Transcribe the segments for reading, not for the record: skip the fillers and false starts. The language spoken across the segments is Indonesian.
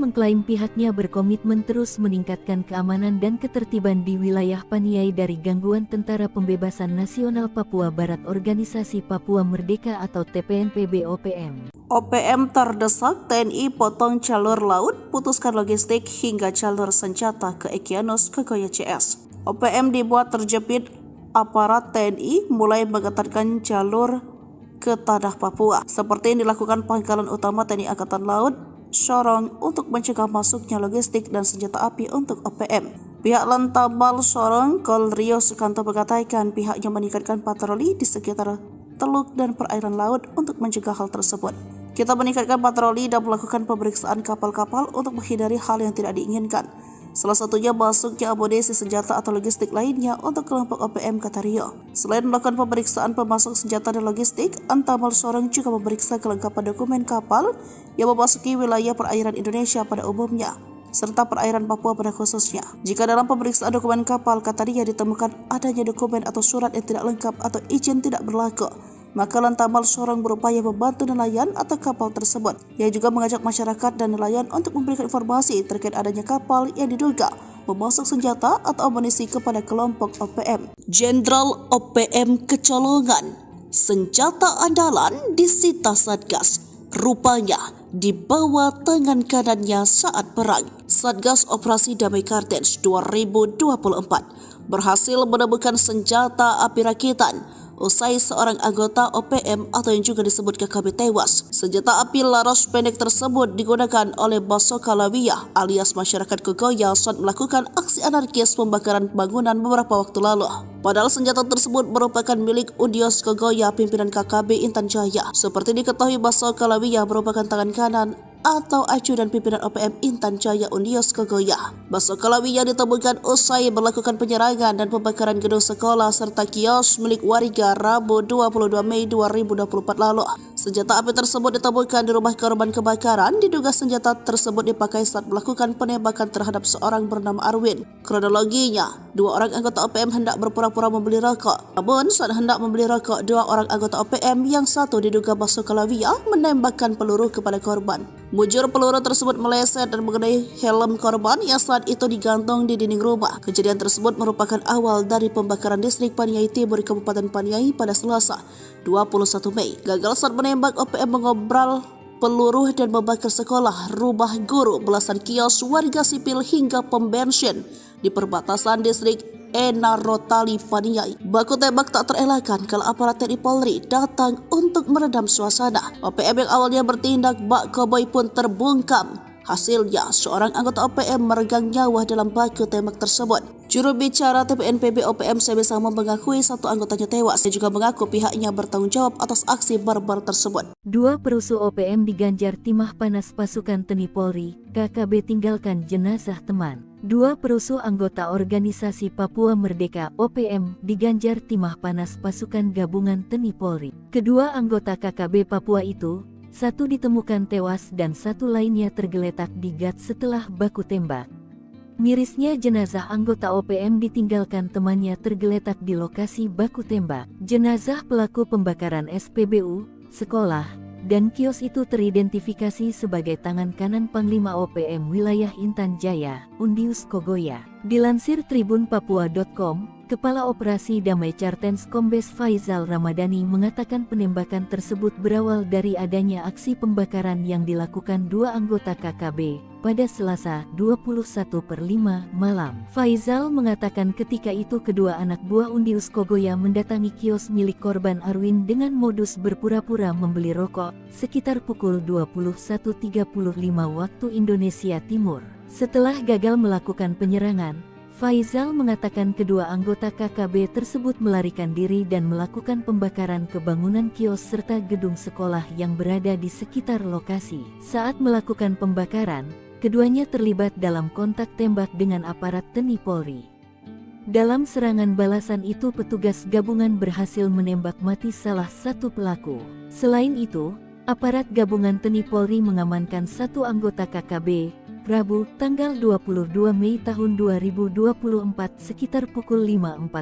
mengklaim pihaknya berkomitmen terus meningkatkan keamanan dan ketertiban di wilayah Paniai dari gangguan Tentara Pembebasan Nasional Papua Barat Organisasi Papua Merdeka atau TPNPB-OPM. OPM terdesak TNI potong jalur laut, putuskan logistik hingga jalur senjata ke Egyanus Kogoya CS. OPM dibuat terjepit aparat TNI mulai mengetatkan jalur ke tanah Papua, seperti yang dilakukan Pangkalan Utama TNI Angkatan Laut Sorong untuk mencegah masuknya logistik dan senjata api untuk OPM. Pihak Lantamal Sorong Kol Rio Sukanto mengatakan pihaknya meningkatkan patroli di sekitar teluk dan perairan laut untuk mencegah hal tersebut. Kita meningkatkan patroli dan melakukan pemeriksaan kapal-kapal untuk menghindari hal yang tidak diinginkan. Salah satunya masuknya amunisi senjata atau logistik lainnya untuk kelompok OPM, kata Rio. Selain melakukan pemeriksaan pemasok senjata dan logistik, Antamal Sorong juga memeriksa kelengkapan dokumen kapal yang memasuki wilayah perairan Indonesia pada umumnya, serta perairan Papua pada khususnya. Jika dalam pemeriksaan dokumen kapal, kata Rio, ditemukan adanya dokumen atau surat yang tidak lengkap atau izin tidak berlaku, maka Lantamal Sorong berupaya membantu nelayan atau kapal tersebut. Ia juga mengajak masyarakat dan nelayan untuk memberikan informasi terkait adanya kapal yang diduga memasok senjata atau amunisi kepada kelompok OPM. Jenderal OPM kecolongan, senjata andalan disita Satgas, rupanya di bawah tangan kanannya saat perang. Satgas Operasi Damai Kartens 2024 berhasil menemukan senjata api rakitan usai seorang anggota OPM atau yang juga disebut KKB tewas. Senjata api laras pendek tersebut digunakan oleh Basoka Lawiyah alias masyarakat Kogoya saat melakukan aksi anarkis pembakaran bangunan beberapa waktu lalu. Padahal senjata tersebut merupakan milik Undios Kogoya, pimpinan KKB Intan Jaya. Seperti diketahui, Basoka Lawiyah merupakan tangan kanan atau ajudan pimpinan OPM Intan Jaya Undios Kogoya. Basoka Lawiyah ditemukan usai melakukan penyerangan dan pembakaran gedung sekolah serta kios milik warga Rabu 22 Mei 2024 lalu. Senjata api tersebut ditemukan di rumah korban kebakaran. Diduga senjata tersebut dipakai saat melakukan penembakan terhadap seorang bernama Arwin. Kronologinya, dua orang anggota OPM hendak berpura-pura membeli rokok. Namun saat hendak membeli rokok, dua orang anggota OPM yang satu diduga Basoka Lawiyah menembakkan peluru kepada korban. Mujur peluru tersebut meleset dan mengenai helm korban yang saat itu digantung di dinding rumah. Kejadian tersebut merupakan awal dari pembakaran distrik Paniai Timur Kabupaten Paniai pada Selasa 21 Mei. Gagal saat menembak, OPM mengobral peluru dan membakar sekolah, rumah guru, belasan kios warga sipil hingga pom bensin di perbatasan distrik Enarotali Paniai. Baku tembak tak terelakkan kalau aparat TNI Polri datang untuk meredam suasana. OPM yang awalnya bertindak bak koboi pun terbungkam. Hasilnya, seorang anggota OPM meregang nyawa dalam baku tembak tersebut. Juru bicara TPNPB OPM Sebe Samo mengakui satu anggotanya tewas. Dia juga mengaku pihaknya bertanggung jawab atas aksi barbar tersebut. Dua perusuh OPM diganjar timah panas pasukan TNI Polri, KKB tinggalkan jenazah teman. Dua perusuh anggota organisasi Papua Merdeka OPM diganjar timah panas pasukan gabungan TNI Polri. Kedua anggota KKB Papua itu, satu ditemukan tewas dan satu lainnya tergeletak di gat setelah baku tembak. Mirisnya jenazah anggota OPM ditinggalkan temannya tergeletak di lokasi baku tembak. Jenazah pelaku pembakaran SPBU, sekolah, dan kios itu teridentifikasi sebagai tangan kanan Panglima OPM wilayah Intan Jaya, Undius Kogoya. Dilansir tribunpapua.com, Kepala Operasi Damai Kartens Kombes Faizal Ramadhani mengatakan penembakan tersebut berawal dari adanya aksi pembakaran yang dilakukan dua anggota KKB pada Selasa 21/5 malam. Faizal mengatakan ketika itu kedua anak buah Undius Kogoya mendatangi kios milik korban Arwin dengan modus berpura-pura membeli rokok sekitar pukul 21.35 waktu Indonesia Timur. Setelah gagal melakukan penyerangan, Faizal mengatakan kedua anggota KKB tersebut melarikan diri dan melakukan pembakaran ke bangunan kios serta gedung sekolah yang berada di sekitar lokasi. Saat melakukan pembakaran, keduanya terlibat dalam kontak tembak dengan aparat TNI Polri. Dalam serangan balasan itu petugas gabungan berhasil menembak mati salah satu pelaku. Selain itu, aparat gabungan TNI Polri mengamankan satu anggota KKB, Rabu, tanggal 22 Mei tahun 2024 sekitar pukul 5.45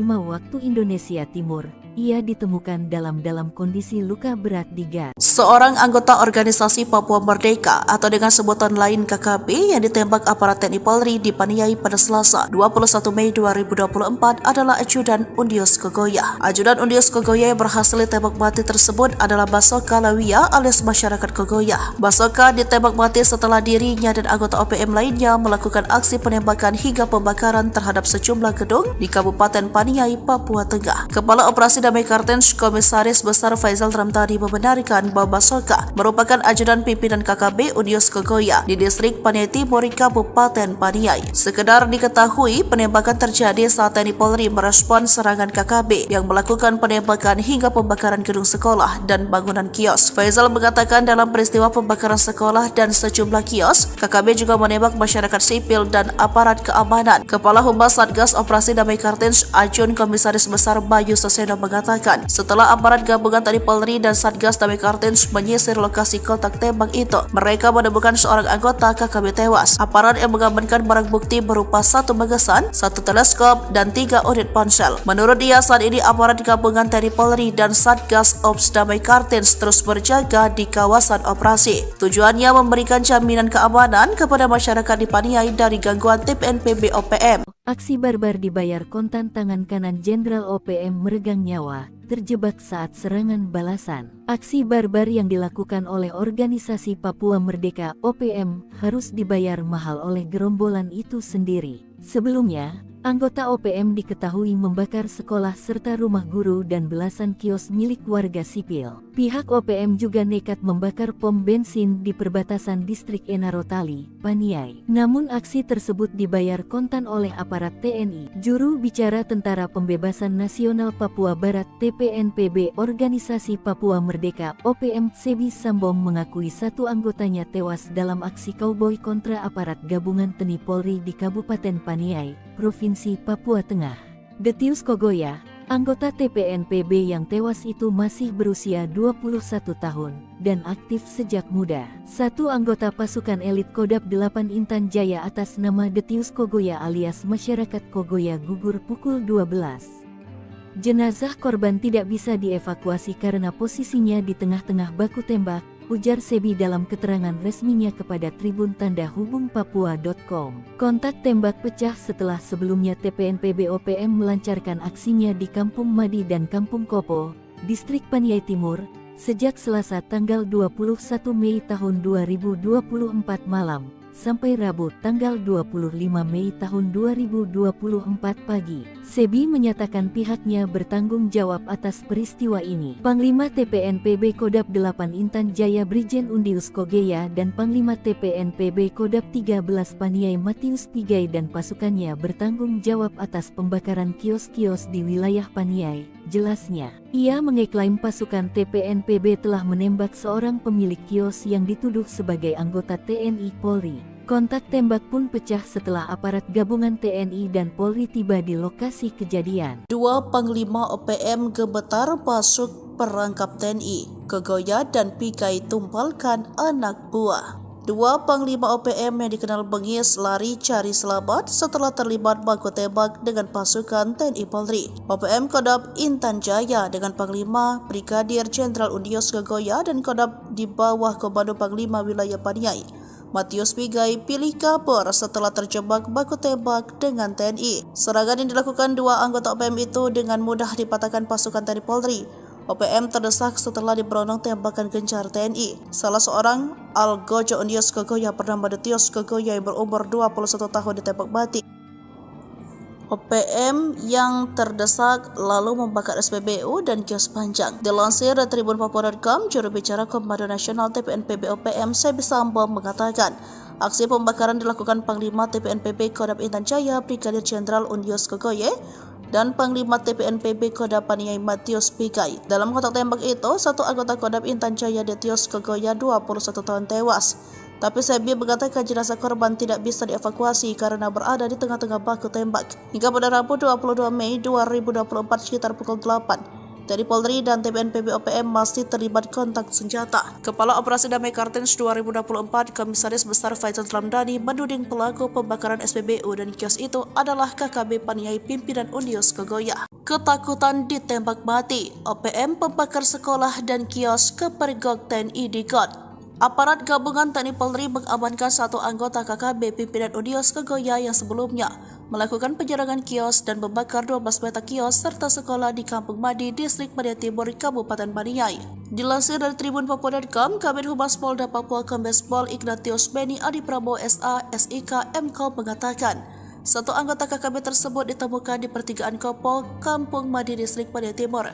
waktu Indonesia Timur, ia ditemukan dalam kondisi luka berat di gas. Seorang anggota organisasi Papua Merdeka atau dengan sebutan lain KKB yang ditembak aparat TNI Polri di Paniai pada Selasa 21 Mei 2024 adalah Ajudan Undius Kogoya. Ajudan Undius Kogoya yang berhasil ditembak mati tersebut adalah Basoka Lawia alias masyarakat Kogoya. Basoka ditembak mati setelah dirinya dan anggota OPM lainnya melakukan aksi penembakan hingga pembakaran terhadap sejumlah gedung di Kabupaten Paniai, Papua Tengah. Kepala Operasi Damai Kartens Komisaris Besar Faisal Ramtadi membenarkan bahwa Basoka merupakan ajudan pimpinan KKB Undius Kogoya di distrik Paniai Timur, Kabupaten Paniai. Sekedar diketahui, penembakan terjadi saat TNI Polri merespon serangan KKB yang melakukan penembakan hingga pembakaran gedung sekolah dan bangunan kios. Faisal mengatakan dalam peristiwa pembakaran sekolah dan sejumlah kios, KKB juga menembak masyarakat sipil dan aparat keamanan. Kepala Humas Satgas Operasi Damai Kartens Ajun Komisaris Besar Bayu Seseno mengatakan, setelah aparat gabungan TNI Polri dan Satgas Damai Kartens menyisir lokasi kontak tembak itu, mereka menemukan seorang anggota KKB tewas. Aparat yang mengamankan barang bukti berupa 1 magasan, 1 teleskop, dan 3 unit ponsel. Menurut dia, saat ini aparat gabungan TNI Polri dan Satgas Ops Damai Kartens terus berjaga di kawasan operasi. Tujuannya memberikan jaminan keamanan kepada masyarakat di Paniai dari gangguan TPNPB OPM. Aksi barbar dibayar kontan. Tangan kanan Jenderal OPM meregang nyawa, terjebak saat serangan balasan. Aksi barbar yang dilakukan oleh organisasi Papua Merdeka OPM harus dibayar mahal oleh gerombolan itu sendiri. Sebelumnya, anggota OPM diketahui membakar sekolah serta rumah guru dan belasan kios milik warga sipil. Pihak OPM juga nekat membakar pom bensin di perbatasan distrik Enarotali, Paniai. Namun aksi tersebut dibayar kontan oleh aparat TNI. Juru bicara Tentara Pembebasan Nasional Papua Barat TPNPB Organisasi Papua Merdeka OPM Sebi Sambom mengakui 1 anggotanya tewas dalam aksi kauboi kontra aparat gabungan TNI Polri di Kabupaten Paniai, Provinsi Papua Tengah. Detius Kogoya, anggota TPNPB yang tewas itu masih berusia 21 tahun dan aktif sejak muda. 1 anggota pasukan elit Kodam 8 Intan Jaya atas nama Detius Kogoya alias masyarakat Kogoya gugur pukul 12. Jenazah korban tidak bisa dievakuasi karena posisinya di tengah-tengah baku tembak, ujar Sebi dalam keterangan resminya kepada Tribun Tanda Hubung Papua.com. Kontak tembak pecah setelah sebelumnya TPNPB OPM melancarkan aksinya di Kampung Madi dan Kampung Kopo, distrik Paniai Timur, sejak Selasa tanggal 21 Mei tahun 2024 malam, sampai Rabu tanggal 25 Mei tahun 2024 pagi. Sebi menyatakan pihaknya bertanggung jawab atas peristiwa ini. Panglima TPNPB Kodam 8 Intan Jaya Brigjen Undius Kogoya dan Panglima TPNPB Kodam 13 Paniai Matius Pigai dan pasukannya bertanggung jawab atas pembakaran kios-kios di wilayah Paniai, jelasnya. Ia mengeklaim pasukan TPNPB telah menembak seorang pemilik kios yang dituduh sebagai anggota TNI Polri. Kontak tembak pun pecah setelah aparat gabungan TNI dan Polri tiba di lokasi kejadian. 2 Panglima OPM gemetar masuk perangkap TNI. Kogoya dan Pigai tumpalkan anak buah. 2 Panglima OPM yang dikenal bengis lari cari selamat setelah terlibat baku tembak dengan pasukan TNI Polri. OPM Kodam Intan Jaya dengan Panglima Brigadir Jenderal Undius Kogoya dan Kodam di bawah Komando Panglima Wilayah Paniai Matius Pigai pilih kabur setelah terjebak baku tembak dengan TNI. Serangan yang dilakukan 2 anggota OPM itu dengan mudah dipatahkan pasukan TNI Polri. OPM terdesak setelah diberondong tembakan gencar TNI. Salah seorang Algojo Undius Kogoya bernama Detius Kogoya yang berumur 21 tahun ditembak mati. OPM yang terdesak lalu membakar SPBU dan kios panjang. Dilansir dari Tribun Papua.com, juru bicara Komando Nasional TPNPB OPM Sebi Sambom mengatakan, aksi pembakaran dilakukan Panglima TPNPB Kodam Intan Jaya Brigadir Jenderal Undius Kogoya dan Panglima TPNPB Kodam Paniai Matius Pigai. Dalam kontak tembak itu, 1 anggota Kodam Intan Jaya Detius Kogoya 21 tahun tewas. Tapi Sebi mengatakan jenazah korban tidak bisa dievakuasi karena berada di tengah-tengah baku tembak. Hingga pada Rabu 22 Mei 2024 sekitar pukul 8, TNI Polri dan TPNPB OPM masih terlibat kontak senjata. Kepala Operasi Damai Kartens 2024, Komisaris Besar Faisal Ramdhani menuding pelaku pembakaran SPBU dan kios itu adalah KKB Paniai pimpinan Undios Kogoya. Ketakutan ditembak mati, OPM pembakar sekolah dan kios kepergok TNI di GOT. Aparat gabungan TNI Polri mengamankan satu anggota KKB pimpinan Undios Kogoya yang sebelumnya melakukan penyerangan kios dan membakar 12 petak kios serta sekolah di Kampung Madi, Distrik Media Timur, Kabupaten Paniai. Dilansir dari Tribun Papua.com, Kabid Humas Polda Papua Kombes Pol Ignatius Beni Adi Prabowo SA, SIK, MKOM mengatakan, satu anggota KKB tersebut ditemukan di pertigaan Kopo, Kampung Madi, Distrik Media Timur,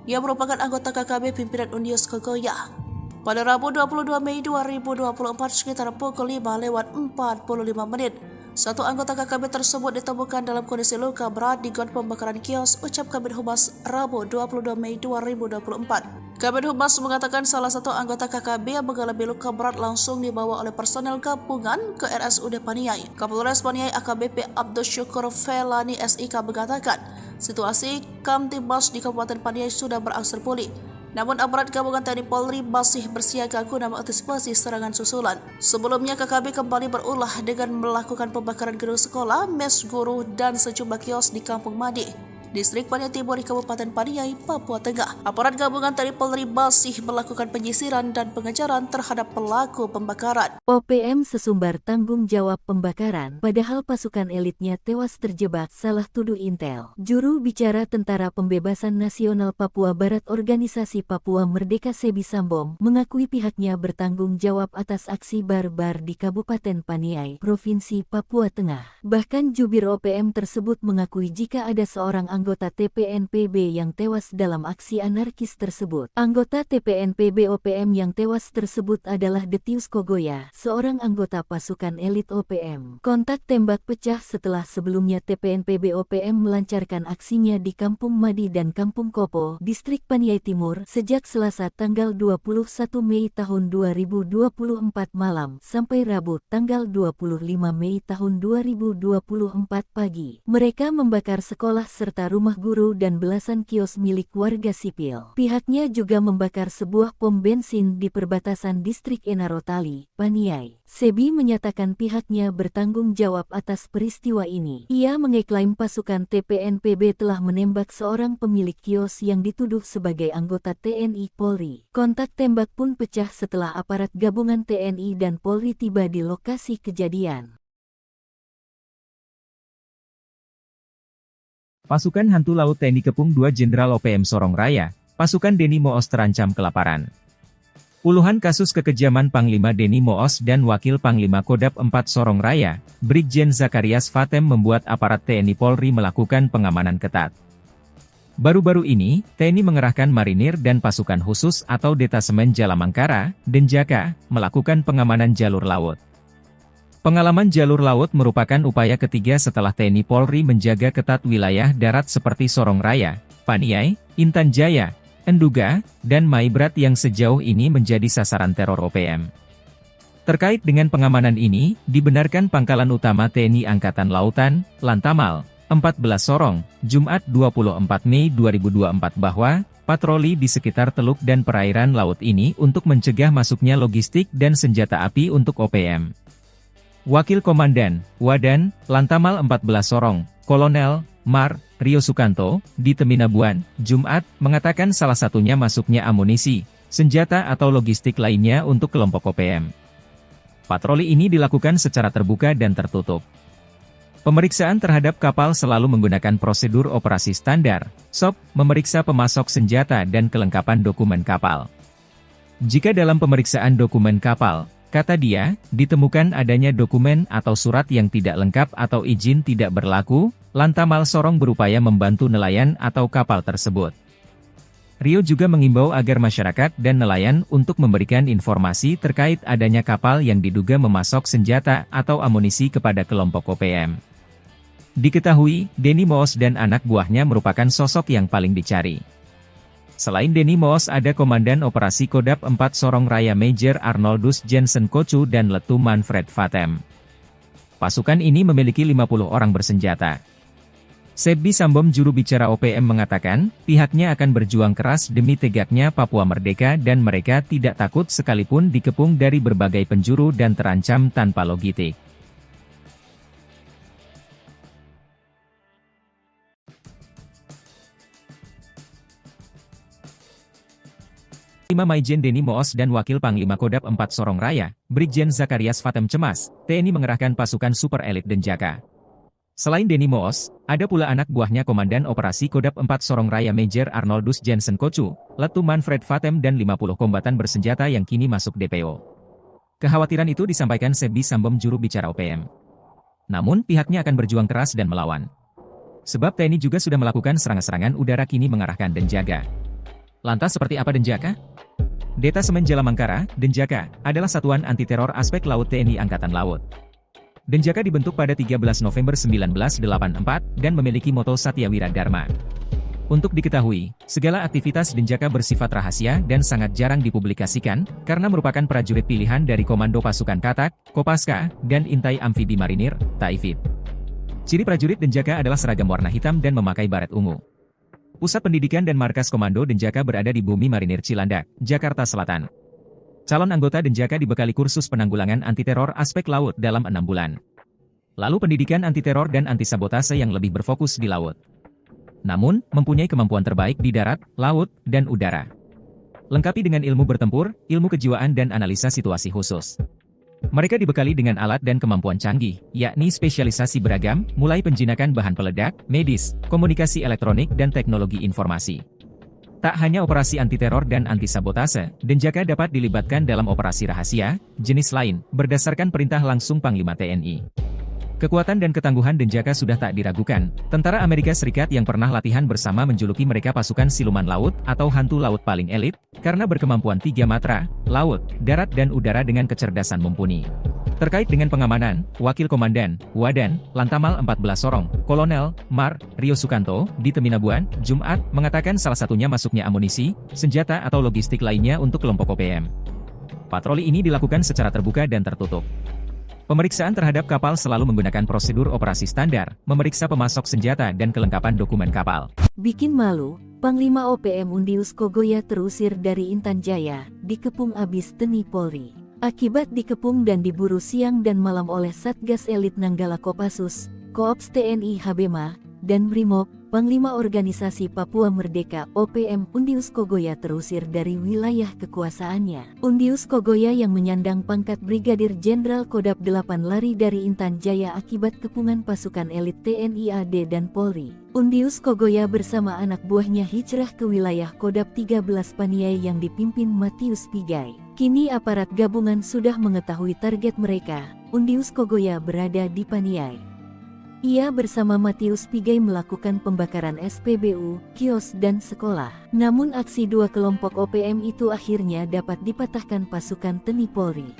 yang merupakan anggota KKB pimpinan Undios Kogoya. Pada Rabu 22 Mei 2024 sekitar pukul 5:45 menit, satu anggota KKB tersebut ditemukan dalam kondisi luka berat di got pembakaran kios, ucap Kabid Humas Rabu 22 Mei 2024. Kabid Humas mengatakan salah satu anggota KKB yang mengalami luka berat langsung dibawa oleh personel gabungan ke RSUD Paniai. Kapolres Paniai AKBP Abdul Syukur Felani SIK mengatakan, situasi Kamtibmas di Kabupaten Paniai sudah berangsur pulih. Namun aparat gabungan TNI Polri masih bersiaga guna mengantisipasi serangan susulan. Sebelumnya KKB kembali berulah dengan melakukan pembakaran gedung sekolah, mes guru, dan sejumlah kios di Kampung Madi, Distrik Paniai Timur, Kabupaten Paniai, Papua Tengah. Aparat gabungan TNI Polri masih melakukan penyisiran dan pengejaran terhadap pelaku pembakaran. OPM sesumbar tanggung jawab pembakaran, padahal pasukan elitnya tewas terjebak, salah tuduh Intel. Juru bicara Tentara Pembebasan Nasional Papua Barat Organisasi Papua Merdeka Sebi Sambom mengakui pihaknya bertanggung jawab atas aksi barbar di Kabupaten Paniai, Provinsi Papua Tengah. Bahkan jubir OPM tersebut mengakui jika ada seorang anggota TPNPB yang tewas dalam aksi anarkis tersebut. Anggota TPNPB OPM yang tewas tersebut adalah Detius Kogoya, seorang anggota pasukan elit OPM. Kontak tembak pecah setelah sebelumnya TPNPB OPM melancarkan aksinya di Kampung Madi dan Kampung Kopo, Distrik Paniai Timur, sejak Selasa tanggal 21 Mei tahun 2024 malam sampai Rabu tanggal 25 Mei tahun 2024 pagi. Mereka membakar sekolah serta rumah guru dan belasan kios milik warga sipil. Pihaknya juga membakar sebuah pom bensin di perbatasan Distrik Enarotali, Paniai. Sebi menyatakan pihaknya bertanggung jawab atas peristiwa ini. Ia mengeklaim pasukan TPNPB telah menembak seorang pemilik kios yang dituduh sebagai anggota TNI Polri. Kontak tembak pun pecah setelah aparat gabungan TNI dan Polri tiba di lokasi kejadian. Pasukan Hantu Laut TNI Kepung 2 Jenderal OPM Sorong Raya, pasukan Denny Moos terancam kelaparan. Puluhan kasus kekejaman Panglima Denny Moos dan Wakil Panglima Kodam 4 Sorong Raya, Brigjen Zakarias Fatem membuat aparat TNI Polri melakukan pengamanan ketat. Baru-baru ini, TNI mengerahkan marinir dan pasukan khusus atau Detasemen Jalamangkara, Denjaka, melakukan pengamanan jalur laut. Pengalaman jalur laut merupakan upaya ketiga setelah TNI Polri menjaga ketat wilayah darat seperti Sorong Raya, Paniai, Intan Jaya, Enduga, dan Maibrat yang sejauh ini menjadi sasaran teror OPM. Terkait dengan pengamanan ini, dibenarkan Pangkalan Utama TNI Angkatan Lautan, Lantamal, 14 Sorong, Jumat 24 Mei 2024 bahwa, patroli di sekitar teluk dan perairan laut ini untuk mencegah masuknya logistik dan senjata api untuk OPM. Wakil Komandan, Wadan, Lantamal 14 Sorong, Kolonel, Mar, Rio Sukanto, di Teminabuan, Jumat, mengatakan salah satunya masuknya amunisi, senjata atau logistik lainnya untuk kelompok OPM. Patroli ini dilakukan secara terbuka dan tertutup. Pemeriksaan terhadap kapal selalu menggunakan prosedur operasi standar, SOP, memeriksa pemasok senjata dan kelengkapan dokumen kapal. Jika dalam pemeriksaan dokumen kapal, kata dia, ditemukan adanya dokumen atau surat yang tidak lengkap atau izin tidak berlaku, Lantamal Sorong berupaya membantu nelayan atau kapal tersebut. Rio juga mengimbau agar masyarakat dan nelayan untuk memberikan informasi terkait adanya kapal yang diduga memasok senjata atau amunisi kepada kelompok OPM. Diketahui, Denny Moos dan anak buahnya merupakan sosok yang paling dicari. Selain Denny Moos ada Komandan Operasi Kodam 4 Sorong Raya Major Arnoldus Jensen Kocu dan Letu Manfred Fatem. Pasukan ini memiliki 50 orang bersenjata. Sebbi Sambom juru bicara OPM mengatakan, pihaknya akan berjuang keras demi tegaknya Papua merdeka dan mereka tidak takut sekalipun dikepung dari berbagai penjuru dan terancam tanpa logistik. Panglima Maijen Denny Moos dan Wakil Panglima Kodam 4 Sorong Raya, Brigjen Zakarias Fatem cemas, TNI mengerahkan pasukan super elit Denjaka. Selain Denny Moos, ada pula anak buahnya Komandan Operasi Kodam 4 Sorong Raya Major Arnoldus Jensen Kocu, Letu Manfred Fatem dan 50 kombatan bersenjata yang kini masuk DPO. Kekhawatiran itu disampaikan Sebbi Sambom juru bicara OPM. Namun pihaknya akan berjuang keras dan melawan. Sebab TNI juga sudah melakukan serangan-serangan udara kini mengarahkan Denjaka. Lantas seperti apa Denjaka? Detasemen Jalamangkara, Denjaka, adalah satuan anti-teror aspek laut TNI Angkatan Laut. Denjaka dibentuk pada 13 November 1984 dan memiliki moto Satyawira Dharma. Untuk diketahui, segala aktivitas Denjaka bersifat rahasia dan sangat jarang dipublikasikan, karena merupakan prajurit pilihan dari Komando Pasukan Katak, Kopaska, dan Intai Amfibi Marinir, Taifib. Ciri prajurit Denjaka adalah seragam warna hitam dan memakai baret ungu. Pusat pendidikan dan markas Komando Denjaka berada di Bumi Marinir Cilandak, Jakarta Selatan. Calon anggota Denjaka dibekali kursus penanggulangan anti-teror aspek laut dalam 6 bulan. Lalu pendidikan anti-teror dan anti-sabotase yang lebih berfokus di laut. Namun, mempunyai kemampuan terbaik di darat, laut, dan udara. Lengkapi dengan ilmu bertempur, ilmu kejiwaan dan analisa situasi khusus. Mereka dibekali dengan alat dan kemampuan canggih, yakni spesialisasi beragam, mulai penjinakan bahan peledak, medis, komunikasi elektronik dan teknologi informasi. Tak hanya operasi anti-teror dan anti-sabotase, Denjaka dapat dilibatkan dalam operasi rahasia, jenis lain, berdasarkan perintah langsung Panglima TNI. Kekuatan dan ketangguhan Denjaka sudah tak diragukan. Tentara Amerika Serikat yang pernah latihan bersama menjuluki mereka pasukan siluman laut atau hantu laut paling elit, karena berkemampuan 3 matra, laut, darat dan udara dengan kecerdasan mumpuni. Terkait dengan pengamanan, Wakil Komandan, Wadan, Lantamal 14 Sorong, Kolonel, Mar, Rio Sukanto, di Teminabuan, Jumat, mengatakan salah satunya masuknya amunisi, senjata atau logistik lainnya untuk kelompok OPM. Patroli ini dilakukan secara terbuka dan tertutup. Pemeriksaan terhadap kapal selalu menggunakan prosedur operasi standar, memeriksa pemasok senjata dan kelengkapan dokumen kapal. Bikin malu, Panglima OPM Undius Kogoya terusir dari Intan Jaya, dikepung abis TNI Polri. Akibat dikepung dan diburu siang dan malam oleh Satgas Elit Nanggala Kopassus, Koops TNI Habema, dan Brimob, Panglima Organisasi Papua Merdeka OPM Undius Kogoya terusir dari wilayah kekuasaannya. Undius Kogoya yang menyandang pangkat Brigadir Jenderal Kodam 8 lari dari Intan Jaya akibat kepungan pasukan elit TNI AD dan Polri. Undius Kogoya bersama anak buahnya hijrah ke wilayah Kodam 13 Paniai yang dipimpin Matius Pigai. Kini aparat gabungan sudah mengetahui target mereka. Undius Kogoya berada di Paniai. Ia bersama Matius Pigai melakukan pembakaran SPBU, kios dan sekolah. Namun aksi dua kelompok OPM itu akhirnya dapat dipatahkan pasukan TNI Polri.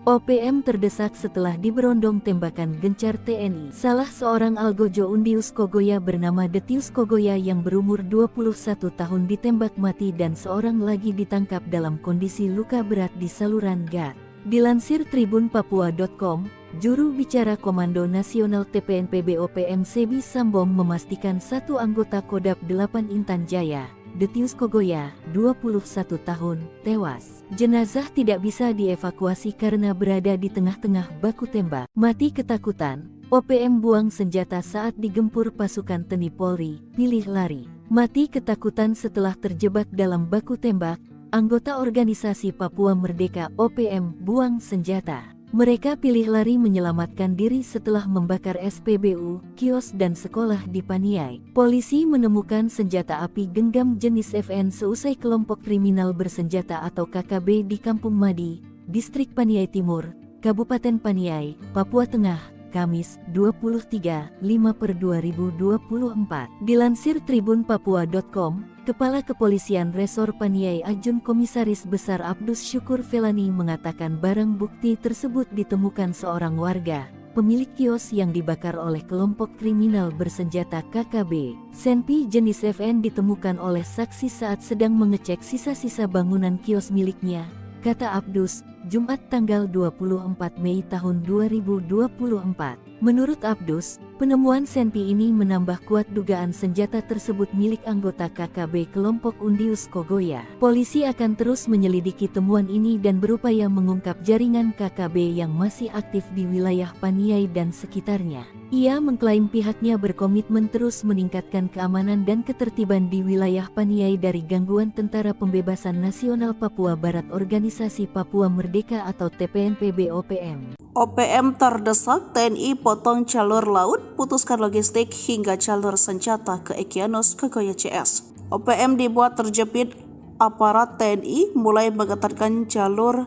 OPM terdesak setelah diberondong tembakan gencar TNI. Salah seorang algojo Undius Kogoya bernama Detius Kogoya yang berumur 21 tahun ditembak mati dan seorang lagi ditangkap dalam kondisi luka berat di saluran gat. Dilansir tribunpapua.com, juru bicara Komando Nasional TPNPB OPM Sebbi Sambom memastikan satu anggota Kodam 8 Intan Jaya, Detius Kogoya, 21 tahun, tewas. Jenazah tidak bisa dievakuasi karena berada di tengah-tengah baku tembak. Mati ketakutan, OPM buang senjata saat digempur pasukan TNI Polri, pilih lari. Mati ketakutan setelah terjebak dalam baku tembak, anggota organisasi Papua Merdeka OPM buang senjata. Mereka pilih lari menyelamatkan diri setelah membakar SPBU, kios dan sekolah di Paniai. Polisi menemukan senjata api genggam jenis FN seusai kelompok kriminal bersenjata atau KKB di Kampung Madi, Distrik Paniai Timur, Kabupaten Paniai, Papua Tengah, Kamis, 23/5/2024. Dilansir tribunpapua.com, Kepala Kepolisian Resor Paniai Ajun Komisaris Besar Abdus Syukur Felani mengatakan barang bukti tersebut ditemukan seorang warga, pemilik kios yang dibakar oleh kelompok kriminal bersenjata KKB. Senpi jenis FN ditemukan oleh saksi saat sedang mengecek sisa-sisa bangunan kios miliknya, kata Abdus, Jumat tanggal 24 Mei tahun 2024. Menurut Abdus, Penemuan senpi ini menambah kuat dugaan senjata tersebut milik anggota KKB kelompok Undius Kogoya. Polisi akan terus menyelidiki temuan ini dan berupaya mengungkap jaringan KKB yang masih aktif di wilayah Paniai dan sekitarnya. Ia mengklaim pihaknya berkomitmen terus meningkatkan keamanan dan ketertiban di wilayah Paniai dari gangguan Tentara Pembebasan Nasional Papua Barat Organisasi Papua Merdeka atau TPNPB-OPM. OPM terdesak TNI potong jalur laut, putuskan logistik hingga jalur senjata ke Egyanus Kogoya CS. OPM dibuat terjepit aparat TNI mulai mengetatkan jalur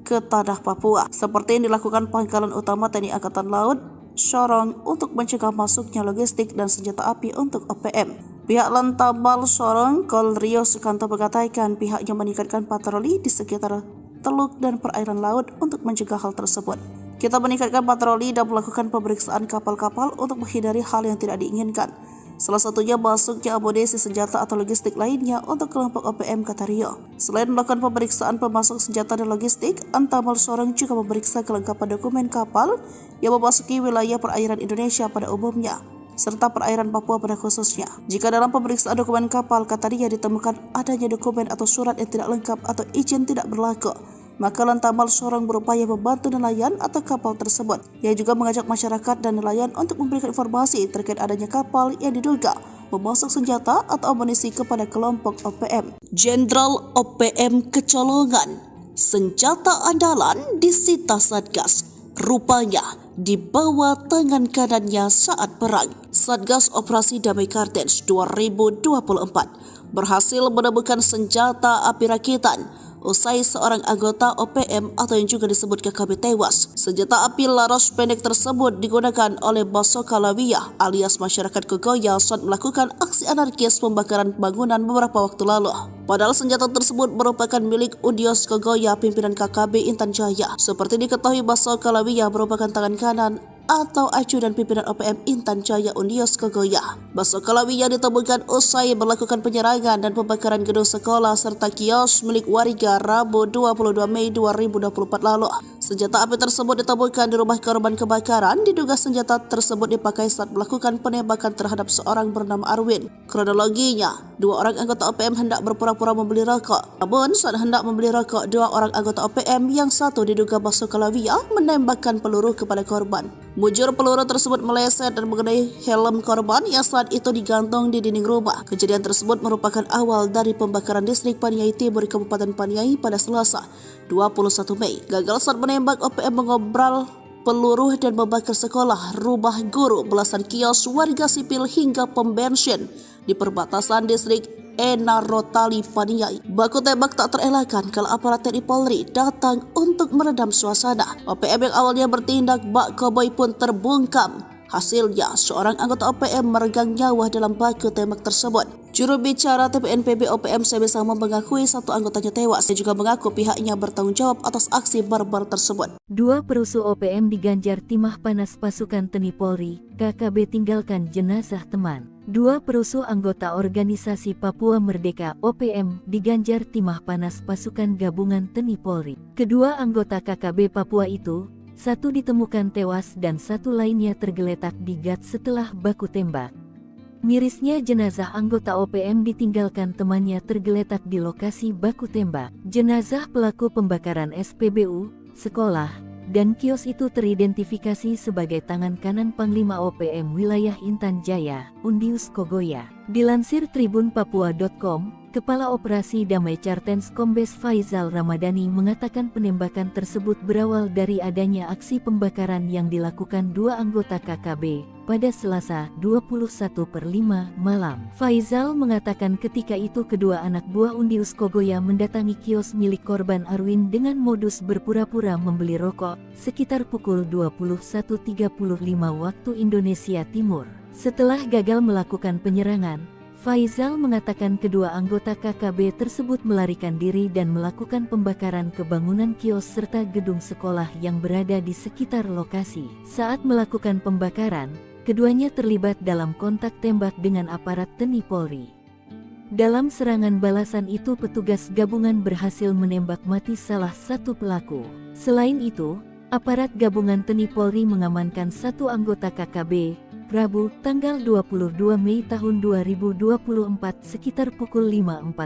ke tanah Papua, seperti yang dilakukan Pangkalan Utama TNI Angkatan Laut Sorong untuk mencegah masuknya logistik dan senjata api untuk OPM. Pihak Lantamal Sorong Kol Rio Sukanto mengatakan pihaknya meningkatkan patroli di sekitar teluk dan perairan laut untuk mencegah hal tersebut. Kita meningkatkan patroli dan melakukan pemeriksaan kapal-kapal untuk menghindari hal yang tidak diinginkan. Salah satunya masuknya amunisi senjata atau logistik lainnya untuk kelompok OPM, kata Rio. Selain melakukan pemeriksaan pemasok senjata dan logistik, Antamal Sorong juga memeriksa kelengkapan dokumen kapal yang memasuki wilayah perairan Indonesia pada umumnya, serta perairan Papua pada khususnya. Jika dalam pemeriksaan dokumen kapal, kata Rio, ditemukan adanya dokumen atau surat yang tidak lengkap atau izin tidak berlaku, maka Lantamal Sorong berupaya membantu nelayan atau kapal tersebut. Ia juga mengajak masyarakat dan nelayan untuk memberikan informasi terkait adanya kapal yang diduga memasok senjata atau amunisi kepada kelompok OPM. Jenderal OPM kecolongan, senjata andalan disita Satgas, rupanya di bawah tangan kanannya saat perang. Satgas Operasi Damai Kartens 2024 berhasil menemukan senjata api rakitan usai seorang anggota OPM atau yang juga disebut KKB tewas. Senjata api laras pendek tersebut digunakan oleh Basoka Lawiyah alias masyarakat Kogoya saat melakukan aksi anarkis pembakaran bangunan beberapa waktu lalu. Padahal senjata tersebut merupakan milik Undius Kogoya pimpinan KKB Intan Jaya. Seperti diketahui, Basoka Lawiyah merupakan tangan kanan atau acuan pimpinan OPM Intan Jaya Undius Kogoya. Basoka Lawiyah ditemukan usai melakukan penyerangan dan pembakaran gedung sekolah serta kios milik warga Rabu 22 Mei 2024 lalu. Senjata api tersebut ditemukan di rumah korban kebakaran. Diduga senjata tersebut dipakai saat melakukan penembakan terhadap seorang bernama Arwin. Kronologinya, dua orang anggota OPM hendak berpura-pura membeli rokok. Namun saat hendak membeli rokok, dua orang anggota OPM yang satu diduga Basoka Lawiyah menembakkan peluru kepada korban. Mujur peluru tersebut meleset dan mengenai helm korban yang saat itu digantung di dinding rumah. Kejadian tersebut merupakan awal dari pembakaran distrik Paniai Timur Kabupaten Paniai pada Selasa 21 Mei. Gagal saat menembak, OPM mengobral peluru dan membakar sekolah, rumah guru, belasan kios warga sipil hingga pom bensin di perbatasan distrik Enarotali Paniai. Baku tembak tak terelakkan kalau aparat TNI Polri datang untuk meredam suasana. OPM yang awalnya bertindak bak koboi pun terbungkam. Hasilnya, seorang anggota OPM meregang nyawa dalam baku tembak tersebut. Juru bicara TPNPB OPM Sebe Samo mengakui satu anggotanya tewas. Dia juga mengaku pihaknya bertanggung jawab atas aksi barbar tersebut. Dua perusuh OPM diganjar timah panas pasukan TNI Polri, KKB tinggalkan jenazah teman. Dua perusuh anggota organisasi Papua Merdeka OPM diganjar timah panas pasukan gabungan TNI Polri. Kedua anggota KKB Papua itu, satu ditemukan tewas dan satu lainnya tergeletak di gat setelah baku tembak. Mirisnya jenazah anggota OPM ditinggalkan temannya tergeletak di lokasi baku tembak. Jenazah pelaku pembakaran SPBU, sekolah, dan kios itu teridentifikasi sebagai tangan kanan Panglima OPM wilayah Intan Jaya, Undius Kogoya. Dilansir tribunpapua.com, Kepala Operasi Damai Kartens Kombes Faizal Ramadhani mengatakan penembakan tersebut berawal dari adanya aksi pembakaran yang dilakukan dua anggota KKB pada Selasa 21/5 malam. Faizal mengatakan ketika itu kedua anak buah Undius Kogoya mendatangi kios milik korban Arwin dengan modus berpura-pura membeli rokok sekitar pukul 21.35 waktu Indonesia Timur. Setelah gagal melakukan penyerangan, Faizal mengatakan kedua anggota KKB tersebut melarikan diri dan melakukan pembakaran ke bangunan kios serta gedung sekolah yang berada di sekitar lokasi. Saat melakukan pembakaran, keduanya terlibat dalam kontak tembak dengan aparat TNI Polri. Dalam serangan balasan itu petugas gabungan berhasil menembak mati salah satu pelaku. Selain itu, aparat gabungan TNI Polri mengamankan satu anggota KKB, Rabu, tanggal 22 Mei tahun 2024 sekitar pukul 5.45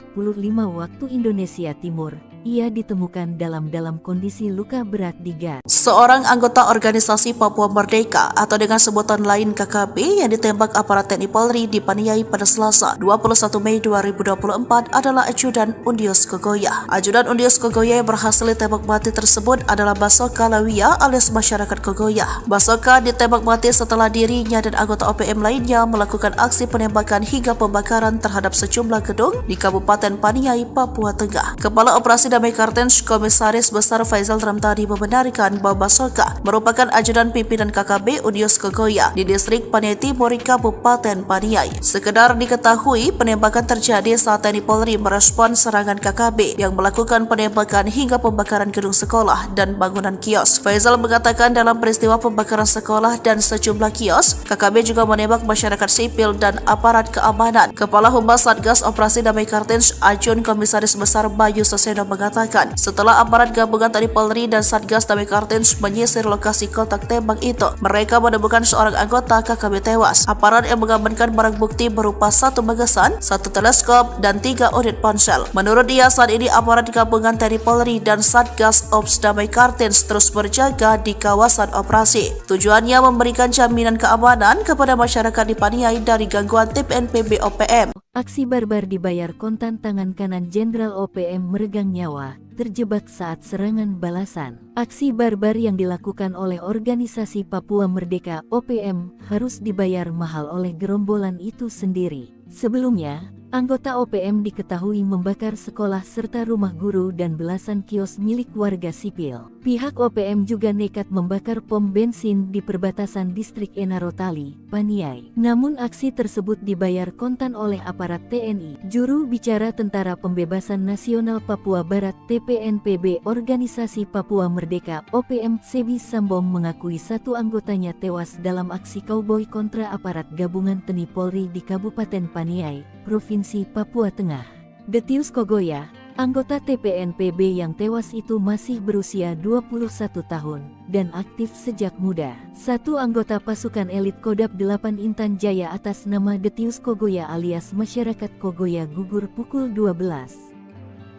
waktu Indonesia Timur. Ia ditemukan dalam kondisi luka berat di gas. Seorang anggota organisasi Papua Merdeka atau dengan sebutan lain KKB yang ditembak aparat TNI Polri di Paniai pada Selasa 21 Mei 2024 adalah Ajudan Undius Kogoya. Ajudan Undius Kogoya yang berhasil ditembak mati tersebut adalah Basoka Lawia alias masyarakat Kogoya. Basoka ditembak mati setelah dirinya dan anggota OPM lainnya melakukan aksi penembakan hingga pembakaran terhadap sejumlah gedung di Kabupaten Paniai, Papua Tengah. Kepala Operasi Damai Kartens Komisaris Besar Faizal Ramtadi membenarkan bahwa Basoka merupakan ajudan pimpinan KKB Undius Kogoya di distrik Paniai Timur, Kabupaten Paniai. Sekedar diketahui, penembakan terjadi saat TNI Polri merespon serangan KKB yang melakukan penembakan hingga pembakaran gedung sekolah dan bangunan kios. Faizal mengatakan dalam peristiwa pembakaran sekolah dan sejumlah kios, KKB juga menembak masyarakat sipil dan aparat keamanan. Kepala Humas Satgas Operasi Damai Kartens Ajun Komisaris Besar Bayu Seseno mengatakan, setelah aparat gabungan TNI Polri dan Satgas Damai Kartens menyisir lokasi kontak tembak itu, mereka menemukan seorang anggota KKB tewas. Aparat yang mengamankan barang bukti berupa 1 magasan, 1 teleskop, dan 3 unit ponsel. Menurut dia, saat ini aparat gabungan TNI Polri dan Satgas Ops Damai Kartens terus berjaga di kawasan operasi. Tujuannya memberikan jaminan keamanan kepada masyarakat di Paniai dari gangguan TPNPB OPM. Aksi barbar dibayar kontan. Tangan kanan Jenderal OPM meregang nyawa, terjebak saat serangan balasan. Aksi barbar yang dilakukan oleh organisasi Papua Merdeka OPM harus dibayar mahal oleh gerombolan itu sendiri. Sebelumnya, anggota OPM diketahui membakar sekolah serta rumah guru dan belasan kios milik warga sipil. Pihak OPM juga nekat membakar pom bensin di perbatasan distrik Enarotali, Paniai. Namun aksi tersebut dibayar kontan oleh aparat TNI. Juru bicara Tentara Pembebasan Nasional Papua Barat TPNPB Organisasi Papua Merdeka OPM Sebi Sambong mengakui 1 anggotanya tewas dalam aksi kauboi kontra aparat gabungan TNI Polri di Kabupaten Paniai, Provinsi Papua Tengah. Detius Kogoya, anggota TPNPB yang tewas itu masih berusia 21 tahun dan aktif sejak muda. 1 anggota pasukan elit Kodam 8 Intan Jaya atas nama Detius Kogoya alias masyarakat Kogoya gugur pukul 12.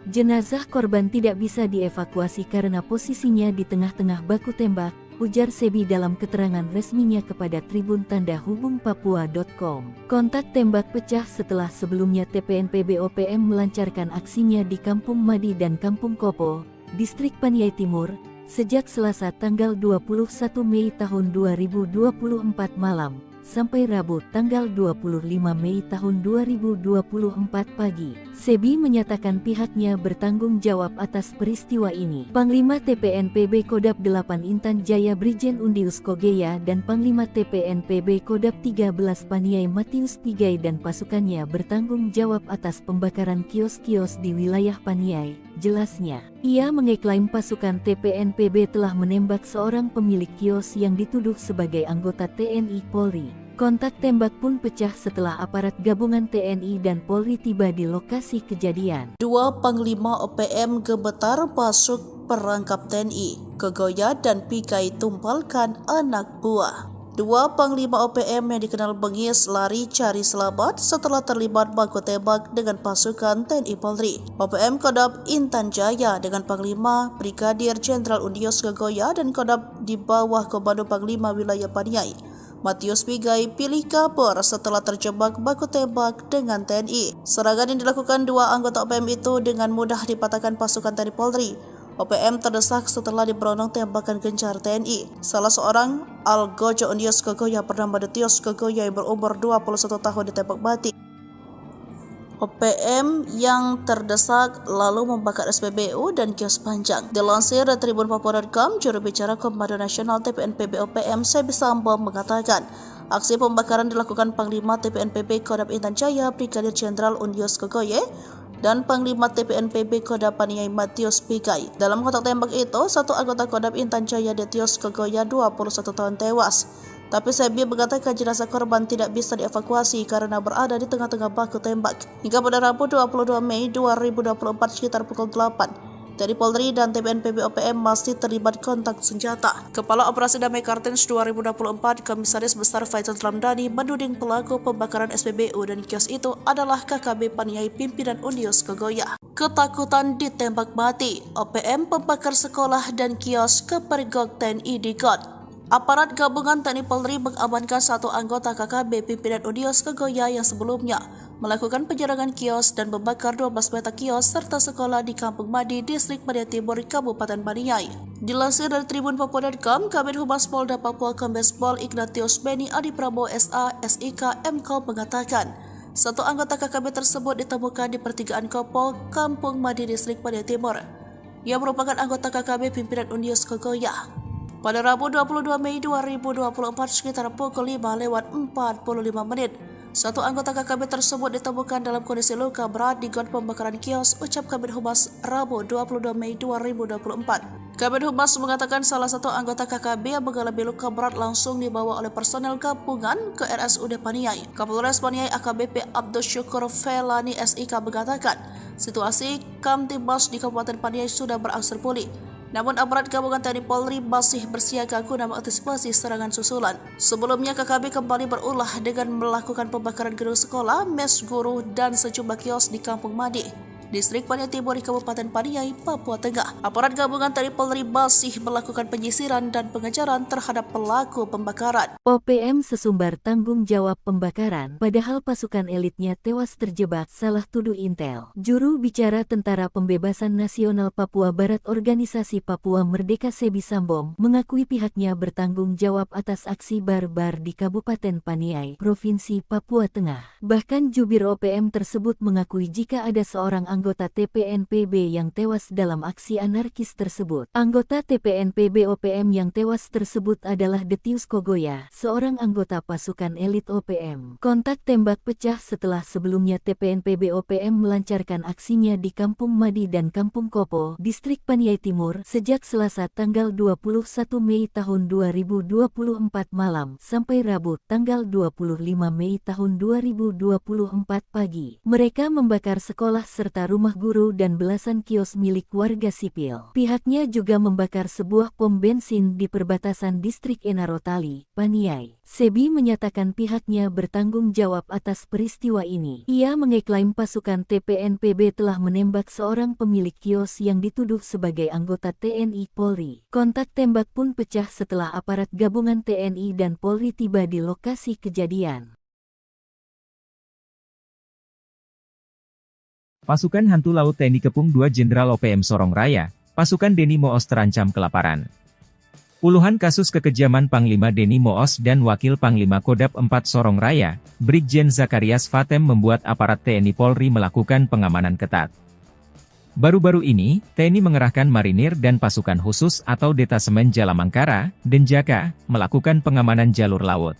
Jenazah korban tidak bisa dievakuasi karena posisinya di tengah-tengah baku tembak, ujar Sebi dalam keterangan resminya kepada Tribun Tanda Hubung Papua.com. Kontak tembak pecah setelah sebelumnya TPNPB OPM melancarkan aksinya di Kampung Madi dan Kampung Kopo, distrik Paniai Timur, sejak Selasa tanggal 21 Mei tahun 2024 malam, sampai Rabu tanggal 25 Mei tahun 2024 pagi. Sebi menyatakan pihaknya bertanggung jawab atas peristiwa ini. Panglima TPNPB Kodam 8 Intan Jaya Brigjen Undius Kogoya dan Panglima TPNPB Kodam 13 Paniai Matius Pigai dan pasukannya bertanggung jawab atas pembakaran kios-kios di wilayah Paniai, jelasnya. Ia mengeklaim pasukan TPNPB telah menembak seorang pemilik kios yang dituduh sebagai anggota TNI Polri. Kontak tembak pun pecah setelah aparat gabungan TNI dan Polri tiba di lokasi kejadian. 2 Panglima OPM gemetar masuk perangkap TNI. Kogoya dan Pigai tumpalkan anak buah. 2 Panglima OPM yang dikenal bengis lari cari selamat setelah terlibat baku tembak dengan pasukan TNI Polri. OPM Kodam Intan Jaya dengan Panglima Brigadir Jenderal Undius Kogoya dan Kodam di bawah Komando Panglima Wilayah Paniai Matius Pigai pilih kabur setelah terjebak baku tembak dengan TNI. Serangan yang dilakukan 2 anggota OPM itu dengan mudah dipatahkan pasukan TNI Polri. OPM terdesak setelah diberondong tembakan gencar TNI. Salah seorang Algojo Undius Kogoya bernama Detius Kogoya yang berumur 21 tahun ditembak mati. OPM yang terdesak lalu membakar SPBU dan kios panjang. Dilansir dari Tribun Papua.com, juru bicara Komando Nasional TPNPB OPM Sebi Sambong mengatakan, aksi pembakaran dilakukan Panglima TPNPB Kodam Intan Jaya Brigadir Jenderal Undius Kogoya dan Panglima TPNPB Kodam Paniai Matius Pigai. Dalam kontak tembak itu, 1 anggota Kodam Intan Jaya Detius Kogoya 21 tahun tewas. Tapi Sebi mengatakan jenazah korban tidak bisa dievakuasi karena berada di tengah-tengah baku tembak. Hingga pada Rabu 22 Mei 2024 sekitar pukul 8, TNI Polri dan TPNPB OPM masih terlibat kontak senjata. Kepala Operasi Damai Kartens 2024, Komisaris Besar Faisal Ramdhani menuding pelaku pembakaran SPBU dan kios itu adalah KKB Paniai pimpinan Unius Kogoya. Ketakutan ditembak mati, OPM pembakar sekolah dan kios kepergok TNI di GOT. Aparat gabungan TNI Polri mengamankan satu anggota KKB pimpinan Unius Kogoya yang sebelumnya melakukan penyerangan kios dan membakar 12 petak kios serta sekolah di Kampung Madi, Distrik Paniai Timur, Kabupaten Paniai. Dilansir dari Tribun Papua.com, Kabid Humas Polda Papua Kombes Pol Ignatius Beni Adi Prabowo SA, SIK, MKOM mengatakan, satu anggota KKB tersebut ditemukan di pertigaan Kopol, Kampung Madi, Distrik Paniai Timur, yang merupakan anggota KKB pimpinan Unius Kogoya. Pada Rabu 22 Mei 2024 sekitar pukul 5:45 menit, satu anggota KKB tersebut ditemukan dalam kondisi luka berat di got pembakaran kios, ucap Kabid Humas Rabu 22 Mei 2024. Kabid Humas mengatakan salah satu anggota KKB yang mengalami luka berat langsung dibawa oleh personel gabungan ke RSUD Paniai. Kapolres Paniai AKBP Abdul Syukur Felani SIK mengatakan, situasi Kamtibmas di Kabupaten Paniai sudah berangsur pulih. Namun aparat gabungan TNI Polri masih bersiaga guna mengantisipasi serangan susulan. Sebelumnya KKB kembali berulah dengan melakukan pembakaran gedung sekolah, mes guru, dan sejumlah kios di Kampung Madi, Distrik Paniai Timur di Kabupaten Paniai, Papua Tengah. Aparat gabungan TNI Polri masih melakukan penyisiran dan pengejaran terhadap pelaku pembakaran. OPM sesumbar tanggung jawab pembakaran, padahal pasukan elitnya tewas terjebak, salah tuduh Intel. Juru bicara Tentara Pembebasan Nasional Papua Barat Organisasi Papua Merdeka Sebi Sambom mengakui pihaknya bertanggung jawab atas aksi barbar di Kabupaten Paniai, Provinsi Papua Tengah. Bahkan jubir OPM tersebut mengakui jika ada seorang anggota TPNPB yang tewas dalam aksi anarkis tersebut. Anggota TPNPB OPM yang tewas tersebut adalah Detius Kogoya, seorang anggota pasukan elit OPM. Kontak tembak pecah setelah sebelumnya TPNPB OPM melancarkan aksinya di Kampung Madi dan Kampung Kopo, Distrik Paniai Timur, sejak Selasa tanggal 21 Mei tahun 2024 malam sampai Rabu tanggal 25 Mei tahun 2024 pagi. Mereka membakar sekolah serta rumah guru dan belasan kios milik warga sipil. Pihaknya juga membakar sebuah pom bensin di perbatasan Distrik Enarotali, Paniai. Sebi menyatakan pihaknya bertanggung jawab atas peristiwa ini. Ia mengeklaim pasukan TPNPB telah menembak seorang pemilik kios yang dituduh sebagai anggota TNI Polri. Kontak tembak pun pecah setelah aparat gabungan TNI dan Polri tiba di lokasi kejadian. Pasukan Hantu Laut TNI Kepung 2 Jenderal OPM Sorong Raya, pasukan Deni Moos terancam kelaparan. Puluhan kasus kekejaman Panglima Deni Moos dan Wakil Panglima Kodap 4 Sorong Raya, Brigjen Zakarias Fatem membuat aparat TNI Polri melakukan pengamanan ketat. Baru-baru ini, TNI mengerahkan marinir dan pasukan khusus atau Detasemen Jalamangkara, Denjaka, melakukan pengamanan jalur laut.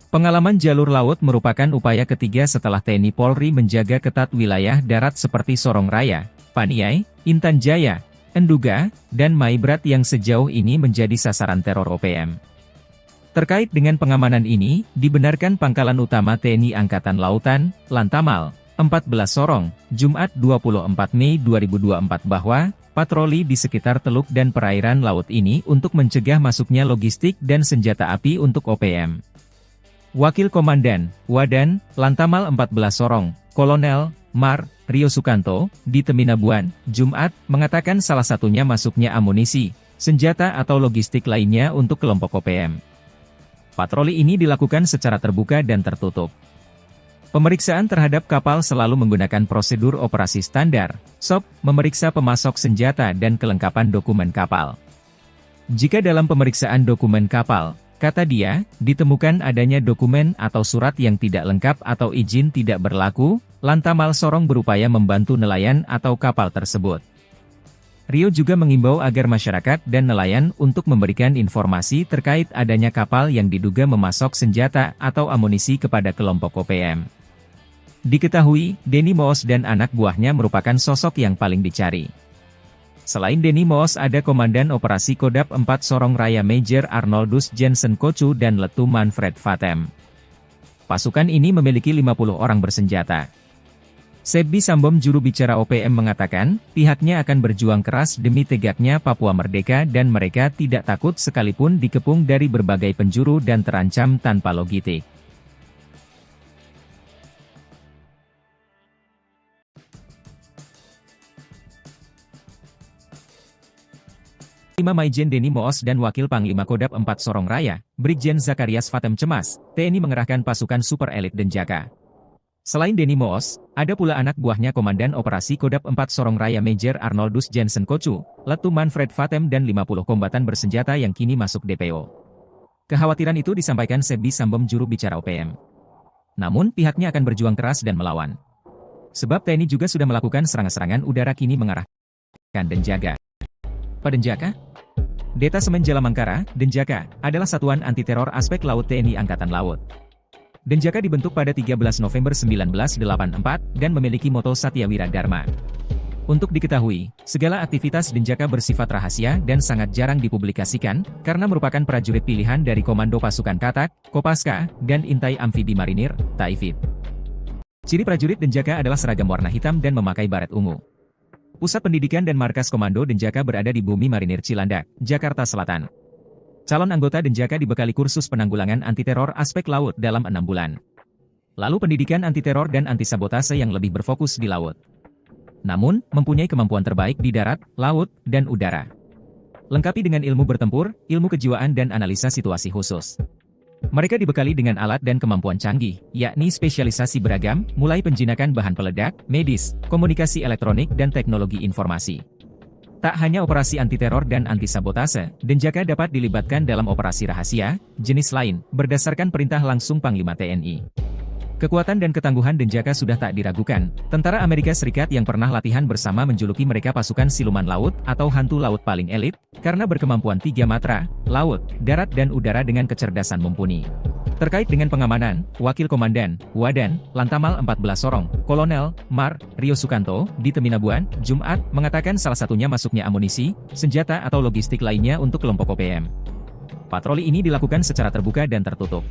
Pengalaman jalur laut merupakan upaya ketiga setelah TNI Polri menjaga ketat wilayah darat seperti Sorong Raya, Paniai, Intan Jaya, Enduga, dan Maibrat yang sejauh ini menjadi sasaran teror OPM. Terkait dengan pengamanan ini, dibenarkan Pangkalan Utama TNI Angkatan Lautan, Lantamal, 14 Sorong, Jumat 24 Mei 2024 bahwa patroli di sekitar teluk dan perairan laut ini untuk mencegah masuknya logistik dan senjata api untuk OPM. Wakil Komandan, Wadan, Lantamal 14 Sorong, Kolonel, Mar, Rio Sukanto, di Teminabuan, Jumat, mengatakan salah satunya masuknya amunisi, senjata atau logistik lainnya untuk kelompok OPM. Patroli ini dilakukan secara terbuka dan tertutup. Pemeriksaan terhadap kapal selalu menggunakan prosedur operasi standar, SOP, memeriksa pemasok senjata dan kelengkapan dokumen kapal. Jika dalam pemeriksaan dokumen kapal, kata dia, ditemukan adanya dokumen atau surat yang tidak lengkap atau izin tidak berlaku, Lantamal Sorong berupaya membantu nelayan atau kapal tersebut. Rio juga mengimbau agar masyarakat dan nelayan untuk memberikan informasi terkait adanya kapal yang diduga memasok senjata atau amunisi kepada kelompok OPM. Diketahui, Deni Moos dan anak buahnya merupakan sosok yang paling dicari. Selain Deni Moos ada Komandan Operasi Kodap 4 Sorong Raya Major Arnoldus Jensen Kocu dan Letu Manfred Fatem. Pasukan ini memiliki 50 orang bersenjata. Sebbi Sambom juru bicara OPM mengatakan, pihaknya akan berjuang keras demi tegaknya Papua merdeka dan mereka tidak takut sekalipun dikepung dari berbagai penjuru dan terancam tanpa logistik. Panglima Maijen Denny Moos dan Wakil Panglima Kodam 4 Sorong Raya, Brigjen Zakarias Fatem cemas, TNI mengerahkan pasukan super elit Denjaka. Selain Denny Moos, ada pula anak buahnya Komandan Operasi Kodam 4 Sorong Raya Major Arnoldus Jensen Kocu, Letu Manfred Fatem dan 50 kombatan bersenjata yang kini masuk DPO. Kekhawatiran itu disampaikan Sebbi Sambom juru bicara OPM. Namun pihaknya akan berjuang keras dan melawan. Sebab TNI juga sudah melakukan serangan-serangan udara kini mengarahkan Denjaka. Denjaka? Detasemen Jalamangkara, Denjaka, adalah satuan anti-teror aspek laut TNI Angkatan Laut. Denjaka dibentuk pada 13 November 1984 dan memiliki moto Satyawira Dharma. Untuk diketahui, segala aktivitas Denjaka bersifat rahasia dan sangat jarang dipublikasikan, karena merupakan prajurit pilihan dari Komando Pasukan Katak, Kopaska, dan Intai Amfibi Marinir, Taifib. Ciri prajurit Denjaka adalah seragam warna hitam dan memakai baret ungu. Pusat pendidikan dan markas Komando Denjaka berada di Bumi Marinir Cilandak, Jakarta Selatan. Calon anggota Denjaka dibekali kursus penanggulangan anti-teror aspek laut dalam 6 bulan. Lalu pendidikan anti-teror dan anti-sabotase yang lebih berfokus di laut. Namun, mempunyai kemampuan terbaik di darat, laut, dan udara. Lengkapi dengan ilmu bertempur, ilmu kejiwaan dan analisa situasi khusus. Mereka dibekali dengan alat dan kemampuan canggih, yakni spesialisasi beragam, mulai penjinakan bahan peledak, medis, komunikasi elektronik dan teknologi informasi. Tak hanya operasi anti-teror dan anti-sabotase, Denjaka dapat dilibatkan dalam operasi rahasia, jenis lain, berdasarkan perintah langsung Panglima TNI. Kekuatan dan ketangguhan Denjaka sudah tak diragukan. Tentara Amerika Serikat yang pernah latihan bersama menjuluki mereka pasukan siluman laut atau hantu laut paling elit, karena berkemampuan 3 matra, laut, darat dan udara dengan kecerdasan mumpuni. Terkait dengan pengamanan, Wakil Komandan, Wadan, Lantamal 14 Sorong, Kolonel, Mar, Rio Sukanto, di Teminabuan, Jumat, mengatakan salah satunya masuknya amunisi, senjata atau logistik lainnya untuk kelompok OPM. Patroli ini dilakukan secara terbuka dan tertutup.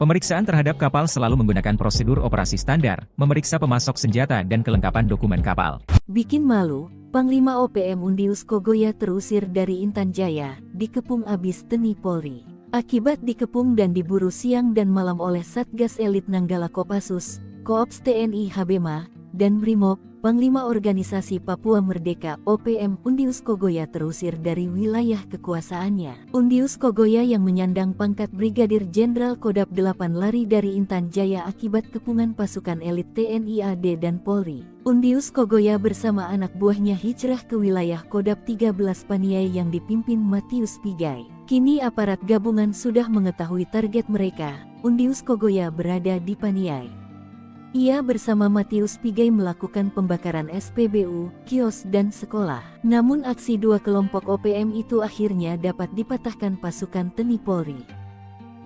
Pemeriksaan terhadap kapal selalu menggunakan prosedur operasi standar, memeriksa pemasok senjata dan kelengkapan dokumen kapal. Bikin malu, Panglima OPM Undius Kogoya terusir dari Intan Jaya, dikepung abis TNI Polri. Akibat dikepung dan diburu siang dan malam oleh Satgas Elit Nanggala Kopassus, Koops TNI Habema, dan Brimob, Panglima Organisasi Papua Merdeka OPM Undius Kogoya terusir dari wilayah kekuasaannya. Undius Kogoya yang menyandang pangkat Brigadir Jenderal Kodam 8 lari dari Intan Jaya akibat kepungan pasukan elit TNI AD dan Polri. Undius Kogoya bersama anak buahnya hijrah ke wilayah Kodam 13 Paniai yang dipimpin Matius Pigai. Kini aparat gabungan sudah mengetahui target mereka. Undius Kogoya berada di Paniai. Ia bersama Matius Pigai melakukan pembakaran SPBU, kios dan sekolah. Namun aksi dua kelompok OPM itu akhirnya dapat dipatahkan pasukan TNI Polri.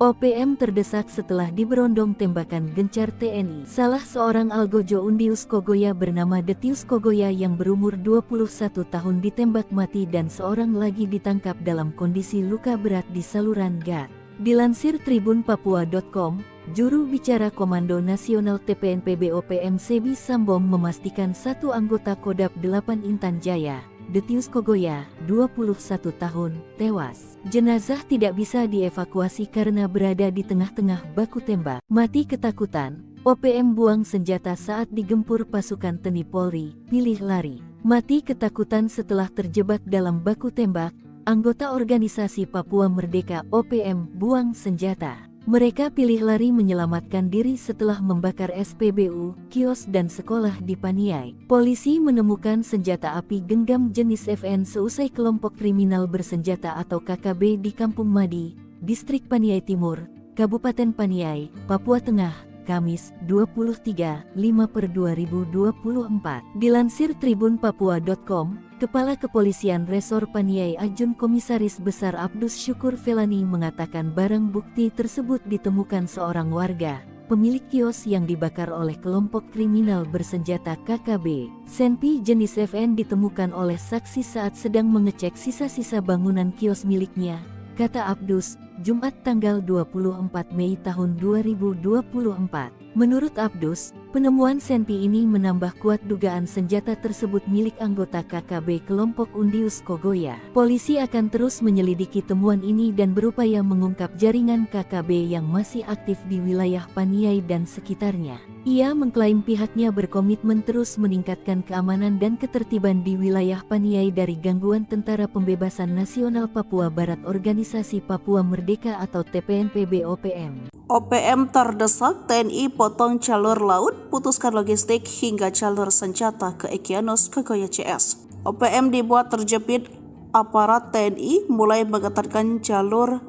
OPM terdesak setelah diberondong tembakan gencar TNI. Salah seorang algojo Undius Kogoya bernama Detius Kogoya yang berumur 21 tahun ditembak mati dan seorang lagi ditangkap dalam kondisi luka berat di saluran gat. Dilansir tribunpapua.com, juru bicara Komando Nasional TPNPB OPM Sebbi Sambom memastikan satu anggota Kodam 8 Intan Jaya, Detius Kogoya, 21 tahun, tewas. Jenazah tidak bisa dievakuasi karena berada di tengah-tengah baku tembak. Mati ketakutan, OPM buang senjata saat digempur pasukan TNI Polri, pilih lari. Mati ketakutan setelah terjebak dalam baku tembak. Anggota Organisasi Papua Merdeka OPM buang senjata. Mereka pilih lari menyelamatkan diri setelah membakar SPBU, kios dan sekolah di Paniai. Polisi menemukan senjata api genggam jenis FN seusai kelompok kriminal bersenjata atau KKB di Kampung Madi, Distrik Paniai Timur, Kabupaten Paniai, Papua Tengah, Kamis, 23/5/2024. Dilansir tribunpapua.com, Kepala Kepolisian Resor Paniai Ajun Komisaris Besar Abdus Syukur Felani mengatakan barang bukti tersebut ditemukan seorang warga, pemilik kios yang dibakar oleh kelompok kriminal bersenjata KKB. Senpi jenis FN ditemukan oleh saksi saat sedang mengecek sisa-sisa bangunan kios miliknya, kata Abdus, Jumat tanggal 24 Mei tahun 2024. Menurut Abdus, Penemuan senpi ini menambah kuat dugaan senjata tersebut milik anggota KKB kelompok Undius Kogoya. Polisi akan terus menyelidiki temuan ini dan berupaya mengungkap jaringan KKB yang masih aktif di wilayah Paniai dan sekitarnya. Ia mengklaim pihaknya berkomitmen terus meningkatkan keamanan dan ketertiban di wilayah Paniai dari gangguan Tentara Pembebasan Nasional Papua Barat Organisasi Papua Merdeka atau TPNPB OPM. OPM terdesak TNI potong jalur laut, putuskan logistik hingga jalur senjata ke Egyanus Kogoya CS. OPM dibuat terjepit aparat TNI mulai mengetatkan jalur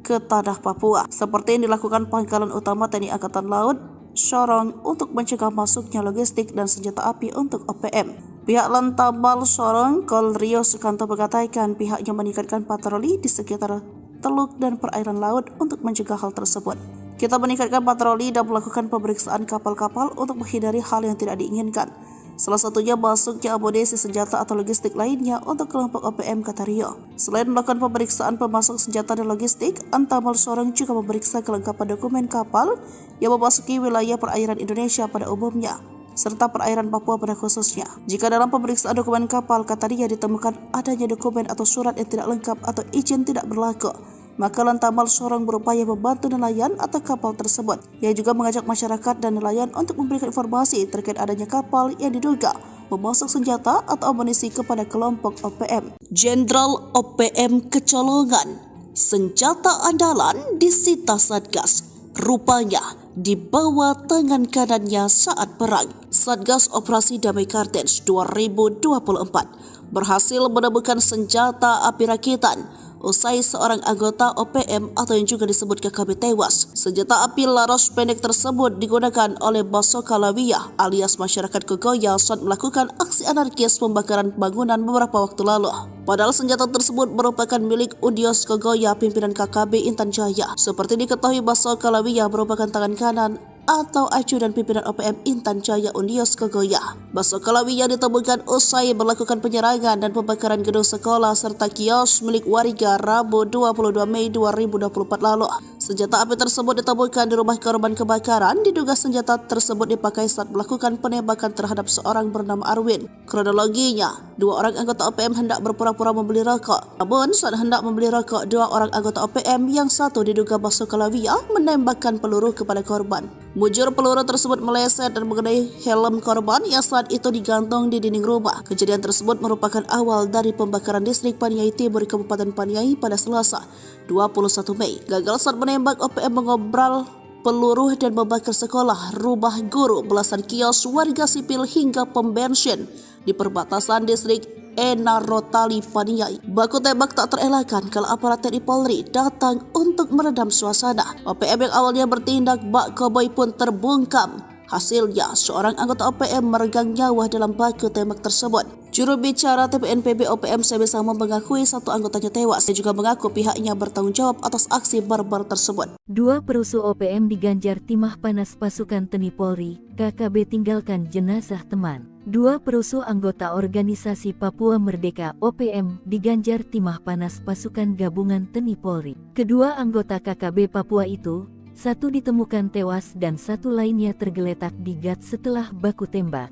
ke tanah Papua, seperti yang dilakukan Pangkalan Utama TNI Angkatan Laut Sorong untuk mencegah masuknya logistik dan senjata api untuk OPM. Pihak Lantamal Sorong Kol Rio Sukanto mengatakan pihaknya meningkatkan patroli di sekitar teluk dan perairan laut untuk mencegah hal tersebut. Kita meningkatkan patroli dan melakukan pemeriksaan kapal-kapal untuk menghindari hal yang tidak diinginkan. Salah satunya masuknya amunisi senjata atau logistik lainnya untuk kelompok OPM, kata Rio. Selain melakukan pemeriksaan pemasok senjata dan logistik, Antamal Sorong juga memeriksa kelengkapan dokumen kapal yang memasuki wilayah perairan Indonesia pada umumnya, serta perairan Papua pada khususnya. Jika dalam pemeriksaan dokumen kapal, kata Rio, ditemukan adanya dokumen atau surat yang tidak lengkap atau izin tidak berlaku, maka Lantamal Sorong berupaya membantu nelayan atau kapal tersebut. Ia juga mengajak masyarakat dan nelayan untuk memberikan informasi terkait adanya kapal yang diduga memasok senjata atau amunisi kepada kelompok OPM. Jenderal OPM kecolongan, senjata andalan disita Satgas, rupanya di bawah tangan kanannya saat perang. Satgas Operasi Damai Kartens 2024 berhasil menemukan senjata api rakitan usai seorang anggota OPM atau yang juga disebut KKB tewas. Senjata api laras pendek tersebut digunakan oleh Basoka Lawiyah alias masyarakat Kogoya saat melakukan aksi anarkis pembakaran bangunan beberapa waktu lalu. Padahal senjata tersebut merupakan milik Undius Kogoya pimpinan KKB Intan Jaya. Seperti diketahui, Basoka Lawiyah merupakan tangan kanan atau ajudan pimpinan OPM Intan Jaya Undius Kogoya. Basoka Lawiyah ditemukan usai melakukan penyerangan dan pembakaran gedung sekolah serta kios milik warga Rabu 22 Mei 2024 lalu. Senjata api tersebut ditemukan di rumah korban kebakaran. Diduga senjata tersebut dipakai saat melakukan penembakan terhadap seorang bernama Arwin. Kronologinya, dua orang anggota OPM hendak berpura-pura membeli rokok. Namun saat hendak membeli rokok, dua orang anggota OPM yang satu diduga Basoka Lawiyah menembakkan peluru kepada korban. Mujur peluru tersebut meleset dan mengenai helm korban yang saat itu digantung di dinding rumah. Kejadian tersebut merupakan awal dari pembakaran distrik Paniai Timur Kabupaten Paniai pada Selasa 21 Mei. Gagal saat menembak, OPM mengobral peluru dan membakar sekolah, rumah guru, belasan kios warga sipil hingga pom bensin di perbatasan distrik Enarotali Paniai. Baku tembak tak terelakkan kalau aparat TNI Polri datang untuk meredam suasana. OPM yang awalnya bertindak bak koboi pun terbungkam. Hasilnya, seorang anggota OPM meregang nyawa dalam baku tembak tersebut. Juru bicara TPNPB OPM Sebesama mengakui satu anggotanya tewas. Dia juga mengaku pihaknya bertanggung jawab atas aksi barbar tersebut. Dua perusuh OPM diganjar timah panas pasukan TNI Polri, KKB tinggalkan jenazah teman. Dua perusuh anggota organisasi Papua Merdeka OPM diganjar timah panas pasukan gabungan TNI Polri. Kedua anggota KKB Papua itu, satu ditemukan tewas dan satu lainnya tergeletak di gat setelah baku tembak.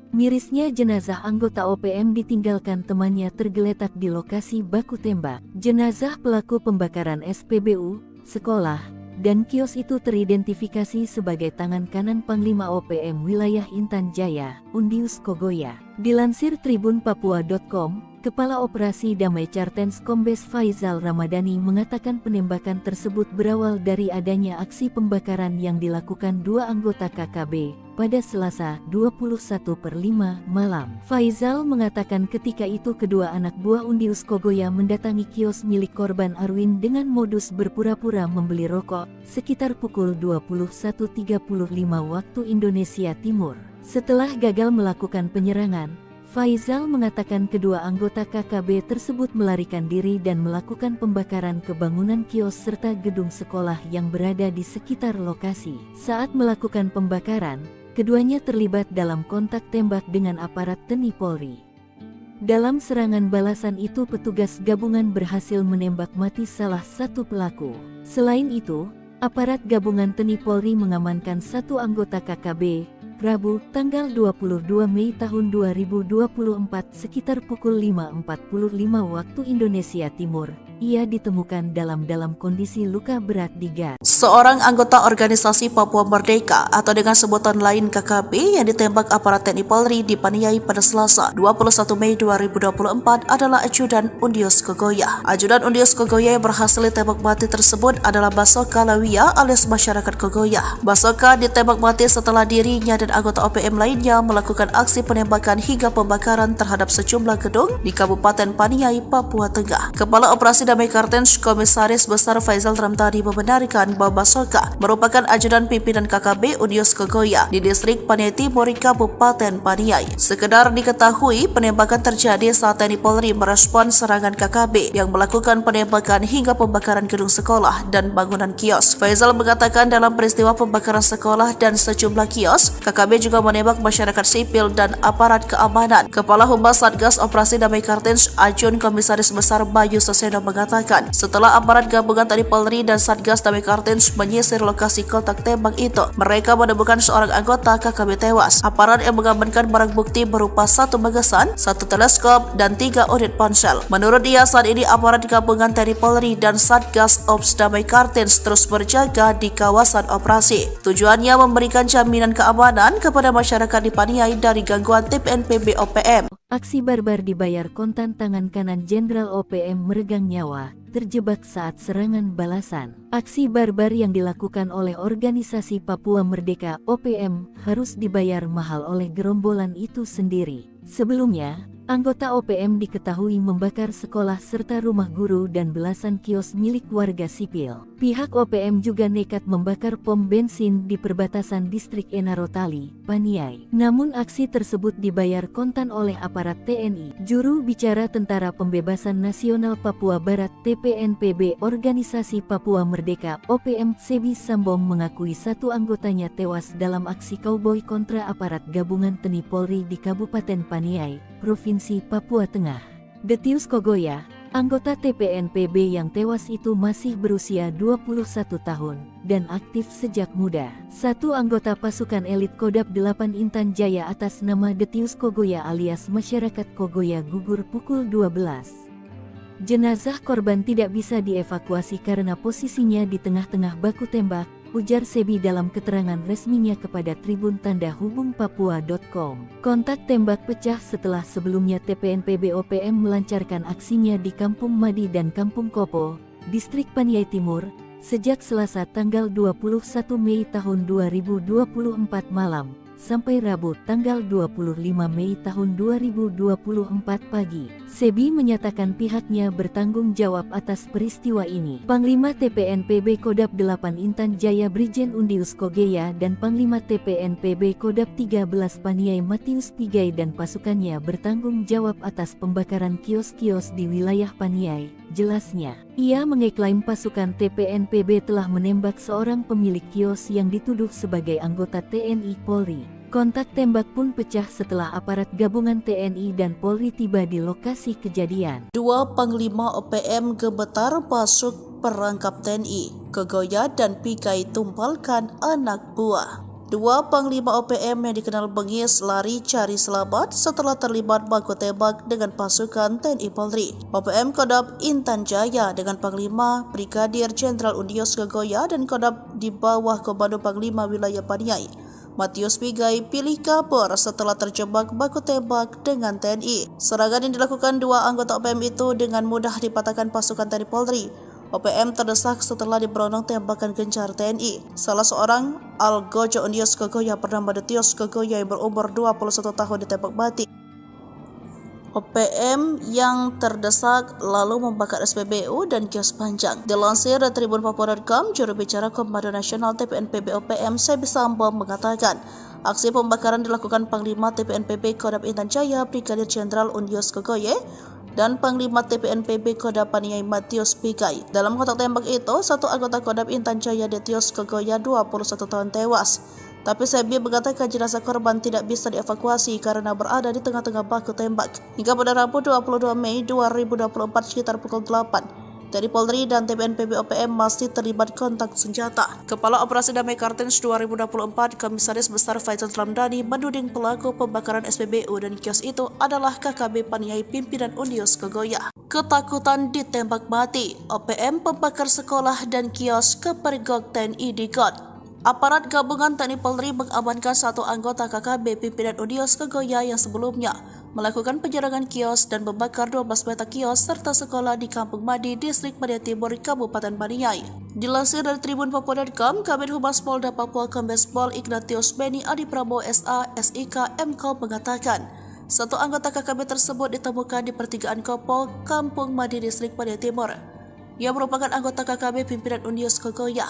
Mirisnya jenazah anggota OPM ditinggalkan temannya tergeletak di lokasi baku tembak. Jenazah pelaku pembakaran SPBU, sekolah, dan kios itu teridentifikasi sebagai tangan kanan Panglima OPM wilayah Intan Jaya, Undius Kogoya. Dilansir tribunpapua.com, Kepala Operasi Damai Kartens Kombes Faizal Ramadhani mengatakan penembakan tersebut berawal dari adanya aksi pembakaran yang dilakukan dua anggota KKB pada Selasa 21/5 malam. Faizal mengatakan ketika itu kedua anak buah Undius Kogoya mendatangi kios milik korban Arwin dengan modus berpura-pura membeli rokok sekitar pukul 21.35 waktu Indonesia Timur. Setelah gagal melakukan penyerangan, Faizal mengatakan kedua anggota KKB tersebut melarikan diri dan melakukan pembakaran ke bangunan kios serta gedung sekolah yang berada di sekitar lokasi. Saat melakukan pembakaran, keduanya terlibat dalam kontak tembak dengan aparat TNI Polri. Dalam serangan balasan itu petugas gabungan berhasil menembak mati salah satu pelaku. Selain itu, aparat gabungan TNI Polri mengamankan satu anggota KKB, Rabu, tanggal 22 Mei tahun 2024 sekitar pukul 5.45 waktu Indonesia Timur. Ia ditemukan dalam kondisi luka berat di gas. Seorang anggota organisasi Papua Merdeka atau dengan sebutan lain KKB yang ditembak aparat TNI Polri dipaniai pada Selasa 21 Mei 2024 adalah Ajudan Undius Kogoya. Ajudan Undius Kogoya yang berhasil ditembak mati tersebut adalah Basoka Lawia alias masyarakat Kogoya. Basoka ditembak mati setelah dirinya dan anggota OPM lainnya melakukan aksi penembakan hingga pembakaran terhadap sejumlah gedung di Kabupaten Paniai, Papua Tengah. Kepala Operasi Damai Kartens Komisaris Besar Faisal Ramdhani membenarkan bahwa Basoka merupakan ajudan pimpinan KKB Undius Kogoya di distrik Paniai Timur, Kabupaten Paniai. Sekedar diketahui, penembakan terjadi saat TNI Polri merespon serangan KKB yang melakukan penembakan hingga pembakaran gedung sekolah dan bangunan kios. Faisal mengatakan dalam peristiwa pembakaran sekolah dan sejumlah kios, KKB juga menembak masyarakat sipil dan aparat keamanan. Kepala Humas Satgas Operasi Damai Kartens Ajun Komisaris Besar Bayu Saseno mengatakan, setelah aparat gabungan TNI Polri dan Satgas Damai Kartens menyisir lokasi kontak tembak itu, mereka menemukan seorang anggota KKB tewas. Aparat yang mengamankan barang bukti berupa 1 magasan, 1 teleskop, dan 3 unit ponsel. Menurut dia, saat ini aparat gabungan TNI Polri dan Satgas Ops Damai Kartens terus berjaga di kawasan operasi. Tujuannya memberikan jaminan keamanan kepada masyarakat di Paniai dari gangguan TPNPB OPM. Aksi barbar dibayar kontan, tangan kanan Jenderal OPM meregang nyawa, terjebak saat serangan balasan. Aksi barbar yang dilakukan oleh organisasi Papua Merdeka OPM harus dibayar mahal oleh gerombolan itu sendiri. Sebelumnya, anggota OPM diketahui membakar sekolah serta rumah guru dan belasan kios milik warga sipil. Pihak OPM juga nekat membakar pom bensin di perbatasan distrik Enarotali, Paniai. Namun aksi tersebut dibayar kontan oleh aparat TNI. Juru bicara Tentara Pembebasan Nasional Papua Barat TPNPB Organisasi Papua Merdeka OPM Sebi Sambong mengakui 1 anggotanya tewas dalam aksi kauboi kontra aparat gabungan TNI Polri di Kabupaten Paniai, Provinsi Papua Tengah. Detius Kogoya, anggota TPNPB yang tewas itu masih berusia 21 tahun dan aktif sejak muda. 1 anggota pasukan elit Kodam 8 Intan Jaya atas nama Detius Kogoya alias masyarakat Kogoya gugur pukul 12. Jenazah korban tidak bisa dievakuasi karena posisinya di tengah-tengah baku tembak, ujar Sebi dalam keterangan resminya kepada Tribun Tanda Hubung Papua.com. Kontak tembak pecah setelah sebelumnya TPNPB OPM melancarkan aksinya di Kampung Madi dan Kampung Kopo, distrik Paniai Timur, sejak Selasa tanggal 21 Mei tahun 2024 malam, sampai Rabu tanggal 25 Mei tahun 2024 pagi. Sebi menyatakan pihaknya bertanggung jawab atas peristiwa ini. Panglima TPNPB Kodam 8 Intan Jaya Brigjen Undius Kogoya dan Panglima TPNPB Kodam 13 Paniai Matius Pigai dan pasukannya bertanggung jawab atas pembakaran kios-kios di wilayah Paniai, jelasnya. Ia mengeklaim pasukan TPNPB telah menembak seorang pemilik kios yang dituduh sebagai anggota TNI Polri. Kontak tembak pun pecah setelah aparat gabungan TNI dan Polri tiba di lokasi kejadian. 2 Panglima OPM gemetar masuk perangkap TNI. Kogoya dan Pigai tumpalkan anak buah. 2 Panglima OPM yang dikenal bengis lari cari selamat setelah terlibat baku tembak dengan pasukan TNI Polri. OPM Kodam Intan Jaya dengan Panglima Brigadir Jenderal Undius Kogoya dan Kodam di bawah Komando Panglima Wilayah Paniai Matius Pigai pilih kabur setelah terjebak baku tembak dengan TNI. Serangan yang dilakukan 2 anggota OPM itu dengan mudah dipatahkan pasukan TNI Polri. OPM terdesak setelah diberondong tembakan gencar TNI. Salah seorang Algojo Undius Kogoya bernama Detius Kogoya yang berumur 21 tahun ditembak mati. OPM yang terdesak lalu membakar SPBU dan kios panjang. Dilansir dari Tribun Papua.com, juru bicara Komando Nasional TPNPB OPM Sebi Sambong mengatakan, aksi pembakaran dilakukan Panglima TPNPB Kodam Intan Jaya Brigadir Jenderal Undius Kogoya dan Panglima TPNPB Kodam Paniai Matius Pigai. Dalam kontak tembak itu, 1 anggota Kodam Intan Jaya Detius Kogoya 21 tahun tewas. Tapi Sebi mengatakan jenazah korban tidak bisa dievakuasi karena berada di tengah-tengah baku tembak. Hingga pada Rabu 22 Mei 2024 sekitar pukul 8, TNI Polri dan TPNPB OPM masih terlibat kontak senjata. Kepala Operasi Damai Kartens 2024 Komisaris Besar Faisal Ramdhani menuding pelaku pembakaran SPBU dan kios itu adalah KKB Paniai pimpinan Undios Kogoya. Ketakutan ditembak mati, OPM pembakar sekolah dan kios kepergok TNI di GOT. Aparat gabungan TNI Polri mengamankan satu anggota KKB pimpinan Undios Kogoya yang sebelumnya melakukan penyerangan kios dan membakar 12 petak kios serta sekolah di Kampung Madi, Distrik Paniai Timur, Kabupaten Paniai. Dilansir dari tribunpapua.com, Kabid Humas Polda Papua Kombes Pol Ignatius Beni Adiprabowo SA, SIK, MKOM mengatakan, satu anggota KKB tersebut ditemukan di pertigaan Kopol, Kampung Madi, Distrik Paniai Timur, yang merupakan anggota KKB pimpinan Undios Kogoya.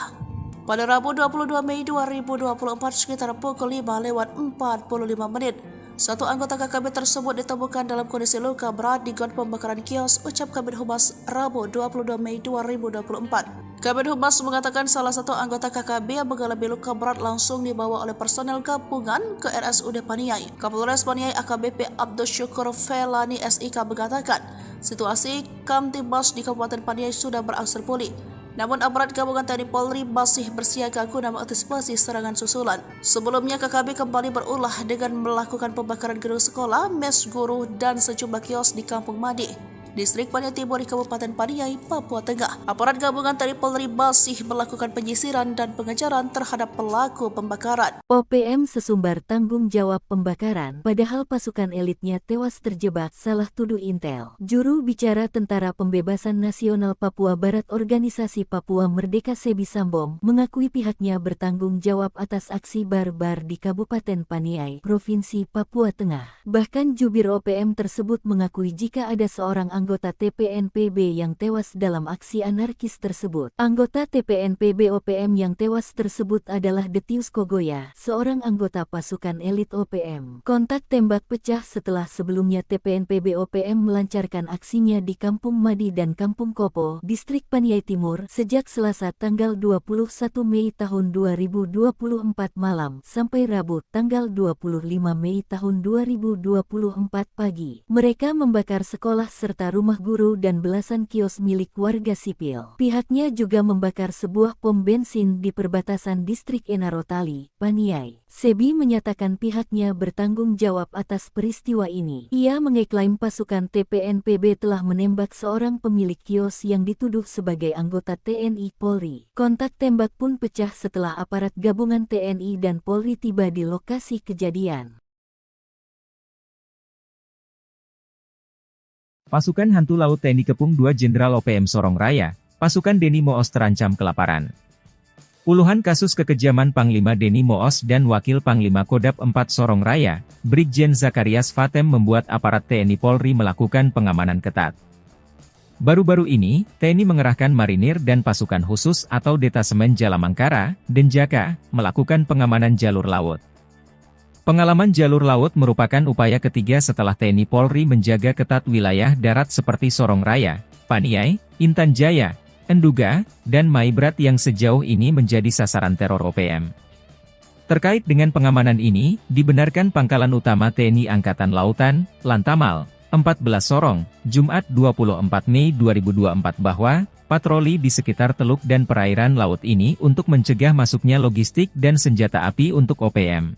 Pada Rabu 22 Mei 2024 sekitar pukul 5:45 menit, satu anggota KKB tersebut ditemukan dalam kondisi luka berat di got pembakaran kios, ucap Kabid Humas Rabu 22 Mei 2024. Kabid Humas mengatakan salah satu anggota KKB yang mengalami luka berat langsung dibawa oleh personel gabungan ke RSUD Paniai. Kapolres Paniai AKBP Abdul Syukur Felani SIK mengatakan, situasi Kamtibmas di Kabupaten Paniai sudah berangsur pulih. Namun aparat gabungan TNI Polri masih bersiaga guna mengantisipasi serangan susulan. Sebelumnya KKB kembali berulah dengan melakukan pembakaran gedung sekolah, mes guru, dan sejumlah kios di Kampung Madi, Distrik Paniai Timur di Kabupaten Paniai, Papua Tengah. Aparat gabungan TNI Polri masih melakukan penyisiran dan pengejaran terhadap pelaku pembakaran. OPM sesumbar tanggung jawab pembakaran, padahal pasukan elitnya tewas terjebak salah tuduh intel. Juru bicara Tentara Pembebasan Nasional Papua Barat Organisasi Papua Merdeka Sebi Sambom mengakui pihaknya bertanggung jawab atas aksi barbar di Kabupaten Paniai, Provinsi Papua Tengah. Bahkan jubir OPM tersebut mengakui jika ada seorang anggota TPNPB yang tewas dalam aksi anarkis tersebut. Anggota TPNPB OPM yang tewas tersebut adalah Detius Kogoya, seorang anggota pasukan elit OPM. Kontak tembak pecah setelah sebelumnya TPNPB OPM melancarkan aksinya di Kampung Madi dan Kampung Kopo, Distrik Paniai Timur, sejak Selasa tanggal 21 Mei tahun 2024 malam sampai Rabu tanggal 25 Mei tahun 2024 pagi. Mereka membakar sekolah serta rumah guru dan belasan kios milik warga sipil. Pihaknya juga membakar sebuah pom bensin di perbatasan Distrik Enarotali, Paniai. Sebi menyatakan pihaknya bertanggung jawab atas peristiwa ini. Ia mengeklaim pasukan TPNPB telah menembak seorang pemilik kios yang dituduh sebagai anggota TNI Polri. Kontak tembak pun pecah setelah aparat gabungan TNI dan Polri tiba di lokasi kejadian. Pasukan Hantu Laut TNI Kepung 2 Jenderal OPM Sorong Raya, pasukan Deni Moos terancam kelaparan. Puluhan kasus kekejaman Panglima Deni Moos dan Wakil Panglima Kodap 4 Sorong Raya, Brigjen Zakarias Fatem membuat aparat TNI Polri melakukan pengamanan ketat. Baru-baru ini, TNI mengerahkan marinir dan pasukan khusus atau Detasemen Jalamangkara, Denjaka, melakukan pengamanan jalur laut. Pengalaman jalur laut merupakan upaya ketiga setelah TNI Polri menjaga ketat wilayah darat seperti Sorong Raya, Paniai, Intan Jaya, Enduga, dan Maibrat yang sejauh ini menjadi sasaran teror OPM. Terkait dengan pengamanan ini, dibenarkan Pangkalan Utama TNI Angkatan Lautan, Lantamal, 14 Sorong, Jumat 24 Mei 2024 bahwa patroli di sekitar teluk dan perairan laut ini untuk mencegah masuknya logistik dan senjata api untuk OPM.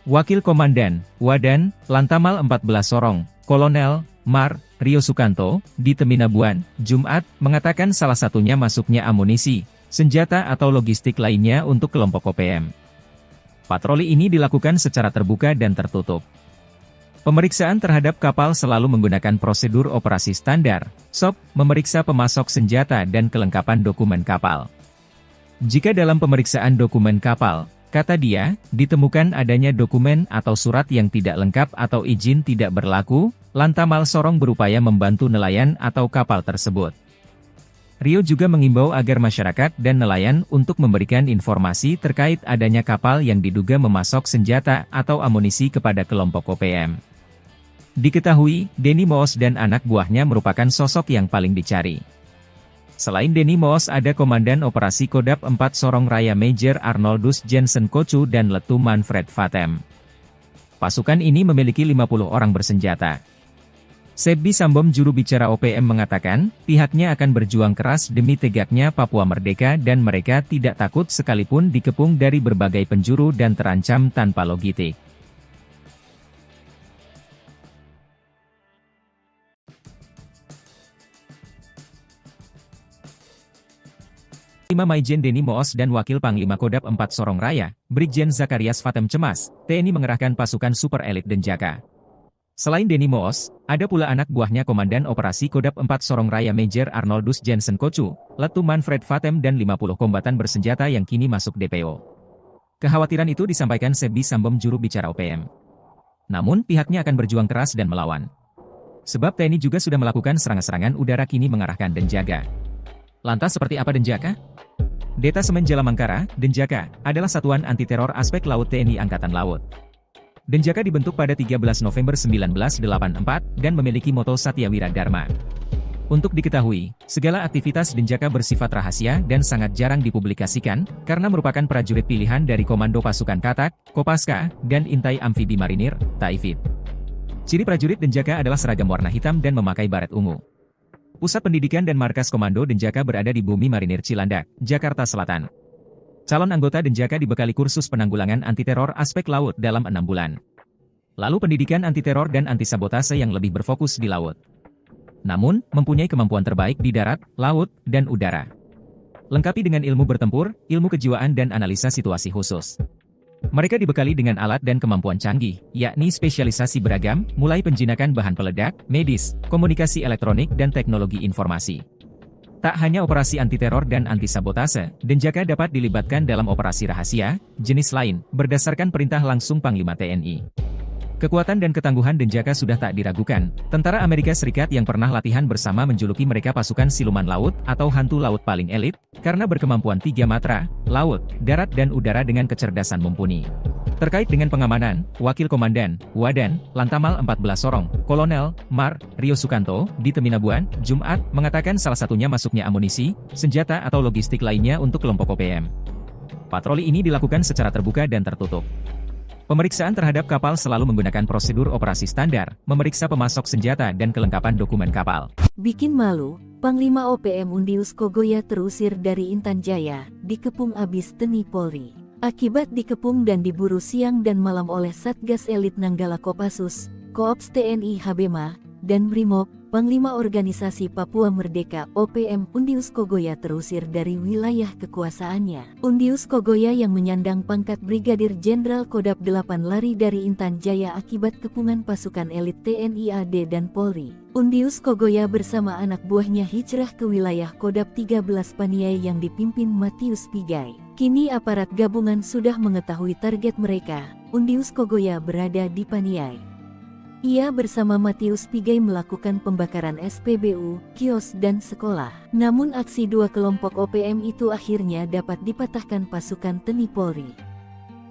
Wakil Komandan, Wadan, Lantamal 14 Sorong, Kolonel, Mar, Rio Sukanto, di Teminabuan, Jumat, mengatakan salah satunya masuknya amunisi, senjata atau logistik lainnya untuk kelompok OPM. Patroli ini dilakukan secara terbuka dan tertutup. Pemeriksaan terhadap kapal selalu menggunakan prosedur operasi standar, SOP, memeriksa pemasok senjata dan kelengkapan dokumen kapal. Jika dalam pemeriksaan dokumen kapal, kata dia, ditemukan adanya dokumen atau surat yang tidak lengkap atau izin tidak berlaku, Lantamal Sorong berupaya membantu nelayan atau kapal tersebut. Rio juga mengimbau agar masyarakat dan nelayan untuk memberikan informasi terkait adanya kapal yang diduga memasok senjata atau amunisi kepada kelompok OPM. Diketahui, Deni Moos dan anak buahnya merupakan sosok yang paling dicari. Selain Deni Moos ada Komandan Operasi Kodap 4 Sorong Raya Major Arnoldus Jensen Kocu dan Letu Manfred Fatem. Pasukan ini memiliki 50 orang bersenjata. Sebbi Sambom juru bicara OPM mengatakan, pihaknya akan berjuang keras demi tegaknya Papua merdeka dan mereka tidak takut sekalipun dikepung dari berbagai penjuru dan terancam tanpa logistik. 5 Maijen Deni Moos dan Wakil Panglima Kodap 4 Sorong Raya, Brigjen Zakarias Fatem cemas, TNI mengerahkan pasukan super elit Denjaka. Selain Deni Moos, ada pula anak buahnya Komandan Operasi Kodap 4 Sorong Raya Major Arnoldus Jensen Kocu, Letu Manfred Fatem dan 50 kombatan bersenjata yang kini masuk DPO. Kekhawatiran itu disampaikan Sebbi Sambom juru bicara OPM. Namun pihaknya akan berjuang keras dan melawan. Sebab TNI juga sudah melakukan serangan-serangan udara kini mengarahkan Denjaka. Lantas seperti apa Denjaka? Detasemen Jalamangkara, Denjaka, adalah satuan anti-teror aspek laut TNI Angkatan Laut. Denjaka dibentuk pada 13 November 1984 dan memiliki moto Satyawira Dharma. Untuk diketahui, segala aktivitas Denjaka bersifat rahasia dan sangat jarang dipublikasikan, karena merupakan prajurit pilihan dari Komando Pasukan Katak, Kopaska, dan Intai Amfibi Marinir, Taifib. Ciri prajurit Denjaka adalah seragam warna hitam dan memakai baret ungu. Pusat pendidikan dan markas Komando Denjaka berada di Bumi Marinir Cilandak, Jakarta Selatan. Calon anggota Denjaka dibekali kursus penanggulangan anti-teror aspek laut dalam 6 bulan. Lalu pendidikan anti-teror dan anti-sabotase yang lebih berfokus di laut. Namun, mempunyai kemampuan terbaik di darat, laut, dan udara. Lengkapi dengan ilmu bertempur, ilmu kejiwaan dan analisa situasi khusus. Mereka dibekali dengan alat dan kemampuan canggih, yakni spesialisasi beragam, mulai penjinakan bahan peledak, medis, komunikasi elektronik dan teknologi informasi. Tak hanya operasi anti-teror dan anti-sabotase, Denjaka dapat dilibatkan dalam operasi rahasia, jenis lain, berdasarkan perintah langsung Panglima TNI. Kekuatan dan ketangguhan Denjaka sudah tak diragukan. Tentara Amerika Serikat yang pernah latihan bersama menjuluki mereka pasukan siluman laut atau hantu laut paling elit, karena berkemampuan 3 matra, laut, darat dan udara dengan kecerdasan mumpuni. Terkait dengan pengamanan, Wakil Komandan, Wadan, Lantamal 14 Sorong, Kolonel, Mar, Rio Sukanto, di Teminabuan, Jumat, mengatakan salah satunya masuknya amunisi, senjata atau logistik lainnya untuk kelompok OPM. Patroli ini dilakukan secara terbuka dan tertutup. Pemeriksaan terhadap kapal selalu menggunakan prosedur operasi standar, memeriksa pemasok senjata dan kelengkapan dokumen kapal. Bikin malu, Panglima OPM Undius Kogoya terusir dari Intan Jaya, dikepung abis TNI Polri. Akibat dikepung dan diburu siang dan malam oleh Satgas Elit Nanggala Kopassus, Koops TNI Habema, dan Brimob, Panglima Organisasi Papua Merdeka OPM Undius Kogoya terusir dari wilayah kekuasaannya. Undius Kogoya yang menyandang pangkat Brigadir Jenderal Kodap 8 lari dari Intan Jaya akibat kepungan pasukan elit TNI AD dan Polri. Undius Kogoya bersama anak buahnya hijrah ke wilayah Kodap 13 Paniai yang dipimpin Matius Pigai. Kini aparat gabungan sudah mengetahui target mereka. Undius Kogoya berada di Paniai. Ia bersama Matius Pigai melakukan pembakaran SPBU, kios dan sekolah. Namun aksi dua kelompok OPM itu akhirnya dapat dipatahkan pasukan TNI Polri.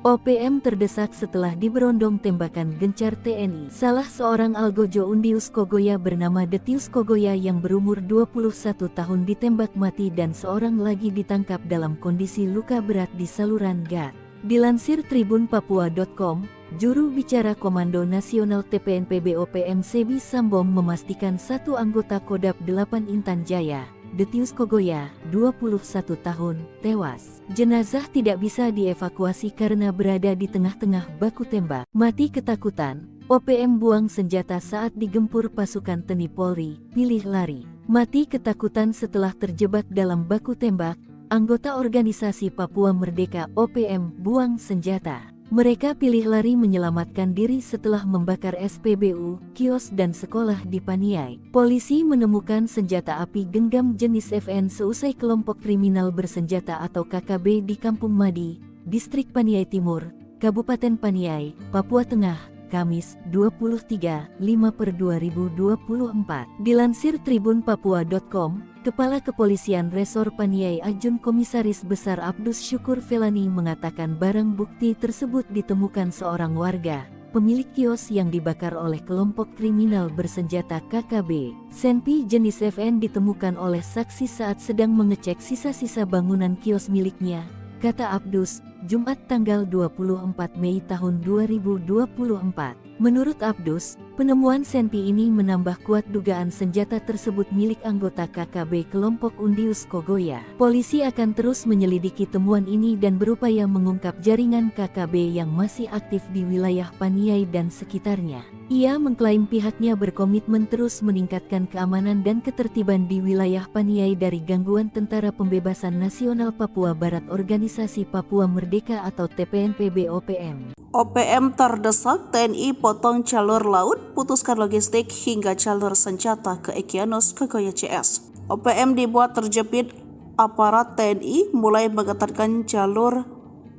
OPM terdesak setelah diberondong tembakan gencar TNI. Salah seorang algojo Undius Kogoya bernama Detius Kogoya yang berumur 21 tahun ditembak mati dan seorang lagi ditangkap dalam kondisi luka berat di saluran gat. Dilansir tribunpapua.com, juru bicara Komando Nasional TPNPB OPM Sebbi Sambom memastikan satu anggota Kodap 8 Intan Jaya, Detius Kogoya, 21 tahun, tewas. Jenazah tidak bisa dievakuasi karena berada di tengah-tengah baku tembak. Mati ketakutan, OPM buang senjata saat digempur pasukan TNI Polri, pilih lari. Mati ketakutan setelah terjebak dalam baku tembak. Anggota Organisasi Papua Merdeka OPM buang senjata. Mereka pilih lari menyelamatkan diri setelah membakar SPBU, kios dan sekolah di Paniai. Polisi menemukan senjata api genggam jenis FN seusai kelompok kriminal bersenjata atau KKB di Kampung Madi, Distrik Paniai Timur, Kabupaten Paniai, Papua Tengah, Kamis, 23/5/2024. Dilansir tribunpapua.com, Kepala Kepolisian Resor Paniai Ajun Komisaris Besar Abdus Syukur Felani mengatakan barang bukti tersebut ditemukan seorang warga, pemilik kios yang dibakar oleh kelompok kriminal bersenjata KKB. Senpi jenis FN ditemukan oleh saksi saat sedang mengecek sisa-sisa bangunan kios miliknya, kata Abdus, Jumat tanggal 24 Mei tahun 2024. Menurut Abdus, Penemuan senpi ini menambah kuat dugaan senjata tersebut milik anggota KKB kelompok Undius Kogoya. Polisi akan terus menyelidiki temuan ini dan berupaya mengungkap jaringan KKB yang masih aktif di wilayah Paniai dan sekitarnya. Ia mengklaim pihaknya berkomitmen terus meningkatkan keamanan dan ketertiban di wilayah Paniai dari gangguan Tentara Pembebasan Nasional Papua Barat Organisasi Papua Merdeka atau TPNPB-OPM. OPM terdesak, TNI potong jalur laut, putuskan logistik hingga jalur senjata ke Egyanus Kogoya CS. OPM dibuat terjepit, aparat TNI mulai mengetatkan jalur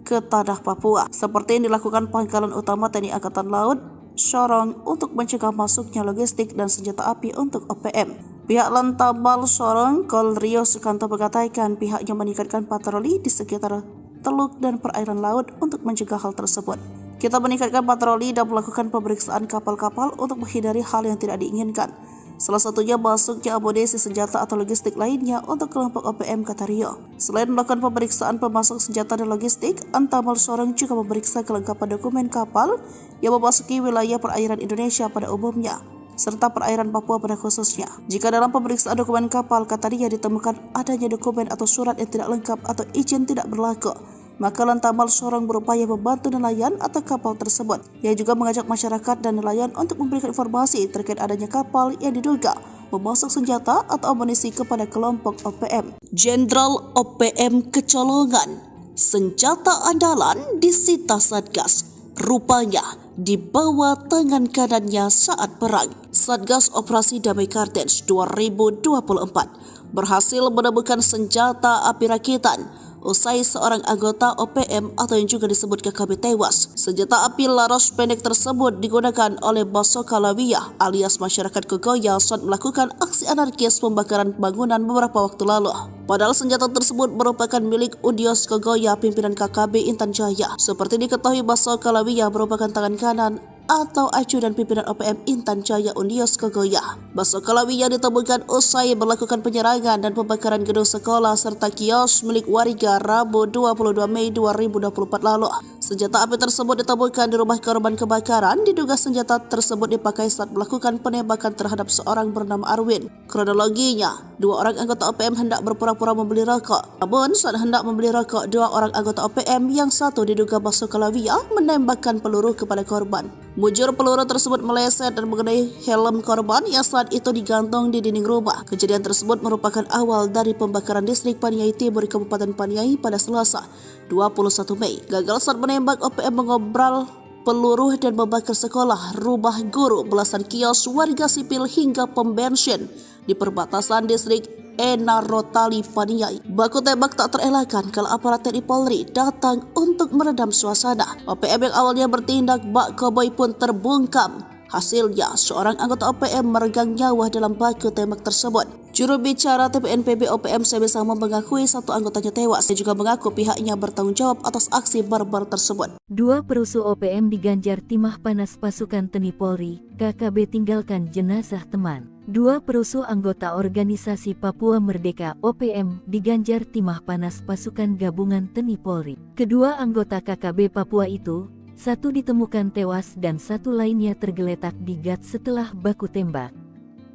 ke tanah Papua, seperti yang dilakukan Pangkalan Utama TNI Angkatan Laut Sorong untuk mencegah masuknya logistik dan senjata api untuk OPM. Pihak Lantamal Sorong, Kol Rio Sukanto mengatakan pihaknya meningkatkan patroli di sekitar teluk dan perairan laut untuk mencegah hal tersebut. Kita meningkatkan patroli dan melakukan pemeriksaan kapal-kapal untuk menghindari hal yang tidak diinginkan. Salah satunya masuknya amunisi senjata atau logistik lainnya untuk kelompok OPM, kata Rio. Selain melakukan pemeriksaan pemasok senjata dan logistik, Antamal Sorong juga memeriksa kelengkapan dokumen kapal yang memasuki wilayah perairan Indonesia pada umumnya, serta perairan Papua pada khususnya. Jika dalam pemeriksaan dokumen kapal, kata Rio, ditemukan adanya dokumen atau surat yang tidak lengkap atau izin tidak berlaku, maka Lantamal Sorong berupaya membantu nelayan atau kapal tersebut. Ia juga mengajak masyarakat dan nelayan untuk memberikan informasi terkait adanya kapal yang diduga memasok senjata atau amunisi kepada kelompok OPM. Jenderal OPM kecolongan, senjata andalan disita Satgas, rupanya di bawah tangan kanannya saat perang. Satgas Operasi Damai Kartens 2024 berhasil menemukan senjata api rakitan usai seorang anggota OPM atau yang juga disebut KKB tewas. Senjata api laras pendek tersebut digunakan oleh Basoka Lawiyah alias masyarakat Kogoya saat melakukan aksi anarkis pembakaran bangunan beberapa waktu lalu. Padahal senjata tersebut merupakan milik Undius Kogoya pimpinan KKB Intan Jaya. Seperti diketahui, Basoka Lawiyah merupakan tangan kanan atau ajudan pimpinan OPM Intan Jaya Undius Kogoya. Basoka Lawiyah ditemukan usai melakukan penyerangan dan pembakaran gedung sekolah serta kios milik warga Rabu 22 Mei 2024 lalu. Senjata api tersebut ditemukan di rumah korban kebakaran. Diduga senjata tersebut dipakai saat melakukan penembakan terhadap seorang bernama Arwin. Kronologinya, dua orang anggota OPM hendak berpura-pura membeli rokok. Namun saat hendak membeli rokok, dua orang anggota OPM yang satu diduga Basoka Lawiyah menembakkan peluru kepada korban. Mujur peluru tersebut meleset dan mengenai helm korban yang saat itu digantung di dinding rumah. Kejadian tersebut merupakan awal dari pembakaran distrik Paniai Timur di Kabupaten Paniai pada Selasa 21 Mei. Gagal saat menembak, OPM mengobral peluru dan membakar sekolah, rumah guru, belasan kios warga sipil hingga pom bensin di perbatasan distrik Enarotali Paniai. Baku tembak tak terelakkan kalau aparat TNI Polri datang untuk meredam suasana. OPM yang awalnya bertindak bak koboi pun terbungkam. Hasilnya, seorang anggota OPM meregang nyawa dalam baku tembak tersebut. Juru bicara TPNPB OPM Sebesama mengakui satu anggotanya tewas. Dia juga mengaku pihaknya bertanggung jawab atas aksi barbar tersebut. Dua perusuh OPM diganjar timah panas pasukan TNI Polri, KKB tinggalkan jenazah teman. Dua perusuh anggota organisasi Papua Merdeka OPM diganjar timah panas pasukan gabungan TNI Polri. Kedua anggota KKB Papua itu, satu ditemukan tewas dan satu lainnya tergeletak di gat setelah baku tembak.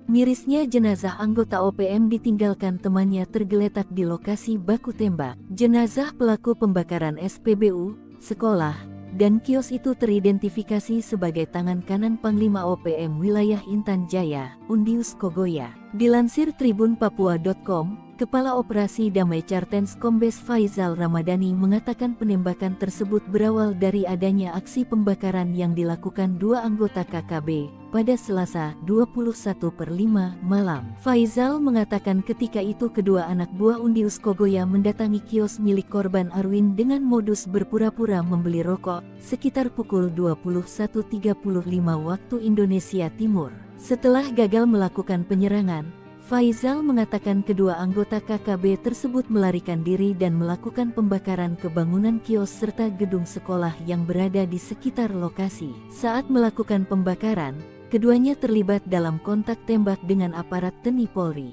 Mirisnya jenazah anggota OPM ditinggalkan temannya tergeletak di lokasi baku tembak. Jenazah pelaku pembakaran SPBU, sekolah, dan kios itu teridentifikasi sebagai tangan kanan Panglima OPM wilayah Intan Jaya, Undius Kogoya. Dilansir tribunpapua.com, Kepala Operasi Damai Kartens Kombes Faizal Ramadhani mengatakan penembakan tersebut berawal dari adanya aksi pembakaran yang dilakukan dua anggota KKB pada Selasa 21/5 malam. Faizal mengatakan ketika itu kedua anak buah Undius Kogoya mendatangi kios milik korban Arwin dengan modus berpura-pura membeli rokok sekitar pukul 21.35 waktu Indonesia Timur. Setelah gagal melakukan penyerangan, Faizal mengatakan kedua anggota KKB tersebut melarikan diri dan melakukan pembakaran ke bangunan kios serta gedung sekolah yang berada di sekitar lokasi. Saat melakukan pembakaran, keduanya terlibat dalam kontak tembak dengan aparat TNI Polri.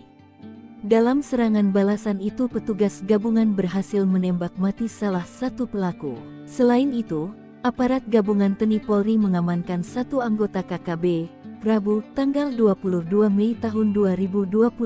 Dalam serangan balasan itu petugas gabungan berhasil menembak mati salah satu pelaku. Selain itu, aparat gabungan TNI Polri mengamankan satu anggota KKB Rabu, tanggal 22 Mei tahun 2024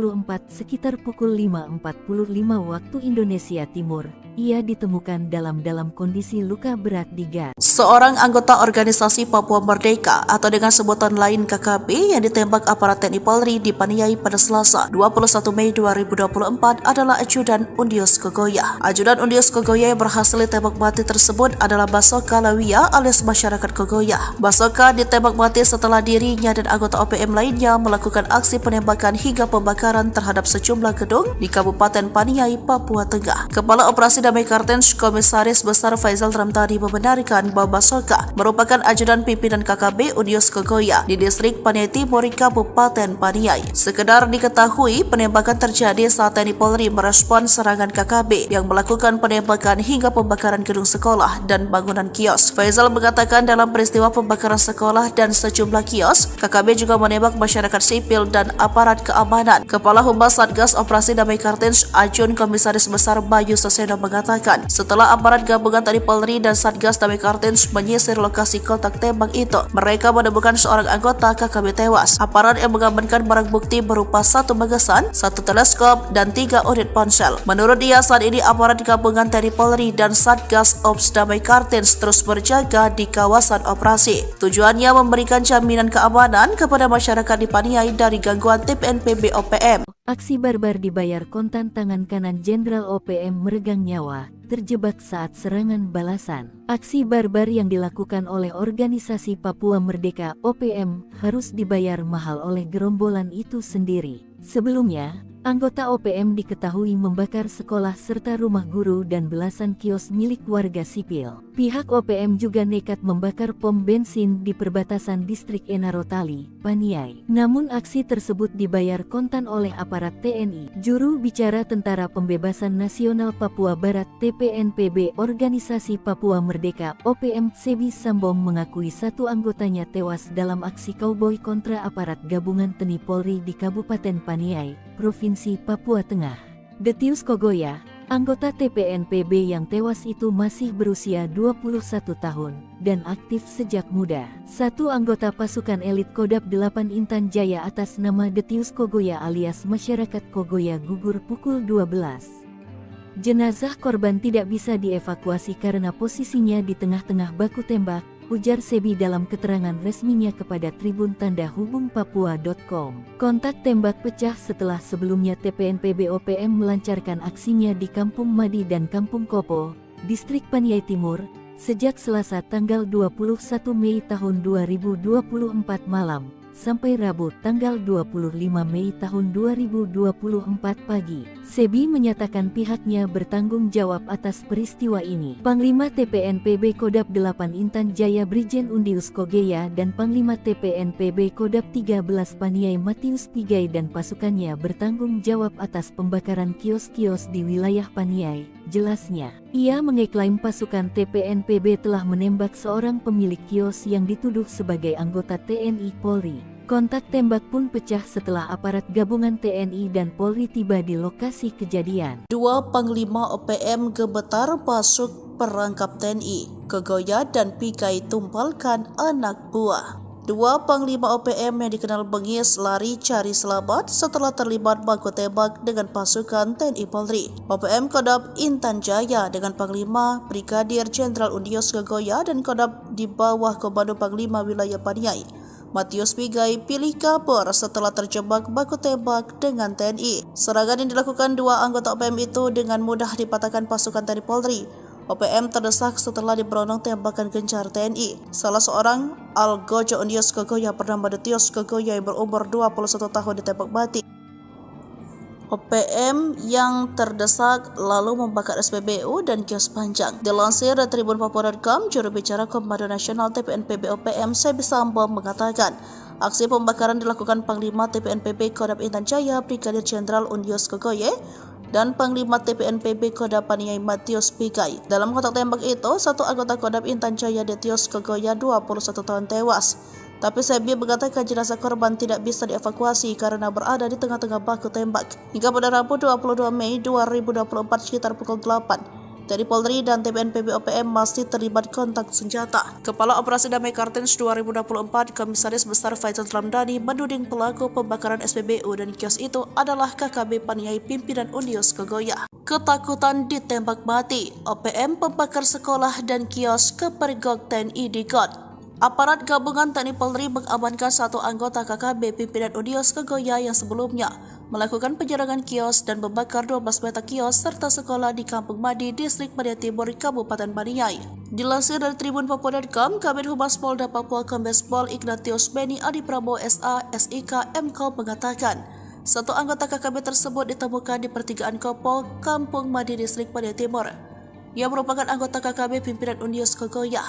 sekitar pukul 5.45 waktu Indonesia Timur. Ia ditemukan dalam kondisi luka berat di gas. Seorang anggota organisasi Papua Merdeka atau dengan sebutan lain KKB yang ditembak aparat TNI Polri dipaniai pada Selasa 21 Mei 2024 adalah Ajudan Undius Kogoya. Ajudan Undius Kogoya yang berhasil ditembak mati tersebut adalah Basoka Lawia alias masyarakat Kogoya. Basoka ditembak mati setelah dirinya dan anggota OPM lainnya melakukan aksi penembakan hingga pembakaran terhadap sejumlah gedung di Kabupaten Paniai, Papua Tengah. Kepala Operasi Damai Kartens Komisaris Besar Faisal Ramdhani membenarkan bahwa Basoka merupakan ajudan pimpinan KKB Undius Kogoya di distrik Paniai Timur, Kabupaten Paniai. Sekedar diketahui, penembakan terjadi saat TNI Polri merespon serangan KKB yang melakukan penembakan hingga pembakaran gedung sekolah dan bangunan kios. Faisal mengatakan dalam peristiwa pembakaran sekolah dan sejumlah kios, KKB juga menembak masyarakat sipil dan aparat keamanan. Kepala Humas Satgas Operasi Damai Kartens Ajun Komisaris Besar Bayu Saseno mengatakan, setelah aparat gabungan TNI Polri dan Satgas Damai Kartens menyisir lokasi kontak tembak itu, mereka menemukan seorang anggota KKB tewas. Aparat yang mengamankan barang bukti berupa 1 magasan, 1 teleskop, dan 3 unit ponsel. Menurut dia, saat ini aparat gabungan TNI Polri dan Satgas Ops Damai Kartens terus berjaga di kawasan operasi. Tujuannya memberikan jaminan keamanan kepada masyarakat di Paniai dari gangguan TPNPB OPM. Aksi barbar dibayar kontan. Tangan kanan Jenderal OPM meregang nyawa, terjebak saat serangan balasan. Aksi barbar yang dilakukan oleh organisasi Papua Merdeka OPM harus dibayar mahal oleh gerombolan itu sendiri. Sebelumnya, anggota OPM diketahui membakar sekolah serta rumah guru dan belasan kios milik warga sipil. Pihak OPM juga nekat membakar pom bensin di perbatasan distrik Enarotali, Paniai. Namun aksi tersebut dibayar kontan oleh aparat TNI. Juru bicara Tentara Pembebasan Nasional Papua Barat TPNPB Organisasi Papua Merdeka OPM Sebi Sambong mengakui 1 anggotanya tewas dalam aksi kauboi kontra aparat gabungan TNI Polri di Kabupaten Paniai, Provinsi Papua Tengah. Detius Kogoya, anggota TPNPB yang tewas itu masih berusia 21 tahun dan aktif sejak muda. 1 anggota pasukan elit Kodam 8 Intan Jaya atas nama Detius Kogoya alias masyarakat Kogoya gugur pukul 12. Jenazah korban tidak bisa dievakuasi karena posisinya di tengah-tengah baku tembak, ujar Sebi dalam keterangan resminya kepada Tribun Tanda Hubung Papua.com. Kontak tembak pecah setelah sebelumnya TPNPB OPM melancarkan aksinya di Kampung Madi dan Kampung Kopo, distrik Paniai Timur, sejak Selasa tanggal 21 Mei tahun 2024 malam, sampai Rabu tanggal 25 Mei tahun 2024 pagi. Sebi menyatakan pihaknya bertanggung jawab atas peristiwa ini. Panglima TPNPB Kodam 8 Intan Jaya Brigjen Undius Kogoya dan Panglima TPNPB Kodam 13 Paniai Matius Pigai dan pasukannya bertanggung jawab atas pembakaran kios-kios di wilayah Paniai, jelasnya. Ia mengeklaim pasukan TPNPB telah menembak seorang pemilik kios yang dituduh sebagai anggota TNI Polri. Kontak tembak pun pecah setelah aparat gabungan TNI dan Polri tiba di lokasi kejadian. 2 Panglima OPM gemetar masuk perangkap TNI. Kogoya dan Pigai tumpalkan anak buah. 2 Panglima OPM yang dikenal bengis lari cari selamat setelah terlibat baku tembak dengan pasukan TNI Polri. OPM Kodam Intan Jaya dengan Panglima Brigadir Jenderal Undius Kogoya dan Kodam di bawah Komando Panglima Wilayah Paniai Matius Pigai pilih kabur setelah terjebak baku tembak dengan TNI. Serangan yang dilakukan 2 anggota OPM itu dengan mudah dipatahkan pasukan TNI Polri. OPM terdesak setelah diberondong tembakan gencar TNI. Salah seorang Algojo Undius Kogoya bernama Detius Kogoya yang berumur 21 tahun ditembak mati. OPM yang terdesak lalu membakar SPBU dan kios panjang. Dilansir dari Tribun Papua.com, juru bicara Komando Nasional TPNPB OPM Sebi Sambong mengatakan, aksi pembakaran dilakukan Panglima TPNPB Kodam Intan Jaya Brigadir Jenderal Undius Kogoya dan Panglima TPNPB Kodam Paniai Matius Pigai. Dalam kontak tembak itu, 1 anggota Kodam Intan Jaya Detius Kogoya 21 tahun tewas. Tapi Sebi mengatakan jenazah korban tidak bisa dievakuasi karena berada di tengah-tengah baku tembak. Hingga pada Rabu 22 Mei 2024 sekitar pukul 8, TNI Polri dan TPNPB OPM masih terlibat kontak senjata. Kepala Operasi Damai Kartens 2024, Komisaris Besar Faizal Ramdhani menuding pelaku pembakaran SPBU dan kios itu adalah KKB Paniai pimpinan Unius Kogoya. Ketakutan ditembak mati, OPM pembakar sekolah dan kios kepergok TNI di GOT. Aparat gabungan TNI Polri mengamankan satu anggota KKB pimpinan Unius Kogoya yang sebelumnya melakukan penyerangan kios dan membakar 12 meter kios serta sekolah di Kampung Madi, Distrik Paniai Timur, Kabupaten Paniai. Dilansir dari Tribun Papua.com, Kabid Humas Polda Papua Kombes Pol Ignatius Beni Adi Prabowo SA, SIK, MKO mengatakan, satu anggota KKB tersebut ditemukan di pertigaan Kopo, Kampung Madi, Distrik Paniai Timur, yang merupakan anggota KKB pimpinan Unius Kogoya.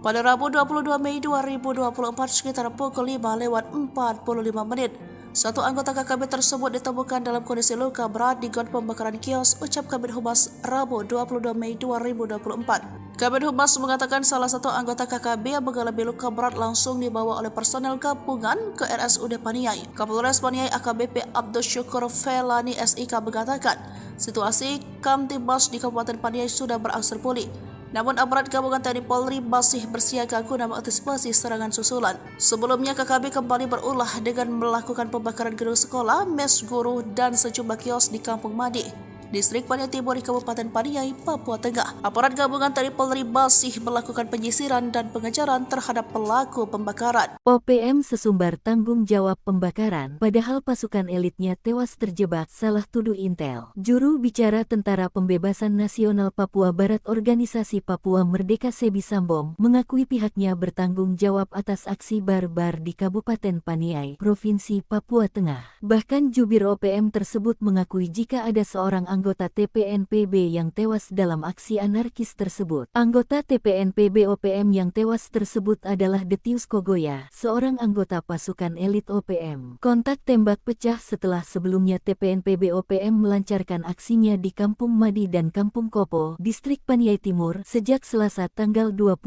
Pada Rabu 22 Mei 2024 sekitar pukul 5:45 menit, satu anggota KKB tersebut ditemukan dalam kondisi luka berat di got pembakaran kios, ucap Kabid Humas Rabu 22 Mei 2024. Kabid Humas mengatakan salah satu anggota KKB yang mengalami luka berat langsung dibawa oleh personel gabungan ke RSUD Paniai. Kapolres Paniai AKBP Abdul Syukur Felani SIK mengatakan, situasi Kamtibmas di Kabupaten Paniai sudah berangsur pulih. Namun aparat gabungan TNI Polri masih bersiaga guna mengantisipasi serangan susulan. Sebelumnya KKB kembali berulah dengan melakukan pembakaran gedung sekolah, mes guru, dan sejumlah kios di Kampung Madi, Distrik Paniai Timur, Kabupaten Paniai, Papua Tengah. Aparat gabungan TNI Polri masih melakukan penyisiran dan pengejaran terhadap pelaku pembakaran. OPM sesumbar tanggung jawab pembakaran, padahal pasukan elitnya tewas terjebak salah tuduh intel. Juru bicara Tentara Pembebasan Nasional Papua Barat Organisasi Papua Merdeka Sebi Sambom mengakui pihaknya bertanggung jawab atas aksi barbar di Kabupaten Paniai, Provinsi Papua Tengah. Bahkan jubir OPM tersebut mengakui jika ada seorang anggota TPNPB yang tewas dalam aksi anarkis tersebut. Anggota TPNPB OPM yang tewas tersebut adalah Detius Kogoya, seorang anggota pasukan elit OPM. Kontak tembak pecah setelah sebelumnya TPNPB OPM melancarkan aksinya di Kampung Madi dan Kampung Kopo, Distrik Paniai Timur, sejak Selasa tanggal 21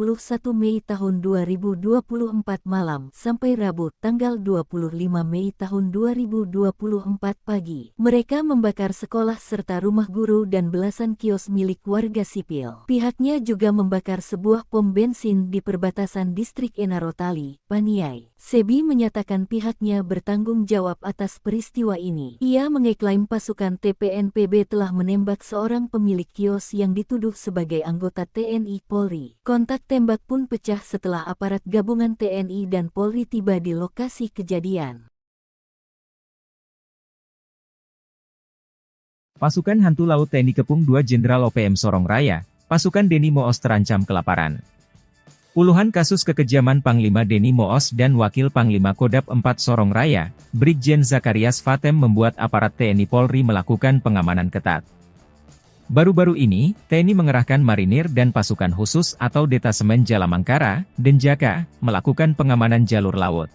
Mei tahun 2024 malam sampai Rabu tanggal 25 Mei tahun 2024 pagi. Mereka membakar sekolah serta rumah guru dan belasan kios milik warga sipil. Pihaknya juga membakar sebuah pom bensin di perbatasan Distrik Enarotali, Paniai. Sebi menyatakan pihaknya bertanggung jawab atas peristiwa ini. Ia mengeklaim pasukan TPNPB telah menembak seorang pemilik kios yang dituduh sebagai anggota TNI Polri. Kontak tembak pun pecah setelah aparat gabungan TNI dan Polri tiba di lokasi kejadian. Pasukan Hantu Laut TNI Kepung 2 Jenderal OPM Sorong Raya, pasukan Deni Moos terancam kelaparan. Puluhan kasus kekejaman Panglima Deni Moos dan Wakil Panglima Kodap 4 Sorong Raya, Brigjen Zakarias Fatem membuat aparat TNI Polri melakukan pengamanan ketat. Baru-baru ini, TNI mengerahkan marinir dan pasukan khusus atau Detasemen Jalamangkara, Denjaka, melakukan pengamanan jalur laut.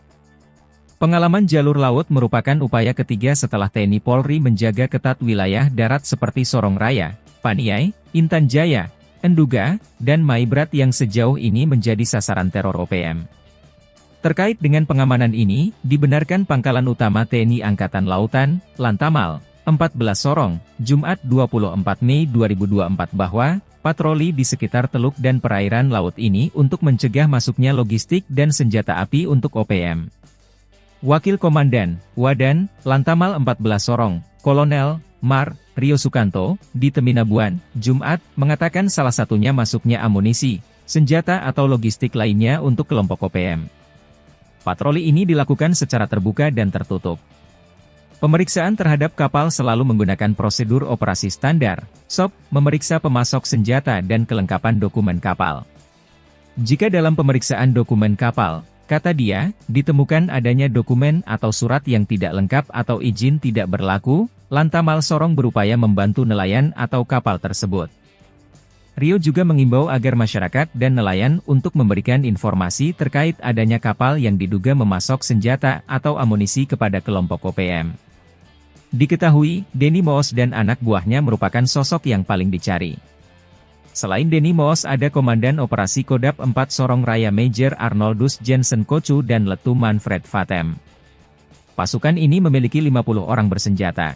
Pengalaman jalur laut merupakan upaya ketiga setelah TNI Polri menjaga ketat wilayah darat seperti Sorong Raya, Paniai, Intan Jaya, Enduga, dan Maibrat yang sejauh ini menjadi sasaran teror OPM. Terkait dengan pengamanan ini, dibenarkan Pangkalan Utama TNI Angkatan Lautan, Lantamal, 14 Sorong, Jumat 24 Mei 2024 bahwa patroli di sekitar teluk dan perairan laut ini untuk mencegah masuknya logistik dan senjata api untuk OPM. Wakil Komandan, Wadan, Lantamal 14 Sorong, Kolonel, Mar, Rio Sukanto, di Teminabuan, Jumat, mengatakan salah satunya masuknya amunisi, senjata atau logistik lainnya untuk kelompok OPM. Patroli ini dilakukan secara terbuka dan tertutup. Pemeriksaan terhadap kapal selalu menggunakan prosedur operasi standar, SOP, memeriksa pemasok senjata dan kelengkapan dokumen kapal. Jika dalam pemeriksaan dokumen kapal, kata dia, ditemukan adanya dokumen atau surat yang tidak lengkap atau izin tidak berlaku, Lantamal Sorong berupaya membantu nelayan atau kapal tersebut. Rio juga mengimbau agar masyarakat dan nelayan untuk memberikan informasi terkait adanya kapal yang diduga memasok senjata atau amunisi kepada kelompok OPM. Diketahui, Deni Moos dan anak buahnya merupakan sosok yang paling dicari. Selain Deni Moos ada Komandan Operasi Kodap 4 Sorong Raya Major Arnoldus Jensen Kocu dan Letu Manfred Fatem. Pasukan ini memiliki 50 orang bersenjata.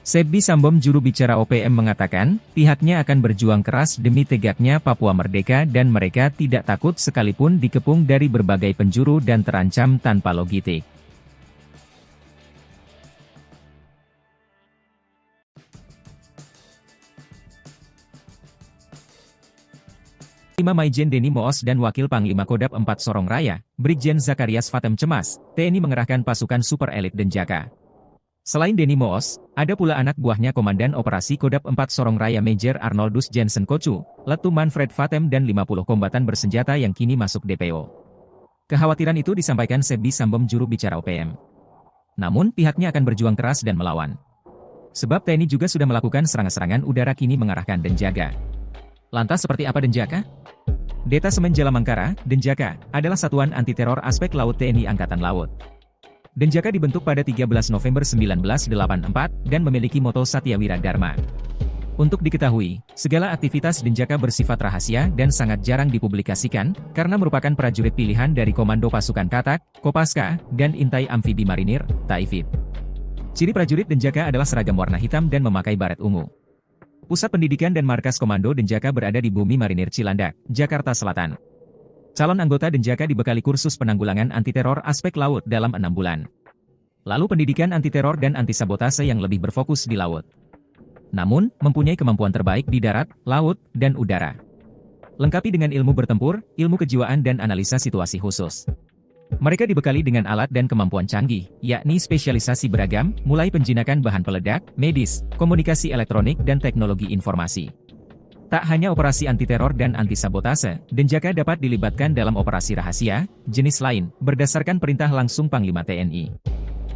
Sebbi Sambom, juru bicara OPM, mengatakan, pihaknya akan berjuang keras demi tegaknya Papua merdeka dan mereka tidak takut sekalipun dikepung dari berbagai penjuru dan terancam tanpa logistik. Panglima Maijen Denny Moos dan Wakil Panglima Kodam 4 Sorong Raya, Brigjen Zakarias Fatem cemas, TNI mengerahkan pasukan super elit Denjaka. Selain Denny Moos, ada pula anak buahnya Komandan Operasi Kodam 4 Sorong Raya Major Arnoldus Jensen Kocu, Letu Manfred Fatem dan 50 kombatan bersenjata yang kini masuk DPO. Kekhawatiran itu disampaikan Sebbi Sambom, juru bicara OPM. Namun pihaknya akan berjuang keras dan melawan. Sebab TNI juga sudah melakukan serangan-serangan udara kini mengarahkan Denjaka. Lantas seperti apa Denjaka? Detasemen Jalamangkara, Denjaka, adalah satuan anti-teror aspek laut TNI Angkatan Laut. Denjaka dibentuk pada 13 November 1984 dan memiliki moto Satyawira Dharma. Untuk diketahui, segala aktivitas Denjaka bersifat rahasia dan sangat jarang dipublikasikan, karena merupakan prajurit pilihan dari Komando Pasukan Katak, Kopaska, dan Intai Amfibi Marinir, Taifib. Ciri prajurit Denjaka adalah seragam warna hitam dan memakai baret ungu. Pusat pendidikan dan markas Komando Denjaka berada di Bumi Marinir Cilandak, Jakarta Selatan. Calon anggota Denjaka dibekali kursus penanggulangan anti-teror aspek laut dalam 6 bulan. Lalu pendidikan anti-teror dan anti-sabotase yang lebih berfokus di laut. Namun, mempunyai kemampuan terbaik di darat, laut, dan udara. Lengkapi dengan ilmu bertempur, ilmu kejiwaan dan analisa situasi khusus. Mereka dibekali dengan alat dan kemampuan canggih, yakni spesialisasi beragam, mulai penjinakan bahan peledak, medis, komunikasi elektronik dan teknologi informasi. Tak hanya operasi anti-teror dan anti-sabotase, Denjaka dapat dilibatkan dalam operasi rahasia, jenis lain, berdasarkan perintah langsung Panglima TNI.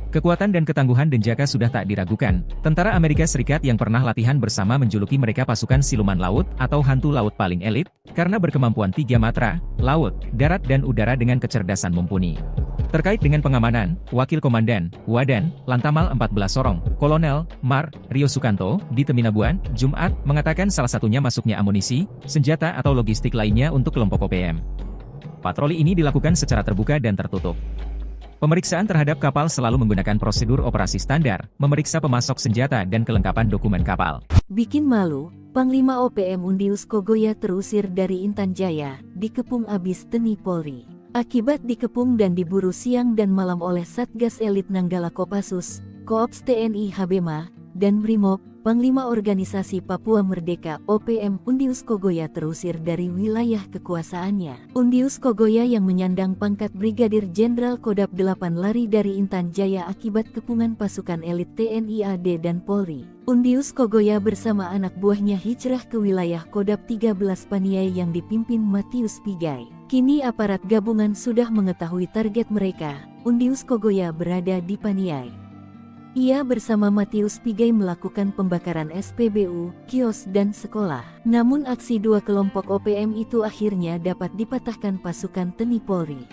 Kekuatan dan ketangguhan Denjaka sudah tak diragukan. Tentara Amerika Serikat yang pernah latihan bersama menjuluki mereka pasukan siluman laut atau hantu laut paling elit, karena berkemampuan 3 matra, laut, darat dan udara dengan kecerdasan mumpuni. Terkait dengan pengamanan, Wakil Komandan, Wadan, Lantamal 14 Sorong, Kolonel, Mar, Rio Sukanto, di Teminabuan, Jumat, mengatakan salah satunya masuknya amunisi, senjata atau logistik lainnya untuk kelompok OPM. Patroli ini dilakukan secara terbuka dan tertutup. Pemeriksaan terhadap kapal selalu menggunakan prosedur operasi standar, memeriksa pemasok senjata dan kelengkapan dokumen kapal. Bikin malu, Panglima OPM Undius Kogoya terusir dari Intan Jaya, dikepung abis TNI Polri. Akibat dikepung dan diburu siang dan malam oleh Satgas Elit Nanggala Kopassus, Koops TNI Habema, dan Brimob, Panglima Organisasi Papua Merdeka OPM Undius Kogoya terusir dari wilayah kekuasaannya. Undius Kogoya yang menyandang pangkat Brigadir Jenderal Kodam 8 lari dari Intan Jaya akibat kepungan pasukan elit TNI AD dan Polri. Undius Kogoya bersama anak buahnya hijrah ke wilayah Kodam 13 Paniai yang dipimpin Matius Pigai. Kini aparat gabungan sudah mengetahui target mereka. Undius Kogoya berada di Paniai. Ia bersama Matius Pigai melakukan pembakaran SPBU, kios dan sekolah. Namun aksi dua kelompok OPM itu akhirnya dapat dipatahkan pasukan TNI Polri.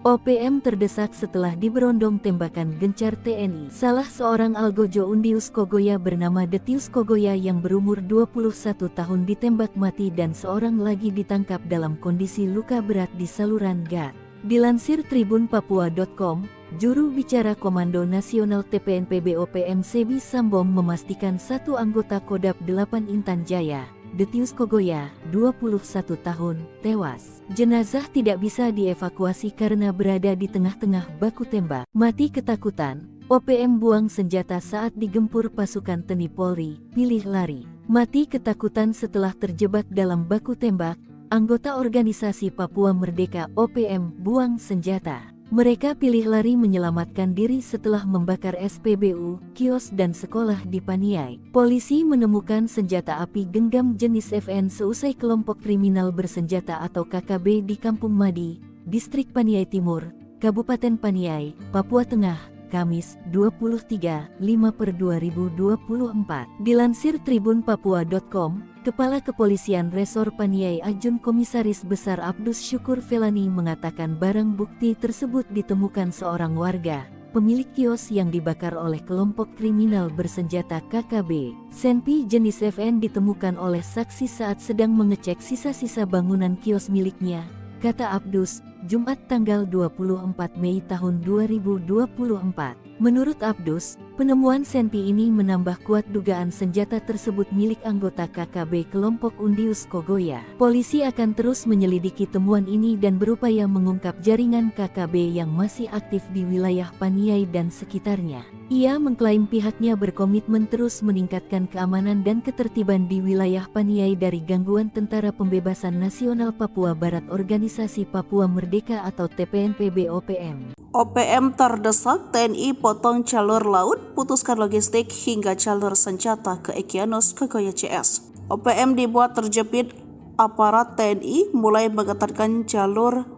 OPM terdesak setelah diberondong tembakan gencar TNI. Salah seorang algojo Undius Kogoya bernama Detius Kogoya yang berumur 21 tahun ditembak mati dan seorang lagi ditangkap dalam kondisi luka berat di saluran gat. Dilansir tribunpapua.com, juru bicara Komando Nasional TPNPB OPM Sebbi Sambom memastikan satu anggota Kodam 8 Intan Jaya, Detius Kogoya, 21 tahun, tewas. Jenazah tidak bisa dievakuasi karena berada di tengah-tengah baku tembak. Mati ketakutan, OPM buang senjata saat digempur pasukan TNI Polri, pilih lari. Mati ketakutan setelah terjebak dalam baku tembak. Anggota Organisasi Papua Merdeka OPM buang senjata. Mereka pilih lari menyelamatkan diri setelah membakar SPBU, kios dan sekolah di Paniai. Polisi menemukan senjata api genggam jenis FN seusai kelompok kriminal bersenjata atau KKB di Kampung Madi, Distrik Paniai Timur, Kabupaten Paniai, Papua Tengah, Kamis, 23/5/2024. Dilansir tribunpapua.com, Kepala Kepolisian Resor Paniai Ajun Komisaris Besar Abdus Syukur Felani mengatakan barang bukti tersebut ditemukan seorang warga, pemilik kios yang dibakar oleh kelompok kriminal bersenjata KKB. Senpi jenis FN ditemukan oleh saksi saat sedang mengecek sisa-sisa bangunan kios miliknya, kata Abdus, Jumat tanggal 24 Mei tahun 2024. Menurut Abdus, Penemuan senpi ini menambah kuat dugaan senjata tersebut milik anggota KKB kelompok Undius Kogoya. Polisi akan terus menyelidiki temuan ini dan berupaya mengungkap jaringan KKB yang masih aktif di wilayah Paniai dan sekitarnya. Ia mengklaim pihaknya berkomitmen terus meningkatkan keamanan dan ketertiban di wilayah Paniai dari gangguan Tentara Pembebasan Nasional Papua Barat Organisasi Papua Merdeka atau TPNPB OPM. OPM terdesak TNI potong jalur laut, putuskan logistik hingga jalur senjata ke Egyanus Kogoya CS. OPM dibuat terjepit aparat TNI mulai mengetatkan jalur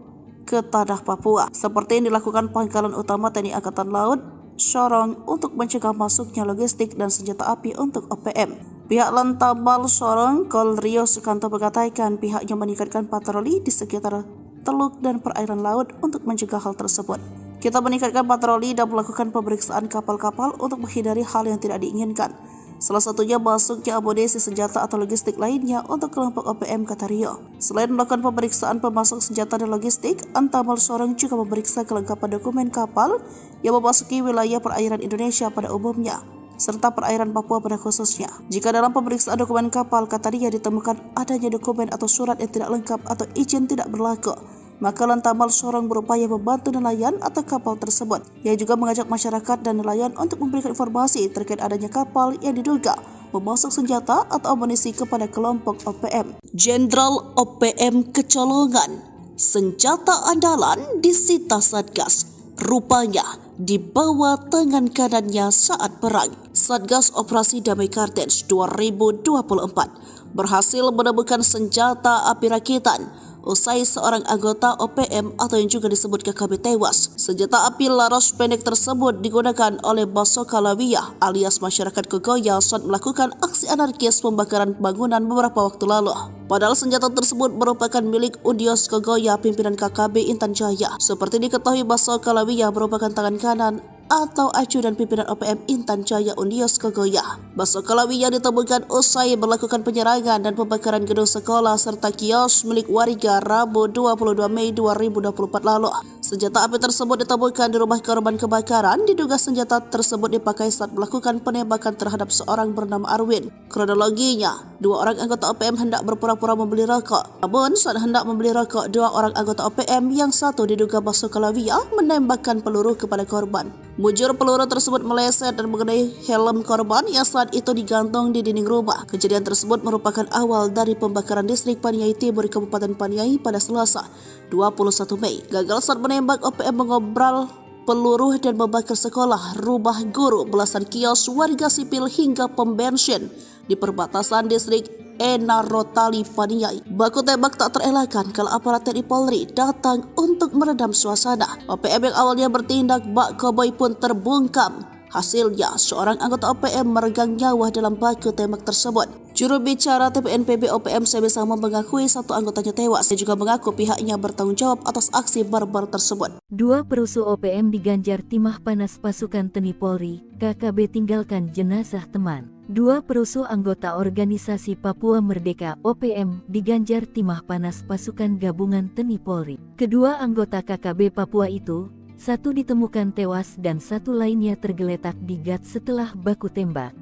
ke tanah Papua, seperti yang dilakukan Pangkalan Utama TNI Angkatan Laut Sorong untuk mencegah masuknya logistik dan senjata api untuk OPM. Pihak Lantamal Sorong Kol Rio Sukanto mengatakan pihaknya meningkatkan patroli di sekitar teluk dan perairan laut untuk mencegah hal tersebut. Kita meningkatkan patroli dan melakukan pemeriksaan kapal-kapal untuk menghindari hal yang tidak diinginkan. Salah satunya masuknya amunisi senjata atau logistik lainnya untuk kelompok OPM, kata Rio. Selain melakukan pemeriksaan pemasok senjata dan logistik, Antamal Sorong juga memeriksa kelengkapan dokumen kapal yang memasuki wilayah perairan Indonesia pada umumnya, serta perairan Papua pada khususnya. Jika dalam pemeriksaan dokumen kapal, kata Ria, ditemukan adanya dokumen atau surat yang tidak lengkap atau izin tidak berlaku, maka Lantamal Sorong berupaya membantu nelayan atau kapal tersebut. Ia juga mengajak masyarakat dan nelayan untuk memberikan informasi terkait adanya kapal yang diduga memasok senjata atau amunisi kepada kelompok OPM. Jenderal OPM kecolongan, senjata andalan disita Satgas, rupanya di bawah tangan kanannya saat perang. Satgas Operasi Damai Kartens 2024 berhasil menemukan senjata api rakitan usai seorang anggota OPM atau yang juga disebut KKB tewas. Senjata api laras pendek tersebut digunakan oleh Basoka Lawiyah alias masyarakat Kogoya saat melakukan aksi anarkis pembakaran bangunan beberapa waktu lalu. Padahal senjata tersebut merupakan milik Undius Kogoya pimpinan KKB Intan Jaya. Seperti diketahui, Basoka Lawiyah merupakan tangan kanan atau ajudan pimpinan OPM Intan Jaya Undius Kogoya. Basoka Lawiyah ditemukan usai melakukan penyerangan dan pembakaran gedung sekolah serta kios milik warga Rabu 22 Mei 2024 lalu. Senjata api tersebut ditemukan di rumah korban kebakaran. Diduga senjata tersebut dipakai saat melakukan penembakan terhadap seorang bernama Arwin. Kronologinya, dua orang anggota OPM hendak berpura-pura membeli rokok. Namun saat hendak membeli rokok, dua orang anggota OPM yang satu diduga Basoka Lawiyah menembakkan peluru kepada korban. Mujur peluru tersebut meleset dan mengenai helm korban yang saat itu digantung di dinding rumah. Kejadian tersebut merupakan awal dari pembakaran distrik Paniai Timur Kabupaten Paniai pada Selasa 21 Mei. Gagal saat menembak, OPM mengobral peluru dan membakar sekolah, rumah guru, belasan kios warga sipil hingga pom bensin di perbatasan distrik Enarotali Paniai. Baku tembak tak terelakkan kalau aparat TNI Polri datang untuk meredam suasana. OPM yang awalnya bertindak bak koboi pun terbungkam. Hasilnya, seorang anggota OPM meregang nyawa dalam baku tembak tersebut. Juru bicara TPNPB OPM Sebesama mengakui satu anggotanya tewas. Dia juga mengaku pihaknya bertanggung jawab atas aksi barbar tersebut. Dua perusuh OPM diganjar timah panas pasukan TNI Polri, KKB tinggalkan jenazah teman. Dua perusuh anggota organisasi Papua Merdeka OPM diganjar timah panas pasukan gabungan TNI Polri. Kedua anggota KKB Papua itu, satu ditemukan tewas dan satu lainnya tergeletak di gat setelah baku tembak.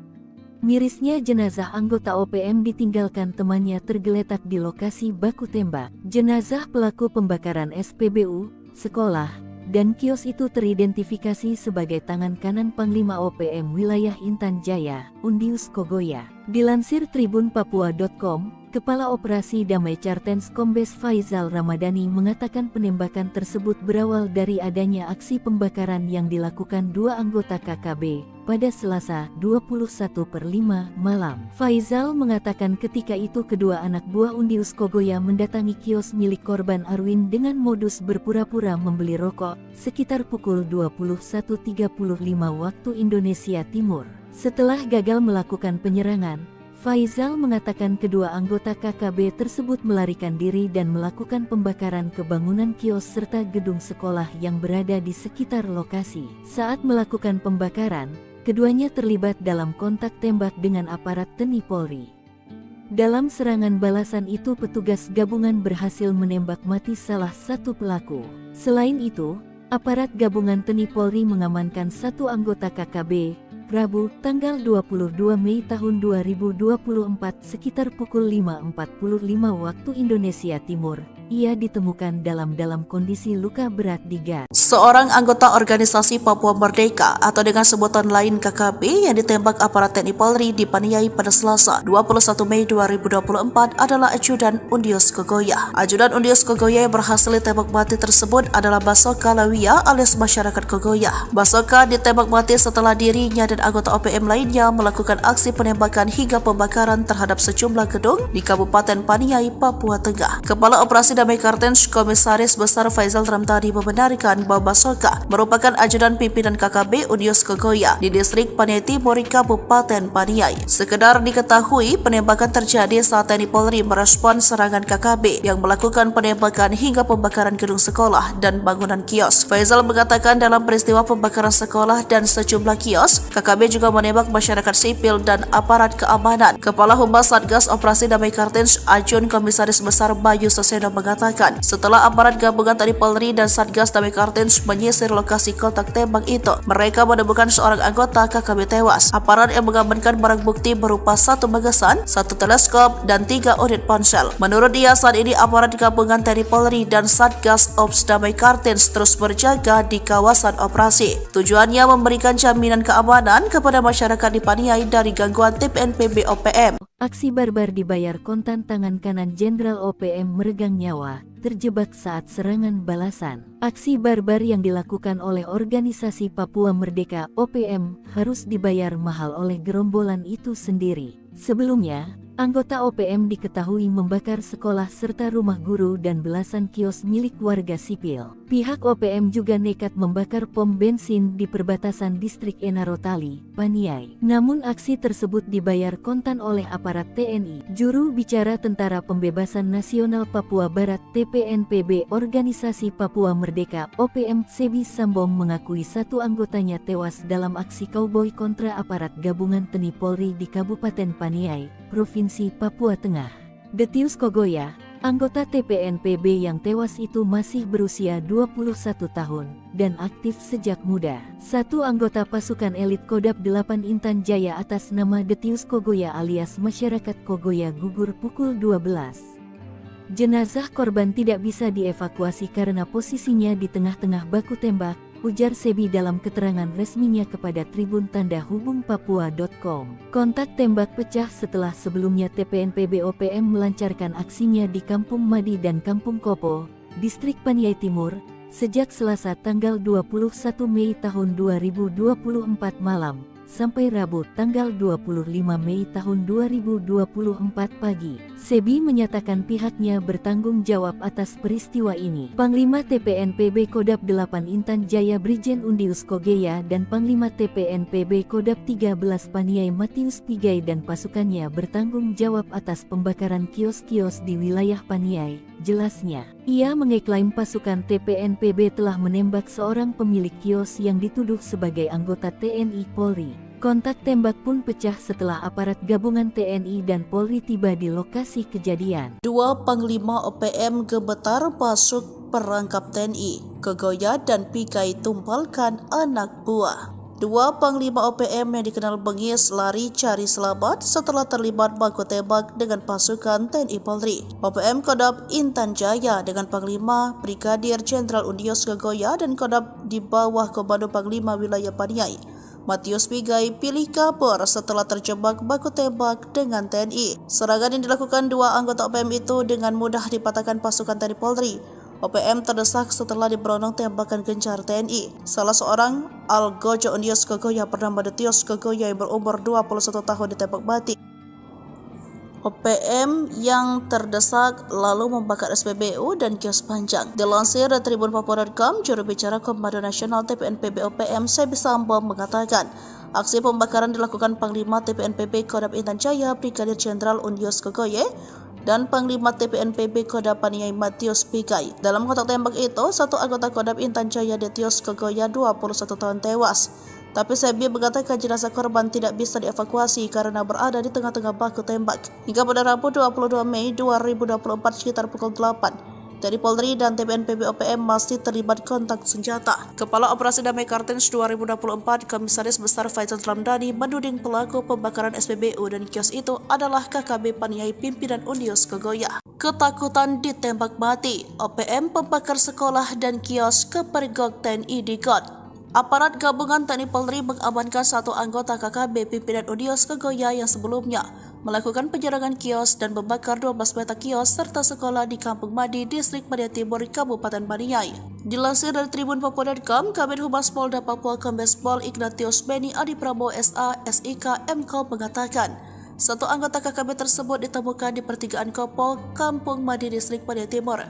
Mirisnya jenazah anggota OPM ditinggalkan temannya tergeletak di lokasi baku tembak. Jenazah pelaku pembakaran SPBU, sekolah, dan kios itu teridentifikasi sebagai tangan kanan Panglima OPM wilayah Intan Jaya, Undius Kogoya. Dilansir tribunpapua.com, Kepala Operasi Damai Kartens Kombes Faizal Ramadhani mengatakan penembakan tersebut berawal dari adanya aksi pembakaran yang dilakukan dua anggota KKB pada Selasa 21/5 malam. Faizal mengatakan ketika itu kedua anak buah Undius Kogoya mendatangi kios milik korban Arwin dengan modus berpura-pura membeli rokok sekitar pukul 21.35 waktu Indonesia Timur. Setelah gagal melakukan penyerangan, Faizal mengatakan kedua anggota KKB tersebut melarikan diri dan melakukan pembakaran ke bangunan kios serta gedung sekolah yang berada di sekitar lokasi. Saat melakukan pembakaran, keduanya terlibat dalam kontak tembak dengan aparat TNI Polri. Dalam serangan balasan itu petugas gabungan berhasil menembak mati salah satu pelaku. Selain itu, aparat gabungan TNI Polri mengamankan satu anggota KKB, Rabu, tanggal 22 Mei tahun 2024 sekitar pukul 5.45 waktu Indonesia Timur. Ia ditemukan dalam kondisi luka berat di gas. Seorang anggota organisasi Papua Merdeka atau dengan sebutan lain KKB yang ditembak aparat TNI Polri di Paniai pada Selasa 21 Mei 2024 adalah Ajudan Undius Kogoya. Ajudan Undius Kogoya yang berhasil ditembak mati tersebut adalah Basoka Lawia alias masyarakat Kogoya. Basoka ditembak mati setelah dirinya dan anggota OPM lainnya melakukan aksi penembakan hingga pembakaran terhadap sejumlah gedung di Kabupaten Paniai, Papua Tengah. Kepala Operasi Damai Kartens Komisaris Besar Faisal Ramtadi membenarkan bahwa Basoka merupakan ajudan pimpinan KKB Undius Kogoya di distrik Paniai Timur, Kabupaten Paniai. Sekedar diketahui, penembakan terjadi saat TNI Polri merespon serangan KKB yang melakukan penembakan hingga pembakaran gedung sekolah dan bangunan kios. Faisal mengatakan dalam peristiwa pembakaran sekolah dan sejumlah kios, KKB juga menembak masyarakat sipil dan aparat keamanan. Kepala Humas Satgas Operasi Damai Kartens Ajun Komisaris Besar Bayu Soseno mengatakan, setelah aparat gabungan TNI Polri dan Satgas Damai Kartens menyisir lokasi kontak tembak itu, mereka menemukan seorang anggota KKB tewas. Aparat yang mengamankan barang bukti berupa 1 magasan, 1 teleskop, dan 3 unit ponsel. Menurut dia, saat ini aparat gabungan TNI Polri dan Satgas Ops Damai Kartens terus berjaga di kawasan operasi. Tujuannya memberikan jaminan keamanan kepada masyarakat di Paniai dari gangguan TPNPB OPM. Aksi barbar dibayar kontan. Tangan kanan Jenderal OPM meregang nyawa, terjebak saat serangan balasan. Aksi barbar yang dilakukan oleh organisasi Papua Merdeka OPM harus dibayar mahal oleh gerombolan itu sendiri. Sebelumnya, anggota OPM diketahui membakar sekolah serta rumah guru dan belasan kios milik warga sipil. Pihak OPM juga nekat membakar pom bensin di perbatasan distrik Enarotali, Paniai. Namun aksi tersebut dibayar kontan oleh aparat TNI. Juru bicara Tentara Pembebasan Nasional Papua Barat TPNPB Organisasi Papua Merdeka OPM Sebi Sambong mengakui 1 anggotanya tewas dalam aksi kauboi kontra aparat gabungan TNI Polri di Kabupaten Paniai, Provinsi Papua Tengah. Detius Kogoya, anggota TPNPB yang tewas itu masih berusia 21 tahun dan aktif sejak muda. 1 anggota pasukan elit Kodam 8 Intan Jaya atas nama Detius Kogoya alias masyarakat Kogoya gugur pukul 12. Jenazah korban tidak bisa dievakuasi karena posisinya di tengah-tengah baku tembak, ujar Sebi dalam keterangan resminya kepada Tribun Tanda Hubung Papua.com. Kontak tembak pecah setelah sebelumnya TPNPB OPM melancarkan aksinya di Kampung Madi dan Kampung Kopo, distrik Paniai Timur, sejak Selasa tanggal 21 Mei tahun 2024 malam, sampai Rabu tanggal 25 Mei tahun 2024 pagi. Sebi menyatakan pihaknya bertanggung jawab atas peristiwa ini. Panglima TPNPB Kodam 8 Intan Jaya Brigjen Undius Kogoya dan Panglima TPNPB Kodam 13 Paniai Matius Pigai dan pasukannya bertanggung jawab atas pembakaran kios-kios di wilayah Paniai, jelasnya. Ia mengeklaim pasukan TPNPB telah menembak seorang pemilik kios yang dituduh sebagai anggota TNI Polri. Kontak tembak pun pecah setelah aparat gabungan TNI dan Polri tiba di lokasi kejadian. 2 Panglima OPM gemetar masuk perangkap TNI. Kogoya dan Pigai tumpalkan anak buah. 2 Panglima OPM yang dikenal bengis lari cari selamat setelah terlibat baku tembak dengan pasukan TNI Polri. OPM Kodam Intan Jaya dengan Panglima Brigadir Jenderal Undius Kogoya dan Kodam di bawah Komando Panglima Wilayah Paniai Matius Pigai pilih kabur setelah terjebak baku tembak dengan TNI. Serangan yang dilakukan 2 anggota OPM itu dengan mudah dipatahkan pasukan TNI Polri. OPM terdesak setelah diberondong tembakan gencar TNI. Salah seorang Algojo Undius Kogoya bernama Detius Kogoya yang berumur 21 tahun ditembak mati. OPM yang terdesak lalu membakar SPBU dan kios panjang. Dilansir dari Tribun Papua.com, juru bicara Komando Nasional TPNPB OPM Sebi Sambong mengatakan, aksi pembakaran dilakukan Panglima TPNPB Kodam Intan Jaya Brigadir Jenderal Undius Kogoya dan Panglima TPNPB Kodam Paniai Matius Pigai. Dalam kontak tembak itu, 1 anggota Kodam Intan Jaya Detius Kogoya 21 tahun tewas. Tapi Sebi mengatakan jenazah korban tidak bisa dievakuasi karena berada di tengah-tengah baku tembak. Hingga pada Rabu 22 Mei 2024 sekitar pukul 8, TNI Polri dan TPNPB OPM masih terlibat kontak senjata. Kepala Operasi Damai Kartens 2024 Komisaris Besar Faisal Ramdhani menuding pelaku pembakaran SPBU dan kios itu adalah KKB Paniai pimpinan Unius Kogoya. Ketakutan ditembak mati, OPM pembakar sekolah dan kios kepergok TNI di GOT. Aparat gabungan TNI Polri mengamankan satu anggota KKB pimpinan Unius Kogoya yang sebelumnya melakukan penyerangan kios dan membakar 12 petak kios serta sekolah di Kampung Madi, Distrik Medan Timur, Kabupaten Paniai. Dilansir dari Tribun Papua.com, Kabid Humas Polda Papua Kombes Pol Ignatius Beni Adi Prabowo SA, SIK, MKO mengatakan, satu anggota KKB tersebut ditemukan di pertigaan Kopo, Kampung Madi, Distrik Medan Timur,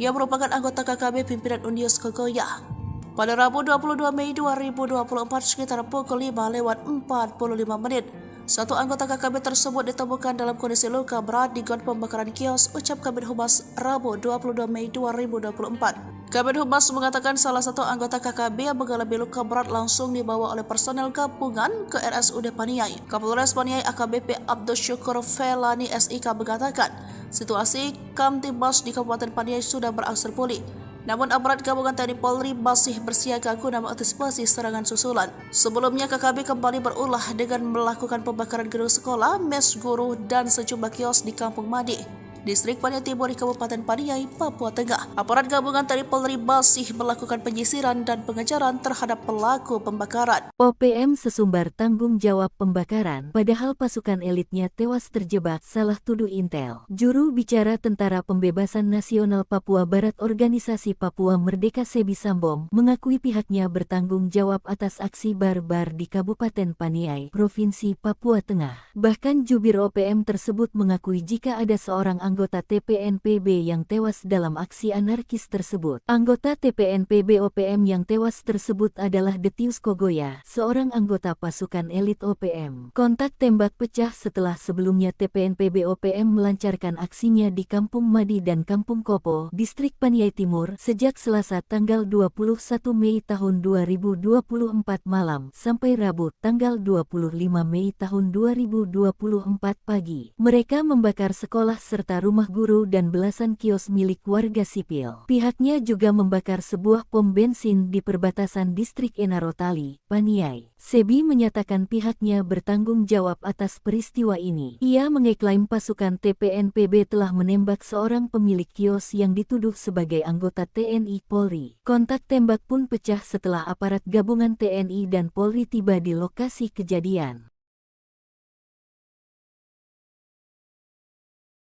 yang merupakan anggota KKB pimpinan Unius Kogoya. Pada Rabu 22 Mei 2024 sekitar pukul 5:45 menit, satu anggota KKB tersebut ditemukan dalam kondisi luka berat di got pembakaran kios, ucap Kabid Humas Rabu 22 Mei 2024. Kabid Humas mengatakan salah satu anggota KKB yang mengalami luka berat langsung dibawa oleh personel gabungan ke RSUD Paniai. Kapolres Paniai AKBP Abdul Syukur Felani SIK mengatakan, situasi Kamtibmas di Kabupaten Paniai sudah berangsur pulih. Namun aparat gabungan TNI Polri masih bersiaga guna mengantisipasi serangan susulan. Sebelumnya KKB kembali berulah dengan melakukan pembakaran gedung sekolah, mes guru, dan sejumlah kios di Kampung Madi, Distrik Paniai Timur di Kabupaten Paniai, Papua Tengah. Aparat gabungan TNI Polri masih melakukan penyisiran dan pengejaran terhadap pelaku pembakaran. OPM sesumbar tanggung jawab pembakaran, padahal pasukan elitnya tewas terjebak, salah tuduh Intel. Juru bicara Tentara Pembebasan Nasional Papua Barat Organisasi Papua Merdeka Sebi Sambom mengakui pihaknya bertanggung jawab atas aksi barbar di Kabupaten Paniai, Provinsi Papua Tengah. Bahkan jubir OPM tersebut mengakui jika ada seorang anggota TPNPB yang tewas dalam aksi anarkis tersebut. Anggota TPNPB OPM yang tewas tersebut adalah Detius Kogoya, seorang anggota pasukan elit OPM. Kontak tembak pecah setelah sebelumnya TPNPB OPM melancarkan aksinya di Kampung Madi dan Kampung Kopo, Distrik Paniai Timur, sejak Selasa tanggal 21 Mei tahun 2024 malam sampai Rabu tanggal 25 Mei tahun 2024 pagi. Mereka membakar sekolah serta rumah guru dan belasan kios milik warga sipil. Pihaknya juga membakar sebuah pom bensin di perbatasan Distrik Enarotali, Paniai. Sebi menyatakan pihaknya bertanggung jawab atas peristiwa ini. Ia mengeklaim pasukan TPNPB telah menembak seorang pemilik kios yang dituduh sebagai anggota TNI Polri. Kontak tembak pun pecah setelah aparat gabungan TNI dan Polri tiba di lokasi kejadian.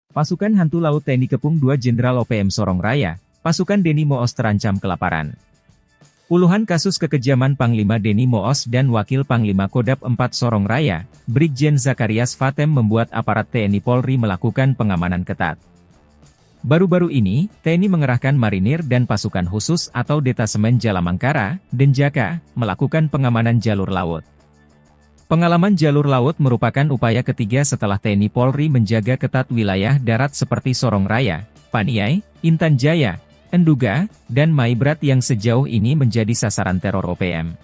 Pasukan Hantu Laut TNI Kepung 2 Jenderal OPM Sorong Raya, pasukan Deni Moos terancam kelaparan. Puluhan kasus kekejaman Panglima Deni Moos dan Wakil Panglima Kodap 4 Sorong Raya, Brigjen Zakarias Fatem membuat aparat TNI Polri melakukan pengamanan ketat. Baru-baru ini, TNI mengerahkan marinir dan pasukan khusus atau Detasemen Jalamangkara, Denjaka, melakukan pengamanan jalur laut. Pengalaman jalur laut merupakan upaya ketiga setelah TNI Polri menjaga ketat wilayah darat seperti Sorong Raya, Paniai, Intan Jaya, Enduga, dan Maibrat yang sejauh ini menjadi sasaran teror OPM.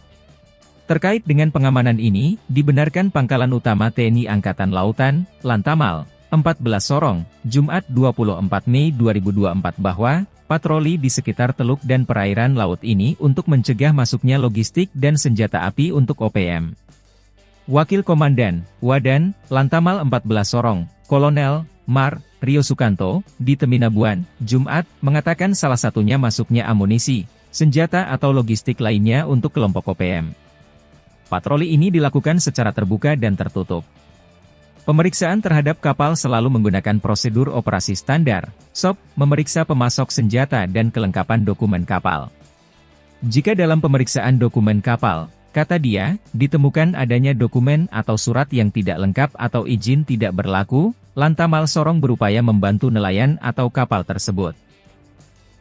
Terkait dengan pengamanan ini, dibenarkan Pangkalan Utama TNI Angkatan Lautan, Lantamal, 14 Sorong, Jumat 24 Mei 2024 bahwa, patroli di sekitar teluk dan perairan laut ini untuk mencegah masuknya logistik dan senjata api untuk OPM. Wakil Komandan, Wadan, Lantamal 14 Sorong, Kolonel, Mar, Rio Sukanto, di Teminabuan, Jumat, mengatakan salah satunya masuknya amunisi, senjata atau logistik lainnya untuk kelompok OPM. Patroli ini dilakukan secara terbuka dan tertutup. Pemeriksaan terhadap kapal selalu menggunakan prosedur operasi standar, SOP, memeriksa pemasok senjata dan kelengkapan dokumen kapal. Jika dalam pemeriksaan dokumen kapal, kata dia, ditemukan adanya dokumen atau surat yang tidak lengkap atau izin tidak berlaku, Lantamal Sorong berupaya membantu nelayan atau kapal tersebut.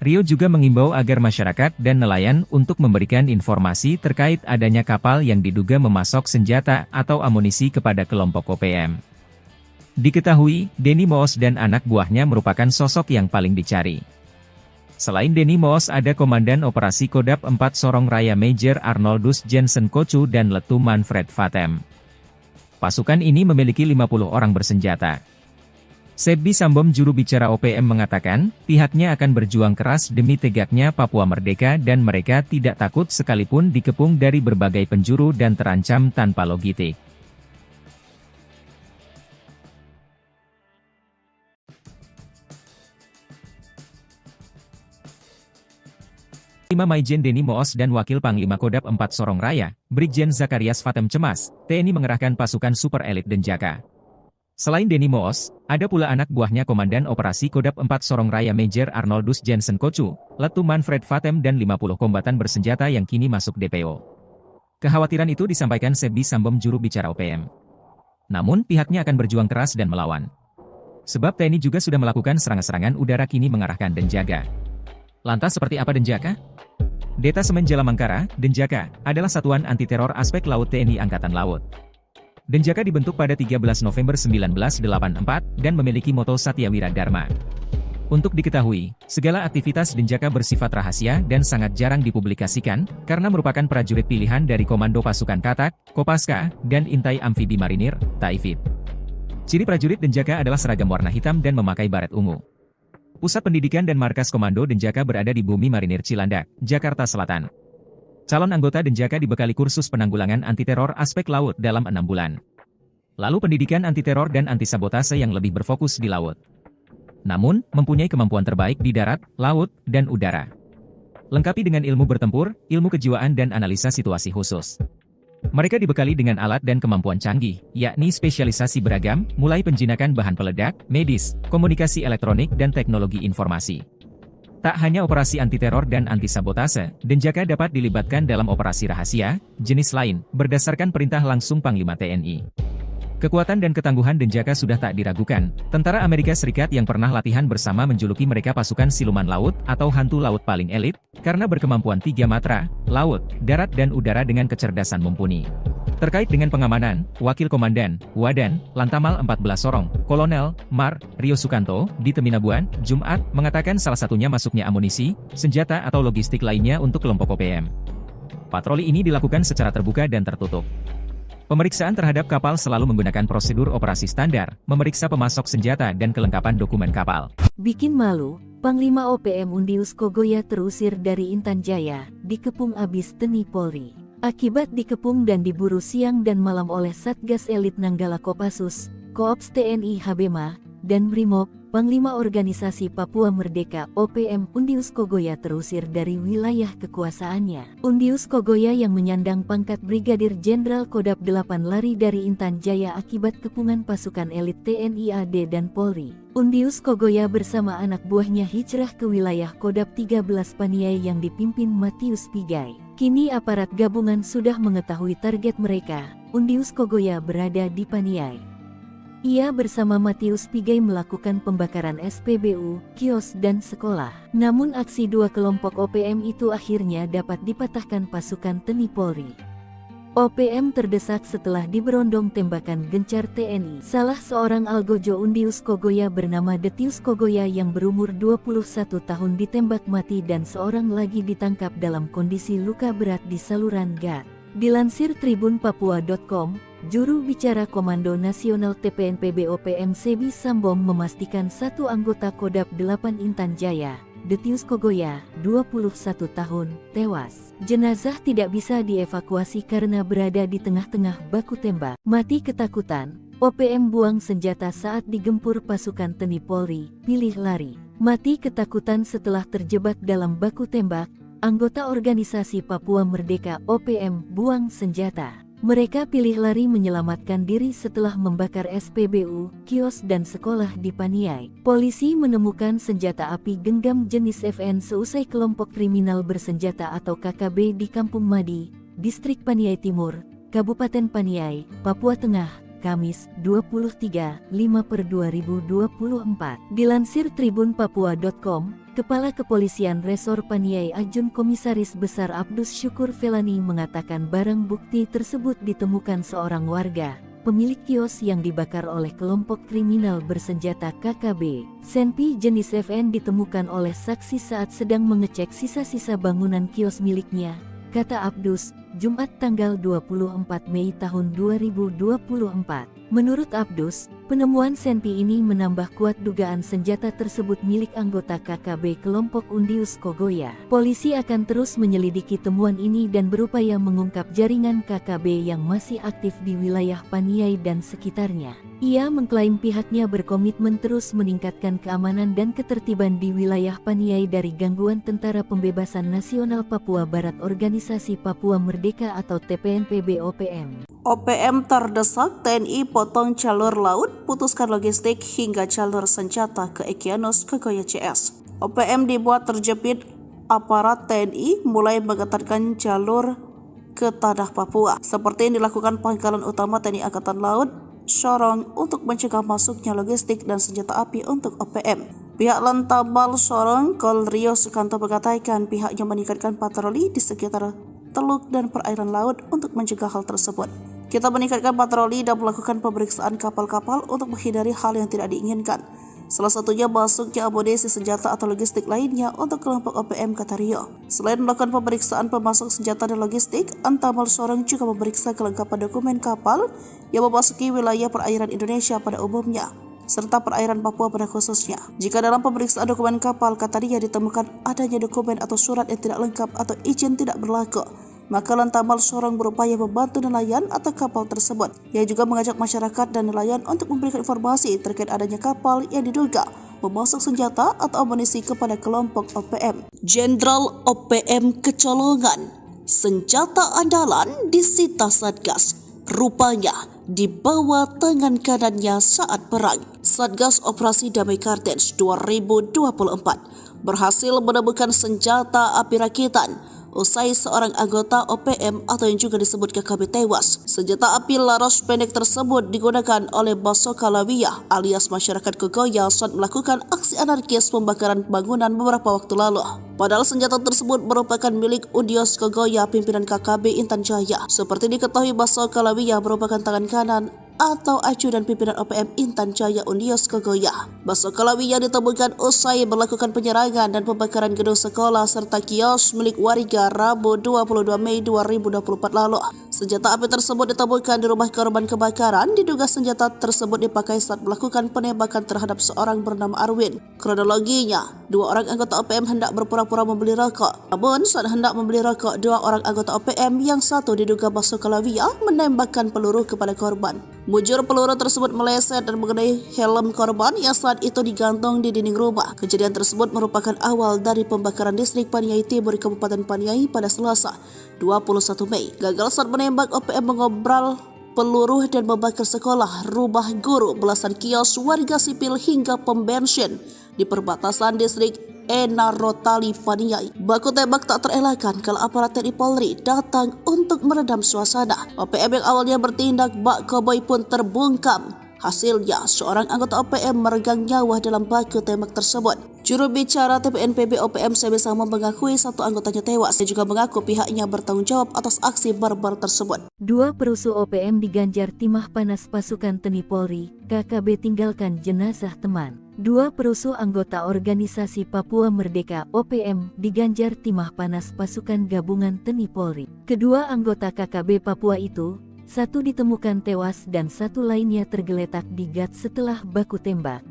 Rio juga mengimbau agar masyarakat dan nelayan untuk memberikan informasi terkait adanya kapal yang diduga memasok senjata atau amunisi kepada kelompok OPM. Diketahui, Deni Moos dan anak buahnya merupakan sosok yang paling dicari. Selain Deni Moos ada Komandan Operasi Kodap 4 Sorong Raya Major Arnoldus Jensen Kocu dan Letu Manfred Fatem. Pasukan ini memiliki 50 orang bersenjata. Sebbi Sambom juru bicara OPM mengatakan, pihaknya akan berjuang keras demi tegaknya Papua merdeka dan mereka tidak takut sekalipun dikepung dari berbagai penjuru dan terancam tanpa logistik. 5 Maijen Denny Moos dan Wakil Panglima Kodam 4 Sorong Raya, Brigjen Zakarias Fatem cemas, TNI mengerahkan pasukan super elit Denjaka. Selain Denny Moos, ada pula anak buahnya Komandan Operasi Kodam 4 Sorong Raya Major Arnoldus Jensen Kocu, Letu Manfred Fatem dan 50 kombatan bersenjata yang kini masuk DPO. Kekhawatiran itu disampaikan Sebbi Sambom juru bicara OPM. Namun pihaknya akan berjuang keras dan melawan. Sebab TNI juga sudah melakukan serangan-serangan udara kini mengarahkan Denjaka. Lantas seperti apa Denjaka? Detasemen Jalamangkara, Denjaka, adalah satuan anti-teror aspek laut TNI Angkatan Laut. Denjaka dibentuk pada 13 November 1984 dan memiliki moto Satyawira Dharma. Untuk diketahui, segala aktivitas Denjaka bersifat rahasia dan sangat jarang dipublikasikan, karena merupakan prajurit pilihan dari Komando Pasukan Katak, Kopaska, dan Intai Amfibi Marinir, Taifib. Ciri prajurit Denjaka adalah seragam warna hitam dan memakai baret ungu. Pusat pendidikan dan markas Komando Denjaka berada di Bumi Marinir Cilandak, Jakarta Selatan. Calon anggota Denjaka dibekali kursus penanggulangan anti-teror aspek laut dalam 6 bulan. Lalu pendidikan anti-teror dan anti-sabotase yang lebih berfokus di laut. Namun, mempunyai kemampuan terbaik di darat, laut, dan udara. Lengkapi dengan ilmu bertempur, ilmu kejiwaan dan analisa situasi khusus. Mereka dibekali dengan alat dan kemampuan canggih, yakni spesialisasi beragam, mulai penjinakan bahan peledak, medis, komunikasi elektronik dan teknologi informasi. Tak hanya operasi anti-teror dan anti-sabotase, Denjaka dapat dilibatkan dalam operasi rahasia, jenis lain, berdasarkan perintah langsung Panglima TNI. Kekuatan dan ketangguhan Denjaka sudah tak diragukan. Tentara Amerika Serikat yang pernah latihan bersama menjuluki mereka pasukan siluman laut atau hantu laut paling elit, karena berkemampuan 3 matra, laut, darat dan udara dengan kecerdasan mumpuni. Terkait dengan pengamanan, Wakil Komandan, Wadan, Lantamal 14 Sorong, Kolonel, Mar, Rio Sukanto, di Teminabuan, Jumat, mengatakan salah satunya masuknya amunisi, senjata atau logistik lainnya untuk kelompok OPM. Patroli ini dilakukan secara terbuka dan tertutup. Pemeriksaan terhadap kapal selalu menggunakan prosedur operasi standar, memeriksa pemasok senjata dan kelengkapan dokumen kapal. Bikin malu, Panglima OPM Undius Kogoya terusir dari Intan Jaya, dikepung abis TNI Polri. Akibat dikepung dan diburu siang dan malam oleh Satgas Elit Nanggala Kopassus, Koops TNI Habema, dan Brimob, Panglima Organisasi Papua Merdeka OPM Undius Kogoya terusir dari wilayah kekuasaannya. Undius Kogoya yang menyandang pangkat Brigadir Jenderal Kodam 8 lari dari Intan Jaya akibat kepungan pasukan elit TNI AD dan Polri. Undius Kogoya bersama anak buahnya hijrah ke wilayah Kodam 13 Paniai yang dipimpin Matius Pigai. Kini aparat gabungan sudah mengetahui target mereka. Undius Kogoya berada di Paniai. Ia bersama Matius Pigai melakukan pembakaran SPBU, kios dan sekolah. Namun aksi dua kelompok OPM itu akhirnya dapat dipatahkan pasukan TNI Polri. OPM terdesak setelah diberondong tembakan gencar TNI. Salah seorang algojo Undius Kogoya bernama Detius Kogoya yang berumur 21 tahun ditembak mati dan seorang lagi ditangkap dalam kondisi luka berat di saluran gat. Dilansir tribunpapua.com, juru bicara Komando Nasional TPNPB OPM Sebbi Sambom memastikan satu anggota Kodam 8 Intan Jaya, Detius Kogoya, 21 tahun, tewas. Jenazah tidak bisa dievakuasi karena berada di tengah-tengah baku tembak. Mati ketakutan, OPM buang senjata saat digempur pasukan TNI Polri, pilih lari. Mati ketakutan setelah terjebak dalam baku tembak, anggota organisasi Papua Merdeka OPM buang senjata. Mereka pilih lari menyelamatkan diri setelah membakar SPBU, kios dan sekolah di Paniai. Polisi menemukan senjata api genggam jenis FN seusai kelompok kriminal bersenjata atau KKB di Kampung Madi, Distrik Paniai Timur, Kabupaten Paniai, Papua Tengah, Kamis, 23/5/2024. Dilansir tribunpapua.com, Kepala Kepolisian Resor Paniai Ajun Komisaris Besar Abdus Syukur Felani mengatakan barang bukti tersebut ditemukan seorang warga, pemilik kios yang dibakar oleh kelompok kriminal bersenjata KKB. Senpi jenis FN ditemukan oleh saksi saat sedang mengecek sisa-sisa bangunan kios miliknya, kata Abdus, Jumat tanggal 24 Mei tahun 2024. Menurut Abdus, Penemuan senpi ini menambah kuat dugaan senjata tersebut milik anggota KKB kelompok Undius Kogoya. Polisi akan terus menyelidiki temuan ini dan berupaya mengungkap jaringan KKB yang masih aktif di wilayah Paniai dan sekitarnya. Ia mengklaim pihaknya berkomitmen terus meningkatkan keamanan dan ketertiban di wilayah Paniai dari gangguan Tentara Pembebasan Nasional Papua Barat Organisasi Papua Merdeka atau TPNPB OPM. OPM terdesak TNI potong jalur laut, putuskan logistik hingga jalur senjata ke Egyanus Kogoya CS. OPM dibuat terjepit aparat TNI mulai mengetatkan jalur ke tanah Papua, seperti yang dilakukan Pangkalan Utama TNI Angkatan Laut Sorong untuk mencegah masuknya logistik dan senjata api untuk OPM. Pihak Lantamal Sorong Kol Rio Sukanto mengatakan pihaknya meningkatkan patroli di sekitar teluk dan perairan laut untuk mencegah hal tersebut. Kita meningkatkan patroli dan melakukan pemeriksaan kapal-kapal untuk menghindari hal yang tidak diinginkan. Salah satunya masuknya amunisi senjata atau logistik lainnya untuk kelompok OPM, kata Rio. Selain melakukan pemeriksaan pemasok senjata dan logistik, Antamal Sorong juga memeriksa kelengkapan dokumen kapal yang memasuki wilayah perairan Indonesia pada umumnya, serta perairan Papua pada khususnya. Jika dalam pemeriksaan dokumen kapal, kata Rio, ditemukan adanya dokumen atau surat yang tidak lengkap atau izin tidak berlaku, maka Lantamal Sorong berupaya membantu nelayan atau kapal tersebut. Ia juga mengajak masyarakat dan nelayan untuk memberikan informasi terkait adanya kapal yang diduga memasok senjata atau amunisi kepada kelompok OPM. Jenderal OPM kecolongan, senjata andalan disita Satgas, rupanya di bawah tangan kanannya saat perang. Satgas Operasi Damai Kartens 2024 berhasil menemukan senjata api rakitan usai seorang anggota OPM atau yang juga disebut KKB tewas. Senjata api laras pendek tersebut digunakan oleh Basoka Lawiyah alias masyarakat Kogoya saat melakukan aksi anarkis pembakaran bangunan beberapa waktu lalu. Padahal senjata tersebut merupakan milik Undius Kogoya pimpinan KKB Intan Jaya. Seperti diketahui, Basoka Lawiyah merupakan tangan kanan atau ajudan pimpinan OPM Intan Jaya Undius Kogoya. Basoka Lawiyah ditemukan usai melakukan penyerangan dan pembakaran gedung sekolah serta kios milik warga Rabu 22 Mei 2024 lalu. Senjata api tersebut ditemukan di rumah korban kebakaran. Diduga senjata tersebut dipakai saat melakukan penembakan terhadap seorang bernama Arwin. Kronologinya, dua orang anggota OPM hendak berpura-pura membeli rokok. Namun saat hendak membeli rokok, dua orang anggota OPM yang satu diduga Basoka Lawiyah menembakkan peluru kepada korban. Mujur peluru tersebut meleset dan mengenai helm korban yang saat itu digantung di dinding rumah. Kejadian tersebut merupakan awal dari pembakaran distrik Paniai Timur Kabupaten Paniai pada Selasa 21 Mei. Gagal saat menembak, OPM mengobral peluru dan membakar sekolah, rumah guru, belasan kios warga sipil hingga pom bensin di perbatasan distrik Enarotali Paniai. Baku tembak tak terelakkan kalau aparat TNI Polri datang untuk meredam suasana. OPM yang awalnya bertindak bak koboi pun terbungkam. Hasilnya, seorang anggota OPM meregang nyawa dalam baku tembak tersebut. Juru bicara TPNPB OPM Sebe Samo mengakui satu anggotanya tewas. Dia juga mengaku pihaknya bertanggung jawab atas aksi barbar tersebut. Dua perusuh OPM diganjar timah panas pasukan TNI Polri, KKB tinggalkan jenazah teman. Dua perusuh anggota organisasi Papua Merdeka OPM diganjar timah panas pasukan gabungan TNI Polri. Kedua anggota KKB Papua itu, satu ditemukan tewas dan satu lainnya tergeletak di gat setelah baku tembak.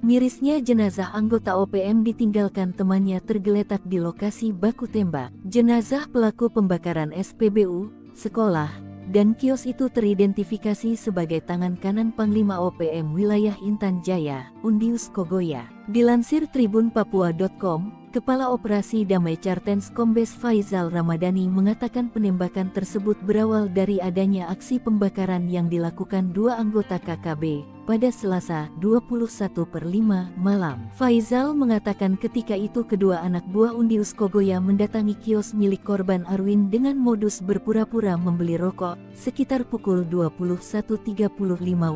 Mirisnya jenazah anggota OPM ditinggalkan temannya tergeletak di lokasi baku tembak. Jenazah pelaku pembakaran SPBU, sekolah, dan kios itu teridentifikasi sebagai tangan kanan Panglima OPM wilayah Intan Jaya, Undius Kogoya. Dilansir tribunpapua.com, Kepala Operasi Damai Kartens Kombes Faizal Ramadhani mengatakan penembakan tersebut berawal dari adanya aksi pembakaran yang dilakukan dua anggota KKB pada Selasa 21/5 malam. Faizal mengatakan ketika itu kedua anak buah Undius Kogoya mendatangi kios milik korban Arwin dengan modus berpura-pura membeli rokok sekitar pukul 21.35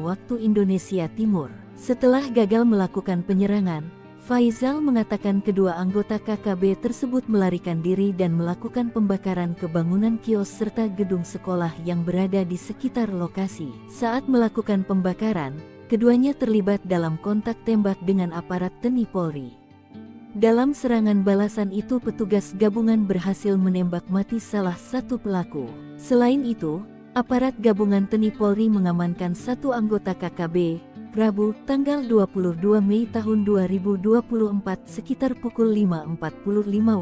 waktu Indonesia Timur. Setelah gagal melakukan penyerangan, Faizal mengatakan kedua anggota KKB tersebut melarikan diri dan melakukan pembakaran ke bangunan kios serta gedung sekolah yang berada di sekitar lokasi. Saat melakukan pembakaran, keduanya terlibat dalam kontak tembak dengan aparat TNI Polri. Dalam serangan balasan itu petugas gabungan berhasil menembak mati salah satu pelaku. Selain itu, aparat gabungan TNI Polri mengamankan satu anggota KKB, Rabu, tanggal 22 Mei tahun 2024 sekitar pukul 5.45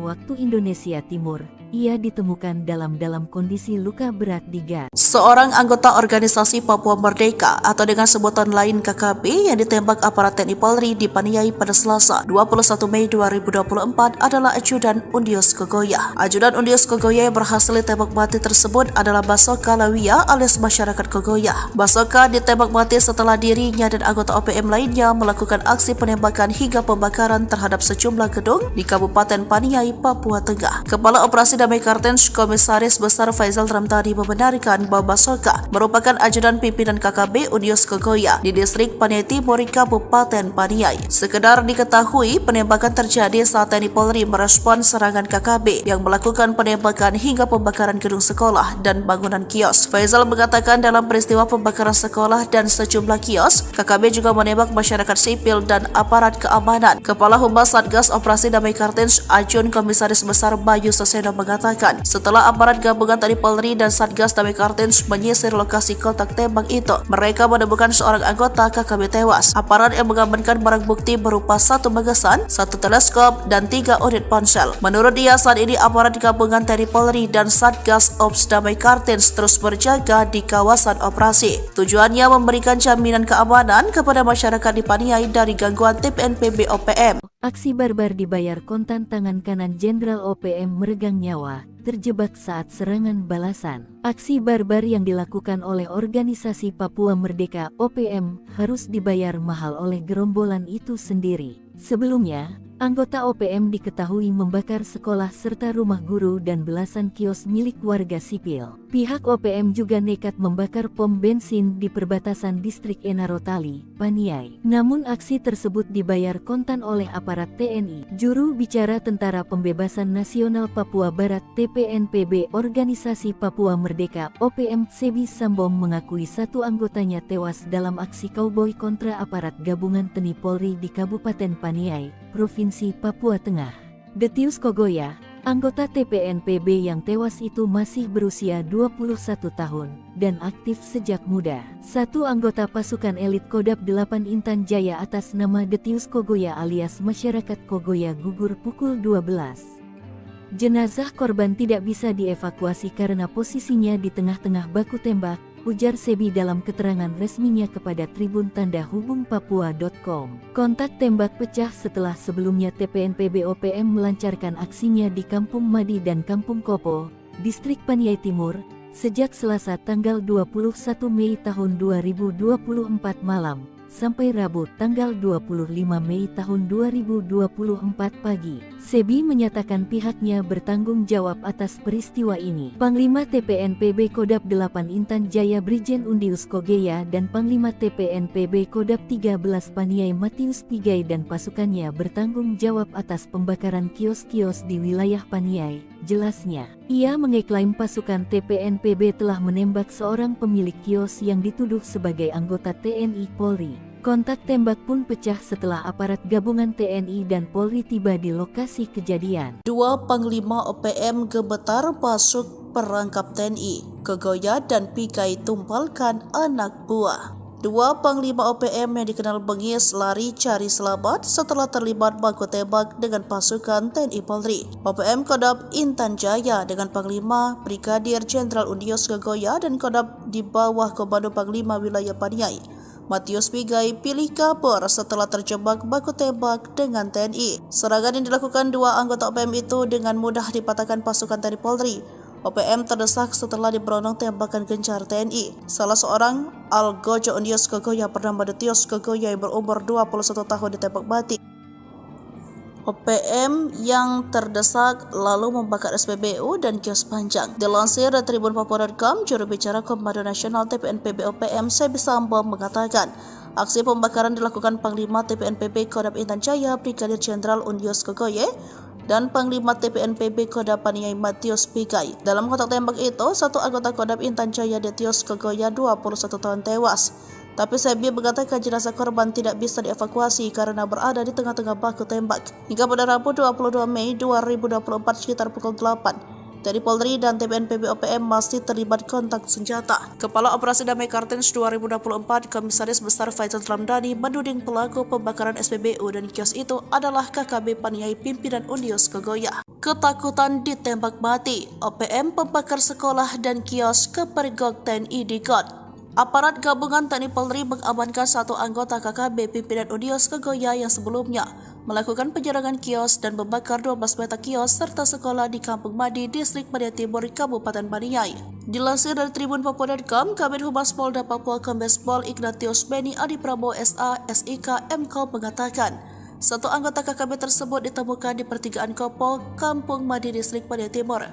waktu Indonesia Timur. Ia ditemukan dalam kondisi luka berat di gas. Seorang anggota organisasi Papua Merdeka atau dengan sebutan lain KKB yang ditembak aparat TNI Polri di Paniai pada Selasa 21 Mei 2024 adalah Ajudan Undius Kogoya. Ajudan Undius Kogoya yang berhasil ditembak mati tersebut adalah Basoka Lawia alias masyarakat Kogoya. Basoka ditembak mati setelah dirinya dan anggota OPM lainnya melakukan aksi penembakan hingga pembakaran terhadap sejumlah gedung di Kabupaten Paniai, Papua Tengah. Kepala Operasi Damai Kartens Komisaris Besar Faisal Ramtadi membenarkan bahwa Basoka merupakan ajudan pimpinan KKB Undius Kogoya di distrik Paniai Timur, Kabupaten Paniai. Sekedar diketahui, penembakan terjadi saat TNI Polri merespon serangan KKB yang melakukan penembakan hingga pembakaran gedung sekolah dan bangunan kios. Faisal mengatakan dalam peristiwa pembakaran sekolah dan sejumlah kios, KKB juga menembak masyarakat sipil dan aparat keamanan. Kepala Humas Satgas Operasi Damai Kartens Ajun Komisaris Besar Bayu Seseno mengatakan, setelah aparat gabungan TNI Polri dan Satgas Damai Kartens menyisir lokasi kontak tembak itu, mereka menemukan seorang anggota KKB tewas. Aparat yang mengamankan barang bukti berupa 1 magasan, 1 teleskop, dan 3 unit ponsel. Menurut dia, saat ini aparat gabungan TNI Polri dan Satgas Ops Damai Kartens terus berjaga di kawasan operasi. Tujuannya memberikan jaminan keamanan kepada masyarakat di Paniai dari gangguan TPNPB OPM. Aksi barbar dibayar kontan. Tangan kanan Jenderal OPM meregang nyawa, terjebak saat serangan balasan. Aksi barbar yang dilakukan oleh organisasi Papua Merdeka OPM harus dibayar mahal oleh gerombolan itu sendiri. Sebelumnya, anggota OPM diketahui membakar sekolah serta rumah guru dan belasan kios milik warga sipil. Pihak OPM juga nekat membakar pom bensin di perbatasan distrik Enarotali, Paniai. Namun aksi tersebut dibayar kontan oleh aparat TNI. Juru bicara Tentara Pembebasan Nasional Papua Barat TPNPB Organisasi Papua Merdeka OPM Sebi Sambom mengakui 1 anggotanya tewas dalam aksi kauboi kontra aparat gabungan TNI Polri di Kabupaten Paniai, Provinsi Papua Tengah. Detius Kogoya, anggota TPNPB yang tewas itu masih berusia 21 tahun dan aktif sejak muda. 1 anggota pasukan elit Kodam 8 Intan Jaya atas nama Detius Kogoya alias masyarakat Kogoya gugur pukul 12. Jenazah korban tidak bisa dievakuasi karena posisinya di tengah-tengah baku tembak, ujar Sebi dalam keterangan resminya kepada Tribun Tanda Hubung Papua.com. Kontak tembak pecah setelah sebelumnya TPNPB OPM melancarkan aksinya di Kampung Madi dan Kampung Kopo, distrik Paniai Timur, sejak Selasa tanggal 21 Mei tahun 2024 malam, sampai Rabu tanggal 25 Mei tahun 2024 pagi. Sebi menyatakan pihaknya bertanggung jawab atas peristiwa ini. Panglima TPNPB Kodam 8 Intan Jaya Brigjen Undius Kogoya dan Panglima TPNPB Kodam 13 Paniai Matius Pigai dan pasukannya bertanggung jawab atas pembakaran kios-kios di wilayah Paniai, jelasnya. Ia mengeklaim pasukan TPNPB telah menembak seorang pemilik kios yang dituduh sebagai anggota TNI Polri. Kontak tembak pun pecah setelah aparat gabungan TNI dan Polri tiba di lokasi kejadian. 2 Panglima OPM gemetar masuk perangkap TNI. Kogoya dan Pigai tumpalkan anak buah. 2 Panglima OPM yang dikenal bengis lari cari selamat setelah terlibat baku tembak dengan pasukan TNI Polri. OPM Kodam Intan Jaya dengan Panglima Brigadir Jenderal Undius Kogoya dan Kodam di bawah Komando Panglima Wilayah Paniai Matius Pigai pilih kabur setelah terjebak baku tembak dengan TNI. Serangan yang dilakukan 2 anggota OPM itu dengan mudah dipatahkan pasukan TNI Polri. OPM terdesak setelah diberondong tembakan gencar TNI. Salah seorang Algojo Undius Kogoya bernama Detius Kogoya yang berumur 21 tahun ditembak mati. OPM yang terdesak lalu membakar SPBU dan kios panjang. Dilansir dari Tribun Papua.com, juru bicara Komando Nasional TPNPB OPM Sebi Sambom mengatakan, aksi pembakaran dilakukan Panglima TPNPB Kodam Intan Jaya Brigadir Jenderal Undius Kogoya dan Panglima TPNPB Kodam Paniai Matius Pigai. Dalam kontak tembak itu, 1 anggota Kodam Intan Jaya Detius Kogoya 21 tahun tewas. Tapi Sebi mengatakan jenazah korban tidak bisa dievakuasi karena berada di tengah-tengah baku tembak. Hingga pada Rabu 22 Mei 2024 sekitar pukul 8, TNI Polri dan TPNPB OPM masih terlibat kontak senjata. Kepala Operasi Damai Kartens 2024, Komisaris Besar Faisal Ramdhani menuding pelaku pembakaran SPBU dan kios itu adalah KKB Paniai pimpinan Unius Kogoya. Ketakutan ditembak mati, OPM pembakar sekolah dan kios kepergok TNI di GOT. Aparat gabungan TNI Polri mengamankan satu anggota KKB pimpinan Unius Kogoya yang sebelumnya melakukan penyerangan kios dan membakar 12 petak kios serta sekolah di Kampung Madi, Distrik Paniai Timur, Kabupaten Paniai. Dilansir dari Tribun Papua.com, Kabid Humas Polda Papua Kombes Pol Ignatius Beni Adi Prabowo SA, SIK, MKOM mengatakan, satu anggota KKB tersebut ditemukan di pertigaan Kopo, Kampung Madi, Distrik Paniai Timur,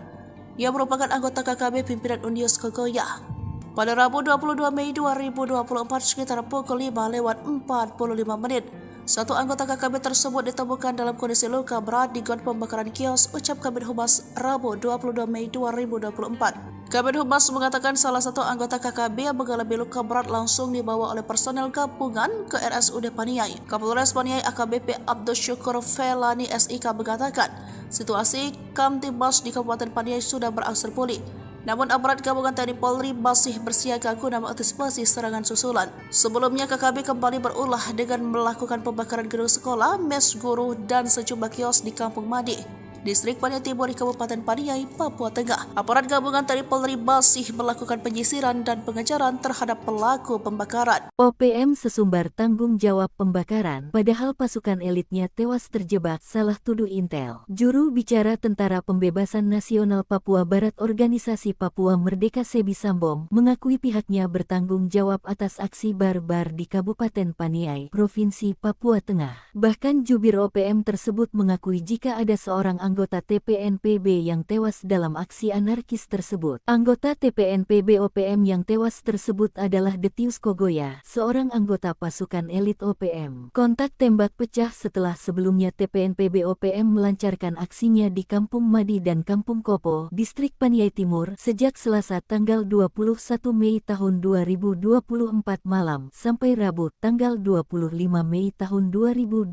yang merupakan anggota KKB pimpinan Unius Kogoya. Pada Rabu 22 Mei 2024 sekitar pukul 5:45 menit, satu anggota KKB tersebut ditemukan dalam kondisi luka berat di got pembakaran kios, ucap Kabid Humas Rabu 22 Mei 2024. Kabid Humas mengatakan salah satu anggota KKB yang mengalami luka berat langsung dibawa oleh personel gabungan ke RSUD Paniai. Kapolres Paniai AKBP Abdul Syukur Felani SIK mengatakan, situasi Kamtibmas di Kabupaten Paniai sudah berangsur pulih. Namun aparat gabungan TNI Polri masih bersiaga guna mengantisipasi serangan susulan. Sebelumnya KKB kembali berulah dengan melakukan pembakaran gedung sekolah, mes guru, dan sejumlah kios di Kampung Madi, Distrik Paniai Timur di Kabupaten Paniai, Papua Tengah. Aparat gabungan TNI Polri masih melakukan penyisiran dan pengejaran terhadap pelaku pembakaran. OPM sesumbar tanggung jawab pembakaran, padahal pasukan elitnya tewas terjebak, salah tuduh Intel. Juru bicara Tentara Pembebasan Nasional Papua Barat Organisasi Papua Merdeka Sebi Sambom mengakui pihaknya bertanggung jawab atas aksi barbar di Kabupaten Paniai, Provinsi Papua Tengah. Bahkan jubir OPM tersebut mengakui jika ada seorang anggota TPNPB yang tewas dalam aksi anarkis tersebut. Anggota TPNPB OPM yang tewas tersebut adalah Detius Kogoya, seorang anggota pasukan elit OPM. Kontak tembak pecah setelah sebelumnya TPNPB OPM melancarkan aksinya di Kampung Madi dan Kampung Kopo, Distrik Paniai Timur, sejak Selasa tanggal 21 Mei tahun 2024 malam sampai Rabu tanggal 25 Mei tahun 2024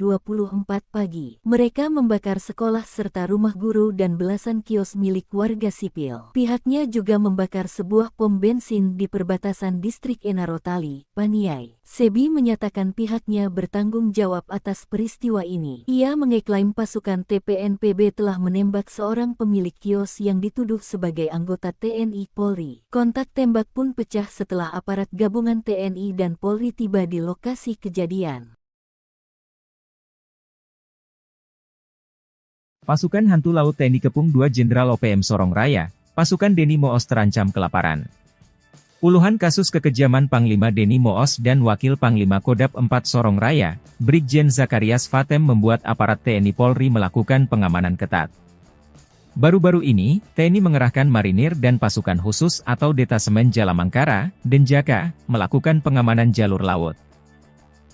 pagi. Mereka membakar sekolah serta rumah guru dan belasan kios milik warga sipil. Pihaknya juga membakar sebuah pom bensin di perbatasan Distrik Enarotali, Paniai. Sebi menyatakan pihaknya bertanggung jawab atas peristiwa ini. Ia mengeklaim pasukan TPNPB telah menembak seorang pemilik kios yang dituduh sebagai anggota TNI Polri. Kontak tembak pun pecah setelah aparat gabungan TNI dan Polri tiba di lokasi kejadian. Pasukan Hantu Laut TNI Kepung 2 Jenderal OPM Sorong Raya, pasukan Deni Moos terancam kelaparan. Puluhan kasus kekejaman Panglima Deni Moos dan Wakil Panglima Kodap 4 Sorong Raya, Brigjen Zakarias Fatem membuat aparat TNI Polri melakukan pengamanan ketat. Baru-baru ini, TNI mengerahkan marinir dan pasukan khusus atau Detasemen Jalamangkara, Denjaka, melakukan pengamanan jalur laut.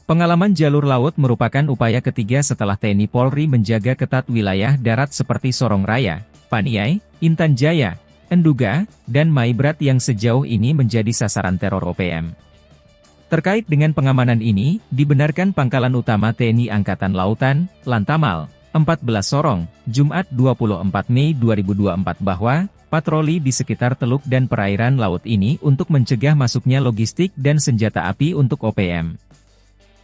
Pengalaman jalur laut merupakan upaya ketiga setelah TNI Polri menjaga ketat wilayah darat seperti Sorong Raya, Paniai, Intan Jaya, Enduga, dan Maibrat yang sejauh ini menjadi sasaran teror OPM. Terkait dengan pengamanan ini, dibenarkan Pangkalan Utama TNI Angkatan Lautan, Lantamal, 14 Sorong, Jumat 24 Mei 2024 bahwa patroli di sekitar teluk dan perairan laut ini untuk mencegah masuknya logistik dan senjata api untuk OPM.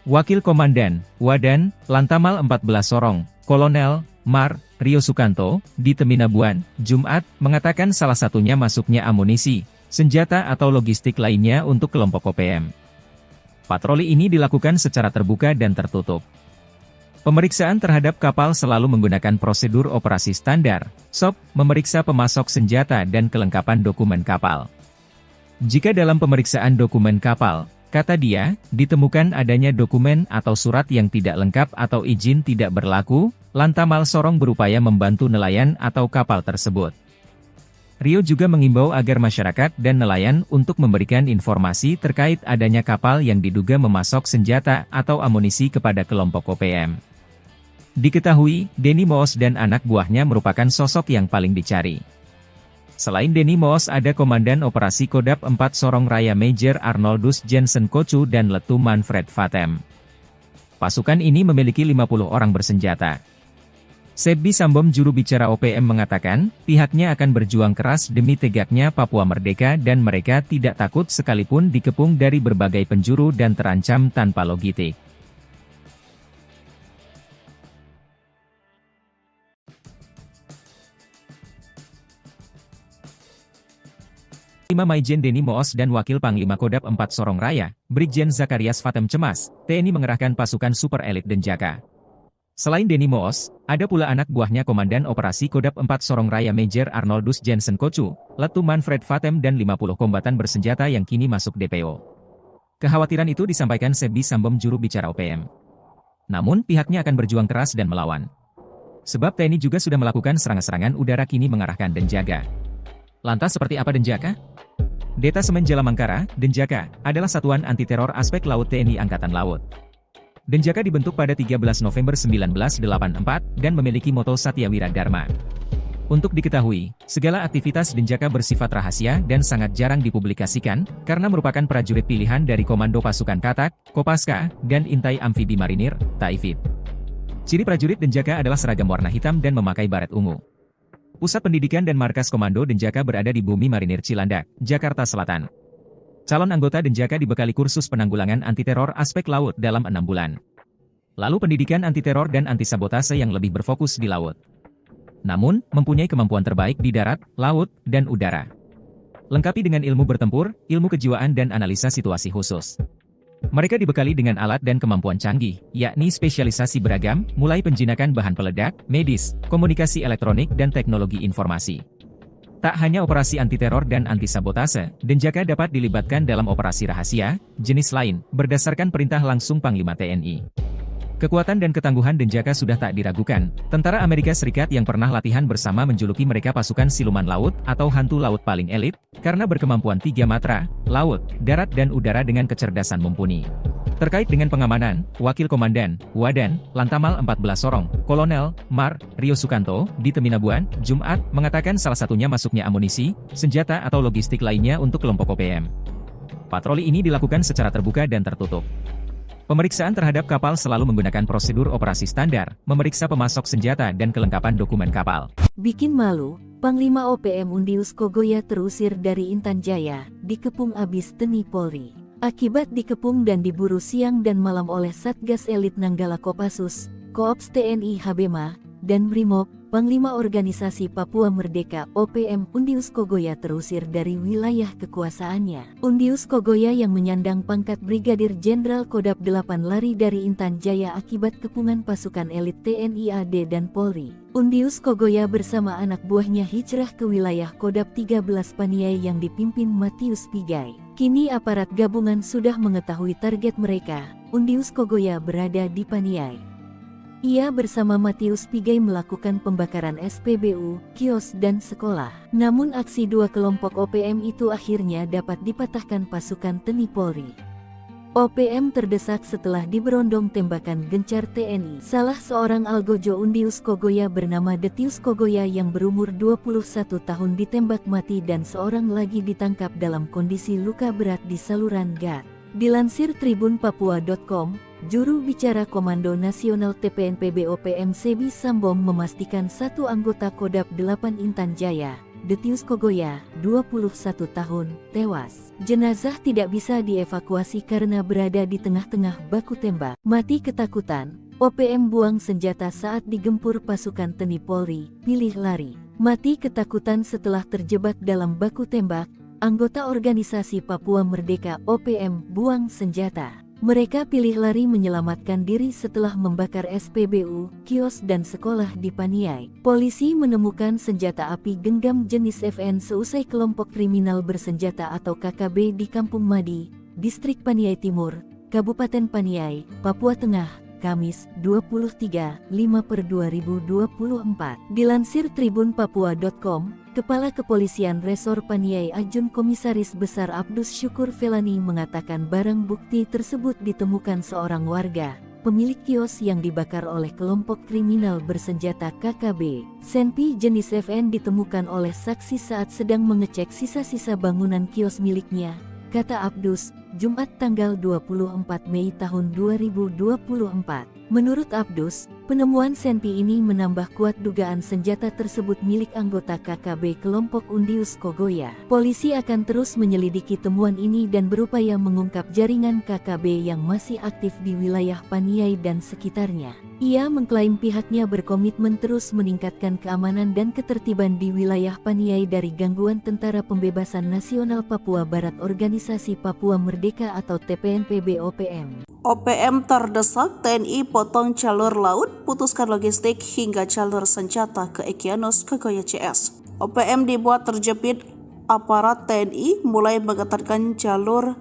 Wakil Komandan, Wadan, Lantamal 14 Sorong, Kolonel, Mar, Rio Sukanto, di Teminabuan, Jumat, mengatakan salah satunya masuknya amunisi, senjata atau logistik lainnya untuk kelompok OPM. Patroli ini dilakukan secara terbuka dan tertutup. Pemeriksaan terhadap kapal selalu menggunakan prosedur operasi standar, SOP, memeriksa pemasok senjata dan kelengkapan dokumen kapal. Jika dalam pemeriksaan dokumen kapal, kata dia, ditemukan adanya dokumen atau surat yang tidak lengkap atau izin tidak berlaku, Lantamal Sorong berupaya membantu nelayan atau kapal tersebut. Rio juga mengimbau agar masyarakat dan nelayan untuk memberikan informasi terkait adanya kapal yang diduga memasok senjata atau amunisi kepada kelompok OPM. Diketahui, Deni Moos dan anak buahnya merupakan sosok yang paling dicari. Selain Deni Moos ada Komandan Operasi Kodap 4 Sorong Raya Major Arnoldus Jensen Kocu dan Letu Manfred Fatem. Pasukan ini memiliki 50 orang bersenjata. Sebbi Sambom juru bicara OPM mengatakan, pihaknya akan berjuang keras demi tegaknya Papua merdeka dan mereka tidak takut sekalipun dikepung dari berbagai penjuru dan terancam tanpa logistik. 5 Maijen Denny Moos dan Wakil Panglima Kodam 4 Sorong Raya, Brigjen Zakarias Fatem cemas, TNI mengerahkan pasukan super elit Denjaka. Selain Denny Moos, ada pula anak buahnya Komandan Operasi Kodam 4 Sorong Raya Major Arnoldus Jensen Kocu, Letu Manfred Fatem dan 50 kombatan bersenjata yang kini masuk DPO. Kekhawatiran itu disampaikan Sebbi Sambom juru bicara OPM. Namun pihaknya akan berjuang keras dan melawan. Sebab TNI juga sudah melakukan serangan-serangan udara kini mengarahkan Denjaka. Lantas seperti apa Denjaka? Detasemen Jalamangkara, Denjaka, adalah satuan anti-teror aspek laut TNI Angkatan Laut. Denjaka dibentuk pada 13 November 1984 dan memiliki moto Satyawira Dharma. Untuk diketahui, segala aktivitas Denjaka bersifat rahasia dan sangat jarang dipublikasikan, karena merupakan prajurit pilihan dari Komando Pasukan Katak, Kopaska, dan Intai Amfibi Marinir, Taifib. Ciri prajurit Denjaka adalah seragam warna hitam dan memakai baret ungu. Pusat pendidikan dan markas Komando Denjaka berada di Bumi Marinir Cilandak, Jakarta Selatan. Calon anggota Denjaka dibekali kursus penanggulangan anti-teror aspek laut dalam 6 bulan. Lalu pendidikan anti-teror dan anti-sabotase yang lebih berfokus di laut. Namun, mempunyai kemampuan terbaik di darat, laut, dan udara. Lengkapi dengan ilmu bertempur, ilmu kejiwaan dan analisa situasi khusus. Mereka dibekali dengan alat dan kemampuan canggih, yakni spesialisasi beragam, mulai penjinakan bahan peledak, medis, komunikasi elektronik dan teknologi informasi. Tak hanya operasi anti-teror dan anti-sabotase, Denjaka dapat dilibatkan dalam operasi rahasia, jenis lain, berdasarkan perintah langsung Panglima TNI. Kekuatan dan ketangguhan Denjaka sudah tak diragukan. Tentara Amerika Serikat yang pernah latihan bersama menjuluki mereka pasukan siluman laut atau hantu laut paling elit, karena berkemampuan 3 matra, laut, darat dan udara dengan kecerdasan mumpuni. Terkait dengan pengamanan, Wakil Komandan, Wadan, Lantamal 14 Sorong, Kolonel, Mar, Rio Sukanto, di Teminabuan, Jumat, mengatakan salah satunya masuknya amunisi, senjata atau logistik lainnya untuk kelompok OPM. Patroli ini dilakukan secara terbuka dan tertutup. Pemeriksaan terhadap kapal selalu menggunakan prosedur operasi standar, memeriksa pemasok senjata dan kelengkapan dokumen kapal. Bikin malu, Panglima OPM Undius Kogoya terusir dari Intan Jaya, dikepung abis TNI Polri. Akibat dikepung dan diburu siang dan malam oleh Satgas Elit Nanggala Kopassus, Koops TNI Habema, dan Brimob, Panglima Organisasi Papua Merdeka OPM Undius Kogoya terusir dari wilayah kekuasaannya. Undius Kogoya yang menyandang pangkat Brigadir Jenderal Kodam 8 lari dari Intan Jaya akibat kepungan pasukan elit TNI AD dan Polri. Undius Kogoya bersama anak buahnya hijrah ke wilayah Kodam 13 Paniai yang dipimpin Matius Pigai. Kini aparat gabungan sudah mengetahui target mereka. Undius Kogoya berada di Paniai. Ia bersama Matius Pigai melakukan pembakaran SPBU, kios dan sekolah. Namun aksi dua kelompok OPM itu akhirnya dapat dipatahkan pasukan TNI Polri. OPM terdesak setelah diberondong tembakan gencar TNI. Salah seorang algojo Undius Kogoya bernama Detius Kogoya yang berumur 21 tahun ditembak mati dan seorang lagi ditangkap dalam kondisi luka berat di saluran gat. Dilansir tribunpapua.com, juru bicara Komando Nasional TPNPB OPM Sebbi Sambom memastikan satu anggota Kodam 8 Intan Jaya, Detius Kogoya, 21 tahun, tewas. Jenazah tidak bisa dievakuasi karena berada di tengah-tengah baku tembak. Mati ketakutan, OPM buang senjata saat digempur pasukan TNI Polri, pilih lari. Mati ketakutan setelah terjebak dalam baku tembak. Anggota Organisasi Papua Merdeka OPM buang senjata. Mereka pilih lari menyelamatkan diri setelah membakar SPBU, kios dan sekolah di Paniai. Polisi menemukan senjata api genggam jenis FN seusai kelompok kriminal bersenjata atau KKB di Kampung Madi, Distrik Paniai Timur, Kabupaten Paniai, Papua Tengah, Kamis, 23/5/2024. Dilansir tribunpapua.com, Kepala Kepolisian Resor Paniai Ajun Komisaris Besar Abdus Syukur Felani mengatakan barang bukti tersebut ditemukan seorang warga, pemilik kios yang dibakar oleh kelompok kriminal bersenjata KKB. Senpi jenis FN ditemukan oleh saksi saat sedang mengecek sisa-sisa bangunan kios miliknya, kata Abdus, Jumat tanggal 24 Mei tahun 2024. Menurut Abdus, penemuan senpi ini menambah kuat dugaan senjata tersebut milik anggota KKB kelompok Undius Kogoya. Polisi akan terus menyelidiki temuan ini dan berupaya mengungkap jaringan KKB yang masih aktif di wilayah Paniai dan sekitarnya. Ia mengklaim pihaknya berkomitmen terus meningkatkan keamanan dan ketertiban di wilayah Paniai dari gangguan Tentara Pembebasan Nasional Papua Barat Organisasi Papua Merdeka atau TPNPB-OPM. OPM terdesak TNI potong jalur laut, putuskan logistik hingga jalur senjata ke Egyanus Kogoya CS. OPM dibuat terjepit aparat TNI mulai mengetatkan jalur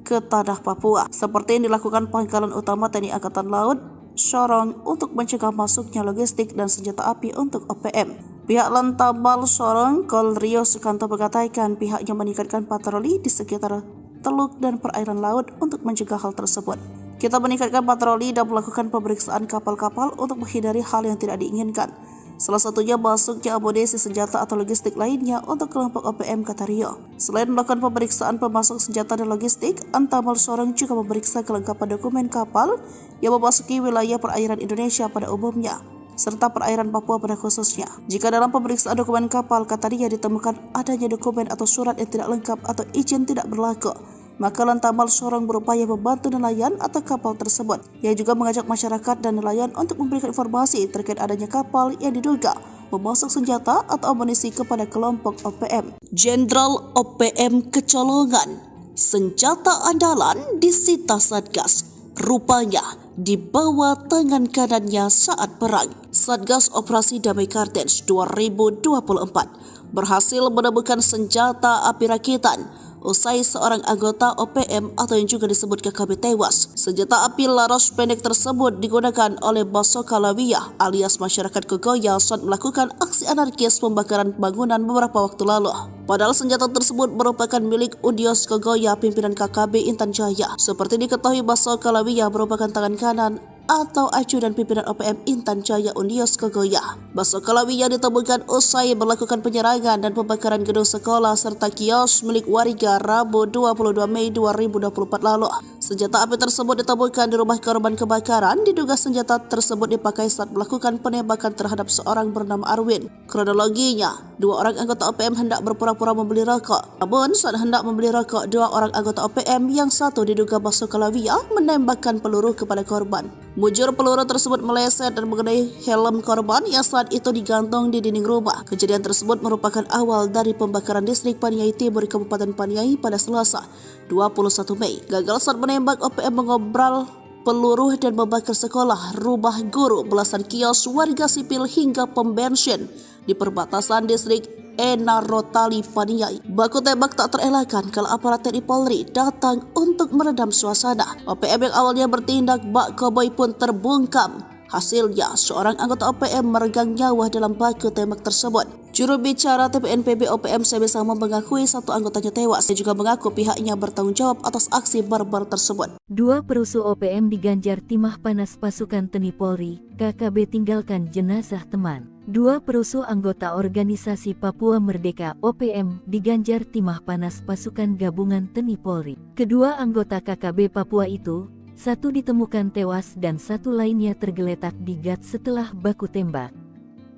ke tanah Papua, seperti yang dilakukan Pangkalan Utama TNI Angkatan Laut Sorong untuk mencegah masuknya logistik dan senjata api untuk OPM. Pihak Lantamal Sorong, Kol Rio Sukanto mengatakan pihaknya meningkatkan patroli di sekitar teluk dan perairan laut untuk mencegah hal tersebut. Kita meningkatkan patroli dan melakukan pemeriksaan kapal-kapal untuk menghindari hal yang tidak diinginkan. Salah satunya masuknya amunisi senjata atau logistik lainnya untuk kelompok OPM, kata Rio. Selain melakukan pemeriksaan pemasok senjata dan logistik, Antamal Sorong juga memeriksa kelengkapan dokumen kapal yang memasuki wilayah perairan Indonesia pada umumnya, serta perairan Papua pada khususnya. Jika dalam pemeriksaan dokumen kapal, kata Rio, ditemukan adanya dokumen atau surat yang tidak lengkap atau izin tidak berlaku, maka Lantamal Sorong berupaya membantu nelayan atau kapal tersebut. Ia juga mengajak masyarakat dan nelayan untuk memberikan informasi terkait adanya kapal yang diduga memasok senjata atau amunisi kepada kelompok OPM. Jenderal OPM kecolongan, senjata andalan disita Satgas, rupanya di bawah tangan kanannya saat perang. Satgas Operasi Damai Kartens 2024 berhasil menemukan senjata api rakitan usai seorang anggota OPM atau yang juga disebut KKB tewas. Senjata api laras pendek tersebut digunakan oleh Basoka Lawiyah alias masyarakat Kogoya saat melakukan aksi anarkis pembakaran bangunan beberapa waktu lalu. Padahal senjata tersebut merupakan milik Undius Kogoya pimpinan KKB Intan Jaya. Seperti diketahui, Basoka Lawiyah merupakan tangan kanan atau ajudan pimpinan OPM Intan Jaya Undius Kogoya. Basoka Lawiyah ditemukan usai melakukan penyerangan dan pembakaran gedung sekolah serta kios milik warga Rabu 22 Mei 2024 lalu. Senjata api tersebut ditemukan di rumah korban kebakaran. Diduga senjata tersebut dipakai saat melakukan penembakan terhadap seorang bernama Arwin. Kronologinya, dua orang anggota OPM hendak berpura-pura membeli rokok. Namun saat hendak membeli rokok, dua orang anggota OPM yang satu diduga Basoka Lawiyah menembakkan peluru kepada korban. Mujur peluru tersebut meleset dan mengenai helm korban yang saat itu digantung di dinding rumah. Kejadian tersebut merupakan awal dari pembakaran distrik Paniai Timur Kabupaten Paniai pada Selasa 21 Mei. Gagal saat menembak, OPM mengobral peluru dan membakar sekolah, rumah guru, belasan kios warga sipil hingga pom bensin di perbatasan distrik Enarotali Paniai. Baku tembak tak terelakkan kalau aparat TNI Polri datang untuk meredam suasana. OPM yang awalnya bertindak bak koboi pun terbungkam. Hasilnya, seorang anggota OPM meregang nyawa dalam baku tembak tersebut. Juru bicara TPNPB OPM Sebesama mengakui satu anggotanya tewas. Dia juga mengaku pihaknya bertanggung jawab atas aksi barbar tersebut. Dua perusuh OPM diganjar timah panas pasukan TNI Polri, KKB tinggalkan jenazah teman. Dua perusuh anggota organisasi Papua Merdeka OPM diganjar timah panas pasukan gabungan TNI Polri. Kedua anggota KKB Papua itu, satu ditemukan tewas dan satu lainnya tergeletak di gat setelah baku tembak.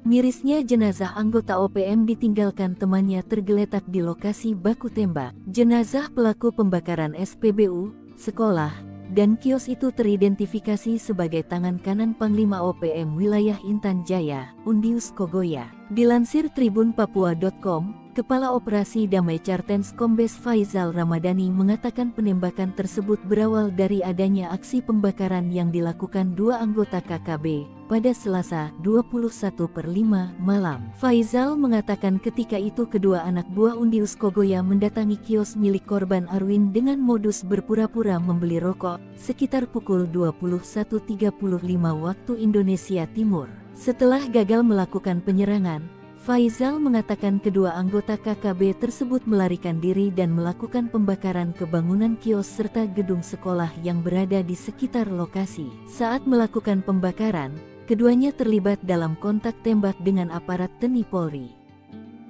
Mirisnya jenazah anggota OPM ditinggalkan temannya tergeletak di lokasi baku tembak. Jenazah pelaku pembakaran SPBU, sekolah, dan kios itu teridentifikasi sebagai tangan kanan Panglima OPM wilayah Intan Jaya, Undius Kogoya. Dilansir tribunpapua.com, Kepala Operasi Damai Kartens Kombes Faizal Ramadhani mengatakan penembakan tersebut berawal dari adanya aksi pembakaran yang dilakukan dua anggota KKB pada Selasa 21/5 malam. Faizal mengatakan ketika itu kedua anak buah Undius Kogoya mendatangi kios milik korban Arwin dengan modus berpura-pura membeli rokok sekitar pukul 21.35 waktu Indonesia Timur. Setelah gagal melakukan penyerangan, Faizal mengatakan kedua anggota KKB tersebut melarikan diri dan melakukan pembakaran ke bangunan kios serta gedung sekolah yang berada di sekitar lokasi. Saat melakukan pembakaran, keduanya terlibat dalam kontak tembak dengan aparat TNI Polri.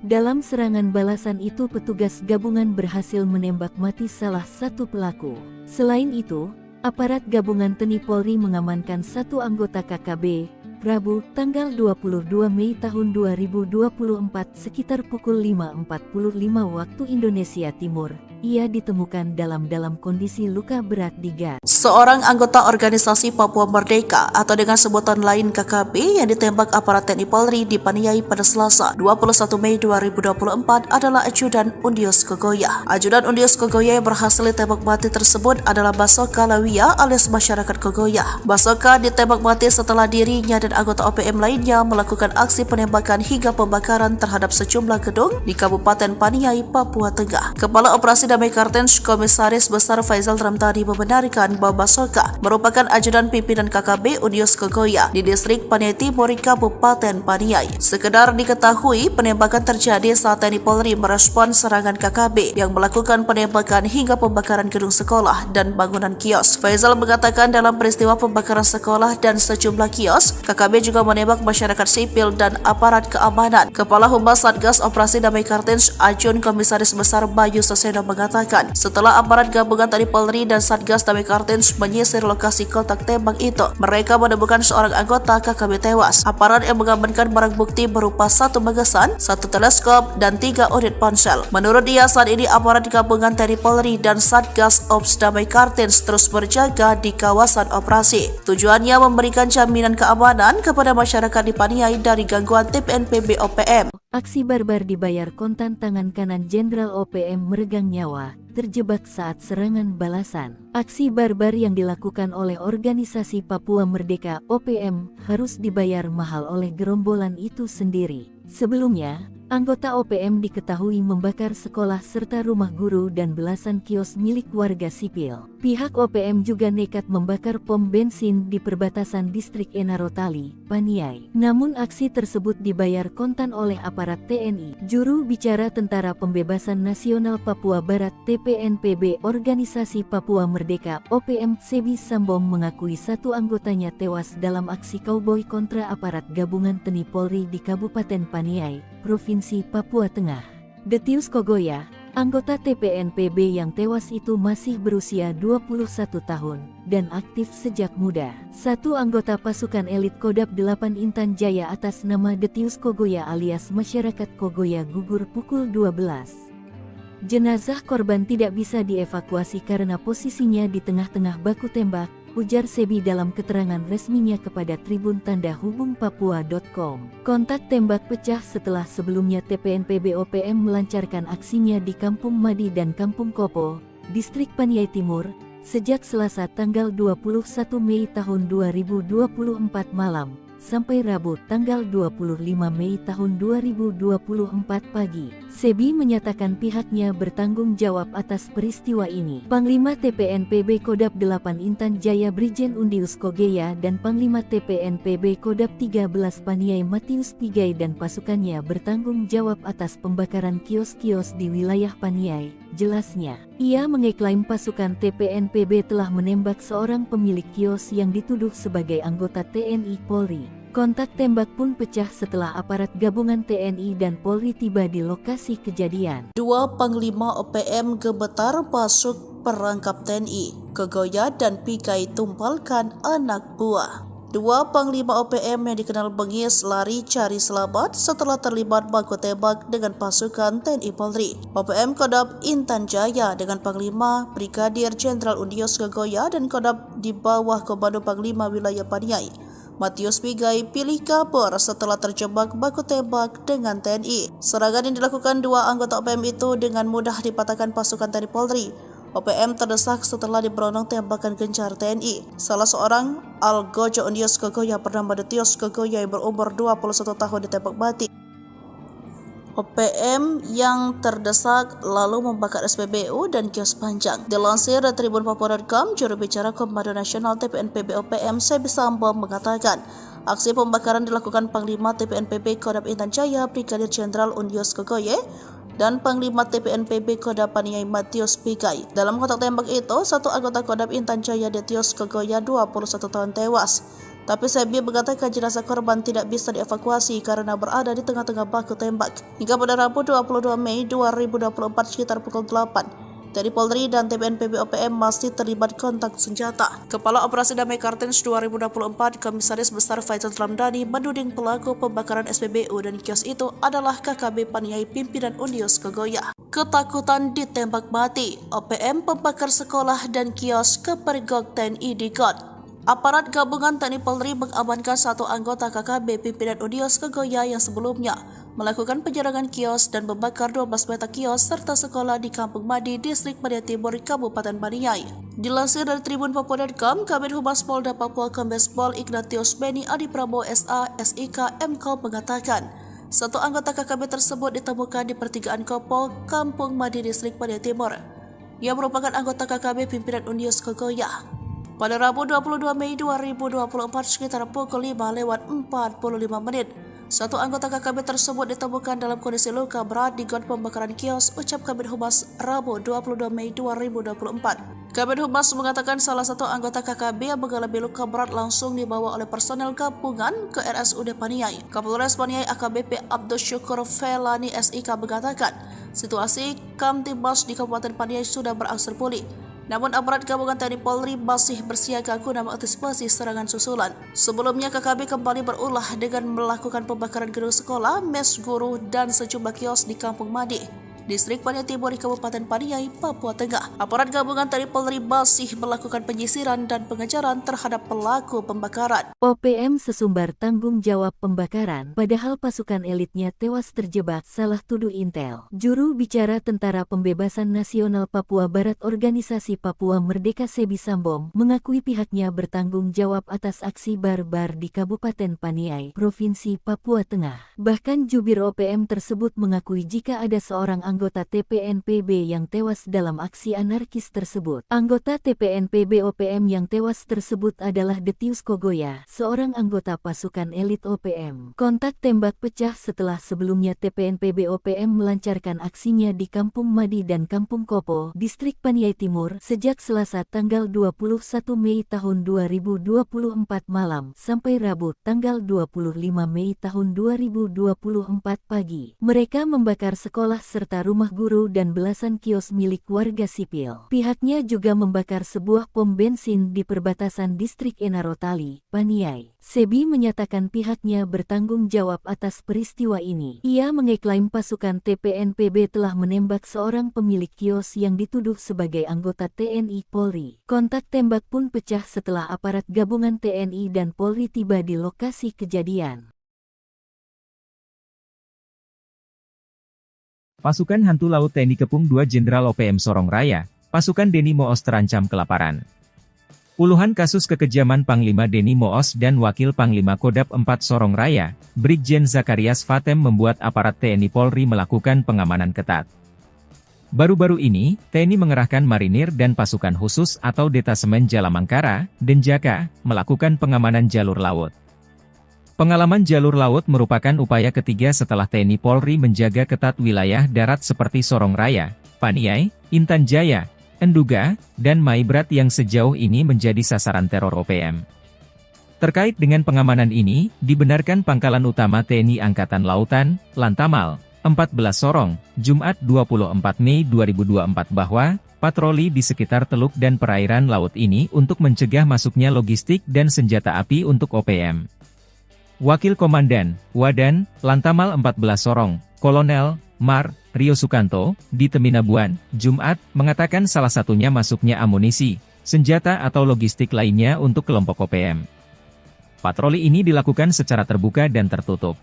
Dalam serangan balasan itu petugas gabungan berhasil menembak mati salah satu pelaku. Selain itu, Aparat gabungan TNI Polri mengamankan satu anggota KKB, Rabu, tanggal 22 Mei tahun 2024 sekitar pukul 5.45 waktu Indonesia Timur. Ia ditemukan dalam kondisi luka berat di gas. Seorang anggota organisasi Papua Merdeka atau dengan sebutan lain KKB yang ditembak aparat TNI Polri di Paniai pada Selasa 21 Mei 2024 adalah Ajudan Undius Kogoya. Ajudan Undius Kogoya yang berhasil ditembak mati tersebut adalah Basoka Lawia alias masyarakat Kogoya. Basoka ditembak mati setelah dirinya dan anggota OPM lainnya melakukan aksi penembakan hingga pembakaran terhadap sejumlah gedung di Kabupaten Paniai, Papua Tengah. Kepala Operasi Damai Kartens Komisaris Besar Faizal Ramdhani membenarkan bahwa Basoka merupakan ajudan pimpinan KKB Undius Kogoya di distrik Paniai Timur, Kabupaten Paniai. Sekedar diketahui, penembakan terjadi saat TNI Polri merespon serangan KKB yang melakukan penembakan hingga pembakaran gedung sekolah dan bangunan kios. Faizal mengatakan dalam peristiwa pembakaran sekolah dan sejumlah kios, KKB juga menembak masyarakat sipil dan aparat keamanan. Kepala Humas Satgas Operasi Damai Kartens Ajun Komisaris Besar Bayu Saseno mengatakan, setelah aparat gabungan TNI Polri dan Satgas Damai Kartens menyisir lokasi kontak tembak itu, mereka menemukan seorang anggota KKB tewas. Aparat yang mengamankan barang bukti berupa satu magasan, satu teleskop, dan 3 unit ponsel. Menurut dia, saat ini aparat gabungan TNI Polri dan Satgas Ops Damai Kartens terus berjaga di kawasan operasi. Tujuannya memberikan jaminan keamanan kepada masyarakat di Paniai dari gangguan TPNPB OPM. Aksi barbar dibayar kontan. Tangan kanan Jenderal OPM meregang nyawa, terjebak saat serangan balasan. Aksi barbar yang dilakukan oleh organisasi Papua Merdeka OPM harus dibayar mahal oleh gerombolan itu sendiri. Sebelumnya, anggota OPM diketahui membakar sekolah serta rumah guru dan belasan kios milik warga sipil. Pihak OPM juga nekat membakar pom bensin di perbatasan distrik Enarotali, Paniai. Namun aksi tersebut dibayar kontan oleh aparat TNI. Juru bicara Tentara Pembebasan Nasional Papua Barat TPNPB Organisasi Papua Merdeka OPM Sebi Sambong mengakui satu anggotanya tewas dalam aksi kauboi kontra aparat gabungan TNI Polri di Kabupaten Paniai, Provinsi Papua Tengah. Detius Kogoya, anggota TPNPB yang tewas itu masih berusia 21 tahun dan aktif sejak muda. Satu anggota pasukan elit Kodam 8 Intan Jaya atas nama Detius Kogoya alias masyarakat Kogoya gugur pukul 12. Jenazah korban tidak bisa dievakuasi karena posisinya di tengah-tengah baku tembak, ujar Sebi dalam keterangan resminya kepada Tribun Tanda Hubung Papua.com. Kontak tembak pecah setelah sebelumnya TPNPB OPM melancarkan aksinya di Kampung Madi dan Kampung Kopo, distrik Paniai Timur, sejak Selasa tanggal 21 Mei tahun 2024 malam, sampai Rabu tanggal 25 Mei tahun 2024 pagi. Sebi menyatakan pihaknya bertanggung jawab atas peristiwa ini. Panglima TPNPB Kodam 8 Intan Jaya Brigjen Undius Kogoya dan Panglima TPNPB Kodam 13 Paniai Matius Pigai dan pasukannya bertanggung jawab atas pembakaran kios-kios di wilayah Paniai, jelasnya. Ia mengeklaim pasukan TPNPB telah menembak seorang pemilik kios yang dituduh sebagai anggota TNI Polri. Kontak tembak pun pecah setelah aparat gabungan TNI dan Polri tiba di lokasi kejadian. Dua Panglima OPM gemetar masuk perangkap TNI, Kogoya dan Pigai tumpalkan anak buah. Dua Panglima OPM yang dikenal bengis lari cari selamat setelah terlibat baku tembak dengan pasukan TNI Polri. OPM Kodam Intan Jaya dengan Panglima Brigadir Jenderal Undius Kogoya dan Kodam di bawah Komando Panglima Wilayah Paniai Matius Pigai pilih kabur setelah terjebak baku tembak dengan TNI. Serangan yang dilakukan dua anggota OPM itu dengan mudah dipatahkan pasukan TNI Polri. OPM terdesak setelah diberondong tembakan gencar TNI. Salah seorang Algojo Undius Kogoya bernama Detius Kogoya yang berumur 21 tahun ditembak mati. OPM yang terdesak lalu membakar SPBU dan kios panjang. Dilansir dari Tribun Papua.com, juru bicara Komando Nasional TPNPB OPM Sebi Sambong mengatakan, aksi pembakaran dilakukan Panglima TPNPB Kodam Intan Jaya Brigadir Jenderal Undius Kogoya dan Panglima TPNPB Kodam Paniai Matius Pigai. Dalam kontak tembak itu, satu anggota Kodam Intan Jaya Detius Kogoya 21 tahun tewas. Tapi Sebi mengatakan jenazah korban tidak bisa dievakuasi karena berada di tengah-tengah baku tembak. Hingga pada Rabu 22 Mei 2024 sekitar pukul 8, TNI Polri dan TPNPB OPM masih terlibat kontak senjata. Kepala Operasi Damai Kartens 2024 Komisaris Besar Faizal Ramdhani menuding pelaku pembakaran SPBU dan kios itu adalah KKB Paniai pimpinan Unios Kogoya. Ketakutan ditembak mati, OPM pembakar sekolah dan kios kepergok TNI di GOT. Aparat gabungan TNI Polri mengamankan satu anggota KKB pimpinan Unios Kogoya yang sebelumnya melakukan penyerangan kios dan membakar 12 petak kios serta sekolah di Kampung Madi, Distrik Paniai Timur, Kabupaten Paniai. Dilansir dari Tribun Papua.com, Kabid Humas Polda Papua Kombes Pol Ignatius Beni Adi Prabowo SA, SIK, MKOM mengatakan, satu anggota KKB tersebut ditemukan di pertigaan Kopol, Kampung Madi, Distrik Paniai Timur, yang merupakan anggota KKB pimpinan Unios Kogoya. Pada Rabu 22 Mei 2024 sekitar pukul 5:45 menit, satu anggota KKB tersebut ditemukan dalam kondisi luka berat di got pembakaran kios, ucap Kabid Humas Rabu 22 Mei 2024. Kabid Humas mengatakan salah satu anggota KKB yang mengalami luka berat langsung dibawa oleh personel gabungan ke RSUD Paniai. Kapolres Paniai AKBP Abdul Syukur Felani SIK mengatakan, situasi Kamtibmas di Kabupaten Paniai sudah berangsur pulih. Namun aparat gabungan TNI Polri masih bersiaga guna mengantisipasi serangan susulan. Sebelumnya KKB kembali berulah dengan melakukan pembakaran gedung sekolah, mes guru, dan sejumlah kios di Kampung Madi, Distrik Paniai Timur di Kabupaten Paniai, Papua Tengah. Aparat gabungan TNI Polri masih melakukan penyisiran dan pengejaran terhadap pelaku pembakaran. OPM sesumbar tanggung jawab pembakaran, padahal pasukan elitnya tewas terjebak salah tuduh intel. Juru bicara Tentara Pembebasan Nasional Papua Barat Organisasi Papua Merdeka Sebi Sambom mengakui pihaknya bertanggung jawab atas aksi barbar di Kabupaten Paniai, Provinsi Papua Tengah. Bahkan jubir OPM tersebut mengakui jika ada seorang anggota TPNPB yang tewas dalam aksi anarkis tersebut. Anggota TPNPB OPM yang tewas tersebut adalah Detius Kogoya, seorang anggota pasukan elit OPM. Kontak tembak pecah setelah sebelumnya TPNPB OPM melancarkan aksinya di Kampung Madi dan Kampung Kopo, Distrik Paniai Timur, sejak Selasa tanggal 21 Mei tahun 2024 malam sampai Rabu tanggal 25 Mei tahun 2024 pagi. Mereka membakar sekolah serta rumah guru dan belasan kios milik warga sipil. Pihaknya juga membakar sebuah pom bensin di perbatasan Distrik Enarotali, Paniai. Sebi menyatakan pihaknya bertanggung jawab atas peristiwa ini. Ia mengeklaim pasukan TPNPB telah menembak seorang pemilik kios yang dituduh sebagai anggota TNI Polri. Kontak tembak pun pecah setelah aparat gabungan TNI dan Polri tiba di lokasi kejadian. Pasukan Hantu Laut TNI Kepung 2 Jenderal OPM Sorong Raya, pasukan Deni Moos terancam kelaparan. Puluhan kasus kekejaman Panglima Deni Moos dan Wakil Panglima Kodap 4 Sorong Raya, Brigjen Zakarias Fatem membuat aparat TNI Polri melakukan pengamanan ketat. Baru-baru ini, TNI mengerahkan marinir dan pasukan khusus atau Detasemen Jalamangkara, Denjaka, melakukan pengamanan jalur laut. Pengalaman jalur laut merupakan upaya ketiga setelah TNI Polri menjaga ketat wilayah darat seperti Sorong Raya, Paniai, Intan Jaya, Enduga, dan Maibrat yang sejauh ini menjadi sasaran teror OPM. Terkait dengan pengamanan ini, dibenarkan Pangkalan Utama TNI Angkatan Lautan, Lantamal, 14 Sorong, Jumat 24 Mei 2024 bahwa patroli di sekitar teluk dan perairan laut ini untuk mencegah masuknya logistik dan senjata api untuk OPM. Wakil Komandan, Wadan, Lantamal 14 Sorong, Kolonel, Mar, Rio Sukanto, di Teminabuan, Jumat, mengatakan salah satunya masuknya amunisi, senjata atau logistik lainnya untuk kelompok OPM. Patroli ini dilakukan secara terbuka dan tertutup.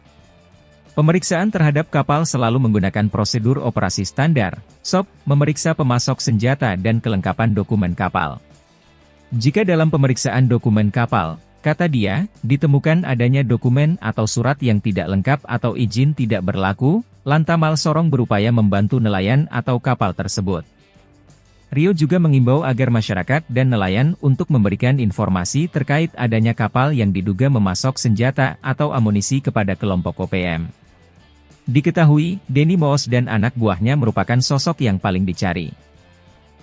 Pemeriksaan terhadap kapal selalu menggunakan prosedur operasi standar, SOP, memeriksa pemasok senjata dan kelengkapan dokumen kapal. Jika dalam pemeriksaan dokumen kapal, kata dia, ditemukan adanya dokumen atau surat yang tidak lengkap atau izin tidak berlaku, Lantamal Sorong berupaya membantu nelayan atau kapal tersebut. Rio juga mengimbau agar masyarakat dan nelayan untuk memberikan informasi terkait adanya kapal yang diduga memasok senjata atau amunisi kepada kelompok OPM. Diketahui, Deni Moos dan anak buahnya merupakan sosok yang paling dicari.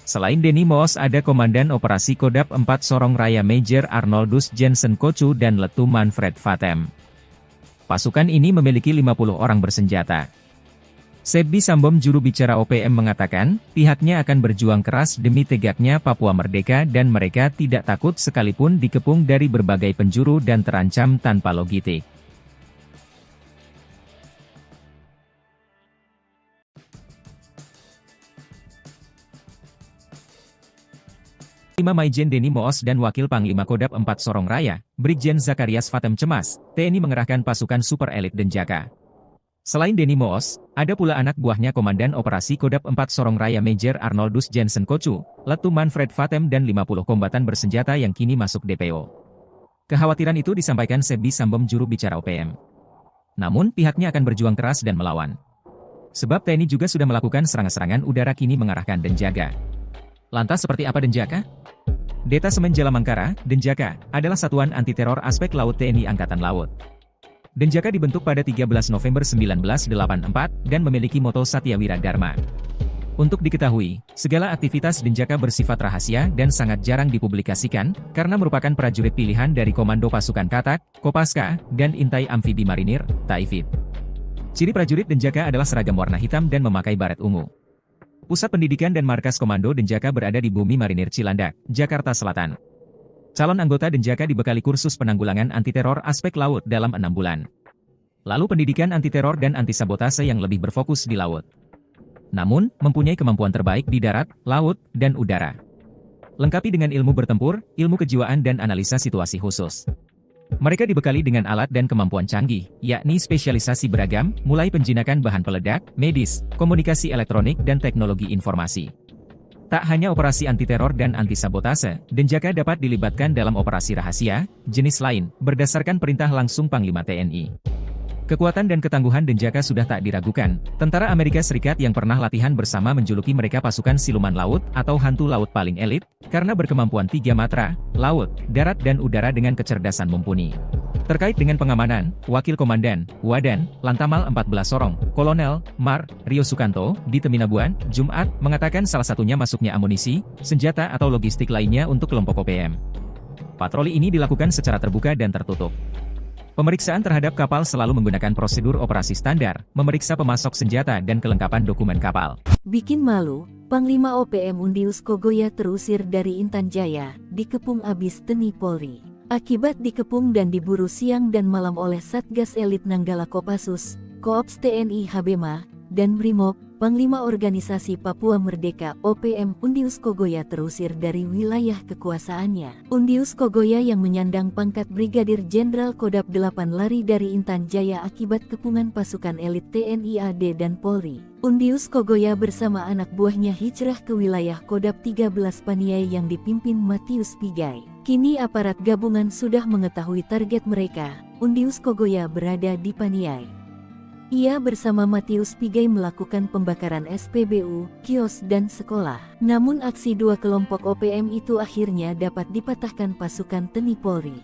Selain Deni Moos ada Komandan Operasi Kodap 4 Sorong Raya Major Arnoldus Jensen Kocu dan Letu Manfred Fatem. Pasukan ini memiliki 50 orang bersenjata. Sebbi Sambom juru bicara OPM mengatakan, pihaknya akan berjuang keras demi tegaknya Papua merdeka dan mereka tidak takut sekalipun dikepung dari berbagai penjuru dan terancam tanpa logistik. Panglima Maijen Denny Moos dan Wakil Panglima Kodam 4 Sorong Raya, Brigjen Zakarias Fatem cemas, TNI mengerahkan pasukan super elit Denjaka. Selain Denny Moos, ada pula anak buahnya Komandan Operasi Kodam 4 Sorong Raya Major Arnoldus Jensen Kocu, Letu Manfred Fatem dan 50 kombatan bersenjata yang kini masuk DPO. Kekhawatiran itu disampaikan Sebbi Sambom juru bicara OPM. Namun pihaknya akan berjuang keras dan melawan. Sebab TNI juga sudah melakukan serangan-serangan udara kini mengarahkan Denjaka. Lantas seperti apa Denjaka? Detasemen Jalamangkara, Denjaka, adalah satuan anti-teror aspek laut TNI Angkatan Laut. Denjaka dibentuk pada 13 November 1984 dan memiliki moto Satya Wira Dharma. Untuk diketahui, segala aktivitas Denjaka bersifat rahasia dan sangat jarang dipublikasikan, karena merupakan prajurit pilihan dari Komando Pasukan Katak, Kopaska, dan Intai Amfibi Marinir, Taifib. Ciri prajurit Denjaka adalah seragam warna hitam dan memakai baret ungu. Pusat pendidikan dan markas Komando Denjaka berada di Bumi Marinir Cilandak, Jakarta Selatan. Calon anggota Denjaka dibekali kursus penanggulangan anti-teror aspek laut dalam 6 bulan. Lalu pendidikan anti-teror dan anti-sabotase yang lebih berfokus di laut. Namun, mempunyai kemampuan terbaik di darat, laut, dan udara. Lengkapi dengan ilmu bertempur, ilmu kejiwaan dan analisa situasi khusus. Mereka dibekali dengan alat dan kemampuan canggih, yakni spesialisasi beragam, mulai penjinakan bahan peledak, medis, komunikasi elektronik dan teknologi informasi. Tak hanya operasi anti-teror dan anti-sabotase, Denjaka dapat dilibatkan dalam operasi rahasia, jenis lain, berdasarkan perintah langsung Panglima TNI. Kekuatan dan ketangguhan Denjaka sudah tak diragukan. Tentara Amerika Serikat yang pernah latihan bersama menjuluki mereka pasukan siluman laut atau hantu laut paling elit, karena berkemampuan 3 matra, laut, darat dan udara dengan kecerdasan mumpuni. Terkait dengan pengamanan, Wakil Komandan, Wadan, Lantamal 14 Sorong, Kolonel, Mar, Rio Sukanto, di Teminabuan, Jumat, mengatakan salah satunya masuknya amunisi, senjata atau logistik lainnya untuk kelompok OPM. Patroli ini dilakukan secara terbuka dan tertutup. Pemeriksaan terhadap kapal selalu menggunakan prosedur operasi standar, memeriksa pemasok senjata dan kelengkapan dokumen kapal. Bikin malu, Panglima OPM Undius Kogoya terusir dari Intan Jaya, dikepung abis TNI Polri. Akibat dikepung dan diburu siang dan malam oleh Satgas Elit Nanggala Kopassus, Koops TNI Habema, dan Brimob, Panglima Organisasi Papua Merdeka OPM Undius Kogoya terusir dari wilayah kekuasaannya. Undius Kogoya yang menyandang pangkat Brigadir Jenderal Kodam 8 lari dari Intan Jaya akibat kepungan pasukan elit TNI AD dan Polri. Undius Kogoya bersama anak buahnya hijrah ke wilayah Kodam 13 Paniai yang dipimpin Matius Pigai. Kini aparat gabungan sudah mengetahui target mereka. Undius Kogoya berada di Paniai. Ia bersama Matius Pigai melakukan pembakaran SPBU, kios dan sekolah. Namun aksi dua kelompok OPM itu akhirnya dapat dipatahkan pasukan TNI Polri.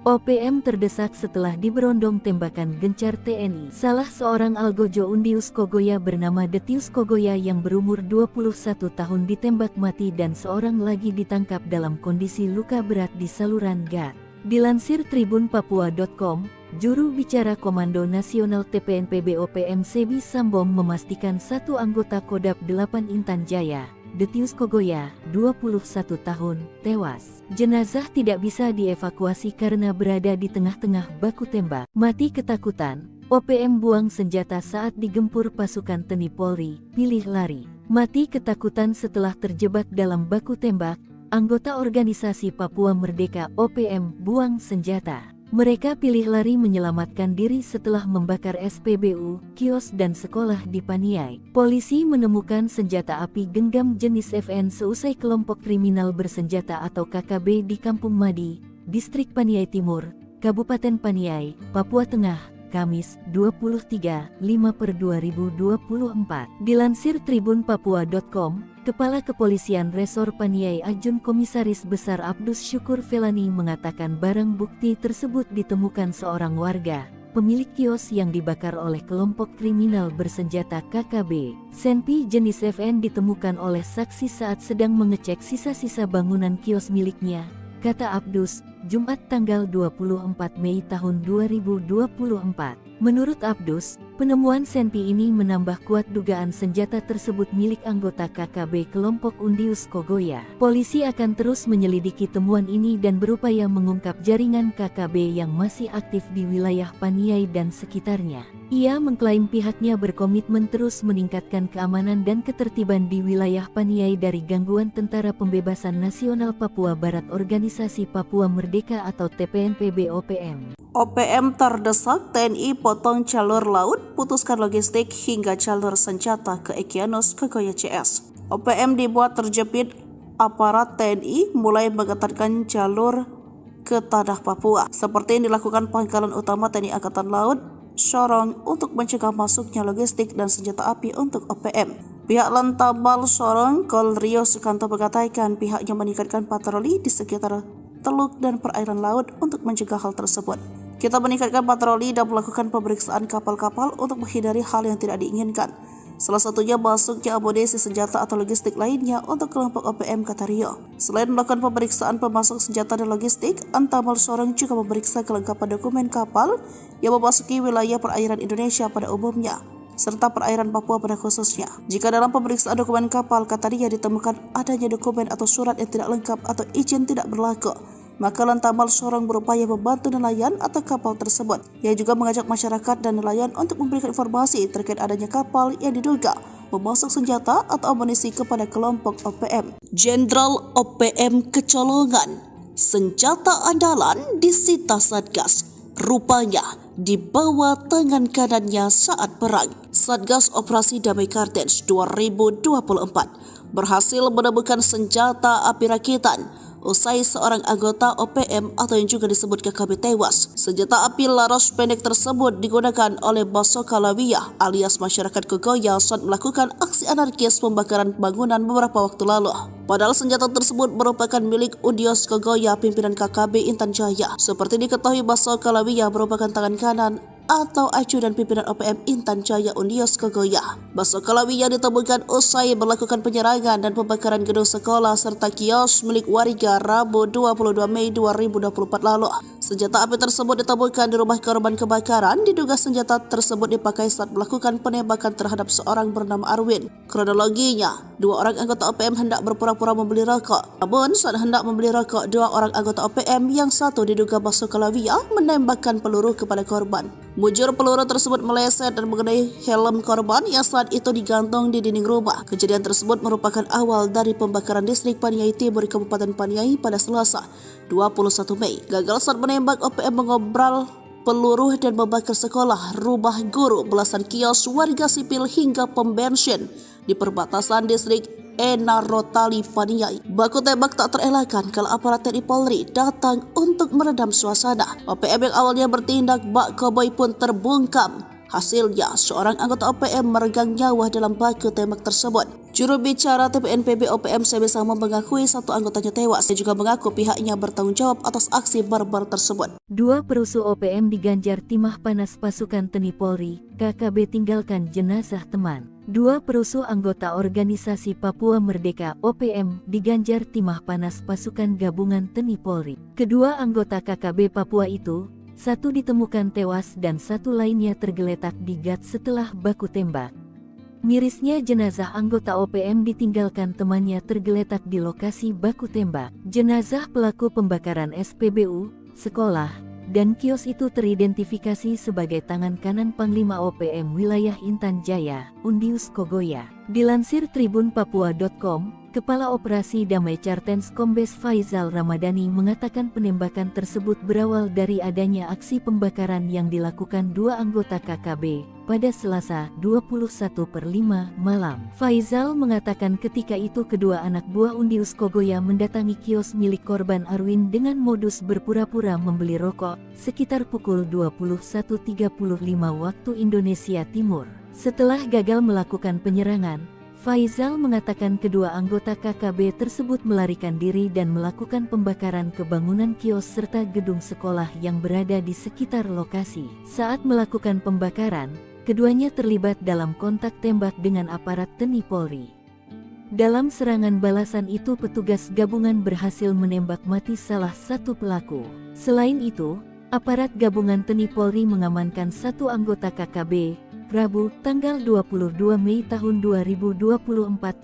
OPM terdesak setelah diberondong tembakan gencar TNI. Salah seorang algojo Undius Kogoya bernama Detius Kogoya yang berumur 21 tahun ditembak mati dan seorang lagi ditangkap dalam kondisi luka berat di saluran gat. Dilansir tribunpapua.com, juru bicara Komando Nasional TPNPB OPM Sebbi Sambom memastikan satu anggota Kodam 8 Intan Jaya, Detius Kogoya, 21 tahun, tewas. Jenazah tidak bisa dievakuasi karena berada di tengah-tengah baku tembak. Mati ketakutan, OPM buang senjata saat digempur pasukan TNI Polri, pilih lari. Mati ketakutan setelah terjebak dalam baku tembak. Anggota Organisasi Papua Merdeka OPM buang senjata. Mereka pilih lari menyelamatkan diri setelah membakar SPBU, kios dan sekolah di Paniai. Polisi menemukan senjata api genggam jenis FN seusai kelompok kriminal bersenjata atau KKB di Kampung Madi, Distrik Paniai Timur, Kabupaten Paniai, Papua Tengah, Kamis, 23/5/2024. Dilansir tribunpapua.com, Kepala Kepolisian Resor Paniai Ajun Komisaris Besar Abdus Syukur Felani mengatakan barang bukti tersebut ditemukan seorang warga, pemilik kios yang dibakar oleh kelompok kriminal bersenjata KKB. Senpi jenis FN ditemukan oleh saksi saat sedang mengecek sisa-sisa bangunan kios miliknya, kata Abdus, Jumat tanggal 24 Mei tahun 2024. Menurut Abdus, Penemuan senpi ini menambah kuat dugaan senjata tersebut milik anggota KKB kelompok Undius Kogoya. Polisi akan terus menyelidiki temuan ini dan berupaya mengungkap jaringan KKB yang masih aktif di wilayah Paniai dan sekitarnya. Ia mengklaim pihaknya berkomitmen terus meningkatkan keamanan dan ketertiban di wilayah Paniai dari gangguan Tentara Pembebasan Nasional Papua Barat Organisasi Papua Merdeka atau TPNPB OPM. OPM terdesak TNI potong jalur laut, putuskan logistik hingga jalur senjata ke Egyanus Kogoya CS. OPM dibuat terjepit aparat TNI mulai mengetatkan jalur ke tanah Papua, seperti yang dilakukan Pangkalan Utama TNI Angkatan Laut Sorong untuk mencegah masuknya logistik dan senjata api untuk OPM. Pihak Lantamal Sorong Kol Rio Sukanto mengatakan pihaknya meningkatkan patroli di sekitar teluk dan perairan laut untuk mencegah hal tersebut. Kita meningkatkan patroli dan melakukan pemeriksaan kapal-kapal untuk menghindari hal yang tidak diinginkan. Salah satunya masuknya amunisi senjata atau logistik lainnya untuk kelompok OPM, kata Rio. Selain melakukan pemeriksaan pemasok senjata dan logistik, Antamal Sorong juga memeriksa kelengkapan dokumen kapal yang memasuki wilayah perairan Indonesia pada umumnya, serta perairan Papua pada khususnya. Jika dalam pemeriksaan dokumen kapal, kata Rio, ditemukan adanya dokumen atau surat yang tidak lengkap atau izin tidak berlaku, maka Lantamal Sorong berupaya membantu nelayan atau kapal tersebut. Ia juga mengajak masyarakat dan nelayan untuk memberikan informasi terkait adanya kapal yang diduga memasok senjata atau amunisi kepada kelompok OPM. Jenderal OPM kecolongan, senjata andalan disita Satgas, rupanya di bawah tangan kanannya saat perang. Satgas Operasi Damai Kartens 2024 berhasil menemukan senjata api rakitan usai seorang anggota OPM atau yang juga disebut KKB tewas. Senjata api laras pendek tersebut digunakan oleh Basoka Lawiyah alias masyarakat Kogoya saat melakukan aksi anarkis pembakaran bangunan beberapa waktu lalu. Padahal senjata tersebut merupakan milik Undius Kogoya pimpinan KKB Intan Jaya. Seperti diketahui, Basoka Lawiyah merupakan tangan kanan atau ajudan pimpinan OPM Intan Jaya Undius Kogoya. Basoka Lawiyah ditemukan usai melakukan penyerangan dan pembakaran gedung sekolah serta kios milik warga Rabu 22 Mei 2024 lalu. Senjata api tersebut ditemukan di rumah korban kebakaran. Diduga senjata tersebut dipakai saat melakukan penembakan terhadap seorang bernama Arwin. Kronologinya, dua orang anggota OPM hendak berpura-pura membeli rokok. Namun saat hendak membeli rokok, dua orang anggota OPM yang satu diduga Basoka Lawiyah menembakkan peluru kepada korban. Mujur peluru tersebut meleset dan mengenai helm korban yang saat itu digantung di dinding rumah. Kejadian tersebut merupakan awal dari pembakaran distrik Paniai Timur Kabupaten Paniai pada Selasa 21 Mei. Gagal saat menembak, OPM mengobral peluru dan membakar sekolah, rumah guru, belasan kios warga sipil hingga pom bensin di perbatasan distrik Enarotali Paniai. Baku tembak tak terelakkan kalau aparat TNI Polri datang untuk meredam suasana. OPM yang awalnya bertindak bak koboi pun terbungkam. Hasilnya, seorang anggota OPM meregang nyawa dalam baku tembak tersebut. Juru bicara TPNPB OPM Sebesama mengakui satu anggotanya tewas. Dia juga mengaku pihaknya bertanggung jawab atas aksi barbar tersebut. Dua perusuh OPM diganjar timah panas pasukan TNI Polri, KKB tinggalkan jenazah teman. Dua perusuh anggota organisasi Papua Merdeka OPM diganjar timah panas pasukan gabungan TNI Polri. Kedua anggota KKB Papua itu, satu ditemukan tewas dan satu lainnya tergeletak di gat setelah baku tembak. Mirisnya jenazah anggota OPM ditinggalkan temannya tergeletak di lokasi baku tembak. Jenazah pelaku pembakaran SPBU, sekolah, dan kios itu teridentifikasi sebagai tangan kanan Panglima OPM wilayah Intan Jaya, Undius Kogoya. Dilansir tribunpapua.com, Kepala Operasi Damai Kartens Kombes Faizal Ramadhani mengatakan penembakan tersebut berawal dari adanya aksi pembakaran yang dilakukan dua anggota KKB pada Selasa 21/5 malam. Faizal mengatakan ketika itu kedua anak buah Undius Kogoya mendatangi kios milik korban Arwin dengan modus berpura-pura membeli rokok sekitar pukul 21.35 waktu Indonesia Timur. Setelah gagal melakukan penyerangan, Faizal mengatakan kedua anggota KKB tersebut melarikan diri dan melakukan pembakaran ke bangunan kios serta gedung sekolah yang berada di sekitar lokasi. Saat melakukan pembakaran, keduanya terlibat dalam kontak tembak dengan aparat TNI Polri. Dalam serangan balasan itu petugas gabungan berhasil menembak mati salah satu pelaku. Selain itu, aparat gabungan TNI Polri mengamankan satu anggota KKB Rabu, tanggal 22 Mei tahun 2024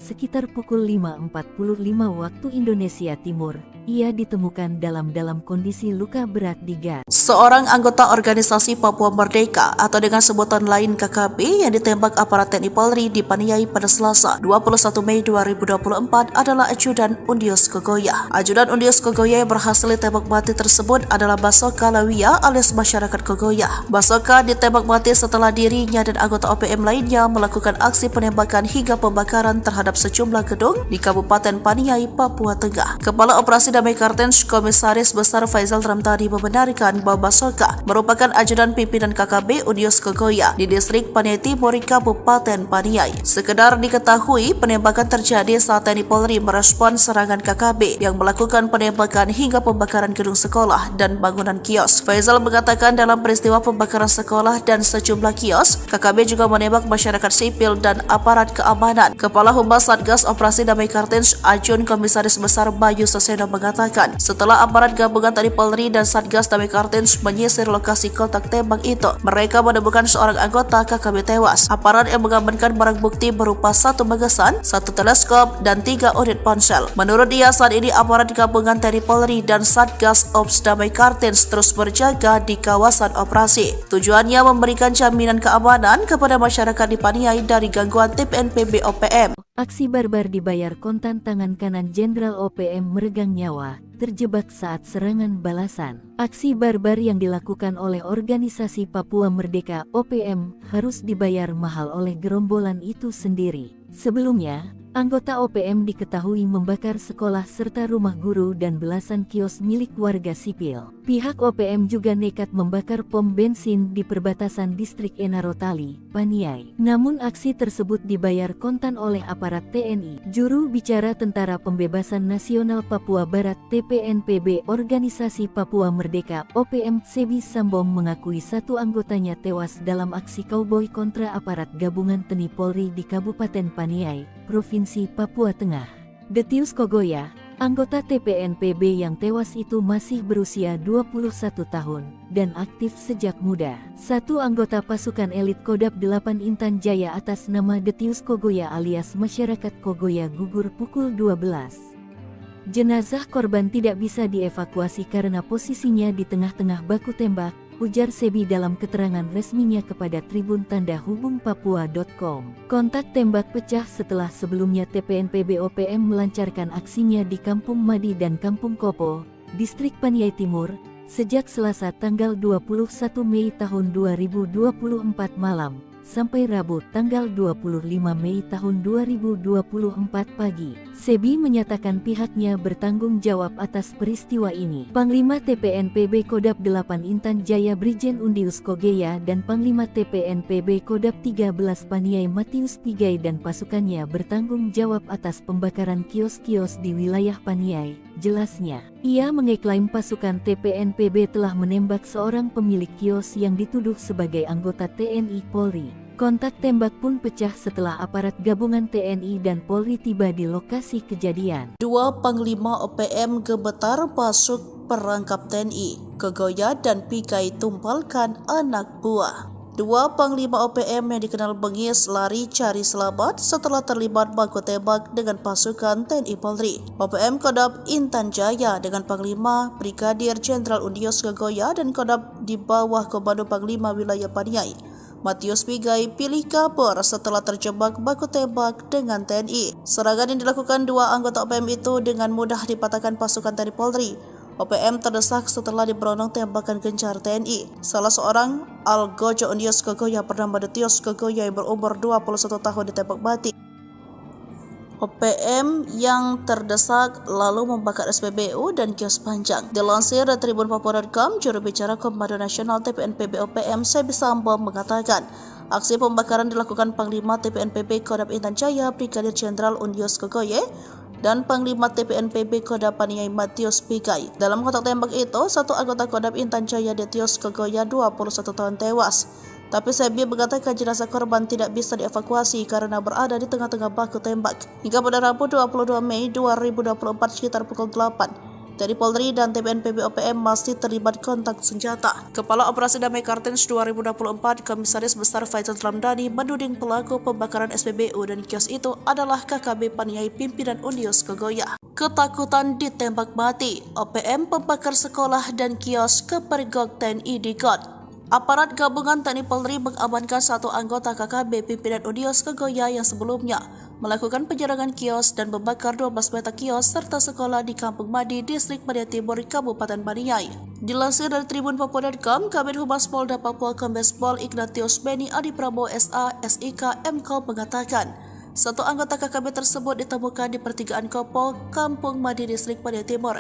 sekitar pukul 5.45 waktu Indonesia Timur. Ia ditemukan dalam kondisi luka berat di gas. Seorang anggota organisasi Papua Merdeka atau dengan sebutan lain KKB yang ditembak aparat TNI Polri dipaniai pada Selasa 21 Mei 2024 adalah Ajudan Undius Kogoya. Ajudan Undius Kogoya yang berhasil ditembak mati tersebut adalah Basoka Lawia alias masyarakat Kogoya. Basoka ditembak mati setelah dirinya dan anggota OPM lainnya melakukan aksi penembakan hingga pembakaran terhadap sejumlah gedung di Kabupaten Paniai, Papua Tengah. Kepala Operasi Damai Kartens Komisaris Besar Faisal Ramdhani membenarkan bahwa Basoka merupakan ajudan pimpinan KKB Undius Kogoya di distrik Paniai Timur, Kabupaten Paniai. Sekedar diketahui, penembakan terjadi saat TNI Polri merespon serangan KKB yang melakukan penembakan hingga pembakaran gedung sekolah dan bangunan kios. Faisal mengatakan dalam peristiwa pembakaran sekolah dan sejumlah kios, KKB juga menembak masyarakat sipil dan aparat keamanan. Kepala Humas Satgas Operasi Damai Kartens Ajun Komisaris Besar Bayu Saseno mengatakan, setelah aparat gabungan TNI Polri dan Satgas Damai Kartens menyisir lokasi kontak tembak itu, mereka menemukan seorang anggota KKB tewas. Aparat yang mengamankan barang bukti berupa 1 magasan, 1 teleskop, dan 3 unit ponsel. Menurut dia, saat ini aparat gabungan TNI Polri dan Satgas Ops Damai Kartens terus berjaga di kawasan operasi. Tujuannya memberikan jaminan keamanan kepada masyarakat di Paniai dari gangguan TPNPB OPM. Aksi barbar dibayar kontan, tangan kanan Jenderal OPM meregang nyawa, terjebak saat serangan balasan. Aksi barbar yang dilakukan oleh organisasi Papua Merdeka OPM harus dibayar mahal oleh gerombolan itu sendiri. Sebelumnya, anggota OPM diketahui membakar sekolah serta rumah guru dan belasan kios milik warga sipil. Pihak OPM juga nekat membakar pom bensin di perbatasan distrik Enarotali, Paniai. Namun aksi tersebut dibayar kontan oleh aparat TNI. Juru bicara Tentara Pembebasan Nasional Papua Barat TPNPB Organisasi Papua Merdeka OPM Sebi Sambong mengakui 1 anggotanya tewas dalam aksi kauboi kontra aparat gabungan TNI Polri di Kabupaten Paniai, Provinsi Papua Tengah. Detius Kogoya, anggota TPNPB yang tewas itu masih berusia 21 tahun dan aktif sejak muda. 1 anggota pasukan elit Kodam 8 Intan Jaya atas nama Detius Kogoya alias masyarakat Kogoya gugur pukul 12. Jenazah korban tidak bisa dievakuasi karena posisinya di tengah-tengah baku tembak, ujar Sebi dalam keterangan resminya kepada Tribun Tanda Hubung Papua.com. Kontak tembak pecah setelah sebelumnya TPNPB OPM melancarkan aksinya di Kampung Madi dan Kampung Kopo, distrik Paniai Timur, sejak Selasa tanggal 21 Mei tahun 2024 malam, sampai Rabu tanggal 25 Mei tahun 2024 pagi. Sebi menyatakan pihaknya bertanggung jawab atas peristiwa ini. Panglima TPNPB Kodam 8 Intan Jaya Brigjen Undius Kogoya dan Panglima TPNPB Kodam 13 Paniai Matius Pigai dan pasukannya bertanggung jawab atas pembakaran kios-kios di wilayah Paniai, jelasnya. Ia mengeklaim pasukan TPNPB telah menembak seorang pemilik kios yang dituduh sebagai anggota TNI Polri. Kontak tembak pun pecah setelah aparat gabungan TNI dan Polri tiba di lokasi kejadian. 2 Panglima OPM gemetar masuk perangkap TNI. Kogoya dan Pigai tumpalkan anak buah. 2 Panglima OPM yang dikenal bengis lari cari selamat setelah terlibat baku tembak dengan pasukan TNI Polri. OPM Kodam Intan Jaya dengan Panglima Brigadir Jenderal Undius Kogoya dan Kodam di bawah Komando Panglima Wilayah Paniai Matius Pigai pilih kabur setelah terjebak baku tembak dengan TNI. Serangan yang dilakukan 2 anggota OPM itu dengan mudah dipatahkan pasukan TNI Polri. OPM terdesak setelah diberondong tembakan gencar TNI. Salah seorang Algojo Undius Kogoya bernama Detius Kogoya yang berumur 21 tahun ditembak mati. OPM yang terdesak lalu membakar SPBU dan kios panjang. Dilansir dari Tribun Papua.com, juru bicara Komando Nasional TPNPB OPM Sebi Sambong mengatakan, aksi pembakaran dilakukan Panglima TPNPB Kodam Intan Jaya Brigadir Jenderal Undius Kogoya dan Panglima TPNPB Kodam Paniai Matius Pigai. Dalam kontak tembak itu, 1 anggota Kodam Intan Jaya Detius Kogoya 21 tahun tewas. Tapi Sebi mengatakan jenazah korban tidak bisa dievakuasi karena berada di tengah-tengah baku tembak. Hingga pada Rabu 22 Mei 2024 sekitar pukul 8, TNI Polri dan TPNPB OPM masih terlibat kontak senjata. Kepala Operasi Damai Kartens 2024 Komisaris Besar Faizal Ramdhani menuding pelaku pembakaran SPBU dan kios itu adalah KKB Paniai pimpinan Unius Kogoya. Ketakutan ditembak mati, OPM pembakar sekolah dan kios kepergok TNI di GOT. Aparat gabungan TNI Polri mengamankan satu anggota KKB pimpinan Unius Kogoya yang sebelumnya melakukan penyerangan kios dan membakar 12 petak kios serta sekolah di Kampung Madi, Distrik Paniai Timur, Kabupaten Paniai. Dilansir dari Tribun Papua.com, Kabid Humas Polda Papua Kombes Pol Ignatius Beni Adi Prabowo SA, SIK, MKOM mengatakan, satu anggota KKB tersebut ditemukan di pertigaan Kopol, Kampung Madi, Distrik Paniai Timur,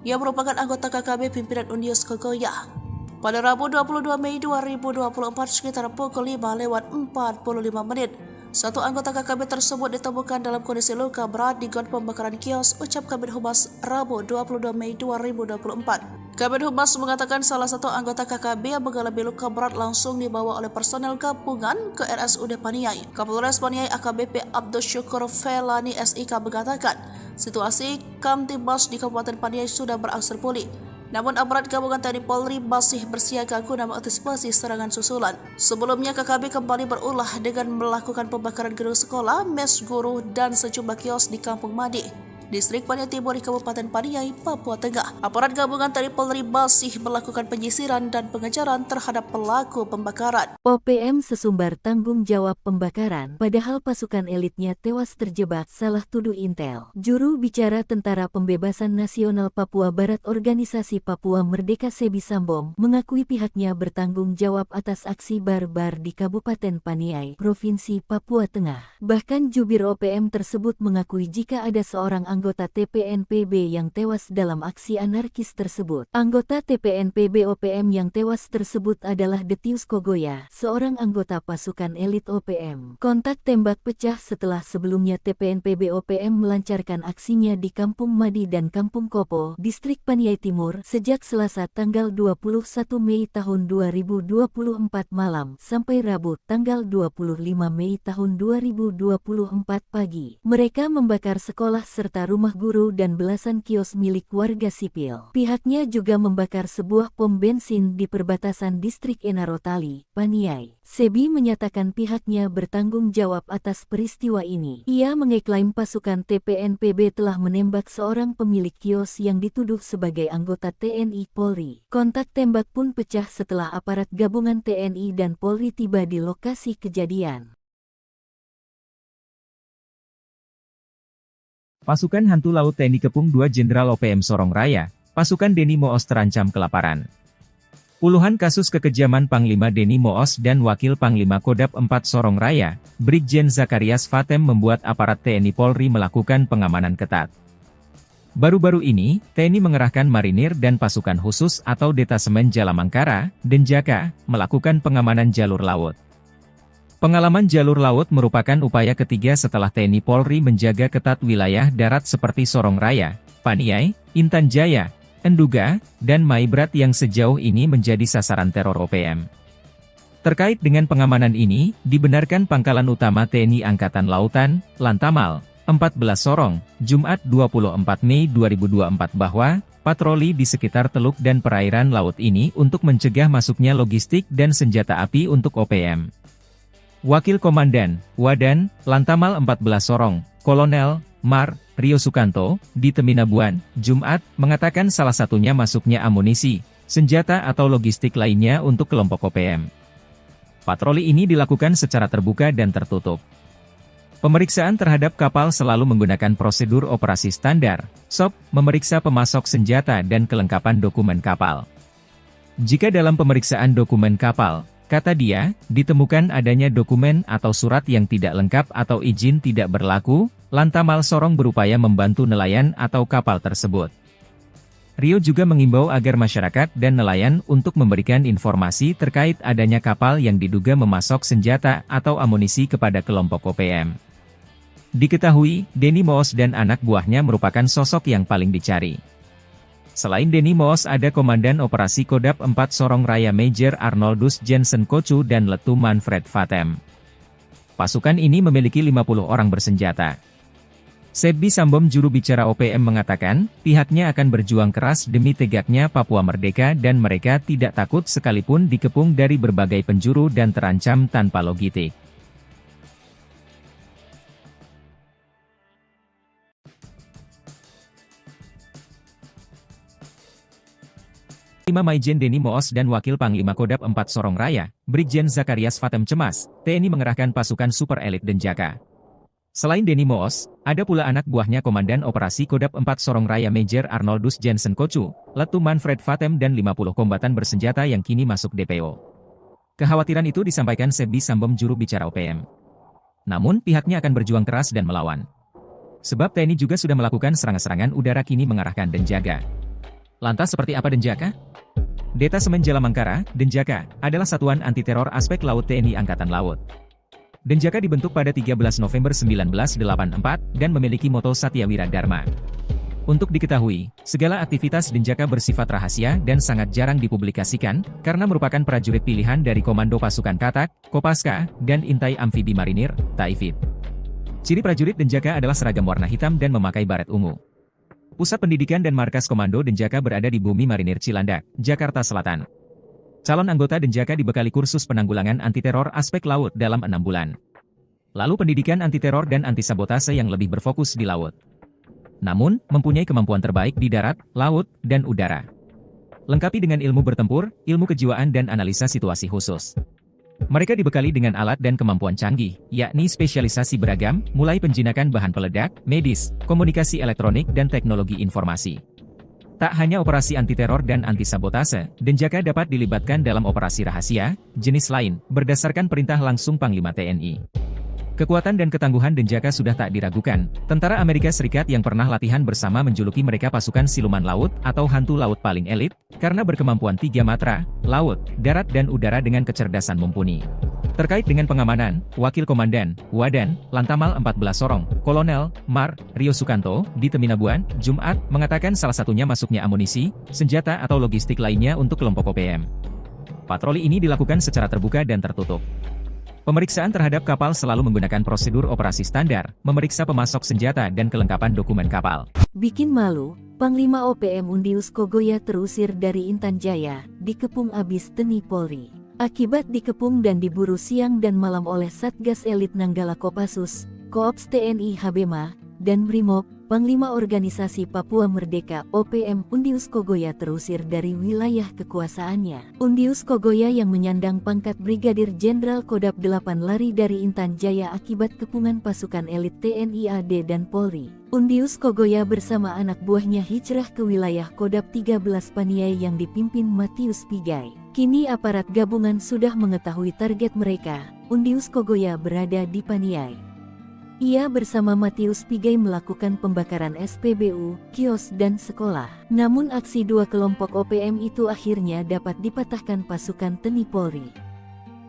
yang merupakan anggota KKB pimpinan Unius Kogoya. Pada Rabu 22 Mei 2024 sekitar pukul 5:45 menit, satu anggota KKB tersebut ditemukan dalam kondisi luka berat di got pembakaran kios, ucap Kabid Humas Rabu 22 Mei 2024. Kabid Humas mengatakan salah satu anggota KKB yang mengalami luka berat langsung dibawa oleh personel gabungan ke RSUD Paniai. Kapolres Paniai AKBP Abdul Syukur Felani SIK mengatakan, situasi Kamtibmas di Kabupaten Paniai sudah berangsur pulih. Namun aparat gabungan TNI Polri masih bersiaga guna mengantisipasi serangan susulan. Sebelumnya KKB kembali berulah dengan melakukan pembakaran gedung sekolah, mes guru, dan sejumlah kios di Kampung Madi, Distrik Paniai Timur di Kabupaten Paniai, Papua Tengah. Aparat gabungan TNI Polri masih melakukan penyisiran dan pengejaran terhadap pelaku pembakaran. OPM sesumbar tanggung jawab pembakaran, padahal pasukan elitnya tewas terjebak salah tuduh intel. Juru bicara Tentara Pembebasan Nasional Papua Barat Organisasi Papua Merdeka Sebi Sambom mengakui pihaknya bertanggung jawab atas aksi barbar di Kabupaten Paniai, Provinsi Papua Tengah. Bahkan jubir OPM tersebut mengakui jika ada seorang anggota TPNPB yang tewas dalam aksi anarkis tersebut. Anggota TPNPB OPM yang tewas tersebut adalah Detius Kogoya, seorang anggota pasukan elit OPM. Kontak tembak pecah setelah sebelumnya TPNPB OPM melancarkan aksinya di Kampung Madi dan Kampung Kopo, Distrik Paniai Timur, sejak Selasa tanggal 21 Mei tahun 2024 malam sampai Rabu tanggal 25 Mei tahun 2024 pagi. Mereka membakar sekolah serta rumah guru dan belasan kios milik warga sipil. Pihaknya juga membakar sebuah pom bensin di perbatasan Distrik Enarotali, Paniai. Sebi menyatakan pihaknya bertanggung jawab atas peristiwa ini. Ia mengeklaim pasukan TPNPB telah menembak seorang pemilik kios yang dituduh sebagai anggota TNI Polri. Kontak tembak pun pecah setelah aparat gabungan TNI dan Polri tiba di lokasi kejadian. Pasukan Hantu Laut TNI Kepung 2 Jenderal OPM Sorong Raya, pasukan Deni Moos terancam kelaparan. Puluhan kasus kekejaman Panglima Deni Moos dan Wakil Panglima Kodap 4 Sorong Raya, Brigjen Zakarias Fatem membuat aparat TNI Polri melakukan pengamanan ketat. Baru-baru ini, TNI mengerahkan marinir dan pasukan khusus atau Detasemen Jalamangkara, Denjaka, melakukan pengamanan jalur laut. Pengalaman jalur laut merupakan upaya ketiga setelah TNI Polri menjaga ketat wilayah darat seperti Sorong Raya, Paniai, Intan Jaya, Enduga, dan Maibrat yang sejauh ini menjadi sasaran teror OPM. Terkait dengan pengamanan ini, dibenarkan Pangkalan Utama TNI Angkatan Lautan, Lantamal, 14 Sorong, Jumat 24 Mei 2024 bahwa patroli di sekitar teluk dan perairan laut ini untuk mencegah masuknya logistik dan senjata api untuk OPM. Wakil Komandan, Wadan, Lantamal 14 Sorong, Kolonel, Mar, Rio Sukanto, di Teminabuan, Jumat, mengatakan salah satunya masuknya amunisi, senjata atau logistik lainnya untuk kelompok OPM. Patroli ini dilakukan secara terbuka dan tertutup. Pemeriksaan terhadap kapal selalu menggunakan prosedur operasi standar, SOP, memeriksa pemasok senjata dan kelengkapan dokumen kapal. Jika dalam pemeriksaan dokumen kapal, kata dia, ditemukan adanya dokumen atau surat yang tidak lengkap atau izin tidak berlaku, Lantamal Sorong berupaya membantu nelayan atau kapal tersebut. Rio juga mengimbau agar masyarakat dan nelayan untuk memberikan informasi terkait adanya kapal yang diduga memasok senjata atau amunisi kepada kelompok OPM. Diketahui, Deni Moos dan anak buahnya merupakan sosok yang paling dicari. Selain Deni Moos ada Komandan Operasi Kodap 4 Sorong Raya Major Arnoldus Jensen Kocu dan Letu Manfred Fatem. Pasukan ini memiliki 50 orang bersenjata. Sebbi Sambom, juru bicara OPM, mengatakan, pihaknya akan berjuang keras demi tegaknya Papua merdeka dan mereka tidak takut sekalipun dikepung dari berbagai penjuru dan terancam tanpa logistik. 5 Maijen Denny Moos dan Wakil Panglima Kodap 4 Sorong Raya, Brigjen Zakarias Fatem cemas, TNI mengerahkan pasukan super elit Denjaka. Selain Denny Moos, ada pula anak buahnya Komandan Operasi Kodap 4 Sorong Raya Major Arnoldus Jensen Kocu, Letu Manfred Fatem dan 50 kombatan bersenjata yang kini masuk DPO. Kekhawatiran itu disampaikan Sebbi Sambom, juru bicara OPM. Namun pihaknya akan berjuang keras dan melawan. Sebab TNI juga sudah melakukan serangan-serangan udara kini mengarahkan Denjaka. Lantas seperti apa Denjaka? Detasemen Jalamangkara, Denjaka, adalah satuan anti-teror aspek laut TNI Angkatan Laut. Denjaka dibentuk pada 13 November 1984 dan memiliki moto Satyawira Dharma. Untuk diketahui, segala aktivitas Denjaka bersifat rahasia dan sangat jarang dipublikasikan, karena merupakan prajurit pilihan dari Komando Pasukan Katak, Kopaska, dan Intai Amfibi Marinir, Taifib. Ciri prajurit Denjaka adalah seragam warna hitam dan memakai baret ungu. Pusat pendidikan dan markas Komando Denjaka berada di Bumi Marinir Cilandak, Jakarta Selatan. Calon anggota Denjaka dibekali kursus penanggulangan anti-teror aspek laut dalam 6 bulan. Lalu pendidikan anti-teror dan anti-sabotase yang lebih berfokus di laut. Namun, mempunyai kemampuan terbaik di darat, laut, dan udara. Lengkapi dengan ilmu bertempur, ilmu kejiwaan dan analisa situasi khusus. Mereka dibekali dengan alat dan kemampuan canggih, yakni spesialisasi beragam, mulai penjinakan bahan peledak, medis, komunikasi elektronik dan teknologi informasi. Tak hanya operasi anti-teror dan anti-sabotase, Denjaka dapat dilibatkan dalam operasi rahasia, jenis lain, berdasarkan perintah langsung Panglima TNI. Kekuatan dan ketangguhan Denjaka sudah tak diragukan. Tentara Amerika Serikat yang pernah latihan bersama menjuluki mereka pasukan siluman laut atau hantu laut paling elit, karena berkemampuan 3 matra, laut, darat dan udara dengan kecerdasan mumpuni. Terkait dengan pengamanan, Wakil Komandan, Wadan, Lantamal 14 Sorong, Kolonel, Mar, Rio Sukanto, di Teminabuan, Jumat, mengatakan salah satunya masuknya amunisi, senjata atau logistik lainnya untuk kelompok OPM. Patroli ini dilakukan secara terbuka dan tertutup. Pemeriksaan terhadap kapal selalu menggunakan prosedur operasi standar, memeriksa pemasok senjata dan kelengkapan dokumen kapal. Bikin malu, Panglima OPM Undius Kogoya terusir dari Intan Jaya, dikepung abis TNI Polri. Akibat dikepung dan diburu siang dan malam oleh Satgas Elit Nanggala Kopassus, Koops TNI Habema, dan Brimob, Panglima Organisasi Papua Merdeka OPM Undius Kogoya terusir dari wilayah kekuasaannya. Undius Kogoya yang menyandang pangkat Brigadir Jenderal Kodap 8 lari dari Intan Jaya akibat kepungan pasukan elit TNI AD dan Polri. Undius Kogoya bersama anak buahnya hijrah ke wilayah Kodap 13 Paniai yang dipimpin Matius Pigai. Kini aparat gabungan sudah mengetahui target mereka. Undius Kogoya berada di Paniai. Ia bersama Matius Pigai melakukan pembakaran SPBU, kios dan sekolah. Namun aksi dua kelompok OPM itu akhirnya dapat dipatahkan pasukan TNI Polri.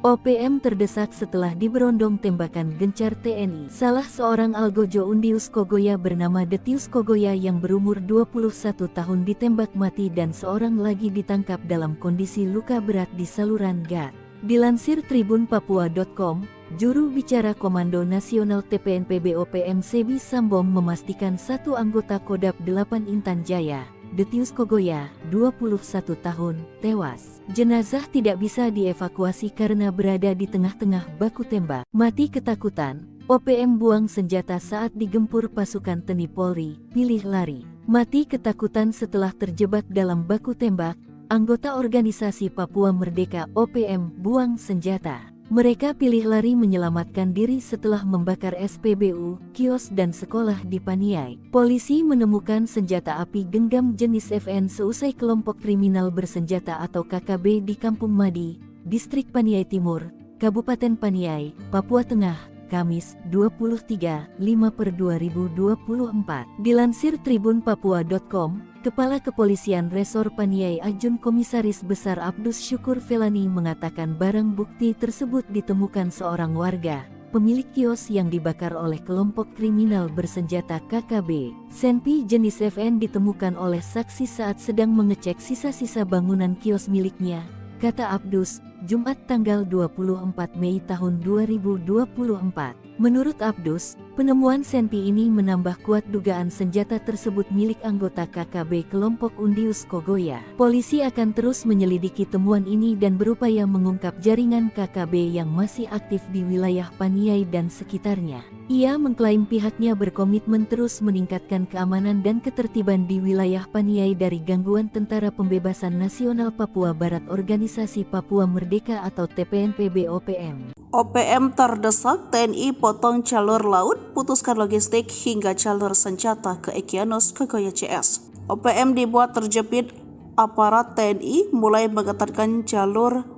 OPM terdesak setelah diberondong tembakan gencar TNI. Salah seorang algojo Undius Kogoya bernama Detius Kogoya yang berumur 21 tahun ditembak mati dan seorang lagi ditangkap dalam kondisi luka berat di saluran gat. Dilansir tribunpapua.com, juru bicara Komando Nasional TPNPB OPM Sebbi Sambom memastikan satu anggota Kodap 8 Intan Jaya, Detius Kogoya, 21 tahun, tewas. Jenazah tidak bisa dievakuasi karena berada di tengah-tengah baku tembak. Mati ketakutan, OPM buang senjata saat digempur pasukan TNI Polri, pilih lari. Mati ketakutan setelah terjebak dalam baku tembak. Anggota Organisasi Papua Merdeka OPM buang senjata. Mereka pilih lari menyelamatkan diri setelah membakar SPBU, kios dan sekolah di Paniai. Polisi menemukan senjata api genggam jenis FN seusai kelompok kriminal bersenjata atau KKB di Kampung Madi, Distrik Paniai Timur, Kabupaten Paniai, Papua Tengah, Kamis, 23/5/2024. Dilansir tribunpapua.com, Kepala Kepolisian Resor Paniai Ajun Komisaris Besar Abdus Syukur Felani mengatakan barang bukti tersebut ditemukan seorang warga, pemilik kios yang dibakar oleh kelompok kriminal bersenjata KKB. Senpi jenis FN ditemukan oleh saksi saat sedang mengecek sisa-sisa bangunan kios miliknya, kata Abdus, Jumat tanggal 24 Mei tahun 2024. Menurut Abdus, Penemuan senpi ini menambah kuat dugaan senjata tersebut milik anggota KKB kelompok Undius Kogoya. Polisi akan terus menyelidiki temuan ini dan berupaya mengungkap jaringan KKB yang masih aktif di wilayah Paniai dan sekitarnya. Ia mengklaim pihaknya berkomitmen terus meningkatkan keamanan dan ketertiban di wilayah Paniai dari gangguan Tentara Pembebasan Nasional Papua Barat Organisasi Papua Merdeka atau TPNPB-OPM. OPM terdesak TNI potong jalur laut, putuskan logistik hingga jalur senjata ke Egyanus Kogoya CS. OPM dibuat terjepit aparat TNI mulai mengetatkan jalur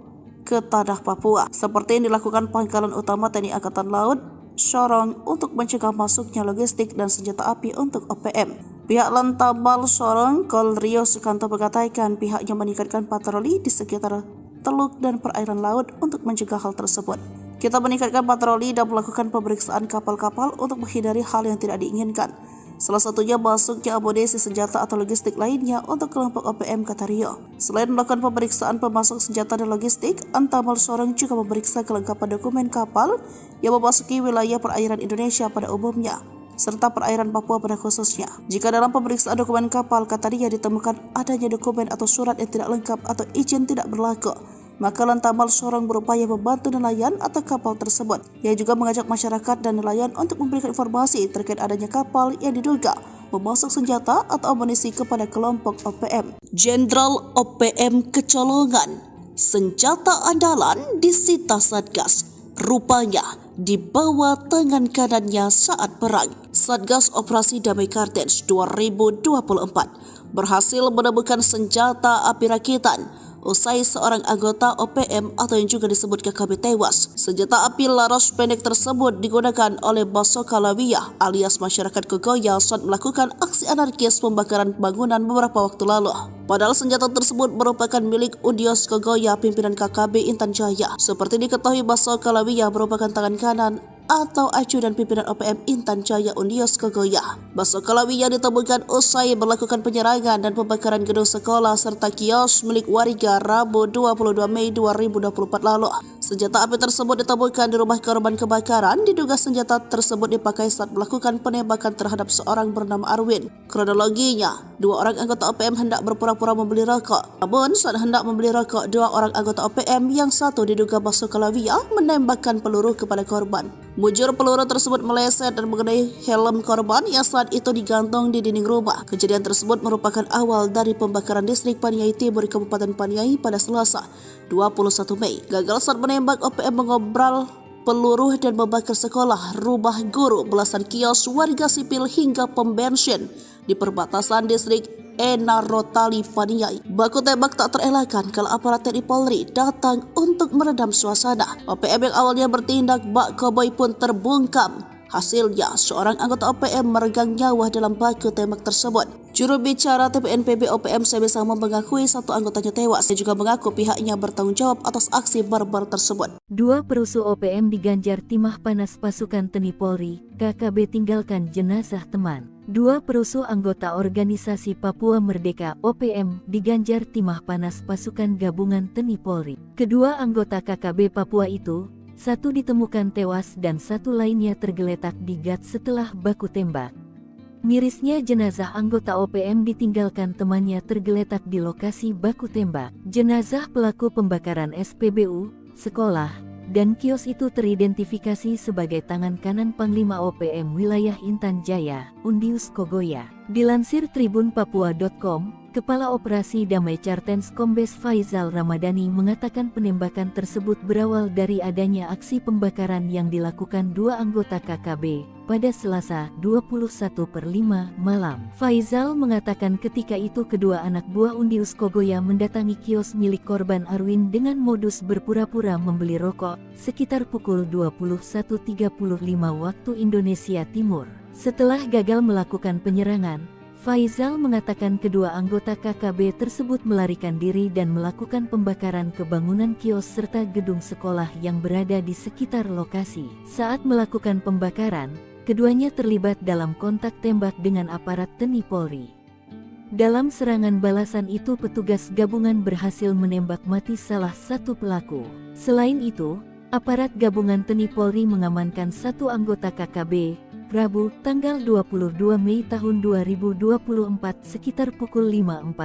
ke tanah Papua, seperti yang dilakukan Pangkalan Utama TNI Angkatan Laut Sorong untuk mencegah masuknya logistik dan senjata api untuk OPM. Pihak Lantabal Sorong Kol Rio Sukanto mengatakan pihaknya meningkatkan patroli di sekitar teluk dan perairan laut untuk mencegah hal tersebut. Kita meningkatkan patroli dan melakukan pemeriksaan kapal-kapal untuk menghindari hal yang tidak diinginkan. Salah satunya masuknya amunisi senjata atau logistik lainnya untuk kelompok OPM, kata Rio. Selain melakukan pemeriksaan pemasok senjata dan logistik, Antamal Sorong juga memeriksa kelengkapan dokumen kapal yang memasuki wilayah perairan Indonesia pada umumnya, serta perairan Papua pada khususnya. Jika dalam pemeriksaan dokumen kapal, kata Rio, ditemukan adanya dokumen atau surat yang tidak lengkap atau izin tidak berlaku, maka Lantamal Sorong berupaya membantu nelayan atau kapal tersebut. Ia juga mengajak masyarakat dan nelayan untuk memberikan informasi terkait adanya kapal yang diduga memasok senjata atau amunisi kepada kelompok OPM. Jenderal OPM kecolongan, senjata andalan disita Satgas, rupanya di bawah tangan kanannya saat perang. Satgas Operasi Damai Kartens 2024 berhasil menemukan senjata api rakitan usai seorang anggota OPM atau yang juga disebut KKB tewas. Senjata api laras pendek tersebut digunakan oleh Basoka Lawiyah alias masyarakat Kogoya saat melakukan aksi anarkis pembakaran bangunan beberapa waktu lalu. Padahal senjata tersebut merupakan milik Undius Kogoya pimpinan KKB Intan Jaya. Seperti diketahui, Basoka Lawiyah merupakan tangan kanan atau ajudan pimpinan OPM Intan Jaya Undius Kogoya. Basoka Lawiyah ditemukan usai melakukan penyerangan dan pembakaran gedung sekolah serta kios milik warga Rabu 22 Mei 2024 lalu. Senjata api tersebut ditemukan di rumah korban kebakaran. Diduga senjata tersebut dipakai saat melakukan penembakan terhadap seorang bernama Arwin. Kronologinya, dua orang anggota OPM hendak berpura-pura membeli rokok. Namun saat hendak membeli rokok, dua orang anggota OPM yang satu diduga Basoka Lawiyah menembakkan peluru kepada korban. Mujur peluru tersebut meleset dan mengenai helm korban yang saat itu digantung di dinding rumah. Kejadian tersebut merupakan awal dari pembakaran distrik Paniai Timur Kabupaten Paniai pada Selasa 21 Mei. Gagal saat menembak, OPM mengobral peluru dan membakar sekolah, rumah guru, belasan kios warga sipil hingga pom bensin di perbatasan distrik Enarotali Paniai. Baku tembak tak terelakkan kalau aparat TNI Polri datang untuk meredam suasana. OPM yang awalnya bertindak bak koboi pun terbungkam. Hasilnya, seorang anggota OPM meregang nyawa dalam baku tembak tersebut. Juru bicara TPNPB OPM Sebe Sama mengakui satu anggotanya tewas. Dia juga mengaku pihaknya bertanggung jawab atas aksi barbar tersebut. Dua perusuh OPM diganjar timah panas pasukan TNI Polri, KKB tinggalkan jenazah teman. Dua perusuh anggota organisasi Papua Merdeka OPM diganjar timah panas pasukan gabungan TNI Polri. Kedua anggota KKB Papua itu, satu ditemukan tewas dan satu lainnya tergeletak di gat setelah baku tembak. Mirisnya jenazah anggota OPM ditinggalkan temannya tergeletak di lokasi baku tembak. Jenazah pelaku pembakaran SPBU, sekolah, dan kios itu teridentifikasi sebagai tangan kanan Panglima OPM wilayah Intan Jaya, Undius Kogoya. Dilansir tribunpapua.com, Kepala Operasi Damai Kartens Kombes Faizal Ramadhani mengatakan penembakan tersebut berawal dari adanya aksi pembakaran yang dilakukan dua anggota KKB pada Selasa 21/5 malam. Faizal mengatakan ketika itu kedua anak buah Undius Kogoya mendatangi kios milik korban Arwin dengan modus berpura-pura membeli rokok sekitar pukul 21.35 waktu Indonesia Timur. Setelah gagal melakukan penyerangan, Faizal mengatakan kedua anggota KKB tersebut melarikan diri dan melakukan pembakaran ke bangunan kios serta gedung sekolah yang berada di sekitar lokasi. Saat melakukan pembakaran, keduanya terlibat dalam kontak tembak dengan aparat TNI Polri. Dalam serangan balasan itu petugas gabungan berhasil menembak mati salah satu pelaku. Selain itu, aparat gabungan TNI Polri mengamankan satu anggota KKB Rabu, tanggal 22 Mei tahun 2024 sekitar pukul 5.45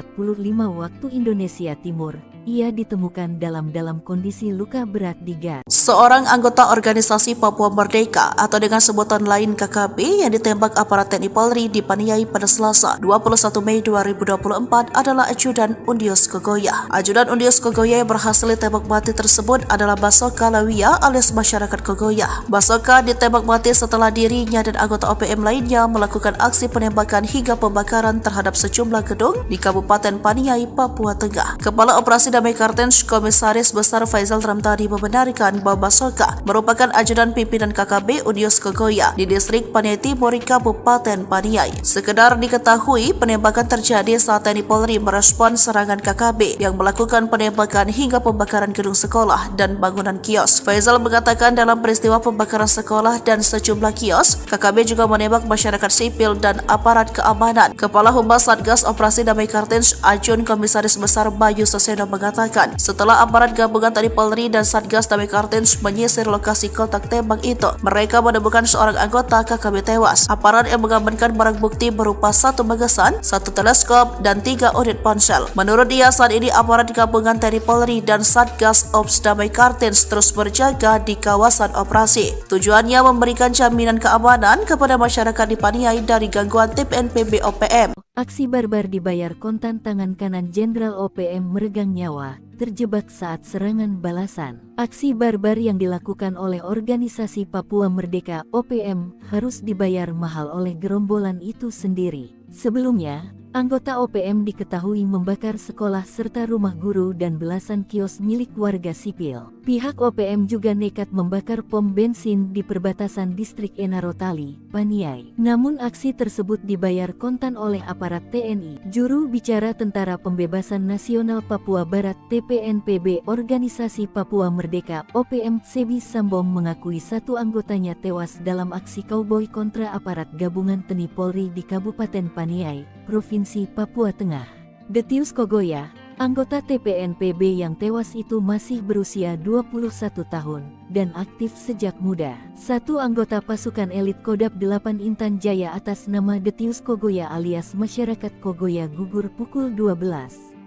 waktu Indonesia Timur. Ia ditemukan dalam kondisi luka berat di gas. Seorang anggota organisasi Papua Merdeka atau dengan sebutan lain KKB yang ditembak aparat TNI Polri di Paniai pada Selasa 21 Mei 2024 adalah Ajudan Undios Kogoya. Ajudan Undios Kogoya yang berhasil ditembak mati tersebut adalah Basoka Lawia alias masyarakat Kogoya. Basoka ditembak mati setelah dirinya dan anggota OPM lainnya melakukan aksi penembakan hingga pembakaran terhadap sejumlah gedung di Kabupaten Paniai, Papua Tengah. Kepala Operasi Damai Kartens Komisaris Besar Faisal Ramdhani membenarkan bahwa Basoka merupakan ajudan pimpinan KKB Undios Kogoya di distrik Paniai Timur, Kabupaten Paniai. Sekedar diketahui, penembakan terjadi saat TNI Polri merespon serangan KKB yang melakukan penembakan hingga pembakaran gedung sekolah dan bangunan kios. Faisal mengatakan dalam peristiwa pembakaran sekolah dan sejumlah kios, KKB juga menembak masyarakat sipil dan aparat keamanan. Kepala Humas Satgas Operasi Damai Kartens Ajun Komisaris Besar Bayu Saseno mengatakan, setelah aparat gabungan TNI Polri dan Satgas Damai Kartens menyisir lokasi kontak tembak itu, mereka menemukan seorang anggota KKB tewas. Aparat yang mengamankan barang bukti berupa 1 magasan, 1 teleskop, dan 3 unit ponsel. Menurut dia, saat ini aparat gabungan TNI Polri dan Satgas Ops Damai Kartens terus berjaga di kawasan operasi. Tujuannya memberikan jaminan keamanan kepada masyarakat di Paniai dari gangguan TPNPB OPM. Aksi barbar dibayar kontan. Tangan kanan Jenderal OPM meregang nyawa, terjebak saat serangan balasan. Aksi barbar yang dilakukan oleh organisasi Papua Merdeka OPM harus dibayar mahal oleh gerombolan itu sendiri. Sebelumnya, anggota OPM diketahui membakar sekolah serta rumah guru dan belasan kios milik warga sipil. Pihak OPM juga nekat membakar pom bensin di perbatasan distrik Enarotali, Paniai. Namun aksi tersebut dibayar kontan oleh aparat TNI. Juru bicara Tentara Pembebasan Nasional Papua Barat TPNPB Organisasi Papua Merdeka OPM Sebi Sambom mengakui 1 anggotanya tewas dalam aksi kauboi kontra aparat gabungan TNI Polri di Kabupaten Paniai, Provinsi Papua Tengah. Detius Kogoya, anggota TPNPB yang tewas itu masih berusia 21 tahun dan aktif sejak muda. 1 anggota pasukan elit Kodam 8 Intan Jaya atas nama Detius Kogoya alias masyarakat Kogoya gugur pukul 12.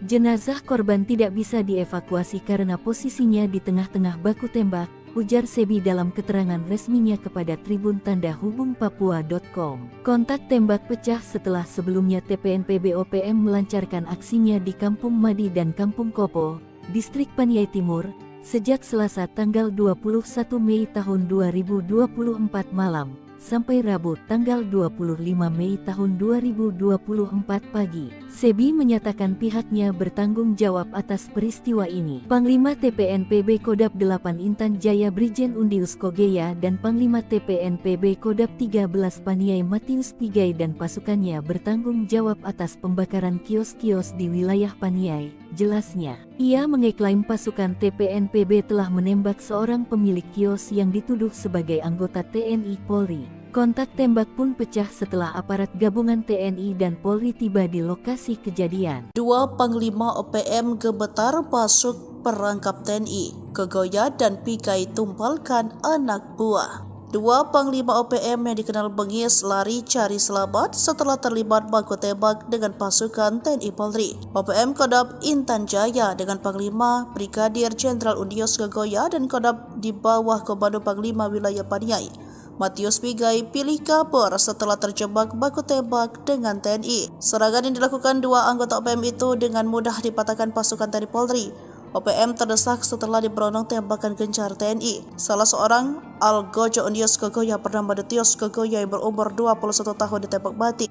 Jenazah korban tidak bisa dievakuasi karena posisinya di tengah-tengah baku tembak, ujar Sebi dalam keterangan resminya kepada Tribun Tanda Hubung Papua.com. Kontak tembak pecah setelah sebelumnya TPNPB OPM melancarkan aksinya di Kampung Madi dan Kampung Kopo, distrik Paniai Timur, sejak Selasa tanggal 21 Mei tahun 2024 malam, sampai Rabu tanggal 25 Mei tahun 2024 pagi. Sebi menyatakan pihaknya bertanggung jawab atas peristiwa ini. Panglima TPNPB Kodam 8 Intan Jaya Brigjen Undius Kogoya dan Panglima TPNPB Kodam 13 Paniai Matius Pigai dan pasukannya bertanggung jawab atas pembakaran kios-kios di wilayah Paniai, jelasnya. Ia mengeklaim pasukan TPNPB telah menembak seorang pemilik kios yang dituduh sebagai anggota TNI Polri. Kontak tembak pun pecah setelah aparat gabungan TNI dan Polri tiba di lokasi kejadian. 2 Panglima OPM gemetar masuk perangkap TNI. Kogoya dan Pigai tumpalkan anak buah. 2 Panglima OPM yang dikenal bengis lari cari selamat setelah terlibat baku tembak dengan pasukan TNI Polri. OPM Kodam Intan Jaya dengan Panglima Brigadir Jenderal Undios Kogoya dan Kodam di bawah Komando Panglima Wilayah Paniai Matius Pigai pilih kabur setelah terjebak baku tembak dengan TNI. Serangan yang dilakukan 2 anggota OPM itu dengan mudah dipatahkan pasukan TNI Polri. OPM terdesak setelah diberondong tembakan gencar TNI. Salah seorang Algojo Undios Kogoya bernama Detius Kogoya yang berumur 21 tahun ditembak mati.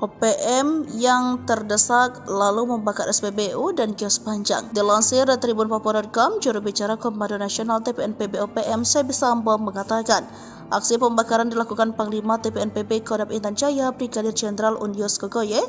OPM yang terdesak lalu membakar SPBU dan kios panjang. Dilansir dari Tribun Papua.com, juru bicara Komando Nasional TPNPB OPM Sebi Sambom mengatakan, aksi pembakaran dilakukan Panglima TPNPB Kodam Intan Jaya Brigadir Jenderal Undios Kogoya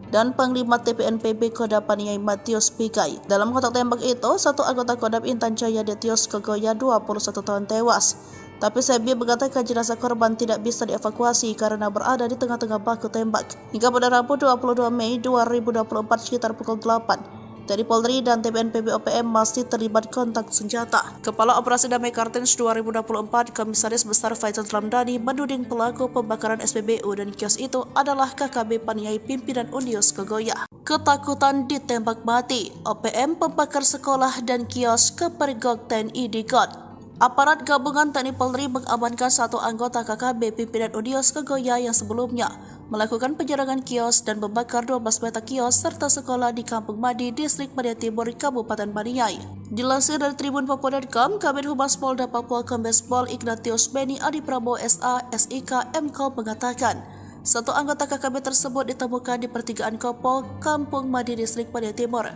dan Panglima TPNPB Kodam Paniai Matius Pigai. Dalam kontak tembak itu, 1 anggota Kodam Intan Jaya Detius Kogoya 21 tahun tewas. Tapi Sebi mengatakan jenazah korban tidak bisa dievakuasi karena berada di tengah-tengah baku tembak. Hingga pada Rabu 22 Mei 2024 sekitar pukul 8, TNI Polri dan TPNPB OPM masih terlibat kontak senjata. Kepala Operasi Damai Kartens 2024 Komisaris Besar Faisal Ramdhani menuding pelaku pembakaran SPBU dan kios itu adalah KKB Paniai pimpinan Unius Kogoya. Ketakutan ditembak mati, OPM pembakar sekolah dan kios kepergok TNI di Got. Aparat gabungan TNI Polri mengamankan satu anggota KKB pimpinan Unius Kogoya yang sebelumnya melakukan penyerangan kios dan membakar 12 meta kios serta sekolah di Kampung Madi, Distrik Medan Timur, Kabupaten Paniai. Dilansir dari Tribun Papua.com, Kabid Humas Polda Papua Kombes Pol Ignatius Beni Adi Prabowo SA, SIK, MKO mengatakan, satu anggota KKB tersebut ditemukan di pertigaan Kopo, Kampung Madi, Distrik Medan Timur,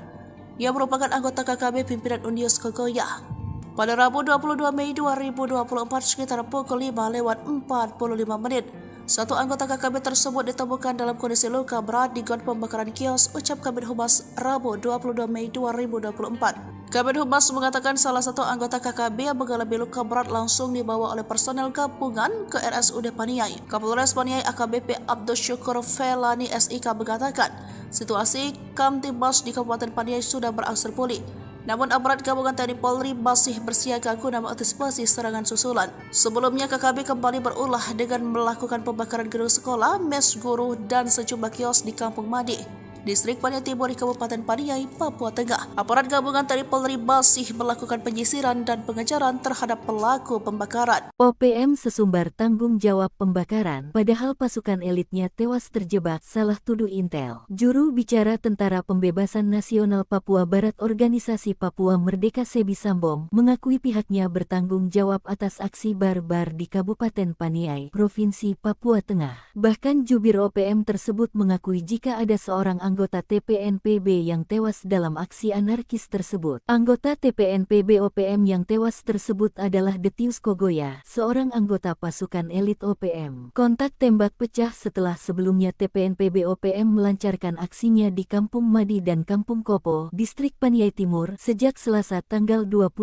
yang merupakan anggota KKB pimpinan Unius Kogoya. Pada Rabu 22 Mei 2024 sekitar pukul 5:45 menit, satu anggota KKB tersebut ditemukan dalam kondisi luka berat di got pembakaran kios, ucap Kabid Humas Rabu 22 Mei 2024. Kabid Humas mengatakan salah satu anggota KKB yang mengalami luka berat langsung dibawa oleh personel gabungan ke RSUD Paniai. Kapolres Paniai AKBP Abdul Syukur Felani SIK mengatakan, situasi Kamtibmas di Kabupaten Paniai sudah berangsur pulih. Namun aparat gabungan TNI Polri masih bersiaga guna mengantisipasi serangan susulan. Sebelumnya KKB kembali berulah dengan melakukan pembakaran gedung sekolah, mes guru, dan sejumlah kios di Kampung Madi, Distrik Paniai Timur di Kabupaten Paniai, Papua Tengah. Aparat gabungan TNI Polri masih melakukan penyisiran dan pengejaran terhadap pelaku pembakaran. OPM sesumbar tanggung jawab pembakaran, padahal pasukan elitnya tewas terjebak, salah tuduh Intel. Juru bicara Tentara Pembebasan Nasional Papua Barat Organisasi Papua Merdeka Sebi Sambom mengakui pihaknya bertanggung jawab atas aksi barbar di Kabupaten Paniai, Provinsi Papua Tengah. Bahkan jubir OPM tersebut mengakui jika ada seorang anggota TPNPB yang tewas dalam aksi anarkis tersebut. Anggota TPNPB OPM yang tewas tersebut adalah Detius Kogoya, seorang anggota pasukan elit OPM. Kontak tembak pecah setelah sebelumnya TPNPB OPM melancarkan aksinya di Kampung Madi dan Kampung Kopo, Distrik Paniai Timur, sejak Selasa tanggal 21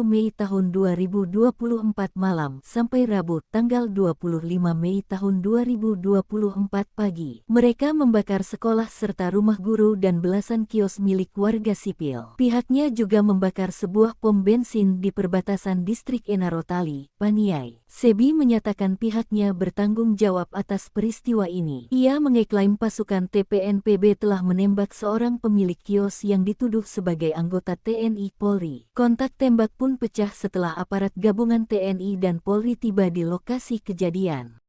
Mei tahun 2024 malam sampai Rabu tanggal 25 Mei tahun 2024 pagi. Mereka membakar sekolah serta rumah guru dan belasan kios milik warga sipil. Pihaknya juga membakar sebuah pom bensin di perbatasan Distrik Enarotali, Paniai. Sebi menyatakan pihaknya bertanggung jawab atas peristiwa ini. Ia mengeklaim pasukan TPNPB telah menembak seorang pemilik kios yang dituduh sebagai anggota TNI Polri. Kontak tembak pun pecah setelah aparat gabungan TNI dan Polri tiba di lokasi kejadian.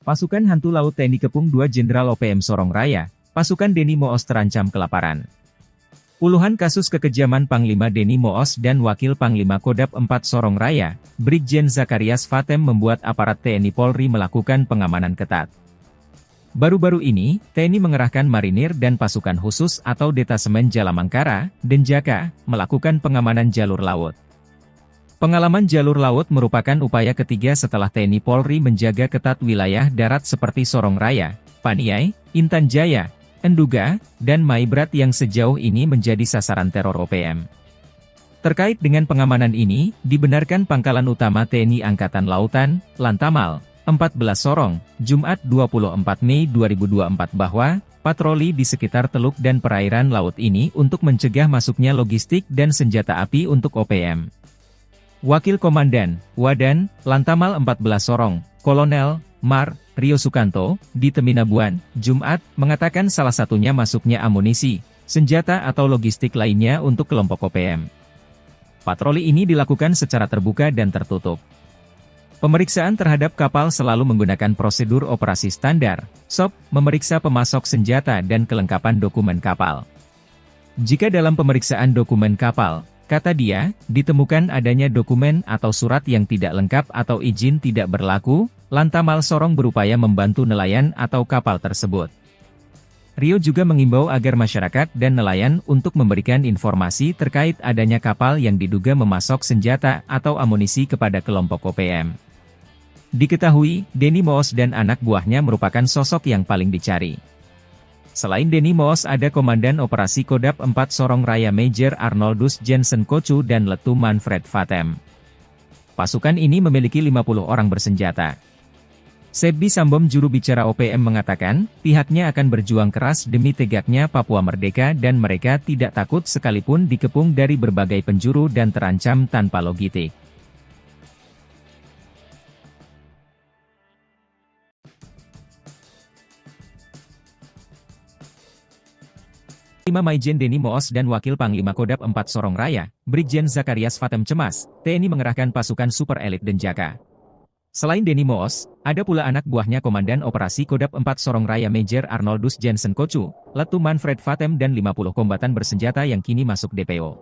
Pasukan Hantu Laut TNI Kepung 2 Jenderal OPM Sorong Raya, pasukan Denny Moos terancam kelaparan. Puluhan kasus kekejaman Panglima Denny Moos dan Wakil Panglima Kodam 4 Sorong Raya, Brigjen Zakarias Fatem membuat aparat TNI Polri melakukan pengamanan ketat. Baru-baru ini, TNI mengerahkan marinir dan pasukan khusus atau Detasemen Jalamangkara, Denjaka, melakukan pengamanan jalur laut. Pengalaman jalur laut merupakan upaya ketiga setelah TNI Polri menjaga ketat wilayah darat seperti Sorong Raya, Paniai, Intan Jaya, Enduga, dan Maibrat yang sejauh ini menjadi sasaran teror OPM. Terkait dengan pengamanan ini, dibenarkan Pangkalan Utama TNI Angkatan Lautan, Lantamal, 14 Sorong, Jumat 24 Mei 2024 bahwa patroli di sekitar teluk dan perairan laut ini untuk mencegah masuknya logistik dan senjata api untuk OPM. Wakil Komandan, Wadan, Lantamal 14 Sorong, Kolonel, Mar, Rio Sukanto, di Teminabuan, Jumat, mengatakan salah satunya masuknya amunisi, senjata atau logistik lainnya untuk kelompok OPM. Patroli ini dilakukan secara terbuka dan tertutup. Pemeriksaan terhadap kapal selalu menggunakan prosedur operasi standar, SOP, memeriksa pemasok senjata dan kelengkapan dokumen kapal. Jika dalam pemeriksaan dokumen kapal, kata dia, ditemukan adanya dokumen atau surat yang tidak lengkap atau izin tidak berlaku, Lantamal Sorong berupaya membantu nelayan atau kapal tersebut. Rio juga mengimbau agar masyarakat dan nelayan untuk memberikan informasi terkait adanya kapal yang diduga memasok senjata atau amunisi kepada kelompok OPM. Diketahui, Denny Moos dan anak buahnya merupakan sosok yang paling dicari. Selain Denny Moos ada Komandan Operasi Kodam 4 Sorong Raya Major Arnoldus Jensen Kocu dan Letu Manfred Fatem. Pasukan ini memiliki 50 orang bersenjata. Sebbi Sambom juru bicara OPM mengatakan, pihaknya akan berjuang keras demi tegaknya Papua merdeka dan mereka tidak takut sekalipun dikepung dari berbagai penjuru dan terancam tanpa logistik. 5 Maijen Deni Moos dan Wakil Panglima Kodap 4 Sorong Raya, Brigjen Zakarias Fatem cemas, TNI mengerahkan pasukan super elit Denjaka. Selain Deni Moos, ada pula anak buahnya Komandan Operasi Kodap 4 Sorong Raya Major Arnoldus Jensen Kocu, Letu Manfred Fatem dan 50 kombatan bersenjata yang kini masuk DPO.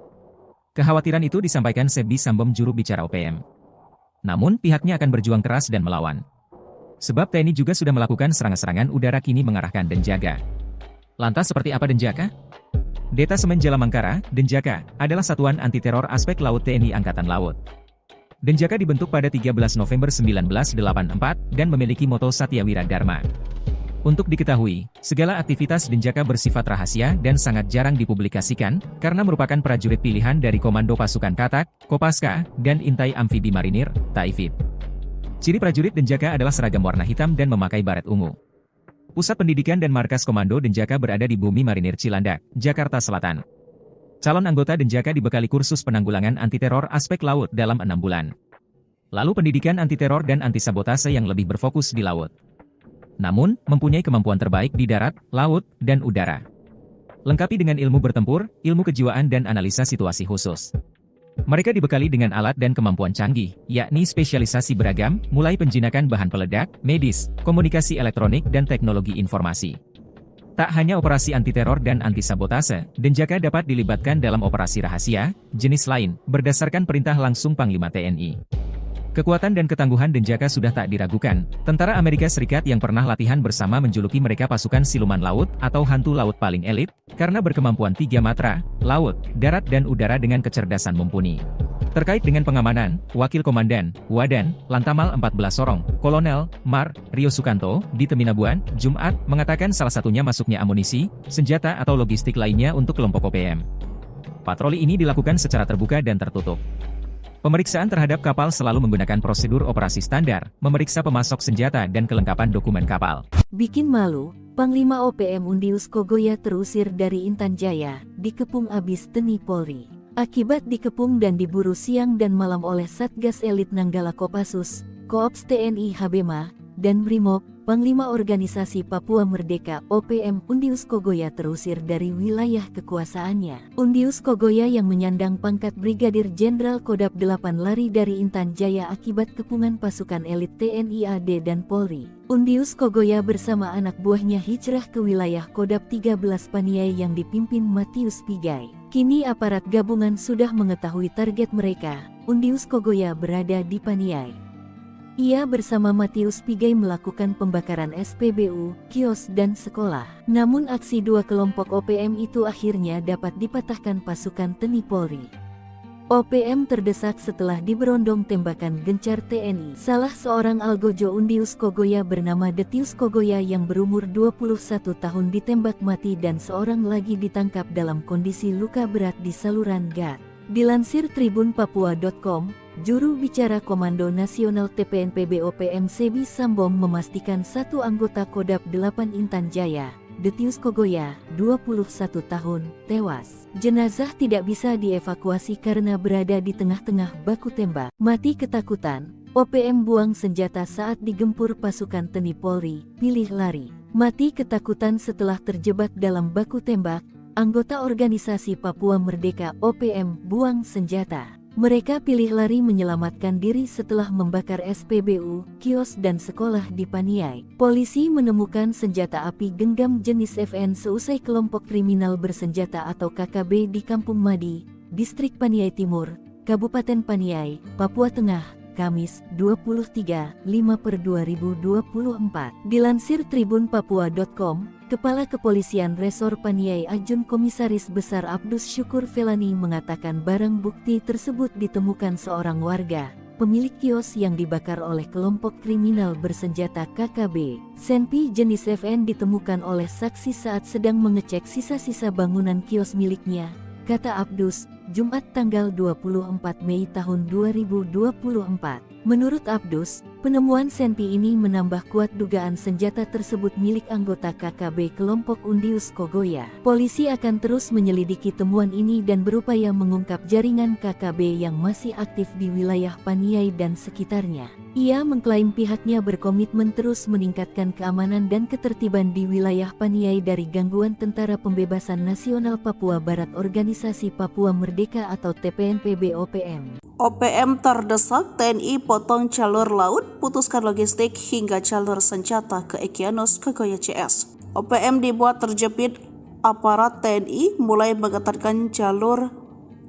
Kekhawatiran itu disampaikan Sebbi Sambom juru bicara OPM. Namun pihaknya akan berjuang keras dan melawan. Sebab TNI juga sudah melakukan serangan-serangan udara kini mengarahkan Denjaka. Lantas seperti apa Denjaka? Detasemen Jalamangkara, Denjaka, adalah satuan anti-teror aspek laut TNI Angkatan Laut. Denjaka dibentuk pada 13 November 1984 dan memiliki moto Satya Wira Dharma. Untuk diketahui, segala aktivitas Denjaka bersifat rahasia dan sangat jarang dipublikasikan, karena merupakan prajurit pilihan dari Komando Pasukan Katak, Kopaska, dan Intai Amfibi Marinir, Taifib. Ciri prajurit Denjaka adalah seragam warna hitam dan memakai baret ungu. Pusat pendidikan dan markas Komando Denjaka berada di Bumi Marinir Cilandak, Jakarta Selatan. Calon anggota Denjaka dibekali kursus penanggulangan anti-teror aspek laut dalam 6 bulan. Lalu pendidikan anti-teror dan anti-sabotase yang lebih berfokus di laut. Namun, mempunyai kemampuan terbaik di darat, laut, dan udara. Lengkapi dengan ilmu bertempur, ilmu kejiwaan dan analisa situasi khusus. Mereka dibekali dengan alat dan kemampuan canggih, yakni spesialisasi beragam, mulai penjinakan bahan peledak, medis, komunikasi elektronik dan teknologi informasi. Tak hanya operasi anti-teror dan anti-sabotase, Denjaka dapat dilibatkan dalam operasi rahasia, jenis lain, berdasarkan perintah langsung Panglima TNI. Kekuatan dan ketangguhan Denjaka sudah tak diragukan. Tentara Amerika Serikat yang pernah latihan bersama menjuluki mereka pasukan siluman laut atau hantu laut paling elit, karena berkemampuan 3 matra, laut, darat dan udara dengan kecerdasan mumpuni. Terkait dengan pengamanan, Wakil Komandan, Wadan, Lantamal 14 Sorong, Kolonel, Mar, Rio Sukanto, di Teminabuan, Jumat, mengatakan salah satunya masuknya amunisi, senjata atau logistik lainnya untuk kelompok OPM. Patroli ini dilakukan secara terbuka dan tertutup. Pemeriksaan terhadap kapal selalu menggunakan prosedur operasi standar, memeriksa pemasok senjata dan kelengkapan dokumen kapal. Bikin malu, Panglima OPM Undius Kogoya terusir dari Intan Jaya, dikepung abis TNI Polri. Akibat dikepung dan diburu siang dan malam oleh Satgas Elit Nanggala Kopassus, Koops TNI Habema, dan Brimob, Panglima Organisasi Papua Merdeka OPM Undius Kogoya terusir dari wilayah kekuasaannya. Undius Kogoya yang menyandang pangkat Brigadir Jenderal Kodap 8 lari dari Intan Jaya akibat kepungan pasukan elit TNI AD dan Polri. Undius Kogoya bersama anak buahnya hijrah ke wilayah Kodap 13 Paniai yang dipimpin Matius Pigai. Kini aparat gabungan sudah mengetahui target mereka. Undius Kogoya berada di Paniai. Ia bersama Matius Pigai melakukan pembakaran SPBU, kios dan sekolah. Namun aksi dua kelompok OPM itu akhirnya dapat dipatahkan pasukan TNI Polri. OPM terdesak setelah diberondong tembakan gencar TNI. Salah seorang algojo Undius Kogoya bernama Detius Kogoya yang berumur 21 tahun ditembak mati dan seorang lagi ditangkap dalam kondisi luka berat di saluran gat. Dilansir tribunpapua.com, juru bicara Komando Nasional TPNPB OPM Sebbi Sambom memastikan satu anggota Kodap 8 Intan Jaya, Detius Kogoya, 21 tahun, tewas. Jenazah tidak bisa dievakuasi karena berada di tengah-tengah baku tembak. Mati ketakutan, OPM buang senjata saat digempur pasukan TNI Polri, pilih lari. Mati ketakutan setelah terjebak dalam baku tembak, anggota organisasi Papua Merdeka OPM buang senjata. Mereka pilih lari menyelamatkan diri setelah membakar SPBU, kios dan sekolah di Paniai. Polisi menemukan senjata api genggam jenis FN seusai kelompok kriminal bersenjata atau KKB di Kampung Madi, Distrik Paniai Timur, Kabupaten Paniai, Papua Tengah, Kamis, 23/5/2024. Dilansir tribunpapua.com, Kepala Kepolisian Resor Paniai Ajun Komisaris Besar Abdus Syukur Felani mengatakan barang bukti tersebut ditemukan seorang warga, pemilik kios yang dibakar oleh kelompok kriminal bersenjata KKB. Senpi jenis FN ditemukan oleh saksi saat sedang mengecek sisa-sisa bangunan kios miliknya, kata Abdus, Jumat tanggal 24 Mei tahun 2024. Menurut Abdus, Penemuan senpi ini menambah kuat dugaan senjata tersebut milik anggota KKB kelompok Undius Kogoya. Polisi akan terus menyelidiki temuan ini dan berupaya mengungkap jaringan KKB yang masih aktif di wilayah Paniai dan sekitarnya. Ia mengklaim pihaknya berkomitmen terus meningkatkan keamanan dan ketertiban di wilayah Paniai dari gangguan Tentara Pembebasan Nasional Papua Barat Organisasi Papua Merdeka atau TPNPB-OPM. OPM terdesak, TNI potong jalur laut, putuskan logistik hingga jalur senjata ke Egyanus Kogoya CS. OPM dibuat terjepit, aparat TNI mulai mengetatkan jalur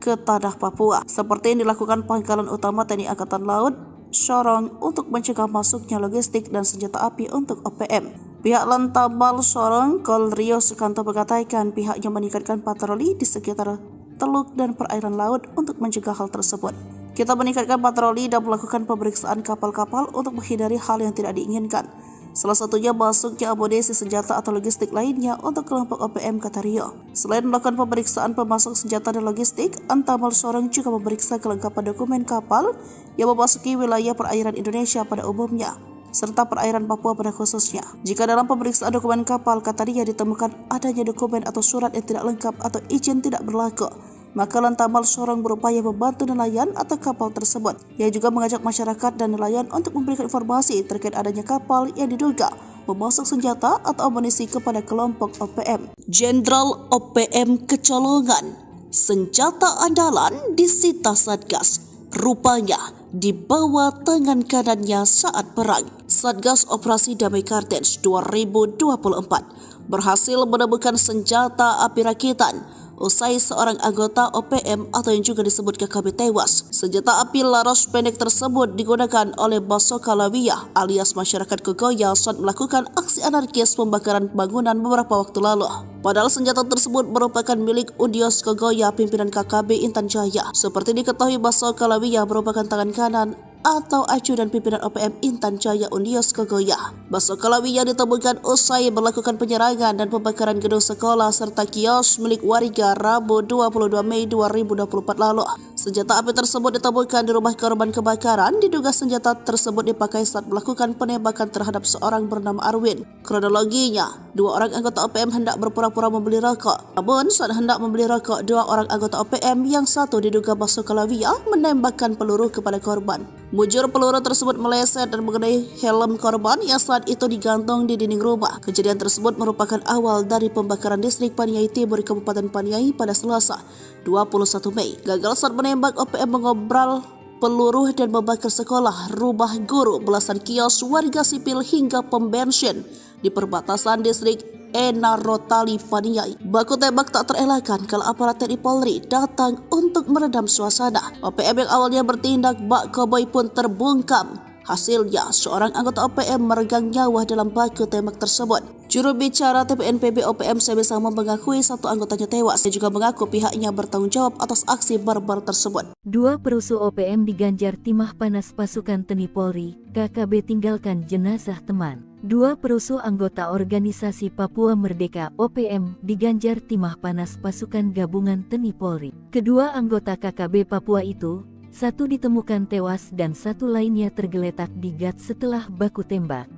ke tanah Papua, seperti yang dilakukan Pangkalan Utama TNI Angkatan Laut Sorong untuk mencegah masuknya logistik dan senjata api untuk OPM. Pihak Lantamal Sorong, Kol Rio Sukanto mengatakan pihaknya meningkatkan patroli di sekitar teluk dan perairan laut untuk mencegah hal tersebut. Kita meningkatkan patroli dan melakukan pemeriksaan kapal-kapal untuk menghindari hal yang tidak diinginkan. Salah satunya masuknya amunisi senjata atau logistik lainnya untuk kelompok OPM, kata Rio. Selain melakukan pemeriksaan pemasok senjata dan logistik, Antamal Sorong juga memeriksa kelengkapan dokumen kapal yang memasuki wilayah perairan Indonesia pada umumnya, serta perairan Papua pada khususnya. Jika dalam pemeriksaan dokumen kapal, kata Rio, ditemukan adanya dokumen atau surat yang tidak lengkap atau izin tidak berlaku, maka Lantamal Sorong berupaya membantu nelayan atau kapal tersebut. Ia juga mengajak masyarakat dan nelayan untuk memberikan informasi terkait adanya kapal yang diduga memasok senjata atau amunisi kepada kelompok OPM. Jenderal OPM kecolongan, senjata andalan disita Satgas, rupanya di bawah tangan kanannya saat perang. Satgas Operasi Damai Kartens 2024 berhasil menemukan senjata api rakitan usai seorang anggota OPM atau yang juga disebut KKB tewas. Senjata api laras pendek tersebut digunakan oleh Basoka Lawiyah alias masyarakat Kogoya saat melakukan aksi anarkis pembakaran bangunan beberapa waktu lalu. Padahal senjata tersebut merupakan milik Undius Kogoya pimpinan KKB Intan Jaya. Seperti diketahui, Basoka Lawiyah merupakan tangan kanan atau ajudan pimpinan OPM Intan Jaya Undius Kogoya. Basoka Lawiyah ditemukan usai melakukan penyerangan dan pembakaran gedung sekolah serta kios milik warga Rabu 22 Mei 2024 lalu. Senjata api tersebut ditemukan di rumah korban kebakaran. Diduga senjata tersebut dipakai saat melakukan penembakan terhadap seorang bernama Arwin. Kronologinya, dua orang anggota OPM hendak berpura-pura membeli rokok. Namun saat hendak membeli rokok, dua orang anggota OPM yang satu diduga Basoka Lawiyah menembakkan peluru kepada korban. Mujur peluru tersebut meleset dan mengenai helm korban yang saat itu digantung di dinding rumah. Kejadian tersebut merupakan awal dari pembakaran distrik Paniai Timur Kabupaten Paniai pada Selasa 21 Mei. Gagal saat menembak, OPM mengobral peluru dan membakar sekolah, rumah guru, belasan kios warga sipil hingga pom bensin di perbatasan distrik Enarotali Paniai. Baku tembak tak terelakkan kalau aparat TNI Polri datang untuk meredam suasana. OPM yang awalnya bertindak bak koboi pun terbungkam. Hasilnya, seorang anggota OPM meregang nyawa dalam baku tembak tersebut. Juru bicara TPNPB OPM Sebe Samo mengakui satu anggotanya tewas. Dia juga mengaku pihaknya bertanggung jawab atas aksi barbar tersebut. Dua perusuh OPM diganjar timah panas pasukan TNI Polri, KKB tinggalkan jenazah teman. Dua perusuh anggota organisasi Papua Merdeka OPM diganjar timah panas pasukan gabungan TNI Polri. Kedua anggota KKB Papua itu, satu ditemukan tewas dan satu lainnya tergeletak di gat setelah baku tembak.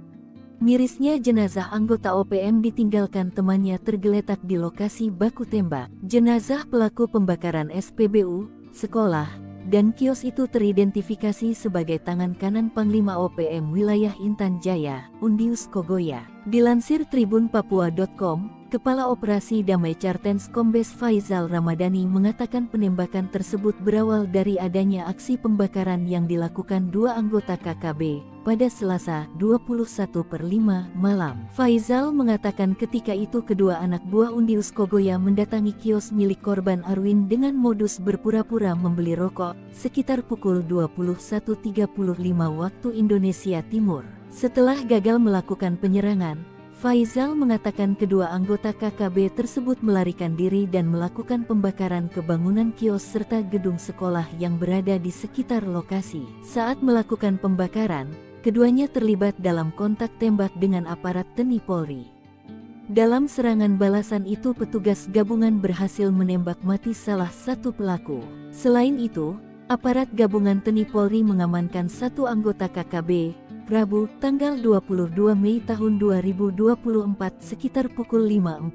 Mirisnya jenazah anggota OPM ditinggalkan temannya tergeletak di lokasi baku tembak. Jenazah pelaku pembakaran SPBU, sekolah, dan kios itu teridentifikasi sebagai tangan kanan Panglima OPM wilayah Intan Jaya, Undius Kogoya. Dilansir tribunpapua.com, Kepala Operasi Damai Kartens Kombes Faizal Ramadhani mengatakan penembakan tersebut berawal dari adanya aksi pembakaran yang dilakukan dua anggota KKB pada Selasa 21/5 malam. Faizal mengatakan ketika itu kedua anak buah Undius Kogoya mendatangi kios milik korban Arwin dengan modus berpura-pura membeli rokok sekitar pukul 21.35 waktu Indonesia Timur. Setelah gagal melakukan penyerangan, Faizal mengatakan kedua anggota KKB tersebut melarikan diri dan melakukan pembakaran ke bangunan kios serta gedung sekolah yang berada di sekitar lokasi. Saat melakukan pembakaran, keduanya terlibat dalam kontak tembak dengan aparat TNI Polri. Dalam serangan balasan itu petugas gabungan berhasil menembak mati salah satu pelaku. Selain itu, aparat gabungan TNI Polri mengamankan satu anggota KKB, Rabu, tanggal 22 Mei tahun 2024 sekitar pukul 5.45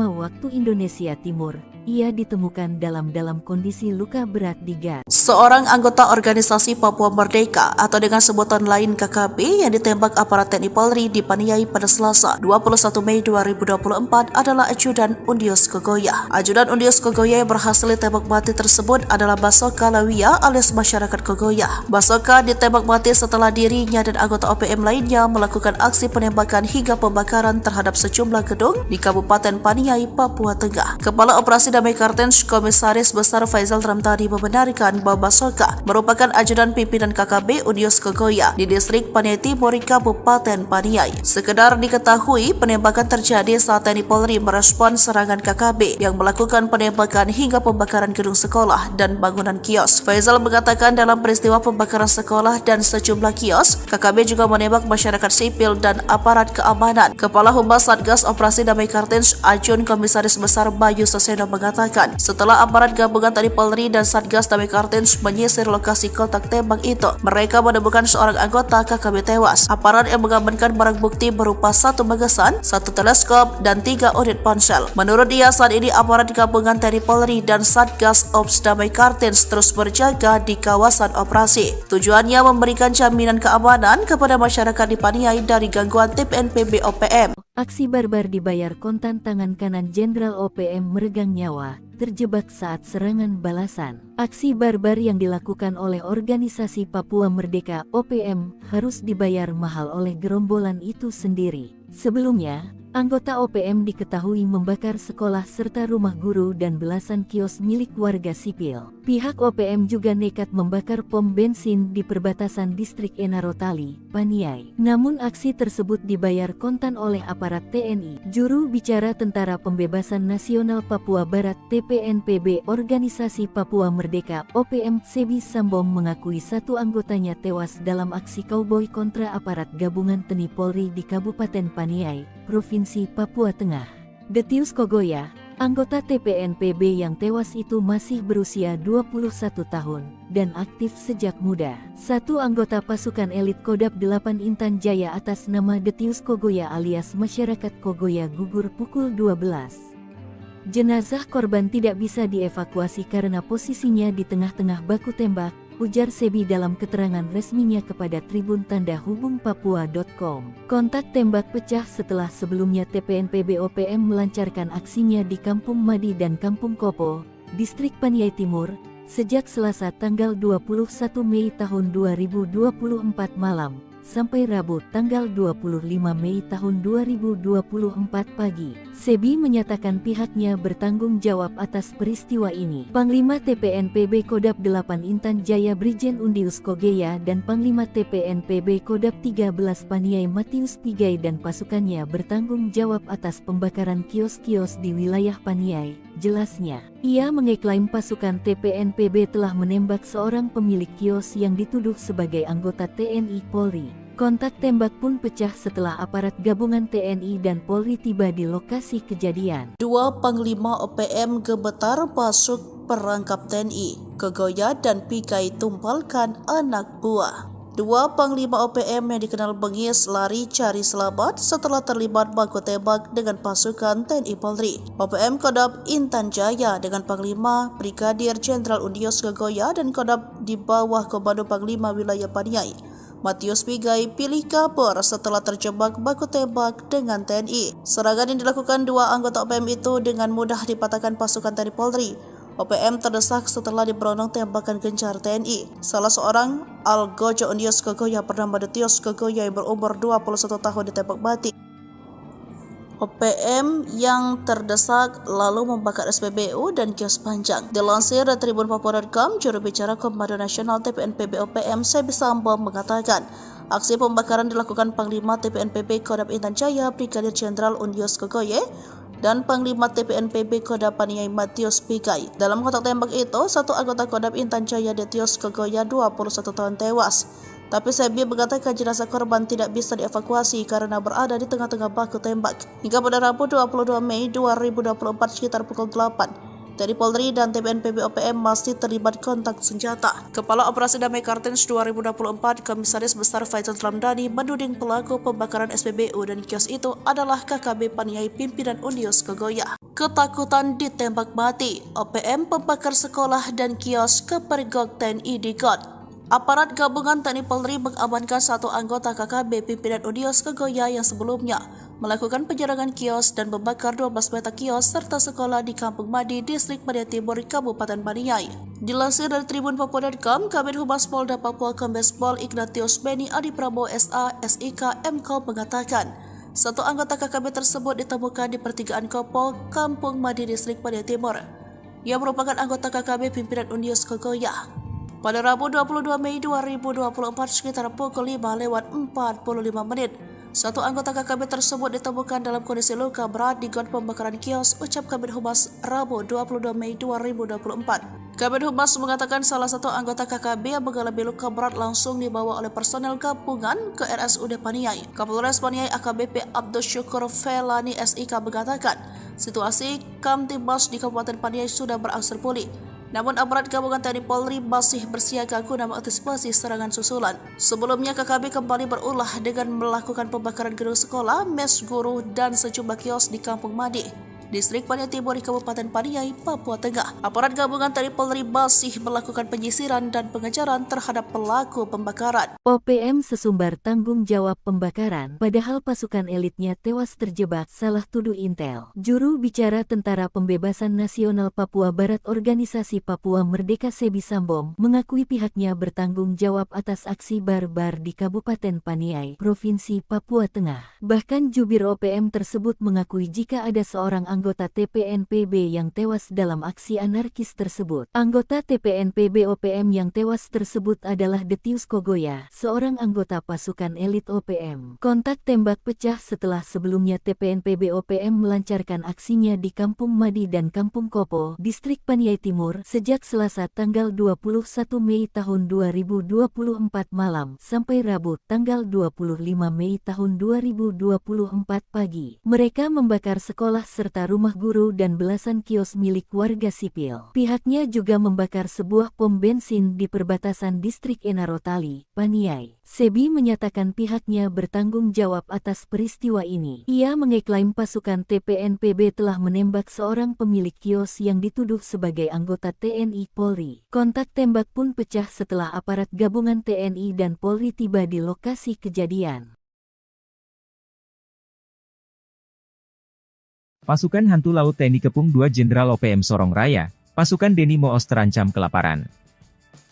waktu Indonesia Timur. Ia ditemukan dalam kondisi luka berat di gas. Seorang anggota organisasi Papua Merdeka atau dengan sebutan lain KKB yang ditembak aparat TNI Polri di Paniai pada Selasa 21 Mei 2024 adalah Ajudan Undius Kogoya. Ajudan Undius Kogoya yang berhasil ditembak mati tersebut adalah Basoka Lawia alias masyarakat Kogoya. Basoka ditembak mati setelah dirinya dan anggota OPM lainnya melakukan aksi penembakan hingga pembakaran terhadap sejumlah gedung di Kabupaten Paniai, Papua Tengah. Kepala Operasi Damai Kartens Komisaris Besar Faizal Ramtadi membenarkan bahwa Basoka merupakan ajudan pimpinan KKB Undius Kogoya di distrik Paniai Timur, Kabupaten Paniai. Sekedar diketahui, penembakan terjadi saat TNI Polri merespon serangan KKB yang melakukan penembakan hingga pembakaran gedung sekolah dan bangunan kios. Faizal mengatakan dalam peristiwa pembakaran sekolah dan sejumlah kios, KKB juga menembak masyarakat sipil dan aparat keamanan. Kepala Humas Satgas Operasi Damai Kartens Ajun Komisaris Besar Bayu Seseno mengatakan, setelah aparat gabungan TNI Polri dan Satgas Damai Kartens menyisir lokasi kontak tembak itu, mereka menemukan seorang anggota KKB tewas. Aparat yang mengamankan barang bukti berupa 1 magasan, 1 teleskop, dan 3 unit ponsel. Menurut dia, saat ini aparat gabungan TNI Polri dan Satgas Ops Damai Kartens terus berjaga di kawasan operasi. Tujuannya memberikan jaminan keamanan kepada masyarakat di Paniai dari gangguan TPNPB OPM. Aksi barbar dibayar kontan. Tangan kanan Jenderal OPM meregang nyawa, terjebak saat serangan balasan. Aksi barbar yang dilakukan oleh organisasi Papua Merdeka OPM harus dibayar mahal oleh gerombolan itu sendiri. Sebelumnya, anggota OPM diketahui membakar sekolah serta rumah guru dan belasan kios milik warga sipil. Pihak OPM juga nekat membakar pom bensin di perbatasan distrik Enarotali, Paniai. Namun aksi tersebut dibayar kontan oleh aparat TNI. Juru bicara Tentara Pembebasan Nasional Papua Barat TPNPB Organisasi Papua Merdeka OPM Sebi Sambong mengakui 1 anggotanya tewas dalam aksi kauboi kontra aparat gabungan TNI Polri di Kabupaten Paniai, Provinsi Papua Tengah. Detius Kogoya, anggota TPNPB yang tewas itu masih berusia 21 tahun dan aktif sejak muda. 1 anggota pasukan elit Kodam 8 Intan Jaya atas nama Detius Kogoya alias masyarakat Kogoya gugur pukul 12. Jenazah korban tidak bisa dievakuasi karena posisinya di tengah-tengah baku tembak, ujar Sebi dalam keterangan resminya kepada Tribun Tanda Hubung Papua.com. Kontak tembak pecah setelah sebelumnya TPNPB OPM melancarkan aksinya di Kampung Madi dan Kampung Kopo, distrik Paniai Timur, sejak Selasa tanggal 21 Mei tahun 2024 malam, sampai Rabu tanggal 25 Mei tahun 2024 pagi. Sebi menyatakan pihaknya bertanggung jawab atas peristiwa ini. Panglima TPNPB Kodam 8 Intan Jaya Brigjen Undius Kogoya dan Panglima TPNPB Kodam 13 Paniai Matius Pigai dan pasukannya bertanggung jawab atas pembakaran kios-kios di wilayah Paniai, jelasnya. Ia mengeklaim pasukan TPNPB telah menembak seorang pemilik kios yang dituduh sebagai anggota TNI Polri. Kontak tembak pun pecah setelah aparat gabungan TNI dan Polri tiba di lokasi kejadian. 2 Panglima OPM gemetar masuk perangkap TNI. Kogoya dan Pigai tumpalkan anak buah. 2 Panglima OPM yang dikenal bengis lari cari selamat setelah terlibat baku tembak dengan pasukan TNI Polri. OPM Kodam Intan Jaya dengan Panglima Brigadir Jenderal Undius Kogoya dan Kodam di bawah Komando Panglima Wilayah Paniai Matius Pigai pilih kabur setelah terjebak baku tembak dengan TNI. Serangan yang dilakukan 2 anggota OPM itu dengan mudah dipatahkan pasukan TNI Polri. OPM terdesak setelah diberondong tembakan gencar TNI. Salah seorang Algojo Undius Kogoya bernama Detius Kogoya yang berumur 21 tahun ditembak mati. OPM yang terdesak lalu membakar SPBU dan kios panjang. Dilansir dari Tribun Papua.com, juru bicara Komando Nasional TPNPB OPM Sebi Sambong mengatakan, aksi pembakaran dilakukan Panglima TPNPB Kodam Intan Jaya Brigadir Jenderal Undius Kogoya dan Panglima TPNPB Kodam Paniai Matius Pigai. Dalam kontak tembak itu, 1 anggota Kodam Intan Jaya Detius Kogoya 21 tahun tewas. Tapi Sebi mengatakan jenazah korban tidak bisa dievakuasi karena berada di tengah-tengah baku tembak. Hingga pada Rabu 22 Mei 2024 sekitar pukul 8, TNI Polri dan TPNPB OPM masih terlibat kontak senjata. Kepala Operasi Damai Kartens 2024, Komisaris Besar Faisal Ramdhani menuding pelaku pembakaran SPBU dan kios itu adalah KKB Paniai pimpinan Unius Kogoya. Ketakutan ditembak mati, OPM pembakar sekolah dan kios kepergok TNI di GOT. Aparat gabungan TNI Polri mengamankan satu anggota KKB pimpinan Unius Kogoya yang sebelumnya melakukan penyerangan kios dan membakar 12 petak kios serta sekolah di Kampung Madi, Distrik Paniai Timur, Kabupaten Paniai. Dilansir dari Tribun Papua.com, Kabid Humas Polda Papua Kombes Pol Ignatius Beni Adi Prabowo SA, SIK, MKOM mengatakan, satu anggota KKB tersebut ditemukan di pertigaan Kopo, Kampung Madi, Distrik Paniai Timur, yang merupakan anggota KKB pimpinan Unius Kogoya. Pada Rabu 22 Mei 2024 sekitar pukul 5:45 menit, satu anggota KKB tersebut ditemukan dalam kondisi luka berat di got pembakaran kios, ucap Kabid Humas Rabu 22 Mei 2024. Kabid Humas mengatakan salah satu anggota KKB yang mengalami luka berat langsung dibawa oleh personel gabungan ke RSUD Paniai. Kapolres Paniai AKBP Abdul Syukur Felani SIK mengatakan, situasi Kamtibmas di Kabupaten Paniai sudah berangsur pulih. Namun aparat gabungan TNI Polri masih bersiaga guna mengantisipasi serangan susulan. Sebelumnya KKB kembali berulah dengan melakukan pembakaran gedung sekolah, mes guru, dan sejumlah kios di Kampung Madi, Distrik Paniai Timur di Kabupaten Paniai, Papua Tengah. Aparat gabungan TNI Polri masih melakukan penyisiran dan pengejaran terhadap pelaku pembakaran. OPM sesumbar tanggung jawab pembakaran, padahal pasukan elitnya tewas terjebak, salah tuduh Intel. Juru bicara Tentara Pembebasan Nasional Papua Barat Organisasi Papua Merdeka Sebi Sambom mengakui pihaknya bertanggung jawab atas aksi barbar di Kabupaten Paniai, Provinsi Papua Tengah. Bahkan jubir OPM tersebut mengakui jika ada seorang anggota TPNPB yang tewas dalam aksi anarkis tersebut. Anggota TPNPB OPM yang tewas tersebut adalah Detius Kogoya, seorang anggota pasukan elit OPM. Kontak tembak pecah setelah sebelumnya TPNPB OPM melancarkan aksinya di Kampung Madi dan Kampung Kopo, Distrik Paniai Timur, sejak Selasa tanggal 21 Mei tahun 2024 malam sampai Rabu tanggal 25 Mei tahun 2024 pagi. Mereka membakar sekolah serta rumah guru dan belasan kios milik warga sipil. Pihaknya juga membakar sebuah pom bensin di perbatasan Distrik Enarotali, Paniai. Sebi menyatakan pihaknya bertanggung jawab atas peristiwa ini. Ia mengeklaim pasukan TPNPB telah menembak seorang pemilik kios yang dituduh sebagai anggota TNI Polri. Kontak tembak pun pecah setelah aparat gabungan TNI dan Polri tiba di lokasi kejadian. Pasukan Hantu Laut TNI Kepung 2 Jenderal OPM Sorong Raya, pasukan Deni Moos terancam kelaparan.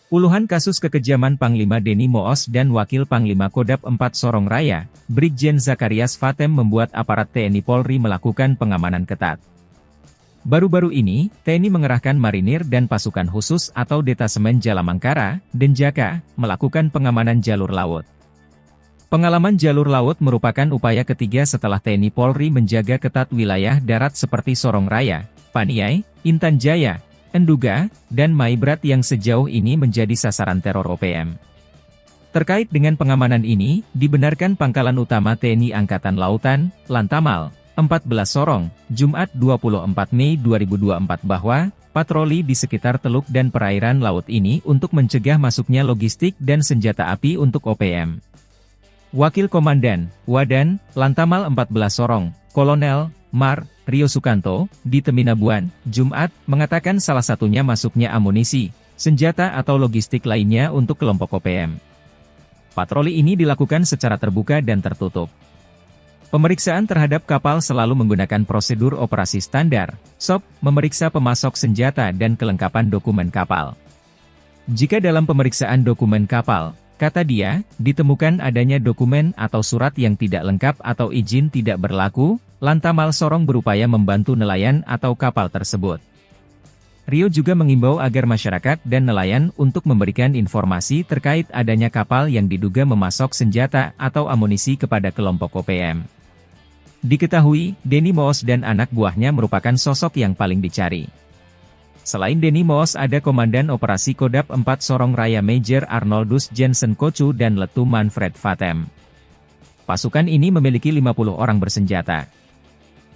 Puluhan kasus kekejaman Panglima Deni Moos dan Wakil Panglima Kodap 4 Sorong Raya, Brigjen Zakarias Fatem membuat aparat TNI Polri melakukan pengamanan ketat. Baru-baru ini, TNI mengerahkan marinir dan pasukan khusus atau Detasemen Jalamangkara, Denjaka, melakukan pengamanan jalur laut. Pengalaman jalur laut merupakan upaya ketiga setelah TNI Polri menjaga ketat wilayah darat seperti Sorong Raya, Paniai, Intan Jaya, Enduga, dan Maibrat yang sejauh ini menjadi sasaran teror OPM. Terkait dengan pengamanan ini, dibenarkan Pangkalan Utama TNI Angkatan Lautan, Lantamal, 14 Sorong, Jumat 24 Mei 2024 bahwa, patroli di sekitar teluk dan perairan laut ini untuk mencegah masuknya logistik dan senjata api untuk OPM. Wakil Komandan, Wadan, Lantamal 14 Sorong, Kolonel, Mar, Rio Sukanto, di Teminabuan, Jumat, mengatakan salah satunya masuknya amunisi, senjata atau logistik lainnya untuk kelompok OPM. Patroli ini dilakukan secara terbuka dan tertutup. Pemeriksaan terhadap kapal selalu menggunakan prosedur operasi standar, SOP, memeriksa pemasok senjata dan kelengkapan dokumen kapal. Jika dalam pemeriksaan dokumen kapal, kata dia, ditemukan adanya dokumen atau surat yang tidak lengkap atau izin tidak berlaku, Lantamal Sorong berupaya membantu nelayan atau kapal tersebut. Rio juga mengimbau agar masyarakat dan nelayan untuk memberikan informasi terkait adanya kapal yang diduga memasok senjata atau amunisi kepada kelompok OPM. Diketahui, Deni Moos dan anak buahnya merupakan sosok yang paling dicari. Selain Deni Moos ada Komandan Operasi Kodap 4 Sorong Raya Major Arnoldus Jensen Kocu dan Letu Manfred Fatem. Pasukan ini memiliki 50 orang bersenjata.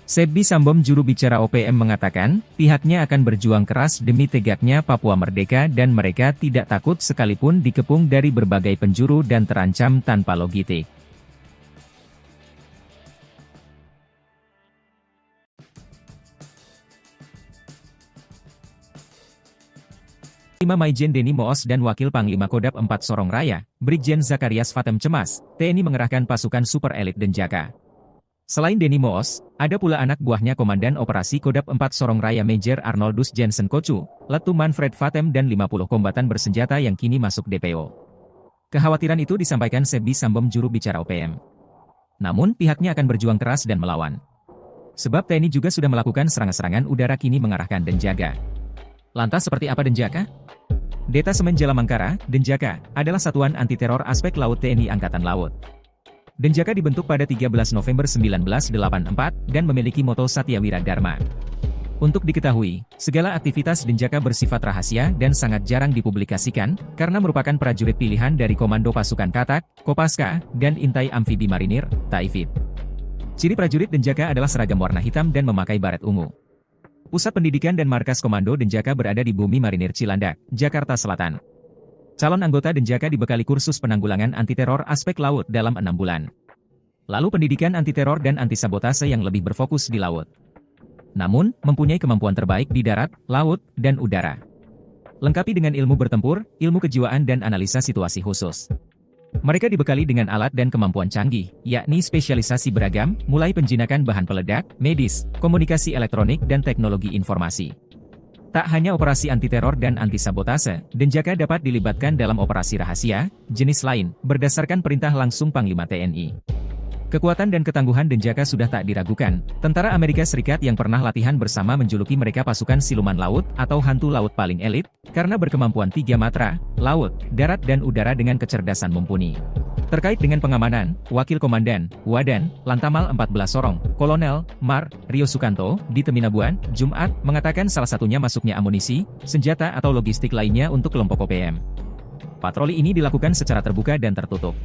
Sebbi Sambom juru bicara OPM mengatakan, pihaknya akan berjuang keras demi tegaknya Papua merdeka dan mereka tidak takut sekalipun dikepung dari berbagai penjuru dan terancam tanpa logistik. 5 Maijen Denny Moos dan Wakil Panglima Kodam 4 Sorong Raya, Brigjen Zakarias Fatem cemas, TNI mengerahkan pasukan super elit Denjaka. Selain Denny Moos, ada pula anak buahnya Komandan Operasi Kodam 4 Sorong Raya Major Arnoldus Jensen Kocu, Letu Manfred Fatem dan 50 kombatan bersenjata yang kini masuk DPO. Kekhawatiran itu disampaikan Sebbi Sambom juru bicara OPM. Namun pihaknya akan berjuang keras dan melawan. Sebab TNI juga sudah melakukan serangan-serangan udara kini mengarahkan Denjaka. Lantas seperti apa Denjaka? Detasemen Jalamangkara, Denjaka, adalah satuan anti-teror aspek laut TNI Angkatan Laut. Denjaka dibentuk pada 13 November 1984 dan memiliki moto Satya Wira Dharma. Untuk diketahui, segala aktivitas Denjaka bersifat rahasia dan sangat jarang dipublikasikan, karena merupakan prajurit pilihan dari Komando Pasukan Katak, Kopaska, dan Intai Amfibi Marinir, Taifib. Ciri prajurit Denjaka adalah seragam warna hitam dan memakai baret ungu. Pusat pendidikan dan markas Komando Denjaka berada di Bumi Marinir Cilandak, Jakarta Selatan. Calon anggota Denjaka dibekali kursus penanggulangan anti-teror aspek laut dalam 6 bulan. Lalu pendidikan anti-teror dan anti-sabotase yang lebih berfokus di laut. Namun, mempunyai kemampuan terbaik di darat, laut, dan udara. Lengkapi dengan ilmu bertempur, ilmu kejiwaan dan analisa situasi khusus. Mereka dibekali dengan alat dan kemampuan canggih, yakni spesialisasi beragam, mulai penjinakan bahan peledak, medis, komunikasi elektronik dan teknologi informasi. Tak hanya operasi anti-teror dan anti-sabotase, Denjaka dapat dilibatkan dalam operasi rahasia, jenis lain, berdasarkan perintah langsung Panglima TNI. Kekuatan dan ketangguhan Denjaka sudah tak diragukan. Tentara Amerika Serikat yang pernah latihan bersama menjuluki mereka pasukan siluman laut atau hantu laut paling elit, karena berkemampuan 3 matra, laut, darat dan udara dengan kecerdasan mumpuni. Terkait dengan pengamanan, Wakil Komandan, Wadan, Lantamal 14 Sorong, Kolonel, Mar, Rio Sukanto, di Teminabuan, Jumat, mengatakan salah satunya masuknya amunisi, senjata atau logistik lainnya untuk kelompok OPM. Patroli ini dilakukan secara terbuka dan tertutup.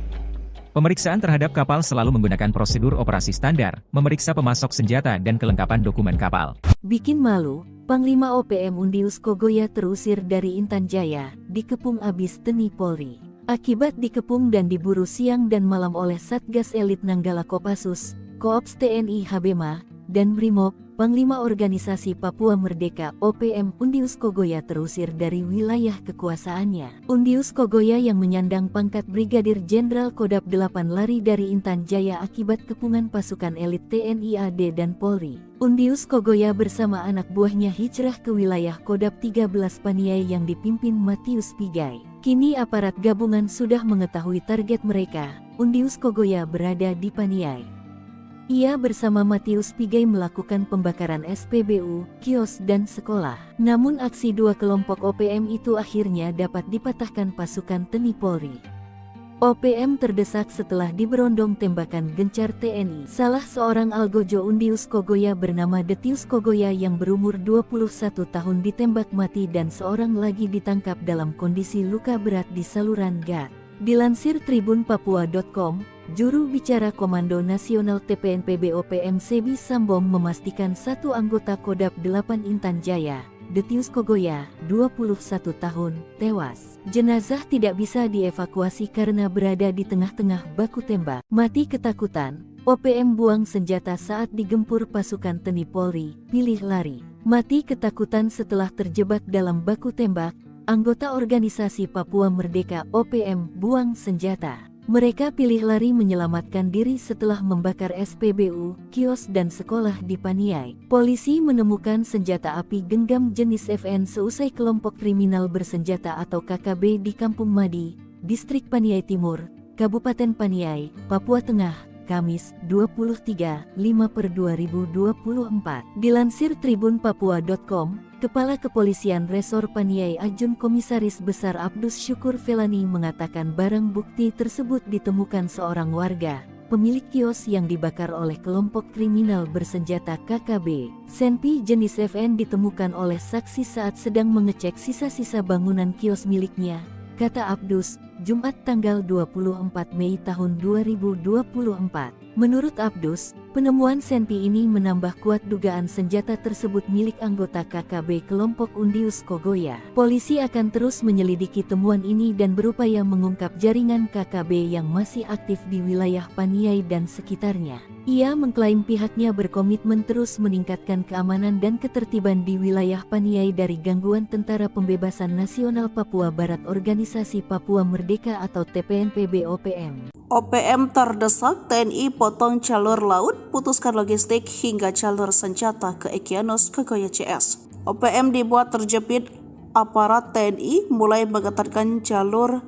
Pemeriksaan terhadap kapal selalu menggunakan prosedur operasi standar, memeriksa pemasok senjata dan kelengkapan dokumen kapal. Bikin malu, Panglima OPM Undius Kogoya terusir dari Intan Jaya, dikepung abis TNI Polri. Akibat dikepung dan diburu siang dan malam oleh Satgas Elit Nanggala Kopassus, Koops TNI Habema, dan Brimob, Panglima Organisasi Papua Merdeka OPM Undius Kogoya terusir dari wilayah kekuasaannya. Undius Kogoya yang menyandang pangkat Brigadir Jenderal Kodam 8 lari dari Intan Jaya akibat kepungan pasukan elit TNI AD dan Polri. Undius Kogoya bersama anak buahnya hijrah ke wilayah Kodam 13 Paniai yang dipimpin Matius Pigai. Kini aparat gabungan sudah mengetahui target mereka. Undius Kogoya berada di Paniai. Ia bersama Matius Pigai melakukan pembakaran SPBU, kios dan sekolah. Namun aksi dua kelompok OPM itu akhirnya dapat dipatahkan pasukan TNI Polri. OPM terdesak setelah diberondong tembakan gencar TNI. Salah seorang algojo Undius Kogoya bernama Detius Kogoya yang berumur 21 tahun ditembak mati dan seorang lagi ditangkap dalam kondisi luka berat di saluran gat. Dilansir tribunpapua.com, juru bicara Komando Nasional TPNPB OPM Sebbi Sambom memastikan satu anggota Kodam 8 Intan Jaya, Detius Kogoya, 21 tahun, tewas. Jenazah tidak bisa dievakuasi karena berada di tengah-tengah baku tembak. Mati ketakutan, OPM buang senjata saat digempur pasukan TNI Polri, pilih lari. Mati ketakutan setelah terjebak dalam baku tembak. Anggota organisasi Papua Merdeka OPM buang senjata. Mereka pilih lari menyelamatkan diri setelah membakar SPBU, kios dan sekolah di Paniai. Polisi menemukan senjata api genggam jenis FN seusai kelompok kriminal bersenjata atau KKB di Kampung Madi, Distrik Paniai Timur, Kabupaten Paniai, Papua Tengah, Kamis, 23/5/2024. Dilansir tribunpapua.com, Kepala Kepolisian Resor Paniai Ajun Komisaris Besar Abdus Syukur Felani mengatakan barang bukti tersebut ditemukan seorang warga, pemilik kios yang dibakar oleh kelompok kriminal bersenjata KKB. Senpi jenis FN ditemukan oleh saksi saat sedang mengecek sisa-sisa bangunan kios miliknya, kata Abdus, Jumat tanggal 24 Mei tahun 2024. Menurut Abdus, Penemuan senpi ini menambah kuat dugaan senjata tersebut milik anggota KKB kelompok Undius Kogoya. Polisi akan terus menyelidiki temuan ini dan berupaya mengungkap jaringan KKB yang masih aktif di wilayah Paniai dan sekitarnya. Ia mengklaim pihaknya berkomitmen terus meningkatkan keamanan dan ketertiban di wilayah Paniai dari gangguan Tentara Pembebasan Nasional Papua Barat Organisasi Papua Merdeka atau TPNPB-OPM. OPM terdesak TNI potong jalur laut, putuskan logistik hingga jalur senjata ke Egyanus Kogoya CS. OPM dibuat terjepit aparat TNI mulai mengetatkan jalur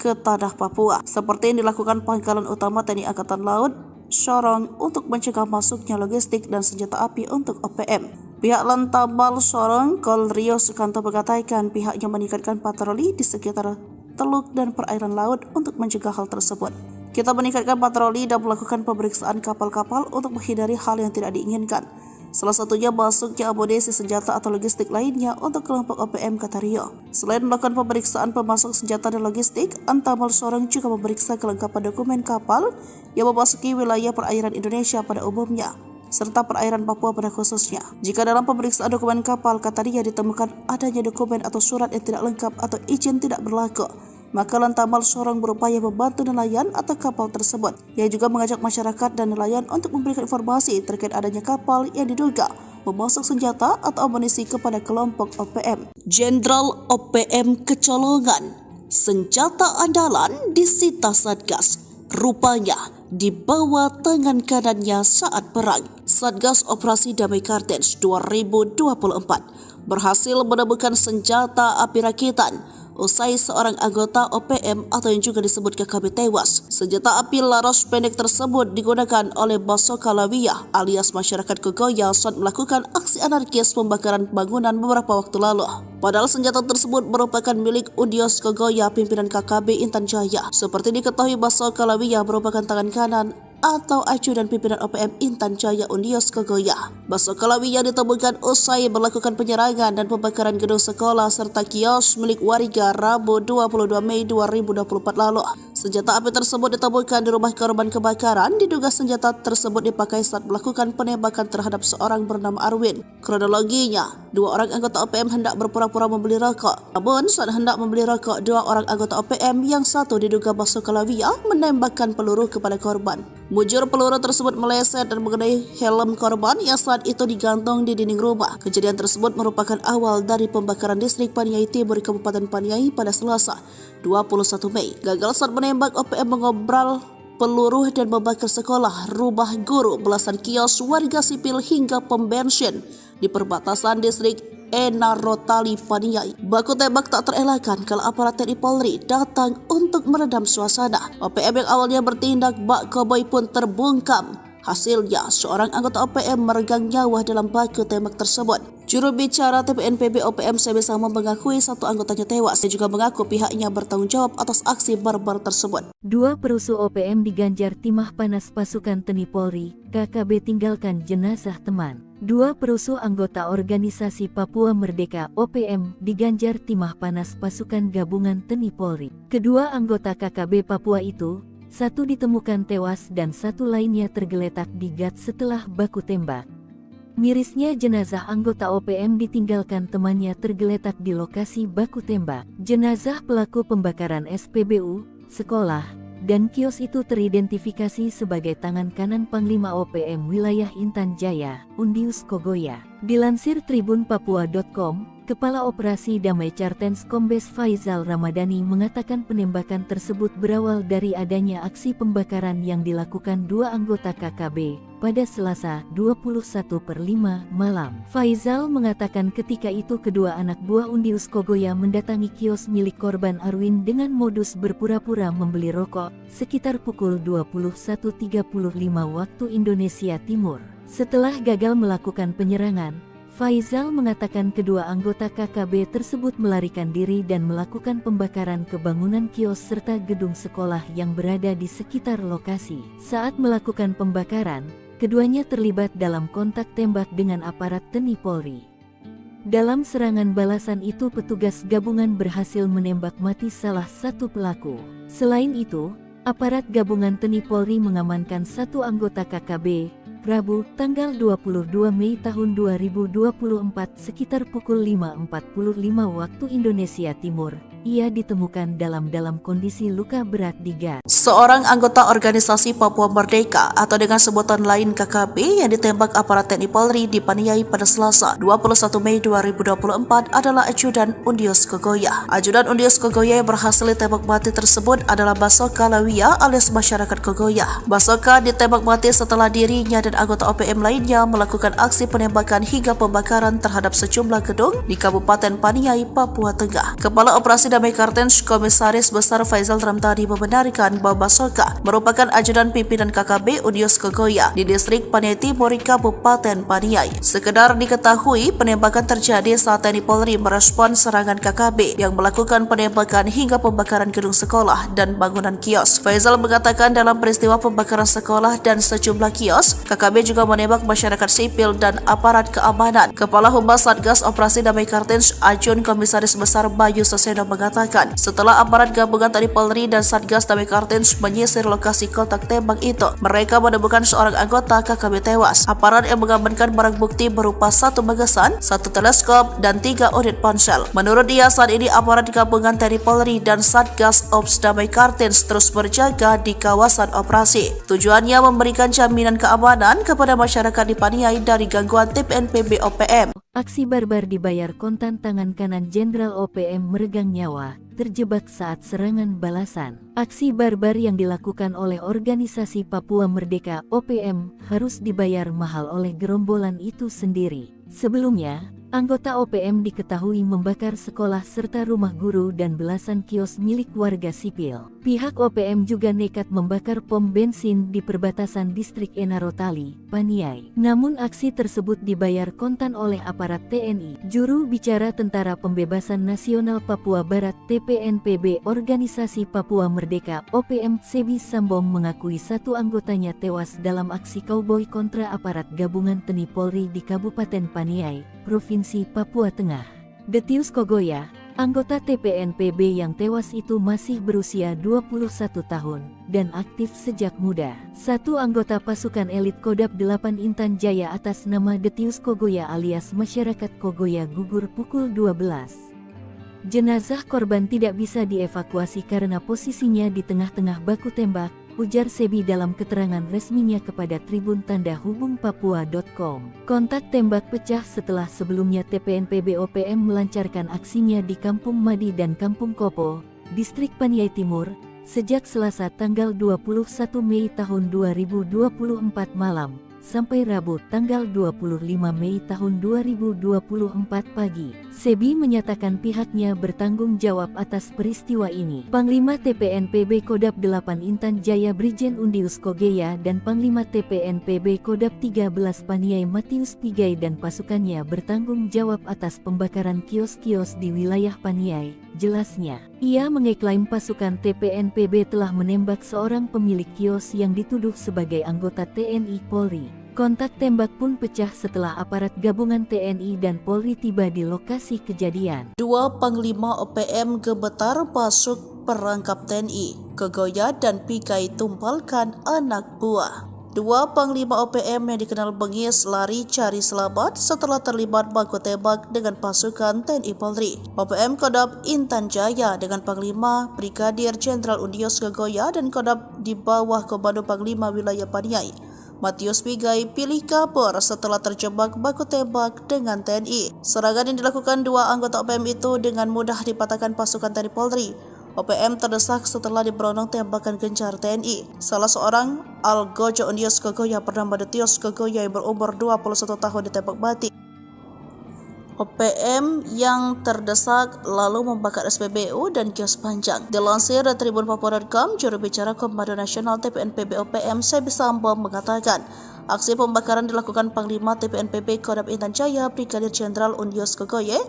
ke tanah Papua, seperti yang dilakukan Pangkalan Utama TNI Angkatan Laut Sorong untuk mencegah masuknya logistik dan senjata api untuk OPM. Pihak Lantamal Sorong Kol Rio Sukanto mengatakan pihaknya meningkatkan patroli di sekitar teluk dan perairan laut untuk mencegah hal tersebut. Kita meningkatkan patroli dan melakukan pemeriksaan kapal-kapal untuk menghindari hal yang tidak diinginkan. Salah satunya masuknya amunisi senjata atau logistik lainnya untuk kelompok OPM, kata Rio. Selain melakukan pemeriksaan pemasok senjata dan logistik, Antamal Sorong juga memeriksa kelengkapan dokumen kapal yang memasuki wilayah perairan Indonesia pada umumnya, serta perairan Papua pada khususnya. Jika dalam pemeriksaan dokumen kapal, kata Rio, ditemukan adanya dokumen atau surat yang tidak lengkap atau izin tidak berlaku, maka Lantamal Sorong berupaya membantu nelayan atau kapal tersebut. Ia juga mengajak masyarakat dan nelayan untuk memberikan informasi terkait adanya kapal yang diduga memasok senjata atau amunisi kepada kelompok OPM. Jenderal OPM kecolongan, senjata andalan disita Satgas, rupanya di bawah tangan kanannya saat perang. Satgas Operasi Damai Kartens 2024 berhasil menemukan senjata api rakitan usai seorang anggota OPM atau yang juga disebut KKB tewas. Senjata api laras pendek tersebut digunakan oleh Basoka Lawiyah alias masyarakat Kogoya saat melakukan aksi anarkis pembakaran bangunan beberapa waktu lalu. Padahal senjata tersebut merupakan milik Undius Kogoya pimpinan KKB Intan Jaya. Seperti diketahui, Basoka Lawiyah merupakan tangan kanan atau ajudan pimpinan OPM Intan Jaya Undius Kogoya. Basoka Lawiyah ditemukan usai melakukan penyerangan dan pembakaran gedung sekolah serta kios milik warga Rabu 22 Mei 2024 lalu. Senjata api tersebut ditemukan di rumah korban kebakaran. Diduga senjata tersebut dipakai saat melakukan penembakan terhadap seorang bernama Arwin. Kronologinya, dua orang anggota OPM hendak berpura-pura membeli rokok. Namun saat hendak membeli rokok, dua orang anggota OPM yang satu diduga Basoka Lawiyah menembakkan peluru kepada korban. Mujur peluru tersebut meleset dan mengenai helm korban yang saat itu digantung di dinding rumah. Kejadian tersebut merupakan awal dari pembakaran distrik Paniai Timur Kabupaten Paniai pada Selasa 21 Mei. Gagal saat menembak, OPM mengobral peluru dan membakar sekolah, rumah guru, belasan kios warga sipil hingga pom bensin di perbatasan distrik Enarotali Paniai. Baku tembak tak terelakkan kalau aparat TNI Polri datang untuk meredam suasana. OPM yang awalnya bertindak bak koboi pun terbungkam. Hasilnya, seorang anggota OPM meregang nyawa dalam baku tembak tersebut. Juru bicara TPNPB OPM Sebesama mengakui satu anggotanya tewas. Dia juga mengaku pihaknya bertanggung jawab atas aksi barbar tersebut. Dua perusuh OPM diganjar timah panas pasukan TNI Polri, KKB tinggalkan jenazah teman. Dua perusuh anggota organisasi Papua Merdeka OPM diganjar timah panas pasukan gabungan TNI Polri. Kedua anggota KKB Papua itu, satu ditemukan tewas dan satu lainnya tergeletak di gat setelah baku tembak. Mirisnya jenazah anggota OPM ditinggalkan temannya tergeletak di lokasi baku tembak. Jenazah pelaku pembakaran SPBU, sekolah, dan kios itu teridentifikasi sebagai tangan kanan Panglima OPM wilayah Intan Jaya, Undius Kogoya. Dilansir tribunpapua.com, Kepala Operasi Damai Kartens Kombes Faizal Ramadhani mengatakan penembakan tersebut berawal dari adanya aksi pembakaran yang dilakukan dua anggota KKB pada Selasa 21/5 malam. Faizal mengatakan ketika itu kedua anak buah Undius Kogoya mendatangi kios milik korban Arwin dengan modus berpura-pura membeli rokok sekitar pukul 21.35 waktu Indonesia Timur. Setelah gagal melakukan penyerangan, Faizal mengatakan kedua anggota KKB tersebut melarikan diri dan melakukan pembakaran ke bangunan kios serta gedung sekolah yang berada di sekitar lokasi. Saat melakukan pembakaran, keduanya terlibat dalam kontak tembak dengan aparat TNI Polri. Dalam serangan balasan itu petugas gabungan berhasil menembak mati salah satu pelaku. Selain itu, aparat gabungan TNI Polri mengamankan satu anggota KKB, Rabu, tanggal 22 Mei tahun 2024 sekitar pukul 5.45 waktu Indonesia Timur. Ia ditemukan dalam kondisi luka berat di gas. Seorang anggota organisasi Papua Merdeka atau dengan sebutan lain KKB yang ditembak aparat TNI Polri di Paniai pada Selasa 21 Mei 2024 adalah Ajudan Undius Kogoya. Ajudan Undius Kogoya yang berhasil ditembak mati tersebut adalah Basoka Lawia alias masyarakat Kogoya. Basoka ditembak mati setelah dirinya dan anggota OPM lainnya melakukan aksi penembakan hingga pembakaran terhadap sejumlah gedung di Kabupaten Paniai, Papua Tengah. Kepala Operasi Damai Kartens Komisaris Besar Faizal Ramdhani membenarkan bahwa Basoka merupakan ajudan pimpinan KKB Undius Kogoya di distrik Paniai Timur, Kabupaten Paniai. Sekedar diketahui, penembakan terjadi saat TNI Polri merespon serangan KKB yang melakukan penembakan hingga pembakaran gedung sekolah dan bangunan kios. Faizal mengatakan dalam peristiwa pembakaran sekolah dan sejumlah kios, KKB juga menembak masyarakat sipil dan aparat keamanan. Kepala Humas Satgas Operasi Damai Kartens Ajun Komisaris Besar Bayu Soseno mengatakan, setelah aparat gabungan TNI Polri dan Satgas Damai Kartens menyisir lokasi kontak tembak itu, mereka menemukan seorang anggota KKB tewas. Aparat yang mengamankan barang bukti berupa 1 magasan, 1 teleskop, dan 3 unit ponsel. Menurut dia, saat ini aparat gabungan TNI Polri dan Satgas Ops Damai Kartens terus berjaga di kawasan operasi. Tujuannya memberikan jaminan keamanan kepada masyarakat di Paniai dari gangguan TPNPB OPM. Aksi barbar dibayar kontan. Tangan kanan Jenderal OPM meregang nyawa, terjebak saat serangan balasan. Aksi barbar yang dilakukan oleh organisasi Papua Merdeka OPM harus dibayar mahal oleh gerombolan itu sendiri. Sebelumnya, anggota OPM diketahui membakar sekolah serta rumah guru dan belasan kios milik warga sipil. Pihak OPM juga nekat membakar pom bensin di perbatasan distrik Enarotali, Paniai. Namun aksi tersebut dibayar kontan oleh aparat TNI. Juru bicara Tentara Pembebasan Nasional Papua Barat TPNPB Organisasi Papua Merdeka OPM Sebi Sambong mengakui 1 anggotanya tewas dalam aksi kauboi kontra aparat gabungan TNI Polri di Kabupaten Paniai, Provinsi Papua Tengah. Detius Kogoya, anggota TPNPB yang tewas itu masih berusia 21 tahun dan aktif sejak muda. 1 anggota pasukan elit Kodam 8 Intan Jaya atas nama Detius Kogoya alias masyarakat Kogoya gugur pukul 12. Jenazah korban tidak bisa dievakuasi karena posisinya di tengah-tengah baku tembak, ujar Sebi dalam keterangan resminya kepada Tribun Tanda Hubung Papua.com. Kontak tembak pecah setelah sebelumnya TPNPB OPM melancarkan aksinya di Kampung Madi dan Kampung Kopo, distrik Paniai Timur, sejak Selasa tanggal 21 Mei tahun 2024 malam, sampai Rabu tanggal 25 Mei tahun 2024 pagi. Sebi menyatakan pihaknya bertanggung jawab atas peristiwa ini. Panglima TPNPB Kodam 8 Intan Jaya Brigjen Undius Kogoya dan Panglima TPNPB Kodam 13 Paniai Matius Pigai dan pasukannya bertanggung jawab atas pembakaran kios-kios di wilayah Paniai, jelasnya. Ia mengeklaim pasukan TPNPB telah menembak seorang pemilik kios yang dituduh sebagai anggota TNI Polri. Kontak tembak pun pecah setelah aparat gabungan TNI dan Polri tiba di lokasi kejadian. 2 Panglima OPM gemetar masuk perangkap TNI. Kogoya dan Pigai tumpalkan anak buah. 2 Panglima OPM yang dikenal bengis lari cari selamat setelah terlibat baku tembak dengan pasukan TNI Polri. OPM Kodam Intan Jaya dengan Panglima Brigadir Jenderal Undius Kogoya dan Kodam di bawah Komando Panglima Wilayah Paniai Matius Pigai pilih kabur setelah terjebak baku tembak dengan TNI. Serangan yang dilakukan 2 anggota OPM itu dengan mudah dipatahkan pasukan TNI Polri. OPM terdesak setelah diberondong tembakan gencar TNI. Salah seorang Algojo Undius Kogoya bernama Detius Kogoya yang berumur 21 tahun ditembak mati. OPM yang terdesak lalu membakar SPBU dan kios panjang. Dilansir dari Tribun Papua.com, juru bicara Komando Nasional TPNPB OPM Sebi Sambong mengatakan, aksi pembakaran dilakukan Panglima TPNPB Kodam Intan Jaya Brigadir Jenderal Undius Kogoya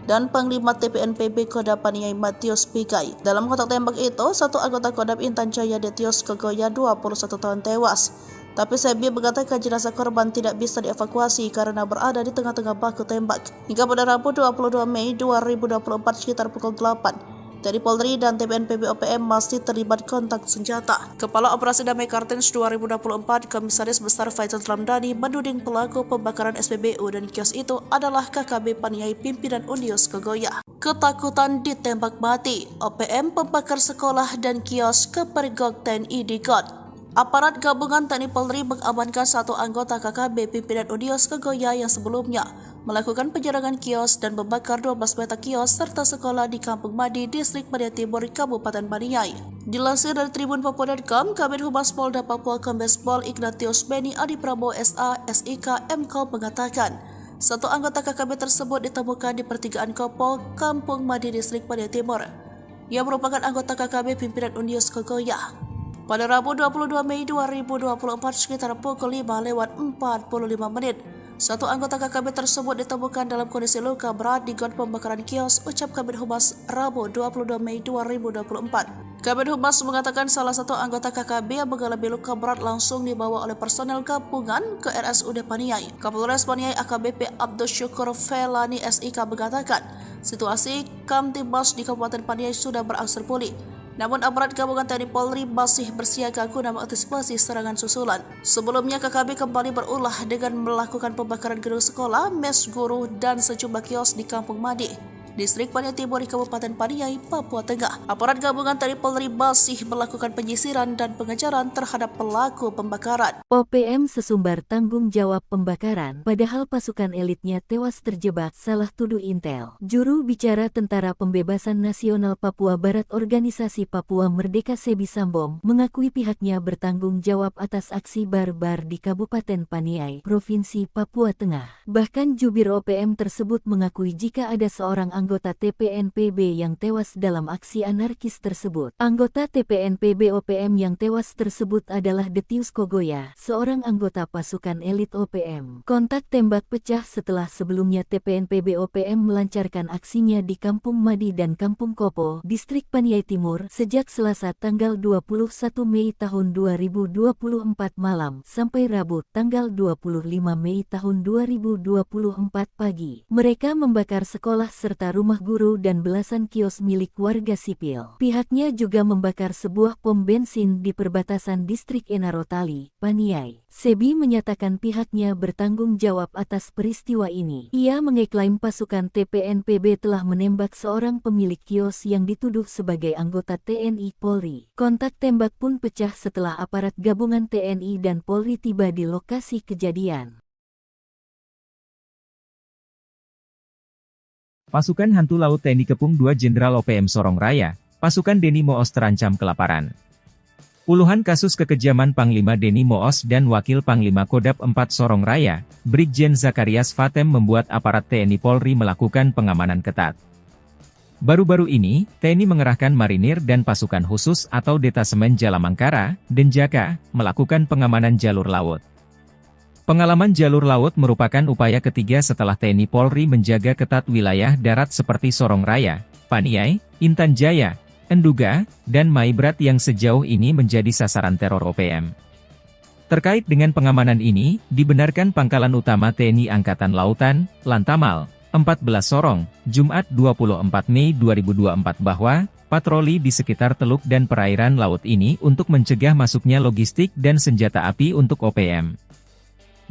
dan Panglima TPNPB Kodam Paniai Matius Pigai. Dalam kontak tembak itu, 1 anggota Kodam Intan Jaya Detius Kogoya 21 tahun tewas. Tapi Sebi mengatakan jenazah korban tidak bisa dievakuasi karena berada di tengah-tengah baku tembak. Hingga pada Rabu 22 Mei 2024 sekitar pukul 8, TNI Polri dan TPNPB OPM masih terlibat kontak senjata. Kepala Operasi Damai Kartens 2024, Komisaris Besar Faisal Ramdhani menuding pelaku pembakaran SPBU dan kios itu adalah KKB Paniai pimpinan Unios Kogoya. Ketakutan ditembak mati, OPM pembakar sekolah dan kios kepergok TNI di GOT. Aparat gabungan TNI Polri mengamankan satu anggota KKB pimpinan Unios Kogoya yang sebelumnya melakukan penyerangan kios dan membakar 12 petak kios serta sekolah di Kampung Madi, Distrik Paniai Timur, Kabupaten Paniai. Dilansir dari Tribun Papua.com, Kabid Humas Polda Papua Kombes Pol Ignatius Beni Adi Prabowo SA, SIK, MKOM mengatakan, satu anggota KKB tersebut ditemukan di pertigaan Kopol, Kampung Madi, Distrik Paniai Timur, yang merupakan anggota KKB pimpinan Unios Kogoya. Pada Rabu 22 Mei 2024 sekitar pukul 5:45 menit, satu anggota KKB tersebut ditemukan dalam kondisi luka berat di got pembakaran kios, ucap Kabid Humas Rabu 22 Mei 2024. Kabid Humas mengatakan salah satu anggota KKB yang mengalami luka berat langsung dibawa oleh personel gabungan ke RSUD Paniai. Kapolres Paniai AKBP Abdul Syukur Felani SIK mengatakan, situasi Kamtibmas di Kabupaten Paniai sudah berangsur pulih. Namun aparat gabungan TNI Polri masih bersiaga guna mengantisipasi serangan susulan. Sebelumnya KKB kembali berulah dengan melakukan pembakaran gedung sekolah, mes guru, dan sejumlah kios di Kampung Madi, Distrik Paniai Timur di Kabupaten Paniai, Papua Tengah. Aparat gabungan TNI Polri masih melakukan penyisiran dan pengejaran terhadap pelaku pembakaran. OPM sesumbar tanggung jawab pembakaran, padahal pasukan elitnya tewas terjebak, salah tuduh Intel. Juru bicara Tentara Pembebasan Nasional Papua Barat Organisasi Papua Merdeka Sebi Sambom mengakui pihaknya bertanggung jawab atas aksi barbar di Kabupaten Paniai, Provinsi Papua Tengah. Bahkan jubir OPM tersebut mengakui jika ada seorang anggota TPNPB yang tewas dalam aksi anarkis tersebut. Anggota TPNPB OPM yang tewas tersebut adalah Detius Kogoya, seorang anggota pasukan elit OPM. Kontak tembak pecah setelah sebelumnya TPNPB OPM melancarkan aksinya di Kampung Madi dan Kampung Kopo, Distrik Paniai Timur, sejak Selasa tanggal 21 Mei tahun 2024 malam sampai Rabu tanggal 25 Mei tahun 2024 pagi. Mereka membakar sekolah serta rumah guru dan belasan kios milik warga sipil. Pihaknya juga membakar sebuah pom bensin di perbatasan Distrik Enarotali, Paniai. Sebi menyatakan pihaknya bertanggung jawab atas peristiwa ini. Ia mengeklaim pasukan TPNPB telah menembak seorang pemilik kios yang dituduh sebagai anggota TNI Polri. Kontak tembak pun pecah setelah aparat gabungan TNI dan Polri tiba di lokasi kejadian. Pasukan Hantu Laut TNI Kepung 2 Jenderal OPM Sorong Raya, pasukan Deni Moos terancam kelaparan. Puluhan kasus kekejaman Panglima Deni Moos dan Wakil Panglima Kodap 4 Sorong Raya, Brigjen Zakarias Fatem membuat aparat TNI Polri melakukan pengamanan ketat. Baru-baru ini, TNI mengerahkan marinir dan pasukan khusus atau Detasemen Jalamangkara, Denjaka, melakukan pengamanan jalur laut. Pengalaman jalur laut merupakan upaya ketiga setelah TNI Polri menjaga ketat wilayah darat seperti Sorong Raya, Paniai, Intan Jaya, Enduga, dan Maibrat yang sejauh ini menjadi sasaran teror OPM. Terkait dengan pengamanan ini, dibenarkan Pangkalan Utama TNI Angkatan Lautan, Lantamal, 14 Sorong, Jumat 24 Mei 2024 bahwa patroli di sekitar teluk dan perairan laut ini untuk mencegah masuknya logistik dan senjata api untuk OPM.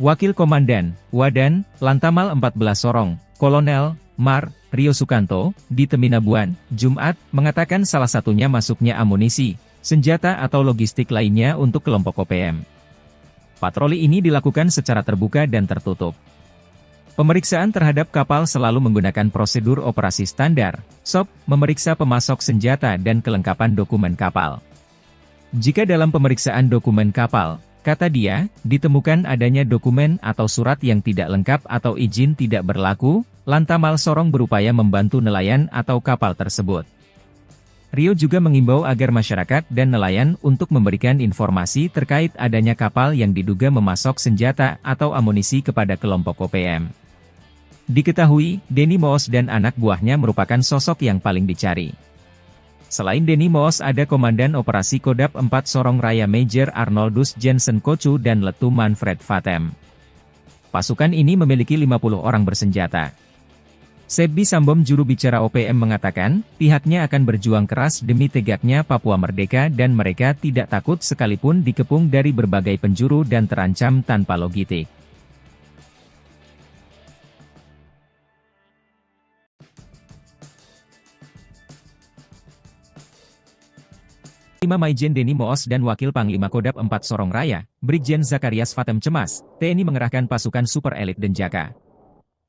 Wakil Komandan, Wadan, Lantamal 14 Sorong, Kolonel, Mar, Rio Sukanto, di Teminabuan, Jumat, mengatakan salah satunya masuknya amunisi, senjata atau logistik lainnya untuk kelompok OPM. Patroli ini dilakukan secara terbuka dan tertutup. Pemeriksaan terhadap kapal selalu menggunakan prosedur operasi standar, SOP, memeriksa pemasok senjata dan kelengkapan dokumen kapal. Jika dalam pemeriksaan dokumen kapal, kata dia, ditemukan adanya dokumen atau surat yang tidak lengkap atau izin tidak berlaku, Lantamal Sorong berupaya membantu nelayan atau kapal tersebut. Rio juga mengimbau agar masyarakat dan nelayan untuk memberikan informasi terkait adanya kapal yang diduga memasok senjata atau amunisi kepada kelompok OPM. Diketahui, Deni Moos dan anak buahnya merupakan sosok yang paling dicari. Selain Deni Moos ada Komandan Operasi Kodap 4 Sorong Raya Major Arnoldus Jensen Kocu dan Letu Manfred Fatem. Pasukan ini memiliki 50 orang bersenjata. Sebbi Sambom juru bicara OPM mengatakan, pihaknya akan berjuang keras demi tegaknya Papua merdeka dan mereka tidak takut sekalipun dikepung dari berbagai penjuru dan terancam tanpa logistik. 5 Maijen Denny Moos dan Wakil Panglima Kodap 4 Sorong Raya, Brigjen Zakarias Fatem cemas, TNI mengerahkan pasukan super elit Denjaka.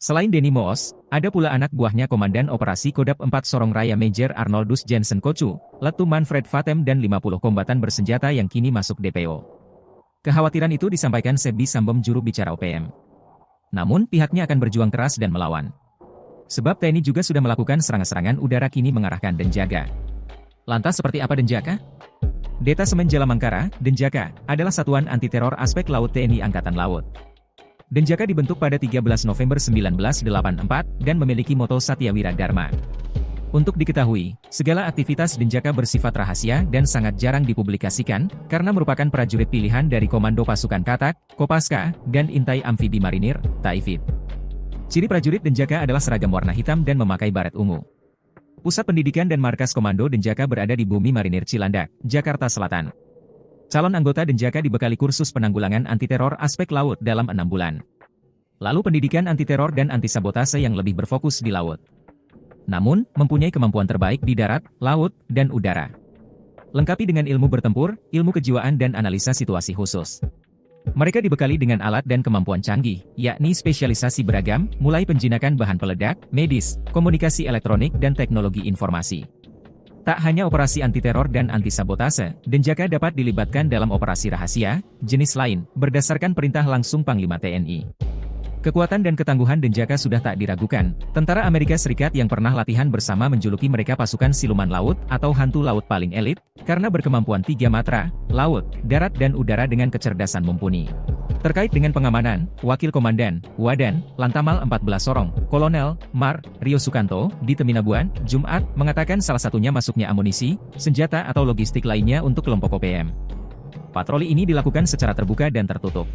Selain Denny Moos, ada pula anak buahnya Komandan Operasi Kodap 4 Sorong Raya Major Arnoldus Jensen Kocu, Letu Manfred Fatem dan 50 kombatan bersenjata yang kini masuk DPO. Kekhawatiran itu disampaikan Sebbi Sambom juru bicara OPM. Namun pihaknya akan berjuang keras dan melawan. Sebab TNI juga sudah melakukan serangan-serangan udara kini mengarahkan Denjaka. Lantas seperti apa Denjaka? Detasemen Jalamangkara, Denjaka, adalah satuan anti-teror aspek laut TNI Angkatan Laut. Denjaka dibentuk pada 13 November 1984 dan memiliki moto Satyawira Dharma. Untuk diketahui, segala aktivitas Denjaka bersifat rahasia dan sangat jarang dipublikasikan, karena merupakan prajurit pilihan dari Komando Pasukan Katak, Kopaska, dan Intai Amfibi Marinir, Taifib. Ciri prajurit Denjaka adalah seragam warna hitam dan memakai baret ungu. Pusat pendidikan dan markas Komando Denjaka berada di Bumi Marinir Cilandak, Jakarta Selatan. Calon anggota Denjaka dibekali kursus penanggulangan anti-teror aspek laut dalam 6 bulan. Lalu pendidikan anti-teror dan anti-sabotase yang lebih berfokus di laut. Namun, mempunyai kemampuan terbaik di darat, laut, dan udara. Lengkapi dengan ilmu bertempur, ilmu kejiwaan dan analisa situasi khusus. Mereka dibekali dengan alat dan kemampuan canggih, yakni spesialisasi beragam, mulai penjinakan bahan peledak, medis, komunikasi elektronik dan teknologi informasi. Tak hanya operasi anti-teror dan anti-sabotase, Denjaka dapat dilibatkan dalam operasi rahasia, jenis lain, berdasarkan perintah langsung Panglima TNI. Kekuatan dan ketangguhan Denjaka sudah tak diragukan. Tentara Amerika Serikat yang pernah latihan bersama menjuluki mereka pasukan siluman laut atau hantu laut paling elit, karena berkemampuan 3 matra, laut, darat dan udara dengan kecerdasan mumpuni. Terkait dengan pengamanan, Wakil Komandan, Wadan, Lantamal 14 Sorong, Kolonel, Mar, Rio Sukanto, di Teminabuan, Jumat, mengatakan salah satunya masuknya amunisi, senjata atau logistik lainnya untuk kelompok OPM. Patroli ini dilakukan secara terbuka dan tertutup.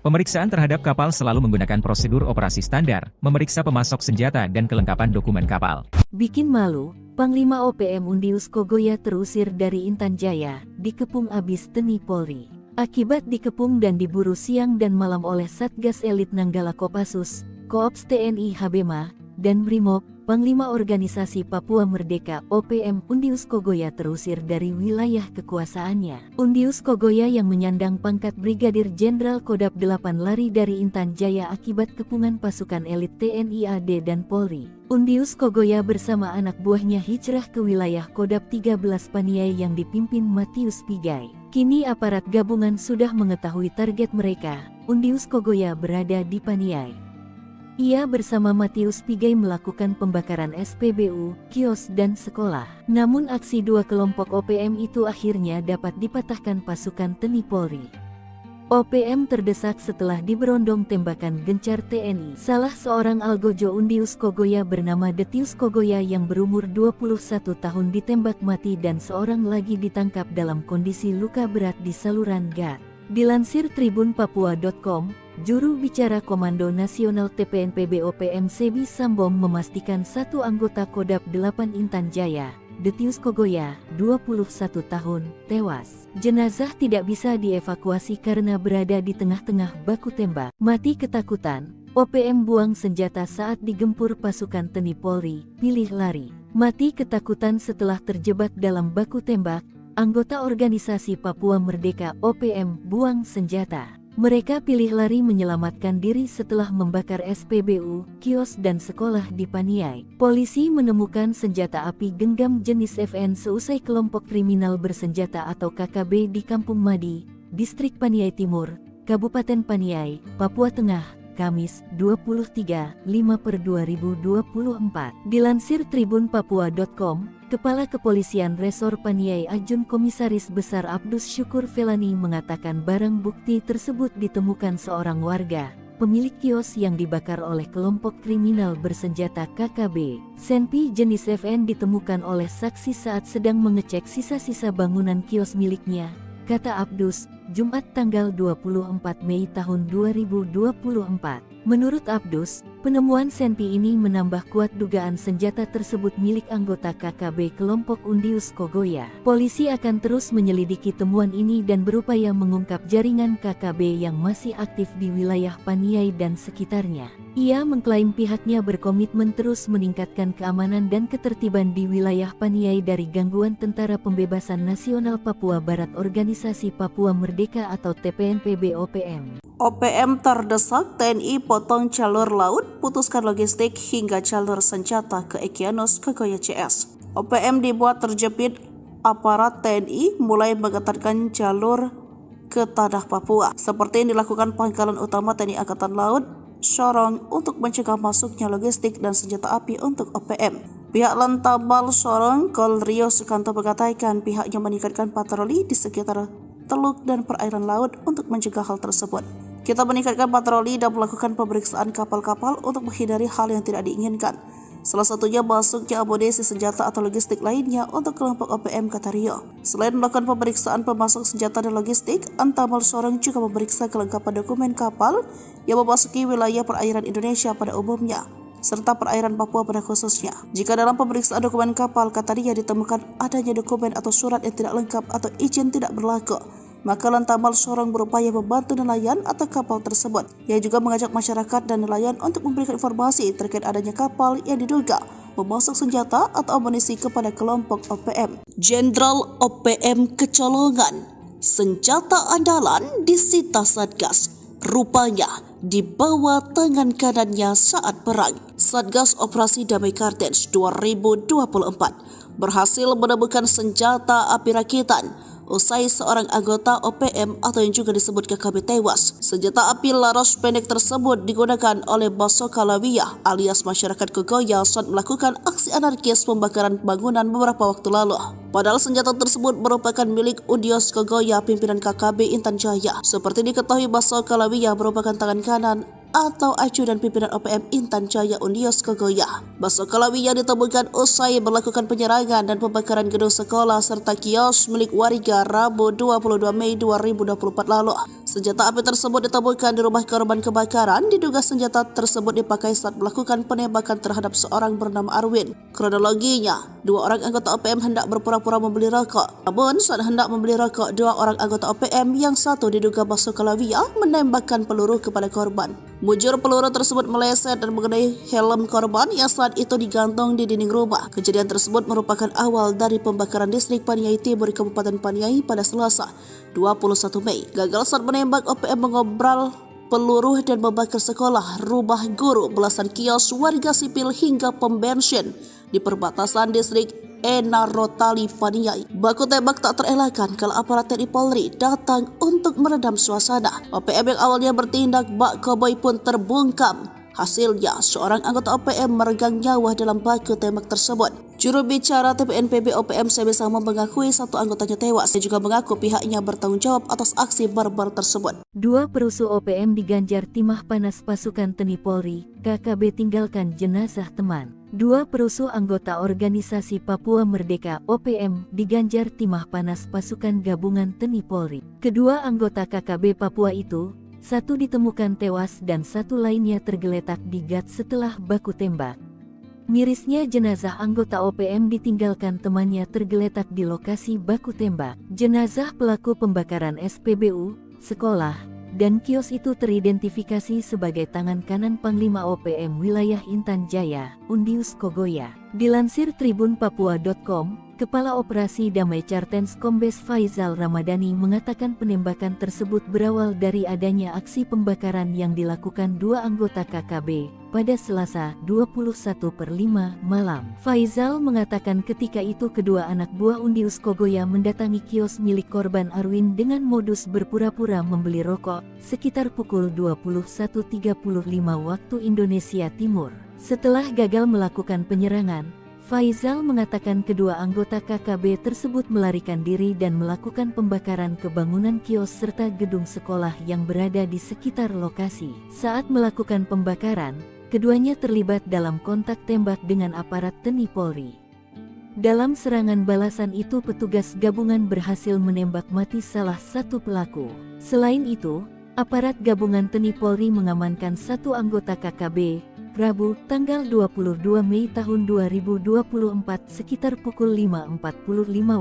Pemeriksaan terhadap kapal selalu menggunakan prosedur operasi standar, memeriksa pemasok senjata dan kelengkapan dokumen kapal. Bikin malu, Panglima OPM Undius Kogoya terusir dari Intan Jaya, dikepung abis TNI Polri. Akibat dikepung dan diburu siang dan malam oleh Satgas Elit Nanggala Kopassus, Koops TNI Habema, dan Brimob, Panglima Organisasi Papua Merdeka OPM Undius Kogoya terusir dari wilayah kekuasaannya. Undius Kogoya yang menyandang pangkat Brigadir Jenderal Kodap 8 lari dari Intan Jaya akibat kepungan pasukan elit TNI AD dan Polri. Undius Kogoya bersama anak buahnya hijrah ke wilayah Kodap 13 Paniai yang dipimpin Matius Pigai. Kini aparat gabungan sudah mengetahui target mereka. Undius Kogoya berada di Paniai. Ia bersama Matius Pigai melakukan pembakaran SPBU, kios dan sekolah. Namun aksi dua kelompok OPM itu akhirnya dapat dipatahkan pasukan TNI Polri. OPM terdesak setelah diberondong tembakan gencar TNI. Salah seorang algojo Undius Kogoya bernama Detius Kogoya yang berumur 21 tahun ditembak mati dan seorang lagi ditangkap dalam kondisi luka berat di saluran gat. Dilansir tribunpapua.com, juru bicara Komando Nasional TPNPB OPM Sebbi Sambom memastikan satu anggota Kodap 8 Intan Jaya, Detius Kogoya, 21 tahun, tewas. Jenazah tidak bisa dievakuasi karena berada di tengah-tengah baku tembak. Mati ketakutan, OPM buang senjata saat digempur pasukan TNI Polri, pilih lari. Mati ketakutan setelah terjebak dalam baku tembak. Anggota Organisasi Papua Merdeka OPM buang senjata. Mereka pilih lari menyelamatkan diri setelah membakar SPBU, kios dan sekolah di Paniai. Polisi menemukan senjata api genggam jenis FN seusai kelompok kriminal bersenjata atau KKB di Kampung Madi, Distrik Paniai Timur, Kabupaten Paniai, Papua Tengah, Kamis, 23/5/2024. Dilansir tribunpapua.com, Kepala Kepolisian Resor Paniai Ajun Komisaris Besar Abdus Syukur Felani mengatakan barang bukti tersebut ditemukan seorang warga, pemilik kios yang dibakar oleh kelompok kriminal bersenjata KKB. Senpi jenis FN ditemukan oleh saksi saat sedang mengecek sisa-sisa bangunan kios miliknya, kata Abdus, Jumat tanggal 24 Mei tahun 2024. Menurut Abdus, penemuan senpi ini menambah kuat dugaan senjata tersebut milik anggota KKB kelompok Undius Kogoya. Polisi akan terus menyelidiki temuan ini dan berupaya mengungkap jaringan KKB yang masih aktif di wilayah Paniai dan sekitarnya. Ia mengklaim pihaknya berkomitmen terus meningkatkan keamanan dan ketertiban di wilayah Paniai dari gangguan Tentara Pembebasan Nasional Papua Barat Organisasi Papua Merdeka atau TPNPB-OPM. OPM terdesak TNI potong jalur laut, putuskan logistik hingga jalur senjata ke Egyanus Kogoya CS. OPM dibuat terjepit aparat TNI mulai mengetatkan jalur ke tanah Papua, seperti yang dilakukan Pangkalan Utama TNI Angkatan Laut Sorong untuk mencegah masuknya logistik dan senjata api untuk OPM. Pihak Lantamal Sorong, Kol Rio Sukanto mengatakan pihaknya meningkatkan patroli di sekitar teluk dan perairan laut untuk mencegah hal tersebut. Kita meningkatkan patroli dan melakukan pemeriksaan kapal-kapal untuk menghindari hal yang tidak diinginkan. Salah satunya masuknya amunisi senjata atau logistik lainnya untuk kelompok OPM, kata Rio. Selain melakukan pemeriksaan pemasok senjata dan logistik, Antamal Sorong juga memeriksa kelengkapan dokumen kapal yang memasuki wilayah perairan Indonesia pada umumnya, serta perairan Papua pada khususnya. Jika dalam pemeriksaan dokumen kapal, kata Rio, ditemukan adanya dokumen atau surat yang tidak lengkap atau izin tidak berlaku, maka Lantamal Sorong berupaya membantu nelayan atau kapal tersebut. Ia juga mengajak masyarakat dan nelayan untuk memberikan informasi terkait adanya kapal yang diduga memasok senjata atau amunisi kepada kelompok OPM. Jenderal OPM kecolongan, senjata andalan disita Satgas, rupanya di bawah tangan kanannya saat perang. Satgas Operasi Damai Kartens 2024 berhasil menemukan senjata api rakitan usai seorang anggota OPM atau yang juga disebut KKB tewas. Senjata api laras pendek tersebut digunakan oleh Baso Kalawiyah alias masyarakat Kogoya saat melakukan aksi anarkis pembakaran bangunan beberapa waktu lalu. Padahal senjata tersebut merupakan milik Undius Kogoya pimpinan KKB Intan Jaya. Seperti diketahui, Baso Kalawiyah merupakan tangan kanan atau ajudan pimpinan OPM Intan Jaya Undius Kogoya. Baso Kalawiyah ditemukan usai melakukan penyerangan dan pembakaran gedung sekolah serta kios milik warga Rabu 22 Mei 2024 lalu. Senjata api tersebut ditemukan di rumah korban kebakaran. Diduga senjata tersebut dipakai saat melakukan penembakan terhadap seorang bernama Arwin. Kronologinya, dua orang anggota OPM hendak berpura-pura membeli rokok. Namun saat hendak membeli rokok, dua orang anggota OPM yang satu diduga Baso Kalawiyah menembakkan peluru kepada korban. Mujur peluru tersebut meleset dan mengenai helm korban yang saat itu digantung di dinding rumah. Kejadian tersebut merupakan awal dari pembakaran distrik Paniai Timur Kabupaten Paniai pada Selasa 21 Mei. Gagal saat menembak, OPM mengobral peluru dan membakar sekolah, rumah guru, belasan kios warga sipil hingga pom bensin di perbatasan distrik Enarotali Paniai. Baku tembak tak terelakkan kalau aparat TNI Polri datang untuk meredam suasana. OPM yang awalnya bertindak bak koboi pun terbungkam. Hasilnya, seorang anggota OPM meregang nyawa dalam baku tembak tersebut. Juru bicara TPNPB OPM Sebesama mengakui satu anggotanya tewas. Dia juga mengaku pihaknya bertanggung jawab atas aksi barbar tersebut. Dua perusuh OPM diganjar timah panas pasukan TNI Polri, KKB tinggalkan jenazah teman. Dua perusuh anggota organisasi Papua Merdeka OPM diganjar timah panas pasukan gabungan TNI Polri. Kedua anggota KKB Papua itu, satu ditemukan tewas dan satu lainnya tergeletak di gat setelah baku tembak. Mirisnya jenazah anggota OPM ditinggalkan temannya tergeletak di lokasi baku tembak. Jenazah pelaku pembakaran SPBU, sekolah, dan kios itu teridentifikasi sebagai tangan kanan Panglima OPM wilayah Intan Jaya, Undius Kogoya. Dilansir tribunpapua.com, Kepala Operasi Damai Kartens Kombes Faizal Ramadhani mengatakan penembakan tersebut berawal dari adanya aksi pembakaran yang dilakukan dua anggota KKB pada Selasa 21/5 malam. Faizal mengatakan ketika itu kedua anak buah Undius Kogoya mendatangi kios milik korban Arwin dengan modus berpura-pura membeli rokok sekitar pukul 21.35 waktu Indonesia Timur. Setelah gagal melakukan penyerangan, Faizal mengatakan kedua anggota KKB tersebut melarikan diri dan melakukan pembakaran ke bangunan kios serta gedung sekolah yang berada di sekitar lokasi. Saat melakukan pembakaran, keduanya terlibat dalam kontak tembak dengan aparat TNI Polri. Dalam serangan balasan itu, petugas gabungan berhasil menembak mati salah satu pelaku. Selain itu, Aparat gabungan TNI Polri mengamankan satu anggota KKB, Rabu, tanggal 22 Mei tahun 2024 sekitar pukul 5.45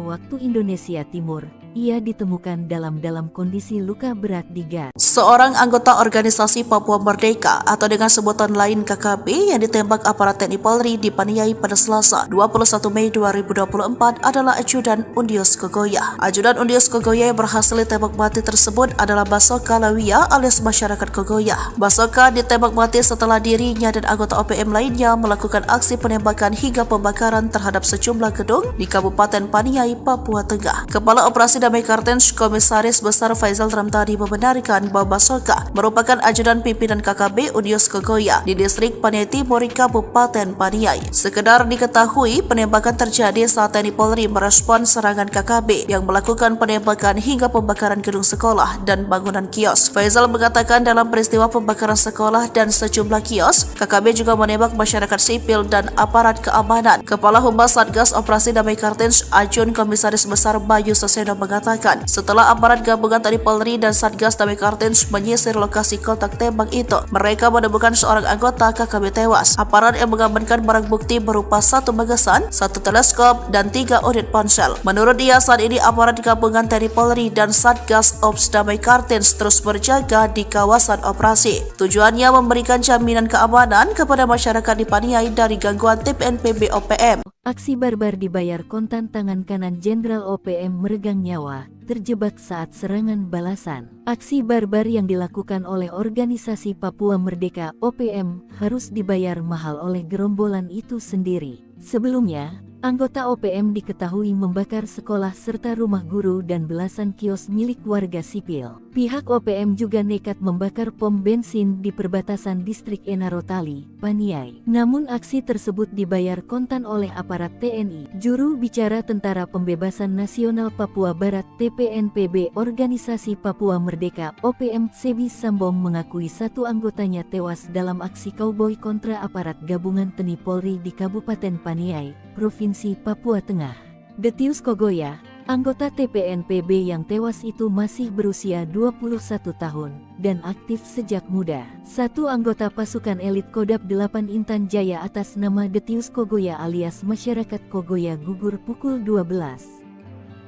waktu Indonesia Timur. Ia ditemukan dalam kondisi luka berat di gas. Seorang anggota organisasi Papua Merdeka atau dengan sebutan lain KKB yang ditembak aparat TNI Polri di Paniai pada Selasa 21 Mei 2024 adalah Ajudan Undius Kogoya. Ajudan Undius Kogoya yang berhasil ditembak mati tersebut adalah Basoka Lawia alias masyarakat Kogoya. Basoka ditembak mati setelah dirinya dan anggota OPM lainnya melakukan aksi penembakan hingga pembakaran terhadap sejumlah gedung di Kabupaten Paniai, Papua Tengah. Kepala Operasi Damai Kartens Komisaris Besar Faisal Ramdhani membenarkan bahwa Basoka merupakan ajudan pimpinan KKB Undius Kogoya di distrik Paniai Timur, Kabupaten Paniai. Sekedar diketahui, penembakan terjadi saat TNI Polri merespon serangan KKB yang melakukan penembakan hingga pembakaran gedung sekolah dan bangunan kios. Faisal mengatakan dalam peristiwa pembakaran sekolah dan sejumlah kios, KKB juga menembak masyarakat sipil dan aparat keamanan. Kepala Humas Satgas Operasi Damai Kartens Ajun Komisaris Besar Bayu Saseno mengatakan, setelah aparat gabungan TNI Polri dan Satgas Damai Kartens menyisir lokasi kontak tembak itu, mereka menemukan seorang anggota KKB tewas. Aparat yang mengamankan barang bukti berupa satu magasan, satu teleskop, dan 3 unit ponsel. Menurut dia, saat ini aparat gabungan TNI Polri dan Satgas Ops Damai Kartens terus berjaga di kawasan operasi. Tujuannya memberikan jaminan keamanan kepada masyarakat di Paniai dari gangguan TPNPB OPM. Aksi barbar dibayar kontan, tangan kanan Jenderal OPM meregang nyawa, terjebak saat serangan balasan. Aksi barbar yang dilakukan oleh organisasi Papua Merdeka OPM harus dibayar mahal oleh gerombolan itu sendiri. Sebelumnya, anggota OPM diketahui membakar sekolah serta rumah guru dan belasan kios milik warga sipil. Pihak OPM juga nekat membakar pom bensin di perbatasan distrik Enarotali, Paniai. Namun aksi tersebut dibayar kontan oleh aparat TNI. Juru bicara Tentara Pembebasan Nasional Papua Barat TPNPB Organisasi Papua Merdeka OPM Sebi Sambong mengakui satu anggotanya tewas dalam aksi kauboi kontra aparat gabungan TNI Polri di Kabupaten Paniai, Provinsi Papua Tengah. Detius Kogoya, anggota TPNPB yang tewas itu masih berusia 21 tahun dan aktif sejak muda. Satu anggota pasukan elit Kodam 8 Intan Jaya atas nama Detius Kogoya alias masyarakat Kogoya gugur pukul 12.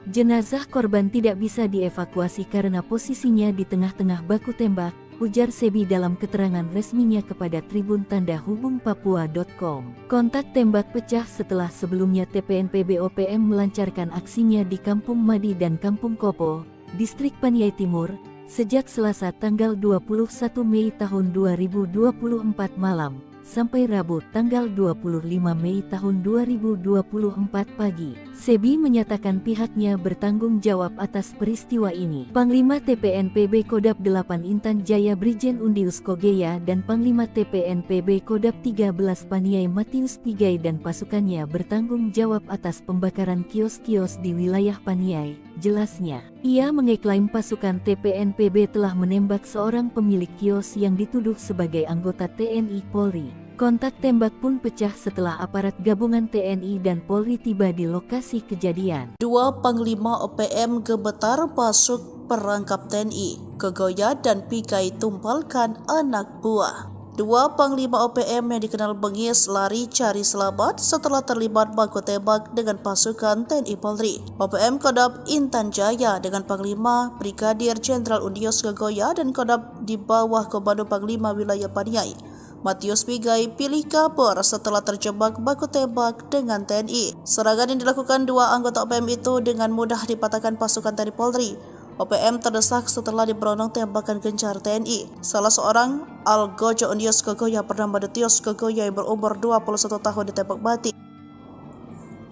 Jenazah korban tidak bisa dievakuasi karena posisinya di tengah-tengah baku tembak, ujar Sebi dalam keterangan resminya kepada Tribun Tanda Hubung Papua.com. Kontak tembak pecah setelah sebelumnya TPNPB OPM melancarkan aksinya di Kampung Madi dan Kampung Kopo, distrik Paniai Timur, sejak Selasa tanggal 21 Mei tahun 2024 malam, sampai Rabu tanggal 25 Mei tahun 2024 pagi. Sebi menyatakan pihaknya bertanggung jawab atas peristiwa ini. Panglima TPNPB Kodam 8 Intan Jaya Brigjen Undius Kogoya dan Panglima TPNPB Kodam 13 Paniai Matius Pigai dan pasukannya bertanggung jawab atas pembakaran kios-kios di wilayah Paniai, jelasnya. Ia mengeklaim pasukan TPNPB telah menembak seorang pemilik kios yang dituduh sebagai anggota TNI Polri. Kontak tembak pun pecah setelah aparat gabungan TNI dan Polri tiba di lokasi kejadian. Dua Panglima OPM gemetar masuk perangkap TNI. Kogoya dan Pigai tumpalkan anak buah. Dua Panglima OPM yang dikenal bengis lari cari selamat setelah terlibat baku tembak dengan pasukan TNI Polri. OPM Kodam Intan Jaya dengan Panglima Brigadir Jenderal Undius Kogoya dan Kodam di bawah Komando Panglima Wilayah Paniai Matius Pigai pilih kabur setelah terjebak baku tembak dengan TNI. Serangan yang dilakukan dua anggota OPM itu dengan mudah dipatahkan pasukan TNI Polri. OPM terdesak setelah diberondong tembakan gencar TNI. Salah seorang Algojo Undius Kogoya bernama Detius Kogoya yang berumur 21 tahun ditembak mati.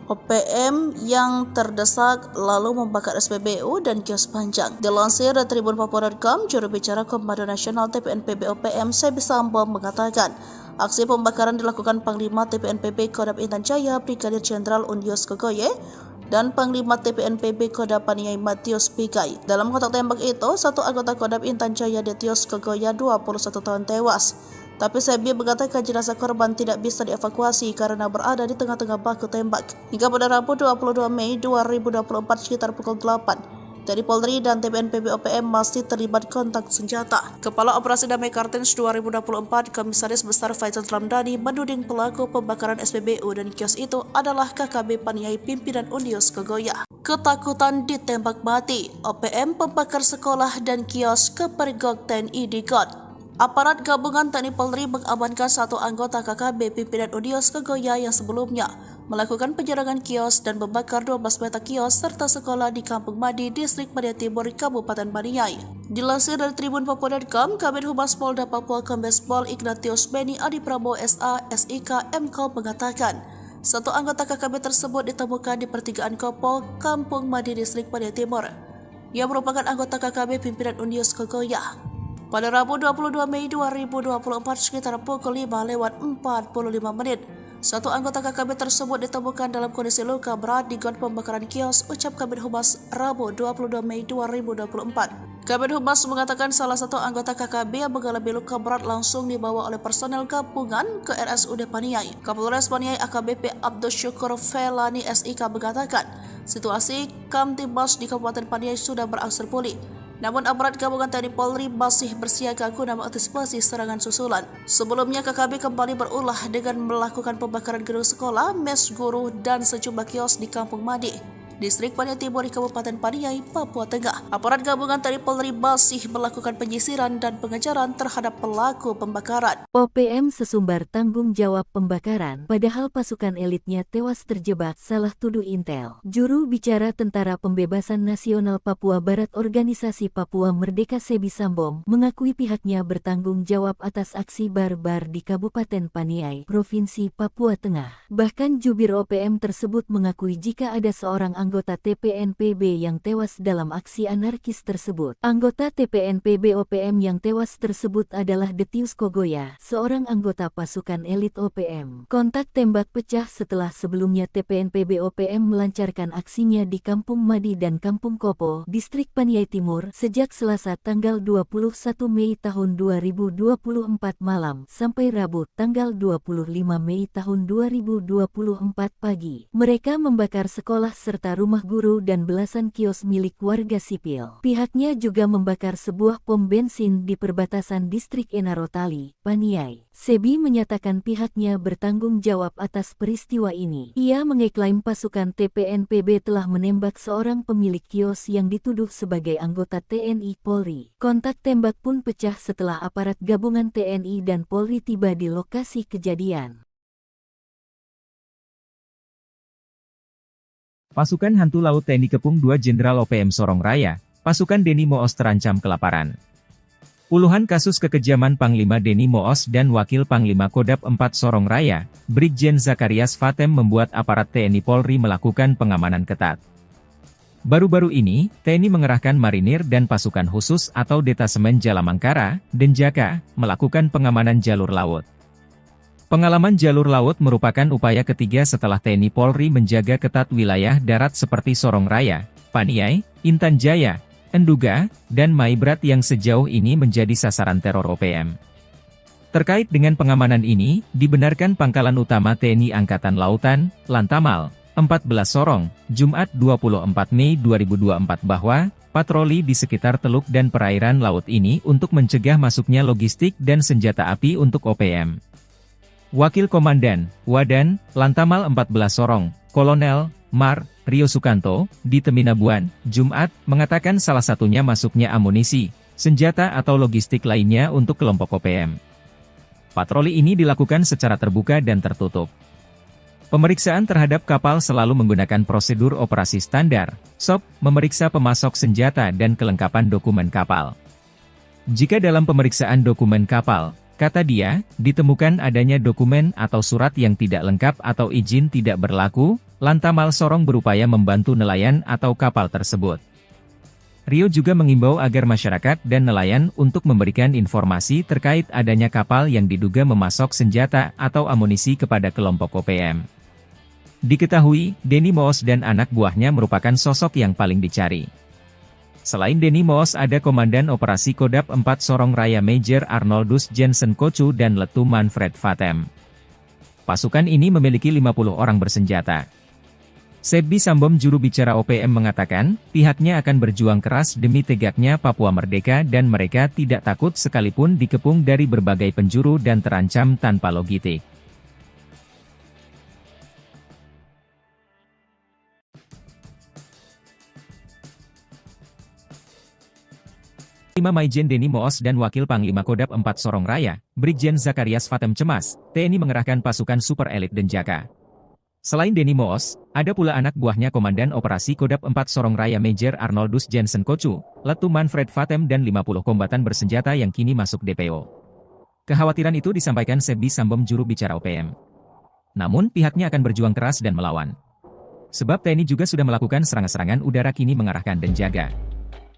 OPM yang terdesak lalu membakar SPBU dan kios panjang. Dilansir dari Tribun Papua.com, juru bicara Komando Nasional TPNPB OPM Sebi Sambong mengatakan, aksi pembakaran dilakukan Panglima TPNPB Kodam Intan Jaya Brigadir Jenderal Undius Kogoya dan Panglima TPNPB Kodam Paniai Matius Pigai. Dalam kontak tembak itu, satu anggota Kodam Intan Jaya Detius Kogoya 21 tahun tewas. Tapi Sebi mengatakan jenazah korban tidak bisa dievakuasi karena berada di tengah-tengah baku tembak. Hingga pada Rabu 22 Mei 2024 sekitar pukul 8, TNI Polri dan TPNPB OPM masih terlibat kontak senjata. Kepala Operasi Damai Kartens 2024 Komisaris Besar Faizal Ramdhani menuding pelaku pembakaran SPBU dan kios itu adalah KKB Paniai pimpinan Undios Kogoya. Ketakutan ditembak mati, OPM pembakar sekolah dan kios kepergok TNI di GOT. Aparat gabungan TNI Polri mengamankan satu anggota KKB pimpinan Undios Kogoya yang sebelumnya melakukan penyerangan kios dan membakar 12 petak kios serta sekolah di Kampung Madi, Distrik Paniai Timur, Kabupaten Paniai. Dilansir dari Tribun Papua.com, Kabid Humas Polda Papua Kombes Pol Ignatius Beni Adi Prabowo SA, SIK, MKOM mengatakan, satu anggota KKB tersebut ditemukan di pertigaan Kopo, Kampung Madi, Distrik Paniai Timur, yang merupakan anggota KKB pimpinan Undios Kogoya. Pada Rabu 22 Mei 2024 sekitar pukul 5:45 menit, satu anggota KKB tersebut ditemukan dalam kondisi luka berat di got pembakaran kios, ucap Kabid Humas Rabu 22 Mei 2024. Kabid Humas mengatakan salah satu anggota KKB yang mengalami luka berat langsung dibawa oleh personel gabungan ke RSUD Paniai. Kapolres Paniai AKBP Abdul Syukur Felani SIK mengatakan, situasi Kamtibmas di Kabupaten Paniai sudah berangsur pulih. Namun aparat gabungan TNI Polri masih bersiaga guna mengantisipasi serangan susulan. Sebelumnya KKB kembali berulah dengan melakukan pembakaran gedung sekolah, mes guru, dan sejumlah kios di Kampung Madi, Distrik Paniai Timur, Kabupaten Paniai, Papua Tengah. Aparat gabungan TNI Polri masih melakukan penyisiran dan pengejaran terhadap pelaku pembakaran. OPM sesumbar tanggung jawab pembakaran, padahal pasukan elitnya tewas terjebak salah tuduh intel. Juru bicara Tentara Pembebasan Nasional Papua Barat Organisasi Papua Merdeka Sebi Sambom mengakui pihaknya bertanggung jawab atas aksi barbar di Kabupaten Paniai, Provinsi Papua Tengah. Bahkan jubir OPM tersebut mengakui jika ada seorang anggota TPNPB yang tewas dalam aksi anarkis tersebut. Anggota TPNPB OPM yang tewas tersebut adalah Detius Kogoya, seorang anggota pasukan elit OPM. Kontak tembak pecah setelah sebelumnya TPNPB OPM melancarkan aksinya di Kampung Madi dan Kampung Kopo, Distrik Paniai Timur, sejak Selasa tanggal 21 Mei tahun 2024 malam sampai Rabu tanggal 25 Mei tahun 2024 pagi. Mereka membakar sekolah serta rumah guru dan belasan kios milik warga sipil. Pihaknya juga membakar sebuah pom bensin di perbatasan Distrik Enarotali, Paniai. Sebi menyatakan pihaknya bertanggung jawab atas peristiwa ini. Ia mengeklaim pasukan TPNPB telah menembak seorang pemilik kios yang dituduh sebagai anggota TNI Polri. Kontak tembak pun pecah setelah aparat gabungan TNI dan Polri tiba di lokasi kejadian. Pasukan Hantu Laut TNI Kepung 2 Jenderal OPM Sorong Raya, pasukan Deni Moos terancam kelaparan. Puluhan kasus kekejaman Panglima Deni Moos dan Wakil Panglima Kodap 4 Sorong Raya, Brigjen Zakarias Fatem membuat aparat TNI Polri melakukan pengamanan ketat. Baru-baru ini, TNI mengerahkan marinir dan pasukan khusus atau Detasemen Jalamangkara, Denjaka, melakukan pengamanan jalur laut. Pengalaman jalur laut merupakan upaya ketiga setelah TNI Polri menjaga ketat wilayah darat seperti Sorong Raya, Paniai, Intan Jaya, Enduga, dan Maibrat yang sejauh ini menjadi sasaran teror OPM. Terkait dengan pengamanan ini, dibenarkan Pangkalan Utama TNI Angkatan Lautan, Lantamal, 14 Sorong, Jumat 24 Mei 2024 bahwa patroli di sekitar teluk dan perairan laut ini untuk mencegah masuknya logistik dan senjata api untuk OPM. Wakil Komandan, Wadan, Lantamal 14 Sorong, Kolonel, Mar, Rio Sukanto, di Teminabuan, Jumat, mengatakan salah satunya masuknya amunisi, senjata atau logistik lainnya untuk kelompok OPM. Patroli ini dilakukan secara terbuka dan tertutup. Pemeriksaan terhadap kapal selalu menggunakan prosedur operasi standar, SOP, memeriksa pemasok senjata dan kelengkapan dokumen kapal. Jika dalam pemeriksaan dokumen kapal, kata dia, ditemukan adanya dokumen atau surat yang tidak lengkap atau izin tidak berlaku, Lantamal Sorong berupaya membantu nelayan atau kapal tersebut. Rio juga mengimbau agar masyarakat dan nelayan untuk memberikan informasi terkait adanya kapal yang diduga memasok senjata atau amunisi kepada kelompok OPM. Diketahui, Deni Moos dan anak buahnya merupakan sosok yang paling dicari. Selain Deni Moos ada Komandan Operasi Kodap 4 Sorong Raya Major Arnoldus Jensen Kocu dan Letu Manfred Fatem. Pasukan ini memiliki 50 orang bersenjata. Sebbi Sambom juru bicara OPM mengatakan, pihaknya akan berjuang keras demi tegaknya Papua merdeka dan mereka tidak takut sekalipun dikepung dari berbagai penjuru dan terancam tanpa logistik. 5 Maijen Deni Moos dan Wakil Panglima Kodap 4 Sorong Raya, Brigjen Zakarias Fatem cemas, TNI mengerahkan pasukan super elit Denjaka. Selain Deni Moos, ada pula anak buahnya Komandan Operasi Kodap 4 Sorong Raya Major Arnoldus Jensen Kocu, Letu Manfred Fatem dan 50 kombatan bersenjata yang kini masuk DPO. Kekhawatiran itu disampaikan Sebbi Sambom juru bicara OPM. Namun pihaknya akan berjuang keras dan melawan. Sebab TNI juga sudah melakukan serangan-serangan udara kini mengarahkan Denjaka.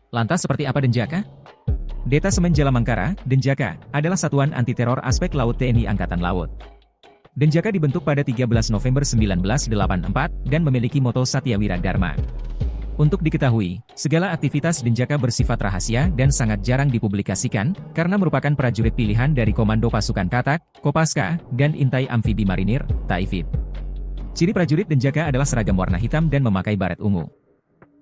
Lantas seperti apa Denjaka? Detasemen Jalamangkara, Denjaka, adalah satuan anti-teror aspek laut TNI Angkatan Laut. Denjaka dibentuk pada 13 November 1984 dan memiliki moto Satyawira Dharma. Untuk diketahui, segala aktivitas Denjaka bersifat rahasia dan sangat jarang dipublikasikan, karena merupakan prajurit pilihan dari Komando Pasukan Katak, Kopaska, dan Intai Amfibi Marinir, Taifib. Ciri prajurit Denjaka adalah seragam warna hitam dan memakai baret ungu.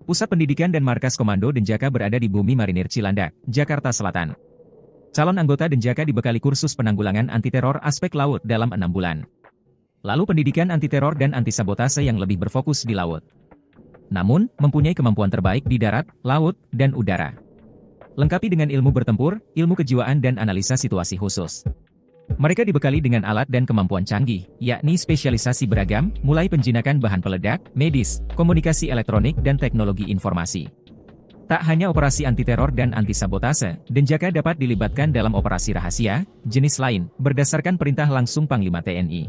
Pusat pendidikan dan markas Komando Denjaka berada di Bumi Marinir Cilandak, Jakarta Selatan. Calon anggota Denjaka dibekali kursus penanggulangan anti-teror aspek laut dalam 6 bulan. Lalu pendidikan anti-teror dan anti-sabotase yang lebih berfokus di laut. Namun, mempunyai kemampuan terbaik di darat, laut, dan udara. Lengkapi dengan ilmu bertempur, ilmu kejiwaan dan analisa situasi khusus. Mereka dibekali dengan alat dan kemampuan canggih, yakni spesialisasi beragam, mulai penjinakan bahan peledak, medis, komunikasi elektronik dan teknologi informasi. Tak hanya operasi anti-teror dan anti-sabotase, Denjaka dapat dilibatkan dalam operasi rahasia, jenis lain, berdasarkan perintah langsung Panglima TNI.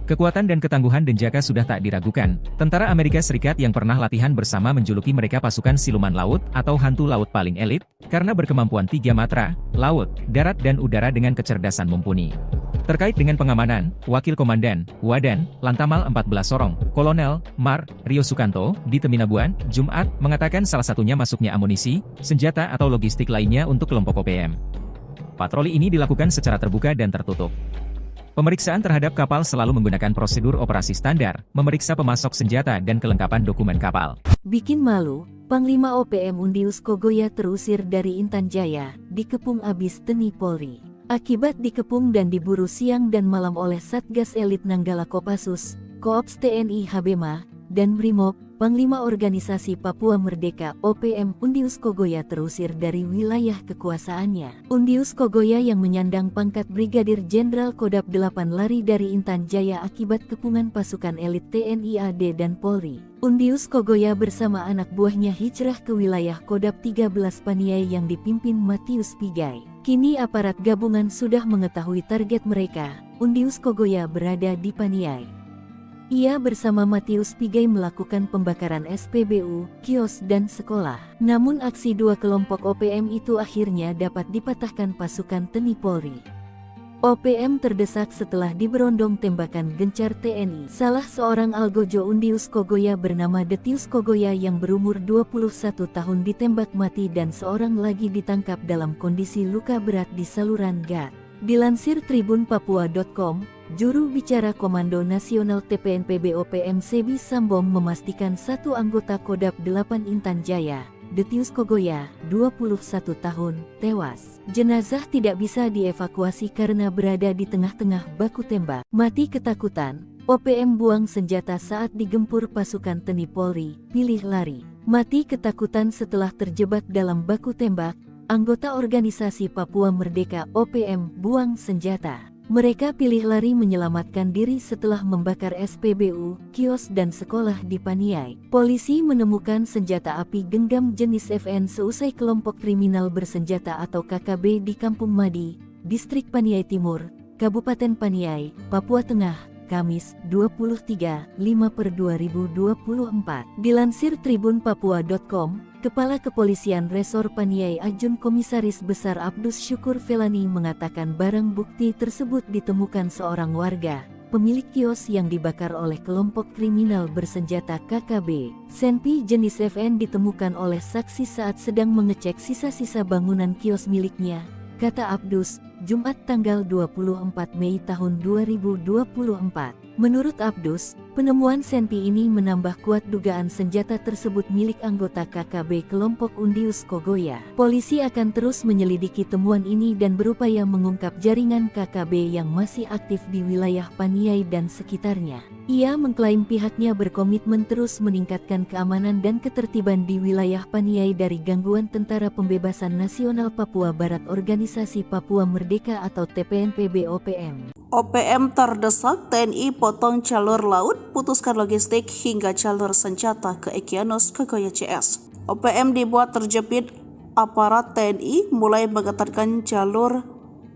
Kekuatan dan ketangguhan Denjaka sudah tak diragukan. Tentara Amerika Serikat yang pernah latihan bersama menjuluki mereka pasukan siluman laut atau hantu laut paling elit, karena berkemampuan 3 matra, laut, darat dan udara dengan kecerdasan mumpuni. Terkait dengan pengamanan, Wakil Komandan, Wadan, Lantamal 14 Sorong, Kolonel, Mar, Rio Sukanto, di Teminabuan, Jumat, mengatakan salah satunya masuknya amunisi, senjata atau logistik lainnya untuk kelompok OPM. Patroli ini dilakukan secara terbuka dan tertutup. Pemeriksaan terhadap kapal selalu menggunakan prosedur operasi standar, memeriksa pemasok senjata dan kelengkapan dokumen kapal. Bikin malu, Panglima OPM Undius Kogoya terusir dari Intan Jaya, dikepung abis TNI Polri. Akibat dikepung dan diburu siang dan malam oleh Satgas Elit Nanggala Kopassus, Koops TNI Habema, dan Brimob, Panglima Organisasi Papua Merdeka OPM Undius Kogoya terusir dari wilayah kekuasaannya. Undius Kogoya yang menyandang pangkat Brigadir Jenderal Kodap 8 lari dari Intan Jaya akibat kepungan pasukan elit TNI AD dan Polri. Undius Kogoya bersama anak buahnya hijrah ke wilayah Kodap 13 Paniai yang dipimpin Matius Pigai. Kini aparat gabungan sudah mengetahui target mereka. Undius Kogoya berada di Paniai. Ia bersama Matius Pigai melakukan pembakaran SPBU, kios dan sekolah. Namun aksi dua kelompok OPM itu akhirnya dapat dipatahkan pasukan TNI Polri. OPM terdesak setelah diberondong tembakan gencar TNI. Salah seorang algojo Undius Kogoya bernama Detius Kogoya yang berumur 21 tahun ditembak mati dan seorang lagi ditangkap dalam kondisi luka berat di saluran gat. Dilansir tribunpapua.com, juru bicara Komando Nasional TPNPB OPM Sebbi Sambom memastikan satu anggota Kodap 8 Intan Jaya, Detius Kogoya, 21 tahun, tewas. Jenazah tidak bisa dievakuasi karena berada di tengah-tengah baku tembak. Mati ketakutan, OPM buang senjata saat digempur pasukan TNI Polri, pilih lari. Mati ketakutan setelah terjebak dalam baku tembak. Anggota Organisasi Papua Merdeka OPM buang senjata. Mereka pilih lari menyelamatkan diri setelah membakar SPBU, kios dan sekolah di Paniai. Polisi menemukan senjata api genggam jenis FN seusai kelompok kriminal bersenjata atau KKB di Kampung Madi, Distrik Paniai Timur, Kabupaten Paniai, Papua Tengah, Kamis, 23/5/2024. Dilansir tribunpapua.com, Kepala Kepolisian Resor Paniai Ajun Komisaris Besar Abdus Syukur Felani mengatakan barang bukti tersebut ditemukan seorang warga, pemilik kios yang dibakar oleh kelompok kriminal bersenjata KKB. Senpi jenis FN ditemukan oleh saksi saat sedang mengecek sisa-sisa bangunan kios miliknya, kata Abdus, Jumat tanggal 24 Mei tahun 2024. Menurut Abdus, Penemuan senpi ini menambah kuat dugaan senjata tersebut milik anggota KKB kelompok Undius Kogoya. Polisi akan terus menyelidiki temuan ini dan berupaya mengungkap jaringan KKB yang masih aktif di wilayah Paniai dan sekitarnya. Ia mengklaim pihaknya berkomitmen terus meningkatkan keamanan dan ketertiban di wilayah Paniai dari gangguan Tentara Pembebasan Nasional Papua Barat Organisasi Papua Merdeka atau TPNPB-OPM. OPM terdesak, TNI potong jalur laut, putuskan logistik hingga jalur senjata ke Egyanus Kogoya CS. OPM dibuat terjepit, aparat TNI mulai mengetatkan jalur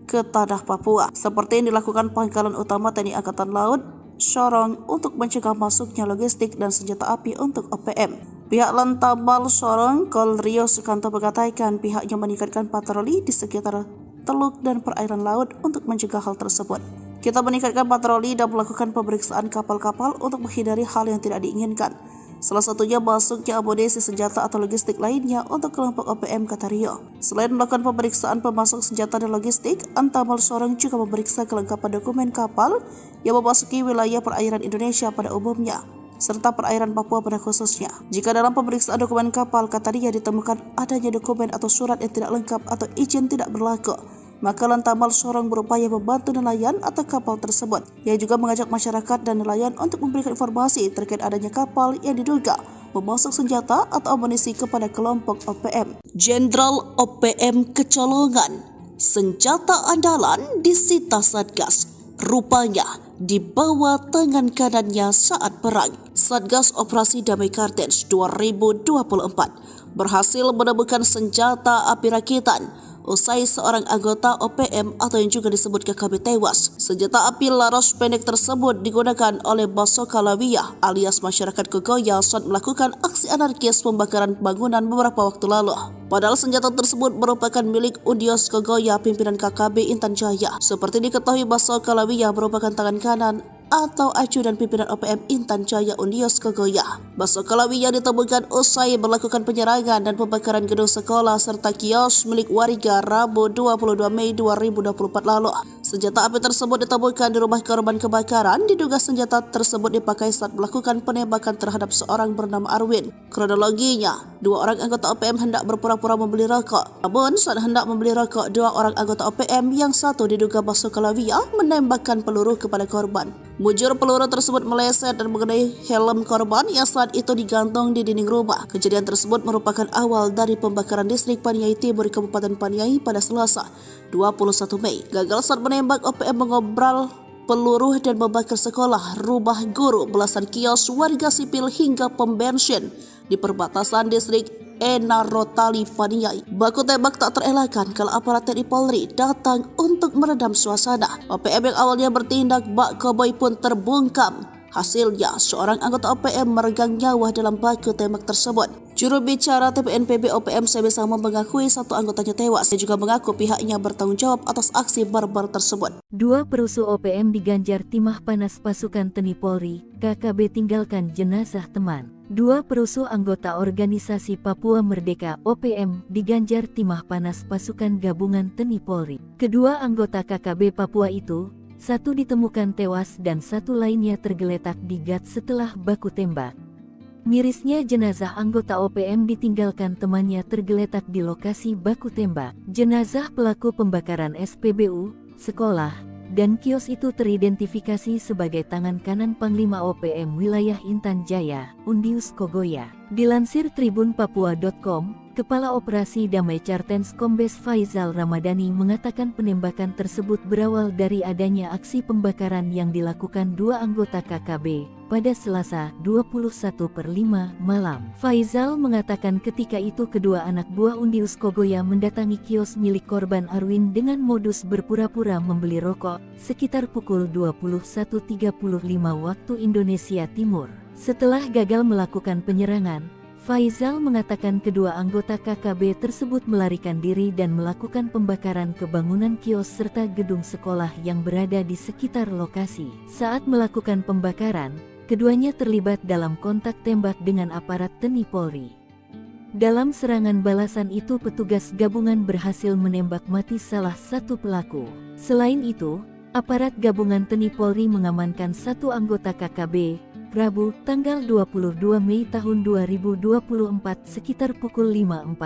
ke tanah Papua, seperti yang dilakukan Pangkalan Utama TNI Angkatan Laut Sorong untuk mencegah masuknya logistik dan senjata api untuk OPM. Pihak Lantamal Sorong, Kol Rio Sukanto mengatakan pihaknya meningkatkan patroli di sekitar teluk dan perairan laut untuk mencegah hal tersebut. Kita meningkatkan patroli dan melakukan pemeriksaan kapal-kapal untuk menghindari hal yang tidak diinginkan. Salah satunya masuknya amunisi senjata atau logistik lainnya untuk kelompok OPM, kata Rio. Selain melakukan pemeriksaan pemasok senjata dan logistik, Antamal Sorong juga memeriksa kelengkapan dokumen kapal yang memasuki wilayah perairan Indonesia pada umumnya, serta perairan Papua pada khususnya. Jika dalam pemeriksaan dokumen kapal, kata Rio, ditemukan adanya dokumen atau surat yang tidak lengkap atau izin tidak berlaku, maka Lantamal Sorong berupaya membantu nelayan atau kapal tersebut. Ia juga mengajak masyarakat dan nelayan untuk memberikan informasi terkait adanya kapal yang diduga memasok senjata atau amunisi kepada kelompok OPM. Jenderal OPM kecolongan, senjata andalan disita Satgas, rupanya di bawah tangan kanannya saat perang. Satgas Operasi Damai Kartens 2024 berhasil menemukan senjata api rakitan usai seorang anggota OPM atau yang juga disebut KKB tewas. Senjata api laras pendek tersebut digunakan oleh Basoka Lawiyah alias masyarakat Kogoya saat melakukan aksi anarkis pembakaran bangunan beberapa waktu lalu. Padahal senjata tersebut merupakan milik Undius Kogoya pimpinan KKB Intan Jaya. Seperti diketahui, Basoka Lawiyah merupakan tangan kanan atau ajudan pimpinan OPM Intan Jaya Undius Kogoya. Basoka Lawiyah ditemukan usai melakukan penyerangan dan pembakaran gedung sekolah serta kios milik warga Rabu 22 Mei 2024 lalu. Senjata api tersebut ditemukan di rumah korban kebakaran. Diduga senjata tersebut dipakai saat melakukan penembakan terhadap seorang bernama Arwin. Kronologinya, dua orang anggota OPM hendak berpura-pura membeli rokok. Namun saat hendak membeli rokok, dua orang anggota OPM yang satu diduga Basoka Lawiyah menembakkan peluru kepada korban. Mujur peluru tersebut meleset dan mengenai helm korban yang saat itu digantung di dinding rumah. Kejadian tersebut merupakan awal dari pembakaran distrik Paniai Timur di Kabupaten Paniai pada Selasa 21 Mei. Gagal saat menembak, OPM mengobral peluru dan membakar sekolah, rumah guru, belasan kios warga sipil hingga pom bensin di perbatasan distrik Enarotali Paniai. Baku tembak tak terelakkan kalau aparat TNI Polri datang untuk meredam suasana. OPM yang awalnya bertindak bak koboi pun terbungkam. Hasilnya, seorang anggota OPM meregang nyawa dalam baku tembak tersebut. Juru bicara TPNPB OPM Sebe Sama mengakui satu anggotanya tewas. Dia juga mengaku pihaknya bertanggung jawab atas aksi barbar tersebut. Dua perusuh OPM diganjar timah panas pasukan TNI Polri, KKB tinggalkan jenazah teman. Dua perusuh anggota organisasi Papua Merdeka OPM diganjar timah panas pasukan gabungan TNI Polri. Kedua anggota KKB Papua itu, satu ditemukan tewas dan satu lainnya tergeletak di gat setelah baku tembak. Mirisnya jenazah anggota OPM ditinggalkan temannya tergeletak di lokasi baku tembak. Jenazah pelaku pembakaran SPBU, sekolah, dan kios itu teridentifikasi sebagai tangan kanan Panglima OPM wilayah Intan Jaya, Undius Kogoya. Dilansir tribunpapua.com, Kepala Operasi Damai Kartens Kombes Faizal Ramadhani mengatakan penembakan tersebut berawal dari adanya aksi pembakaran yang dilakukan dua anggota KKB pada Selasa 21/5 malam. Faizal mengatakan ketika itu kedua anak buah Undius Kogoya mendatangi kios milik korban Arwin dengan modus berpura-pura membeli rokok sekitar pukul 21.35 waktu Indonesia Timur. Setelah gagal melakukan penyerangan, Faizal mengatakan kedua anggota KKB tersebut melarikan diri dan melakukan pembakaran ke bangunan kios serta gedung sekolah yang berada di sekitar lokasi. Saat melakukan pembakaran, keduanya terlibat dalam kontak tembak dengan aparat TNI Polri. Dalam serangan balasan itu petugas gabungan berhasil menembak mati salah satu pelaku. Selain itu, aparat gabungan TNI Polri mengamankan satu anggota KKB Rabu, tanggal 22 Mei tahun 2024 sekitar pukul 5.45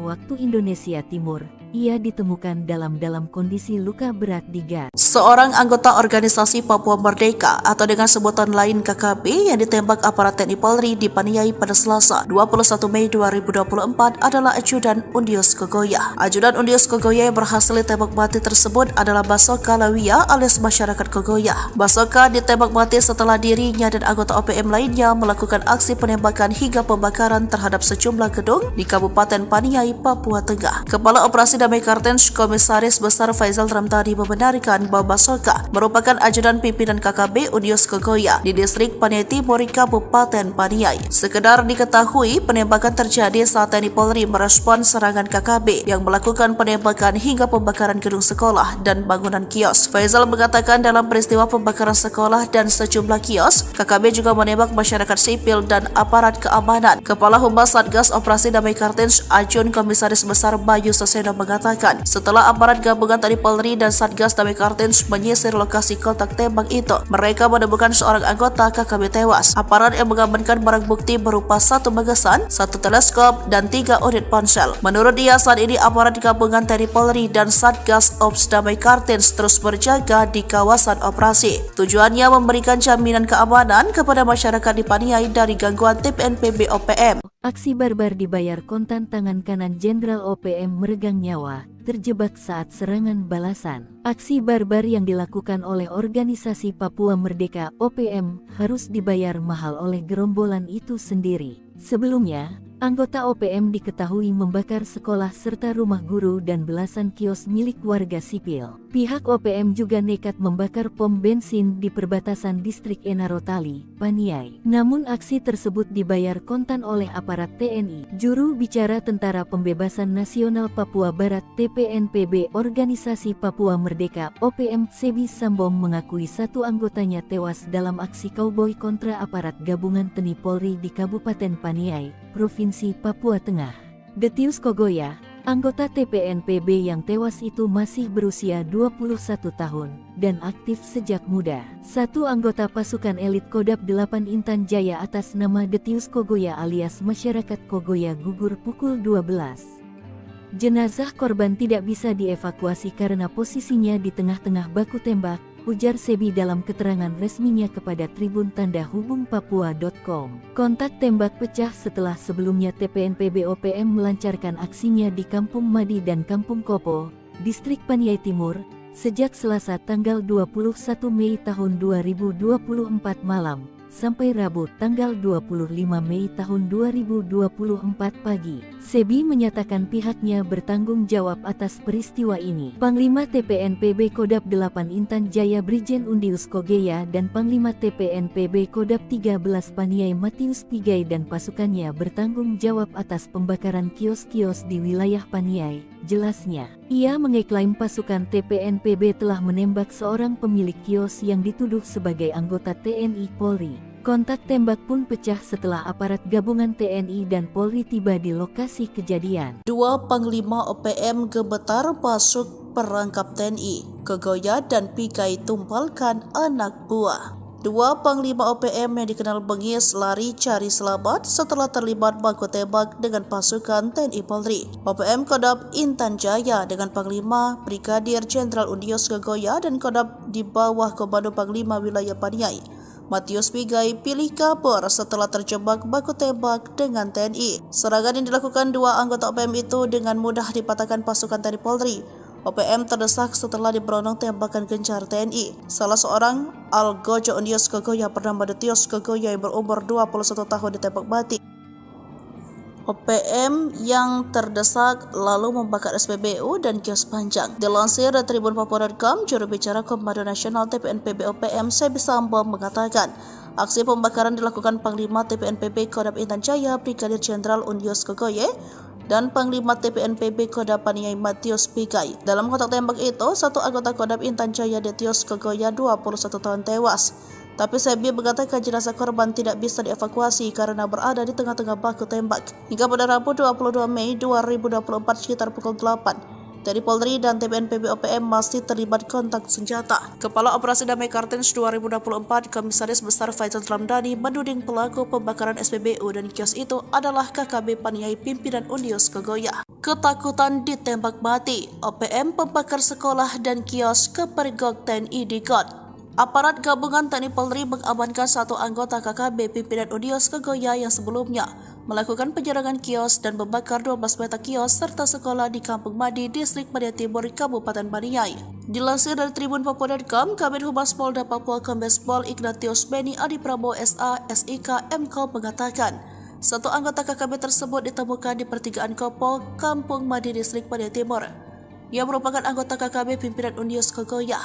waktu Indonesia Timur. Ia ditemukan dalam kondisi luka berat di gas. Seorang anggota organisasi Papua Merdeka atau dengan sebutan lain KKB yang ditembak aparat TNI Polri dipaniai pada Selasa 21 Mei 2024 adalah Ajudan Undius Kogoya. Ajudan Undius Kogoya yang berhasil ditembak mati tersebut adalah Basoka Lawia alias masyarakat Kogoya. Basoka ditembak mati setelah dirinya dan anggota OPM lainnya melakukan aksi penembakan hingga pembakaran terhadap sejumlah gedung di Kabupaten Paniai, Papua Tengah. Kepala Operasi Damai Kartens Komisaris Besar Faisal Ramdhani membenarkan bahwa Basoka merupakan ajudan pimpinan KKB Undius Kogoya di distrik Paniai Timur, Kabupaten Paniai. Sekedar diketahui, penembakan terjadi saat TNI Polri merespon serangan KKB yang melakukan penembakan hingga pembakaran gedung sekolah dan bangunan kios. Faisal mengatakan dalam peristiwa pembakaran sekolah dan sejumlah kios, KKB juga menembak masyarakat sipil dan aparat keamanan. Kepala Humas Satgas Operasi Damai Kartens Ajun Komisaris Besar Bayu Saseno mengatakan, setelah aparat gabungan TNI Polri dan Satgas Damai Kartens menyisir lokasi kontak tembak itu, mereka menemukan seorang anggota KKB tewas. Aparat yang mengamankan barang bukti berupa 1 magasan, 1 teleskop, dan 3 unit ponsel. Menurut dia, saat ini aparat gabungan TNI Polri dan Satgas Ops Damai Kartens terus berjaga di kawasan operasi. Tujuannya memberikan jaminan keamanan kepada masyarakat di Paniai dari gangguan TPNPB OPM. Aksi barbar dibayar kontan. Tangan kanan Jenderal OPM meregang nyawa, terjebak saat serangan balasan. Aksi barbar yang dilakukan oleh organisasi Papua Merdeka OPM harus dibayar mahal oleh gerombolan itu sendiri. Sebelumnya, anggota OPM diketahui membakar sekolah serta rumah guru dan belasan kios milik warga sipil. Pihak OPM juga nekat membakar pom bensin di perbatasan distrik Enarotali, Paniai. Namun aksi tersebut dibayar kontan oleh aparat TNI. Juru bicara Tentara Pembebasan Nasional Papua Barat TPNPB Organisasi Papua Merdeka OPM Sebi Sambom mengakui 1 anggotanya tewas dalam aksi kauboi kontra aparat gabungan TNI Polri di Kabupaten Paniai, Provinsi Papua Tengah. Detius Kogoya, anggota TPNPB yang tewas itu masih berusia 21 tahun dan aktif sejak muda. 1 anggota pasukan elit Kodam 8 Intan Jaya atas nama Detius Kogoya alias masyarakat Kogoya gugur pukul 12. Jenazah korban tidak bisa dievakuasi karena posisinya di tengah-tengah baku tembak, ujar Sebi dalam keterangan resminya kepada Tribun Tanda Hubung Papua.com. Kontak tembak pecah setelah sebelumnya TPNPB OPM melancarkan aksinya di Kampung Madi dan Kampung Kopo, distrik Paniai Timur, sejak Selasa tanggal 21 Mei tahun 2024 malam, sampai Rabu tanggal 25 Mei tahun 2024 pagi. Sebi menyatakan pihaknya bertanggung jawab atas peristiwa ini. Panglima TPNPB Kodam 8 Intan Jaya Brigjen Undius Kogoya dan Panglima TPNPB Kodam 13 Paniai Matius Pigai dan pasukannya bertanggung jawab atas pembakaran kios-kios di wilayah Paniai, jelasnya. Ia mengeklaim pasukan TPNPB telah menembak seorang pemilik kios yang dituduh sebagai anggota TNI Polri. Kontak tembak pun pecah setelah aparat gabungan TNI dan Polri tiba di lokasi kejadian. 2 Panglima OPM gemetar masuk perangkap TNI. Kogoya dan Pigai tumpalkan anak buah. 2 Panglima OPM yang dikenal bengis lari cari selamat setelah terlibat baku tembak dengan pasukan TNI Polri. OPM Kodam Intan Jaya dengan Panglima Brigadir Jenderal Undius Kogoya dan Kodam di bawah Komando Panglima Wilayah Paniai Matius Pigai pilih kabur setelah terjebak baku tembak dengan TNI. Serangan yang dilakukan 2 anggota OPM itu dengan mudah dipatahkan pasukan TNI Polri. OPM terdesak setelah diberondong tembakan gencar TNI. Salah seorang Algojo Undius Kogoya bernama Detius Kogoya yang berumur 21 tahun ditembak mati. OPM yang terdesak lalu membakar SPBU dan kios panjang. Dilansir dari Tribun Papua.com, juru bicara Komando Nasional TPNPB OPM Sebi Sambom mengatakan, aksi pembakaran dilakukan Panglima TPNPB Kodam Intan Jaya Brigadir Jenderal Undius Kogoya dan Panglima TPNPB Kodam Paniai Matius Pigai. Dalam kontak tembak itu, 1 anggota Kodam Intan Jaya Detius Kogoya 21 tahun tewas. Tapi Sebi mengatakan jenazah korban tidak bisa dievakuasi karena berada di tengah-tengah baku tembak. Hingga pada Rabu 22 Mei 2024 sekitar pukul 8, TNI Polri dan TPNPB OPM masih terlibat kontak senjata. Kepala Operasi Damai Kartens 2024 Komisaris Besar Faizal Ramdhani menuding pelaku pembakaran SPBU dan kios itu adalah KKB Paniai pimpinan Unius Kogoya. Ketakutan ditembak mati, OPM pembakar sekolah dan kios kepergok TNI di GOT. Aparat gabungan TNI Polri mengamankan satu anggota KKB pimpinan Unius Kogoya yang sebelumnya melakukan penyerangan kios dan membakar 12 petak kios serta sekolah di Kampung Madi, Distrik Paniai Timur, Kabupaten Paniai. Dilansir dari Tribun Papua.com, Kabid Humas Polda Papua Kombes Pol Ignatius Beni Adi Prabowo SA, SIK, MKO mengatakan, satu anggota KKB tersebut ditemukan di pertigaan Kopo, Kampung Madi, Distrik Paniai Timur, yang merupakan anggota KKB pimpinan Unius Kogoya.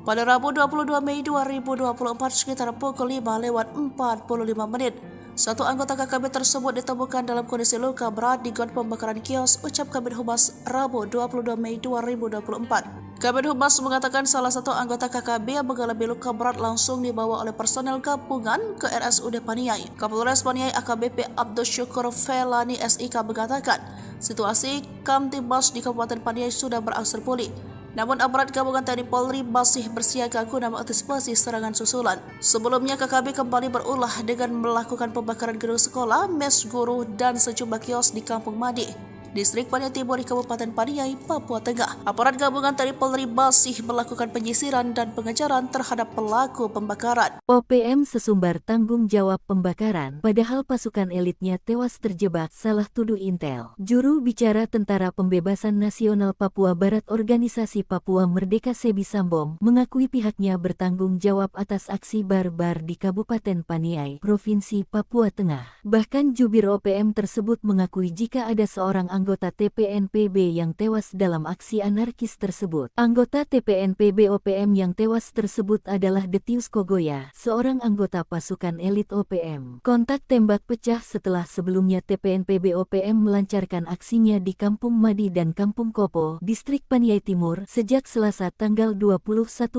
Pada Rabu 22 Mei 2024 sekitar pukul 5:45 menit, satu anggota KKB tersebut ditemukan dalam kondisi luka berat di got pembakaran kios, ucap Kabid Humas Rabu 22 Mei 2024. Kabid Humas mengatakan salah satu anggota KKB yang mengalami luka berat langsung dibawa oleh personel gabungan ke RSUD Paniai. Kapolres Paniai AKBP Abdul Syukur Felani SIK mengatakan, situasi Kamtibmas di Kabupaten Paniai sudah berangsur pulih. Namun aparat gabungan TNI Polri masih bersiaga guna mengantisipasi serangan susulan. Sebelumnya KKB kembali berulah dengan melakukan pembakaran gedung sekolah, mes guru, dan sejumlah kios di Kampung Madi, Distrik Paniai Timur di Kabupaten Paniai, Papua Tengah. Aparat gabungan TNI Polri masih melakukan penyisiran dan pengejaran terhadap pelaku pembakaran. OPM sesumbar tanggung jawab pembakaran, padahal pasukan elitnya tewas terjebak salah tuduh intel. Juru bicara Tentara Pembebasan Nasional Papua Barat Organisasi Papua Merdeka Sebi Sambom mengakui pihaknya bertanggung jawab atas aksi barbar di Kabupaten Paniai, Provinsi Papua Tengah. Bahkan jubir OPM tersebut mengakui jika ada seorang anggota TPNPB yang tewas dalam aksi anarkis tersebut. Anggota TPNPB OPM yang tewas tersebut adalah Detius Kogoya, seorang anggota pasukan elit OPM. Kontak tembak pecah setelah sebelumnya TPNPB OPM melancarkan aksinya di Kampung Madi dan Kampung Kopo, Distrik Paniai Timur, sejak Selasa tanggal 21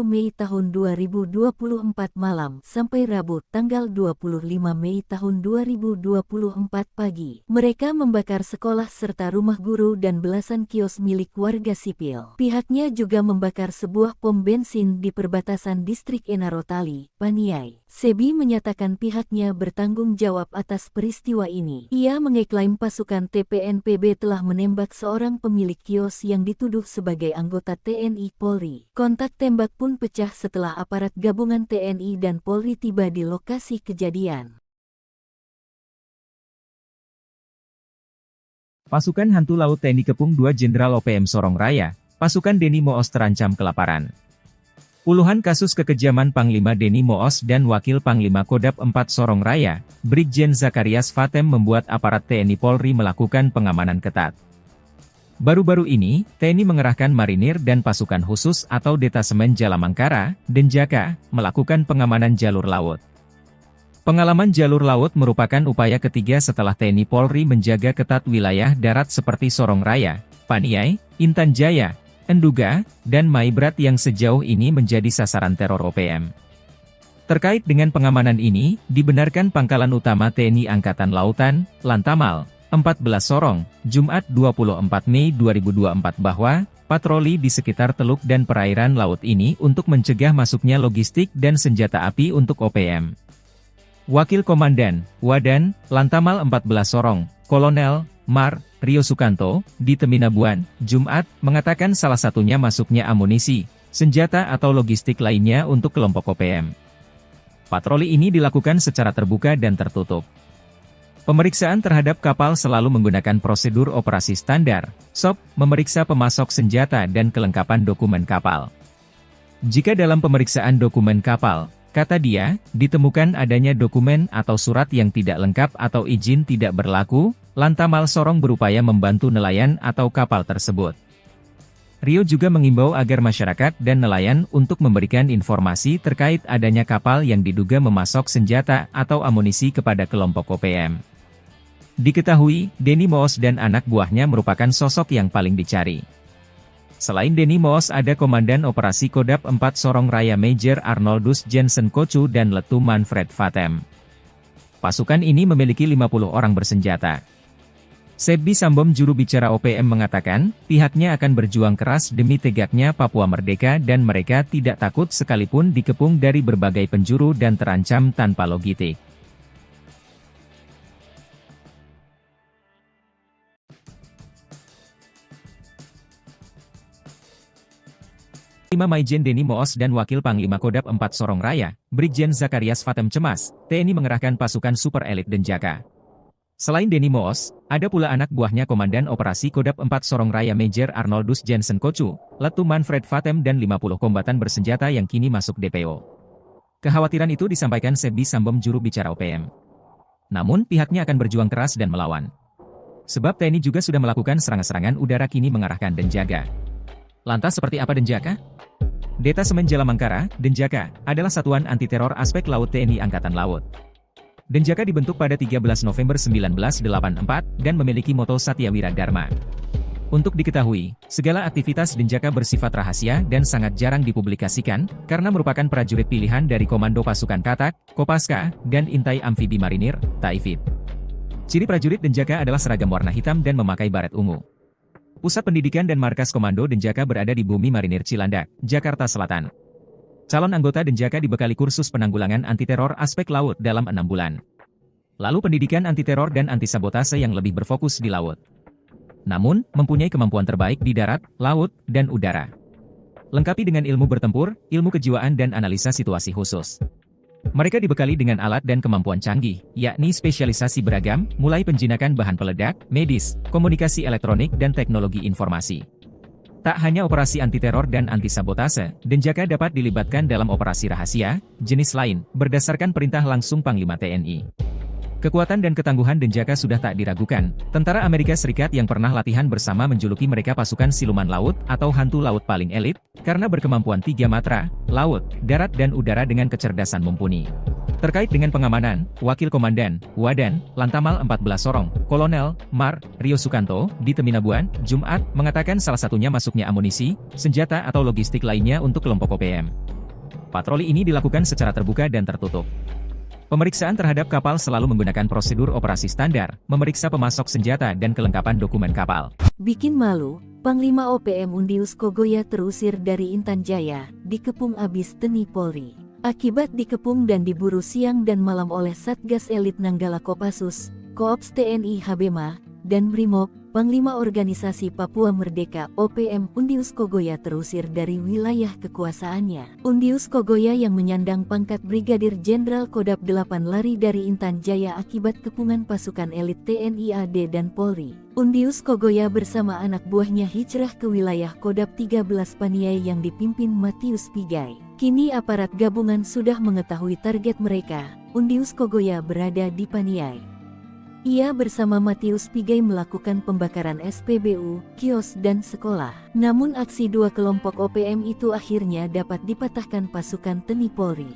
Mei tahun 2024 malam sampai Rabu tanggal 25 Mei tahun 2024 pagi. Mereka membakar sekolah serta rumah guru dan belasan kios milik warga sipil. Pihaknya juga membakar sebuah pom bensin di perbatasan Distrik Enarotali, Paniai. Sebi menyatakan pihaknya bertanggung jawab atas peristiwa ini. Ia mengeklaim pasukan TPNPB telah menembak seorang pemilik kios yang dituduh sebagai anggota TNI Polri. Kontak tembak pun pecah setelah aparat gabungan TNI dan Polri tiba di lokasi kejadian. Pasukan Hantu Laut TNI Kepung 2 Jenderal OPM Sorong Raya, pasukan Deni Moos terancam kelaparan. Puluhan kasus kekejaman Panglima Deni Moos dan Wakil Panglima Kodap 4 Sorong Raya, Brigjen Zakarias Fatem membuat aparat TNI Polri melakukan pengamanan ketat. Baru-baru ini, TNI mengerahkan marinir dan pasukan khusus atau Detasemen Jalamangkara, Denjaka, melakukan pengamanan jalur laut. Pengalaman jalur laut merupakan upaya ketiga setelah TNI Polri menjaga ketat wilayah darat seperti Sorong Raya, Paniai, Intan Jaya, Enduga, dan Maibrat yang sejauh ini menjadi sasaran teror OPM. Terkait dengan pengamanan ini, dibenarkan Pangkalan Utama TNI Angkatan Lautan, Lantamal, 14 Sorong, Jumat 24 Mei 2024 bahwa patroli di sekitar teluk dan perairan laut ini untuk mencegah masuknya logistik dan senjata api untuk OPM. Wakil Komandan, Wadan, Lantamal 14 Sorong, Kolonel, Mar, Rio Sukanto, di Teminabuan, Jumat, mengatakan salah satunya masuknya amunisi, senjata atau logistik lainnya untuk kelompok OPM. Patroli ini dilakukan secara terbuka dan tertutup. Pemeriksaan terhadap kapal selalu menggunakan prosedur operasi standar, SOP, memeriksa pemasok senjata dan kelengkapan dokumen kapal. Jika dalam pemeriksaan dokumen kapal, kata dia, ditemukan adanya dokumen atau surat yang tidak lengkap atau izin tidak berlaku, Lantamal Sorong berupaya membantu nelayan atau kapal tersebut. Rio juga mengimbau agar masyarakat dan nelayan untuk memberikan informasi terkait adanya kapal yang diduga memasok senjata atau amunisi kepada kelompok OPM. Diketahui, Deni Moos dan anak buahnya merupakan sosok yang paling dicari. Selain Deni Moos ada Komandan Operasi Kodap 4 Sorong Raya Major Arnoldus Jensen Kocu dan Letu Manfred Fatem. Pasukan ini memiliki 50 orang bersenjata. Sebbi Sambom, juru bicara OPM, mengatakan, pihaknya akan berjuang keras demi tegaknya Papua merdeka dan mereka tidak takut sekalipun dikepung dari berbagai penjuru dan terancam tanpa logistik. Maijen Denny Moos dan Wakil Panglima Kodam 4 Sorong Raya, Brigjen Zakarias Fatem cemas, TNI mengerahkan pasukan super elit Denjaka. Selain Denny Moos, ada pula anak buahnya Komandan Operasi Kodam 4 Sorong Raya Major Arnoldus Jensen Kocu, Letu Manfred Fatem dan 50 kombatan bersenjata yang kini masuk DPO. Kekhawatiran itu disampaikan Sebbi Sambom, juru bicara OPM. Namun pihaknya akan berjuang keras dan melawan. Sebab TNI juga sudah melakukan serangan-serangan udara kini mengarahkan Denjaka. Lantas seperti apa Denjaka? Detasemen Jalamangkara, Denjaka, adalah satuan anti-teror aspek laut TNI Angkatan Laut. Denjaka dibentuk pada 13 November 1984 dan memiliki moto Satyawira Dharma. Untuk diketahui, segala aktivitas Denjaka bersifat rahasia dan sangat jarang dipublikasikan, karena merupakan prajurit pilihan dari Komando Pasukan Katak, Kopaska, dan Intai Amfibi Marinir, Taifib. Ciri prajurit Denjaka adalah seragam warna hitam dan memakai baret ungu. Pusat pendidikan dan markas Komando Denjaka berada di Bumi Marinir Cilandak, Jakarta Selatan. Calon anggota Denjaka dibekali kursus penanggulangan anti-teror aspek laut dalam 6 bulan. Lalu pendidikan anti-teror dan anti-sabotase yang lebih berfokus di laut. Namun, mempunyai kemampuan terbaik di darat, laut, dan udara. Lengkapi dengan ilmu bertempur, ilmu kejiwaan dan analisa situasi khusus. Mereka dibekali dengan alat dan kemampuan canggih, yakni spesialisasi beragam, mulai penjinakan bahan peledak, medis, komunikasi elektronik dan teknologi informasi. Tak hanya operasi anti-teror dan anti-sabotase, Denjaka dapat dilibatkan dalam operasi rahasia, jenis lain, berdasarkan perintah langsung Panglima TNI. Kekuatan dan ketangguhan Denjaka sudah tak diragukan. Tentara Amerika Serikat yang pernah latihan bersama menjuluki mereka pasukan siluman laut atau hantu laut paling elit, karena berkemampuan 3 matra, laut, darat dan udara dengan kecerdasan mumpuni. Terkait dengan pengamanan, Wakil Komandan, Wadan, Lantamal 14 Sorong, Kolonel, Mar, Rio Sukanto, di Teminabuan, Jumat, mengatakan salah satunya masuknya amunisi, senjata atau logistik lainnya untuk kelompok OPM. Patroli ini dilakukan secara terbuka dan tertutup. Pemeriksaan terhadap kapal selalu menggunakan prosedur operasi standar, memeriksa pemasok senjata dan kelengkapan dokumen kapal. Bikin malu, Panglima OPM Undius Kogoya terusir dari Intan Jaya, dikepung abis TNI Polri. Akibat dikepung dan diburu siang dan malam oleh Satgas Elit Nanggala Kopassus, Koops TNI Habema, dan Brimob, Panglima Organisasi Papua Merdeka OPM Undius Kogoya terusir dari wilayah kekuasaannya. Undius Kogoya yang menyandang pangkat Brigadir Jenderal Kodam 8 lari dari Intan Jaya akibat kepungan pasukan elit TNI AD dan Polri. Undius Kogoya bersama anak buahnya hijrah ke wilayah Kodam 13 Paniai yang dipimpin Matius Pigai. Kini aparat gabungan sudah mengetahui target mereka. Undius Kogoya berada di Paniai. Ia bersama Matius Pigai melakukan pembakaran SPBU, kios dan sekolah. Namun aksi dua kelompok OPM itu akhirnya dapat dipatahkan pasukan TNI Polri.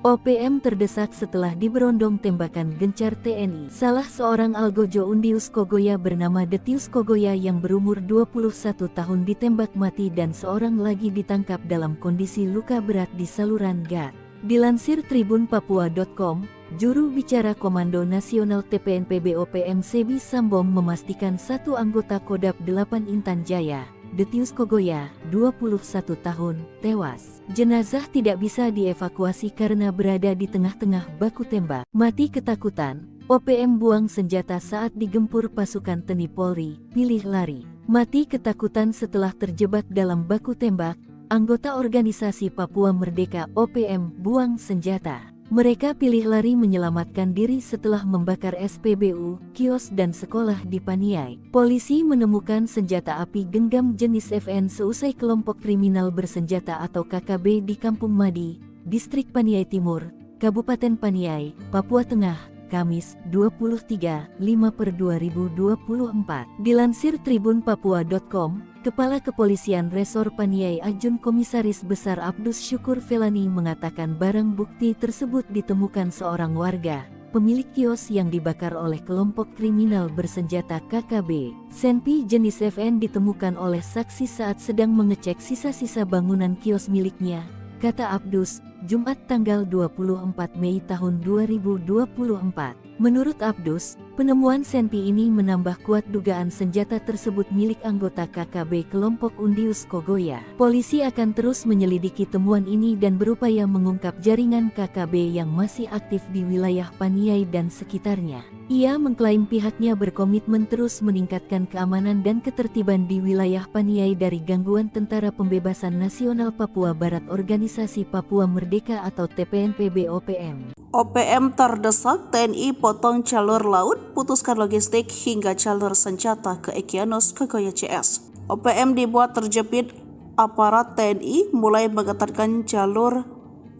OPM terdesak setelah diberondong tembakan gencar TNI. Salah seorang algojo Undius Kogoya bernama Detius Kogoya yang berumur 21 tahun ditembak mati dan seorang lagi ditangkap dalam kondisi luka berat di saluran gat. Dilansir tribunpapua.com, juru bicara Komando Nasional TPNPB OPM Sebbi Sambom memastikan satu anggota Kodam 8 Intan Jaya, Detius Kogoya, 21 tahun, tewas. Jenazah tidak bisa dievakuasi karena berada di tengah-tengah baku tembak. Mati ketakutan, OPM buang senjata saat digempur pasukan TNI Polri, pilih lari. Mati ketakutan setelah terjebak dalam baku tembak, anggota organisasi Papua Merdeka OPM buang senjata. Mereka pilih lari menyelamatkan diri setelah membakar SPBU, kios dan sekolah di Paniai. Polisi menemukan senjata api genggam jenis FN seusai kelompok kriminal bersenjata atau KKB di Kampung Madi, Distrik Paniai Timur, Kabupaten Paniai, Papua Tengah, Kamis, 23/5/2024. Dilansir tribunpapua.com, Kepala Kepolisian Resor Paniai Ajun Komisaris Besar Abdus Syukur Felani mengatakan barang bukti tersebut ditemukan seorang warga, pemilik kios yang dibakar oleh kelompok kriminal bersenjata KKB. Senpi jenis FN ditemukan oleh saksi saat sedang mengecek sisa-sisa bangunan kios miliknya, kata Abdus, Jumat tanggal 24 Mei tahun 2024. Menurut Abdus, Penemuan senpi ini menambah kuat dugaan senjata tersebut milik anggota KKB kelompok Undius Kogoya. Polisi akan terus menyelidiki temuan ini dan berupaya mengungkap jaringan KKB yang masih aktif di wilayah Paniai dan sekitarnya. Ia mengklaim pihaknya berkomitmen terus meningkatkan keamanan dan ketertiban di wilayah Paniai dari gangguan Tentara Pembebasan Nasional Papua Barat Organisasi Papua Merdeka atau TPNPB OPM. OPM terdesak TNI potong jalur laut, putuskan logistik hingga jalur senjata ke Egyanus Kogoya CS. OPM dibuat terjepit aparat TNI mulai mengetatkan jalur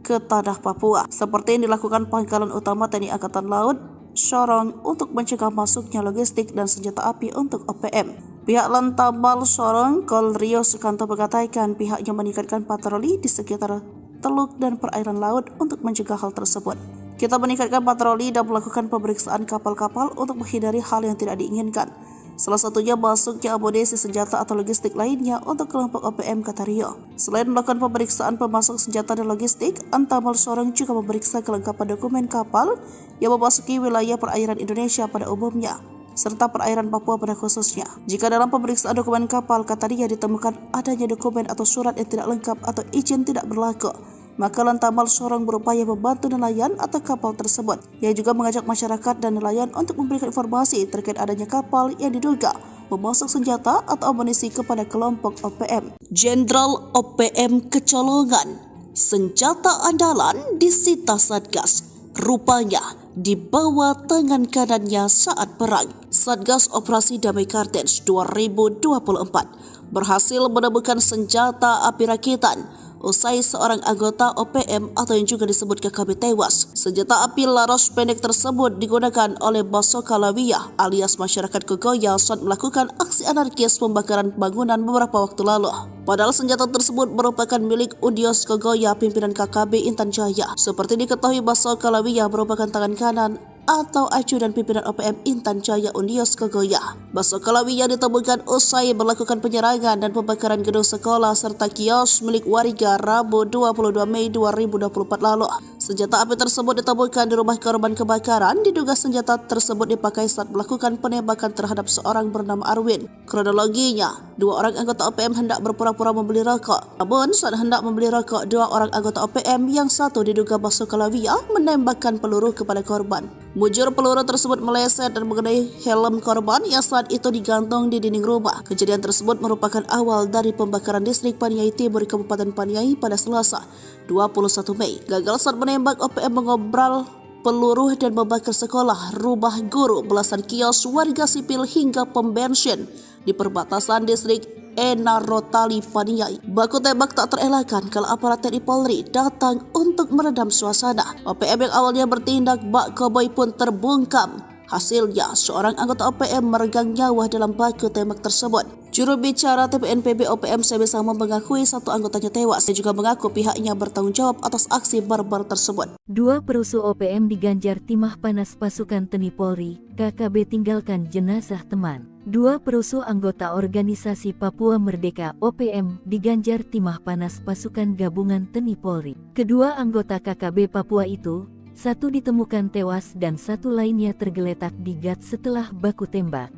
ke tanah Papua, seperti yang dilakukan Pangkalan Utama TNI Angkatan Laut Sorong untuk mencegah masuknya logistik dan senjata api untuk OPM. Pihak Lantamal Sorong Kol Rio Sukanto mengatakan pihaknya meningkatkan patroli di sekitar teluk dan perairan laut untuk mencegah hal tersebut. Kita meningkatkan patroli dan melakukan pemeriksaan kapal-kapal untuk menghindari hal yang tidak diinginkan. Salah satunya masuknya amunisi senjata atau logistik lainnya untuk kelompok OPM, kata Rio. Selain melakukan pemeriksaan pemasok senjata dan logistik, Antamal Sorong juga memeriksa kelengkapan dokumen kapal yang memasuki wilayah perairan Indonesia pada umumnya, serta perairan Papua pada khususnya. Jika dalam pemeriksaan dokumen kapal, kata Ria, ditemukan adanya dokumen atau surat yang tidak lengkap atau izin tidak berlaku, maka Lantamal Sorong berupaya membantu nelayan atau kapal tersebut. Ia juga mengajak masyarakat dan nelayan untuk memberikan informasi terkait adanya kapal yang diduga memasok senjata atau amunisi kepada kelompok OPM. Jenderal OPM kecolongan, senjata andalan disita Satgas, rupanya di bawah tangan kanannya saat perang. Satgas Operasi Damai Kartens 2024 berhasil menemukan senjata api rakitan usai seorang anggota OPM atau yang juga disebut KKB tewas. Senjata api laras pendek tersebut digunakan oleh Basoka Lawiyah alias masyarakat Kogoya saat melakukan aksi anarkis pembakaran bangunan beberapa waktu lalu. Padahal senjata tersebut merupakan milik Undius Kogoya pimpinan KKB Intan Jaya. Seperti diketahui, Basoka Lawiyah merupakan tangan kanan atau ajudan pimpinan OPM Intan Jaya Undius Kogoya. Basoka Lawiyah ditemukan usai melakukan penyerangan dan pembakaran gedung sekolah serta kios milik warga Rabu 22 Mei 2024 lalu. Senjata api tersebut ditemukan di rumah korban kebakaran. Diduga senjata tersebut dipakai saat melakukan penembakan terhadap seorang bernama Arwin. Kronologinya, dua orang anggota OPM hendak berpura-pura membeli rokok. Namun saat hendak membeli rokok, dua orang anggota OPM yang satu diduga Basoka Lawiyah menembakkan peluru kepada korban. Mujur peluru tersebut meleset dan mengenai helm korban yang saat itu digantung di dinding rumah. Kejadian tersebut merupakan awal dari pembakaran distrik Paniai Timur Kabupaten Paniai pada Selasa 21 Mei. Gagal saat menembak, OPM mengobral peluru dan membakar sekolah, rumah guru, belasan kios warga sipil hingga pom bensin di perbatasan distrik Enarotali Paniai. Baku tembak tak terelakkan kalau aparat TNI Polri datang untuk meredam suasana. OPM yang awalnya bertindak bak koboi pun terbungkam. Hasilnya, seorang anggota OPM meregang nyawa dalam baku tembak tersebut. Juru bicara TPNPB OPM Sebesama mengakui satu anggotanya tewas. Dia juga mengaku pihaknya bertanggung jawab atas aksi barbar tersebut. Dua perusuh OPM diganjar timah panas pasukan TNI Polri, KKB tinggalkan jenazah teman. Dua perusuh anggota organisasi Papua Merdeka OPM diganjar timah panas pasukan gabungan TNI Polri. Kedua anggota KKB Papua itu, satu ditemukan tewas dan satu lainnya tergeletak di gat setelah baku tembak.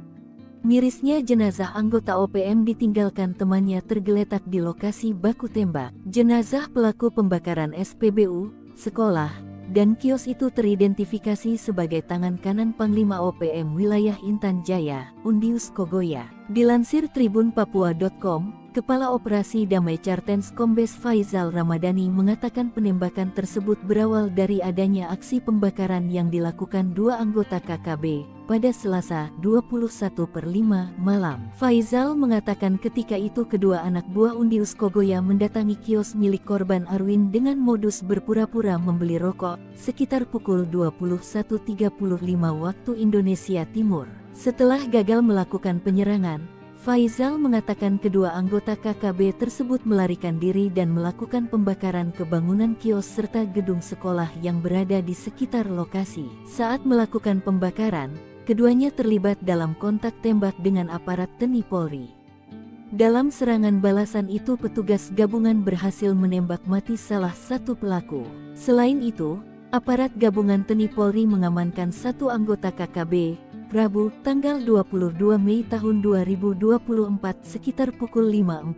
Mirisnya jenazah anggota OPM ditinggalkan temannya tergeletak di lokasi baku tembak. Jenazah pelaku pembakaran SPBU, sekolah, dan kios itu teridentifikasi sebagai tangan kanan Panglima OPM wilayah Intan Jaya, Undius Kogoya. Dilansir tribunpapua.com, Kepala Operasi Damai Kartens Kombes Faizal Ramadhani mengatakan penembakan tersebut berawal dari adanya aksi pembakaran yang dilakukan dua anggota KKB pada Selasa 21/5 malam. Faizal mengatakan ketika itu kedua anak buah Undius Kogoya mendatangi kios milik korban Arwin dengan modus berpura-pura membeli rokok sekitar pukul 21.35 waktu Indonesia Timur. Setelah gagal melakukan penyerangan, Faizal mengatakan kedua anggota KKB tersebut melarikan diri dan melakukan pembakaran ke bangunan kios serta gedung sekolah yang berada di sekitar lokasi. Saat melakukan pembakaran, keduanya terlibat dalam kontak tembak dengan aparat TNI Polri. Dalam serangan balasan itu petugas gabungan berhasil menembak mati salah satu pelaku. Selain itu, aparat gabungan TNI Polri mengamankan satu anggota KKB, Rabu, tanggal 22 Mei tahun 2024 sekitar pukul 5.45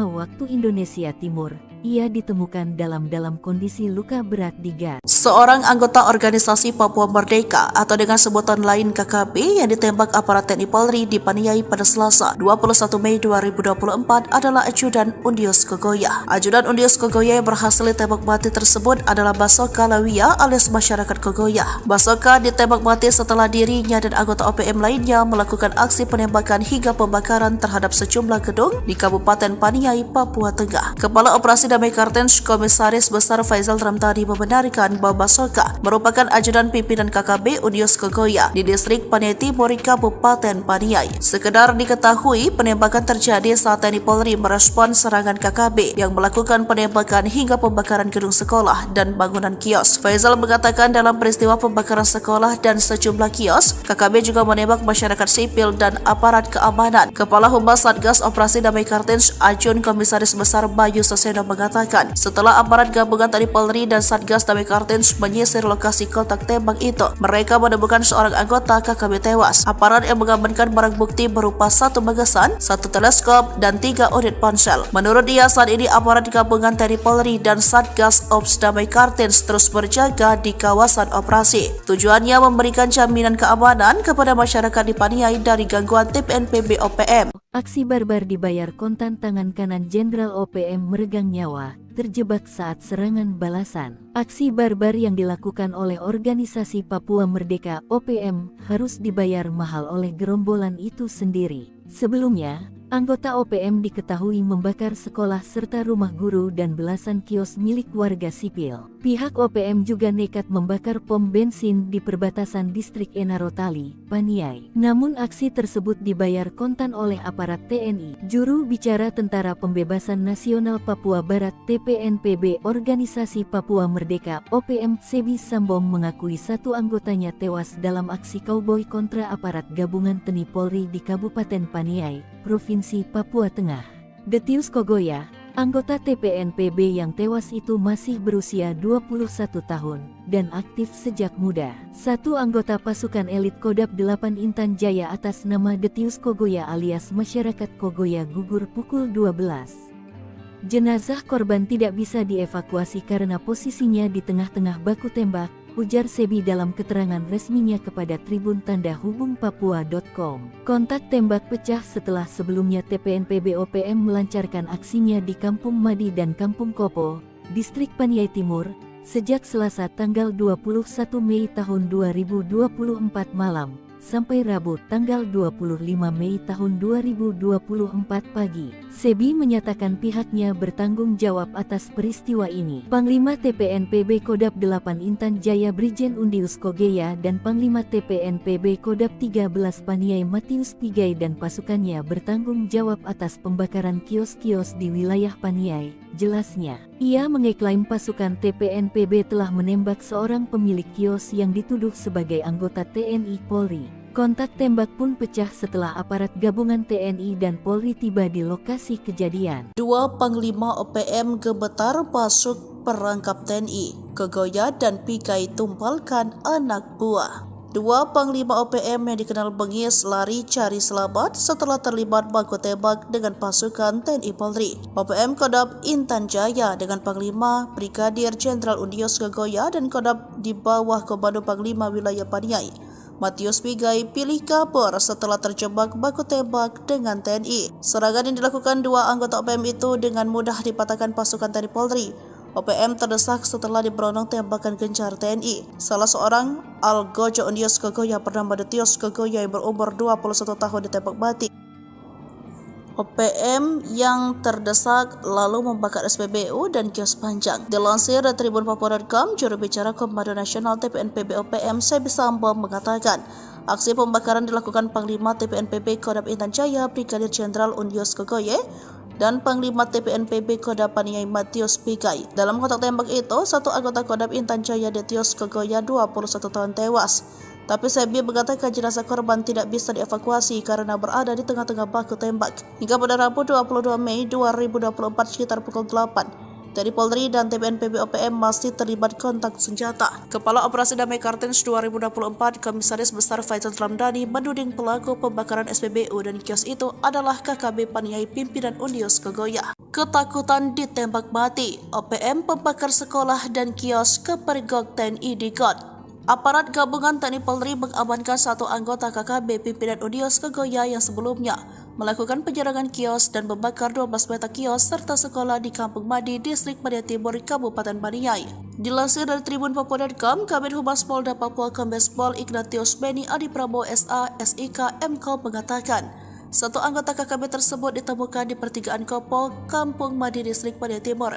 waktu Indonesia Timur. Ia ditemukan dalam kondisi luka berat di gas. Seorang anggota organisasi Papua Merdeka atau dengan sebutan lain KKB yang ditembak aparat TNI Polri di Paniai pada Selasa 21 Mei 2024 adalah Ajudan Undius Kogoya. Ajudan Undius Kogoya yang berhasil ditembak mati tersebut adalah Basoka Lawia alias masyarakat Kogoya. Basoka ditembak mati setelah dirinya dan anggota OPM lainnya melakukan aksi penembakan hingga pembakaran terhadap sejumlah gedung di Kabupaten Paniai, Papua Tengah. Kepala Operasi Damai Kartens Komisaris Besar Faisal Ramtadi membenarkan bahwa Basoka merupakan ajudan pimpinan KKB Undius Kogoya di distrik Paniai Timur, Kabupaten Paniai. Sekedar diketahui, penembakan terjadi saat TNI Polri merespon serangan KKB yang melakukan penembakan hingga pembakaran gedung sekolah dan bangunan kios. Faisal mengatakan dalam peristiwa pembakaran sekolah dan sejumlah kios, KKB juga menembak masyarakat sipil dan aparat keamanan. Kepala Humas Satgas Operasi Damai Kartens Ajun Komisaris Besar Bayu Seseno mengatakan, setelah aparat gabungan TNI Polri dan Satgas Damai Kartens menyisir lokasi kontak tembak itu, mereka menemukan seorang anggota KKB tewas. Aparat yang mengamankan barang bukti berupa 1 magasan, 1 teleskop, dan 3 unit ponsel. Menurut dia, saat ini aparat gabungan TNI Polri dan Satgas Ops Damai Kartens terus berjaga di kawasan operasi. Tujuannya memberikan jaminan keamanan kepada masyarakat di Paniai dari gangguan TPNPB OPM. Aksi barbar dibayar kontan. Tangan kanan Jenderal OPM meregang nyawa, terjebak saat serangan balasan. Aksi barbar yang dilakukan oleh organisasi Papua Merdeka OPM harus dibayar mahal oleh gerombolan itu sendiri. Sebelumnya, anggota OPM diketahui membakar sekolah serta rumah guru dan belasan kios milik warga sipil. Pihak OPM juga nekat membakar pom bensin di perbatasan distrik Enarotali, Paniai. Namun aksi tersebut dibayar kontan oleh aparat TNI. Juru bicara Tentara Pembebasan Nasional Papua Barat TPNPB Organisasi Papua Merdeka OPM Sebi Sambong mengakui 1 anggotanya tewas dalam aksi kauboi kontra aparat gabungan TNI Polri di Kabupaten Paniai, Provinsi Papua Tengah. Detius Kogoya, anggota TPNPB yang tewas itu masih berusia 21 tahun dan aktif sejak muda. 1 anggota pasukan elit Kodam 8 Intan Jaya atas nama Detius Kogoya alias masyarakat Kogoya gugur pukul 12. Jenazah korban tidak bisa dievakuasi karena posisinya di tengah-tengah baku tembak, ujar Sebi dalam keterangan resminya kepada Tribun Tanda Hubung Papua.com. Kontak tembak pecah setelah sebelumnya TPNPB OPM melancarkan aksinya di Kampung Madi dan Kampung Kopo, distrik Paniai Timur, sejak Selasa tanggal 21 Mei tahun 2024 malam, sampai Rabu tanggal 25 Mei tahun 2024 pagi. Sebi menyatakan pihaknya bertanggung jawab atas peristiwa ini. Panglima TPNPB Kodam 8 Intan Jaya Brigjen Undius Kogoya dan Panglima TPNPB Kodam 13 Paniai Matius Pigai dan pasukannya bertanggung jawab atas pembakaran kios-kios di wilayah Paniai, jelasnya. Ia mengeklaim pasukan TPNPB telah menembak seorang pemilik kios yang dituduh sebagai anggota TNI Polri. Kontak tembak pun pecah setelah aparat gabungan TNI dan Polri tiba di lokasi kejadian. 2 Panglima OPM gemetar masuk perangkap TNI. Kogoya dan Pigai tumpalkan anak buah. 2 Panglima OPM yang dikenal bengis lari cari selamat setelah terlibat baku tembak dengan pasukan TNI Polri. OPM Kodam Intan Jaya dengan Panglima Brigadir Jenderal Undius Kogoya dan Kodam di bawah Komando Panglima Wilayah Paniai Matius Pigai pilih kabur setelah terjebak baku tembak dengan TNI. Serangan yang dilakukan 2 anggota OPM itu dengan mudah dipatahkan pasukan TNI Polri. OPM terdesak setelah diberondong tembakan gencar TNI. Salah seorang Algojo Undius Kogoya bernama Detius Kogoya yang berumur 21 tahun ditembak mati. OPM yang terdesak lalu membakar SPBU dan kios panjang. Dilansir dari Tribun Papua.com, juru bicara Komando Nasional TPNPB OPM Sebi Sambong mengatakan, aksi pembakaran dilakukan Panglima TPNPB Kodam Intan Jaya Brigadir Jenderal Undius Kogoya dan Panglima TPNPB Kodam Paniai Matius Pigai. Dalam kontak tembak itu, 1 anggota Kodam Intan Jaya Detius Kogoya 21 tahun tewas. Tapi Sebi mengatakan jenazah korban tidak bisa dievakuasi karena berada di tengah-tengah baku tembak. Hingga pada Rabu 22 Mei 2024 sekitar pukul 8, TNI Polri dan TPNPB OPM masih terlibat kontak senjata. Kepala Operasi Damai Kartens 2024, Komisaris Besar Faisal Ramdhani menuding pelaku pembakaran SPBU dan kios itu adalah KKB Paniai pimpinan Unius Kogoya. Ketakutan ditembak mati, OPM pembakar sekolah dan kios kepergok TNI di GOT. Aparat gabungan TNI Polri mengamankan satu anggota KKB pimpinan Unius Kogoya yang sebelumnya melakukan penyerangan kios dan membakar 12 petak kios serta sekolah di Kampung Madi, Distrik Media Timur, Kabupaten Paniai. Dilansir dari Tribun Papua.com, Kabid Humas Polda Papua Kombes Pol Ignatius Beni Adi Prabowo SA, SIK, MKO mengatakan, satu anggota KKB tersebut ditemukan di pertigaan Kopo, Kampung Madi, Distrik Media Timur,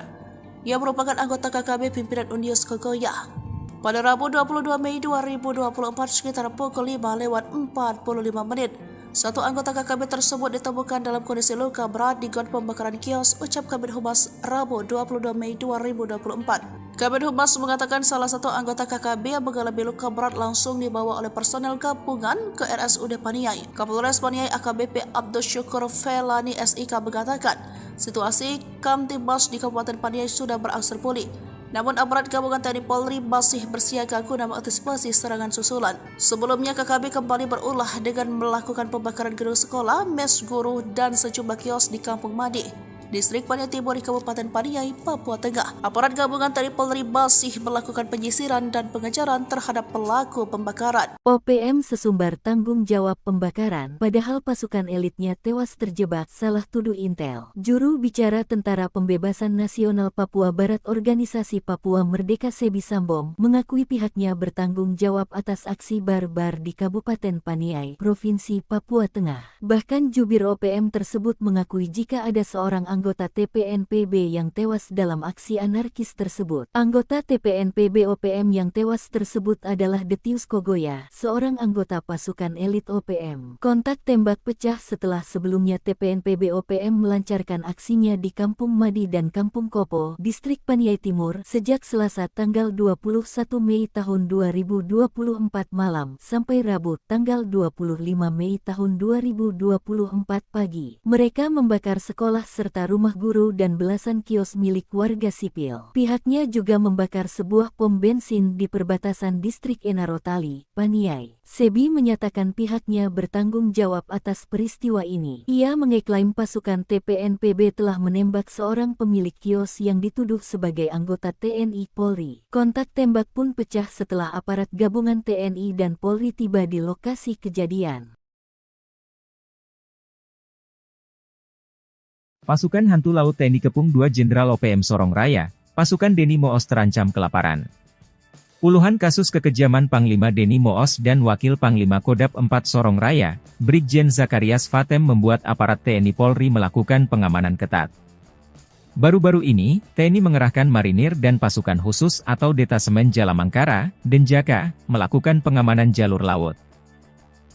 yang merupakan anggota KKB pimpinan Unius Kogoya. Pada Rabu 22 Mei 2024 sekitar pukul 5:45 menit, satu anggota KKB tersebut ditemukan dalam kondisi luka berat di got pembakaran kios, ucap Kabid Humas Rabu 22 Mei 2024. Kabid Humas mengatakan salah satu anggota KKB yang mengalami luka berat langsung dibawa oleh personel gabungan ke RSUD Paniai. Kapolres Paniai AKBP Abdul Syukur Felani SIK mengatakan, situasi Kamtibmas di Kabupaten Paniai sudah berangsur pulih. Namun aparat gabungan TNI Polri masih bersiaga guna mengantisipasi serangan susulan. Sebelumnya KKB kembali berulah dengan melakukan pembakaran gedung sekolah, mes guru, dan sejumlah kios di Kampung Madi, Distrik Paniai Timur di Kabupaten Paniai, Papua Tengah. Aparat gabungan TNI Polri masih melakukan penyisiran dan pengejaran terhadap pelaku pembakaran. OPM sesumbar tanggung jawab pembakaran, padahal pasukan elitnya tewas terjebak, salah tuduh Intel. Juru bicara Tentara Pembebasan Nasional Papua Barat Organisasi Papua Merdeka Sebi Sambom mengakui pihaknya bertanggung jawab atas aksi barbar di Kabupaten Paniai, Provinsi Papua Tengah. Bahkan jubir OPM tersebut mengakui jika ada seorang anggota TPNPB yang tewas dalam aksi anarkis tersebut. Anggota TPNPB OPM yang tewas tersebut adalah Detius Kogoya, seorang anggota pasukan elit OPM. Kontak tembak pecah setelah sebelumnya TPNPB OPM melancarkan aksinya di Kampung Madi dan Kampung Kopo, Distrik Paniai Timur, sejak Selasa tanggal 21 Mei tahun 2024 malam sampai Rabu tanggal 25 Mei tahun 2024 pagi. Mereka membakar sekolah serta rumah guru dan belasan kios milik warga sipil. Pihaknya juga membakar sebuah pom bensin di perbatasan Distrik Enarotali, Paniai. Sebi menyatakan pihaknya bertanggung jawab atas peristiwa ini. Ia mengeklaim pasukan TPNPB telah menembak seorang pemilik kios yang dituduh sebagai anggota TNI Polri. Kontak tembak pun pecah setelah aparat gabungan TNI dan Polri tiba di lokasi kejadian. Pasukan Hantu Laut TNI Kepung 2 Jenderal OPM Sorong Raya, pasukan Deni Moos terancam kelaparan. Puluhan kasus kekejaman Panglima Deni Moos dan Wakil Panglima Kodap 4 Sorong Raya, Brigjen Zakarias Fatem membuat aparat TNI Polri melakukan pengamanan ketat. Baru-baru ini, TNI mengerahkan marinir dan pasukan khusus atau Detasemen Jalamangkara, Denjaka, melakukan pengamanan jalur laut.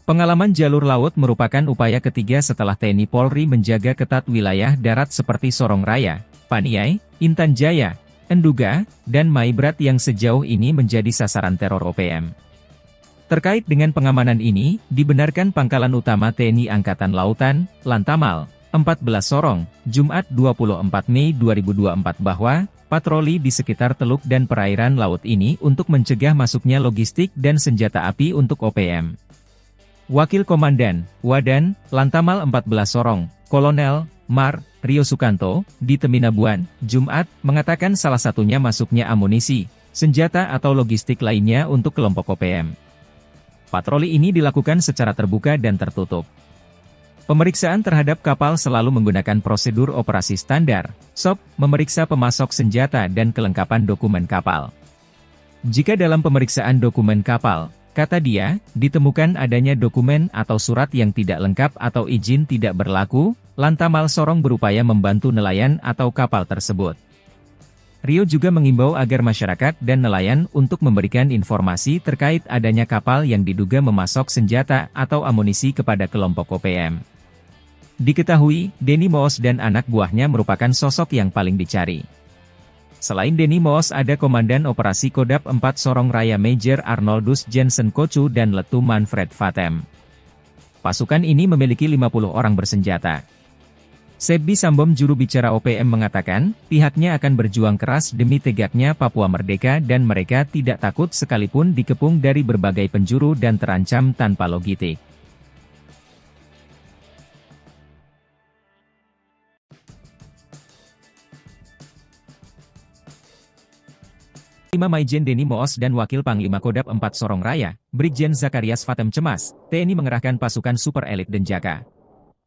Pengalaman jalur laut merupakan upaya ketiga setelah TNI Polri menjaga ketat wilayah darat seperti Sorong Raya, Paniai, Intan Jaya, Enduga, dan Maibrat yang sejauh ini menjadi sasaran teror OPM. Terkait dengan pengamanan ini, dibenarkan Pangkalan Utama TNI Angkatan Lautan, Lantamal, 14 Sorong, Jumat 24 Mei 2024 bahwa, patroli di sekitar teluk dan perairan laut ini untuk mencegah masuknya logistik dan senjata api untuk OPM. Wakil Komandan, Wadan, Lantamal 14 Sorong, Kolonel, Mar, Rio Sukanto, di Teminabuan, Jumat, mengatakan salah satunya masuknya amunisi, senjata atau logistik lainnya untuk kelompok OPM. Patroli ini dilakukan secara terbuka dan tertutup. Pemeriksaan terhadap kapal selalu menggunakan prosedur operasi standar, SOP, memeriksa pemasok senjata dan kelengkapan dokumen kapal. Jika dalam pemeriksaan dokumen kapal, kata dia, ditemukan adanya dokumen atau surat yang tidak lengkap atau izin tidak berlaku, Lantamal Sorong berupaya membantu nelayan atau kapal tersebut. Rio juga mengimbau agar masyarakat dan nelayan untuk memberikan informasi terkait adanya kapal yang diduga memasok senjata atau amunisi kepada kelompok OPM. Diketahui, Deni Moos dan anak buahnya merupakan sosok yang paling dicari. Selain Deni Moos ada Komandan Operasi Kodap 4 Sorong Raya Major Arnoldus Jensen Kocu dan Letu Manfred Fatem. Pasukan ini memiliki 50 orang bersenjata. Sebbi Sambom juru bicara OPM mengatakan, pihaknya akan berjuang keras demi tegaknya Papua merdeka dan mereka tidak takut sekalipun dikepung dari berbagai penjuru dan terancam tanpa logistik. 5 Maijen Denny Moos dan Wakil Panglima Kodam 4 Sorong Raya, Brigjen Zakarias Fatem cemas, TNI mengerahkan pasukan super elit Denjaka.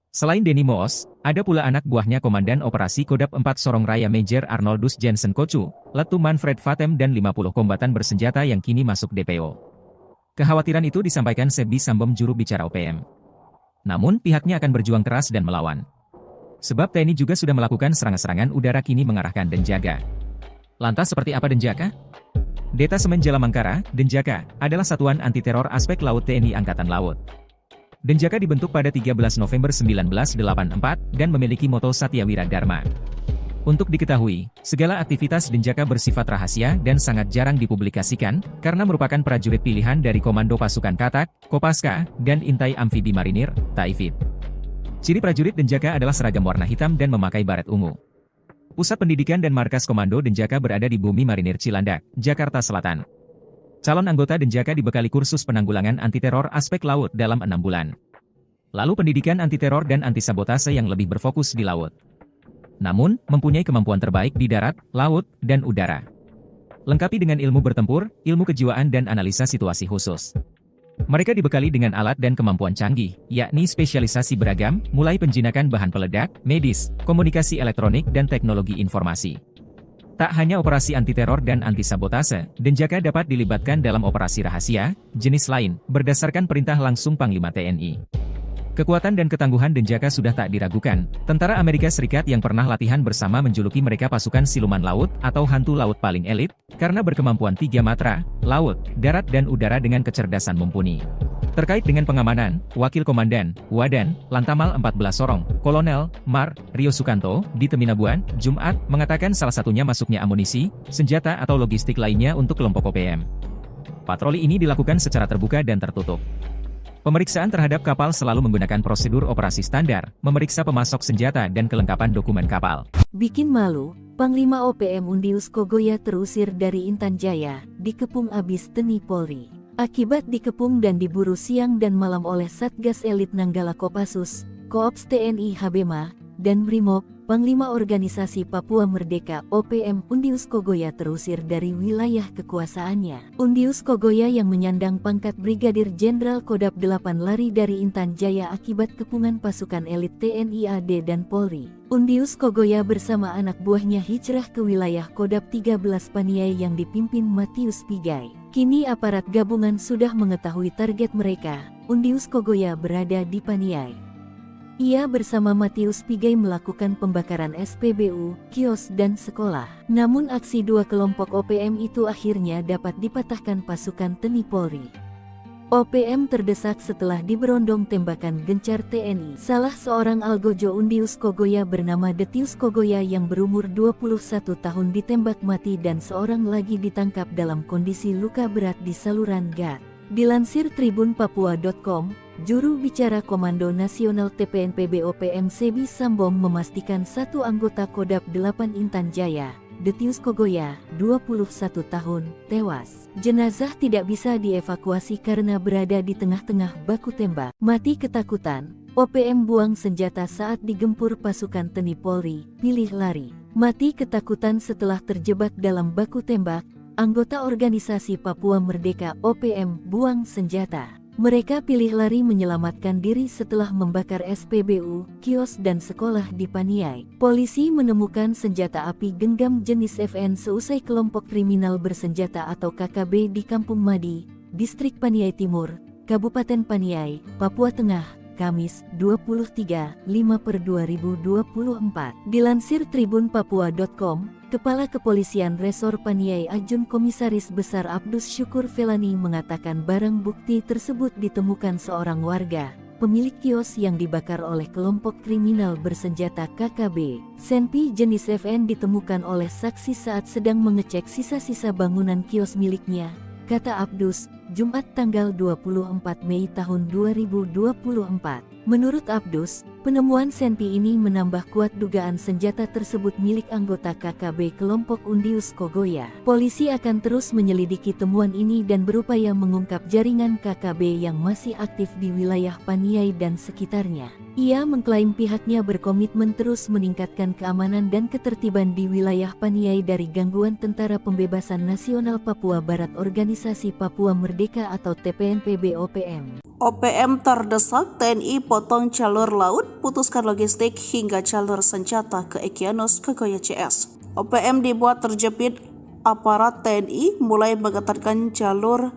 Selain Denny Moos, ada pula anak buahnya Komandan Operasi Kodam 4 Sorong Raya Major Arnoldus Jensen Kocu, Letu Manfred Fatem dan 50 kombatan bersenjata yang kini masuk DPO. Kekhawatiran itu disampaikan Sebbi Sambom juru bicara OPM. Namun pihaknya akan berjuang keras dan melawan. Sebab TNI juga sudah melakukan serangan-serangan udara kini mengarahkan Denjaka. Lantas seperti apa Denjaka? Detasemen Jalamangkara, Denjaka, adalah satuan anti-teror aspek laut TNI Angkatan Laut. Denjaka dibentuk pada 13 November 1984 dan memiliki moto Satyawira Dharma. Untuk diketahui, segala aktivitas Denjaka bersifat rahasia dan sangat jarang dipublikasikan, karena merupakan prajurit pilihan dari Komando Pasukan Katak, Kopaska, dan Intai Amfibi Marinir, Taifib. Ciri prajurit Denjaka adalah seragam warna hitam dan memakai baret ungu. Pusat pendidikan dan markas Komando Denjaka berada di Bumi Marinir Cilandak, Jakarta Selatan. Calon anggota Denjaka dibekali kursus penanggulangan anti-teror aspek laut dalam 6 bulan. Lalu pendidikan anti-teror dan anti-sabotase yang lebih berfokus di laut. Namun, mempunyai kemampuan terbaik di darat, laut, dan udara. Lengkapi dengan ilmu bertempur, ilmu kejiwaan dan analisa situasi khusus. Mereka dibekali dengan alat dan kemampuan canggih, yakni spesialisasi beragam, mulai penjinakan bahan peledak, medis, komunikasi elektronik dan teknologi informasi. Tak hanya operasi anti-teror dan anti-sabotase, Denjaka dapat dilibatkan dalam operasi rahasia, jenis lain, berdasarkan perintah langsung Panglima TNI. Kekuatan dan ketangguhan Denjaka sudah tak diragukan. Tentara Amerika Serikat yang pernah latihan bersama menjuluki mereka pasukan siluman laut atau hantu laut paling elit, karena berkemampuan 3 matra, laut, darat dan udara dengan kecerdasan mumpuni. Terkait dengan pengamanan, Wakil Komandan, Wadan, Lantamal 14 Sorong, Kolonel, Mar, Rio Sukanto, di Teminabuan, Jumat, mengatakan salah satunya masuknya amunisi, senjata atau logistik lainnya untuk kelompok OPM. Patroli ini dilakukan secara terbuka dan tertutup. Pemeriksaan terhadap kapal selalu menggunakan prosedur operasi standar, memeriksa pemasok senjata dan kelengkapan dokumen kapal. Bikin malu, Panglima OPM Undius Kogoya terusir dari Intan Jaya, dikepung abis TNI Polri. Akibat dikepung dan diburu siang dan malam oleh Satgas Elit Nanggala Kopassus, Koops TNI Habema, dan Brimob, Panglima Organisasi Papua Merdeka OPM Undius Kogoya terusir dari wilayah kekuasaannya. Undius Kogoya yang menyandang pangkat Brigadir Jenderal Kodam 8 lari dari Intan Jaya akibat kepungan pasukan elit TNI AD dan Polri. Undius Kogoya bersama anak buahnya hijrah ke wilayah Kodam 13 Paniai yang dipimpin Matius Pigai. Kini aparat gabungan sudah mengetahui target mereka. Undius Kogoya berada di Paniai. Ia bersama Matius Pigai melakukan pembakaran SPBU, kios dan sekolah. Namun aksi dua kelompok OPM itu akhirnya dapat dipatahkan pasukan TNI Polri. OPM terdesak setelah diberondong tembakan gencar TNI. Salah seorang algojo Undius Kogoya bernama Detius Kogoya yang berumur 21 tahun ditembak mati dan seorang lagi ditangkap dalam kondisi luka berat di saluran gat. Dilansir tribunpapua.com, juru bicara Komando Nasional TPNPB OPM Sebbi Sambom memastikan satu anggota Kodam 8 Intan Jaya, Detius Kogoya, 21 tahun, tewas. Jenazah tidak bisa dievakuasi karena berada di tengah-tengah baku tembak. Mati ketakutan, OPM buang senjata saat digempur pasukan TNI Polri, pilih lari. Mati ketakutan setelah terjebak dalam baku tembak, anggota organisasi Papua Merdeka OPM buang senjata. Mereka pilih lari menyelamatkan diri setelah membakar SPBU, kios dan sekolah di Paniai. Polisi menemukan senjata api genggam jenis FN seusai kelompok kriminal bersenjata atau KKB di Kampung Madi, Distrik Paniai Timur, Kabupaten Paniai, Papua Tengah, Kamis, 23/5/2024. Dilansir tribunpapua.com, Kepala Kepolisian Resor Paniai Ajun Komisaris Besar Abdus Syukur Felani mengatakan barang bukti tersebut ditemukan seorang warga, pemilik kios yang dibakar oleh kelompok kriminal bersenjata KKB. Senpi jenis FN ditemukan oleh saksi saat sedang mengecek sisa-sisa bangunan kios miliknya, kata Abdus, Jumat tanggal 24 Mei tahun 2024. Menurut Abdus, Penemuan senpi ini menambah kuat dugaan senjata tersebut milik anggota KKB kelompok Undius Kogoya. Polisi akan terus menyelidiki temuan ini dan berupaya mengungkap jaringan KKB yang masih aktif di wilayah Paniai dan sekitarnya. Ia mengklaim pihaknya berkomitmen terus meningkatkan keamanan dan ketertiban di wilayah Paniai dari gangguan Tentara Pembebasan Nasional Papua Barat Organisasi Papua Merdeka atau TPNPB-OPM. OPM terdesak TNI potong jalur laut, putuskan logistik hingga jalur senjata ke Egyanus Kogoya CS. OPM dibuat terjepit aparat TNI mulai mengetatkan jalur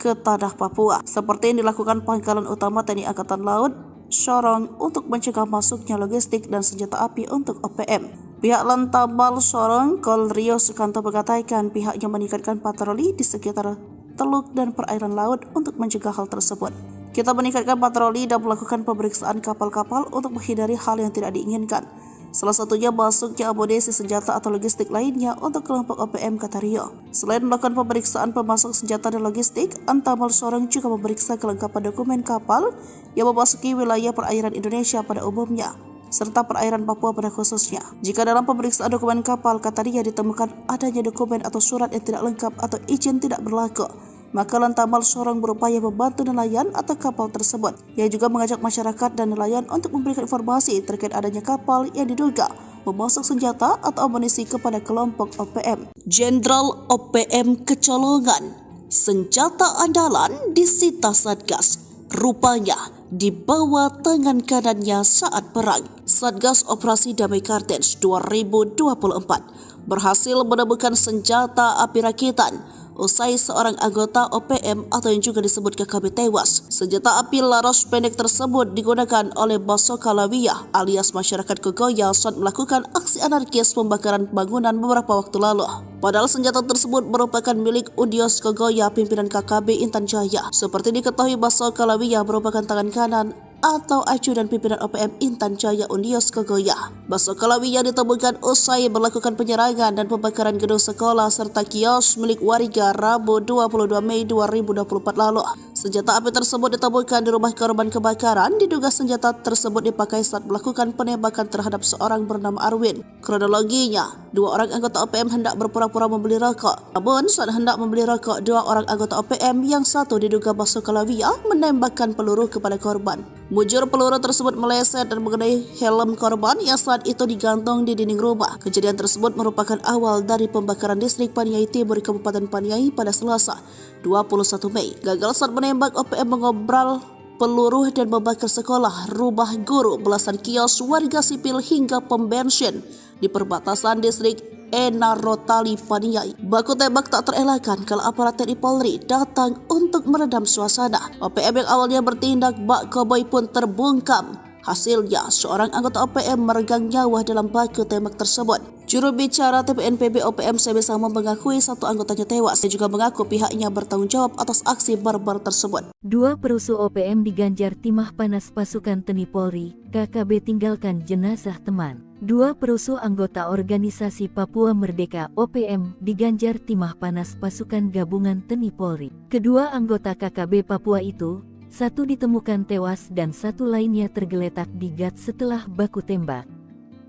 ke tanah Papua, seperti yang dilakukan Pangkalan Utama TNI Angkatan Laut Sorong untuk mencegah masuknya logistik dan senjata api untuk OPM. Pihak Lantabal Sorong, Kol Rio Sukanto mengatakan pihaknya meningkatkan patroli di sekitar teluk dan perairan laut untuk mencegah hal tersebut. Kita meningkatkan patroli dan melakukan pemeriksaan kapal-kapal untuk menghindari hal yang tidak diinginkan. Salah satunya masuknya amunisi senjata atau logistik lainnya untuk kelompok OPM, kata Rio. Selain melakukan pemeriksaan pemasok senjata dan logistik, Antamal Sorong juga memeriksa kelengkapan dokumen kapal yang memasuki wilayah perairan Indonesia pada umumnya, serta perairan Papua pada khususnya. Jika dalam pemeriksaan dokumen kapal, kata Rio, ditemukan adanya dokumen atau surat yang tidak lengkap atau izin tidak berlaku, maka Lantamal Sorong berupaya membantu nelayan atau kapal tersebut. Ia juga mengajak masyarakat dan nelayan untuk memberikan informasi terkait adanya kapal yang diduga memasok senjata atau amunisi kepada kelompok OPM. Jenderal OPM kecolongan, senjata andalan disita Satgas, rupanya di bawah tangan kanannya saat perang. Satgas Operasi Damai Kartens 2024 berhasil menemukan senjata api rakitan usai seorang anggota OPM atau yang juga disebut KKB tewas. Senjata api laras pendek tersebut digunakan oleh Basoka Lawiyah alias masyarakat Kogoya saat melakukan aksi anarkis pembakaran bangunan beberapa waktu lalu. Padahal senjata tersebut merupakan milik Undius Kogoya pimpinan KKB Intan Jaya. Seperti diketahui, Basoka Lawiyah merupakan tangan kanan atau ajudan pimpinan OPM Intan Jaya Undius Kogoya. Basoka Lawiyah ditemukan usai melakukan penyerangan dan pembakaran gedung sekolah serta kios milik warga Rabu 22 Mei 2024 lalu. Senjata api tersebut ditemukan di rumah korban kebakaran. Diduga senjata tersebut dipakai saat melakukan penembakan terhadap seorang bernama Arwin. Kronologinya, dua orang anggota OPM hendak berpura-pura membeli rokok. Namun saat hendak membeli rokok, dua orang anggota OPM yang satu diduga Basoka Lawiyah menembakkan peluru kepada korban. Mujur peluru tersebut meleset dan mengenai helm korban yang saat itu digantung di dinding rumah. Kejadian tersebut merupakan awal dari pembakaran distrik Paniai Timur Kabupaten Paniai pada Selasa 21 Mei. Gagal saat menembak, OPM mengobral peluru dan membakar sekolah, rumah guru, belasan kios warga sipil hingga pom bensin di perbatasan distrik Enarotali Paniai. Baku tembak tak terelakkan kalau aparat TNI Polri datang untuk meredam suasana. OPM yang awalnya bertindak bak koboi pun terbungkam. Hasilnya, seorang anggota OPM meregang nyawa dalam baku tembak tersebut. Juru bicara TPNPB OPM Sebe Samo mengakui satu anggotanya tewas. Dia juga mengaku pihaknya bertanggung jawab atas aksi barbar tersebut. Dua perusuh OPM diganjar timah panas pasukan TNI Polri, KKB tinggalkan jenazah teman. Dua perusuh anggota organisasi Papua Merdeka OPM diganjar timah panas pasukan gabungan TNI Polri. Kedua anggota KKB Papua itu, satu ditemukan tewas dan satu lainnya tergeletak di gat setelah baku tembak.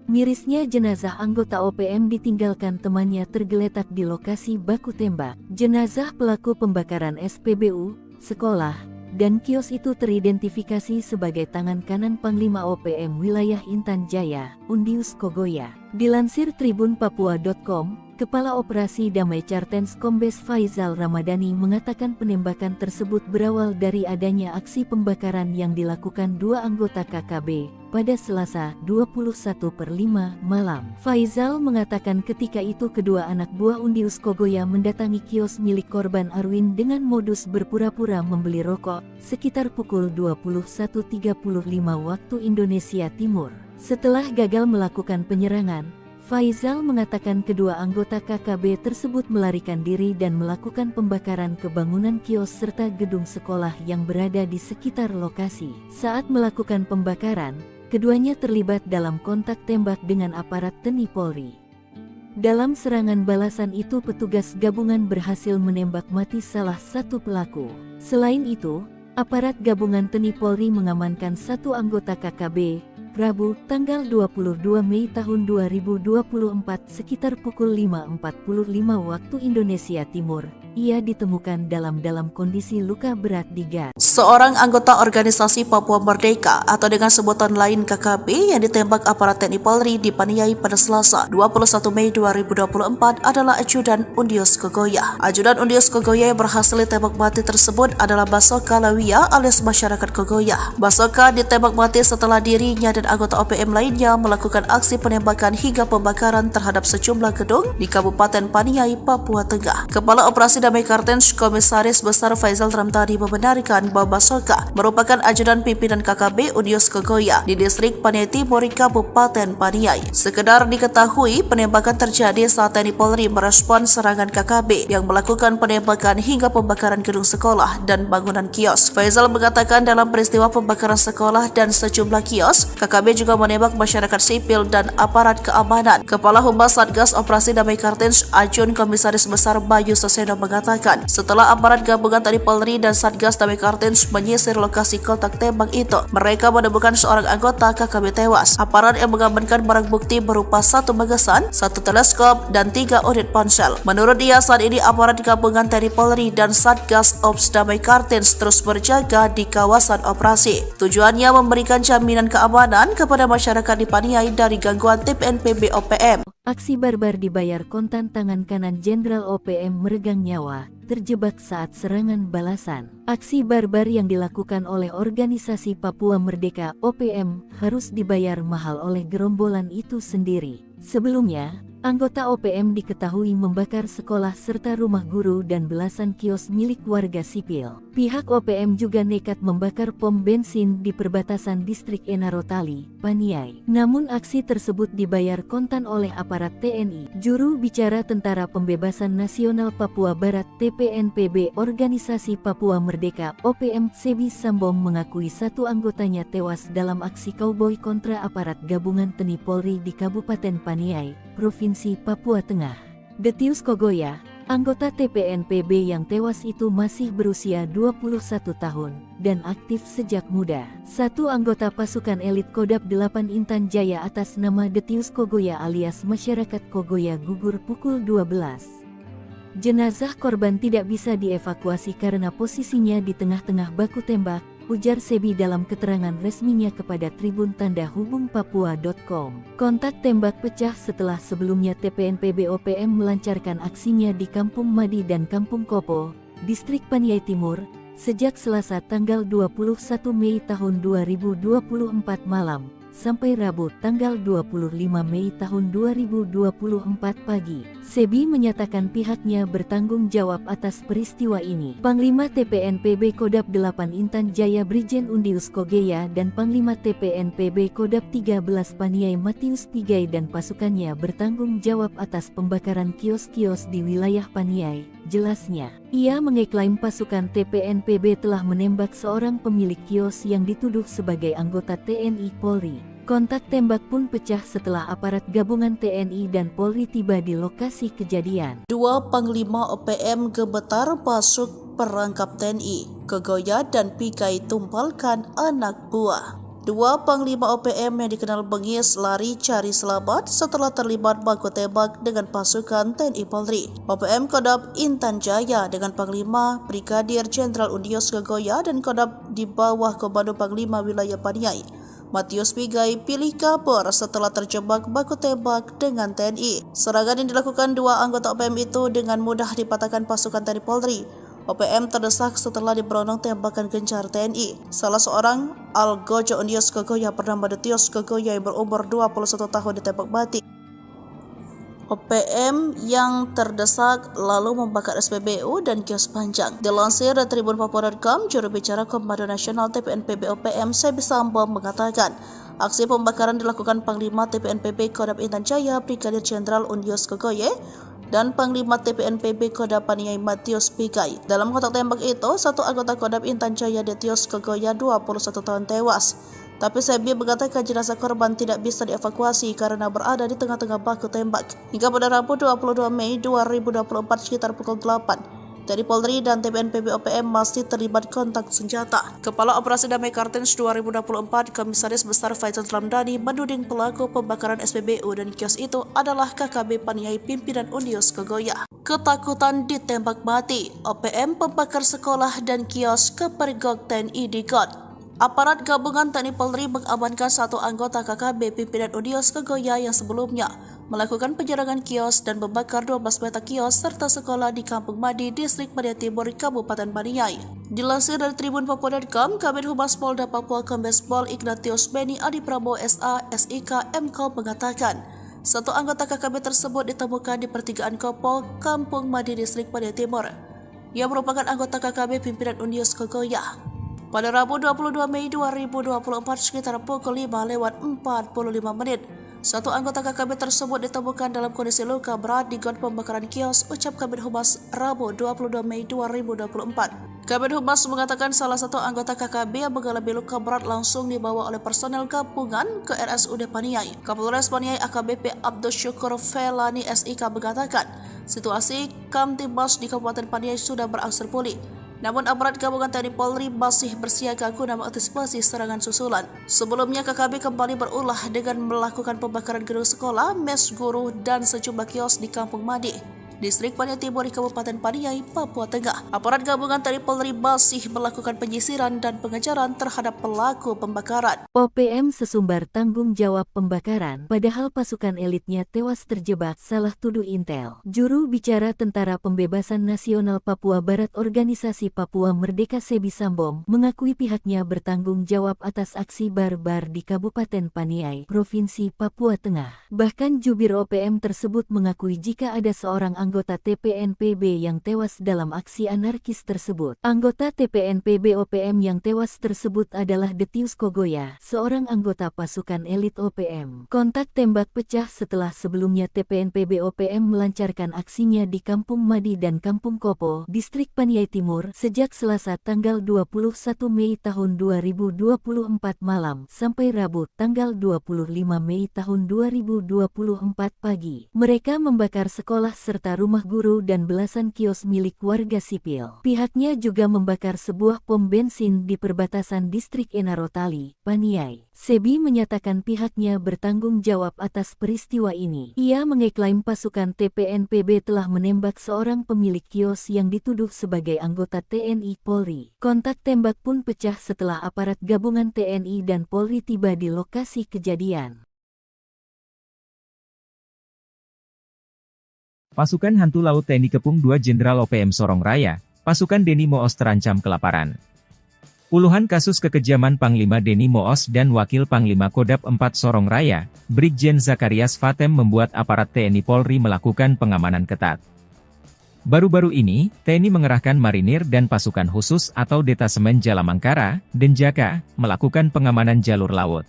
Mirisnya jenazah anggota OPM ditinggalkan temannya tergeletak di lokasi baku tembak. Jenazah pelaku pembakaran SPBU, sekolah, dan kios itu teridentifikasi sebagai tangan kanan Panglima OPM wilayah Intan Jaya, Undius Kogoya. Dilansir tribunpapua.com, Kepala Operasi Damai Kartens Kombes Faizal Ramadhani mengatakan penembakan tersebut berawal dari adanya aksi pembakaran yang dilakukan dua anggota KKB pada Selasa 21/5 malam. Faizal mengatakan ketika itu kedua anak buah Undius Kogoya mendatangi kios milik korban Arwin dengan modus berpura-pura membeli rokok sekitar pukul 21.35 waktu Indonesia Timur. Setelah gagal melakukan penyerangan, Faizal mengatakan kedua anggota KKB tersebut melarikan diri dan melakukan pembakaran ke bangunan kios serta gedung sekolah yang berada di sekitar lokasi. Saat melakukan pembakaran, keduanya terlibat dalam kontak tembak dengan aparat TNI Polri. Dalam serangan balasan itu petugas gabungan berhasil menembak mati salah satu pelaku. Selain itu, aparat gabungan TNI Polri mengamankan satu anggota KKB, Rabu, tanggal 22 Mei tahun 2024 sekitar pukul 5.45 waktu Indonesia Timur. Ia ditemukan dalam kondisi luka berat di gas. Seorang anggota organisasi Papua Merdeka atau dengan sebutan lain KKB yang ditembak aparat TNI Polri di Paniai pada Selasa 21 Mei 2024 adalah Ajudan Undius Kogoya. Ajudan Undius Kogoya yang berhasil ditembak mati tersebut adalah Basoka Lawia alias masyarakat Kogoya. Basoka ditembak mati setelah dirinya dan anggota OPM lainnya melakukan aksi penembakan hingga pembakaran terhadap sejumlah gedung di Kabupaten Paniai, Papua Tengah. Kepala Operasi Damai Kartens Komisaris Besar Faisal Ramtadi membenarkan bahwa Basoka merupakan ajudan pimpinan KKB Undius Kogoya di distrik Paniai Timur, Kabupaten Paniai. Sekedar diketahui, penembakan terjadi saat TNI Polri merespon serangan KKB yang melakukan penembakan hingga pembakaran gedung sekolah dan bangunan kios. Faisal mengatakan dalam peristiwa pembakaran sekolah dan sejumlah kios, KKB juga menembak masyarakat sipil dan aparat keamanan. Kepala Humas Satgas Operasi Damai Kartens Ajun Komisaris Besar Bayu Soseno mengatakan, setelah aparat gabungan TNI Polri dan Satgas Damai Kartens menyisir lokasi kontak tembak itu, mereka menemukan seorang anggota KKB tewas. Aparat yang mengamankan barang bukti berupa 1 magasan, 1 teleskop, dan 3 unit ponsel. Menurut dia, saat ini aparat gabungan TNI Polri dan Satgas Ops Damai Kartens terus berjaga di kawasan operasi. Tujuannya memberikan jaminan keamanan kepada masyarakat di Paniai dari gangguan TPNPB OPM. Aksi barbar dibayar kontan. Tangan kanan Jenderal OPM meregang nyawa, terjebak saat serangan balasan. Aksi barbar yang dilakukan oleh organisasi Papua Merdeka OPM harus dibayar mahal oleh gerombolan itu sendiri. Sebelumnya, anggota OPM diketahui membakar sekolah serta rumah guru dan belasan kios milik warga sipil. Pihak OPM juga nekat membakar pom bensin di perbatasan distrik Enarotali, Paniai. Namun aksi tersebut dibayar kontan oleh aparat TNI. Juru bicara Tentara Pembebasan Nasional Papua Barat TPNPB Organisasi Papua Merdeka OPM Sebi Sambong mengakui 1 anggotanya tewas dalam aksi kauboi kontra aparat gabungan TNI Polri di Kabupaten Paniai, Provinsi Papua Tengah. Detius Kogoya, anggota TPNPB yang tewas itu masih berusia 21 tahun dan aktif sejak muda. 1 anggota pasukan elit Kodam 8 Intan Jaya atas nama Detius Kogoya alias masyarakat Kogoya gugur pukul 12. Jenazah korban tidak bisa dievakuasi karena posisinya di tengah-tengah baku tembak, ujar Sebi dalam keterangan resminya kepada Tribun Tanda Hubung Papua.com. Kontak tembak pecah setelah sebelumnya TPNPB OPM melancarkan aksinya di Kampung Madi dan Kampung Kopo, distrik Paniai Timur, sejak Selasa tanggal 21 Mei tahun 2024 malam, sampai Rabu tanggal 25 Mei tahun 2024 pagi. Sebi menyatakan pihaknya bertanggung jawab atas peristiwa ini. Panglima TPNPB Kodam 8 Intan Jaya Brigjen Undius Kogoya dan Panglima TPNPB Kodam 13 Paniai Matius Pigai dan pasukannya bertanggung jawab atas pembakaran kios-kios di wilayah Paniai, jelasnya. Ia mengeklaim pasukan TPNPB telah menembak seorang pemilik kios yang dituduh sebagai anggota TNI Polri. Kontak tembak pun pecah setelah aparat gabungan TNI dan Polri tiba di lokasi kejadian. 2 Panglima OPM gemetar masuk perangkap TNI. Kogoya dan Pigai tumpalkan anak buah. 2 Panglima OPM yang dikenal bengis lari cari selamat setelah terlibat baku tembak dengan pasukan TNI Polri. OPM Kodam Intan Jaya dengan Panglima Brigadir Jenderal Undius Kogoya dan Kodam di bawah Komando Panglima Wilayah Paniai Matius Pigai pilih kabur setelah terjebak baku tembak dengan TNI. Serangan yang dilakukan 2 anggota OPM itu dengan mudah dipatahkan pasukan TNI Polri. OPM terdesak setelah diberondong tembakan gencar TNI. Salah seorang Algojo Undius Kogoya bernama Detius Kogoya yang berumur 21 tahun ditembak mati. OPM yang terdesak lalu membakar SPBU dan kios panjang. Dilansir dari Tribun Papua.com, juru bicara Komando Nasional TPNPB OPM Sebi Sambong mengatakan, aksi pembakaran dilakukan Panglima TPNPB Kodam Intan Jaya Brigadir Jenderal Undius Kogoya dan Panglima TPNPB Kodam Paniai Matius Pigai. Dalam kontak tembak itu, 1 anggota Kodam Intan Jaya Detius Kogoya 21 tahun tewas. Tapi Sebi mengatakan jenazah korban tidak bisa dievakuasi karena berada di tengah-tengah baku tembak. Hingga pada Rabu 22 Mei 2024 sekitar pukul 8, TNI Polri dan TPNPB OPM masih terlibat kontak senjata. Kepala Operasi Damai Kartens 2024 Komisaris Besar Faisal Ramdhani menuding pelaku pembakaran SPBU dan kios itu adalah KKB Paniai pimpinan Unius Kogoya. Ketakutan ditembak mati, OPM pembakar sekolah dan kios kepergok TNI di GOT. Aparat gabungan TNI Polri mengamankan satu anggota KKB pimpinan Unius Kogoya yang sebelumnya melakukan penyerangan kios dan membakar 12 petak kios serta sekolah di Kampung Madi, Distrik Paniai Timur, Kabupaten Paniai. Dilansir dari Tribun Papua.com, Kabid Humas Polda Papua Kombes Pol Ignatius Beni Adi Prabowo SA, SIK, MKOM mengatakan, satu anggota KKB tersebut ditemukan di pertigaan Kopol, Kampung Madi, Distrik Paniai Timur, yang merupakan anggota KKB pimpinan Unius Kogoya. Pada Rabu 22 Mei 2024 sekitar pukul 5:45 menit, satu anggota KKB tersebut ditemukan dalam kondisi luka berat di got pembakaran kios, ucap Kabid Humas Rabu 22 Mei 2024. Kabid Humas mengatakan salah satu anggota KKB yang mengalami luka berat langsung dibawa oleh personel gabungan ke RSUD Paniai. Kapolres Paniai AKBP Abdul Syukur Felani SIK mengatakan, situasi Kamtibmas di Kabupaten Paniai sudah berangsur pulih. Namun aparat gabungan TNI Polri masih bersiaga guna mengantisipasi serangan susulan. Sebelumnya KKB kembali berulah dengan melakukan pembakaran gedung sekolah, mes guru, dan sejumlah kios di Kampung Madi, Distrik Paniai Timur di Kabupaten Paniai, Papua Tengah. Aparat gabungan TNI Polri masih melakukan penyisiran dan pengejaran terhadap pelaku pembakaran. OPM sesumbar tanggung jawab pembakaran, padahal pasukan elitnya tewas terjebak, salah tuduh Intel. Juru bicara Tentara Pembebasan Nasional Papua Barat Organisasi Papua Merdeka Sebi Sambom mengakui pihaknya bertanggung jawab atas aksi barbar di Kabupaten Paniai, Provinsi Papua Tengah. Bahkan jubir OPM tersebut mengakui jika ada seorang anggota TPNPB yang tewas dalam aksi anarkis tersebut. Anggota TPNPB OPM yang tewas tersebut adalah Detius Kogoya, seorang anggota pasukan elit OPM. Kontak tembak pecah setelah sebelumnya TPNPB OPM melancarkan aksinya di Kampung Madi dan Kampung Kopo, Distrik Paniai Timur, sejak Selasa tanggal 21 Mei tahun 2024 malam sampai Rabu tanggal 25 Mei tahun 2024 pagi. Mereka membakar sekolah serta rumah guru dan belasan kios milik warga sipil. Pihaknya juga membakar sebuah pom bensin di perbatasan Distrik Enarotali, Paniai. Sebi menyatakan pihaknya bertanggung jawab atas peristiwa ini. Ia mengeklaim pasukan TPNPB telah menembak seorang pemilik kios yang dituduh sebagai anggota TNI Polri. Kontak tembak pun pecah setelah aparat gabungan TNI dan Polri tiba di lokasi kejadian. Pasukan Hantu Laut TNI Kepung 2 Jenderal OPM Sorong Raya, pasukan Deni Moos terancam kelaparan. Puluhan kasus kekejaman Panglima Deni Moos dan Wakil Panglima Kodap 4 Sorong Raya, Brigjen Zakarias Fatem membuat aparat TNI Polri melakukan pengamanan ketat. Baru-baru ini, TNI mengerahkan marinir dan pasukan khusus atau Detasemen Jalamangkara, Denjaka, melakukan pengamanan jalur laut.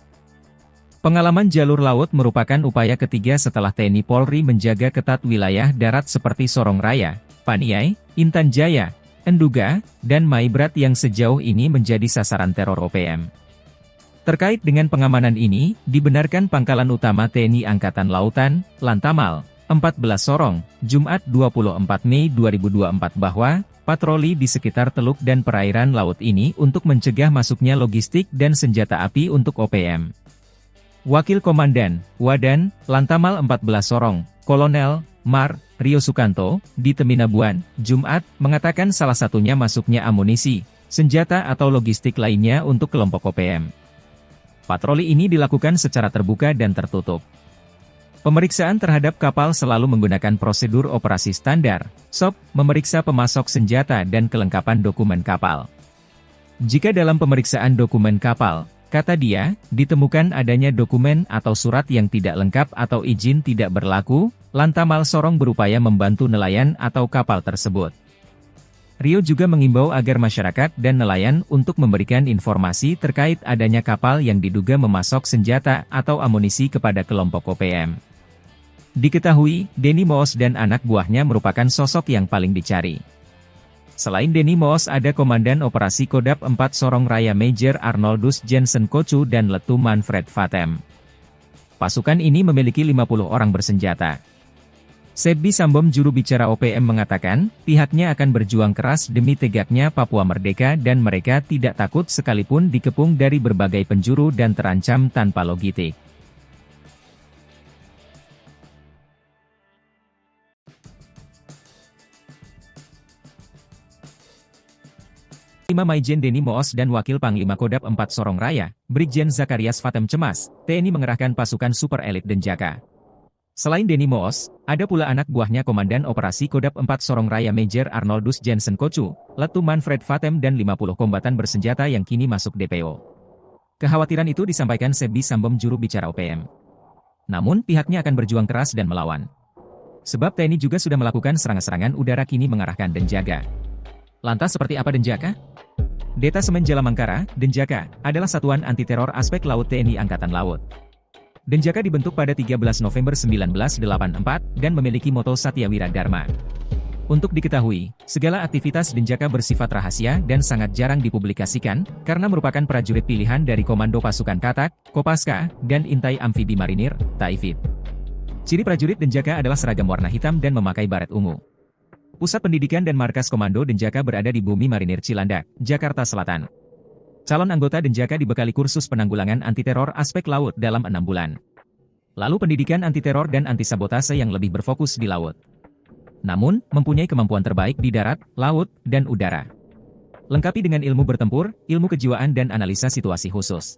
Pengalaman jalur laut merupakan upaya ketiga setelah TNI Polri menjaga ketat wilayah darat seperti Sorong Raya, Paniai, Intan Jaya, Enduga, dan Maibrat yang sejauh ini menjadi sasaran teror OPM. Terkait dengan pengamanan ini, dibenarkan Pangkalan Utama TNI Angkatan Lautan, Lantamal, 14 Sorong, Jumat 24 Mei 2024 bahwa patroli di sekitar teluk dan perairan laut ini untuk mencegah masuknya logistik dan senjata api untuk OPM. Wakil Komandan, Wadan, Lantamal 14 Sorong, Kolonel, Mar, Rio Sukanto, di Teminabuan, Jumat, mengatakan salah satunya masuknya amunisi, senjata atau logistik lainnya untuk kelompok OPM. Patroli ini dilakukan secara terbuka dan tertutup. Pemeriksaan terhadap kapal selalu menggunakan prosedur operasi standar, SOP, memeriksa pemasok senjata dan kelengkapan dokumen kapal. Jika dalam pemeriksaan dokumen kapal, kata dia, ditemukan adanya dokumen atau surat yang tidak lengkap atau izin tidak berlaku, Lantamal Sorong berupaya membantu nelayan atau kapal tersebut. Rio juga mengimbau agar masyarakat dan nelayan untuk memberikan informasi terkait adanya kapal yang diduga memasok senjata atau amunisi kepada kelompok OPM. Diketahui, Deni Moos dan anak buahnya merupakan sosok yang paling dicari. Selain Deni Moos ada Komandan Operasi Kodap 4 Sorong Raya Major Arnoldus Jensen Kocu dan Letu Manfred Fatem. Pasukan ini memiliki 50 orang bersenjata. Sebbi Sambom juru bicara OPM mengatakan, pihaknya akan berjuang keras demi tegaknya Papua merdeka dan mereka tidak takut sekalipun dikepung dari berbagai penjuru dan terancam tanpa logistik. 5 Maijen Denny Moos dan Wakil Panglima Kodam 4 Sorong Raya, Brigjen Zakarias Fatem cemas, TNI mengerahkan pasukan super elit Denjaka. Selain Denny Moos, ada pula anak buahnya Komandan Operasi Kodam 4 Sorong Raya Major Arnoldus Jensen Kocu, Letu Manfred Fatem dan 50 kombatan bersenjata yang kini masuk DPO. Kekhawatiran itu disampaikan Sebbi Sambom juru bicara OPM. Namun pihaknya akan berjuang keras dan melawan. Sebab TNI juga sudah melakukan serangan-serangan udara kini mengarahkan Denjaka. Lantas seperti apa Denjaka? Detasemen Jalamangkara, Denjaka, adalah satuan anti-teror aspek laut TNI Angkatan Laut. Denjaka dibentuk pada 13 November 1984 dan memiliki moto Satyawira Dharma. Untuk diketahui, segala aktivitas Denjaka bersifat rahasia dan sangat jarang dipublikasikan, karena merupakan prajurit pilihan dari Komando Pasukan Katak, Kopaska, dan Intai Amfibi Marinir, Taifib. Ciri prajurit Denjaka adalah seragam warna hitam dan memakai baret ungu. Pusat pendidikan dan markas Komando Denjaka berada di Bumi Marinir Cilandak, Jakarta Selatan. Calon anggota Denjaka dibekali kursus penanggulangan anti-teror aspek laut dalam 6 bulan. Lalu pendidikan anti-teror dan anti-sabotase yang lebih berfokus di laut. Namun, mempunyai kemampuan terbaik di darat, laut, dan udara. Lengkapi dengan ilmu bertempur, ilmu kejiwaan dan analisa situasi khusus.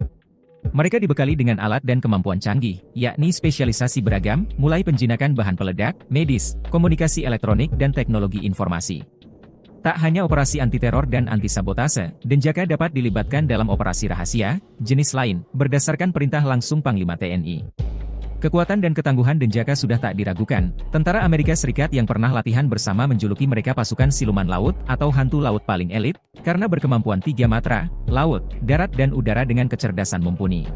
Mereka dibekali dengan alat dan kemampuan canggih, yakni spesialisasi beragam, mulai penjinakan bahan peledak, medis, komunikasi elektronik dan teknologi informasi. Tak hanya operasi anti-teror dan anti-sabotase, Denjaka dapat dilibatkan dalam operasi rahasia, jenis lain, berdasarkan perintah langsung Panglima TNI. Kekuatan dan ketangguhan Denjaka sudah tak diragukan. Tentara Amerika Serikat yang pernah latihan bersama menjuluki mereka pasukan siluman laut atau hantu laut paling elit, karena berkemampuan 3 matra, laut, darat dan udara dengan kecerdasan mumpuni.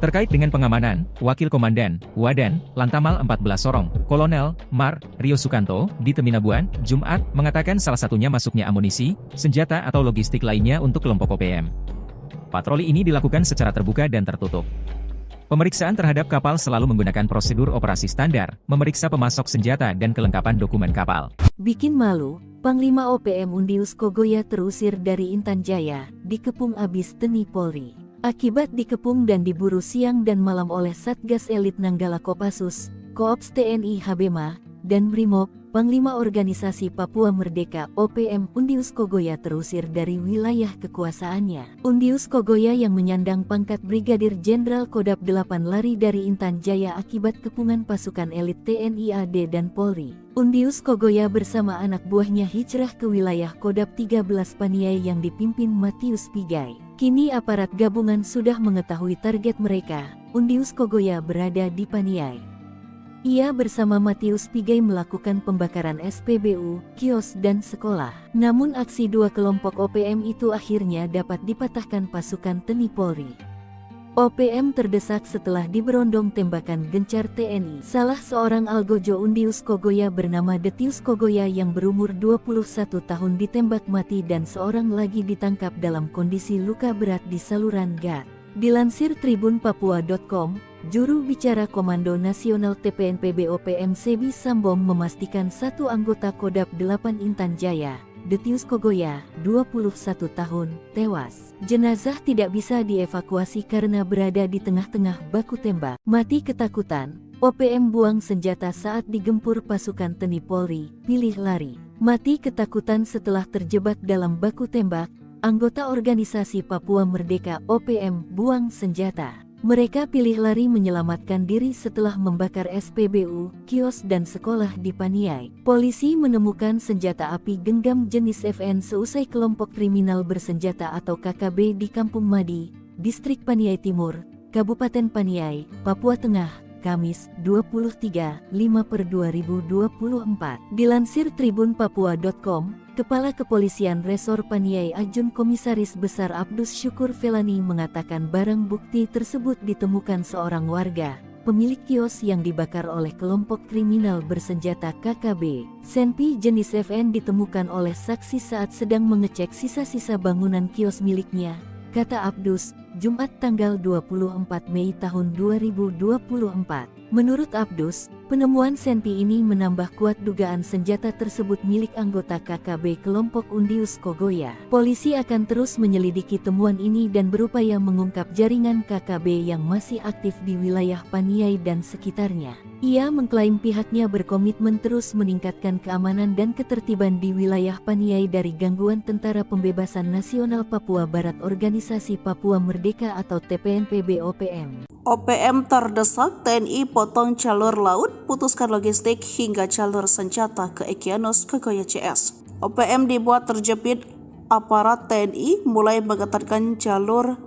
Terkait dengan pengamanan, Wakil Komandan, Wadan, Lantamal 14 Sorong, Kolonel, Mar, Rio Sukanto, di Teminabuan, Jumat, mengatakan salah satunya masuknya amunisi, senjata atau logistik lainnya untuk kelompok OPM. Patroli ini dilakukan secara terbuka dan tertutup. Pemeriksaan terhadap kapal selalu menggunakan prosedur operasi standar, memeriksa pemasok senjata dan kelengkapan dokumen kapal. Bikin malu, Panglima OPM Undius Kogoya terusir dari Intan Jaya, dikepung abis TNI Polri. Akibat dikepung dan diburu siang dan malam oleh Satgas Elit Nanggala Kopassus, Koops TNI Habema, dan Brimob, Panglima Organisasi Papua Merdeka OPM Undius Kogoya terusir dari wilayah kekuasaannya. Undius Kogoya yang menyandang pangkat Brigadir Jenderal Kodam 8 lari dari Intan Jaya akibat kepungan pasukan elit TNI AD dan Polri. Undius Kogoya bersama anak buahnya hijrah ke wilayah Kodam 13 Paniai yang dipimpin Matius Pigai. Kini aparat gabungan sudah mengetahui target mereka. Undius Kogoya berada di Paniai. Ia bersama Matius Pigai melakukan pembakaran SPBU, kios dan sekolah. Namun aksi dua kelompok OPM itu akhirnya dapat dipatahkan pasukan TNI Polri. OPM terdesak setelah diberondong tembakan gencar TNI. Salah seorang algojo Undius Kogoya bernama Detius Kogoya yang berumur 21 tahun ditembak mati dan seorang lagi ditangkap dalam kondisi luka berat di saluran gat. Dilansir tribunpapua.com, juru bicara Komando Nasional TPNPB OPM Sebbi Sambom memastikan satu anggota Kodam 8 Intan Jaya, Detius Kogoya, 21 tahun, tewas. Jenazah tidak bisa dievakuasi karena berada di tengah-tengah baku tembak. Mati ketakutan, OPM buang senjata saat digempur pasukan TNI Polri, pilih lari. Mati ketakutan setelah terjebak dalam baku tembak. Anggota Organisasi Papua Merdeka OPM buang senjata. Mereka pilih lari menyelamatkan diri setelah membakar SPBU, kios dan sekolah di Paniai. Polisi menemukan senjata api genggam jenis FN seusai kelompok kriminal bersenjata atau KKB di Kampung Madi, Distrik Paniai Timur, Kabupaten Paniai, Papua Tengah, Kamis, 23/5/2024. Dilansir tribunpapua.com, Kepala Kepolisian Resor Paniai Ajun Komisaris Besar Abdus Syukur Felani mengatakan barang bukti tersebut ditemukan seorang warga, pemilik kios yang dibakar oleh kelompok kriminal bersenjata KKB. Senpi jenis FN ditemukan oleh saksi saat sedang mengecek sisa-sisa bangunan kios miliknya, kata Abdus, Jumat tanggal 24 Mei tahun 2024. Menurut Abdus, Penemuan senpi ini menambah kuat dugaan senjata tersebut milik anggota KKB kelompok Undius Kogoya. Polisi akan terus menyelidiki temuan ini dan berupaya mengungkap jaringan KKB yang masih aktif di wilayah Paniai dan sekitarnya. Ia mengklaim pihaknya berkomitmen terus meningkatkan keamanan dan ketertiban di wilayah Paniai dari gangguan Tentara Pembebasan Nasional Papua Barat Organisasi Papua Merdeka atau TPNPB OPM. OPM terdesak TNI potong jalur laut, putuskan logistik hingga jalur senjata ke Egyanus Kogoya CS. OPM dibuat terjepit aparat TNI mulai mengetatkan jalur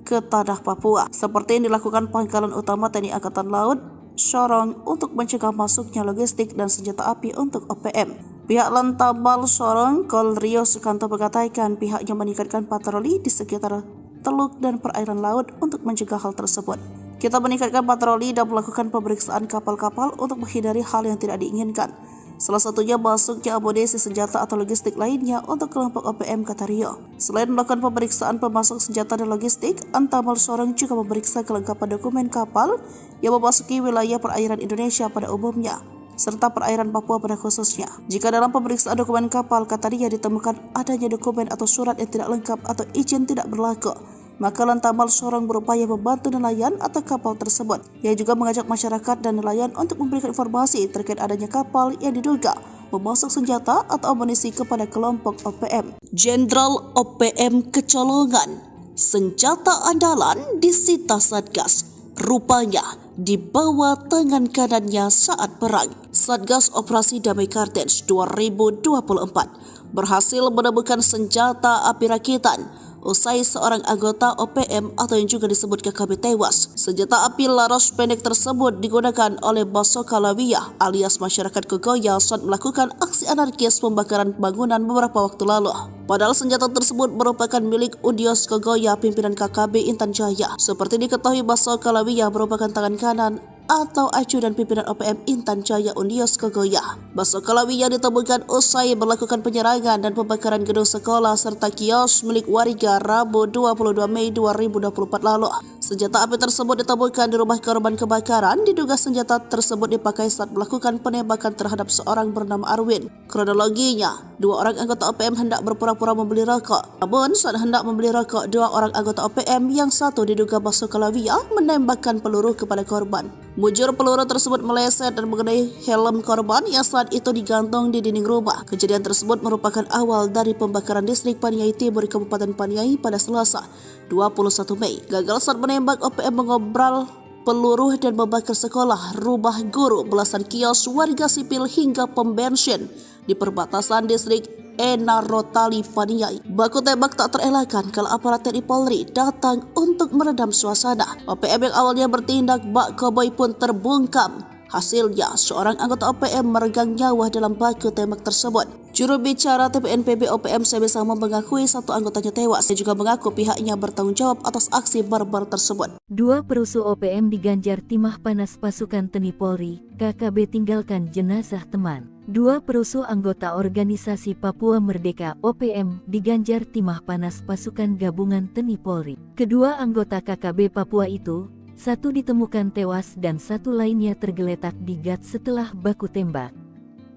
ke tanah Papua, seperti yang dilakukan Pangkalan Utama TNI Angkatan Laut Sorong untuk mencegah masuknya logistik dan senjata api untuk OPM. Pihak Lantamal Sorong, Kol Rio Sukanto mengatakan pihaknya meningkatkan patroli di sekitar teluk dan perairan laut untuk mencegah hal tersebut. Kita meningkatkan patroli dan melakukan pemeriksaan kapal-kapal untuk menghindari hal yang tidak diinginkan. Salah satunya masuknya amunisi senjata atau logistik lainnya untuk kelompok OPM, kata Rio. Selain melakukan pemeriksaan pemasok senjata dan logistik, Antamal Sorong juga memeriksa kelengkapan dokumen kapal yang memasuki wilayah perairan Indonesia pada umumnya, serta perairan Papua pada khususnya. Jika dalam pemeriksaan dokumen kapal, kata Rio, ditemukan adanya dokumen atau surat yang tidak lengkap atau izin tidak berlaku, maka Lantamal Sorong berupaya membantu nelayan atau kapal tersebut. Ia juga mengajak masyarakat dan nelayan untuk memberikan informasi terkait adanya kapal yang diduga memasok senjata atau amunisi kepada kelompok OPM. Jenderal OPM kecolongan, senjata andalan disita Satgas, rupanya di bawah tangan kanannya saat perang. Satgas Operasi Damai Kartens 2024 berhasil menemukan senjata api rakitan usai seorang anggota OPM atau yang juga disebut KKB tewas. Senjata api laras pendek tersebut digunakan oleh Basoka Lawiyah alias masyarakat Kogoya saat melakukan aksi anarkis pembakaran bangunan beberapa waktu lalu. Padahal senjata tersebut merupakan milik Undius Kogoya pimpinan KKB Intan Jaya. Seperti diketahui, Basoka Lawiyah merupakan tangan kanan atau ajudan pimpinan OPM Intan Jaya Undius Kogoya. Basoka Lawiyah ditemukan usai melakukan penyerangan dan pembakaran gedung sekolah serta kios milik warga Rabu 22 Mei 2024 lalu. Senjata api tersebut ditemukan di rumah korban kebakaran. Diduga senjata tersebut dipakai saat melakukan penembakan terhadap seorang bernama Arwin. Kronologinya, dua orang anggota OPM hendak berpura-pura membeli rokok. Namun saat hendak membeli rokok, dua orang anggota OPM yang satu diduga Basoka Lawiyah menembakkan peluru kepada korban. Mujur peluru tersebut meleset dan mengenai helm korban yang saat itu digantung di dinding rumah. Kejadian tersebut merupakan awal dari pembakaran distrik Paniai Timur Kabupaten Paniai pada Selasa 21 Mei. Gagal saat menembak, OPM mengobral peluru dan membakar sekolah, rumah guru, belasan kios warga sipil hingga pom bensin di perbatasan distrik Enarotali Paniai. Baku tembak tak terelakkan kalau aparat TNI Polri datang untuk meredam suasana. OPM yang awalnya bertindak bak koboi pun terbungkam. Hasilnya, seorang anggota OPM meregang nyawa dalam baku tembak tersebut. Juru bicara TPNPB OPM Sebesama mengakui satu anggotanya tewas. Dia juga mengaku pihaknya bertanggung jawab atas aksi barbar tersebut. Dua perusuh OPM diganjar timah panas pasukan TNI Polri, KKB tinggalkan jenazah teman. Dua perusuh anggota organisasi Papua Merdeka OPM diganjar timah panas pasukan gabungan TNI Polri. Kedua anggota KKB Papua itu, satu ditemukan tewas dan satu lainnya tergeletak di gat setelah baku tembak.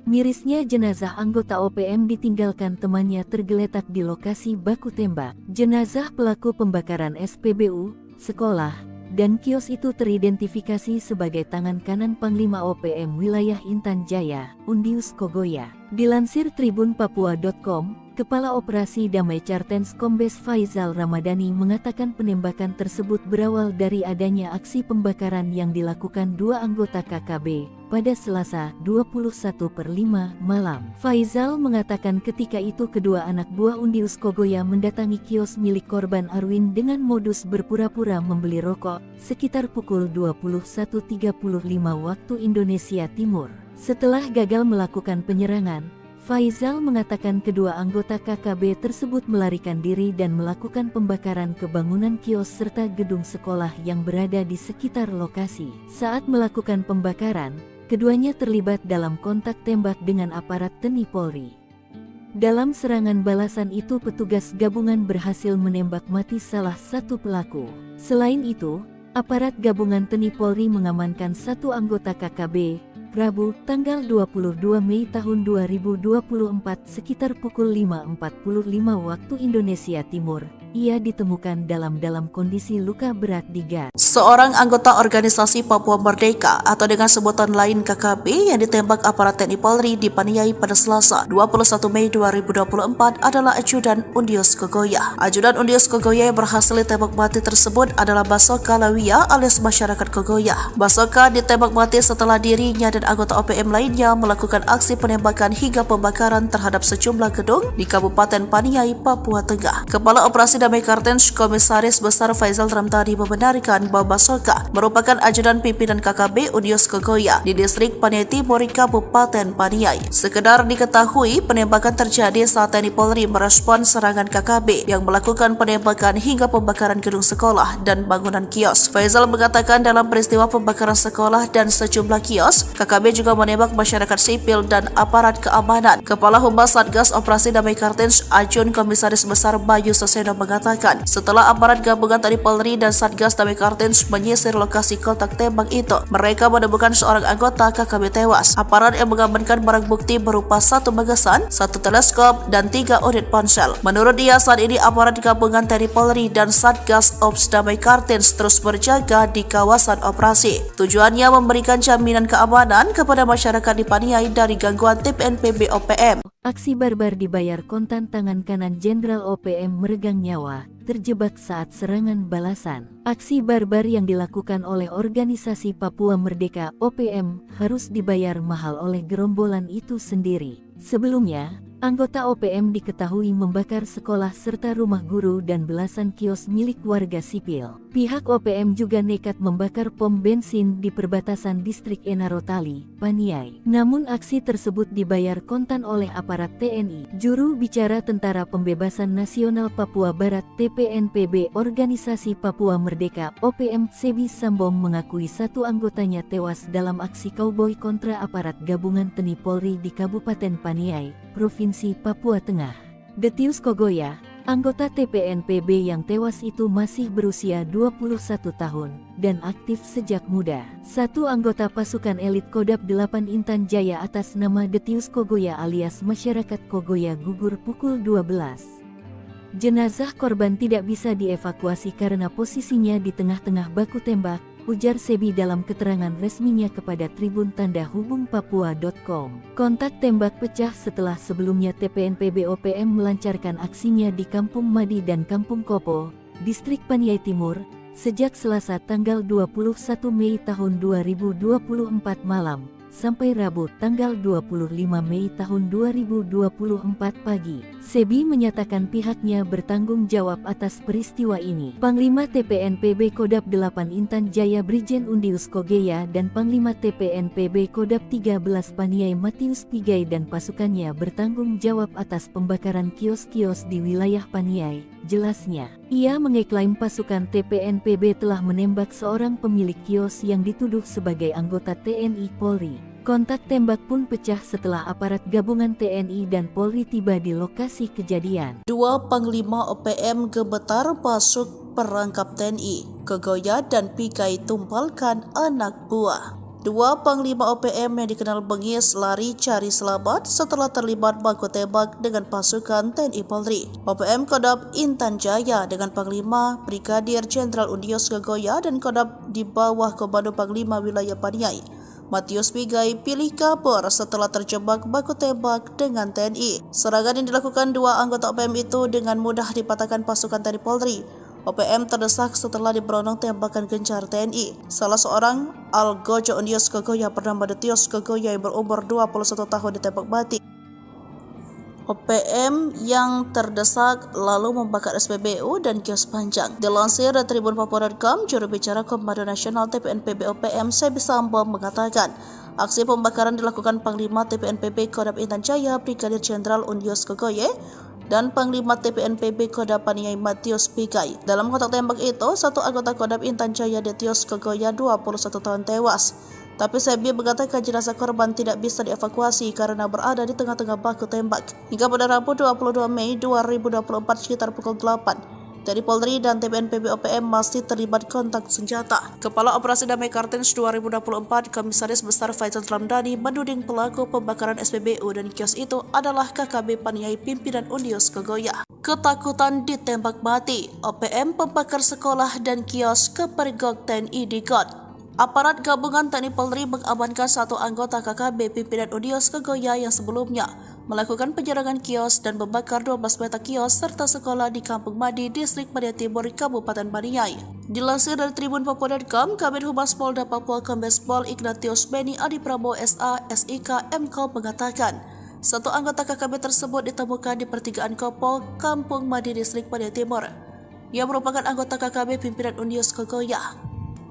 Mirisnya jenazah anggota OPM ditinggalkan temannya tergeletak di lokasi baku tembak. Jenazah pelaku pembakaran SPBU, sekolah, dan kios itu teridentifikasi sebagai tangan kanan Panglima OPM wilayah Intan Jaya, Undius Kogoya. Dilansir tribunpapua.com, Kepala Operasi Damai Kartens Kombes Faizal Ramadhani mengatakan penembakan tersebut berawal dari adanya aksi pembakaran yang dilakukan dua anggota KKB pada Selasa 21/5 malam. Faizal mengatakan ketika itu kedua anak buah Undius Kogoya mendatangi kios milik korban Arwin dengan modus berpura-pura membeli rokok sekitar pukul 21.35 waktu Indonesia Timur. Setelah gagal melakukan penyerangan, Faizal mengatakan kedua anggota KKB tersebut melarikan diri dan melakukan pembakaran ke bangunan kios serta gedung sekolah yang berada di sekitar lokasi. Saat melakukan pembakaran, keduanya terlibat dalam kontak tembak dengan aparat TNI Polri. Dalam serangan balasan itu petugas gabungan berhasil menembak mati salah satu pelaku. Selain itu, aparat gabungan TNI Polri mengamankan satu anggota KKB, Rabu, tanggal 22 Mei tahun 2024 sekitar pukul 5.45 waktu Indonesia Timur. Ia ditemukan dalam kondisi luka berat di gas. Seorang anggota organisasi Papua Merdeka atau dengan sebutan lain KKB yang ditembak aparat TNI Polri di Paniai pada Selasa 21 Mei 2024 adalah Ajudan Undius Kogoya. Ajudan Undius Kogoya yang berhasil ditembak mati tersebut adalah Basoka Lawia alias masyarakat Kogoya. Basoka ditembak mati setelah dirinya dan anggota OPM lainnya melakukan aksi penembakan hingga pembakaran terhadap sejumlah gedung di Kabupaten Paniai, Papua Tengah. Kepala Operasi Damai Kartens Komisaris Besar Faizal Ramdhani membenarkan bahwa Basoka merupakan ajudan pimpinan KKB Undius Kogoya di distrik Paniai Timur, Kabupaten Paniai. Sekedar diketahui, penembakan terjadi saat TNI Polri merespon serangan KKB yang melakukan penembakan hingga pembakaran gedung sekolah dan bangunan kios. Faizal mengatakan dalam peristiwa pembakaran sekolah dan sejumlah kios, KKB juga menembak masyarakat sipil dan aparat keamanan. Kepala Humas Satgas Operasi Damai Kartens Ajun Komisaris Besar Bayu Soseno mengatakan setelah aparat gabungan TNI Polri dan Satgas Damai Kartens menyisir lokasi kontak tembak itu, mereka menemukan seorang anggota KKB tewas. Aparat yang mengamankan barang bukti berupa 1 magasan, 1 teleskop, dan 3 unit ponsel. Menurut dia, saat ini aparat gabungan TNI Polri dan Satgas Ops Damai Kartens terus berjaga di kawasan operasi. Tujuannya memberikan jaminan keamanan kepada masyarakat di Paniai dari gangguan TPNPB OPM. Aksi barbar dibayar kontan, tangan kanan Jenderal OPM meregang nyawa, terjebak saat serangan balasan. Aksi barbar yang dilakukan oleh organisasi Papua Merdeka OPM harus dibayar mahal oleh gerombolan itu sendiri. Sebelumnya, anggota OPM diketahui membakar sekolah serta rumah guru dan belasan kios milik warga sipil. Pihak OPM juga nekat membakar pom bensin di perbatasan distrik Enarotali, Paniai. Namun aksi tersebut dibayar kontan oleh aparat TNI. Juru bicara Tentara Pembebasan Nasional Papua Barat TPNPB Organisasi Papua Merdeka OPM Sebi Sambong mengakui 1 anggotanya tewas dalam aksi kauboi kontra aparat gabungan TNI Polri di Kabupaten Paniai, Provinsi Papua Tengah. Detius Kogoya, anggota TPNPB yang tewas itu masih berusia 21 tahun dan aktif sejak muda. 1 anggota pasukan elit Kodam 8 Intan Jaya atas nama Detius Kogoya alias masyarakat Kogoya gugur pukul 12. Jenazah korban tidak bisa dievakuasi karena posisinya di tengah-tengah baku tembak, ujar Sebi dalam keterangan resminya kepada Tribun Tanda Hubung Papua.com. Kontak tembak pecah setelah sebelumnya TPNPB OPM melancarkan aksinya di Kampung Madi dan Kampung Kopo, distrik Paniai Timur, sejak Selasa tanggal 21 Mei tahun 2024 malam, sampai Rabu tanggal 25 Mei tahun 2024 pagi. Sebi menyatakan pihaknya bertanggung jawab atas peristiwa ini. Panglima TPNPB Kodam 8 Intan Jaya Brigjen Undius Kogoya dan Panglima TPNPB Kodam 13 Paniai Matius Pigai dan pasukannya bertanggung jawab atas pembakaran kios-kios di wilayah Paniai, jelasnya. Ia mengeklaim pasukan TPNPB telah menembak seorang pemilik kios yang dituduh sebagai anggota TNI Polri. Kontak tembak pun pecah setelah aparat gabungan TNI dan Polri tiba di lokasi kejadian. 2 Panglima OPM gemetar masuk perangkap TNI. Kogoya dan Pigai tumpalkan anak buah. 2 Panglima OPM yang dikenal bengis lari cari selamat setelah terlibat baku tembak dengan pasukan TNI Polri. OPM Kodam Intan Jaya dengan Panglima Brigadir Jenderal Undius Kogoya dan Kodam di bawah Komando Panglima Wilayah Paniai Matius Pigai pilih kabur setelah terjebak baku tembak dengan TNI. Serangan yang dilakukan 2 anggota OPM itu dengan mudah dipatahkan pasukan TNI Polri. OPM terdesak setelah diberondong tembakan gencar TNI. Salah seorang Algojo Undius Kogoya bernama Detius Kogoya yang berumur 21 tahun ditembak mati. OPM yang terdesak lalu membakar SPBU dan kios panjang. Dilansir dari Tribun Papua.com, juru bicara Komando Nasional TPNPB OPM Sebi Sambong mengatakan, aksi pembakaran dilakukan Panglima TPNPB Kodam Intan Jaya Brigadir Jenderal Undius Kogoya dan Panglima TPNPB Kodam Paniai Matius Pigai. Dalam kontak tembak itu, 1 anggota Kodam Intan Jaya Detius Kogoya 21 tahun tewas. Tapi Sebi mengatakan jenazah korban tidak bisa dievakuasi karena berada di tengah-tengah baku tembak. Hingga pada Rabu 22 Mei 2024 sekitar pukul 8, TNI Polri dan TPNPB OPM masih terlibat kontak senjata. Kepala Operasi Damai Kartens 2024 Komisaris Besar Faizal Ramdhani menuding pelaku pembakaran SPBU dan kios itu adalah KKB Paniai pimpinan Unios Kogoya. Ketakutan ditembak mati, OPM pembakar sekolah dan kios kepergok TNI di GOT. Aparat gabungan TNI Polri mengamankan satu anggota KKB pimpinan Unios Kogoya yang sebelumnya melakukan penyerangan kios dan membakar 12 petak kios serta sekolah di Kampung Madi, Distrik Paniai Timur, Kabupaten Paniai. Dilansir dari Tribun Papua.com, Kabid Humas Polda Papua Kombes Pol Ignatius Beni Adi Prabowo SA, SIK, MKOM mengatakan, satu anggota KKB tersebut ditemukan di pertigaan Kopol, Kampung Madi, Distrik Paniai Timur, yang merupakan anggota KKB pimpinan Unios Kogoya.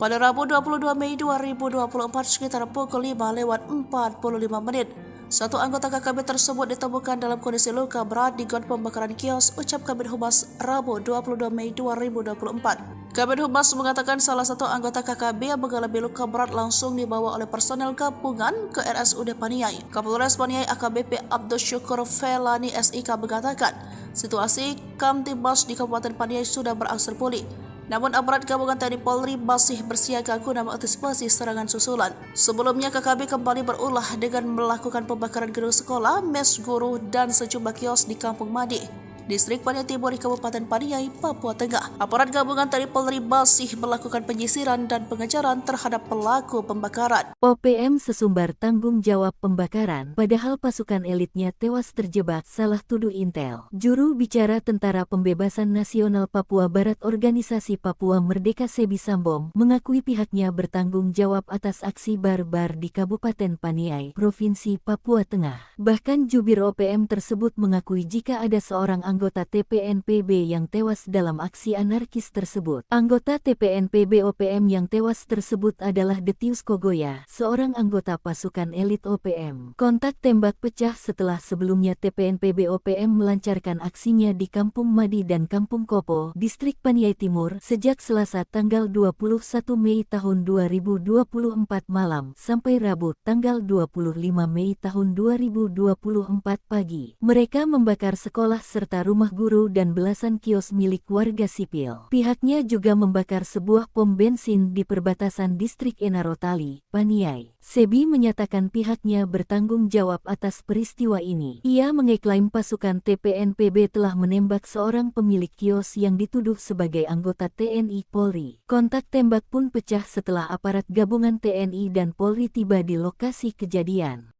Pada Rabu 22 Mei 2024 sekitar pukul 5:45 menit, satu anggota KKB tersebut ditemukan dalam kondisi luka berat di got pembakaran kios, ucap Kabid Humas Rabu 22 Mei 2024. Kabid Humas mengatakan salah satu anggota KKB yang mengalami luka berat langsung dibawa oleh personel gabungan ke RSUD Paniai. Kapolres Paniai AKBP Abdul Syukur Felani SIK mengatakan, situasi Kamtibmas di Kabupaten Paniai sudah berangsur pulih. Namun aparat gabungan TNI Polri masih bersiaga guna mengantisipasi serangan susulan. Sebelumnya KKB kembali berulah dengan melakukan pembakaran gedung sekolah, mes guru, dan sejumlah kios di Kampung Madi, Distrik Paniai Timur di Kabupaten Paniai, Papua Tengah. Aparat gabungan TNI Polri masih melakukan penyisiran dan pengejaran terhadap pelaku pembakaran. OPM sesumbar tanggung jawab pembakaran, padahal pasukan elitnya tewas terjebak salah tuduh intel. Juru bicara Tentara Pembebasan Nasional Papua Barat Organisasi Papua Merdeka Sebi Sambom mengakui pihaknya bertanggung jawab atas aksi barbar di Kabupaten Paniai, Provinsi Papua Tengah. Bahkan jubir OPM tersebut mengakui jika ada seorang anggota TPNPB yang tewas dalam aksi anarkis tersebut. Anggota TPNPB OPM yang tewas tersebut adalah Detius Kogoya, seorang anggota pasukan elit OPM. Kontak tembak pecah setelah sebelumnya TPNPB OPM melancarkan aksinya di Kampung Madi dan Kampung Kopo, Distrik Paniai Timur, sejak Selasa tanggal 21 Mei tahun 2024 malam sampai Rabu tanggal 25 Mei tahun 2024 pagi. Mereka membakar sekolah serta rumah guru dan belasan kios milik warga sipil. Pihaknya juga membakar sebuah pom bensin di perbatasan Distrik Enarotali, Paniai. Sebi menyatakan pihaknya bertanggung jawab atas peristiwa ini. Ia mengeklaim pasukan TPNPB telah menembak seorang pemilik kios yang dituduh sebagai anggota TNI Polri. Kontak tembak pun pecah setelah aparat gabungan TNI dan Polri tiba di lokasi kejadian.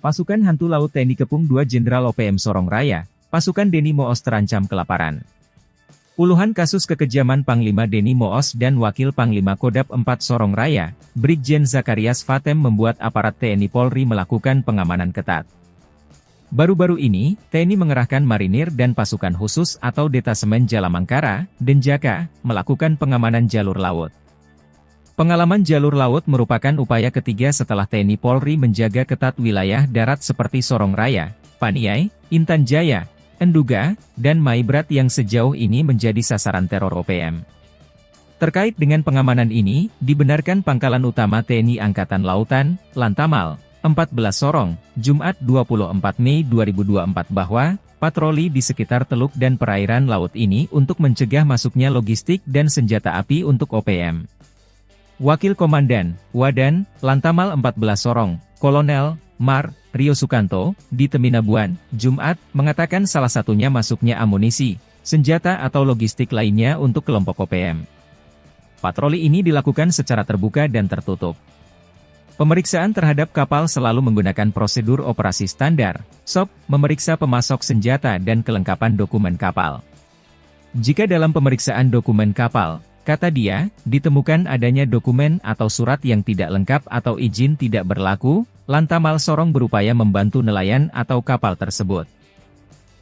Pasukan Hantu Laut TNI Kepung 2 Jenderal OPM Sorong Raya, pasukan Deni Moos terancam kelaparan. Puluhan kasus kekejaman Panglima Deni Moos dan Wakil Panglima Kodap 4 Sorong Raya, Brigjen Zakarias Fatem membuat aparat TNI Polri melakukan pengamanan ketat. Baru-baru ini, TNI mengerahkan marinir dan pasukan khusus atau Detasemen Jalamangkara, Denjaka, melakukan pengamanan jalur laut. Pengalaman jalur laut merupakan upaya ketiga setelah TNI Polri menjaga ketat wilayah darat seperti Sorong Raya, Paniai, Intan Jaya, Enduga, dan Maibrat yang sejauh ini menjadi sasaran teror OPM. Terkait dengan pengamanan ini, dibenarkan Pangkalan Utama TNI Angkatan Lautan, Lantamal, 14 Sorong, Jumat 24 Mei 2024 bahwa patroli di sekitar teluk dan perairan laut ini untuk mencegah masuknya logistik dan senjata api untuk OPM. Wakil Komandan, Wadan, Lantamal 14 Sorong, Kolonel, Mar, Rio Sukanto, di Teminabuan, Jumat, mengatakan salah satunya masuknya amunisi, senjata atau logistik lainnya untuk kelompok OPM. Patroli ini dilakukan secara terbuka dan tertutup. Pemeriksaan terhadap kapal selalu menggunakan prosedur operasi standar, SOP, memeriksa pemasok senjata dan kelengkapan dokumen kapal. Jika dalam pemeriksaan dokumen kapal, kata dia, ditemukan adanya dokumen atau surat yang tidak lengkap atau izin tidak berlaku, Lantamal Sorong berupaya membantu nelayan atau kapal tersebut.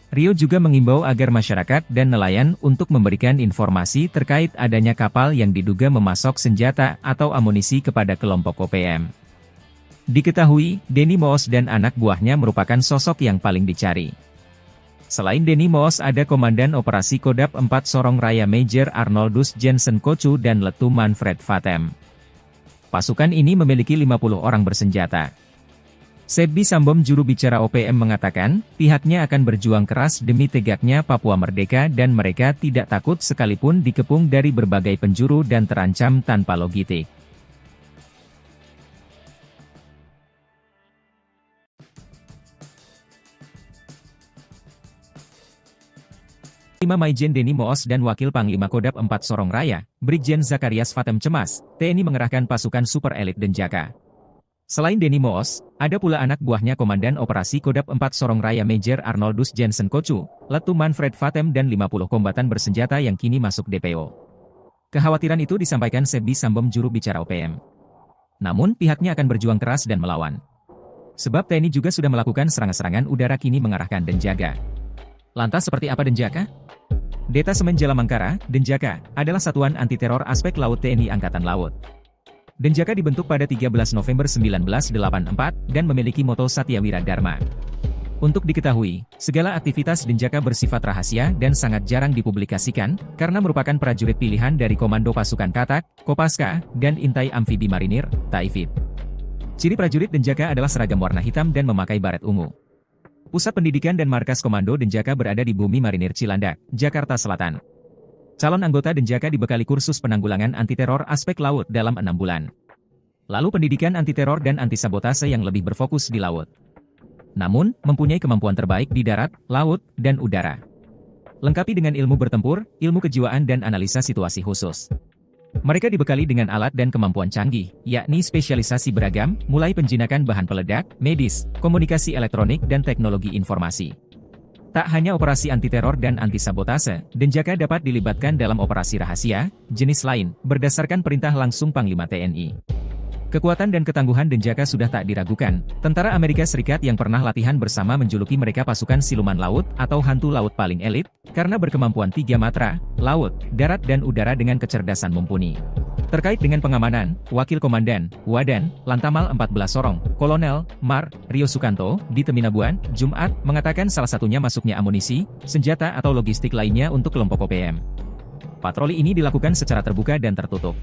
Rio juga mengimbau agar masyarakat dan nelayan untuk memberikan informasi terkait adanya kapal yang diduga memasok senjata atau amunisi kepada kelompok OPM. Diketahui, Deni Moos dan anak buahnya merupakan sosok yang paling dicari. Selain Deni Moos ada Komandan Operasi Kodap 4 Sorong Raya Major Arnoldus Jensen Kocu dan Letu Manfred Fatem. Pasukan ini memiliki 50 orang bersenjata. Sebbi Sambom juru bicara OPM mengatakan, pihaknya akan berjuang keras demi tegaknya Papua merdeka dan mereka tidak takut sekalipun dikepung dari berbagai penjuru dan terancam tanpa logistik. Panglima Maijen Denny Moos dan Wakil Panglima Kodam 4 Sorong Raya, Brigjen Zakarias Fatem cemas, TNI mengerahkan pasukan super elit Denjaka. Selain Denny Moos, ada pula anak buahnya Komandan Operasi Kodam 4 Sorong Raya Major Arnoldus Jensen Kocu, Letu Manfred Fatem dan 50 kombatan bersenjata yang kini masuk DPO. Kekhawatiran itu disampaikan Sebbi Sambom juru bicara OPM. Namun pihaknya akan berjuang keras dan melawan. Sebab TNI juga sudah melakukan serangan-serangan udara kini mengarahkan Denjaka. Lantas seperti apa Denjaka? Detasemen Jalamangkara, Denjaka, adalah satuan anti-teror aspek laut TNI Angkatan Laut. Denjaka dibentuk pada 13 November 1984 dan memiliki moto Satya Wira Dharma. Untuk diketahui, segala aktivitas Denjaka bersifat rahasia dan sangat jarang dipublikasikan, karena merupakan prajurit pilihan dari Komando Pasukan Katak, Kopaska, dan Intai Amfibi Marinir, Taifib. Ciri prajurit Denjaka adalah seragam warna hitam dan memakai baret ungu. Pusat pendidikan dan markas Komando Denjaka berada di Bumi Marinir Cilandak, Jakarta Selatan. Calon anggota Denjaka dibekali kursus penanggulangan anti-teror aspek laut dalam 6 bulan. Lalu pendidikan anti-teror dan anti-sabotase yang lebih berfokus di laut. Namun, mempunyai kemampuan terbaik di darat, laut, dan udara. Lengkapi dengan ilmu bertempur, ilmu kejiwaan dan analisa situasi khusus. Mereka dibekali dengan alat dan kemampuan canggih, yakni spesialisasi beragam, mulai penjinakan bahan peledak, medis, komunikasi elektronik dan teknologi informasi. Tak hanya operasi anti-teror dan anti-sabotase, Denjaka dapat dilibatkan dalam operasi rahasia, jenis lain, berdasarkan perintah langsung Panglima TNI. Kekuatan dan ketangguhan Denjaka sudah tak diragukan. Tentara Amerika Serikat yang pernah latihan bersama menjuluki mereka pasukan siluman laut atau hantu laut paling elit, karena berkemampuan 3 matra, laut, darat dan udara dengan kecerdasan mumpuni. Terkait dengan pengamanan, Wakil Komandan, Wadan, Lantamal 14 Sorong, Kolonel, Mar, Rio Sukanto, di Teminabuan, Jumat, mengatakan salah satunya masuknya amunisi, senjata atau logistik lainnya untuk kelompok OPM. Patroli ini dilakukan secara terbuka dan tertutup.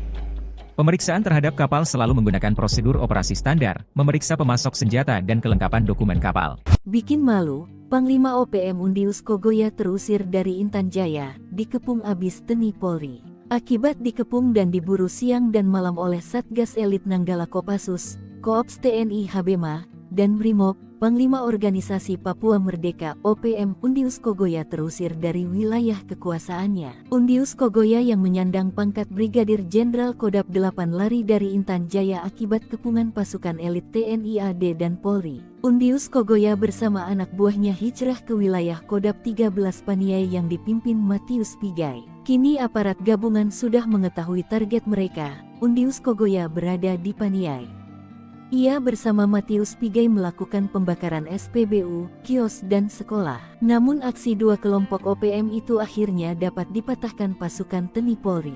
Pemeriksaan terhadap kapal selalu menggunakan prosedur operasi standar, memeriksa pemasok senjata dan kelengkapan dokumen kapal. Bikin malu, Panglima OPM Undius Kogoya terusir dari Intan Jaya, dikepung abis TNI Polri. Akibat dikepung dan diburu siang dan malam oleh Satgas Elit Nanggala Kopassus, Koops TNI Habema, dan Brimob, Panglima Organisasi Papua Merdeka OPM Undius Kogoya terusir dari wilayah kekuasaannya. Undius Kogoya yang menyandang pangkat Brigadir Jenderal Kodam 8 lari dari Intan Jaya akibat kepungan pasukan elit TNI AD dan Polri. Undius Kogoya bersama anak buahnya hijrah ke wilayah Kodam 13 Paniai yang dipimpin Matius Pigai. Kini aparat gabungan sudah mengetahui target mereka. Undius Kogoya berada di Paniai. Ia bersama Matius Pigai melakukan pembakaran SPBU, kios dan sekolah. Namun aksi dua kelompok OPM itu akhirnya dapat dipatahkan pasukan TNI Polri.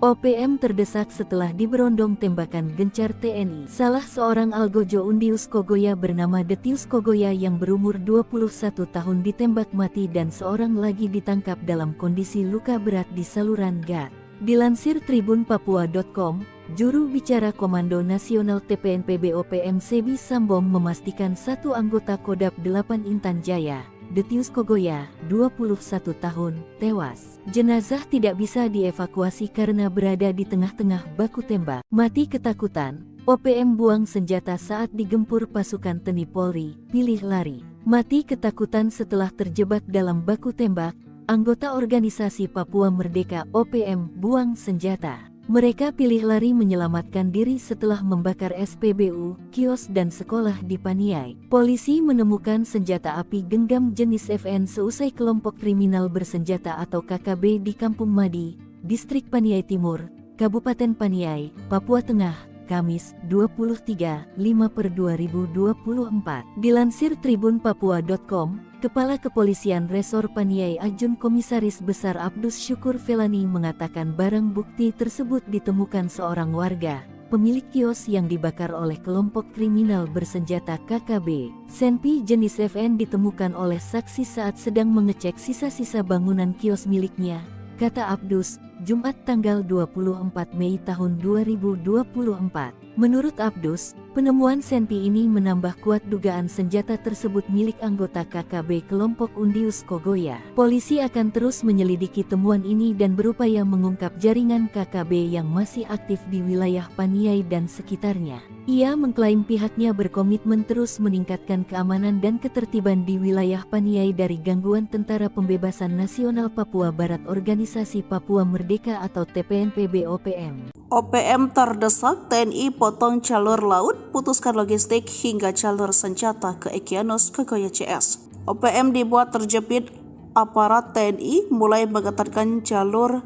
OPM terdesak setelah diberondong tembakan gencar TNI. Salah seorang algojo Undius Kogoya bernama Detius Kogoya yang berumur 21 tahun ditembak mati dan seorang lagi ditangkap dalam kondisi luka berat di saluran gat. Dilansir tribunpapua.com, juru bicara Komando Nasional TPNPB OPM Sebbi Sambom memastikan satu anggota Kodam 8 Intan Jaya, Detius Kogoya, 21 tahun, tewas. Jenazah tidak bisa dievakuasi karena berada di tengah-tengah baku tembak. Mati ketakutan, OPM buang senjata saat digempur pasukan TNI Polri, pilih lari. Mati ketakutan setelah terjebak dalam baku tembak. Anggota Organisasi Papua Merdeka OPM buang senjata. Mereka pilih lari menyelamatkan diri setelah membakar SPBU, kios dan sekolah di Paniai. Polisi menemukan senjata api genggam jenis FN seusai kelompok kriminal bersenjata atau KKB di Kampung Madi, Distrik Paniai Timur, Kabupaten Paniai, Papua Tengah, Kamis, 23/5/2024. Dilansir tribunpapua.com, Kepala Kepolisian Resor Paniai Ajun Komisaris Besar Abdus Syukur Felani mengatakan barang bukti tersebut ditemukan seorang warga, pemilik kios yang dibakar oleh kelompok kriminal bersenjata KKB. Senpi jenis FN ditemukan oleh saksi saat sedang mengecek sisa-sisa bangunan kios miliknya, kata Abdus, Jumat tanggal 24 Mei tahun 2024. Menurut Abdus, Penemuan senpi ini menambah kuat dugaan senjata tersebut milik anggota KKB kelompok Undius Kogoya. Polisi akan terus menyelidiki temuan ini dan berupaya mengungkap jaringan KKB yang masih aktif di wilayah Paniai dan sekitarnya. Ia mengklaim pihaknya berkomitmen terus meningkatkan keamanan dan ketertiban di wilayah Paniai dari gangguan Tentara Pembebasan Nasional Papua Barat Organisasi Papua Merdeka atau TPNPB OPM. OPM terdesak TNI potong jalur laut, putuskan logistik hingga jalur senjata ke Egyanus Kogoya CS. OPM dibuat terjepit aparat TNI mulai mengetatkan jalur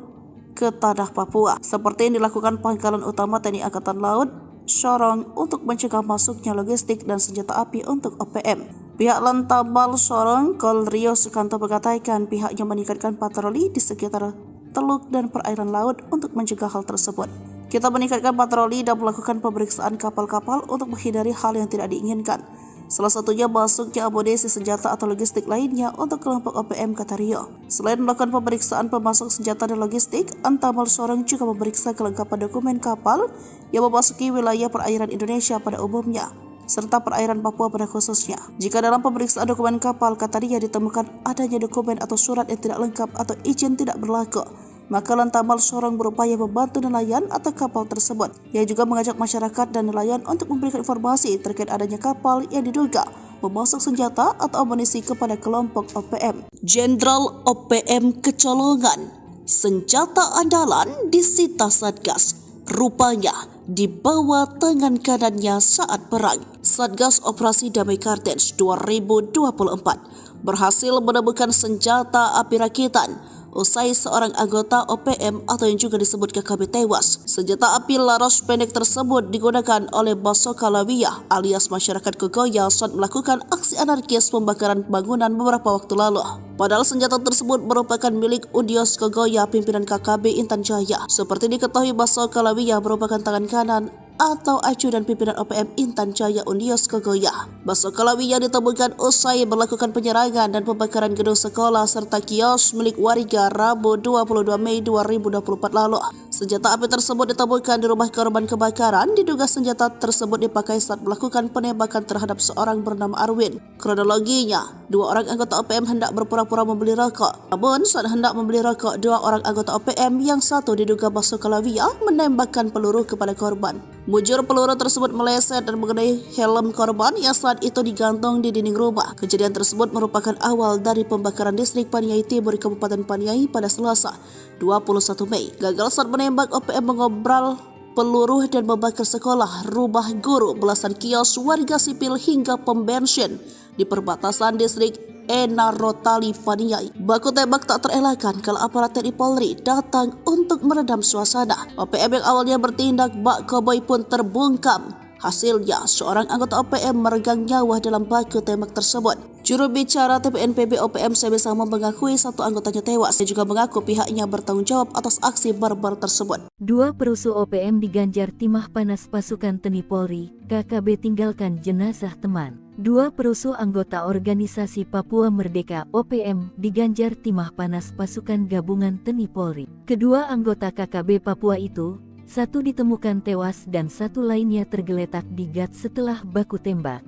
ke tanah Papua, seperti yang dilakukan Pangkalan Utama TNI Angkatan Laut Sorong untuk mencegah masuknya logistik dan senjata api untuk OPM. Pihak Lantamal Sorong Kol Rio Sukanto mengatakan pihaknya meningkatkan patroli di sekitar teluk dan perairan laut untuk mencegah hal tersebut. Kita meningkatkan patroli dan melakukan pemeriksaan kapal-kapal untuk menghindari hal yang tidak diinginkan. Salah satunya masuknya amunisi senjata atau logistik lainnya untuk kelompok OPM, kata Rio. Selain melakukan pemeriksaan pemasok senjata dan logistik, Antamal Sorong juga memeriksa kelengkapan dokumen kapal yang memasuki wilayah perairan Indonesia pada umumnya, serta perairan Papua pada khususnya. Jika dalam pemeriksaan dokumen kapal, kata Rio, ditemukan adanya dokumen atau surat yang tidak lengkap atau izin tidak berlaku, maka Lantamal Sorong berupaya membantu nelayan atau kapal tersebut. Ia juga mengajak masyarakat dan nelayan untuk memberikan informasi terkait adanya kapal yang diduga memasok senjata atau amunisi kepada kelompok OPM. Jenderal OPM kecolongan, senjata andalan disita Satgas, rupanya di bawah tangan kanannya saat perang. Satgas Operasi Damai Kartens 2024 berhasil menemukan senjata api rakitan usai seorang anggota OPM atau yang juga disebut KKB tewas. Senjata api laras pendek tersebut digunakan oleh Basoka Lawiyah alias masyarakat Kogoya saat melakukan aksi anarkis pembakaran bangunan beberapa waktu lalu. Padahal senjata tersebut merupakan milik Undius Kogoya pimpinan KKB Intan Jaya. Seperti diketahui, Basoka Lawiyah merupakan tangan kanan atau ajudan pimpinan OPM Intan Jaya Undius Kogoya. Basoka Lawiyah ditemukan usai melakukan penyerangan dan pembakaran gedung sekolah serta kios milik warga Rabu 22 Mei 2024 lalu. Senjata api tersebut ditemukan di rumah korban kebakaran. Diduga senjata tersebut dipakai saat melakukan penembakan terhadap seorang bernama Arwin. Kronologinya, dua orang anggota OPM hendak berpura-pura membeli rokok. Namun saat hendak membeli rokok, dua orang anggota OPM yang satu diduga Basoka Lawiyah menembakkan peluru kepada korban. Mujur peluru tersebut meleset dan mengenai helm korban yang saat itu digantung di dinding rumah. Kejadian tersebut merupakan awal dari pembakaran distrik Paniai Timur Kabupaten Paniai pada Selasa 21 Mei. Gagal saat menembak, OPM mengobral peluru dan membakar sekolah, rumah guru, belasan kios warga sipil hingga pom bensin di perbatasan distrik Enarotali Paniai. Baku tembak tak terelakkan kalau aparat TNI Polri datang untuk meredam suasana. OPM yang awalnya bertindak bak koboi pun terbungkam. Hasilnya, seorang anggota OPM meregang nyawa dalam baku tembak tersebut. Juru bicara TPNPB OPM Sebesama mengakui satu anggotanya tewas. Dia juga mengaku pihaknya bertanggung jawab atas aksi barbar tersebut. Dua perusuh OPM diganjar timah panas pasukan TNI Polri, KKB tinggalkan jenazah teman. Dua perusuh anggota organisasi Papua Merdeka OPM diganjar timah panas pasukan gabungan TNI Polri. Kedua anggota KKB Papua itu, satu ditemukan tewas dan satu lainnya tergeletak di gat setelah baku tembak.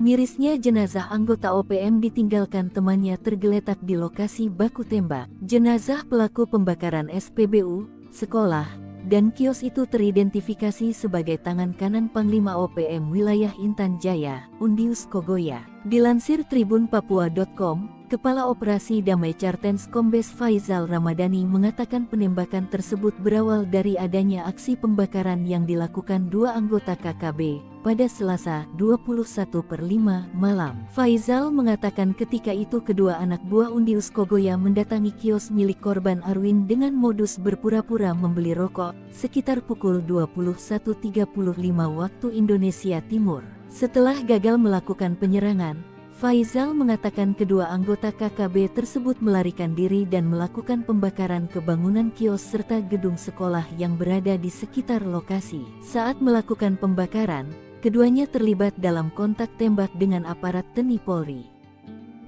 Mirisnya jenazah anggota OPM ditinggalkan temannya tergeletak di lokasi baku tembak. Jenazah pelaku pembakaran SPBU, sekolah, dan kios itu teridentifikasi sebagai tangan kanan Panglima OPM wilayah Intan Jaya, Undius Kogoya. Dilansir tribunpapua.com, Kepala Operasi Damai Kartens Kombes Faizal Ramadhani mengatakan penembakan tersebut berawal dari adanya aksi pembakaran yang dilakukan dua anggota KKB pada Selasa 21/5 malam. Faizal mengatakan ketika itu kedua anak buah Undius Kogoya mendatangi kios milik korban Arwin dengan modus berpura-pura membeli rokok sekitar pukul 21.35 waktu Indonesia Timur. Setelah gagal melakukan penyerangan, Faizal mengatakan kedua anggota KKB tersebut melarikan diri dan melakukan pembakaran ke bangunan kios serta gedung sekolah yang berada di sekitar lokasi. Saat melakukan pembakaran, keduanya terlibat dalam kontak tembak dengan aparat TNI Polri.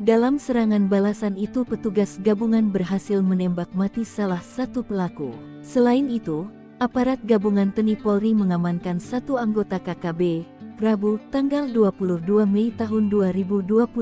Dalam serangan balasan itu petugas gabungan berhasil menembak mati salah satu pelaku. Selain itu, aparat gabungan TNI Polri mengamankan satu anggota KKB Rabu, tanggal 22 Mei tahun 2024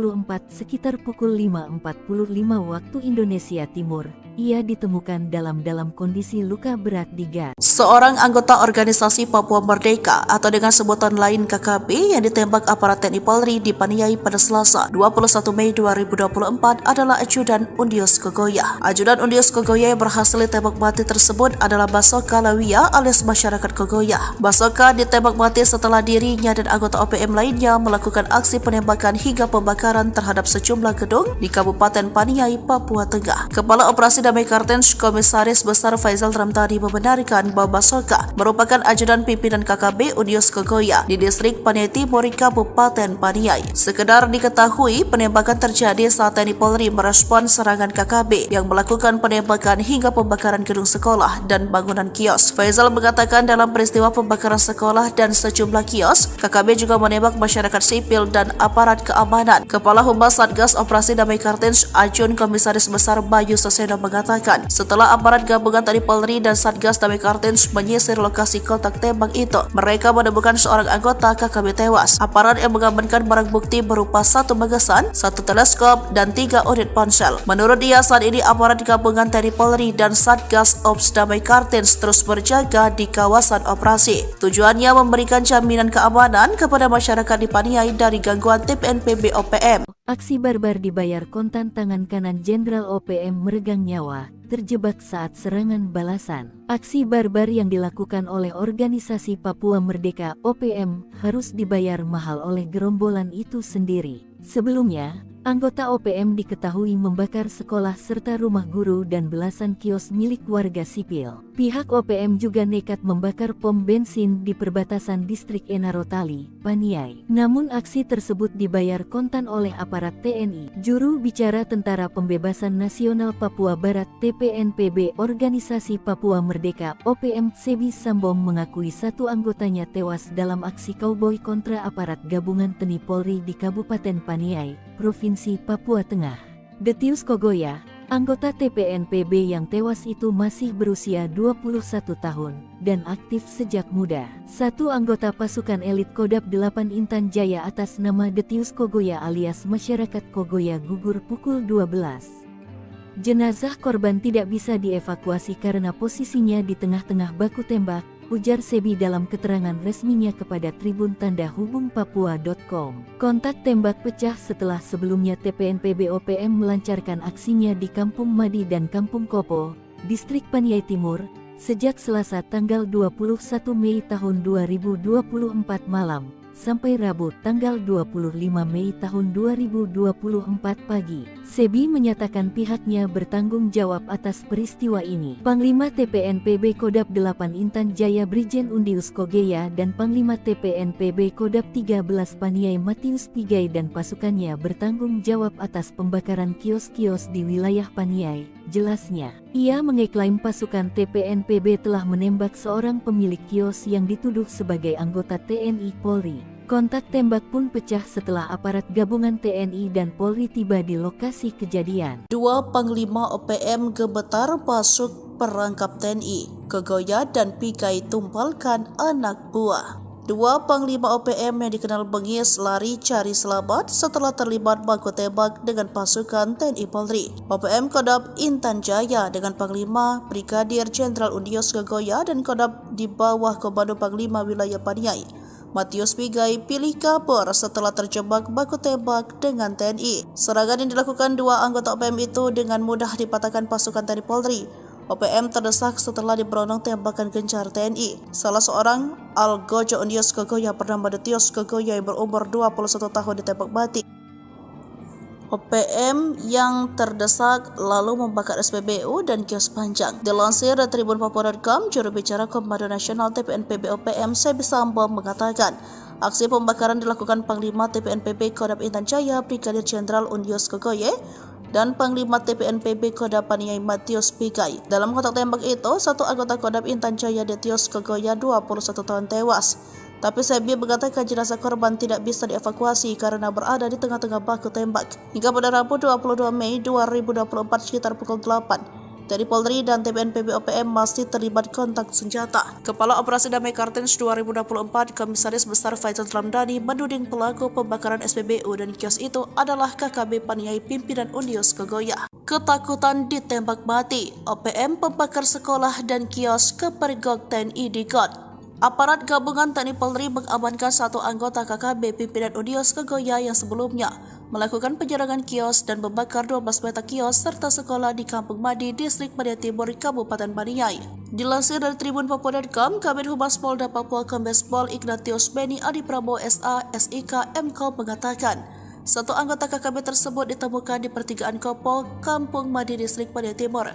sekitar pukul 5.45 waktu Indonesia Timur. Ia ditemukan dalam kondisi luka berat di gas. Seorang anggota organisasi Papua Merdeka atau dengan sebutan lain KKB yang ditembak aparat TNI Polri dipaniai pada Selasa 21 Mei 2024 adalah Ajudan Undius Kogoya. Ajudan Undius Kogoya yang berhasil ditembak mati tersebut adalah Basoka Lawia alias masyarakat Kogoya. Basoka ditembak mati setelah dirinya dan anggota OPM lainnya melakukan aksi penembakan hingga pembakaran terhadap sejumlah gedung di Kabupaten Paniai, Papua Tengah. Kepala Operasi Damai Kartens Komisaris Besar Faisal Ramdhani membenarkan bahwa Basoka merupakan ajudan pimpinan KKB Undius Kogoya di distrik Paniai Timur, Kabupaten Paniai. Sekedar diketahui, penembakan terjadi saat TNI Polri merespon serangan KKB yang melakukan penembakan hingga pembakaran gedung sekolah dan bangunan kios. Faisal mengatakan dalam peristiwa pembakaran sekolah dan sejumlah kios, KKB juga menembak masyarakat sipil dan aparat keamanan. Kepala Humas Satgas Operasi Damai Kartens Ajun Komisaris Besar Bayu Saseno mengatakan, setelah aparat gabungan TNI Polri dan Satgas Damai Kartens menyisir lokasi kontak tembak itu, mereka menemukan seorang anggota KKB tewas. Aparat yang mengamankan barang bukti berupa 1 magasan, 1 teleskop, dan 3 unit ponsel. Menurut dia, saat ini aparat gabungan TNI Polri dan Satgas Ops Damai Kartens terus berjaga di kawasan operasi. Tujuannya memberikan jaminan keamanan kepada masyarakat di Paniai dari gangguan TPNPB OPM. Aksi barbar dibayar kontan, tangan kanan Jenderal OPM meregang nyawa, terjebak saat serangan balasan. Aksi barbar yang dilakukan oleh organisasi Papua Merdeka OPM harus dibayar mahal oleh gerombolan itu sendiri. Sebelumnya, anggota OPM diketahui membakar sekolah serta rumah guru dan belasan kios milik warga sipil. Pihak OPM juga nekat membakar pom bensin di perbatasan distrik Enarotali, Paniai. Namun aksi tersebut dibayar kontan oleh aparat TNI. Juru bicara Tentara Pembebasan Nasional Papua Barat TPNPB Organisasi Papua Merdeka OPM Sebi Sambong mengakui 1 anggotanya tewas dalam aksi kauboi kontra aparat gabungan TNI Polri di Kabupaten Paniai, Provinsi Papua Tengah. Detius Kogoya, anggota TPNPB yang tewas itu masih berusia 21 tahun dan aktif sejak muda. 1 anggota pasukan elit Kodam 8 Intan Jaya atas nama Detius Kogoya alias masyarakat Kogoya gugur pukul 12. Jenazah korban tidak bisa dievakuasi karena posisinya di tengah-tengah baku tembak, ujar Sebi dalam keterangan resminya kepada Tribun Tanda Hubung Papua.com. Kontak tembak pecah setelah sebelumnya TPNPB OPM melancarkan aksinya di Kampung Madi dan Kampung Kopo, distrik Paniai Timur, sejak Selasa tanggal 21 Mei tahun 2024 malam, sampai Rabu tanggal 25 Mei tahun 2024 pagi. Sebi menyatakan pihaknya bertanggung jawab atas peristiwa ini. Panglima TPNPB Kodam 8 Intan Jaya Brigjen Undius Kogoya dan Panglima TPNPB Kodam 13 Paniai Matius Pigai dan pasukannya bertanggung jawab atas pembakaran kios-kios di wilayah Paniai, jelasnya. Ia mengeklaim pasukan TPNPB telah menembak seorang pemilik kios yang dituduh sebagai anggota TNI Polri. Kontak tembak pun pecah setelah aparat gabungan TNI dan Polri tiba di lokasi kejadian. 2 Panglima OPM gemetar masuk perangkap TNI. Kogoya dan Pigai tumpalkan anak buah. 2 Panglima OPM yang dikenal bengis lari cari selamat setelah terlibat baku tembak dengan pasukan TNI Polri. OPM Kodam Intan Jaya dengan Panglima Brigadir Jenderal Undius Kogoya dan Kodam di bawah Komando Panglima Wilayah Paniai Matius Pigai pilih kabur setelah terjebak baku tembak dengan TNI. Serangan yang dilakukan 2 anggota OPM itu dengan mudah dipatahkan pasukan TNI Polri. OPM terdesak setelah diberondong tembakan gencar TNI. Salah seorang Algojo Undius Kogoya bernama Detius Kogoya yang berumur 21 tahun ditembak mati. OPM yang terdesak lalu membakar SPBU dan kios panjang. Dilansir dari Tribun Papua.com, juru bicara Komando Nasional TPNPB OPM Sebi Sambong mengatakan, aksi pembakaran dilakukan Panglima TPNPB Kodam Intan Jaya Brigadir Jenderal Undius Kogoya dan Panglima TPNPB Kodam Paniai Matius Pigai. Dalam kontak tembak itu, 1 anggota Kodam Intan Jaya Detius Kogoya 21 tahun tewas. Tapi Sebi mengatakan jenazah korban tidak bisa dievakuasi karena berada di tengah-tengah baku tembak. Hingga pada Rabu 22 Mei 2024 sekitar pukul 8, TNI Polri dan TPNPB OPM masih terlibat kontak senjata. Kepala Operasi Damai Kartens 2024 Komisaris Besar Faizal Ramdhani menuding pelaku pembakaran SPBU dan kios itu adalah KKB Paniai pimpinan Undios Kogoya. Ketakutan ditembak mati, OPM pembakar sekolah dan kios kepergok TNI di GOT. Aparat gabungan TNI Polri mengamankan satu anggota KKB pimpinan Undios Kogoya yang sebelumnya melakukan penyerangan kios dan membakar 12 petak kios serta sekolah di Kampung Madi, Distrik Paniai Timur, Kabupaten Paniai. Dilansir dari Tribun Papua.com, Kabid Humas Polda Papua Kombes Pol Ignatius Beni Adi Prabowo SA, SIK, MKOM mengatakan, satu anggota KKB tersebut ditemukan di pertigaan Kopo, Kampung Madi, Distrik Paniai Timur,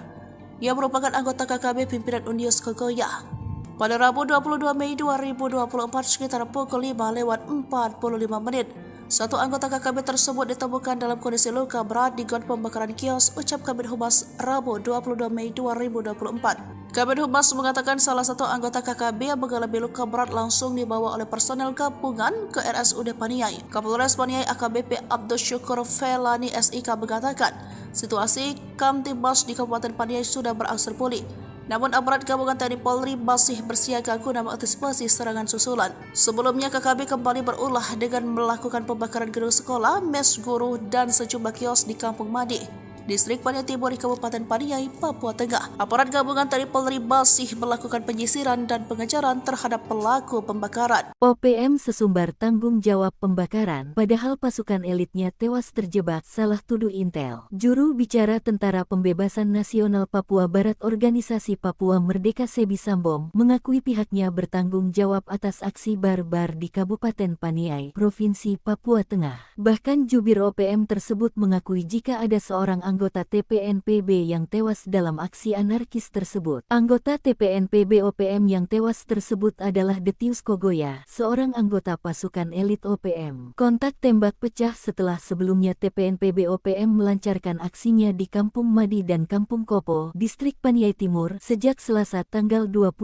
yang merupakan anggota KKB pimpinan Undios Kogoya. Pada Rabu 22 Mei 2024 sekitar pukul 5:45 menit, satu anggota KKB tersebut ditemukan dalam kondisi luka berat di got pembakaran kios, ucap Kabid Humas Rabu 22 Mei 2024. Kabid Humas mengatakan salah satu anggota KKB yang mengalami luka berat langsung dibawa oleh personel gabungan ke RSUD Paniai. Kapolres Paniai AKBP Abdul Syukur Felani SIK mengatakan, situasi Kamtibmas di Kabupaten Paniai sudah berangsur pulih. Namun aparat gabungan TNI Polri masih bersiaga guna mengantisipasi serangan susulan. Sebelumnya KKB kembali berulah dengan melakukan pembakaran gedung sekolah, mes guru, dan sejumlah kios di Kampung Madi, Distrik Paniai Timur di Kabupaten Paniai, Papua Tengah. Aparat gabungan TNI Polri masih melakukan penyisiran dan pengejaran terhadap pelaku pembakaran. OPM sesumbar tanggung jawab pembakaran, padahal pasukan elitnya tewas terjebak salah tuduh intel. Juru bicara Tentara Pembebasan Nasional Papua Barat Organisasi Papua Merdeka Sebi Sambom mengakui pihaknya bertanggung jawab atas aksi barbar di Kabupaten Paniai, Provinsi Papua Tengah. Bahkan jubir OPM tersebut mengakui jika ada seorang anggota TPNPB yang tewas dalam aksi anarkis tersebut. Anggota TPNPB OPM yang tewas tersebut adalah Detius Kogoya, seorang anggota pasukan elit OPM. Kontak tembak pecah setelah sebelumnya TPNPB OPM melancarkan aksinya di Kampung Madi dan Kampung Kopo, Distrik Paniai Timur, sejak Selasa tanggal 21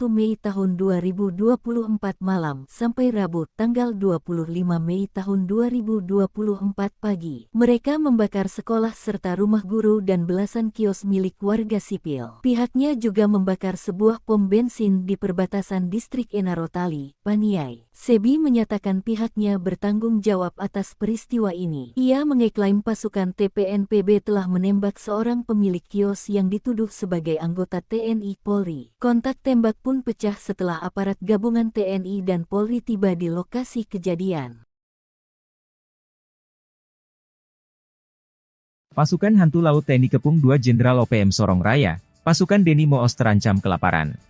Mei tahun 2024 malam sampai Rabu tanggal 25 Mei tahun 2024 pagi. Mereka membakar sekolah serta rumah guru dan belasan kios milik warga sipil. Pihaknya juga membakar sebuah pom bensin di perbatasan Distrik Enarotali, Paniai. Sebi menyatakan pihaknya bertanggung jawab atas peristiwa ini. Ia mengeklaim pasukan TPNPB telah menembak seorang pemilik kios yang dituduh sebagai anggota TNI Polri. Kontak tembak pun pecah setelah aparat gabungan TNI dan Polri tiba di lokasi kejadian. Pasukan Hantu Laut TNI Kepung 2 Jenderal OPM Sorong Raya, pasukan Deni Moos terancam kelaparan.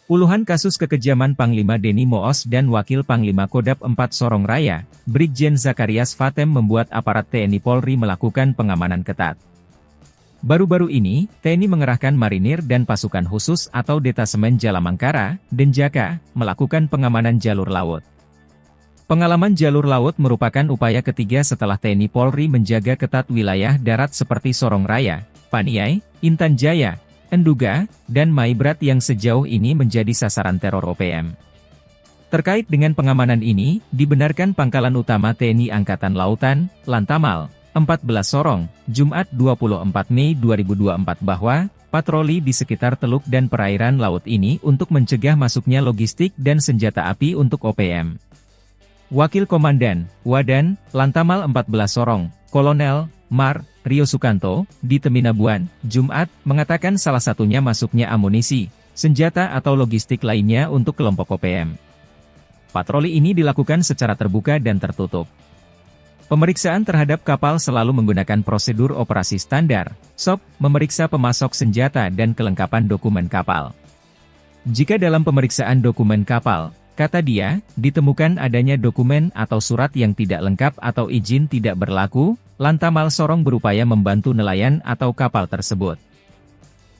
Puluhan kasus kekejaman Panglima Deni Moos dan Wakil Panglima Kodap 4 Sorong Raya, Brigjen Zakarias Fatem membuat aparat TNI Polri melakukan pengamanan ketat. Baru-baru ini, TNI mengerahkan marinir dan pasukan khusus atau Detasemen Jalamangkara, Denjaka, melakukan pengamanan jalur laut. Pengalaman jalur laut merupakan upaya ketiga setelah TNI Polri menjaga ketat wilayah darat seperti Sorong Raya, Paniai, Intan Jaya, Enduga, dan Maibrat yang sejauh ini menjadi sasaran teror OPM. Terkait dengan pengamanan ini, dibenarkan Pangkalan Utama TNI Angkatan Lautan, Lantamal, 14 Sorong, Jumat 24 Mei 2024 bahwa patroli di sekitar teluk dan perairan laut ini untuk mencegah masuknya logistik dan senjata api untuk OPM. Wakil Komandan, Wadan, Lantamal 14 Sorong, Kolonel, Mar, Rio Sukanto, di Teminabuan, Jumat, mengatakan salah satunya masuknya amunisi, senjata atau logistik lainnya untuk kelompok OPM. Patroli ini dilakukan secara terbuka dan tertutup. Pemeriksaan terhadap kapal selalu menggunakan prosedur operasi standar, SOP, memeriksa pemasok senjata dan kelengkapan dokumen kapal. Jika dalam pemeriksaan dokumen kapal, kata dia, ditemukan adanya dokumen atau surat yang tidak lengkap atau izin tidak berlaku, Lantamal Sorong berupaya membantu nelayan atau kapal tersebut.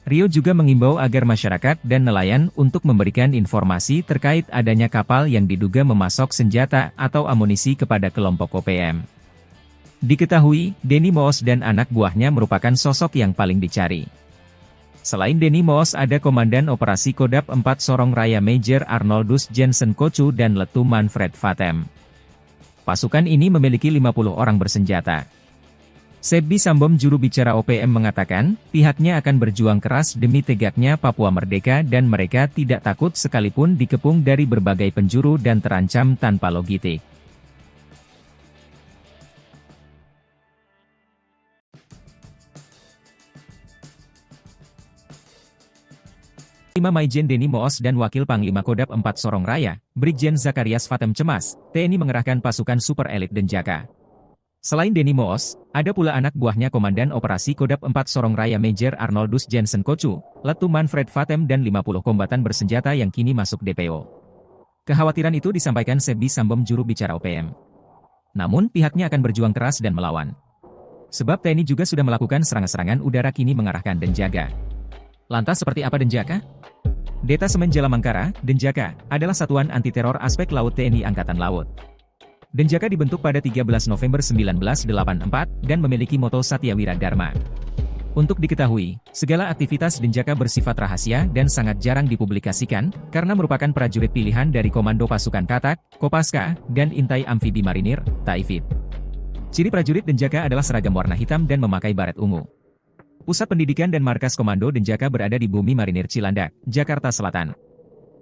Rio juga mengimbau agar masyarakat dan nelayan untuk memberikan informasi terkait adanya kapal yang diduga memasok senjata atau amunisi kepada kelompok OPM. Diketahui, Deni Moos dan anak buahnya merupakan sosok yang paling dicari. Selain Deni Moos ada Komandan Operasi Kodap 4 Sorong Raya Major Arnoldus Jensen Kocu dan Letu Manfred Fatem. Pasukan ini memiliki 50 orang bersenjata. Sebbi Sambom, juru bicara OPM, mengatakan, pihaknya akan berjuang keras demi tegaknya Papua merdeka dan mereka tidak takut sekalipun dikepung dari berbagai penjuru dan terancam tanpa logistik. Panglima Maijen Denny Moos dan Wakil Panglima Kodam 4 Sorong Raya, Brigjen Zakarias Fatem cemas, TNI mengerahkan pasukan super elit Denjaka. Selain Denny Moos, ada pula anak buahnya Komandan Operasi Kodam 4 Sorong Raya Major Arnoldus Jensen Kocu, Letu Manfred Fatem dan 50 kombatan bersenjata yang kini masuk DPO. Kekhawatiran itu disampaikan Sebbi Sambom, juru bicara OPM. Namun pihaknya akan berjuang keras dan melawan. Sebab TNI juga sudah melakukan serangan-serangan udara kini mengarahkan Denjaka. Lantas seperti apa Denjaka? Detasemen Jalamangkara, Denjaka, adalah satuan anti-teror aspek laut TNI Angkatan Laut. Denjaka dibentuk pada 13 November 1984 dan memiliki moto Satyawira Dharma. Untuk diketahui, segala aktivitas Denjaka bersifat rahasia dan sangat jarang dipublikasikan, karena merupakan prajurit pilihan dari Komando Pasukan Katak, Kopaska, dan Intai Amfibi Marinir, Taifib. Ciri prajurit Denjaka adalah seragam warna hitam dan memakai baret ungu. Pusat pendidikan dan markas Komando Denjaka berada di Bumi Marinir Cilandak, Jakarta Selatan.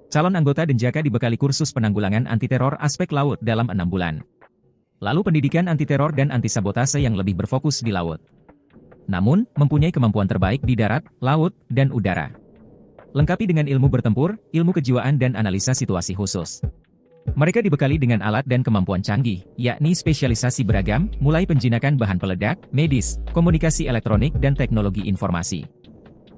Calon anggota Denjaka dibekali kursus penanggulangan anti-teror aspek laut dalam 6 bulan. Lalu pendidikan anti-teror dan anti-sabotase yang lebih berfokus di laut. Namun, mempunyai kemampuan terbaik di darat, laut, dan udara. Lengkapi dengan ilmu bertempur, ilmu kejiwaan dan analisa situasi khusus. Mereka dibekali dengan alat dan kemampuan canggih, yakni spesialisasi beragam, mulai penjinakan bahan peledak, medis, komunikasi elektronik dan teknologi informasi.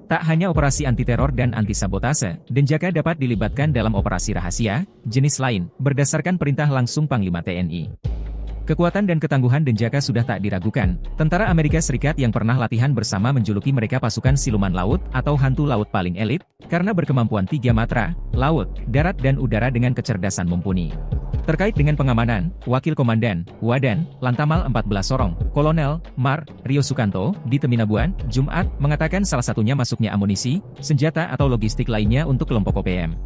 Tak hanya operasi anti-teror dan anti-sabotase, Denjaka dapat dilibatkan dalam operasi rahasia, jenis lain, berdasarkan perintah langsung Panglima TNI. Kekuatan dan ketangguhan Denjaka sudah tak diragukan. Tentara Amerika Serikat yang pernah latihan bersama menjuluki mereka pasukan siluman laut atau hantu laut paling elit, karena berkemampuan 3 matra, laut, darat dan udara dengan kecerdasan mumpuni. Terkait dengan pengamanan, Wakil Komandan, Wadan, Lantamal 14 Sorong, Kolonel, Mar, Rio Sukanto, di Teminabuan, Jumat, mengatakan salah satunya masuknya amunisi, senjata atau logistik lainnya untuk kelompok OPM.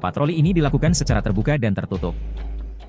Patroli ini dilakukan secara terbuka dan tertutup.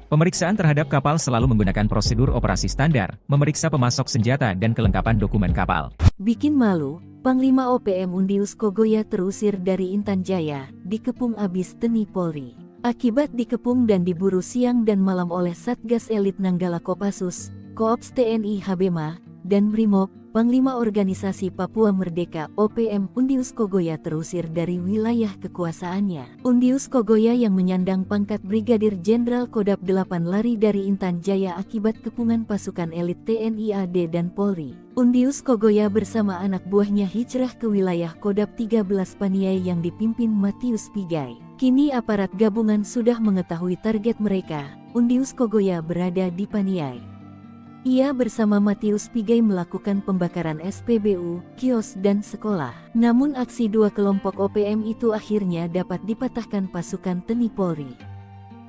Pemeriksaan terhadap kapal selalu menggunakan prosedur operasi standar, memeriksa pemasok senjata dan kelengkapan dokumen kapal. Bikin malu, Panglima OPM Undius Kogoya terusir dari Intan Jaya, dikepung abis TNI Polri. Akibat dikepung dan diburu siang dan malam oleh Satgas Elit Nanggala Kopassus, Koops TNI Habema, dan Brimob, Panglima Organisasi Papua Merdeka OPM Undius Kogoya terusir dari wilayah kekuasaannya. Undius Kogoya yang menyandang pangkat Brigadir Jenderal Kodam 8 lari dari Intan Jaya akibat kepungan pasukan elit TNI AD dan Polri. Undius Kogoya bersama anak buahnya hijrah ke wilayah Kodam 13 Paniai yang dipimpin Matius Pigai. Kini aparat gabungan sudah mengetahui target mereka. Undius Kogoya berada di Paniai. Ia bersama Matius Pigai melakukan pembakaran SPBU, kios dan sekolah. Namun aksi dua kelompok OPM itu akhirnya dapat dipatahkan pasukan TNI Polri.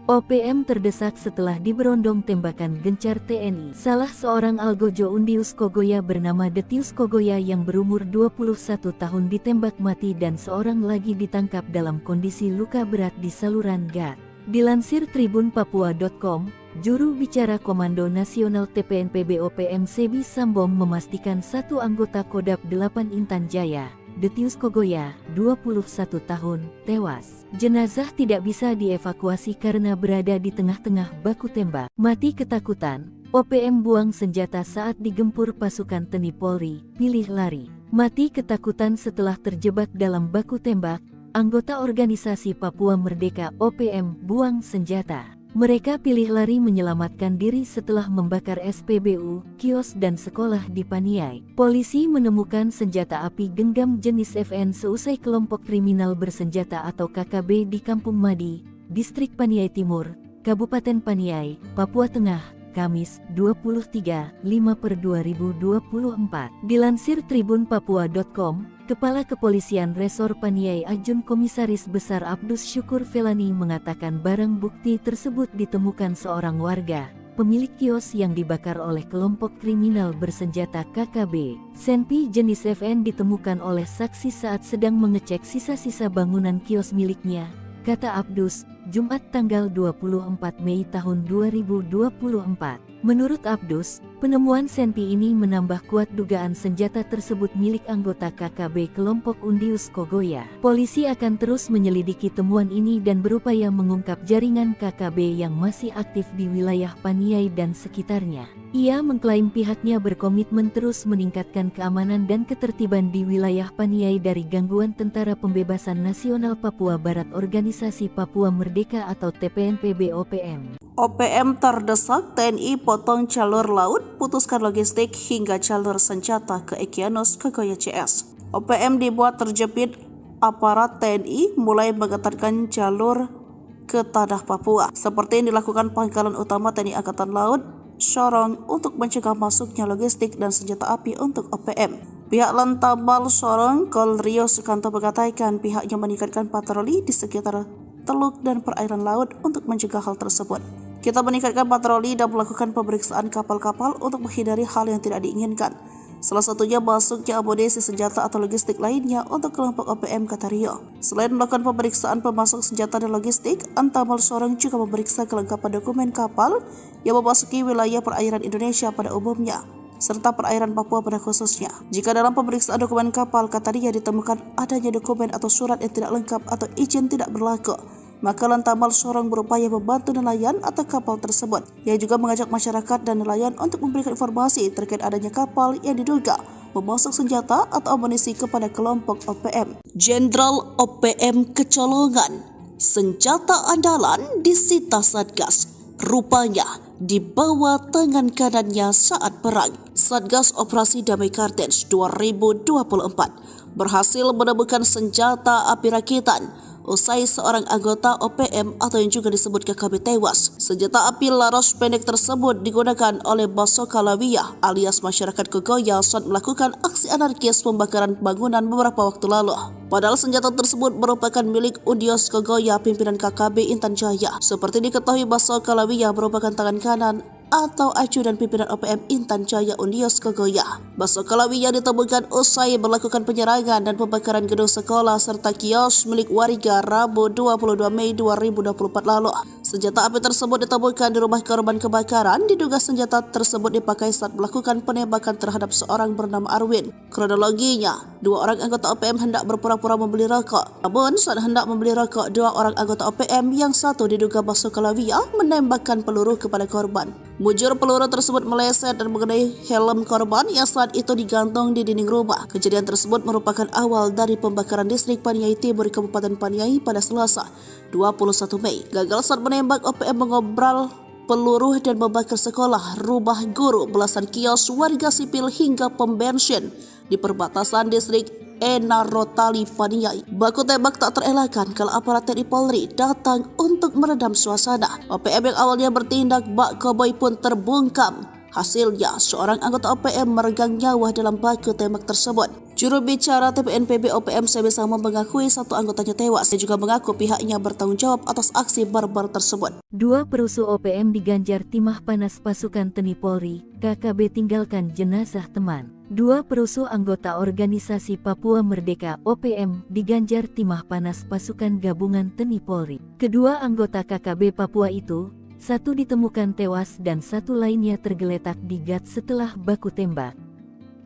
OPM terdesak setelah diberondong tembakan gencar TNI. Salah seorang algojo Undius Kogoya bernama Detius Kogoya yang berumur 21 tahun ditembak mati dan seorang lagi ditangkap dalam kondisi luka berat di saluran GAT. Dilansir tribunpapua.com, juru bicara Komando Nasional TPNPB OPM Sebbi Sambom memastikan satu anggota Kodam 8 Intan Jaya, Detius Kogoya, 21 tahun, tewas. Jenazah tidak bisa dievakuasi karena berada di tengah-tengah baku tembak. Mati ketakutan, OPM buang senjata saat digempur pasukan TNI Polri, pilih lari. Mati ketakutan setelah terjebak dalam baku tembak, anggota organisasi Papua Merdeka OPM buang senjata. Mereka pilih lari menyelamatkan diri setelah membakar SPBU, kios dan sekolah di Paniai. Polisi menemukan senjata api genggam jenis FN seusai kelompok kriminal bersenjata atau KKB di Kampung Madi, Distrik Paniai Timur, Kabupaten Paniai, Papua Tengah, Kamis, 23/5/2024. Dilansir tribunpapua.com, Kepala Kepolisian Resor Paniai Ajun Komisaris Besar Abdus Syukur Felani mengatakan barang bukti tersebut ditemukan seorang warga, pemilik kios yang dibakar oleh kelompok kriminal bersenjata KKB. Senpi jenis FN ditemukan oleh saksi saat sedang mengecek sisa-sisa bangunan kios miliknya, kata Abdus. Jumat tanggal 24 Mei tahun 2024. Menurut Abdus, penemuan senpi ini menambah kuat dugaan senjata tersebut milik anggota KKB kelompok Undius Kogoya. Polisi akan terus menyelidiki temuan ini dan berupaya mengungkap jaringan KKB yang masih aktif di wilayah Paniai dan sekitarnya. Ia mengklaim pihaknya berkomitmen terus meningkatkan keamanan dan ketertiban di wilayah Paniai dari gangguan Tentara Pembebasan Nasional Papua Barat Organisasi Papua Merdeka atau TPNPB-OPM. OPM terdesak TNI potong jalur laut, putuskan logistik hingga jalur senjata ke Egyanus Kogoya CS. OPM dibuat terjepit aparat TNI mulai mengetatkan jalur ke tanah Papua, seperti yang dilakukan Pangkalan Utama TNI Angkatan Laut Sorong untuk mencegah masuknya logistik dan senjata api untuk OPM. Pihak Lantabal Sorong Kol Rio Sukanto mengatakan pihaknya meningkatkan patroli di sekitar teluk dan perairan laut untuk mencegah hal tersebut. Kita meningkatkan patroli dan melakukan pemeriksaan kapal-kapal untuk menghindari hal yang tidak diinginkan. Salah satunya masuknya amunisi senjata atau logistik lainnya untuk kelompok OPM, kata Rio. Selain melakukan pemeriksaan pemasok senjata dan logistik, Antamal Sorong juga memeriksa kelengkapan dokumen kapal yang memasuki wilayah perairan Indonesia pada umumnya, serta perairan Papua pada khususnya. Jika dalam pemeriksaan dokumen kapal, kata Rio, ditemukan adanya dokumen atau surat yang tidak lengkap atau izin tidak berlaku, maka Lantamal Sorong berupaya membantu nelayan atau kapal tersebut. Ia juga mengajak masyarakat dan nelayan untuk memberikan informasi terkait adanya kapal yang diduga memasok senjata atau amunisi kepada kelompok OPM. Jenderal OPM kecolongan, senjata andalan disita Satgas. Rupanya di bawah tangan kanannya saat perang. Satgas Operasi Damai Kartens 2024 berhasil menemukan senjata api rakitan usai seorang anggota OPM atau yang juga disebut KKB tewas. Senjata api laras pendek tersebut digunakan oleh Basoka Lawiyah alias masyarakat Kogoya saat melakukan aksi anarkis pembakaran bangunan beberapa waktu lalu. Padahal senjata tersebut merupakan milik Undius Kogoya pimpinan KKB Intan Jaya. Seperti diketahui, Basoka Lawiyah merupakan tangan kanan atau ajudan pimpinan OPM Intan Jaya Undius Kogoya. Basoka Lawiyah ditemukan usai melakukan penyerangan dan pembakaran gedung sekolah serta kios milik warga Rabu 22 Mei 2024 lalu. Senjata api tersebut ditemukan di rumah korban kebakaran. Diduga senjata tersebut dipakai saat melakukan penembakan terhadap seorang bernama Arwin. Kronologinya, dua orang anggota OPM hendak berpura-pura membeli rokok. Namun saat hendak membeli rokok, dua orang anggota OPM yang satu diduga Basoka Lawiyah menembakkan peluru kepada korban. Mujur peluru tersebut meleset dan mengenai helm korban yang saat itu digantung di dinding rumah. Kejadian tersebut merupakan awal dari pembakaran distrik Paniai Timur Kabupaten Paniai pada Selasa 21 Mei. Gagal saat menembak, OPM mengobral peluru dan membakar sekolah, rumah guru, belasan kios warga sipil hingga pom bensin di perbatasan distrik Enarotali Paniai. Baku tembak tak terelakkan kalau aparat TNI Polri datang untuk meredam suasana. OPM yang awalnya bertindak bak koboi pun terbungkam. Hasilnya, seorang anggota OPM meregang nyawa dalam baku tembak tersebut. Juru bicara TPNPB OPM Sebesama mengakui satu anggotanya tewas. Dia juga mengaku pihaknya bertanggung jawab atas aksi barbar tersebut. Dua perusuh OPM diganjar timah panas pasukan TNI Polri, KKB tinggalkan jenazah teman. Dua perusuh anggota organisasi Papua Merdeka OPM diganjar timah panas pasukan gabungan TNI Polri. Kedua anggota KKB Papua itu, satu ditemukan tewas dan satu lainnya tergeletak di gat setelah baku tembak.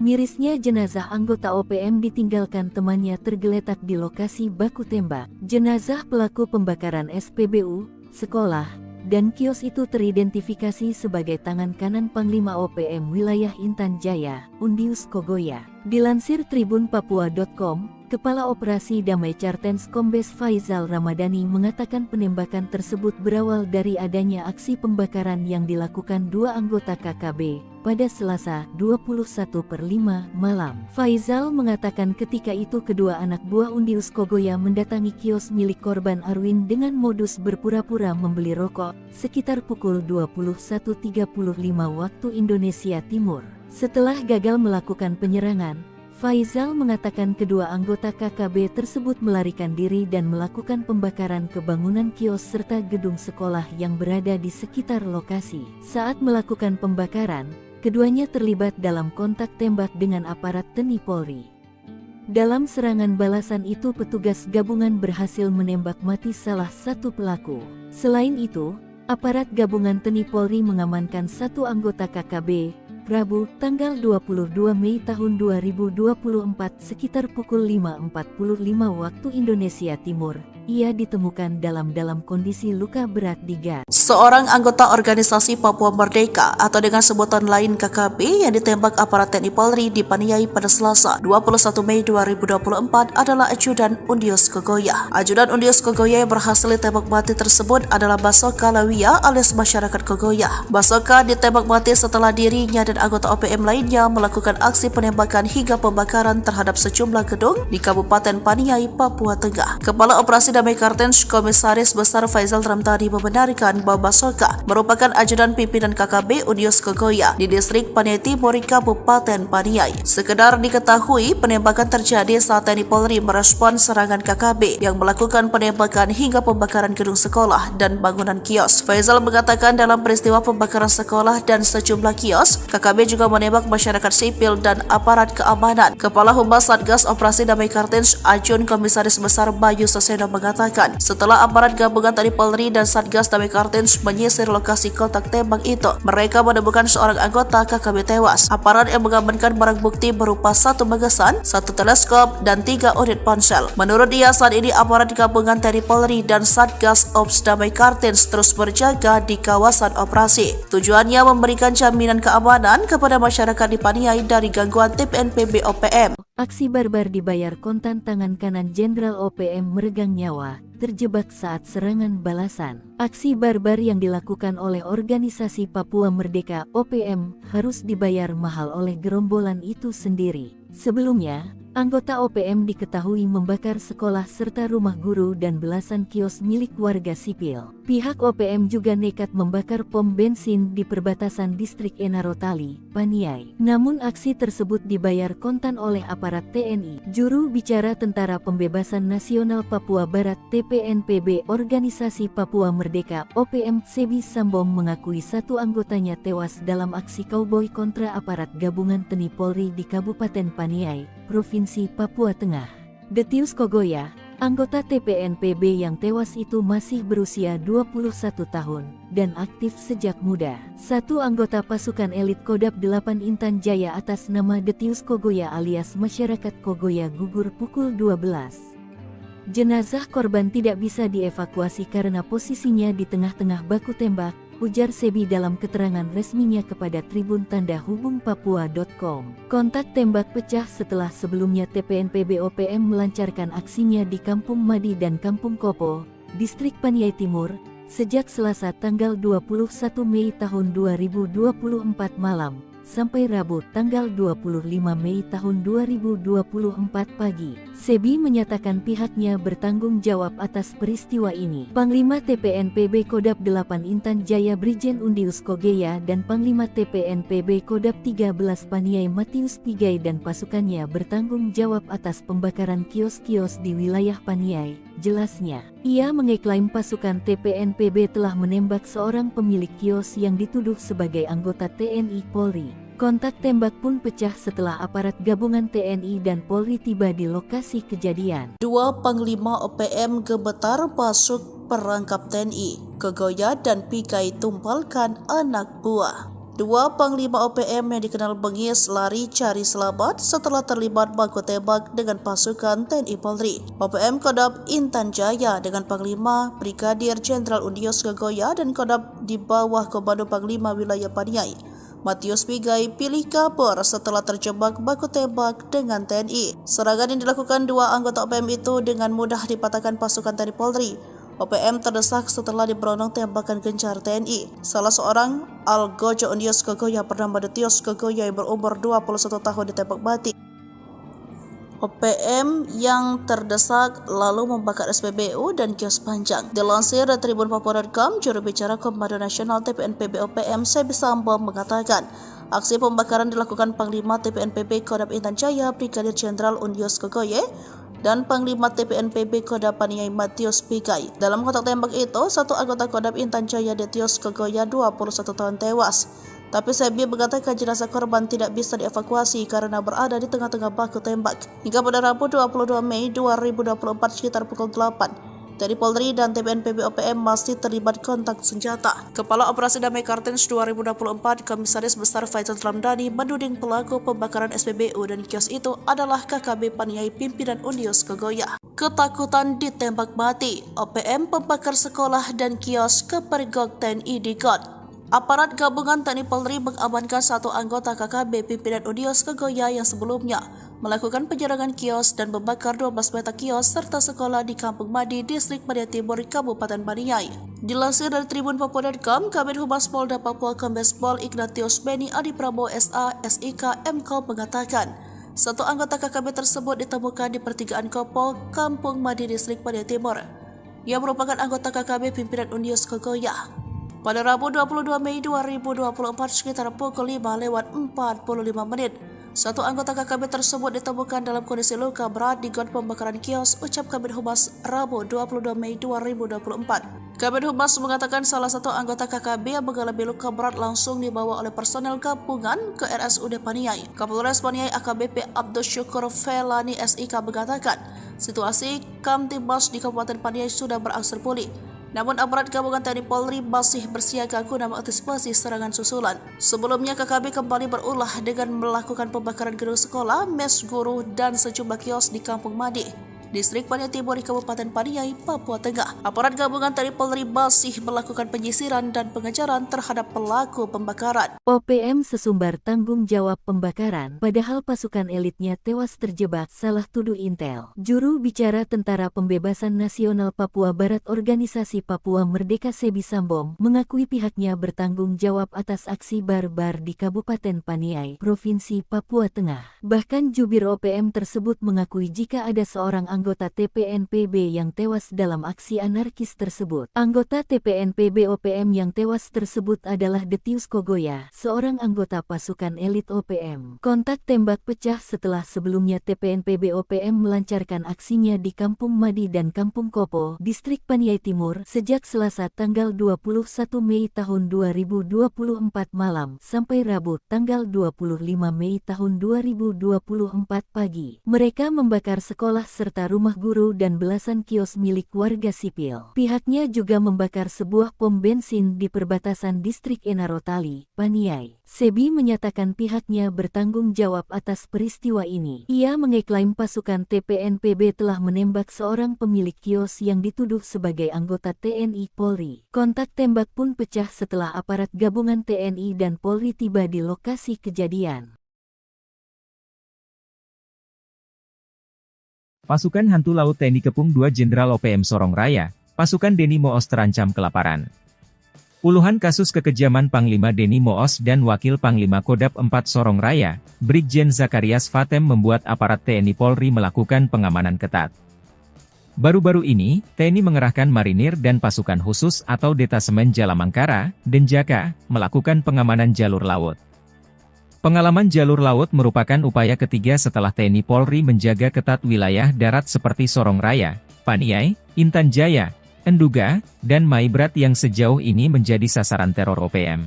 Mirisnya jenazah anggota OPM ditinggalkan temannya tergeletak di lokasi baku tembak. Jenazah pelaku pembakaran SPBU, sekolah, dan kios itu teridentifikasi sebagai tangan kanan Panglima OPM wilayah Intan Jaya, Undius Kogoya. Dilansir tribunpapua.com, Kepala Operasi Damai Kartens Kombes Faizal Ramadhani mengatakan penembakan tersebut berawal dari adanya aksi pembakaran yang dilakukan dua anggota KKB pada Selasa 21/5 malam. Faizal mengatakan ketika itu kedua anak buah Undius Kogoya mendatangi kios milik korban Arwin dengan modus berpura-pura membeli rokok sekitar pukul 21.35 waktu Indonesia Timur. Setelah gagal melakukan penyerangan, Faizal mengatakan kedua anggota KKB tersebut melarikan diri dan melakukan pembakaran ke bangunan kios serta gedung sekolah yang berada di sekitar lokasi. Saat melakukan pembakaran, keduanya terlibat dalam kontak tembak dengan aparat TNI Polri. Dalam serangan balasan itu petugas gabungan berhasil menembak mati salah satu pelaku. Selain itu, aparat gabungan TNI Polri mengamankan satu anggota KKB, Rabu, tanggal 22 Mei tahun 2024 sekitar pukul 5.45 waktu Indonesia Timur. Ia ditemukan dalam kondisi luka berat di gas. Seorang anggota organisasi Papua Merdeka atau dengan sebutan lain KKB yang ditembak aparat TNI Polri di Paniai pada Selasa 21 Mei 2024 adalah Ajudan Undius Kogoya. Ajudan Undius Kogoya yang berhasil ditembak mati tersebut adalah Basoka Lawia alias masyarakat Kogoya. Basoka ditembak mati setelah dirinya dan anggota OPM lainnya melakukan aksi penembakan hingga pembakaran terhadap sejumlah gedung di Kabupaten Paniai, Papua Tengah. Kepala Operasi Damai Kartens Komisaris Besar Faisal Ramtadi membenarkan bahwa Basoka merupakan ajudan pimpinan KKB Undius Kogoya di distrik Paniai Timur, Kabupaten Paniai. Sekedar diketahui, penembakan terjadi saat TNI Polri merespon serangan KKB yang melakukan penembakan hingga pembakaran gedung sekolah dan bangunan kios. Faisal mengatakan dalam peristiwa pembakaran sekolah dan sejumlah kios, KKB juga menembak masyarakat sipil dan aparat keamanan. Kepala Humas Satgas Operasi Damai Kartens Ajun Komisaris Besar Bayu Saseno mengatakan, setelah aparat gabungan TNI Polri dan Satgas Damai Kartens menyisir lokasi kontak tembak itu, mereka menemukan seorang anggota KKB tewas. Aparat yang mengamankan barang bukti berupa satu magasan, satu teleskop, dan 3 unit ponsel. Menurut dia, saat ini aparat gabungan TNI Polri dan Satgas Ops Damai Kartens terus berjaga di kawasan operasi. Tujuannya memberikan jaminan keamanan kepada masyarakat di Paniai dari gangguan TPNPB OPM. Aksi barbar dibayar kontan. Tangan kanan Jenderal OPM meregang nyawa, terjebak saat serangan balasan. Aksi barbar yang dilakukan oleh organisasi Papua Merdeka OPM harus dibayar mahal oleh gerombolan itu sendiri. Sebelumnya, anggota OPM diketahui membakar sekolah serta rumah guru dan belasan kios milik warga sipil. Pihak OPM juga nekat membakar pom bensin di perbatasan distrik Enarotali, Paniai. Namun aksi tersebut dibayar kontan oleh aparat TNI. Juru bicara Tentara Pembebasan Nasional Papua Barat TPNPB Organisasi Papua Merdeka OPM Sebi Sambong mengakui satu anggotanya tewas dalam aksi kauboi kontra aparat gabungan TNI Polri di Kabupaten Paniai, Provinsi Papua Tengah. Detius Kogoya, anggota TPNPB yang tewas itu masih berusia 21 tahun dan aktif sejak muda. Satu anggota pasukan elit Kodam 8 Intan Jaya atas nama Detius Kogoya alias masyarakat Kogoya gugur pukul 12. Jenazah korban tidak bisa dievakuasi karena posisinya di tengah-tengah baku tembak, ujar Sebi dalam keterangan resminya kepada Tribun Tanda Hubung Papua.com. Kontak tembak pecah setelah sebelumnya TPNPB OPM melancarkan aksinya di Kampung Madi dan Kampung Kopo, distrik Paniai Timur, sejak Selasa tanggal 21 Mei tahun 2024 malam, sampai Rabu tanggal 25 Mei tahun 2024 pagi. Sebi menyatakan pihaknya bertanggung jawab atas peristiwa ini. Panglima TPNPB Kodam 8 Intan Jaya Brigjen Undius Kogoya dan Panglima TPNPB Kodam 13 Paniai Matius Pigai dan pasukannya bertanggung jawab atas pembakaran kios-kios di wilayah Paniai, jelasnya. Ia mengeklaim pasukan TPNPB telah menembak seorang pemilik kios yang dituduh sebagai anggota TNI Polri. Kontak tembak pun pecah setelah aparat gabungan TNI dan Polri tiba di lokasi kejadian. Dua Panglima OPM gemetar masuk perangkap TNI. Kogoya dan Pigai tumpalkan anak buah. Dua Panglima OPM yang dikenal bengis lari cari selamat setelah terlibat baku tembak dengan pasukan TNI Polri. OPM Kodam Intan Jaya dengan Panglima Brigadir Jenderal Undius Kogoya dan Kodam di bawah Komando Panglima Wilayah Paniai Matius Pigai pilih kabur setelah terjebak baku tembak dengan TNI. Serangan yang dilakukan dua anggota OPM itu dengan mudah dipatahkan pasukan TNI Polri. OPM terdesak setelah diberondong tembakan gencar TNI. Salah seorang Algojo Undius Kogoya bernama Detius Kogoya yang berumur 21 tahun ditembak mati. OPM yang terdesak lalu membakar SPBU dan kios panjang. Dilansir dari Tribun Papua.com, juru bicara Komando Nasional TPNPB OPM Sebi Sambong mengatakan, aksi pembakaran dilakukan Panglima TPNPB Kodam Intan Jaya Brigadir Jenderal Undius Kogoya dan Panglima TPNPB Kodam Paniai Matius Pikai. Dalam kontak tembak itu, satu anggota Kodam Intan Jaya Detios Kogoya 21 tahun tewas. Tapi Sebi mengatakan jenazah korban tidak bisa dievakuasi karena berada di tengah-tengah baku tembak. Hingga pada Rabu 22 Mei 2024 sekitar pukul 8, TNI Polri dan TPNPB OPM masih terlibat kontak senjata. Kepala Operasi Damai Kartens 2024 Komisaris Besar Faisal Ramdhani menuding pelaku pembakaran SPBU dan kios itu adalah KKB Paniai pimpinan Undios Kogoya. Ketakutan ditembak mati, OPM pembakar sekolah dan kios kepergok TNI di GOT. Aparat gabungan TNI Polri mengamankan satu anggota KKB pimpinan Undios Kogoya yang sebelumnya melakukan penyerangan kios dan membakar 12 petak kios serta sekolah di Kampung Madi, Distrik Media Timur, Kabupaten Paniai. Dilansir dari Tribun Papua.com, Kabid Humas Polda Papua Kombes Pol Ignatius Beni Adi Prabowo SA, SIK, MKOM mengatakan, satu anggota KKB tersebut ditemukan di pertigaan Kopo, Kampung Madi, Distrik Media Timur, yang merupakan anggota KKB pimpinan Undios Kogoya. Pada Rabu 22 Mei 2024 sekitar pukul 5:45 menit, satu anggota KKB tersebut ditemukan dalam kondisi luka berat di got pembakaran kios, ucap Kabid Humas Rabu 22 Mei 2024. Kabid Humas mengatakan salah satu anggota KKB yang mengalami luka berat langsung dibawa oleh personel gabungan ke RSUD Paniai. Kapolres Paniai AKBP Abdul Syukur Felani SIK mengatakan, situasi Kamtibmas di Kabupaten Paniai sudah berangsur pulih. Namun aparat gabungan TNI Polri masih bersiaga guna mengantisipasi serangan susulan. Sebelumnya KKB kembali berulah dengan melakukan pembakaran gedung sekolah, mes guru, dan sejumlah kios di Kampung Madi, Distrik Paniai Timur di Kabupaten Paniai, Papua Tengah. Aparat gabungan TNI Polri masih melakukan penyisiran dan pengejaran terhadap pelaku pembakaran. OPM sesumbar tanggung jawab pembakaran, padahal pasukan elitnya tewas terjebak, salah tuduh Intel. Juru bicara Tentara Pembebasan Nasional Papua Barat Organisasi Papua Merdeka Sebi Sambom mengakui pihaknya bertanggung jawab atas aksi barbar di Kabupaten Paniai, Provinsi Papua Tengah. Bahkan jubir OPM tersebut mengakui jika ada seorang anggota TPNPB yang tewas dalam aksi anarkis tersebut. Anggota TPNPB OPM yang tewas tersebut adalah Detius Kogoya, seorang anggota pasukan elit OPM. Kontak tembak pecah setelah sebelumnya TPNPB OPM melancarkan aksinya di Kampung Madi dan Kampung Kopo, Distrik Paniai Timur, sejak Selasa tanggal 21 Mei tahun 2024 malam sampai Rabu tanggal 25 Mei tahun 2024 pagi. Mereka membakar sekolah serta rumah guru dan belasan kios milik warga sipil. Pihaknya juga membakar sebuah pom bensin di perbatasan Distrik Enarotali, Paniai. Sebi menyatakan pihaknya bertanggung jawab atas peristiwa ini. Ia mengeklaim pasukan TPNPB telah menembak seorang pemilik kios yang dituduh sebagai anggota TNI Polri. Kontak tembak pun pecah setelah aparat gabungan TNI dan Polri tiba di lokasi kejadian. Pasukan Hantu Laut TNI Kepung 2 Jenderal OPM Sorong Raya, pasukan Denny Moos terancam kelaparan. Puluhan kasus kekejaman Panglima Denny Moos dan Wakil Panglima Kodam 4 Sorong Raya, Brigjen Zakarias Fatem membuat aparat TNI Polri melakukan pengamanan ketat. Baru-baru ini, TNI mengerahkan marinir dan pasukan khusus atau Detasemen Jalamangkara, Denjaka, melakukan pengamanan jalur laut. Pengalaman jalur laut merupakan upaya ketiga setelah TNI Polri menjaga ketat wilayah darat seperti Sorong Raya, Paniai, Intan Jaya, Enduga, dan Maibrat yang sejauh ini menjadi sasaran teror OPM.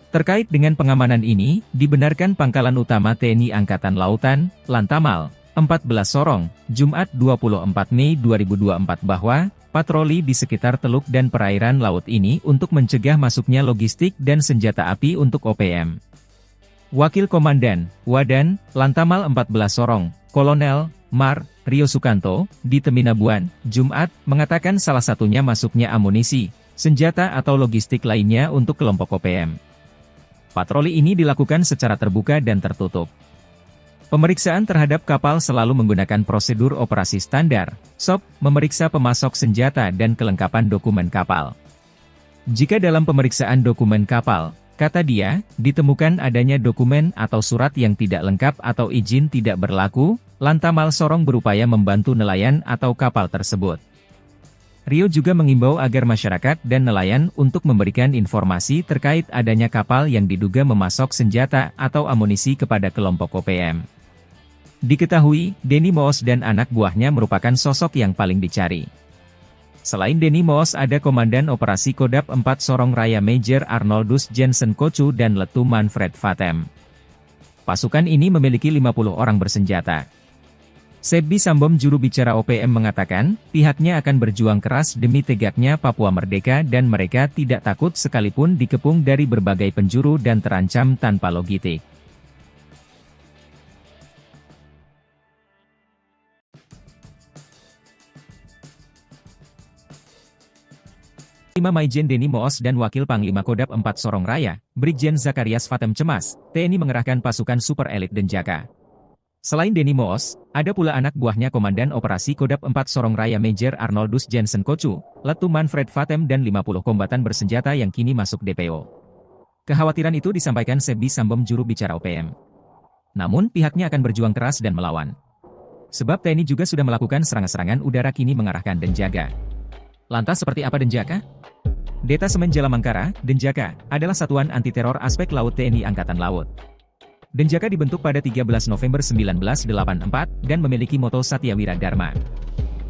Terkait dengan pengamanan ini, dibenarkan Pangkalan Utama TNI Angkatan Lautan, Lantamal, 14 Sorong, Jumat 24 Mei 2024 bahwa patroli di sekitar teluk dan perairan laut ini untuk mencegah masuknya logistik dan senjata api untuk OPM. Wakil Komandan, Wadan, Lantamal 14 Sorong, Kolonel, Mar, Rio Sukanto, di Teminabuan, Jumat, mengatakan salah satunya masuknya amunisi, senjata atau logistik lainnya untuk kelompok OPM. Patroli ini dilakukan secara terbuka dan tertutup. Pemeriksaan terhadap kapal selalu menggunakan prosedur operasi standar, SOP, memeriksa pemasok senjata dan kelengkapan dokumen kapal. Jika dalam pemeriksaan dokumen kapal, kata dia, ditemukan adanya dokumen atau surat yang tidak lengkap atau izin tidak berlaku, Lantamal Sorong berupaya membantu nelayan atau kapal tersebut. Rio juga mengimbau agar masyarakat dan nelayan untuk memberikan informasi terkait adanya kapal yang diduga memasok senjata atau amunisi kepada kelompok OPM. Diketahui, Denny Moos dan anak buahnya merupakan sosok yang paling dicari. Selain Denny Moos ada Komandan Operasi Kodap 4 Sorong Raya Major Arnoldus Jensen Kocu dan Letu Manfred Vatem. Pasukan ini memiliki 50 orang bersenjata. Sebbi Sambom juru bicara OPM mengatakan, pihaknya akan berjuang keras demi tegaknya Papua merdeka dan mereka tidak takut sekalipun dikepung dari berbagai penjuru dan terancam tanpa logistik. 5 Maijen Denny Moos dan Wakil Panglima Kodap 4 Sorong Raya, Brigjen Zakarias Vatem cemas, TNI mengerahkan pasukan super elit Denjaka. Selain Denny Moos, ada pula anak buahnya Komandan Operasi Kodap 4 Sorong Raya Major Arnoldus Jensen Kocu, Letu Manfred Vatem dan 50 kombatan bersenjata yang kini masuk DPO. Kekhawatiran itu disampaikan Sebbi Sambom juru bicara OPM. Namun pihaknya akan berjuang keras dan melawan. Sebab TNI juga sudah melakukan serangan-serangan udara kini mengarahkan Denjaka. Lantas seperti apa Denjaka? Detasemen Jalamangkara, Denjaka, adalah satuan anti-teror aspek laut TNI Angkatan Laut. Denjaka dibentuk pada 13 November 1984 dan memiliki moto Satyawira Dharma.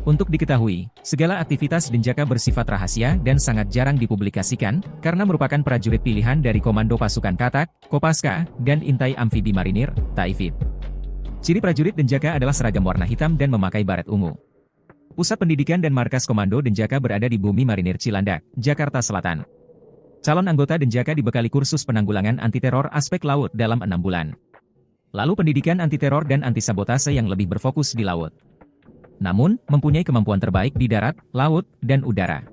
Untuk diketahui, segala aktivitas Denjaka bersifat rahasia dan sangat jarang dipublikasikan, karena merupakan prajurit pilihan dari Komando Pasukan Katak, Kopaska, dan Intai Amfibi Marinir, Taifib. Ciri prajurit Denjaka adalah seragam warna hitam dan memakai baret ungu. Pusat pendidikan dan markas Komando Denjaka berada di Bumi Marinir Cilandak, Jakarta Selatan. Calon anggota Denjaka dibekali kursus penanggulangan anti-teror aspek laut dalam 6 bulan. Lalu pendidikan anti-teror dan anti-sabotase yang lebih berfokus di laut. Namun, mempunyai kemampuan terbaik di darat, laut, dan udara.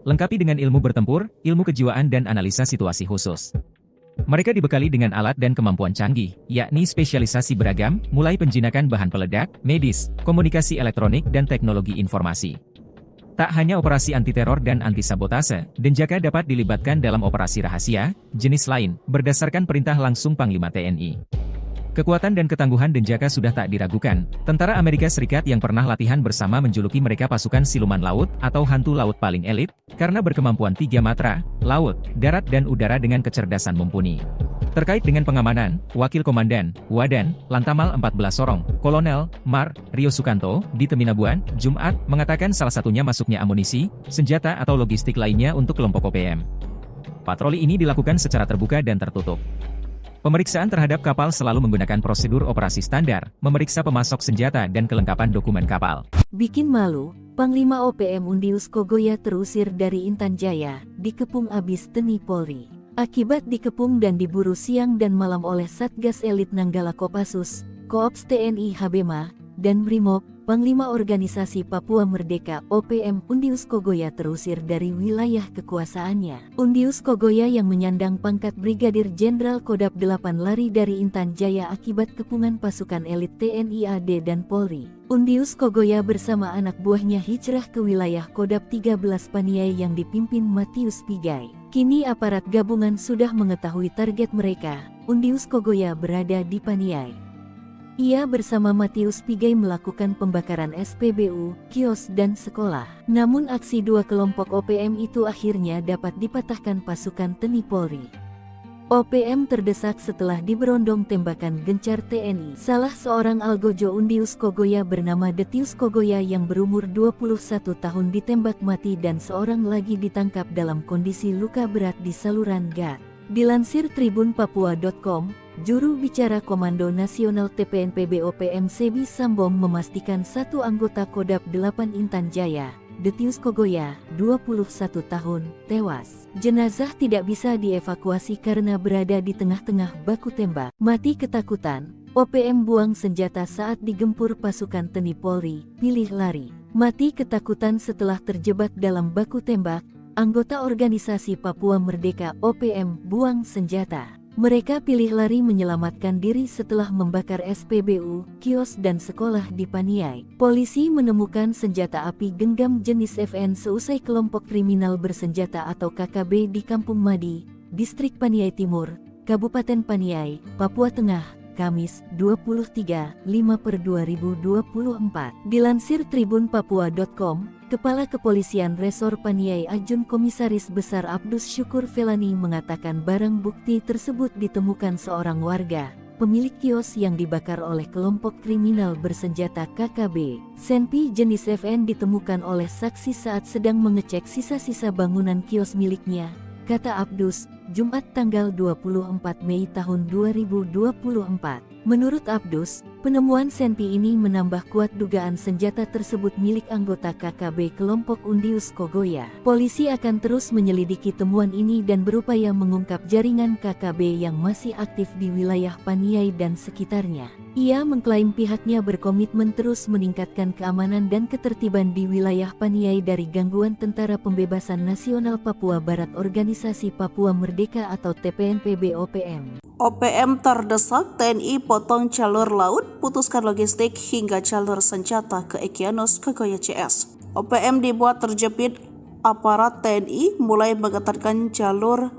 Lengkapi dengan ilmu bertempur, ilmu kejiwaan dan analisa situasi khusus. Mereka dibekali dengan alat dan kemampuan canggih, yakni spesialisasi beragam, mulai penjinakan bahan peledak, medis, komunikasi elektronik dan teknologi informasi. Tak hanya operasi anti-teror dan anti-sabotase, Denjaka dapat dilibatkan dalam operasi rahasia, jenis lain, berdasarkan perintah langsung Panglima TNI. Kekuatan dan ketangguhan Denjaka sudah tak diragukan. Tentara Amerika Serikat yang pernah latihan bersama menjuluki mereka pasukan siluman laut atau hantu laut paling elit, karena berkemampuan 3 matra, laut, darat dan udara dengan kecerdasan mumpuni. Terkait dengan pengamanan, Wakil Komandan, Wadan, Lantamal 14 Sorong, Kolonel, Mar, Rio Sukanto, di Teminabuan, Jumat, mengatakan salah satunya masuknya amunisi, senjata atau logistik lainnya untuk kelompok OPM. Patroli ini dilakukan secara terbuka dan tertutup. Pemeriksaan terhadap kapal selalu menggunakan prosedur operasi standar, memeriksa pemasok senjata dan kelengkapan dokumen kapal. Bikin malu, Panglima OPM Undius Kogoya terusir dari Intan Jaya, dikepung abis TNI Polri. Akibat dikepung dan diburu siang dan malam oleh Satgas Elit Nanggala Kopassus, Koops TNI Habema, dan Brimob, Panglima Organisasi Papua Merdeka OPM Undius Kogoya terusir dari wilayah kekuasaannya. Undius Kogoya yang menyandang pangkat Brigadir Jenderal Kodap 8 lari dari Intan Jaya akibat kepungan pasukan elit TNI AD dan Polri. Undius Kogoya bersama anak buahnya hijrah ke wilayah Kodap 13 Paniai yang dipimpin Matius Pigai. Kini aparat gabungan sudah mengetahui target mereka. Undius Kogoya berada di Paniai. Ia bersama Matius Pigai melakukan pembakaran SPBU, kios dan sekolah. Namun aksi dua kelompok OPM itu akhirnya dapat dipatahkan pasukan TNI Polri. OPM terdesak setelah diberondong tembakan gencar TNI. Salah seorang algojo Undius Kogoya bernama Detius Kogoya yang berumur 21 tahun ditembak mati dan seorang lagi ditangkap dalam kondisi luka berat di saluran gat. Dilansir tribunpapua.com, juru bicara Komando Nasional TPNPB OPM Sebbi Sambom memastikan satu anggota Kodap 8 Intan Jaya, Detius Kogoya, 21 tahun, tewas. Jenazah tidak bisa dievakuasi karena berada di tengah-tengah baku tembak. Mati ketakutan, OPM buang senjata saat digempur pasukan TNI Polri, pilih lari. Mati ketakutan setelah terjebak dalam baku tembak. Anggota organisasi Papua Merdeka OPM buang senjata. Mereka pilih lari menyelamatkan diri setelah membakar SPBU, kios dan sekolah di Paniai. Polisi menemukan senjata api genggam jenis FN seusai kelompok kriminal bersenjata atau KKB di Kampung Madi, Distrik Paniai Timur, Kabupaten Paniai, Papua Tengah, Kamis, 23/5/2024. Dilansir tribunpapua.com, Kepala Kepolisian Resor Paniai Ajun Komisaris Besar Abdus Syukur Felani mengatakan barang bukti tersebut ditemukan seorang warga, pemilik kios yang dibakar oleh kelompok kriminal bersenjata KKB. Senpi jenis FN ditemukan oleh saksi saat sedang mengecek sisa-sisa bangunan kios miliknya, kata Abdus, Jumat tanggal 24 Mei tahun 2024. Menurut Abdus, penemuan Senpi ini menambah kuat dugaan senjata tersebut milik anggota KKB kelompok Undius Kogoya. Polisi akan terus menyelidiki temuan ini dan berupaya mengungkap jaringan KKB yang masih aktif di wilayah Paniai dan sekitarnya. Ia mengklaim pihaknya berkomitmen terus meningkatkan keamanan dan ketertiban di wilayah Paniai dari gangguan Tentara Pembebasan Nasional Papua Barat Organisasi Papua Merdeka atau TPNPB OPM. OPM terdesak, TNI potong jalur laut, putuskan logistik hingga jalur senjata ke Egyanus Kogoya CS. OPM dibuat terjepit, aparat TNI mulai mengetatkan jalur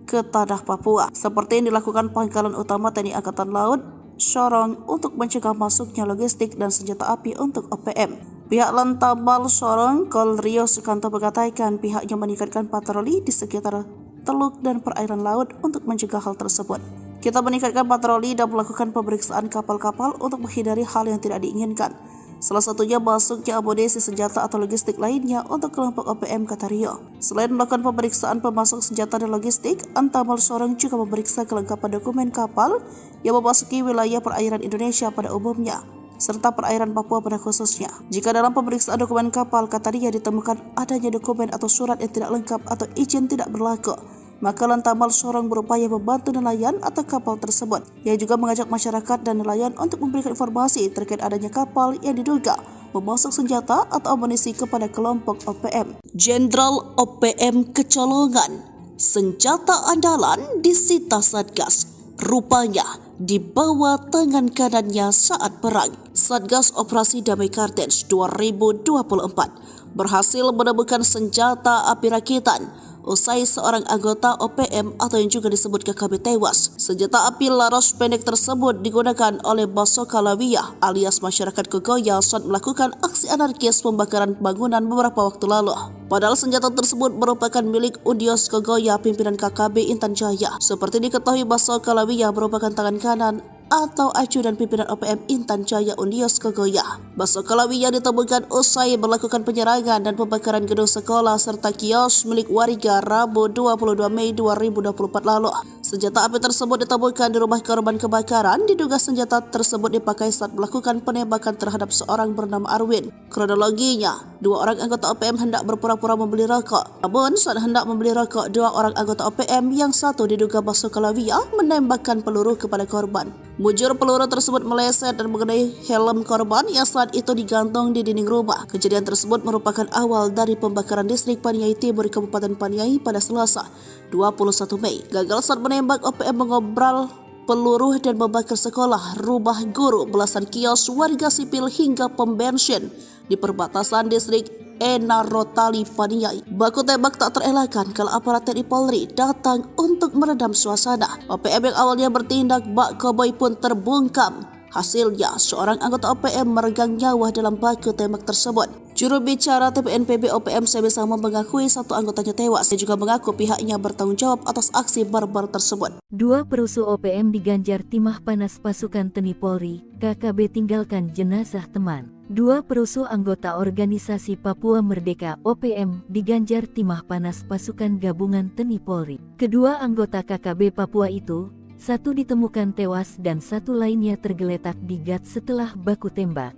ke tanah Papua, seperti yang dilakukan Pangkalan Utama TNI Angkatan Laut Sorong untuk mencegah masuknya logistik dan senjata api untuk OPM. Pihak Lantamal Sorong, Kol Rio Sukanto mengatakan pihaknya meningkatkan patroli di sekitar teluk dan perairan laut untuk mencegah hal tersebut. Kita meningkatkan patroli dan melakukan pemeriksaan kapal-kapal untuk menghindari hal yang tidak diinginkan. Salah satunya masuknya amunisi senjata atau logistik lainnya untuk kelompok OPM, kata Rio. Selain melakukan pemeriksaan pemasok senjata dan logistik, Antamal Sorong juga memeriksa kelengkapan dokumen kapal yang memasuki wilayah perairan Indonesia pada umumnya, serta perairan Papua pada khususnya. Jika dalam pemeriksaan dokumen kapal, kata Rio, ditemukan adanya dokumen atau surat yang tidak lengkap atau izin tidak berlaku, maka Lantamal Sorong berupaya membantu nelayan atau kapal tersebut. Ia juga mengajak masyarakat dan nelayan untuk memberikan informasi terkait adanya kapal yang diduga memasok senjata atau amunisi kepada kelompok OPM. Jenderal OPM kecolongan, senjata andalan disita Satgas, rupanya di bawah tangan kanannya saat perang. Satgas Operasi Damai Kartens 2024 berhasil menemukan senjata api rakitan usai seorang anggota OPM atau yang juga disebut KKB tewas. Senjata api laras pendek tersebut digunakan oleh Baso Kalawiyah alias masyarakat Kogoya saat melakukan aksi anarkis pembakaran bangunan beberapa waktu lalu. Padahal senjata tersebut merupakan milik Undius Kogoya pimpinan KKB Intan Jaya. Seperti diketahui, Baso Kalawiyah merupakan tangan kanan atau acuan pimpinan OPM Intan Jaya Undius Kogoya. Baso Kalawiyah ditemukan usai melakukan penyerangan dan pembakaran gedung sekolah serta kios milik warga Rabu 22 Mei 2024 lalu. Senjata api tersebut ditemukan di rumah korban kebakaran. Diduga senjata tersebut dipakai saat melakukan penembakan terhadap seorang bernama Arwin. Kronologinya, dua orang anggota OPM hendak berpura-pura membeli rokok. Namun saat hendak membeli rokok, dua orang anggota OPM yang satu diduga Baso Kalawiyah menembakkan peluru kepada korban. Mujur peluru tersebut meleset dan mengenai helm korban yang saat itu digantung di dinding rumah. Kejadian tersebut merupakan awal dari pembakaran distrik Paniai Timur Kabupaten Paniai pada Selasa 21 Mei. Gagal saat menembak, OPM mengobral peluru dan membakar sekolah, rumah guru, belasan kios warga sipil hingga pom bensin di perbatasan distrik Enarotali Paniai. Baku tembak tak terelakkan kalau aparat TNI Polri datang untuk meredam suasana. OPM yang awalnya bertindak bak koboi pun terbungkam. Hasilnya, seorang anggota OPM meregang nyawa dalam baku tembak tersebut. Juru bicara TPNPB OPM Sebe Samo mengakui satu anggotanya tewas. Dia juga mengaku pihaknya bertanggung jawab atas aksi barbar tersebut. Dua perusuh OPM diganjar timah panas pasukan TNI Polri, KKB tinggalkan jenazah teman. Dua perusuh anggota organisasi Papua Merdeka OPM diganjar timah panas pasukan gabungan TNI Polri. Kedua anggota KKB Papua itu, satu ditemukan tewas dan satu lainnya tergeletak di gat setelah baku tembak.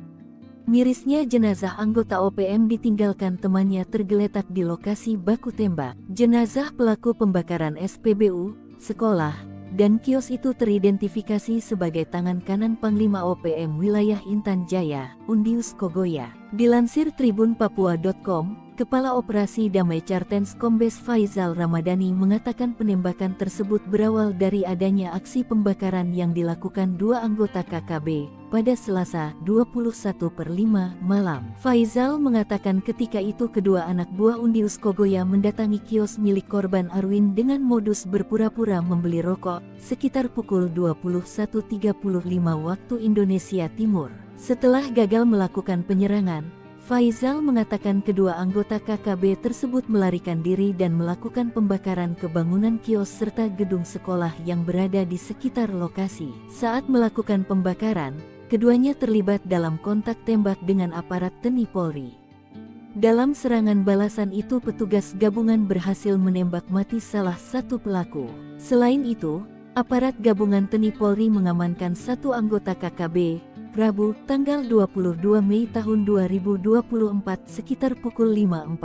Mirisnya jenazah anggota OPM ditinggalkan temannya tergeletak di lokasi baku tembak. Jenazah pelaku pembakaran SPBU, sekolah, dan kios itu teridentifikasi sebagai tangan kanan Panglima OPM wilayah Intan Jaya, Undius Kogoya. Dilansir tribunpapua.com, Kepala Operasi Damai Kartens Kombes Faizal Ramadhani mengatakan penembakan tersebut berawal dari adanya aksi pembakaran yang dilakukan dua anggota KKB pada Selasa 21/5 malam. Faizal mengatakan ketika itu kedua anak buah Undius Kogoya mendatangi kios milik korban Arwin dengan modus berpura-pura membeli rokok sekitar pukul 21.35 waktu Indonesia Timur. Setelah gagal melakukan penyerangan, Faizal mengatakan kedua anggota KKB tersebut melarikan diri dan melakukan pembakaran ke bangunan kios serta gedung sekolah yang berada di sekitar lokasi. Saat melakukan pembakaran, keduanya terlibat dalam kontak tembak dengan aparat TNI Polri. Dalam serangan balasan itu petugas gabungan berhasil menembak mati salah satu pelaku. Selain itu, aparat gabungan TNI Polri mengamankan satu anggota KKB, Rabu, tanggal 22 Mei tahun 2024 sekitar pukul 5.45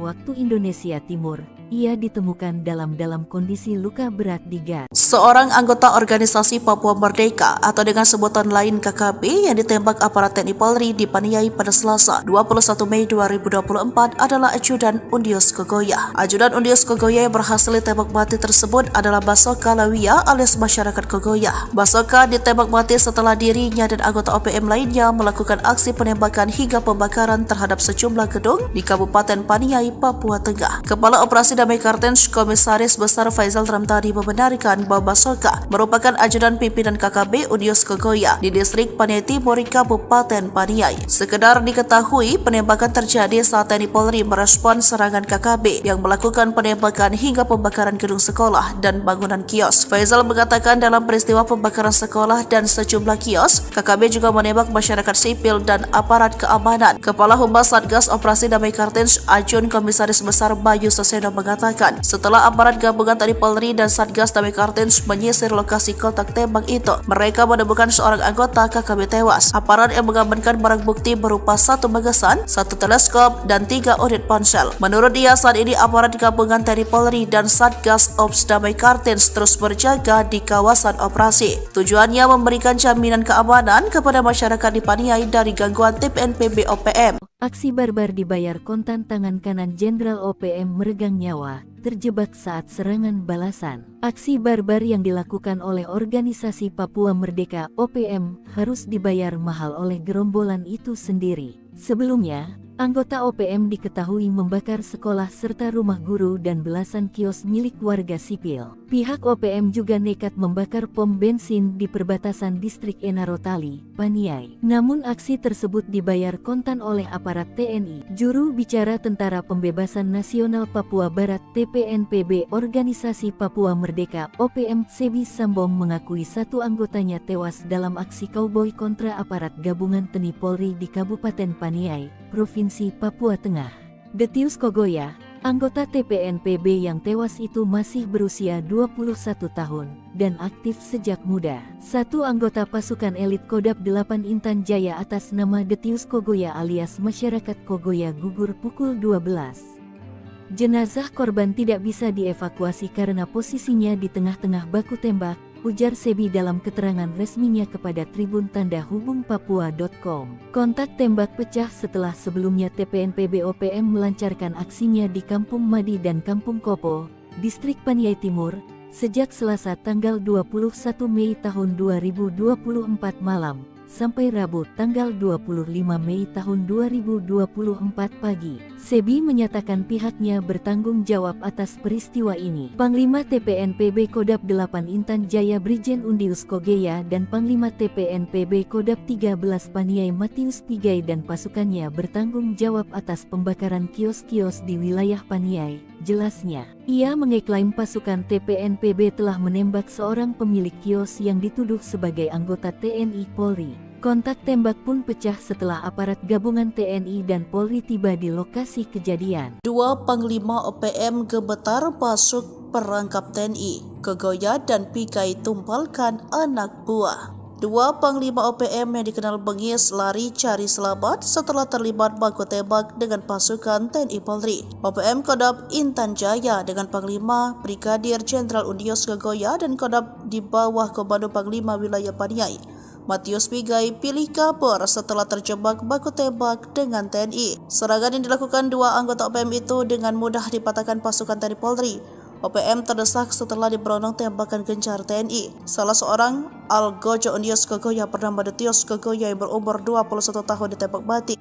waktu Indonesia Timur. Ia ditemukan dalam kondisi luka berat di gas. Seorang anggota organisasi Papua Merdeka atau dengan sebutan lain KKB yang ditembak aparat TNI Polri di Paniai pada Selasa 21 Mei 2024 adalah Ajudan Undius Kogoya. Ajudan Undius Kogoya yang berhasil ditembak mati tersebut adalah Basoka Lawia alias masyarakat Kogoya. Basoka ditembak mati setelah dirinya dan anggota OPM lainnya melakukan aksi penembakan hingga pembakaran terhadap sejumlah gedung di Kabupaten Paniai, Papua Tengah. Kepala Operasi Damai Kartens Komisaris Besar Faizal Ramtadi membenarkan bahwa Basoka merupakan ajudan pimpinan KKB Undius Kogoya di distrik Paniai Timur, Kabupaten Paniai. Sekedar diketahui, penembakan terjadi saat TNI Polri merespon serangan KKB yang melakukan penembakan hingga pembakaran gedung sekolah dan bangunan kios. Faizal mengatakan dalam peristiwa pembakaran sekolah dan sejumlah kios, KKB juga menembak masyarakat sipil dan aparat keamanan. Kepala Humas Satgas Operasi Damai Kartens Ajun Komisaris Besar Bayu Soseno mengatakan, setelah aparat gabungan TNI Polri dan Satgas Damai Kartens menyisir lokasi kontak tembak itu, mereka menemukan seorang anggota KKB tewas. Aparat yang mengamankan barang bukti berupa satu magasan, satu teleskop, dan 3 unit ponsel. Menurut dia, saat ini aparat gabungan TNI Polri dan Satgas Ops Damai Kartens terus berjaga di kawasan operasi. Tujuannya memberikan jaminan keamanan kepada masyarakat di Paniai dari gangguan TPNPB OPM. Aksi barbar dibayar kontan. Tangan kanan Jenderal OPM meregang nyawa, terjebak saat serangan balasan. Aksi barbar yang dilakukan oleh organisasi Papua Merdeka OPM harus dibayar mahal oleh gerombolan itu sendiri. Sebelumnya, anggota OPM diketahui membakar sekolah serta rumah guru dan belasan kios milik warga sipil. Pihak OPM juga nekat membakar pom bensin di perbatasan distrik Enarotali, Paniai. Namun aksi tersebut dibayar kontan oleh aparat TNI. Juru bicara Tentara Pembebasan Nasional Papua Barat TPNPB Organisasi Papua Merdeka OPM Sebi Sambong mengakui satu anggotanya tewas dalam aksi kauboi kontra aparat gabungan TNI Polri di Kabupaten Paniai, Provinsi Papua Tengah. Detius Kogoya, anggota TPNPB yang tewas itu masih berusia 21 tahun dan aktif sejak muda. Satu anggota pasukan elit Kodam 8 Intan Jaya atas nama Detius Kogoya alias masyarakat Kogoya gugur pukul 12. Jenazah korban tidak bisa dievakuasi karena posisinya di tengah-tengah baku tembak, ujar Sebi dalam keterangan resminya kepada Tribun Tanda Hubung Papua.com. Kontak tembak pecah setelah sebelumnya TPNPB OPM melancarkan aksinya di Kampung Madi dan Kampung Kopo, distrik Paniai Timur, sejak Selasa tanggal 21 Mei tahun 2024 malam, sampai Rabu tanggal 25 Mei tahun 2024 pagi. Sebi menyatakan pihaknya bertanggung jawab atas peristiwa ini. Panglima TPNPB Kodam 8 Intan Jaya Brigjen Undius Kogoya dan Panglima TPNPB Kodam 13 Paniai Matius Pigai dan pasukannya bertanggung jawab atas pembakaran kios-kios di wilayah Paniai, jelasnya. Ia mengeklaim pasukan TPNPB telah menembak seorang pemilik kios yang dituduh sebagai anggota TNI Polri. Kontak tembak pun pecah setelah aparat gabungan TNI dan Polri tiba di lokasi kejadian. Dua Panglima OPM gemetar masuk perangkap TNI. Kogoya dan Pigai tumpalkan anak buah. Dua Panglima OPM yang dikenal bengis lari cari selamat setelah terlibat baku tembak dengan pasukan TNI Polri. OPM Kodam Intan Jaya dengan Panglima Brigadir Jenderal Undius Kogoya dan Kodam di bawah Komando Panglima Wilayah Paniai Matius Pigai pilih kabur setelah terjebak baku tembak dengan TNI. Serangan yang dilakukan dua anggota OPM itu dengan mudah dipatahkan pasukan TNI Polri. OPM terdesak setelah diberondong tembakan gencar TNI. Salah seorang Algojo Undius Kogoya bernama Detius Kogoya yang berumur 21 tahun ditembak mati.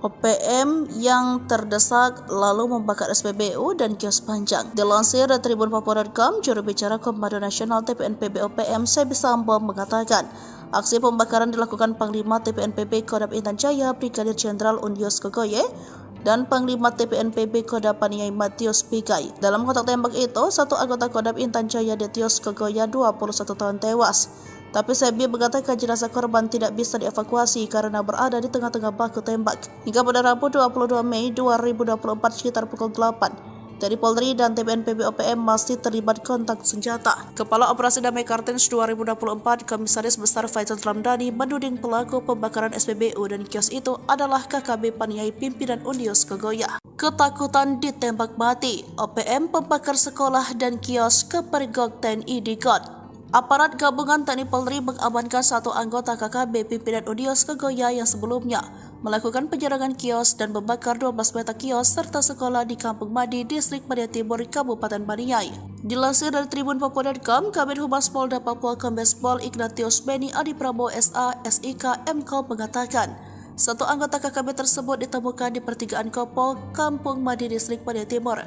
OPM yang terdesak lalu membakar SPBU dan kios panjang. Dilansir dari Tribun Papua.com, juru bicara Komando Nasional TPNPB OPM Sebi Sambong mengatakan, Aksi pembakaran dilakukan Panglima TPNPB Kodam Intan Jaya Brigadir Jenderal Undios Kogoye dan Panglima TPNPB Kodam Paniai Matius Pigai. Dalam kontak tembak itu, satu anggota Kodam Intan Jaya Detios Kogoya 21 tahun tewas. Tapi Sebi mengatakan jenazah korban tidak bisa dievakuasi karena berada di tengah-tengah baku tembak. Hingga pada Rabu 22 Mei 2024 sekitar pukul 8, TNI Polri dan TPNPB OPM masih terlibat kontak senjata. Kepala Operasi Damai Kartens 2024, Komisaris Besar Faisal Ramdhani menuding pelaku pembakaran SPBU dan kios itu adalah KKB Paniai pimpinan Undios Kogoya. Ketakutan ditembak mati, OPM pembakar sekolah dan kios kepergok TNI di God. Aparat gabungan TNI Polri mengamankan satu anggota KKB pimpinan Undios Kogoya yang sebelumnya melakukan penyerangan kios dan membakar 12 petak kios serta sekolah di Kampung Madi, Distrik Paniai Timur, Kabupaten Paniai. Dilansir dari Tribun Papua.com, Kabid Humas Polda Papua Kombes Pol Ignatius Beni Adi Prabowo SA, SIK, MKOM mengatakan, satu anggota KKB tersebut ditemukan di pertigaan Kopo, Kampung Madi, Distrik Paniai Timur,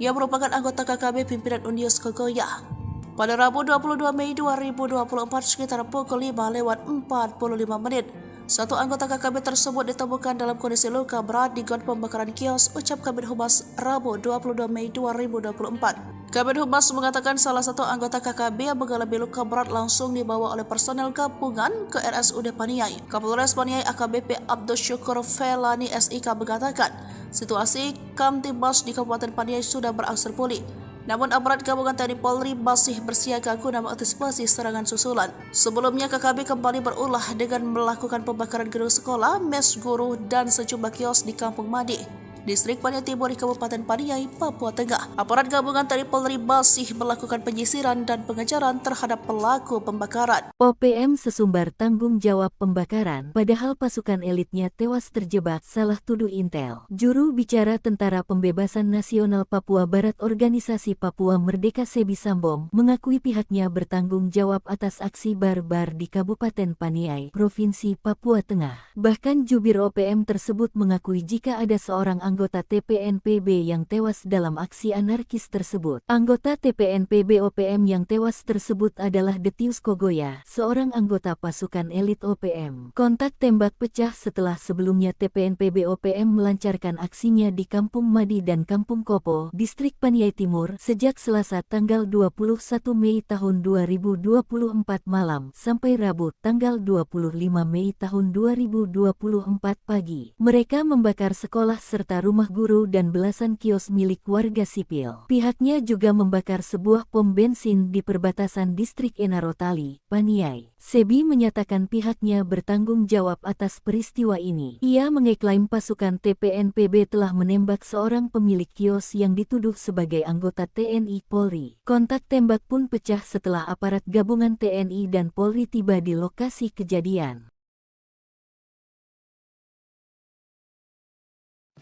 yang merupakan anggota KKB pimpinan Undios Kogoya. Pada Rabu 22 Mei 2024 sekitar pukul 5:45 menit, satu anggota KKB tersebut ditemukan dalam kondisi luka berat di got pembakaran kios, ucap Kabid Humas Rabu 22 Mei 2024. Kabid Humas mengatakan salah satu anggota KKB yang mengalami luka berat langsung dibawa oleh personel gabungan ke RSUD Paniai. Kapolres Paniai AKBP Abdul Syukur Felani SIK mengatakan, situasi Kamtibmas di Kabupaten Paniai sudah berangsur pulih. Namun aparat gabungan TNI Polri masih bersiaga guna mengantisipasi serangan susulan. Sebelumnya KKB kembali berulah dengan melakukan pembakaran gedung sekolah, mes guru, dan sejumlah kios di Kampung Madi, Distrik Paniai Timur di Kabupaten Paniai, Papua Tengah. Aparat gabungan TNI Polri masih melakukan penyisiran dan pengejaran terhadap pelaku pembakaran. OPM sesumbar tanggung jawab pembakaran, padahal pasukan elitnya tewas terjebak, salah tuduh Intel. Juru bicara Tentara Pembebasan Nasional Papua Barat Organisasi Papua Merdeka Sebi Sambom mengakui pihaknya bertanggung jawab atas aksi barbar di Kabupaten Paniai, Provinsi Papua Tengah. Bahkan jubir OPM tersebut mengakui jika ada seorang anggota TPNPB yang tewas dalam aksi anarkis tersebut. Anggota TPNPB OPM yang tewas tersebut adalah Detius Kogoya, seorang anggota pasukan elit OPM. Kontak tembak pecah setelah sebelumnya TPNPB OPM melancarkan aksinya di Kampung Madi dan Kampung Kopo, Distrik Paniai Timur, sejak Selasa tanggal 21 Mei tahun 2024 malam sampai Rabu tanggal 25 Mei tahun 2024 pagi. Mereka membakar sekolah serta rumah guru dan belasan kios milik warga sipil. Pihaknya juga membakar sebuah pom bensin di perbatasan Distrik Enarotali, Paniai. Sebi menyatakan pihaknya bertanggung jawab atas peristiwa ini. Ia mengeklaim pasukan TPNPB telah menembak seorang pemilik kios yang dituduh sebagai anggota TNI Polri. Kontak tembak pun pecah setelah aparat gabungan TNI dan Polri tiba di lokasi kejadian.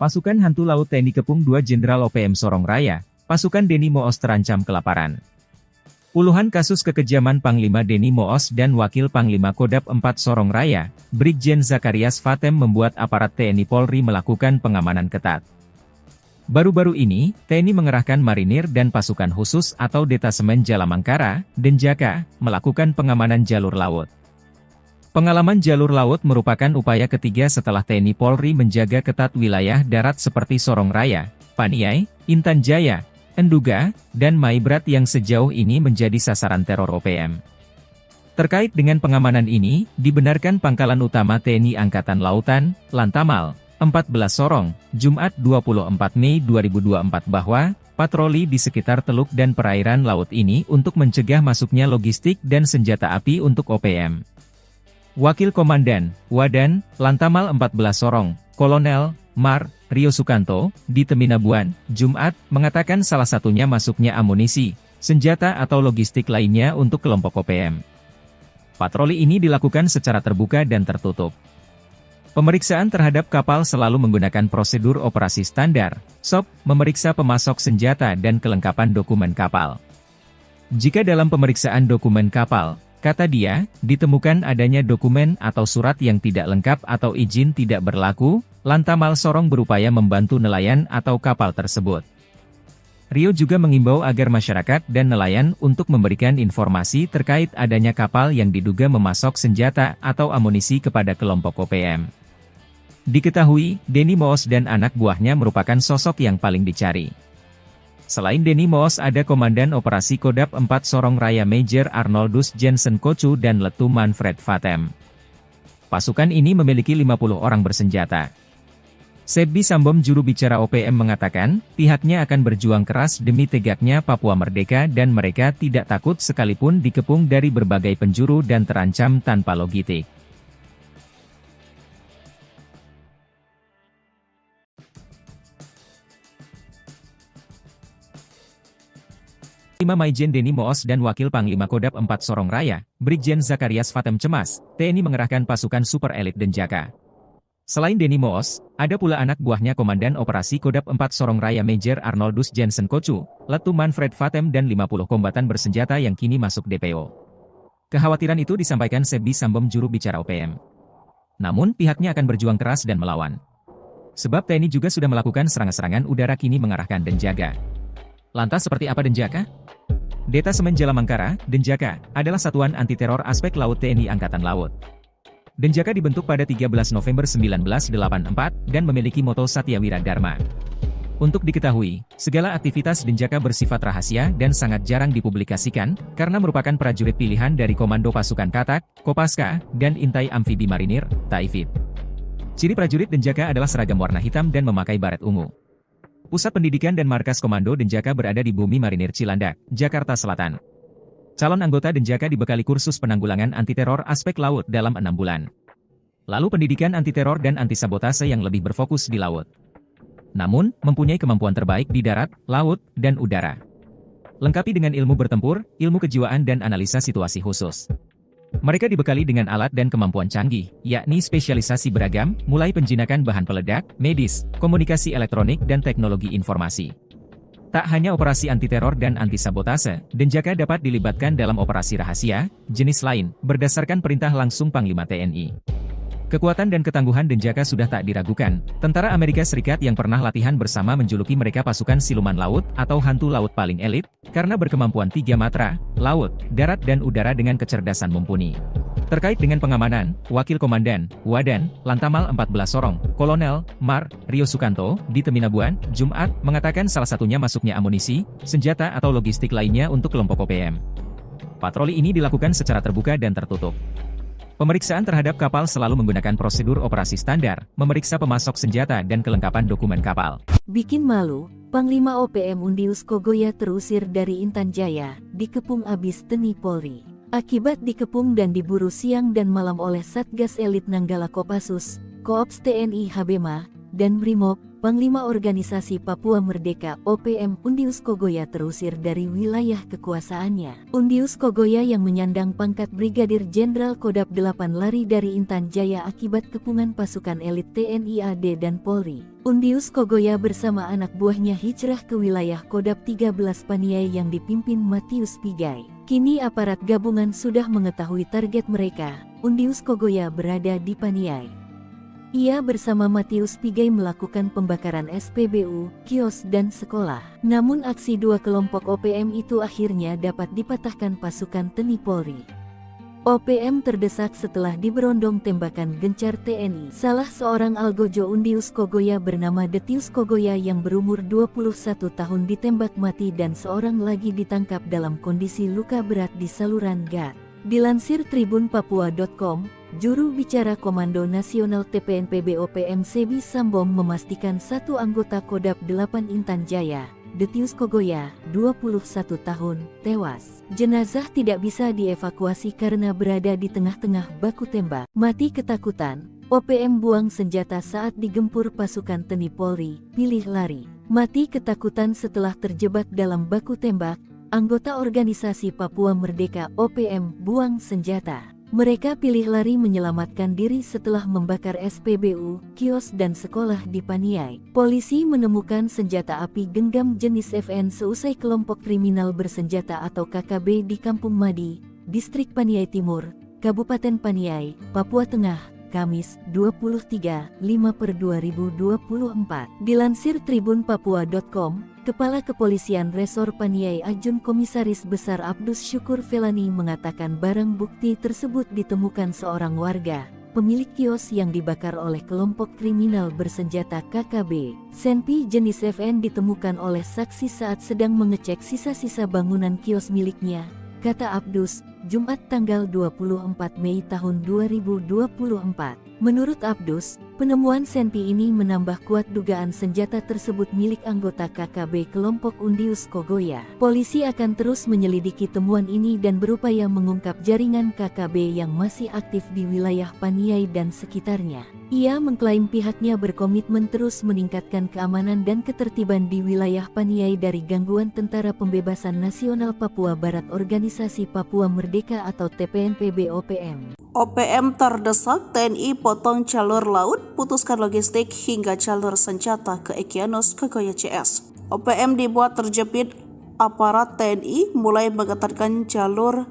Pasukan Hantu Laut TNI Kepung 2 Jenderal OPM Sorong Raya, pasukan Deni Moos terancam kelaparan. Puluhan kasus kekejaman Panglima Deni Moos dan Wakil Panglima Kodam 4 Sorong Raya, Brigjen Zakarias Fatem membuat aparat TNI Polri melakukan pengamanan ketat. Baru-baru ini, TNI mengerahkan marinir dan pasukan khusus atau Detasemen Jalamangkara, Denjaka, melakukan pengamanan jalur laut. Pengalaman jalur laut merupakan upaya ketiga setelah TNI Polri menjaga ketat wilayah darat seperti Sorong Raya, Paniai, Intan Jaya, Enduga, dan Maibrat yang sejauh ini menjadi sasaran teror OPM. Terkait dengan pengamanan ini, dibenarkan Pangkalan Utama TNI Angkatan Lautan, Lantamal, 14 Sorong, Jumat 24 Mei 2024 bahwa patroli di sekitar teluk dan perairan laut ini untuk mencegah masuknya logistik dan senjata api untuk OPM. Wakil Komandan, Wadan, Lantamal 14 Sorong, Kolonel, Mar, Rio Sukanto, di Teminabuan, Jumat, mengatakan salah satunya masuknya amunisi, senjata atau logistik lainnya untuk kelompok OPM. Patroli ini dilakukan secara terbuka dan tertutup. Pemeriksaan terhadap kapal selalu menggunakan prosedur operasi standar, SOP, memeriksa pemasok senjata dan kelengkapan dokumen kapal. Jika dalam pemeriksaan dokumen kapal, kata dia, ditemukan adanya dokumen atau surat yang tidak lengkap atau izin tidak berlaku, Lantamal Sorong berupaya membantu nelayan atau kapal tersebut. Rio juga mengimbau agar masyarakat dan nelayan untuk memberikan informasi terkait adanya kapal yang diduga memasok senjata atau amunisi kepada kelompok OPM. Diketahui, Denny Moos dan anak buahnya merupakan sosok yang paling dicari. Selain Denny Moos ada Komandan Operasi Kodap 4 Sorong Raya Major Arnoldus Jensen Kocu dan Letu Manfred Vatem. Pasukan ini memiliki 50 orang bersenjata. Sebbi Sambom juru bicara OPM mengatakan, pihaknya akan berjuang keras demi tegaknya Papua merdeka dan mereka tidak takut sekalipun dikepung dari berbagai penjuru dan terancam tanpa logistik. 5 Maijen Denny Moos dan Wakil Panglima Kodap 4 Sorong Raya, Brigjen Zakarias Vatem cemas, TNI mengerahkan pasukan super elit Denjaka. Selain Denny Moos, ada pula anak buahnya Komandan Operasi Kodap 4 Sorong Raya Major Arnoldus Jensen Kocu, Letu Manfred Vatem dan 50 kombatan bersenjata yang kini masuk DPO. Kekhawatiran itu disampaikan Sebbi Sambom juru bicara OPM. Namun pihaknya akan berjuang keras dan melawan. Sebab TNI juga sudah melakukan serangan-serangan udara kini mengarahkan Denjaka. Lantas seperti apa Denjaka? Detasemen Jalamangkara, Denjaka, adalah satuan anti-teror aspek laut TNI Angkatan Laut. Denjaka dibentuk pada 13 November 1984 dan memiliki moto Satya Wira Dharma. Untuk diketahui, segala aktivitas Denjaka bersifat rahasia dan sangat jarang dipublikasikan, karena merupakan prajurit pilihan dari Komando Pasukan Katak, Kopaska, dan Intai Amfibi Marinir, Taifib. Ciri prajurit Denjaka adalah seragam warna hitam dan memakai baret ungu. Pusat pendidikan dan markas Komando Denjaka berada di Bumi Marinir Cilandak, Jakarta Selatan. Calon anggota Denjaka dibekali kursus penanggulangan anti-teror aspek laut dalam 6 bulan. Lalu pendidikan anti-teror dan anti-sabotase yang lebih berfokus di laut. Namun, mempunyai kemampuan terbaik di darat, laut, dan udara. Lengkapi dengan ilmu bertempur, ilmu kejiwaan dan analisa situasi khusus. Mereka dibekali dengan alat dan kemampuan canggih, yakni spesialisasi beragam, mulai penjinakan bahan peledak, medis, komunikasi elektronik dan teknologi informasi. Tak hanya operasi anti-teror dan anti-sabotase, Denjaka dapat dilibatkan dalam operasi rahasia, jenis lain, berdasarkan perintah langsung Panglima TNI. Kekuatan dan ketangguhan Denjaka sudah tak diragukan. Tentara Amerika Serikat yang pernah latihan bersama menjuluki mereka pasukan siluman laut atau hantu laut paling elit, karena berkemampuan 3 matra, laut, darat dan udara dengan kecerdasan mumpuni. Terkait dengan pengamanan, Wakil Komandan, Wadan, Lantamal 14 Sorong, Kolonel, Mar, Rio Sukanto, di Teminabuan, Jumat, mengatakan salah satunya masuknya amunisi, senjata atau logistik lainnya untuk kelompok OPM. Patroli ini dilakukan secara terbuka dan tertutup. Pemeriksaan terhadap kapal selalu menggunakan prosedur operasi standar, memeriksa pemasok senjata dan kelengkapan dokumen kapal. Bikin malu, Panglima OPM Undius Kogoya terusir dari Intan Jaya, dikepung abis TNI Polri. Akibat dikepung dan diburu siang dan malam oleh Satgas Elit Nanggala Kopassus, Koops TNI Habema, dan Brimob, Panglima Organisasi Papua Merdeka OPM Undius Kogoya terusir dari wilayah kekuasaannya. Undius Kogoya yang menyandang pangkat Brigadir Jenderal Kodap 8 lari dari Intan Jaya akibat kepungan pasukan elit TNI AD dan Polri. Undius Kogoya bersama anak buahnya hijrah ke wilayah Kodap 13 Paniai yang dipimpin Matius Pigai. Kini aparat gabungan sudah mengetahui target mereka. Undius Kogoya berada di Paniai. Ia bersama Matius Pigai melakukan pembakaran SPBU, kios dan sekolah. Namun aksi dua kelompok OPM itu akhirnya dapat dipatahkan pasukan TNI Polri. OPM terdesak setelah diberondong tembakan gencar TNI. Salah seorang algojo Undius Kogoya bernama Detius Kogoya yang berumur 21 tahun ditembak mati dan seorang lagi ditangkap dalam kondisi luka berat di saluran gat. Dilansir tribunpapua.com, juru bicara Komando Nasional TPNPB OPM Sebbi Sambom memastikan satu anggota Kodap 8 Intan Jaya, Detius Kogoya, 21 tahun, tewas. Jenazah tidak bisa dievakuasi karena berada di tengah-tengah baku tembak. Mati ketakutan, OPM buang senjata saat digempur pasukan TNI Polri, pilih lari. Mati ketakutan setelah terjebak dalam baku tembak. Anggota organisasi Papua Merdeka OPM buang senjata. Mereka pilih lari menyelamatkan diri setelah membakar SPBU, kios dan sekolah di Paniai. Polisi menemukan senjata api genggam jenis FN seusai kelompok kriminal bersenjata atau KKB di Kampung Madi, Distrik Paniai Timur, Kabupaten Paniai, Papua Tengah, Kamis, 23/5/2024. Dilansir tribunpapua.com, Kepala Kepolisian Resor Paniai Ajun Komisaris Besar Abdus Syukur Felani mengatakan barang bukti tersebut ditemukan seorang warga, pemilik kios yang dibakar oleh kelompok kriminal bersenjata KKB. Senpi jenis FN ditemukan oleh saksi saat sedang mengecek sisa-sisa bangunan kios miliknya, kata Abdus, Jumat tanggal 24 Mei tahun 2024. Menurut Abdus, penemuan Senpi ini menambah kuat dugaan senjata tersebut milik anggota KKB kelompok Undius Kogoya. Polisi akan terus menyelidiki temuan ini dan berupaya mengungkap jaringan KKB yang masih aktif di wilayah Paniai dan sekitarnya. Ia mengklaim pihaknya berkomitmen terus meningkatkan keamanan dan ketertiban di wilayah Paniai dari gangguan Tentara Pembebasan Nasional Papua Barat Organisasi Papua Merdeka atau TPNPB OPM. OPM terdesak TNI potong jalur laut, putuskan logistik hingga jalur senjata ke Egyanus Kogoya CS. OPM dibuat terjepit aparat TNI mulai mengetatkan jalur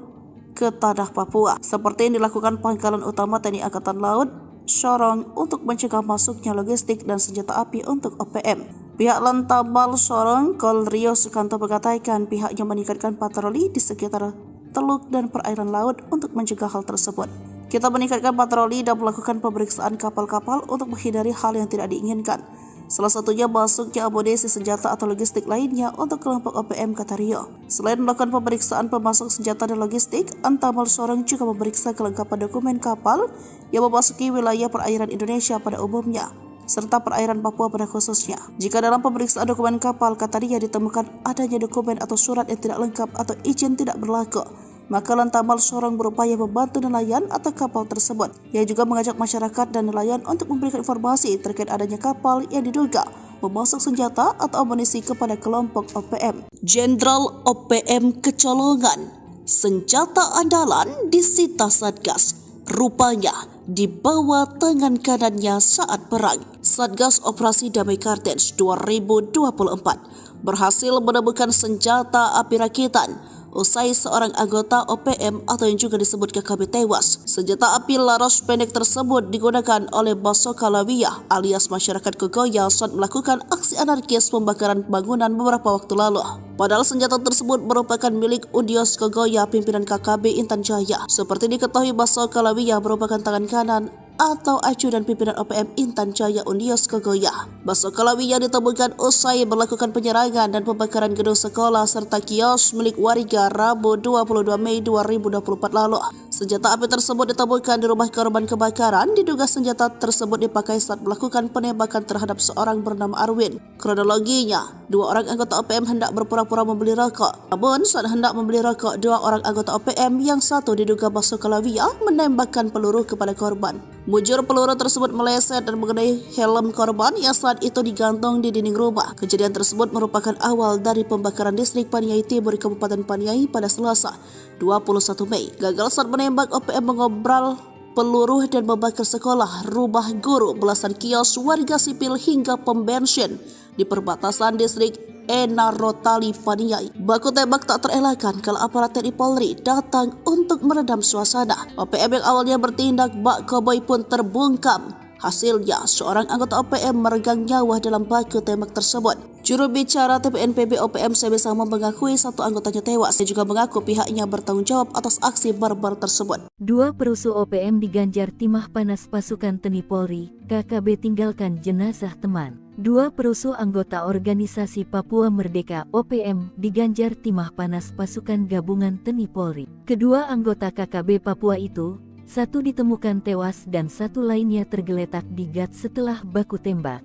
ke tanah Papua, seperti yang dilakukan Pangkalan Utama TNI Angkatan Laut Sorong untuk mencegah masuknya logistik dan senjata api untuk OPM. Pihak Lantamal Sorong, Kol Rio Sukanto mengatakan pihaknya meningkatkan patroli di sekitar teluk dan perairan laut untuk mencegah hal tersebut. Kita meningkatkan patroli dan melakukan pemeriksaan kapal-kapal untuk menghindari hal yang tidak diinginkan. Salah satunya masuknya amunisi senjata atau logistik lainnya untuk kelompok OPM, kata Rio. Selain melakukan pemeriksaan pemasok senjata dan logistik, Antamal Sorong juga memeriksa kelengkapan dokumen kapal yang memasuki wilayah perairan Indonesia pada umumnya, serta perairan Papua pada khususnya. Jika dalam pemeriksaan dokumen kapal, kata Rio, ditemukan adanya dokumen atau surat yang tidak lengkap atau izin tidak berlaku, maka Lantamal Sorong berupaya membantu nelayan atau kapal tersebut. Ia juga mengajak masyarakat dan nelayan untuk memberikan informasi terkait adanya kapal yang diduga memasok senjata atau amunisi kepada kelompok OPM. Jenderal OPM kecolongan, senjata andalan disita Satgas, rupanya di bawah tangan kanannya saat perang. Satgas Operasi Damai Kartens 2024 berhasil menemukan senjata api rakitan usai seorang anggota OPM atau yang juga disebut KKB tewas. Senjata api laras pendek tersebut digunakan oleh Basoka Lawiyah alias masyarakat Kogoya saat melakukan aksi anarkis pembakaran bangunan beberapa waktu lalu. Padahal senjata tersebut merupakan milik Undius Kogoya pimpinan KKB Intan Jaya. Seperti diketahui, Basoka Lawiyah merupakan tangan kanan atau ajudan pimpinan OPM Intan Jaya Undius Kogoya. Basoka Lawiyah ditemukan usai melakukan penyerangan dan pembakaran gedung sekolah serta kios milik warga Rabu 22 Mei 2024 lalu. Senjata api tersebut ditemukan di rumah korban kebakaran. Diduga senjata tersebut dipakai saat melakukan penembakan terhadap seorang bernama Arwin. Kronologinya, dua orang anggota OPM hendak berpura-pura membeli rokok. Namun saat hendak membeli rokok, dua orang anggota OPM yang satu diduga Basoka Lawiyah menembakkan peluru kepada korban. Mujur peluru tersebut meleset dan mengenai helm korban yang saat itu digantung di dinding rumah. Kejadian tersebut merupakan awal dari pembakaran distrik Paniai Timur Kabupaten Paniai pada Selasa 21 Mei. Gagal saat menembak, OPM mengobral peluru dan membakar sekolah, rumah guru, belasan kios warga sipil hingga pom bensin di perbatasan distrik Enarotali Paniai. Baku tembak tak terelakkan kalau aparat TNI Polri datang untuk meredam suasana. OPM yang awalnya bertindak bak koboi pun terbungkam. Hasilnya, seorang anggota OPM meregang nyawa dalam baku tembak tersebut. Juru bicara TPNPB OPM Sebesama mengakui satu anggotanya tewas. Dia juga mengaku pihaknya bertanggung jawab atas aksi barbar tersebut. Dua perusuh OPM diganjar timah panas pasukan TNI Polri, KKB tinggalkan jenazah teman. Dua perusuh anggota organisasi Papua Merdeka OPM diganjar timah panas pasukan gabungan TNI Polri. Kedua anggota KKB Papua itu, satu ditemukan tewas dan satu lainnya tergeletak di gat setelah baku tembak.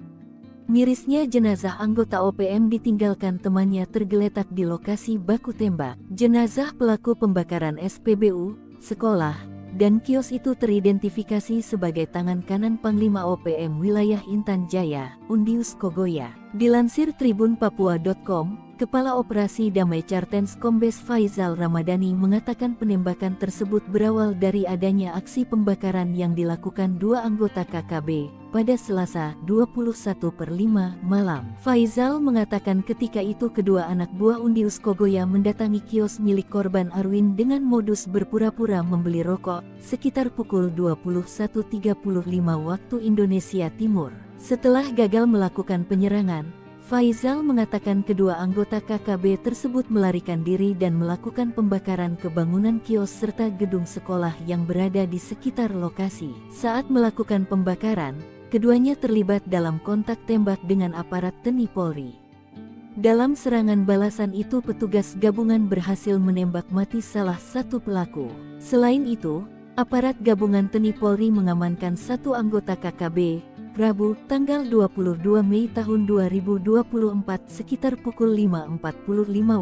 Mirisnya jenazah anggota OPM ditinggalkan temannya tergeletak di lokasi baku tembak. Jenazah pelaku pembakaran SPBU, sekolah, dan kios itu teridentifikasi sebagai tangan kanan Panglima OPM wilayah Intan Jaya, Undius Kogoya. Dilansir tribunpapua.com, Kepala Operasi Damai Cartens Kombes Faizal Ramadhani mengatakan penembakan tersebut berawal dari adanya aksi pembakaran yang dilakukan dua anggota KKB pada Selasa 21/5 malam. Faizal mengatakan ketika itu kedua anak buah Undius Kogoya mendatangi kios milik korban Arwin dengan modus berpura-pura membeli rokok sekitar pukul 21.35 waktu Indonesia Timur. Setelah gagal melakukan penyerangan, Faizal mengatakan kedua anggota KKB tersebut melarikan diri dan melakukan pembakaran ke bangunan kios serta gedung sekolah yang berada di sekitar lokasi. Saat melakukan pembakaran, keduanya terlibat dalam kontak tembak dengan aparat TNI Polri. Dalam serangan balasan itu petugas gabungan berhasil menembak mati salah satu pelaku. Selain itu, aparat gabungan TNI Polri mengamankan satu anggota KKB, Rabu, tanggal 22 Mei tahun 2024 sekitar pukul 5.45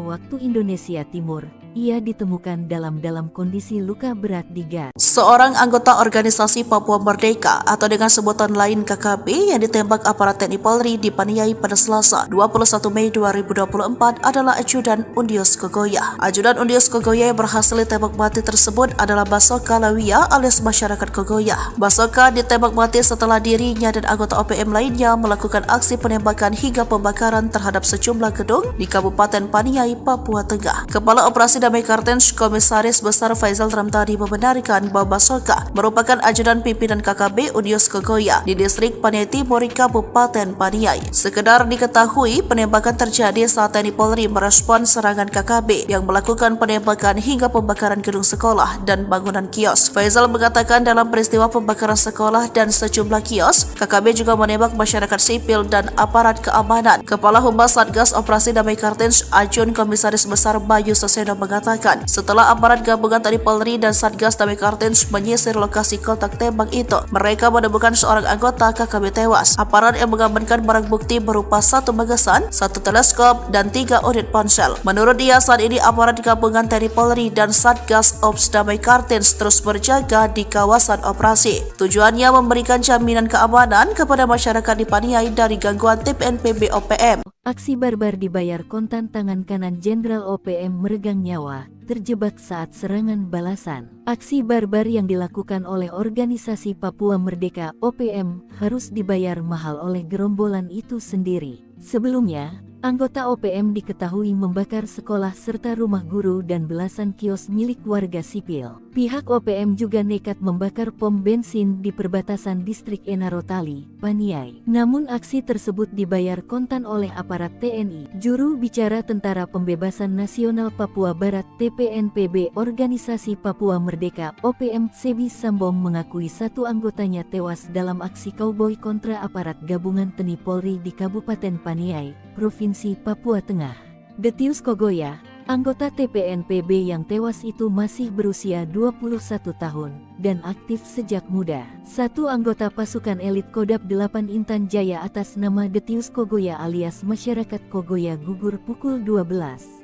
waktu Indonesia Timur. Ia ditemukan dalam kondisi luka berat di gas. Seorang anggota organisasi Papua Merdeka atau dengan sebutan lain KKB yang ditembak aparat TNI Polri di Paniai pada Selasa 21 Mei 2024 adalah ajudan Undius Kogoya. Ajudan Undius Kogoya yang berhasil ditembak mati tersebut adalah Basoka Lawia alias masyarakat Kogoya. Basoka ditembak mati setelah dirinya dan anggota OPM lainnya melakukan aksi penembakan hingga pembakaran terhadap sejumlah gedung di Kabupaten Paniai, Papua Tengah. Kepala Operasi Damai Cartens Komisaris Besar Faizal Ramadhani membenarkan bahwa Basoka merupakan ajudan pimpinan KKB Undius Kogoya di distrik Paniai Timur, Kabupaten Paniai. Sekedar diketahui, penembakan terjadi saat TNI Polri merespon serangan KKB yang melakukan penembakan hingga pembakaran gedung sekolah dan bangunan kios. Faizal mengatakan dalam peristiwa pembakaran sekolah dan sejumlah kios, KKB juga menembak masyarakat sipil dan aparat keamanan. Kepala Humas Satgas Operasi Damai Cartens Ajun Komisaris Besar Bayu Soseno mengatakan setelah aparat gabungan TNI Polri dan Satgas Damai Cartens menyisir lokasi kontak tembak itu, mereka menemukan seorang anggota KKB tewas. Aparat yang mengamankan barang bukti berupa satu magasan, satu teleskop, dan 3 unit ponsel. Menurut dia, saat ini aparat gabungan TNI Polri dan Satgas Ops Damai Cartens terus berjaga di kawasan operasi. Tujuannya memberikan jaminan keamanan kepada masyarakat di Paniai dari gangguan TPNPB OPM. Aksi barbar dibayar kontan tangan kanan Jenderal OPM meregang nyawa, terjebak saat serangan balasan. Aksi barbar yang dilakukan oleh organisasi Papua Merdeka OPM harus dibayar mahal oleh gerombolan itu sendiri. Sebelumnya, anggota OPM diketahui membakar sekolah serta rumah guru dan belasan kios milik warga sipil. Pihak OPM juga nekat membakar pom bensin di perbatasan distrik Enarotali, Paniai. Namun aksi tersebut dibayar kontan oleh aparat TNI. Juru bicara Tentara Pembebasan Nasional Papua Barat TPNPB Organisasi Papua Merdeka OPM Sebi Sambong mengakui satu anggotanya tewas dalam aksi kauboi kontra aparat gabungan TNI Polri di Kabupaten Paniai, Provinsi Papua Tengah. Detius Kogoya, anggota TPNPB yang tewas itu masih berusia 21 tahun dan aktif sejak muda. Satu anggota pasukan elit Kodap 8 Intan Jaya atas nama Detius Kogoya alias masyarakat Kogoya gugur pukul 12.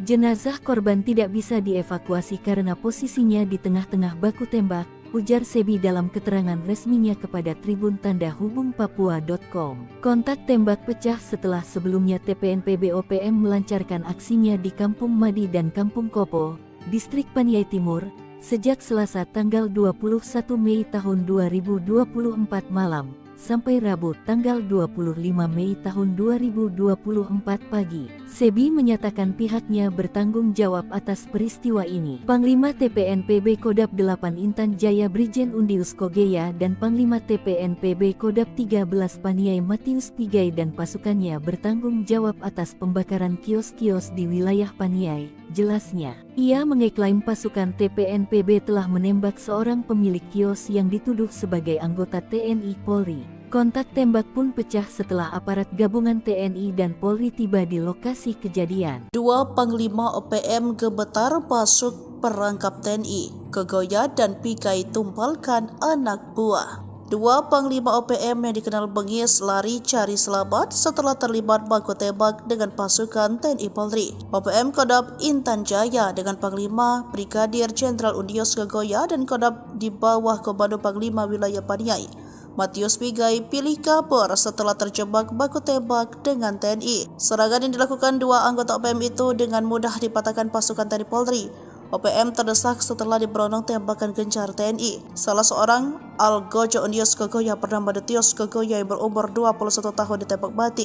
Jenazah korban tidak bisa dievakuasi karena posisinya di tengah-tengah baku tembak, ujar Sebi dalam keterangan resminya kepada Tribun Tanda Hubung Papua.com. Kontak tembak pecah setelah sebelumnya TPNPB OPM melancarkan aksinya di Kampung Madi dan Kampung Kopo, Distrik Paniai Timur, sejak Selasa tanggal 21 Mei tahun 2024 malam, sampai Rabu tanggal 25 Mei tahun 2024 pagi. Sebi menyatakan pihaknya bertanggung jawab atas peristiwa ini. Panglima TPNPB Kodap 8 Intan Jaya Brigjen Undius Kogoya dan Panglima TPNPB Kodap 13 Paniai Matius Pigai dan pasukannya bertanggung jawab atas pembakaran kios-kios di wilayah Paniai, jelasnya. Ia mengeklaim pasukan TPNPB telah menembak seorang pemilik kios yang dituduh sebagai anggota TNI Polri. Kontak tembak pun pecah setelah aparat gabungan TNI dan Polri tiba di lokasi kejadian. Dua Panglima OPM gemetar masuk perangkap TNI, Kogoya dan Pigai tumpalkan anak buah. Dua Panglima OPM yang dikenal bengis lari cari selamat setelah terlibat baku tembak dengan pasukan TNI Polri. OPM Kodap Intan Jaya dengan Panglima Brigadir Jenderal Undius Kogoya dan Kodap di bawah Komando Panglima Wilayah Paniai Matius Pigai pilih kabur setelah terjebak baku tembak dengan TNI. Serangan yang dilakukan dua anggota OPM itu dengan mudah dipatahkan pasukan TNI Polri. OPM terdesak setelah diberondong tembakan gencar TNI. Salah seorang Algojo Unius Kogoya bernama Detius Kogoya yang berumur 21 tahun ditembak mati.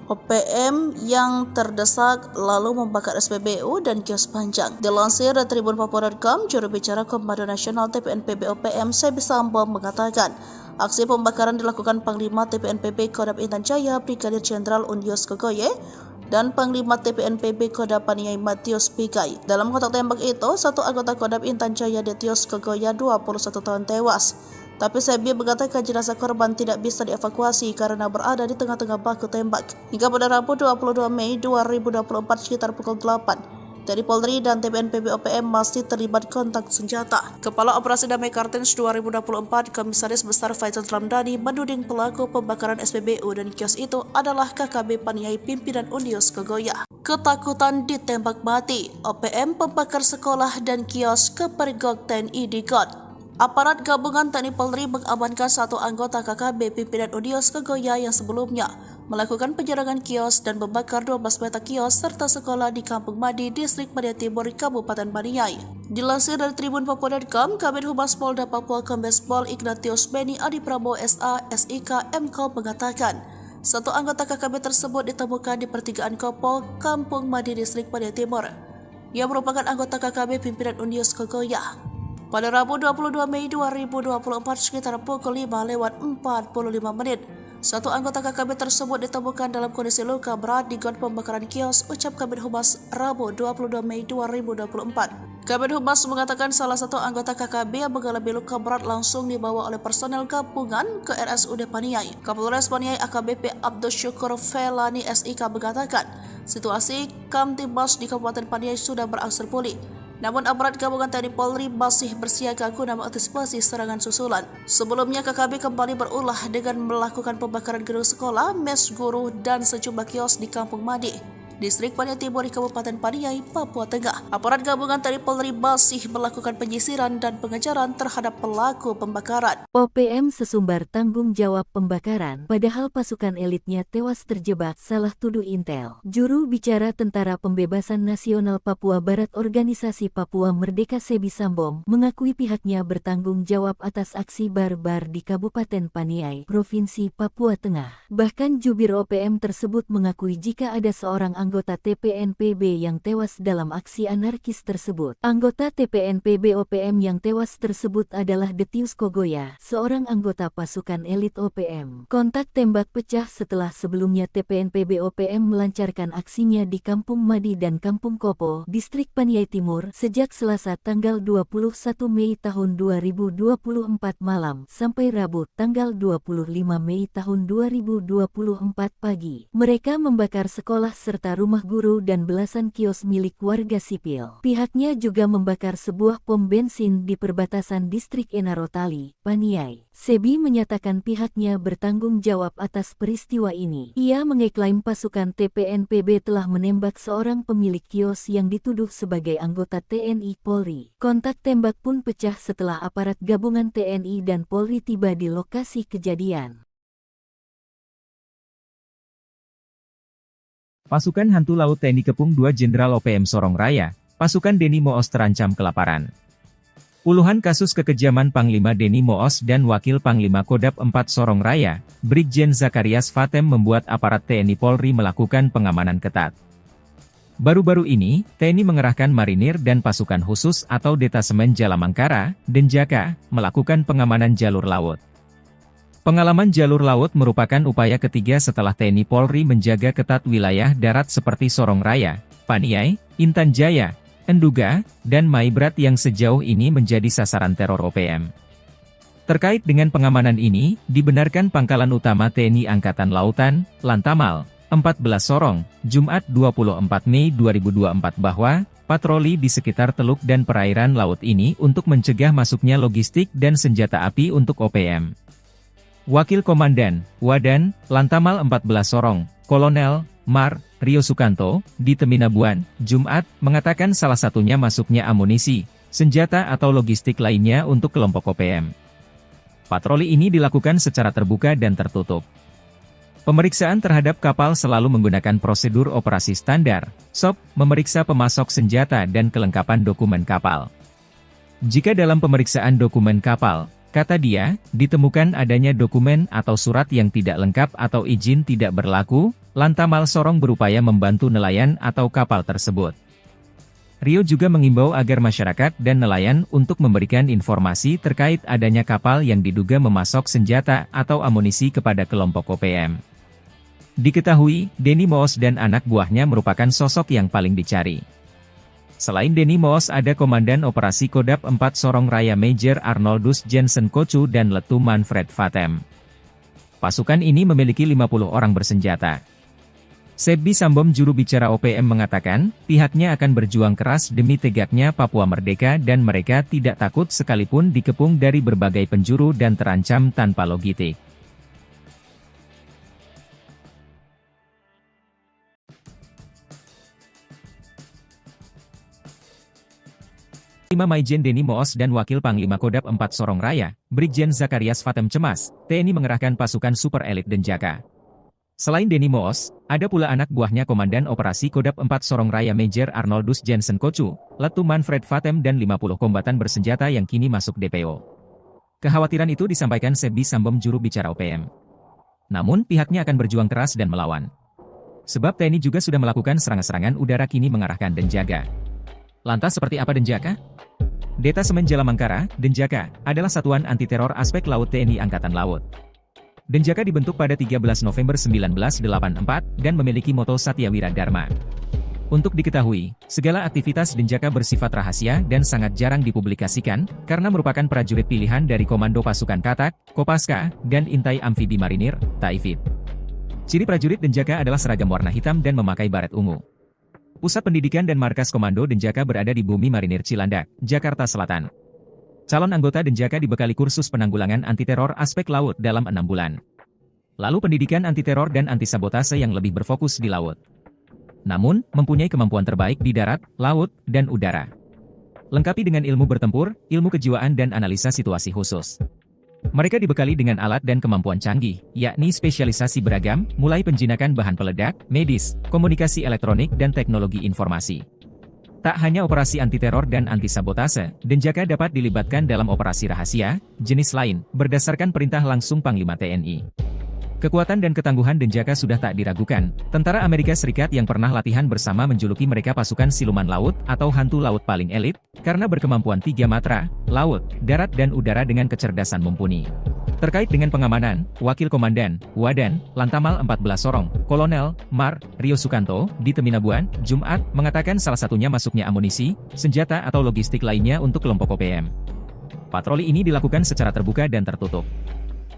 OPM yang terdesak lalu membakar SPBU dan kios panjang. Dilansir dari Tribun Papua.com, juru bicara Komando Nasional TPNPB OPM Sebi Sambo mengatakan, aksi pembakaran dilakukan Panglima TPNPB Kodam Intan Jaya Brigadir Jenderal Unius Kogoye dan Panglima TPNPB Kodam Paniai Matius Pigai. Dalam kontak tembak itu, satu anggota Kodam Intan Jaya Detius Kogoya 21 tahun tewas. Tapi Sebi mengatakan jenazah korban tidak bisa dievakuasi karena berada di tengah-tengah baku tembak. Hingga pada Rabu 22 Mei 2024 sekitar pukul 8, TNI Polri dan TPNPB OPM masih terlibat kontak senjata. Kepala Operasi Damai Kartens 2024 Komisaris Besar Faisal Ramdhani menuding pelaku pembakaran SPBU dan kios itu adalah KKB Paniai pimpinan Unius Kogoya. Ketakutan ditembak mati, OPM pembakar sekolah dan kios kepergok TNI di GOT. Aparat gabungan TNI Polri mengamankan satu anggota KKB pimpinan Unius Kogoya yang sebelumnya melakukan penyerangan kios dan membakar 12 petak kios serta sekolah di Kampung Madi, Distrik Paniai Timur, Kabupaten Paniai. Dilansir dari Tribun Papua.com, Kabid Humas Polda Papua Kombes Pol Ignatius Beni Adi Prabowo SA, SIK, MKOM mengatakan, satu anggota KKB tersebut ditemukan di pertigaan Kopol, Kampung Madi, Distrik Paniai Timur, yang merupakan anggota KKB pimpinan Unius Kogoya. Pada Rabu 22 Mei 2024 sekitar pukul 5:45, satu anggota KKB tersebut ditemukan dalam kondisi luka berat di got pembakaran kios, ucap Kabid Humas Rabu 22 Mei 2024. Kabid Humas mengatakan salah satu anggota KKB yang mengalami luka berat langsung dibawa oleh personel gabungan ke RSUD Paniai. Kapolres Paniai AKBP Abdul Syukur Felani SIK mengatakan, situasi Kamtibmas di Kabupaten Paniai sudah berangsur pulih. Namun aparat gabungan TNI Polri masih bersiaga guna mengantisipasi serangan susulan. Sebelumnya KKB kembali berulah dengan melakukan pembakaran gedung sekolah, mes guru, dan sejumlah kios di Kampung Madi, Distrik Paniai Timur di Kabupaten Paniai, Papua Tengah. Aparat gabungan TNI Polri masih melakukan penyisiran dan pengejaran terhadap pelaku pembakaran. OPM sesumbar tanggung jawab pembakaran, padahal pasukan elitnya tewas terjebak, salah tuduh Intel. Juru bicara Tentara Pembebasan Nasional Papua Barat Organisasi Papua Merdeka Sebi Sambom mengakui pihaknya bertanggung jawab atas aksi barbar di Kabupaten Paniai, Provinsi Papua Tengah. Bahkan jubir OPM tersebut mengakui jika ada seorang anggota TPNPB yang tewas dalam aksi anarkis tersebut. Anggota TPNPB OPM yang tewas tersebut adalah Detius Kogoya, seorang anggota pasukan elit OPM. Kontak tembak pecah setelah sebelumnya TPNPB OPM melancarkan aksinya di Kampung Madi dan Kampung Kopo, Distrik Paniai Timur, sejak Selasa tanggal 21 Mei tahun 2024 malam sampai Rabu tanggal 25 Mei tahun 2024 pagi. Mereka membakar sekolah serta rumah guru dan belasan kios milik warga sipil. Pihaknya juga membakar sebuah pom bensin di perbatasan Distrik Enarotali, Paniai. Sebi menyatakan pihaknya bertanggung jawab atas peristiwa ini. Ia mengeklaim pasukan TPNPB telah menembak seorang pemilik kios yang dituduh sebagai anggota TNI Polri. Kontak tembak pun pecah setelah aparat gabungan TNI dan Polri tiba di lokasi kejadian. Pasukan Hantu Laut TNI Kepung 2 Jenderal OPM Sorong Raya, pasukan Deni Moos terancam kelaparan. Puluhan kasus kekejaman Panglima Deni Moos dan Wakil Panglima Kodam 4 Sorong Raya, Brigjen Zakarias Fatem membuat aparat TNI Polri melakukan pengamanan ketat. Baru-baru ini, TNI mengerahkan marinir dan pasukan khusus atau Detasemen Jalamangkara, Denjaka, melakukan pengamanan jalur laut. Pengalaman jalur laut merupakan upaya ketiga setelah TNI Polri menjaga ketat wilayah darat seperti Sorong Raya, Paniai, Intan Jaya, Enduga, dan Maibrat yang sejauh ini menjadi sasaran teror OPM. Terkait dengan pengamanan ini, dibenarkan Pangkalan Utama TNI Angkatan Lautan, Lantamal, 14 Sorong, Jumat 24 Mei 2024 bahwa patroli di sekitar teluk dan perairan laut ini untuk mencegah masuknya logistik dan senjata api untuk OPM. Wakil Komandan, Wadan, Lantamal 14 Sorong, Kolonel, Mar, Rio Sukanto, di Teminabuan, Jumat, mengatakan salah satunya masuknya amunisi, senjata atau logistik lainnya untuk kelompok OPM. Patroli ini dilakukan secara terbuka dan tertutup. Pemeriksaan terhadap kapal selalu menggunakan prosedur operasi standar, SOP, memeriksa pemasok senjata dan kelengkapan dokumen kapal. Jika dalam pemeriksaan dokumen kapal, kata dia, ditemukan adanya dokumen atau surat yang tidak lengkap atau izin tidak berlaku, Lantamal Sorong berupaya membantu nelayan atau kapal tersebut. Rio juga mengimbau agar masyarakat dan nelayan untuk memberikan informasi terkait adanya kapal yang diduga memasok senjata atau amunisi kepada kelompok OPM. Diketahui, Denny Moos dan anak buahnya merupakan sosok yang paling dicari. Selain Denny Moos ada Komandan Operasi Kodap 4 Sorong Raya Major Arnoldus Jensen Kocu dan Letu Manfred Vatem. Pasukan ini memiliki 50 orang bersenjata. Sebbi Sambom juru bicara OPM mengatakan, pihaknya akan berjuang keras demi tegaknya Papua Merdeka dan mereka tidak takut sekalipun dikepung dari berbagai penjuru dan terancam tanpa logistik. Maijen Denny Moos dan Wakil Panglima Kodap 4 Sorong Raya, Brigjen Zakarias Vatem cemas, TNI mengerahkan pasukan super elit Denjaka. Selain Denny Moos, ada pula anak buahnya Komandan Operasi Kodap 4 Sorong Raya Major Arnoldus Jensen Kocu, Letu Manfred Vatem dan 50 kombatan bersenjata yang kini masuk DPO. Kekhawatiran itu disampaikan Sebbi Sambom juru bicara OPM. Namun pihaknya akan berjuang keras dan melawan. Sebab TNI juga sudah melakukan serangan-serangan udara kini mengarahkan Denjaka. Lantas seperti apa Denjaka? Detasemen Jalamangkara, Denjaka, adalah satuan anti-teror aspek laut TNI Angkatan Laut. Denjaka dibentuk pada 13 November 1984 dan memiliki moto Satya Wira Dharma. Untuk diketahui, segala aktivitas Denjaka bersifat rahasia dan sangat jarang dipublikasikan, karena merupakan prajurit pilihan dari Komando Pasukan Katak, Kopaska, dan Intai Amfibi Marinir, Taifib. Ciri prajurit Denjaka adalah seragam warna hitam dan memakai baret ungu. Pusat pendidikan dan markas Komando Denjaka berada di Bumi Marinir Cilandak, Jakarta Selatan. Calon anggota Denjaka dibekali kursus penanggulangan anti-teror aspek laut dalam 6 bulan. Lalu pendidikan anti-teror dan anti-sabotase yang lebih berfokus di laut. Namun, mempunyai kemampuan terbaik di darat, laut, dan udara. Lengkapi dengan ilmu bertempur, ilmu kejiwaan dan analisa situasi khusus. Mereka dibekali dengan alat dan kemampuan canggih, yakni spesialisasi beragam, mulai penjinakan bahan peledak, medis, komunikasi elektronik dan teknologi informasi. Tak hanya operasi anti-teror dan anti-sabotase, Denjaka dapat dilibatkan dalam operasi rahasia, jenis lain, berdasarkan perintah langsung Panglima TNI. Kekuatan dan ketangguhan Denjaka sudah tak diragukan. Tentara Amerika Serikat yang pernah latihan bersama menjuluki mereka pasukan siluman laut atau hantu laut paling elit, karena berkemampuan 3 matra, laut, darat dan udara dengan kecerdasan mumpuni. Terkait dengan pengamanan, Wakil Komandan, Wadan, Lantamal 14 Sorong, Kolonel, Mar, Rio Sukanto, di Teminabuan, Jumat, mengatakan salah satunya masuknya amunisi, senjata atau logistik lainnya untuk kelompok OPM. Patroli ini dilakukan secara terbuka dan tertutup.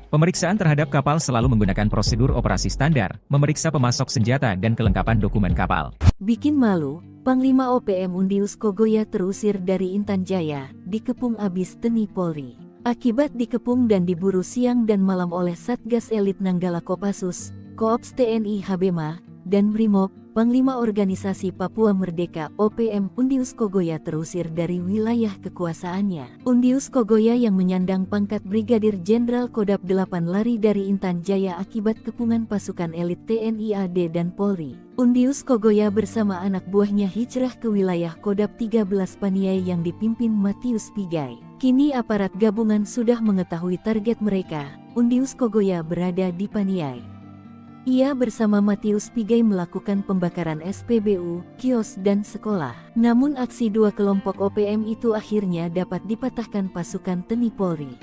Pemeriksaan terhadap kapal selalu menggunakan prosedur operasi standar, memeriksa pemasok senjata dan kelengkapan dokumen kapal. Bikin malu, Panglima OPM Undius Kogoya terusir dari Intan Jaya, dikepung abis TNI Polri. Akibat dikepung dan diburu siang dan malam oleh Satgas Elit Nanggala Kopassus, Koops TNI Habema, dan Brimob, Panglima Organisasi Papua Merdeka OPM Undius Kogoya terusir dari wilayah kekuasaannya. Undius Kogoya yang menyandang pangkat Brigadir Jenderal Kodap 8 lari dari Intan Jaya akibat kepungan pasukan elit TNI AD dan Polri. Undius Kogoya bersama anak buahnya hijrah ke wilayah Kodap 13 Paniai yang dipimpin Matius Pigai. Kini aparat gabungan sudah mengetahui target mereka. Undius Kogoya berada di Paniai. Ia bersama Matius Pigai melakukan pembakaran SPBU, kios dan sekolah. Namun aksi dua kelompok OPM itu akhirnya dapat dipatahkan pasukan TNI Polri.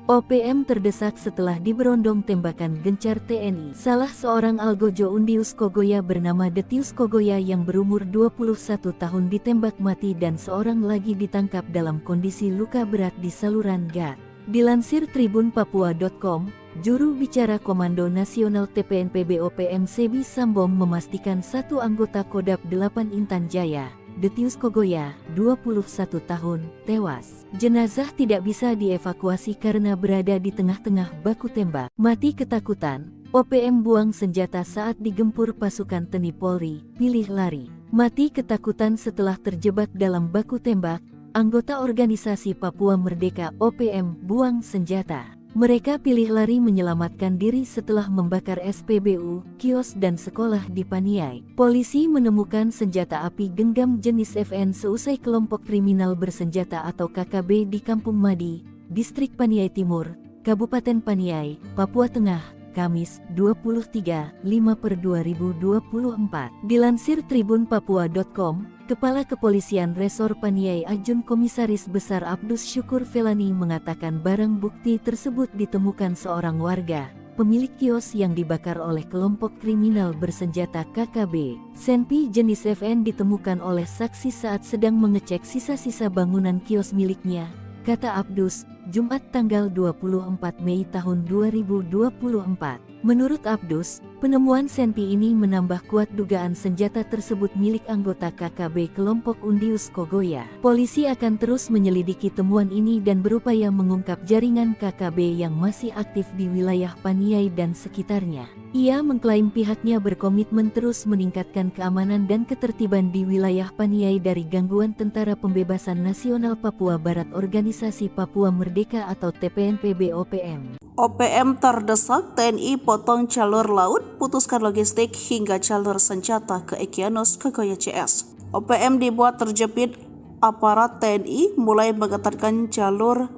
OPM terdesak setelah diberondong tembakan gencar TNI. Salah seorang algojo Undius Kogoya bernama Detius Kogoya yang berumur 21 tahun ditembak mati dan seorang lagi ditangkap dalam kondisi luka berat di saluran gat. Dilansir tribunpapua.com, juru bicara Komando Nasional TPNPB OPM Sebbi Sambom memastikan satu anggota Kodap 8 Intan Jaya, Detius Kogoya, 21 tahun, tewas. Jenazah tidak bisa dievakuasi karena berada di tengah-tengah baku tembak. Mati ketakutan, OPM buang senjata saat digempur pasukan TNI Polri, pilih lari. Mati ketakutan setelah terjebak dalam baku tembak, anggota organisasi Papua Merdeka OPM buang senjata. Mereka pilih lari menyelamatkan diri setelah membakar SPBU, kios dan sekolah di Paniai. Polisi menemukan senjata api genggam jenis FN seusai kelompok kriminal bersenjata atau KKB di Kampung Madi, Distrik Paniai Timur, Kabupaten Paniai, Papua Tengah, Kamis, 23/5/2024. Dilansir tribunpapua.com, Kepala Kepolisian Resor Paniai Ajun Komisaris Besar Abdus Syukur Felani mengatakan barang bukti tersebut ditemukan seorang warga, pemilik kios yang dibakar oleh kelompok kriminal bersenjata KKB. Senpi jenis FN ditemukan oleh saksi saat sedang mengecek sisa-sisa bangunan kios miliknya, kata Abdus, Jumat tanggal 24 Mei tahun 2024. Menurut Abdus, penemuan senpi ini menambah kuat dugaan senjata tersebut milik anggota KKB kelompok Undius Kogoya. Polisi akan terus menyelidiki temuan ini dan berupaya mengungkap jaringan KKB yang masih aktif di wilayah Paniai dan sekitarnya. Ia mengklaim pihaknya berkomitmen terus meningkatkan keamanan dan ketertiban di wilayah Paniai dari gangguan Tentara Pembebasan Nasional Papua Barat Organisasi Papua Merdeka atau TPNPB-OPM. OPM terdesak, TNI potong jalur laut, putuskan logistik hingga jalur senjata ke Egyanus Kogoya CS. OPM dibuat terjepit, aparat TNI mulai mengetatkan jalur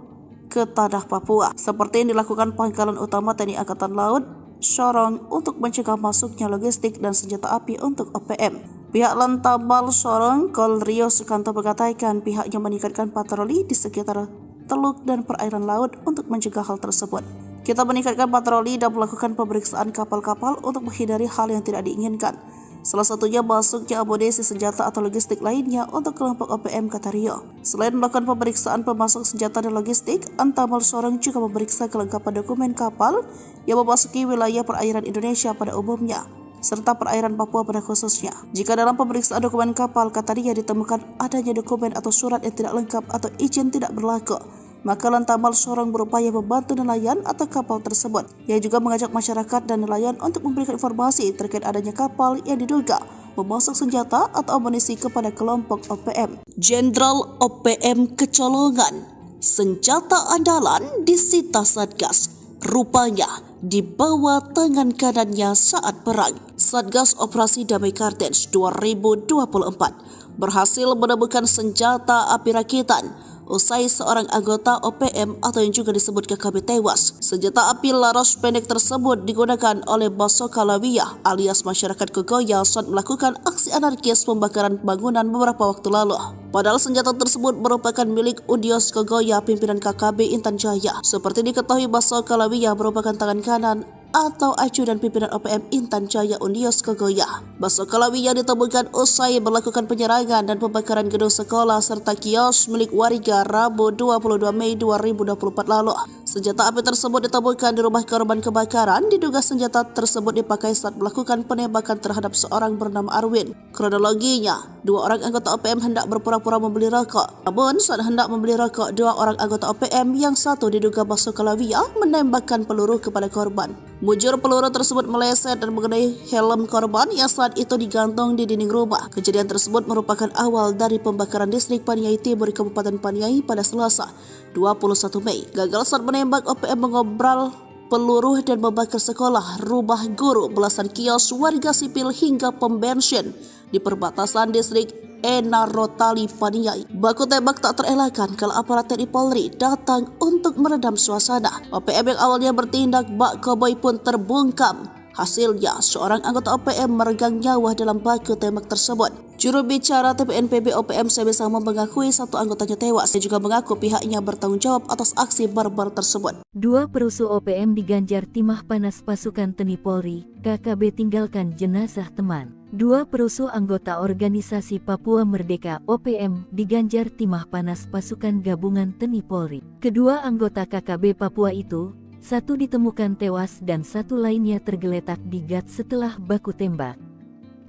ke tanah Papua, seperti yang dilakukan Pangkalan Utama TNI Angkatan Laut, Sorong, untuk mencegah masuknya logistik dan senjata api untuk OPM. Pihak Lantamal Sorong, Kol Rio Sukanto mengatakan pihaknya meningkatkan patroli di sekitar teluk dan perairan laut untuk mencegah hal tersebut. Kita meningkatkan patroli dan melakukan pemeriksaan kapal-kapal untuk menghindari hal yang tidak diinginkan. Salah satunya masuknya amunisi senjata atau logistik lainnya untuk kelompok OPM, kata Rio. Selain melakukan pemeriksaan pemasok senjata dan logistik, Antamal Sorong juga memeriksa kelengkapan dokumen kapal yang memasuki wilayah perairan Indonesia pada umumnya, serta perairan Papua pada khususnya. Jika dalam pemeriksaan dokumen kapal, kata Ria, ditemukan adanya dokumen atau surat yang tidak lengkap atau izin tidak berlaku, maka Lantamal Sorong berupaya membantu nelayan atau kapal tersebut. Ia juga mengajak masyarakat dan nelayan untuk memberikan informasi terkait adanya kapal yang diduga memasok senjata atau amunisi kepada kelompok OPM. Jenderal OPM kecolongan, senjata andalan disita Satgas, rupanya di bawah tangan kanannya saat perang. Satgas Operasi Damai Kartens 2024 berhasil menemukan senjata api rakitan usai seorang anggota OPM atau yang juga disebut KKB tewas. Senjata api laras pendek tersebut digunakan oleh Baso Kalawiyah alias masyarakat Kogoya saat melakukan aksi anarkis pembakaran bangunan beberapa waktu lalu. Padahal senjata tersebut merupakan milik Undius Kogoya pimpinan KKB Intan Jaya. Seperti diketahui, Baso Kalawiyah merupakan tangan kanan atau ajudan pimpinan OPM Intan Jaya Undius Kogoya. Baso Kalawiyah ditemukan usai melakukan penyerangan dan pembakaran gedung sekolah serta kios milik warga Rabu 22 Mei 2024 lalu. Senjata api tersebut ditemukan di rumah korban kebakaran. Diduga senjata tersebut dipakai saat melakukan penembakan terhadap seorang bernama Arwin. Kronologinya, dua orang anggota OPM hendak berpura-pura membeli rokok. Namun saat hendak membeli rokok, dua orang anggota OPM yang satu diduga Baso Kalawiyah menembakkan peluru kepada korban. Mujur peluru tersebut meleset dan mengenai helm korban yang saat itu digantung di dinding rumah. Kejadian tersebut merupakan awal dari pembakaran distrik Paniai Timur Kabupaten Paniai pada Selasa 21 Mei. Gagal saat menembak, OPM mengobral peluru dan membakar sekolah, rumah guru, belasan kios warga sipil hingga pom bensin di perbatasan distrik Enarotali Paniai. Baku tembak tak terelakkan kalau aparat TNI Polri datang untuk meredam suasana. OPM yang awalnya bertindak bak koboi pun terbungkam. Hasilnya, seorang anggota OPM meregang nyawa dalam baku tembak tersebut. Juru bicara TPNPB OPM Sebesama mengakui satu anggotanya tewas. Dia juga mengaku pihaknya bertanggung jawab atas aksi barbar tersebut. Dua perusuh OPM diganjar timah panas pasukan TNI Polri, KKB tinggalkan jenazah teman. Dua perusuh anggota organisasi Papua Merdeka OPM diganjar timah panas pasukan gabungan TNI Polri. Kedua anggota KKB Papua itu, satu ditemukan tewas dan satu lainnya tergeletak di gat setelah baku tembak.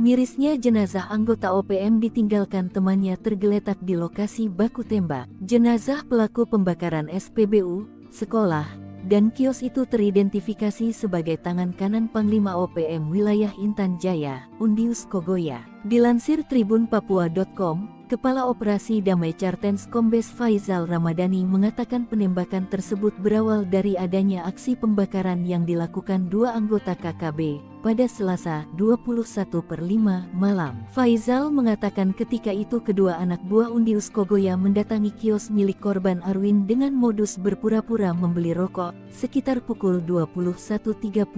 Mirisnya jenazah anggota OPM ditinggalkan temannya tergeletak di lokasi baku tembak. Jenazah pelaku pembakaran SPBU, sekolah, dan kios itu teridentifikasi sebagai tangan kanan Panglima OPM wilayah Intan Jaya, Undius Kogoya. Dilansir tribunpapua.com, Kepala Operasi Damai Cartens Kombes Faizal Ramadhani mengatakan penembakan tersebut berawal dari adanya aksi pembakaran yang dilakukan dua anggota KKB pada Selasa 21/5 malam. Faizal mengatakan ketika itu kedua anak buah Undius Kogoya mendatangi kios milik korban Arwin dengan modus berpura-pura membeli rokok sekitar pukul 21.35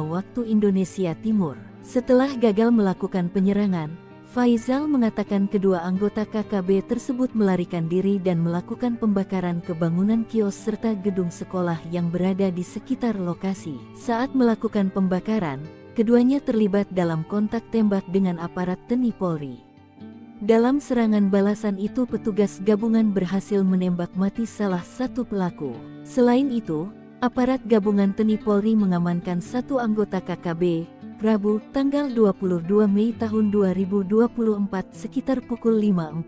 waktu Indonesia Timur. Setelah gagal melakukan penyerangan, Faizal mengatakan kedua anggota KKB tersebut melarikan diri dan melakukan pembakaran ke bangunan kios serta gedung sekolah yang berada di sekitar lokasi. Saat melakukan pembakaran, keduanya terlibat dalam kontak tembak dengan aparat TNI Polri. Dalam serangan balasan itu petugas gabungan berhasil menembak mati salah satu pelaku. Selain itu, aparat gabungan TNI Polri mengamankan satu anggota KKB, Rabu, tanggal 22 Mei tahun 2024 sekitar pukul 5.45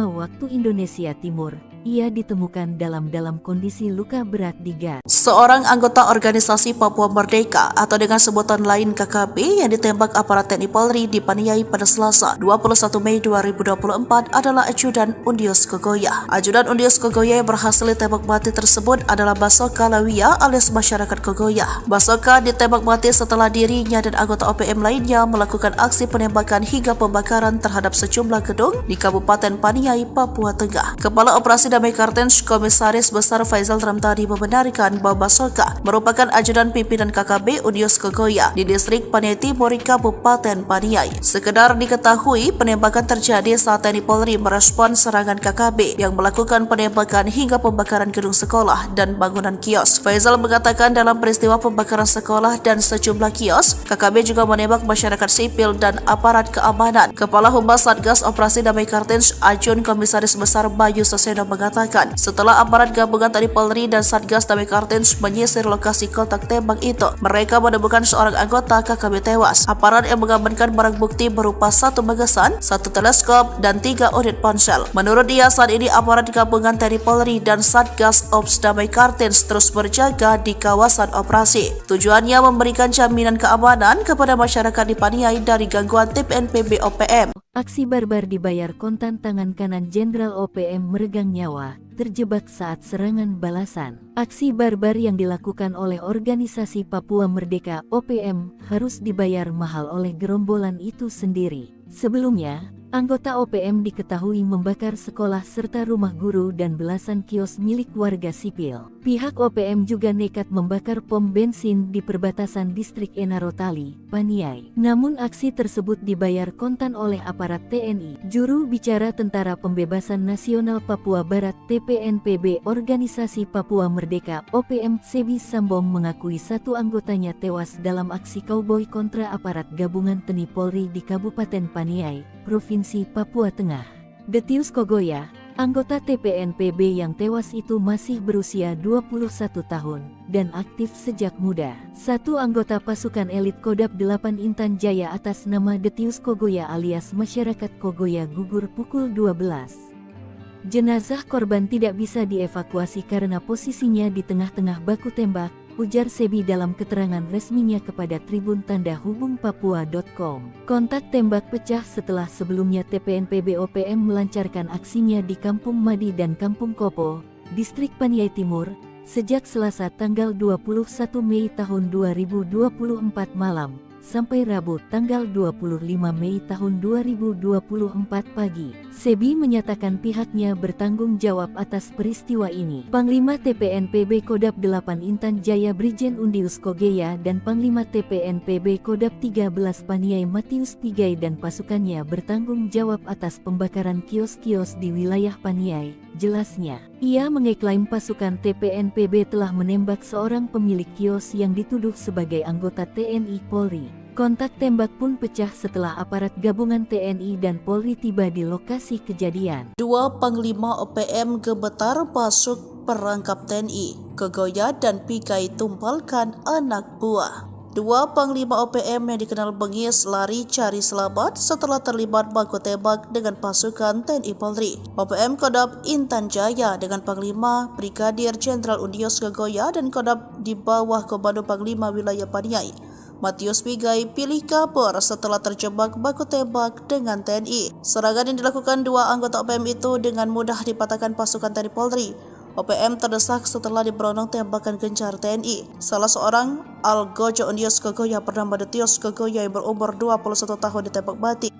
waktu Indonesia Timur. Ia ditemukan dalam kondisi luka berat di gas. Seorang anggota organisasi Papua Merdeka atau dengan sebutan lain KKB yang ditembak aparat TNI Polri di Paniai pada Selasa 21 Mei 2024 adalah Ajudan Undius Kogoya. Ajudan Undius Kogoya yang berhasil ditembak mati tersebut adalah Basoka Lawia alias masyarakat Kogoya. Basoka ditembak mati setelah dirinya dan anggota OPM lainnya melakukan aksi penembakan hingga pembakaran terhadap sejumlah gedung di Kabupaten Paniai, Papua Tengah. Kepala Operasi Damai Cartens Komisaris Besar Faizal Ramdhani membenarkan bahwa Basoka merupakan ajudan pimpinan KKB Undius Kogoya di distrik Paniai Timur, Kabupaten Paniai. Sekedar diketahui, penembakan terjadi saat TNI Polri merespon serangan KKB yang melakukan penembakan hingga pembakaran gedung sekolah dan bangunan kios. Faizal mengatakan dalam peristiwa pembakaran sekolah dan sejumlah kios, KKB juga menembak masyarakat sipil dan aparat keamanan. Kepala Humas Satgas Operasi Damai Cartens Ajun Komisaris Besar Bayu Saseno mengatakan setelah aparat gabungan TNI Polri dan Satgas Damai Cartens menyisir lokasi kontak tembak itu, mereka menemukan seorang anggota KKB tewas. Aparat yang mengamankan barang bukti berupa satu magasan, satu teleskop, dan 3 unit ponsel. Menurut dia, saat ini aparat gabungan TNI Polri dan Satgas Ops Damai Cartens terus berjaga di kawasan operasi. Tujuannya memberikan jaminan keamanan kepada masyarakat di Paniai dari gangguan TPNPB OPM. Aksi barbar dibayar kontan. Tangan kanan Jenderal OPM meregang nyawa, terjebak saat serangan balasan. Aksi barbar yang dilakukan oleh organisasi Papua Merdeka OPM harus dibayar mahal oleh gerombolan itu sendiri. Sebelumnya, anggota OPM diketahui membakar sekolah serta rumah guru dan belasan kios milik warga sipil. Pihak OPM juga nekat membakar pom bensin di perbatasan distrik Enarotali, Paniai. Namun aksi tersebut dibayar kontan oleh aparat TNI. Juru bicara Tentara Pembebasan Nasional Papua Barat TPNPB Organisasi Papua Merdeka OPM Sebi Sambong mengakui satu anggotanya tewas dalam aksi kauboi kontra aparat gabungan TNI Polri di Kabupaten Paniai, Provinsi Papua Tengah. Detius Kogoya, anggota TPNPB yang tewas itu masih berusia 21 tahun dan aktif sejak muda. Satu anggota pasukan elit Kodam 8 Intan Jaya atas nama Detius Kogoya alias masyarakat Kogoya gugur pukul 12. Jenazah korban tidak bisa dievakuasi karena posisinya di tengah-tengah baku tembak, ujar Sebi dalam keterangan resminya kepada Tribun Tanda Hubung Papua.com. Kontak tembak pecah setelah sebelumnya TPNPB OPM melancarkan aksinya di Kampung Madi dan Kampung Kopo, distrik Paniai Timur, sejak Selasa tanggal 21 Mei tahun 2024 malam, sampai Rabu tanggal 25 Mei tahun 2024 pagi. Sebi menyatakan pihaknya bertanggung jawab atas peristiwa ini. Panglima TPNPB Kodam 8 Intan Jaya Brigjen Undius Kogoya dan Panglima TPNPB Kodam 13 Paniai Matius Pigai dan pasukannya bertanggung jawab atas pembakaran kios-kios di wilayah Paniai, jelasnya. Ia mengeklaim pasukan TPNPB telah menembak seorang pemilik kios yang dituduh sebagai anggota TNI Polri. Kontak tembak pun pecah setelah aparat gabungan TNI dan Polri tiba di lokasi kejadian. Dua Panglima OPM gemetar masuk perangkap TNI. Kogoya dan Pigai tumpalkan anak buah. Dua Panglima OPM yang dikenal bengis lari cari selamat setelah terlibat baku tembak dengan pasukan TNI Polri. OPM Kodam Intan Jaya dengan Panglima Brigadir Jenderal Undius Kogoya dan Kodam di bawah Komando Panglima Wilayah Paniai Matius Pigai pilih kabur setelah terjebak baku tembak dengan TNI. Serangan yang dilakukan dua anggota OPM itu dengan mudah dipatahkan pasukan TNI Polri. OPM terdesak setelah diberondong tembakan gencar TNI. Salah seorang Algojo Ondios Kogoya bernama Detios Kogoya yang berumur 21 tahun ditembak mati.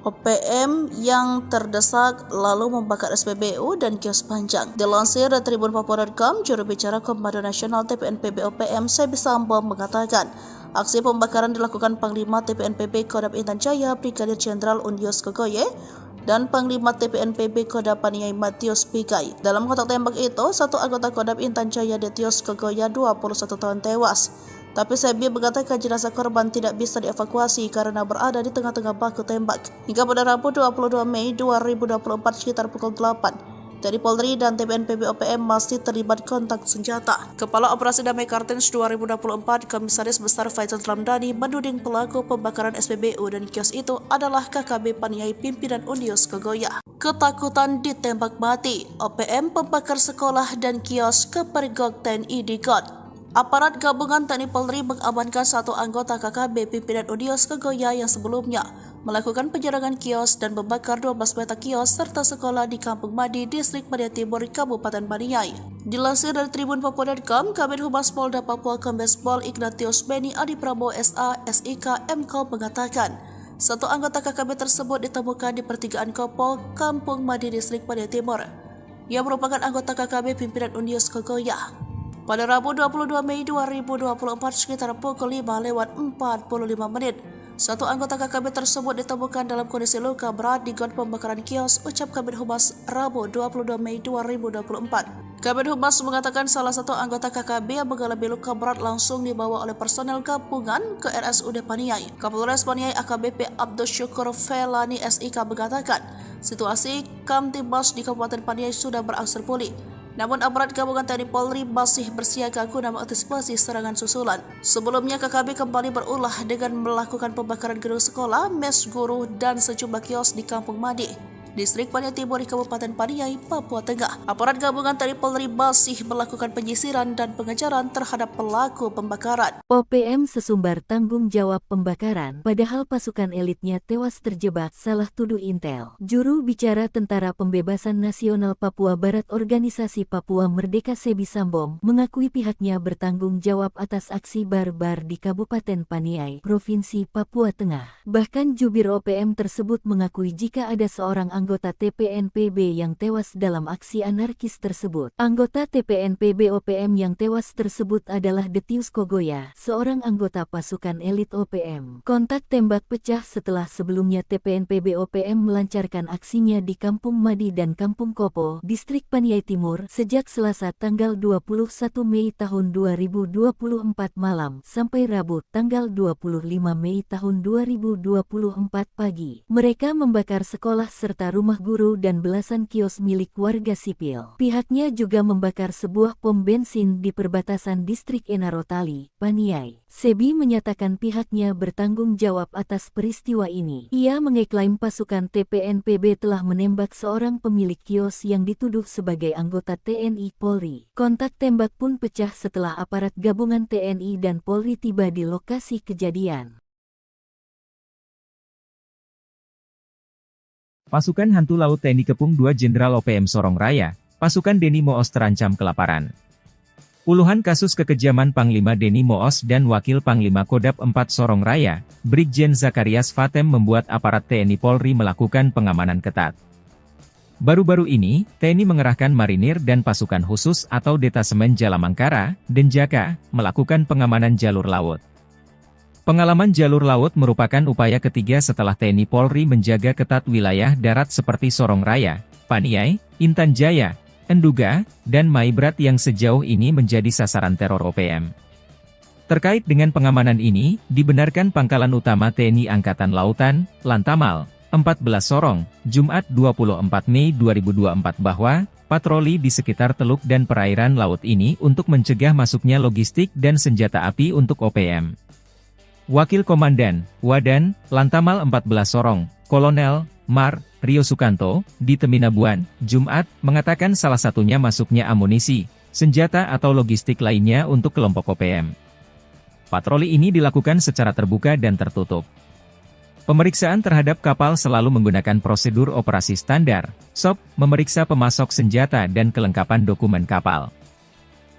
OPM yang terdesak lalu membakar SPBU dan kios panjang. Dilansir dari Tribun Papua.com, juru bicara Komando Nasional TPNPB OPM Sebi Sambo mengatakan, aksi pembakaran dilakukan Panglima TPNPB Kodam Intan Jaya Brigadir Jenderal Ondios Kogoye dan Panglima TPNPB Kodam Paniai Matius Pigai. Dalam kontak tembak itu, satu anggota Kodam Intan Jaya Detios Kogoya 21 tahun tewas. Tapi Sebi mengatakan jenazah korban tidak bisa dievakuasi karena berada di tengah-tengah baku tembak. Hingga pada Rabu 22 Mei 2024 sekitar pukul 8, TNI Polri dan TPNPB OPM masih terlibat kontak senjata. Kepala Operasi Damai Kartens 2024, Komisaris Besar Faisal Ramdhani menuding pelaku pembakaran SPBU dan kios itu adalah KKB Paniai pimpinan Ondios Kogoya. Ketakutan ditembak mati, OPM pembakar sekolah dan kios kepergok TNI di God. Aparat gabungan TNI Polri mengamankan satu anggota KKB pimpinan Ondios Kogoya yang sebelumnya melakukan penyerangan kios dan membakar 12 petak kios serta sekolah di Kampung Madi, Distrik Media Timur, Kabupaten Paniai. Dilansir dari Tribun Papua.com, Kabid Humas Polda Papua Kombes Pol Ignatius Beni Adi Prabowo SA, SIK, MKO mengatakan, satu anggota KKB tersebut ditemukan di pertigaan Kopo, Kampung Madi, Distrik Media Timur, yang merupakan anggota KKB pimpinan Ondios Kogoya. Pada Rabu 22 Mei 2024 sekitar pukul 5:45, satu anggota KKB tersebut ditemukan dalam kondisi luka berat di got pembakaran kios, ucap Kabid Humas Rabu 22 Mei 2024. Kabid Humas mengatakan salah satu anggota KKB yang mengalami luka berat langsung dibawa oleh personel gabungan ke RSUD Paniai. Kapolres Paniai AKBP Abdul Syukur Felani SIK mengatakan, situasi Kamtibmas di Kabupaten Paniai sudah berangsur pulih. Namun aparat gabungan TNI Polri masih bersiaga guna mengantisipasi serangan susulan. Sebelumnya KKB kembali berulah dengan melakukan pembakaran gedung sekolah, mes guru, dan sejumlah kios di Kampung Madi, Distrik Paniai Timur di Kabupaten Paniai, Papua Tengah. Aparat gabungan TNI Polri masih melakukan penyisiran dan pengejaran terhadap pelaku pembakaran. OPM sesumbar tanggung jawab pembakaran, padahal pasukan elitnya tewas terjebak, salah tuduh Intel. Juru bicara Tentara Pembebasan Nasional Papua Barat Organisasi Papua Merdeka Sebi Sambo mengakui pihaknya bertanggung jawab atas aksi barbar di Kabupaten Paniai, Provinsi Papua Tengah. Bahkan jubir OPM tersebut mengakui jika ada seorang anggota TPNPB yang tewas dalam aksi anarkis tersebut. Anggota TPNPB OPM yang tewas tersebut adalah Detius Kogoya, seorang anggota pasukan elit OPM. Kontak tembak pecah setelah sebelumnya TPNPB OPM melancarkan aksinya di Kampung Madi dan Kampung Kopo, Distrik Paniai Timur, sejak Selasa tanggal 21 Mei tahun 2024 malam sampai Rabu tanggal 25 Mei tahun 2024 pagi. Mereka membakar sekolah serta rumah guru dan belasan kios milik warga sipil. Pihaknya juga membakar sebuah pom bensin di perbatasan Distrik Enarotali, Paniai. Sebi menyatakan pihaknya bertanggung jawab atas peristiwa ini. Ia mengeklaim pasukan TPNPB telah menembak seorang pemilik kios yang dituduh sebagai anggota TNI Polri. Kontak tembak pun pecah setelah aparat gabungan TNI dan Polri tiba di lokasi kejadian. Pasukan Hantu Laut TNI Kepung 2 Jenderal OPM Sorong Raya, pasukan Deni Moos terancam kelaparan. Puluhan kasus kekejaman Panglima Deni Moos dan Wakil Panglima Kodam 4 Sorong Raya, Brigjen Zakarias Fatem membuat aparat TNI Polri melakukan pengamanan ketat. Baru-baru ini, TNI mengerahkan marinir dan pasukan khusus atau Detasemen Jalamangkara, Denjaka, melakukan pengamanan jalur laut. Pengalaman jalur laut merupakan upaya ketiga setelah TNI Polri menjaga ketat wilayah darat seperti Sorong Raya, Paniai, Intan Jaya, Enduga, dan Maibrat yang sejauh ini menjadi sasaran teror OPM. Terkait dengan pengamanan ini, dibenarkan Pangkalan Utama TNI Angkatan Lautan, Lantamal, 14 Sorong, Jumat 24 Mei 2024 bahwa, patroli di sekitar teluk dan perairan laut ini untuk mencegah masuknya logistik dan senjata api untuk OPM. Wakil Komandan, Wadan, Lantamal 14 Sorong, Kolonel, Mar, Rio Sukanto, di Teminabuan, Jumat, mengatakan salah satunya masuknya amunisi, senjata atau logistik lainnya untuk kelompok OPM. Patroli ini dilakukan secara terbuka dan tertutup. Pemeriksaan terhadap kapal selalu menggunakan prosedur operasi standar, SOP, memeriksa pemasok senjata dan kelengkapan dokumen kapal.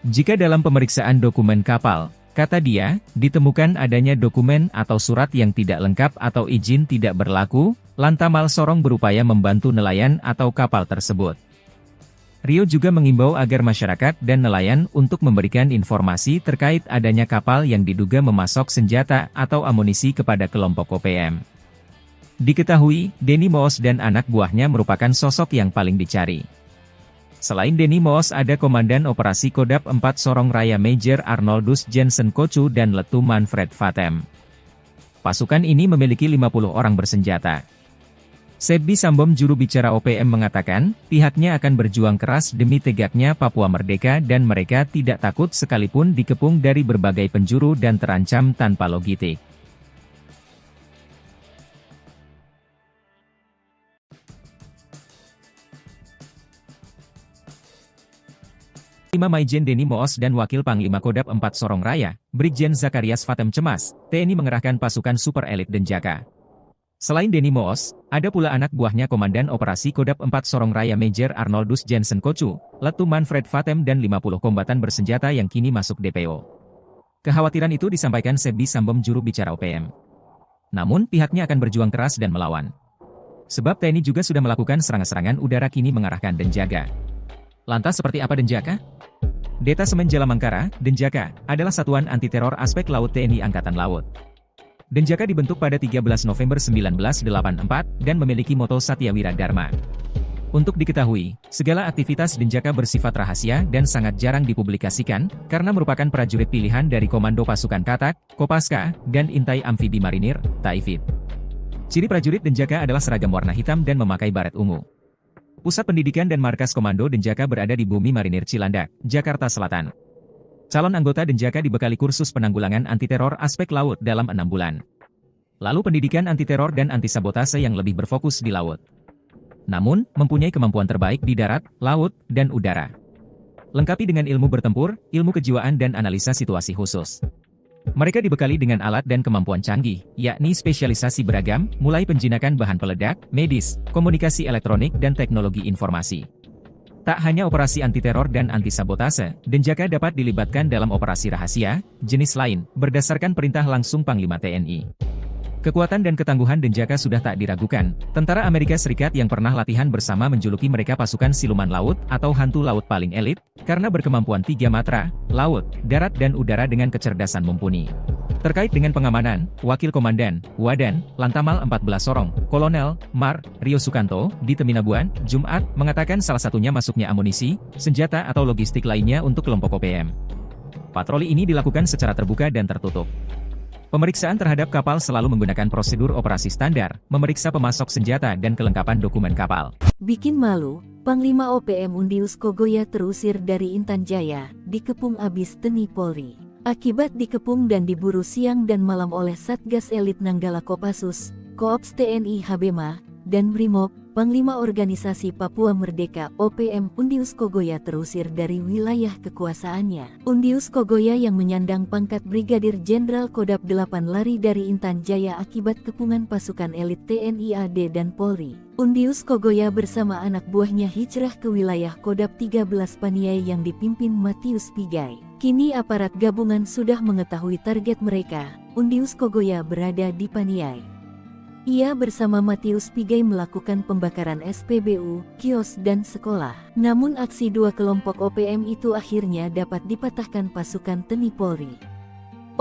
Jika dalam pemeriksaan dokumen kapal, kata dia, ditemukan adanya dokumen atau surat yang tidak lengkap atau izin tidak berlaku, Lantamal Sorong berupaya membantu nelayan atau kapal tersebut. Rio juga mengimbau agar masyarakat dan nelayan untuk memberikan informasi terkait adanya kapal yang diduga memasok senjata atau amunisi kepada kelompok OPM. Diketahui, Denny Moos dan anak buahnya merupakan sosok yang paling dicari. Selain Denny Moos ada Komandan Operasi Kodap 4 Sorong Raya Major Arnoldus Jensen Kocu dan Letu Manfred Vatem. Pasukan ini memiliki 50 orang bersenjata. Sebbi Sambom juru bicara OPM mengatakan, pihaknya akan berjuang keras demi tegaknya Papua Merdeka dan mereka tidak takut sekalipun dikepung dari berbagai penjuru dan terancam tanpa logistik. Panglima Maijen Denny Moos dan Wakil Panglima Kodap 4 Sorong Raya, Brigjen Zakarias Vatem cemas, TNI mengerahkan pasukan super elit Denjaka. Selain Denny Moos, ada pula anak buahnya Komandan Operasi Kodap 4 Sorong Raya Major Arnoldus Jensen Kocu, Letu Manfred Vatem dan 50 kombatan bersenjata yang kini masuk DPO. Kekhawatiran itu disampaikan Sebbi Sambom juru bicara OPM. Namun pihaknya akan berjuang keras dan melawan. Sebab TNI juga sudah melakukan serangan-serangan udara kini mengarahkan Denjaka. Lantas seperti apa Denjaka? Detasemen Jalamangkara, Denjaka, adalah satuan anti-teror aspek laut TNI Angkatan Laut. Denjaka dibentuk pada 13 November 1984 dan memiliki moto Satya Wira Dharma. Untuk diketahui, segala aktivitas Denjaka bersifat rahasia dan sangat jarang dipublikasikan karena merupakan prajurit pilihan dari Komando Pasukan Katak, Kopaska, dan Intai Amfibi Marinir, Taifib. Ciri prajurit Denjaka adalah seragam warna hitam dan memakai baret ungu. Pusat pendidikan dan markas Komando Denjaka berada di Bumi Marinir Cilandak, Jakarta Selatan. Calon anggota Denjaka dibekali kursus penanggulangan anti-teror aspek laut dalam 6 bulan. Lalu pendidikan anti-teror dan anti-sabotase yang lebih berfokus di laut. Namun, mempunyai kemampuan terbaik di darat, laut, dan udara. Lengkapi dengan ilmu bertempur, ilmu kejiwaan dan analisa situasi khusus. Mereka dibekali dengan alat dan kemampuan canggih, yakni spesialisasi beragam, mulai penjinakan bahan peledak, medis, komunikasi elektronik dan teknologi informasi. Tak hanya operasi anti-teror dan anti-sabotase, Denjaka dapat dilibatkan dalam operasi rahasia, jenis lain, berdasarkan perintah langsung Panglima TNI. Kekuatan dan ketangguhan Denjaka sudah tak diragukan. Tentara Amerika Serikat yang pernah latihan bersama menjuluki mereka pasukan siluman laut atau hantu laut paling elit, karena berkemampuan 3 matra, laut, darat dan udara dengan kecerdasan mumpuni. Terkait dengan pengamanan, Wakil Komandan, Wadan, Lantamal 14 Sorong, Kolonel, Mar, Rio Sukanto, di Teminabuan, Jumat, mengatakan salah satunya masuknya amunisi, senjata atau logistik lainnya untuk kelompok OPM. Patroli ini dilakukan secara terbuka dan tertutup. Pemeriksaan terhadap kapal selalu menggunakan prosedur operasi standar, memeriksa pemasok senjata dan kelengkapan dokumen kapal. Bikin malu, Panglima OPM Undius Kogoya terusir dari Intan Jaya, dikepung abis TNI Polri. Akibat dikepung dan diburu siang dan malam oleh Satgas Elit Nanggala Kopassus, Koops TNI Habema, dan Brimob, Panglima Organisasi Papua Merdeka OPM Undius Kogoya terusir dari wilayah kekuasaannya. Undius Kogoya yang menyandang pangkat Brigadir Jenderal Kodap 8 lari dari Intan Jaya akibat kepungan pasukan elit TNI AD dan Polri. Undius Kogoya bersama anak buahnya hijrah ke wilayah Kodap 13 Paniai yang dipimpin Matius Pigai. Kini aparat gabungan sudah mengetahui target mereka. Undius Kogoya berada di Paniai. Ia bersama Matius Pigai melakukan pembakaran SPBU, kios dan sekolah. Namun aksi dua kelompok OPM itu akhirnya dapat dipatahkan pasukan TNI Polri.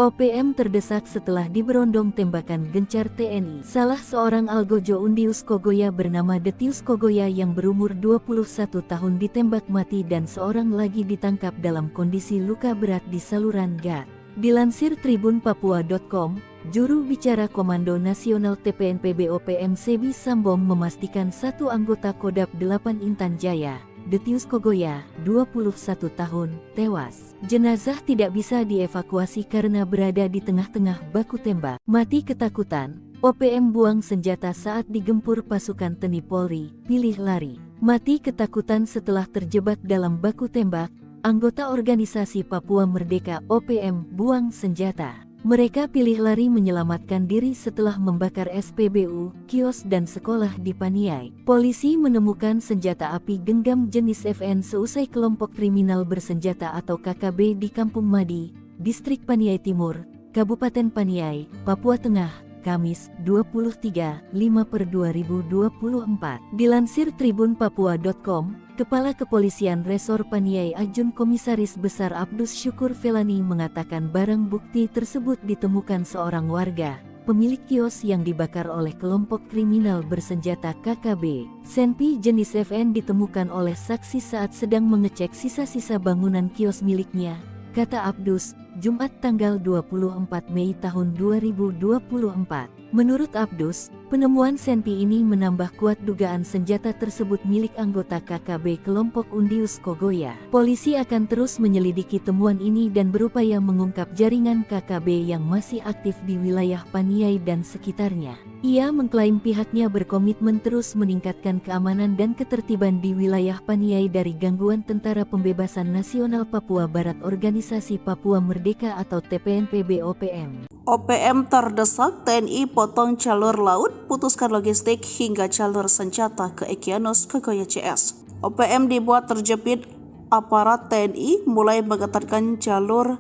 OPM terdesak setelah diberondong tembakan gencar TNI. Salah seorang algojo Undius Kogoya bernama Detius Kogoya yang berumur 21 tahun ditembak mati dan seorang lagi ditangkap dalam kondisi luka berat di saluran gat. Dilansir tribunpapua.com, juru bicara Komando Nasional TPNPB OPM Sebbi Sambom memastikan satu anggota Kodap 8 Intan Jaya, Detius Kogoya, 21 tahun, tewas. Jenazah tidak bisa dievakuasi karena berada di tengah-tengah baku tembak. Mati ketakutan, OPM buang senjata saat digempur pasukan TNI Polri, pilih lari. Mati ketakutan setelah terjebak dalam baku tembak. Anggota Organisasi Papua Merdeka OPM buang senjata. Mereka pilih lari menyelamatkan diri setelah membakar SPBU, kios dan sekolah di Paniai. Polisi menemukan senjata api genggam jenis FN seusai kelompok kriminal bersenjata atau KKB di Kampung Madi, Distrik Paniai Timur, Kabupaten Paniai, Papua Tengah, Kamis, 23/5/2024. Dilansir tribunpapua.com, Kepala Kepolisian Resor Paniai Ajun Komisaris Besar Abdus Syukur Felani mengatakan barang bukti tersebut ditemukan seorang warga, pemilik kios yang dibakar oleh kelompok kriminal bersenjata KKB. Senpi jenis FN ditemukan oleh saksi saat sedang mengecek sisa-sisa bangunan kios miliknya, kata Abdus, Jumat tanggal 24 Mei tahun 2024. Menurut Abdus, penemuan senpi ini menambah kuat dugaan senjata tersebut milik anggota KKB kelompok Undius Kogoya. Polisi akan terus menyelidiki temuan ini dan berupaya mengungkap jaringan KKB yang masih aktif di wilayah Paniai dan sekitarnya. Ia mengklaim pihaknya berkomitmen terus meningkatkan keamanan dan ketertiban di wilayah Paniai dari gangguan Tentara Pembebasan Nasional Papua Barat Organisasi Papua Merdeka atau TPNPB-OPM. OPM terdesak, TNI potong jalur laut, putuskan logistik hingga jalur senjata ke Egyanus Kogoya CS. OPM dibuat terjepit, aparat TNI mulai mengetatkan jalur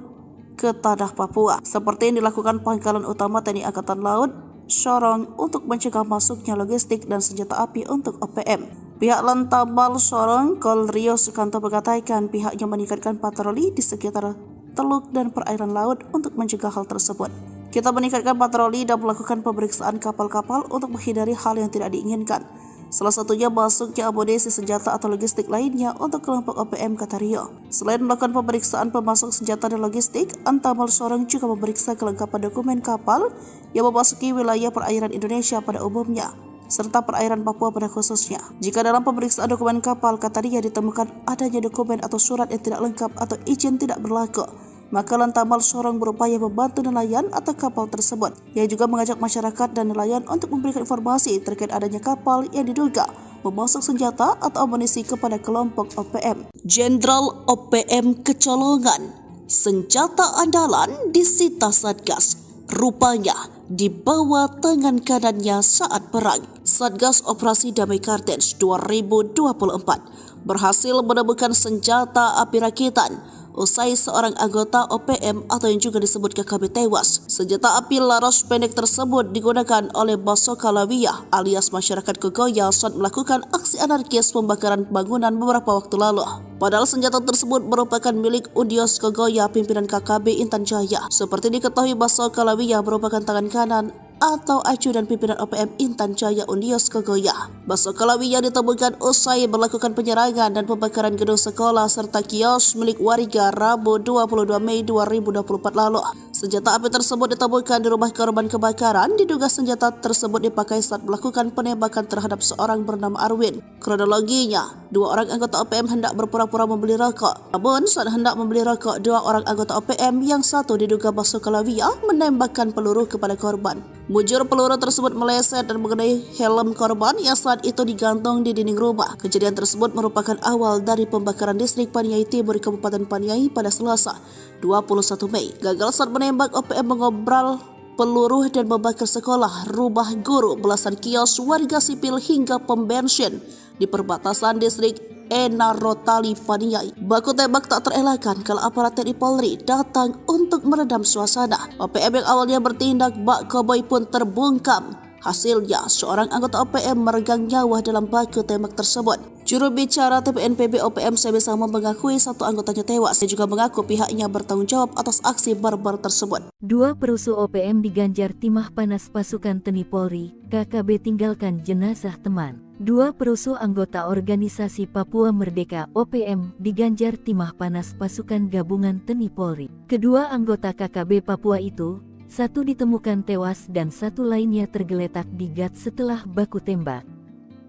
ke tanah Papua, seperti yang dilakukan Pangkalan Utama TNI Angkatan Laut Sorong untuk mencegah masuknya logistik dan senjata api untuk OPM. Pihak Lantamal Sorong, Kol Rio Sukanto mengatakan pihaknya meningkatkan patroli di sekitar teluk dan perairan laut untuk mencegah hal tersebut. Kita meningkatkan patroli dan melakukan pemeriksaan kapal-kapal untuk menghindari hal yang tidak diinginkan. Salah satunya masuknya amunisi senjata atau logistik lainnya untuk kelompok OPM, kata Rio. Selain melakukan pemeriksaan pemasok senjata dan logistik, Antamal Sorong juga memeriksa kelengkapan dokumen kapal yang memasuki wilayah perairan Indonesia pada umumnya, serta perairan Papua pada khususnya. Jika dalam pemeriksaan dokumen kapal, kata Rio, ditemukan adanya dokumen atau surat yang tidak lengkap atau izin tidak berlaku, maka Lantamal Sorong berupaya membantu nelayan atau kapal tersebut. Ia juga mengajak masyarakat dan nelayan untuk memberikan informasi terkait adanya kapal yang diduga memasok senjata atau amunisi kepada kelompok OPM. Jenderal OPM kecolongan, senjata andalan disita Satgas, rupanya di bawah tangan kanannya saat perang. Satgas Operasi Damai Kartens 2024 berhasil menemukan senjata api rakitan usai seorang anggota OPM atau yang juga disebut KKB tewas. Senjata api laras pendek tersebut digunakan oleh Basoka Lawiyah alias masyarakat Kogoya saat melakukan aksi anarkis pembakaran bangunan beberapa waktu lalu. Padahal senjata tersebut merupakan milik Undius Kogoya pimpinan KKB Intan Jaya. Seperti diketahui, Basoka Lawiyah merupakan tangan kanan atau ajudan pimpinan OPM Intan Jaya Undius Kogoya. Basoka Lawiyah ditemukan usai melakukan penyerangan dan pembakaran gedung sekolah serta kios milik warga Rabu 22 Mei 2024 lalu. Senjata api tersebut ditemukan di rumah korban kebakaran. Diduga senjata tersebut dipakai saat melakukan penembakan terhadap seorang bernama Arwin. Kronologinya, dua orang anggota OPM hendak berpura-pura membeli rokok. Namun saat hendak membeli rokok, dua orang anggota OPM yang satu diduga Basoka Lawiyah menembakkan peluru kepada korban. Mujur peluru tersebut meleset dan mengenai helm korban yang saat itu digantung di dinding rumah. Kejadian tersebut merupakan awal dari pembakaran distrik Paniai Timur Kabupaten Paniai pada Selasa 21 Mei. Gagal saat menembak, OPM mengobral peluru dan membakar sekolah, rumah guru, belasan kios warga sipil hingga pom bensin di perbatasan distrik Enarotali Paniai. Baku tembak tak terelakkan kalau aparat TNI Polri datang untuk meredam suasana. OPM yang awalnya bertindak bak koboi pun terbungkam. Hasilnya, seorang anggota OPM meregang nyawa dalam baku tembak tersebut. Juru bicara TPNPB OPM Sebesama mengakui satu anggotanya tewas. Dia juga mengaku pihaknya bertanggung jawab atas aksi barbar tersebut. Dua perusuh OPM diganjar timah panas pasukan TNI Polri, KKB tinggalkan jenazah teman. Dua perusuh anggota organisasi Papua Merdeka OPM diganjar timah panas pasukan gabungan TNI Polri. Kedua anggota KKB Papua itu, satu ditemukan tewas dan satu lainnya tergeletak di gat setelah baku tembak.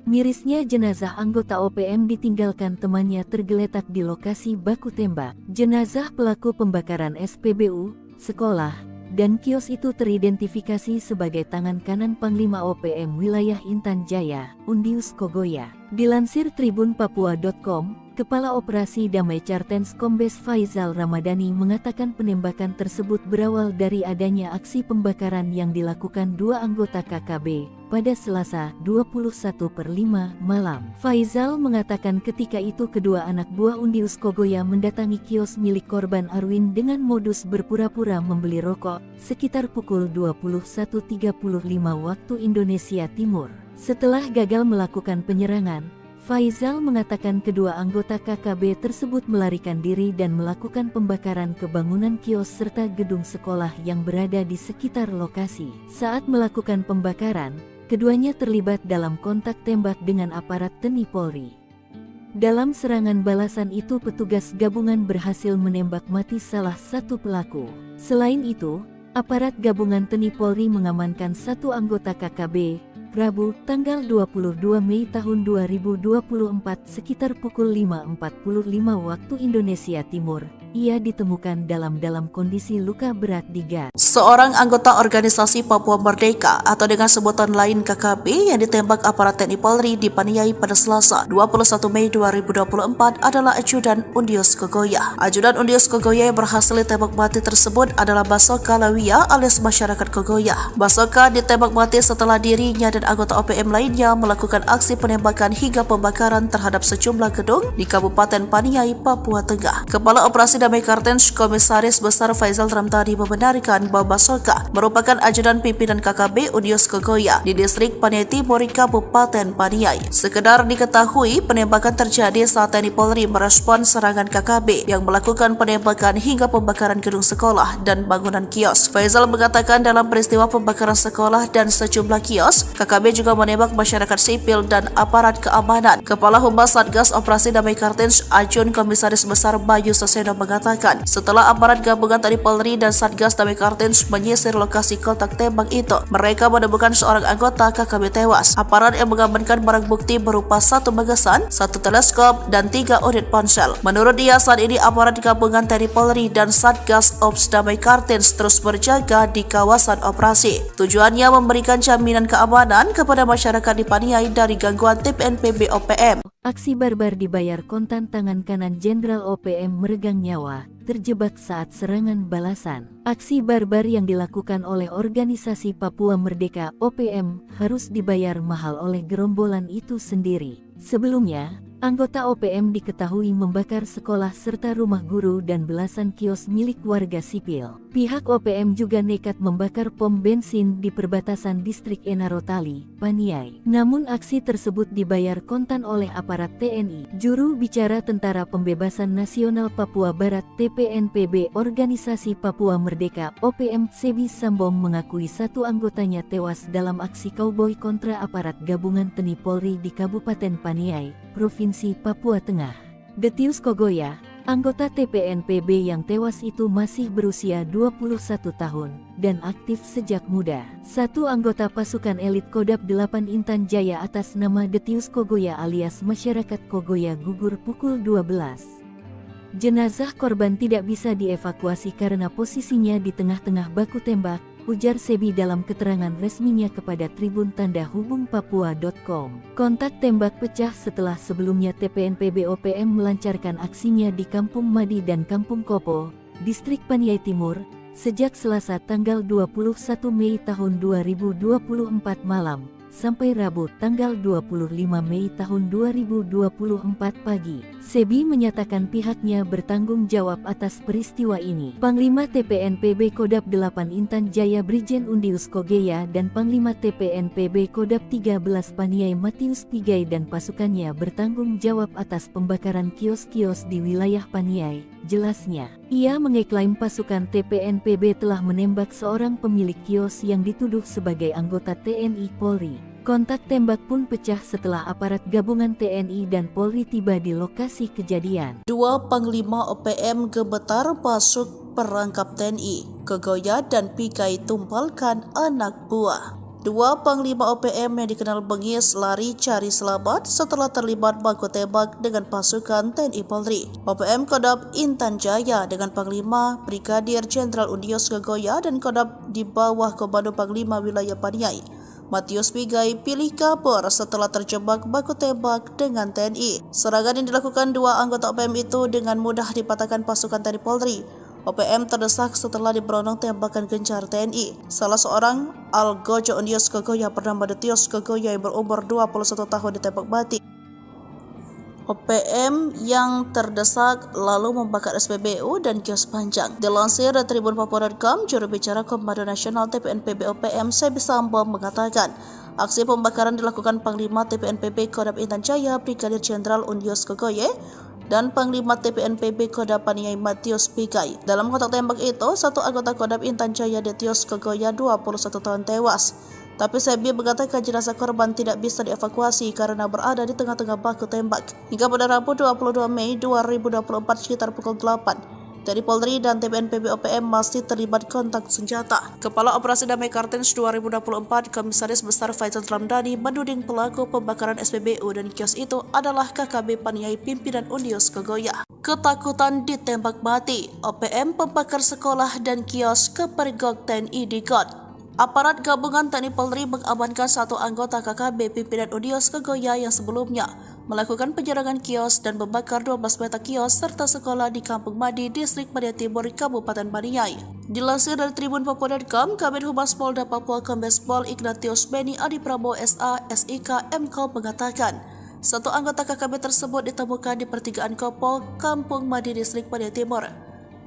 Mirisnya jenazah anggota OPM ditinggalkan temannya tergeletak di lokasi baku tembak. Jenazah pelaku pembakaran SPBU, sekolah, dan kios itu teridentifikasi sebagai tangan kanan Panglima OPM wilayah Intan Jaya, Undius Kogoya. Dilansir tribunpapua.com, Kepala Operasi Damai Cartens Kombes Faizal Ramadhani mengatakan penembakan tersebut berawal dari adanya aksi pembakaran yang dilakukan dua anggota KKB pada Selasa 21/5 malam. Faizal mengatakan ketika itu kedua anak buah Undius Kogoya mendatangi kios milik korban Arwin dengan modus berpura-pura membeli rokok sekitar pukul 21.35 waktu Indonesia Timur. Setelah gagal melakukan penyerangan, Faizal mengatakan kedua anggota KKB tersebut melarikan diri dan melakukan pembakaran ke bangunan kios serta gedung sekolah yang berada di sekitar lokasi. Saat melakukan pembakaran, keduanya terlibat dalam kontak tembak dengan aparat TNI Polri. Dalam serangan balasan itu petugas gabungan berhasil menembak mati salah satu pelaku. Selain itu, aparat gabungan TNI Polri mengamankan satu anggota KKB, Rabu, tanggal 22 Mei tahun 2024 sekitar pukul 5.45 waktu Indonesia Timur. Ia ditemukan dalam kondisi luka berat di gas. Seorang anggota organisasi Papua Merdeka atau dengan sebutan lain KKB yang ditembak aparat TNI Polri di Paniai pada Selasa 21 Mei 2024 adalah Ajudan Undius Kogoya. Ajudan Undius Kogoya yang berhasil ditembak mati tersebut adalah Basoka Lawia alias masyarakat Kogoya. Basoka ditembak mati setelah dirinya dan anggota OPM lainnya melakukan aksi penembakan hingga pembakaran terhadap sejumlah gedung di Kabupaten Paniai, Papua Tengah. Kepala Operasi Damai Cartens Komisaris Besar Faizal Ramadhani membenarkan bahwa Basoka merupakan ajudan pimpinan KKB Undius Kogoya di distrik Paniai Timur, Kabupaten Paniai. Sekedar diketahui, penembakan terjadi saat TNI Polri merespon serangan KKB yang melakukan penembakan hingga pembakaran gedung sekolah dan bangunan kios. Faizal mengatakan dalam peristiwa pembakaran sekolah dan sejumlah kios, KKB juga menembak masyarakat sipil dan aparat keamanan. Kepala Humas Satgas Operasi Damai Cartens Ajun Komisaris Besar Bayu Saseno mengatakan setelah aparat gabungan TNI Polri dan Satgas Damai Cartens menyisir lokasi kontak tembak itu, mereka menemukan seorang anggota KKB tewas. Aparat yang mengamankan barang bukti berupa satu magasan, satu teleskop, dan 3 unit ponsel. Menurut dia, saat ini aparat gabungan TNI Polri dan Satgas Ops Damai Cartens terus berjaga di kawasan operasi. Tujuannya memberikan jaminan keamanan kepada masyarakat di Paniai dari gangguan TPNPB OPM. Aksi barbar dibayar kontan. Tangan kanan Jenderal OPM meregang nyawa, terjebak saat serangan balasan. Aksi barbar yang dilakukan oleh organisasi Papua Merdeka OPM harus dibayar mahal oleh gerombolan itu sendiri. Sebelumnya, anggota OPM diketahui membakar sekolah serta rumah guru dan belasan kios milik warga sipil. Pihak OPM juga nekat membakar pom bensin di perbatasan distrik Enarotali, Paniai. Namun aksi tersebut dibayar kontan oleh aparat TNI. Juru bicara Tentara Pembebasan Nasional Papua Barat TPNPB Organisasi Papua Merdeka OPM Sebi Sambong mengakui satu anggotanya tewas dalam aksi kauboi kontra aparat gabungan TNI Polri di Kabupaten Paniai, Provinsi Papua Tengah. Detius Kogoya, anggota TPNPB yang tewas itu masih berusia 21 tahun dan aktif sejak muda. Satu anggota pasukan elit Kodam 8 Intan Jaya atas nama Detius Kogoya alias masyarakat Kogoya gugur pukul 12. Jenazah korban tidak bisa dievakuasi karena posisinya di tengah-tengah baku tembak, ujar Sebi dalam keterangan resminya kepada Tribun Tanda Hubung Papua.com. Kontak tembak pecah setelah sebelumnya TPNPB OPM melancarkan aksinya di Kampung Madi dan Kampung Kopo, distrik Paniai Timur, sejak Selasa tanggal 21 Mei tahun 2024 malam, sampai Rabu tanggal 25 Mei tahun 2024 pagi. Sebi menyatakan pihaknya bertanggung jawab atas peristiwa ini. Panglima TPNPB Kodam 8 Intan Jaya Brigjen Undius Kogoya dan Panglima TPNPB Kodam 13 Paniai Matius Pigai dan pasukannya bertanggung jawab atas pembakaran kios-kios di wilayah Paniai, jelasnya. Ia mengeklaim pasukan TPNPB telah menembak seorang pemilik kios yang dituduh sebagai anggota TNI Polri. Kontak tembak pun pecah setelah aparat gabungan TNI dan Polri tiba di lokasi kejadian. Dua Panglima OPM gemetar masuk perangkap TNI. Kogoya dan Pigai tumpalkan anak buah. Dua Panglima OPM yang dikenal bengis lari cari selamat setelah terlibat baku tembak dengan pasukan TNI Polri. OPM Kodam Intan Jaya dengan Panglima Brigadir Jenderal Undius Kogoya dan Kodam di bawah Komando Panglima Wilayah Paniai Matius Pigai pilih kabur setelah terjebak baku tembak dengan TNI. Serangan yang dilakukan dua anggota OPM itu dengan mudah dipatahkan pasukan TNI Polri. OPM terdesak setelah diberondong tembakan gencar TNI. Salah seorang Algojo Ondios Kogoya bernama Detios Kogoya yang berumur 21 tahun ditembak mati. OPM yang terdesak lalu membakar SPBU dan kios panjang. Dilansir dari Tribun Papua.com, juru bicara Komando Nasional TPNPB OPM Sebi Sambo mengatakan, aksi pembakaran dilakukan Panglima TPNPB Kodam Intan Jaya Brigadir Jenderal Ondios Kogoye dan Panglima TPNPB Kodam Paniai Matius Pigai. Dalam kontak tembak itu, satu anggota Kodam Intan Jaya Detios Kogoya 21 tahun tewas. Tapi Sebi mengatakan jenazah korban tidak bisa dievakuasi karena berada di tengah-tengah baku tembak. Hingga pada Rabu 22 Mei 2024 sekitar pukul 8, TNI Polri dan TPNPB OPM masih terlibat kontak senjata. Kepala Operasi Damai Kartens 2024 Komisaris Besar Faisal Ramdhani menuding pelaku pembakaran SPBU dan kios itu adalah KKB Paniai pimpinan Ondios Kogoya. Ketakutan ditembak mati, OPM pembakar sekolah dan kios ke pergok TNI di God. Aparat gabungan TNI Polri mengamankan satu anggota KKB pimpinan Ondios Kogoya yang sebelumnya melakukan penyerangan kios dan membakar 12 petak kios serta sekolah di Kampung Madi, Distrik Paniai Timur, Kabupaten Paniai. Dilansir dari Tribun Papua.com, Kabid Humas Polda Papua Kombes Pol Ignatius Beni Adi Prabowo SA, SIK, MKOM mengatakan, satu anggota KKB tersebut ditemukan di pertigaan Kopol, Kampung Madi, Distrik Paniai Timur,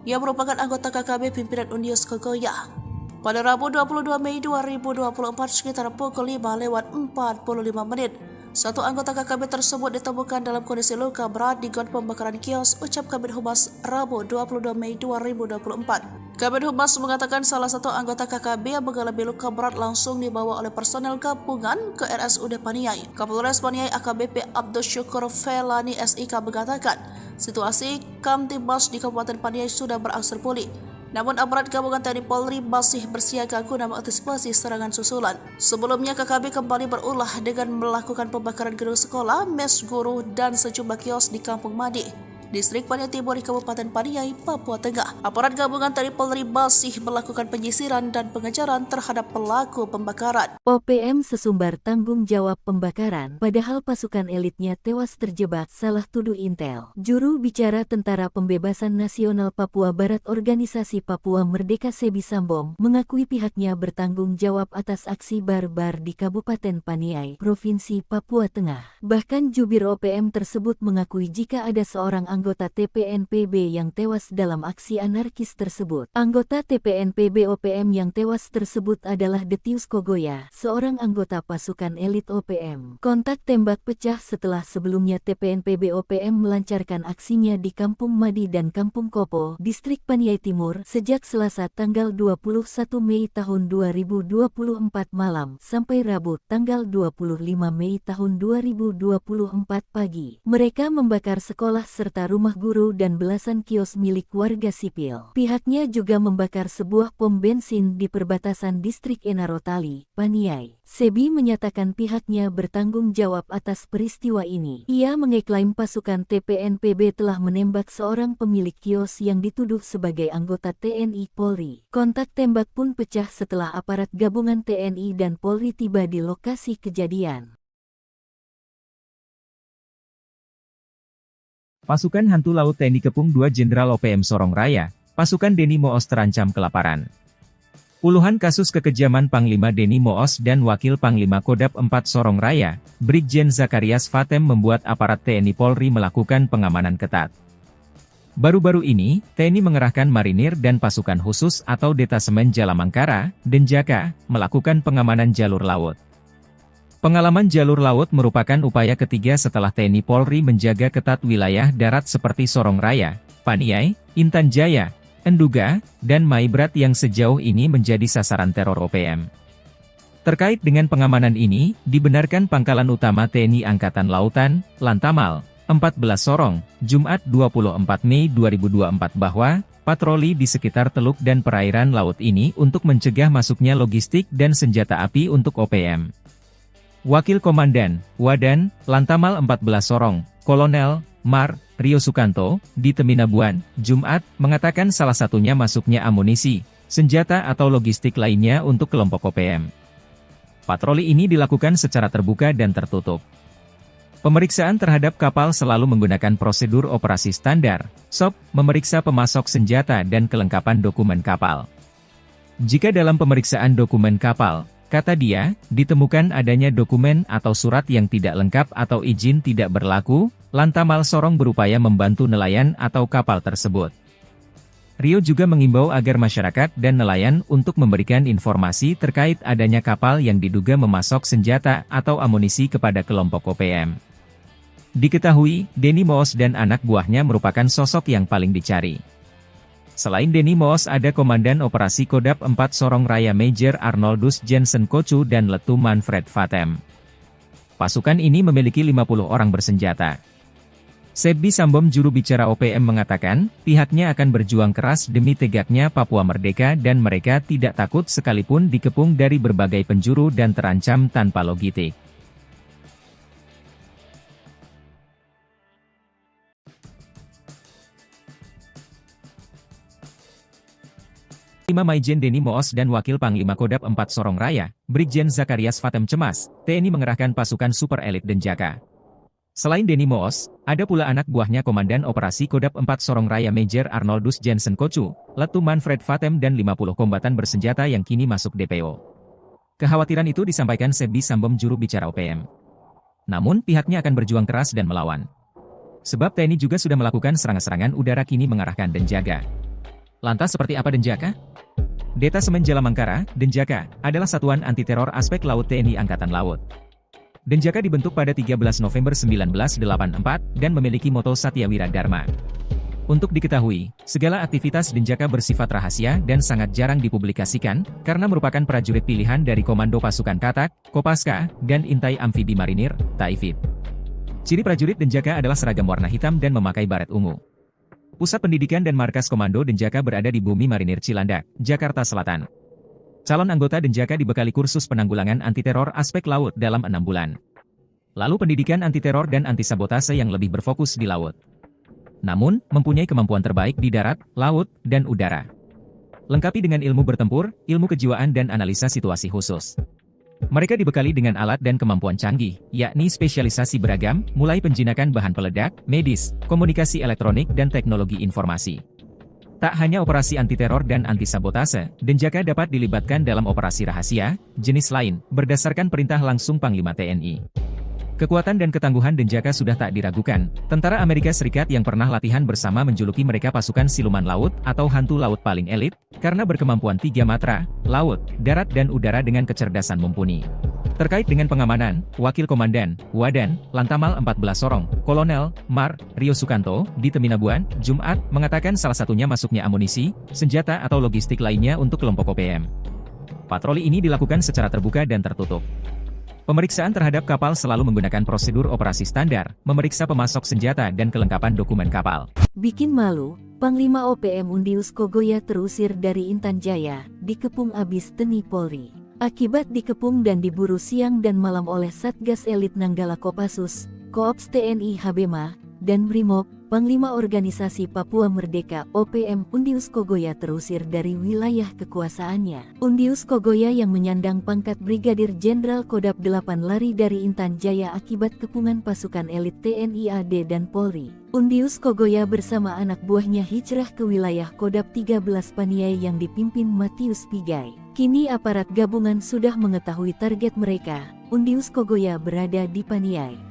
yang merupakan anggota KKB pimpinan Ondios Kogoya. Pada Rabu 22 Mei 2024 sekitar pukul 5:45, satu anggota KKB tersebut ditemukan dalam kondisi luka berat di got pembakaran kios, ucap Kabid Humas Rabu 22 Mei 2024. Kabid Humas mengatakan salah satu anggota KKB yang mengalami luka berat langsung dibawa oleh personel gabungan ke RSUD Paniai. Kapolres Paniai AKBP Abdul Syukur Felani SIK mengatakan, situasi Kamtibmas di Kabupaten Paniai sudah berangsur pulih. Namun aparat gabungan TNI Polri masih bersiaga guna mengantisipasi serangan susulan. Sebelumnya KKB kembali berulah dengan melakukan pembakaran gedung sekolah, mes guru, dan sejumlah kios di Kampung Madi, Distrik Paniai Timur di Kabupaten Paniai, Papua Tengah. Aparat gabungan TNI Polri masih melakukan penyisiran dan pengejaran terhadap pelaku pembakaran. OPM sesumbar tanggung jawab pembakaran, padahal pasukan elitnya tewas terjebak, salah tuduh Intel. Juru bicara Tentara Pembebasan Nasional Papua Barat Organisasi Papua Merdeka Sebi Sambo mengakui pihaknya bertanggung jawab atas aksi barbar di Kabupaten Paniai, Provinsi Papua Tengah. Bahkan jubir OPM tersebut mengakui jika ada seorang anggota TPNPB yang tewas dalam aksi anarkis tersebut. Anggota TPNPB OPM yang tewas tersebut adalah Detius Kogoya, seorang anggota pasukan elit OPM. Kontak tembak pecah setelah sebelumnya TPNPB OPM melancarkan aksinya di Kampung Madi dan Kampung Kopo, Distrik Paniai Timur, sejak Selasa tanggal 21 Mei tahun 2024 malam sampai Rabu tanggal 25 Mei tahun 2024 pagi. Mereka membakar sekolah serta rumah guru dan belasan kios milik warga sipil. Pihaknya juga membakar sebuah pom bensin di perbatasan Distrik Enarotali, Paniai. Sebi menyatakan pihaknya bertanggung jawab atas peristiwa ini. Ia mengeklaim pasukan TPNPB telah menembak seorang pemilik kios yang dituduh sebagai anggota TNI Polri. Kontak tembak pun pecah setelah aparat gabungan TNI dan Polri tiba di lokasi kejadian. Pasukan Hantu Laut TNI Kepung 2 Jenderal OPM Sorong Raya, pasukan Deni Moos terancam kelaparan. Puluhan kasus kekejaman Panglima Deni Moos dan Wakil Panglima Kodam 4 Sorong Raya, Brigjen Zakarias Fatem membuat aparat TNI Polri melakukan pengamanan ketat. Baru-baru ini, TNI mengerahkan marinir dan pasukan khusus atau Detasemen Jalamangkara, Denjaka, melakukan pengamanan jalur laut. Pengalaman jalur laut merupakan upaya ketiga setelah TNI Polri menjaga ketat wilayah darat seperti Sorong Raya, Paniai, Intan Jaya, Enduga, dan Maibrat yang sejauh ini menjadi sasaran teror OPM. Terkait dengan pengamanan ini, dibenarkan Pangkalan Utama TNI Angkatan Lautan, Lantamal, 14 Sorong, Jumat 24 Mei 2024 bahwa patroli di sekitar teluk dan perairan laut ini untuk mencegah masuknya logistik dan senjata api untuk OPM. Wakil Komandan, Wadan, Lantamal 14 Sorong, Kolonel, Mar, Rio Sukanto, di Teminabuan, Jumat, mengatakan salah satunya masuknya amunisi, senjata atau logistik lainnya untuk kelompok OPM. Patroli ini dilakukan secara terbuka dan tertutup. Pemeriksaan terhadap kapal selalu menggunakan prosedur operasi standar, SOP, memeriksa pemasok senjata dan kelengkapan dokumen kapal. Jika dalam pemeriksaan dokumen kapal, kata dia, ditemukan adanya dokumen atau surat yang tidak lengkap atau izin tidak berlaku, Lantamal Sorong berupaya membantu nelayan atau kapal tersebut. Rio juga mengimbau agar masyarakat dan nelayan untuk memberikan informasi terkait adanya kapal yang diduga memasok senjata atau amunisi kepada kelompok OPM. Diketahui, Denny Moos dan anak buahnya merupakan sosok yang paling dicari. Selain Denny Moos ada Komandan Operasi Kodap 4 Sorong Raya Major Arnoldus Jensen Kocu dan Letu Manfred Vatem. Pasukan ini memiliki 50 orang bersenjata. Sebbi Sambom juru bicara OPM mengatakan, pihaknya akan berjuang keras demi tegaknya Papua merdeka dan mereka tidak takut sekalipun dikepung dari berbagai penjuru dan terancam tanpa logistik. Panglima Maijen Denny Moos dan Wakil Panglima Kodap 4 Sorong Raya, Brigjen Zakarias Vatem cemas, TNI mengerahkan pasukan super elit Denjaka. Selain Denny Moos, ada pula anak buahnya Komandan Operasi Kodap 4 Sorong Raya Major Arnoldus Jensen Kocu, Letu Manfred Vatem dan 50 kombatan bersenjata yang kini masuk DPO. Kekhawatiran itu disampaikan Sebbi Sambom juru bicara OPM. Namun pihaknya akan berjuang keras dan melawan. Sebab TNI juga sudah melakukan serangan-serangan udara kini mengarahkan Denjaka. Lantas seperti apa Denjaka? Detasemen Jalamangkara, Denjaka, adalah satuan anti-teror aspek laut TNI Angkatan Laut. Denjaka dibentuk pada 13 November 1984 dan memiliki moto Satya Wira Dharma. Untuk diketahui, segala aktivitas Denjaka bersifat rahasia dan sangat jarang dipublikasikan, karena merupakan prajurit pilihan dari Komando Pasukan Katak, Kopaska, dan Intai Amfibi Marinir, Taifib. Ciri prajurit Denjaka adalah seragam warna hitam dan memakai baret ungu. Pusat pendidikan dan markas Komando Denjaka berada di Bumi Marinir Cilandak, Jakarta Selatan. Calon anggota Denjaka dibekali kursus penanggulangan anti-teror aspek laut dalam 6 bulan. Lalu pendidikan anti-teror dan anti-sabotase yang lebih berfokus di laut. Namun, mempunyai kemampuan terbaik di darat, laut, dan udara. Lengkapi dengan ilmu bertempur, ilmu kejiwaan dan analisa situasi khusus. Mereka dibekali dengan alat dan kemampuan canggih, yakni spesialisasi beragam, mulai penjinakan bahan peledak, medis, komunikasi elektronik dan teknologi informasi. Tak hanya operasi anti-teror dan anti-sabotase, Denjaka dapat dilibatkan dalam operasi rahasia, jenis lain, berdasarkan perintah langsung Panglima TNI. Kekuatan dan ketangguhan Denjaka sudah tak diragukan. Tentara Amerika Serikat yang pernah latihan bersama menjuluki mereka pasukan siluman laut atau hantu laut paling elit, karena berkemampuan 3 matra, laut, darat dan udara dengan kecerdasan mumpuni. Terkait dengan pengamanan, Wakil Komandan, Wadan, Lantamal 14 Sorong, Kolonel, Mar, Rio Sukanto, di Teminabuan, Jumat, mengatakan salah satunya masuknya amunisi, senjata atau logistik lainnya untuk kelompok OPM. Patroli ini dilakukan secara terbuka dan tertutup. Pemeriksaan terhadap kapal selalu menggunakan prosedur operasi standar, memeriksa pemasok senjata dan kelengkapan dokumen kapal. Bikin malu, Panglima OPM Undius Kogoya terusir dari Intan Jaya, dikepung abis TNI Polri. Akibat dikepung dan diburu siang dan malam oleh Satgas Elit Nanggala Kopassus, Koops TNI Habema, dan Brimob, Panglima Organisasi Papua Merdeka OPM Undius Kogoya terusir dari wilayah kekuasaannya. Undius Kogoya yang menyandang pangkat Brigadir Jenderal Kodap 8 lari dari Intan Jaya akibat kepungan pasukan elit TNI AD dan Polri. Undius Kogoya bersama anak buahnya hijrah ke wilayah Kodap 13 Paniai yang dipimpin Matius Pigai. Kini aparat gabungan sudah mengetahui target mereka. Undius Kogoya berada di Paniai.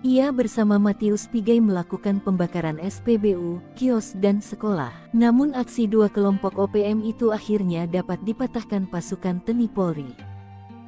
Ia bersama Matius Pigai melakukan pembakaran SPBU, kios dan sekolah. Namun aksi dua kelompok OPM itu akhirnya dapat dipatahkan pasukan TNI Polri.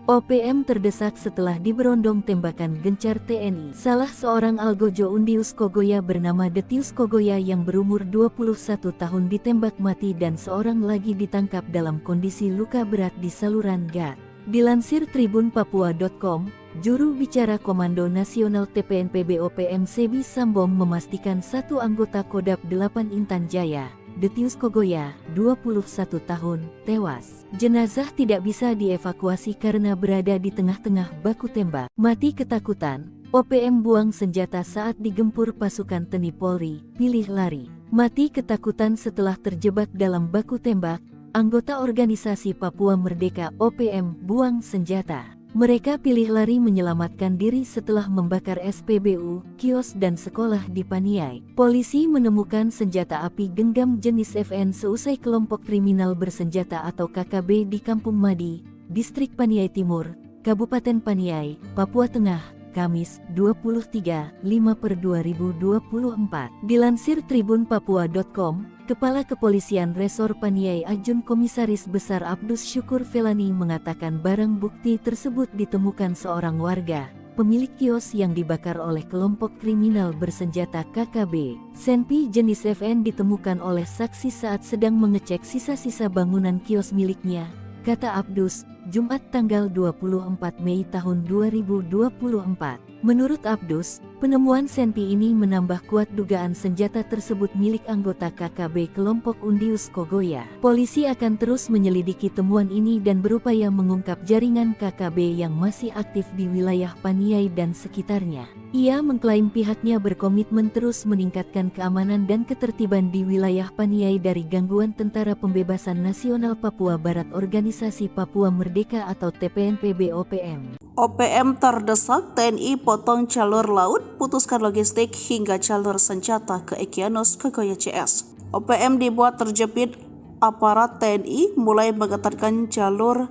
OPM terdesak setelah diberondong tembakan gencar TNI. Salah seorang algojo Undius Kogoya bernama Detius Kogoya yang berumur 21 tahun ditembak mati dan seorang lagi ditangkap dalam kondisi luka berat di saluran gat. Dilansir tribunpapua.com, juru bicara Komando Nasional TPNPB OPM Sebbi Sambom memastikan satu anggota Kodap 8 Intan Jaya, Detius Kogoya, 21 tahun, tewas. Jenazah tidak bisa dievakuasi karena berada di tengah-tengah baku tembak. Mati ketakutan, OPM buang senjata saat digempur pasukan TNI Polri, pilih lari. Mati ketakutan setelah terjebak dalam baku tembak. Anggota Organisasi Papua Merdeka OPM buang senjata. Mereka pilih lari menyelamatkan diri setelah membakar SPBU, kios dan sekolah di Paniai. Polisi menemukan senjata api genggam jenis FN seusai kelompok kriminal bersenjata atau KKB di Kampung Madi, Distrik Paniai Timur, Kabupaten Paniai, Papua Tengah, Kamis, 23/5/2024. Dilansir tribunpapua.com, Kepala Kepolisian Resor Paniai Ajun Komisaris Besar Abdus Syukur Felani mengatakan barang bukti tersebut ditemukan seorang warga, pemilik kios yang dibakar oleh kelompok kriminal bersenjata KKB. Senpi jenis FN ditemukan oleh saksi saat sedang mengecek sisa-sisa bangunan kios miliknya, kata Abdus, Jumat tanggal 24 Mei tahun 2024. Menurut Abdus, penemuan senpi ini menambah kuat dugaan senjata tersebut milik anggota KKB kelompok Undius Kogoya. Polisi akan terus menyelidiki temuan ini dan berupaya mengungkap jaringan KKB yang masih aktif di wilayah Paniai dan sekitarnya. Ia mengklaim pihaknya berkomitmen terus meningkatkan keamanan dan ketertiban di wilayah Paniai dari gangguan Tentara Pembebasan Nasional Papua Barat Organisasi Papua Merdeka atau TPNPB OPM. OPM terdesak, TNI potong jalur laut, putuskan logistik hingga jalur senjata ke Egyanus Kogoya CS. OPM dibuat terjepit, aparat TNI mulai mengetatkan jalur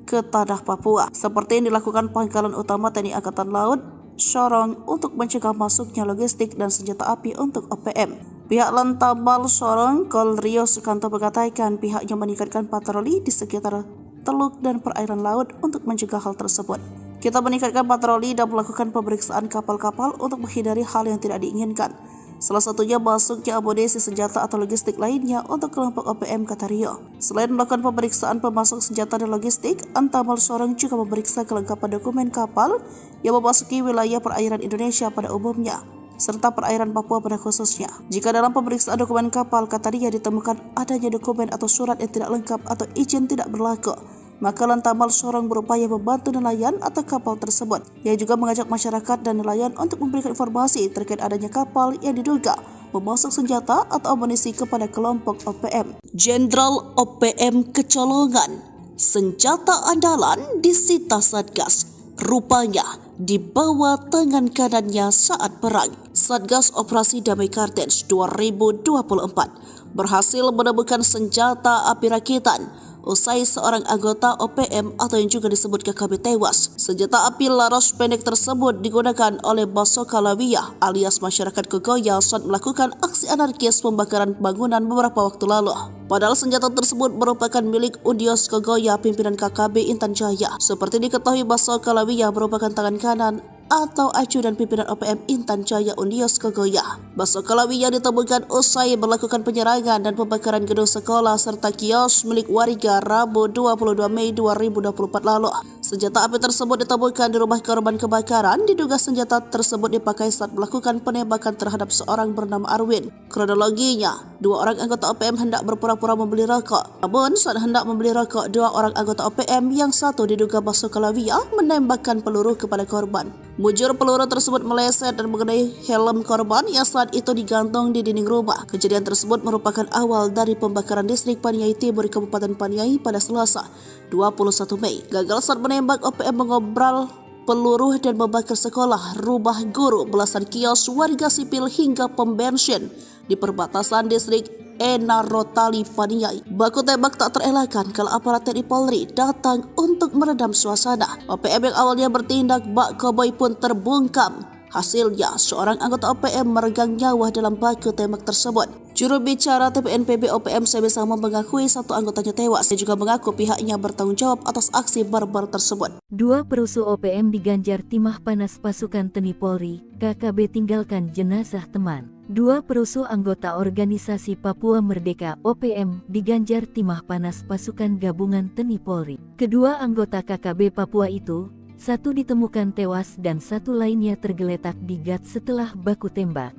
ke tanah Papua, seperti yang dilakukan Pangkalan Utama TNI Angkatan Laut Sorong untuk mencegah masuknya logistik dan senjata api untuk OPM. Pihak Lantamal Sorong, Kol Rio Sukanto mengatakan pihaknya meningkatkan patroli di sekitar teluk dan perairan laut untuk mencegah hal tersebut. Kita meningkatkan patroli dan melakukan pemeriksaan kapal-kapal untuk menghindari hal yang tidak diinginkan. Salah satunya masuknya amunisi senjata atau logistik lainnya untuk kelompok OPM, kata Rio. Selain melakukan pemeriksaan pemasok senjata dan logistik, Antamal Sorong juga memeriksa kelengkapan dokumen kapal yang memasuki wilayah perairan Indonesia pada umumnya, serta perairan Papua pada khususnya. Jika dalam pemeriksaan dokumen kapal, kata Rio, ditemukan adanya dokumen atau surat yang tidak lengkap atau izin tidak berlaku, maka Lantamal Sorong berupaya membantu nelayan atau kapal tersebut. Ia juga mengajak masyarakat dan nelayan untuk memberikan informasi terkait adanya kapal yang diduga memasok senjata atau amunisi kepada kelompok OPM. Jenderal OPM kecolongan, senjata andalan disita Satgas, rupanya di bawah tangan kanannya saat perang. Satgas Operasi Damai Kartens 2024 berhasil menemukan senjata api rakitan usai seorang anggota OPM atau yang juga disebut KKB tewas. Senjata api laras pendek tersebut digunakan oleh Basoka Lawiyah alias masyarakat Kogoya saat melakukan aksi anarkis pembakaran bangunan beberapa waktu lalu. Padahal senjata tersebut merupakan milik Undius Kogoya pimpinan KKB Intan Jaya. Seperti diketahui, Basoka Lawiyah merupakan tangan kanan atau ajudan pimpinan OPM Intan Jaya Undius Kogoya. Basoka Lawiyah ditemukan usai melakukan penyerangan dan pembakaran gedung sekolah serta kios milik warga Rabu 22 Mei 2024 lalu. Senjata api tersebut ditemukan di rumah korban kebakaran. Diduga senjata tersebut dipakai saat melakukan penembakan terhadap seorang bernama Arwin. Kronologinya, dua orang anggota OPM hendak berpura-pura membeli rokok. Namun saat hendak membeli rokok, dua orang anggota OPM yang satu diduga Basoka Lawiyah menembakkan peluru kepada korban. Mujur peluru tersebut meleset dan mengenai helm korban yang saat itu digantung di dinding rumah. Kejadian tersebut merupakan awal dari pembakaran distrik Paniai Timur Kabupaten Paniai pada Selasa 21 Mei. Gagal saat menembak, OPM mengobral peluru dan membakar sekolah, rumah guru, belasan kios warga sipil hingga pom bensin di perbatasan distrik Enarotali Paniai. Baku tembak tak terelakkan kalau aparat TNI Polri datang untuk meredam suasana. OPM yang awalnya bertindak bak koboi pun terbungkam. Hasilnya, seorang anggota OPM meregang nyawa dalam baku tembak tersebut. Juru bicara TPNPB OPM Sebesama mengakui satu anggotanya tewas. Dia juga mengaku pihaknya bertanggung jawab atas aksi barbar tersebut. Dua perusuh OPM diganjar timah panas pasukan TNI Polri, KKB tinggalkan jenazah teman. Dua perusuh anggota organisasi Papua Merdeka OPM diganjar timah panas pasukan gabungan TNI Polri. Kedua anggota KKB Papua itu, satu ditemukan tewas dan satu lainnya tergeletak di gat setelah baku tembak.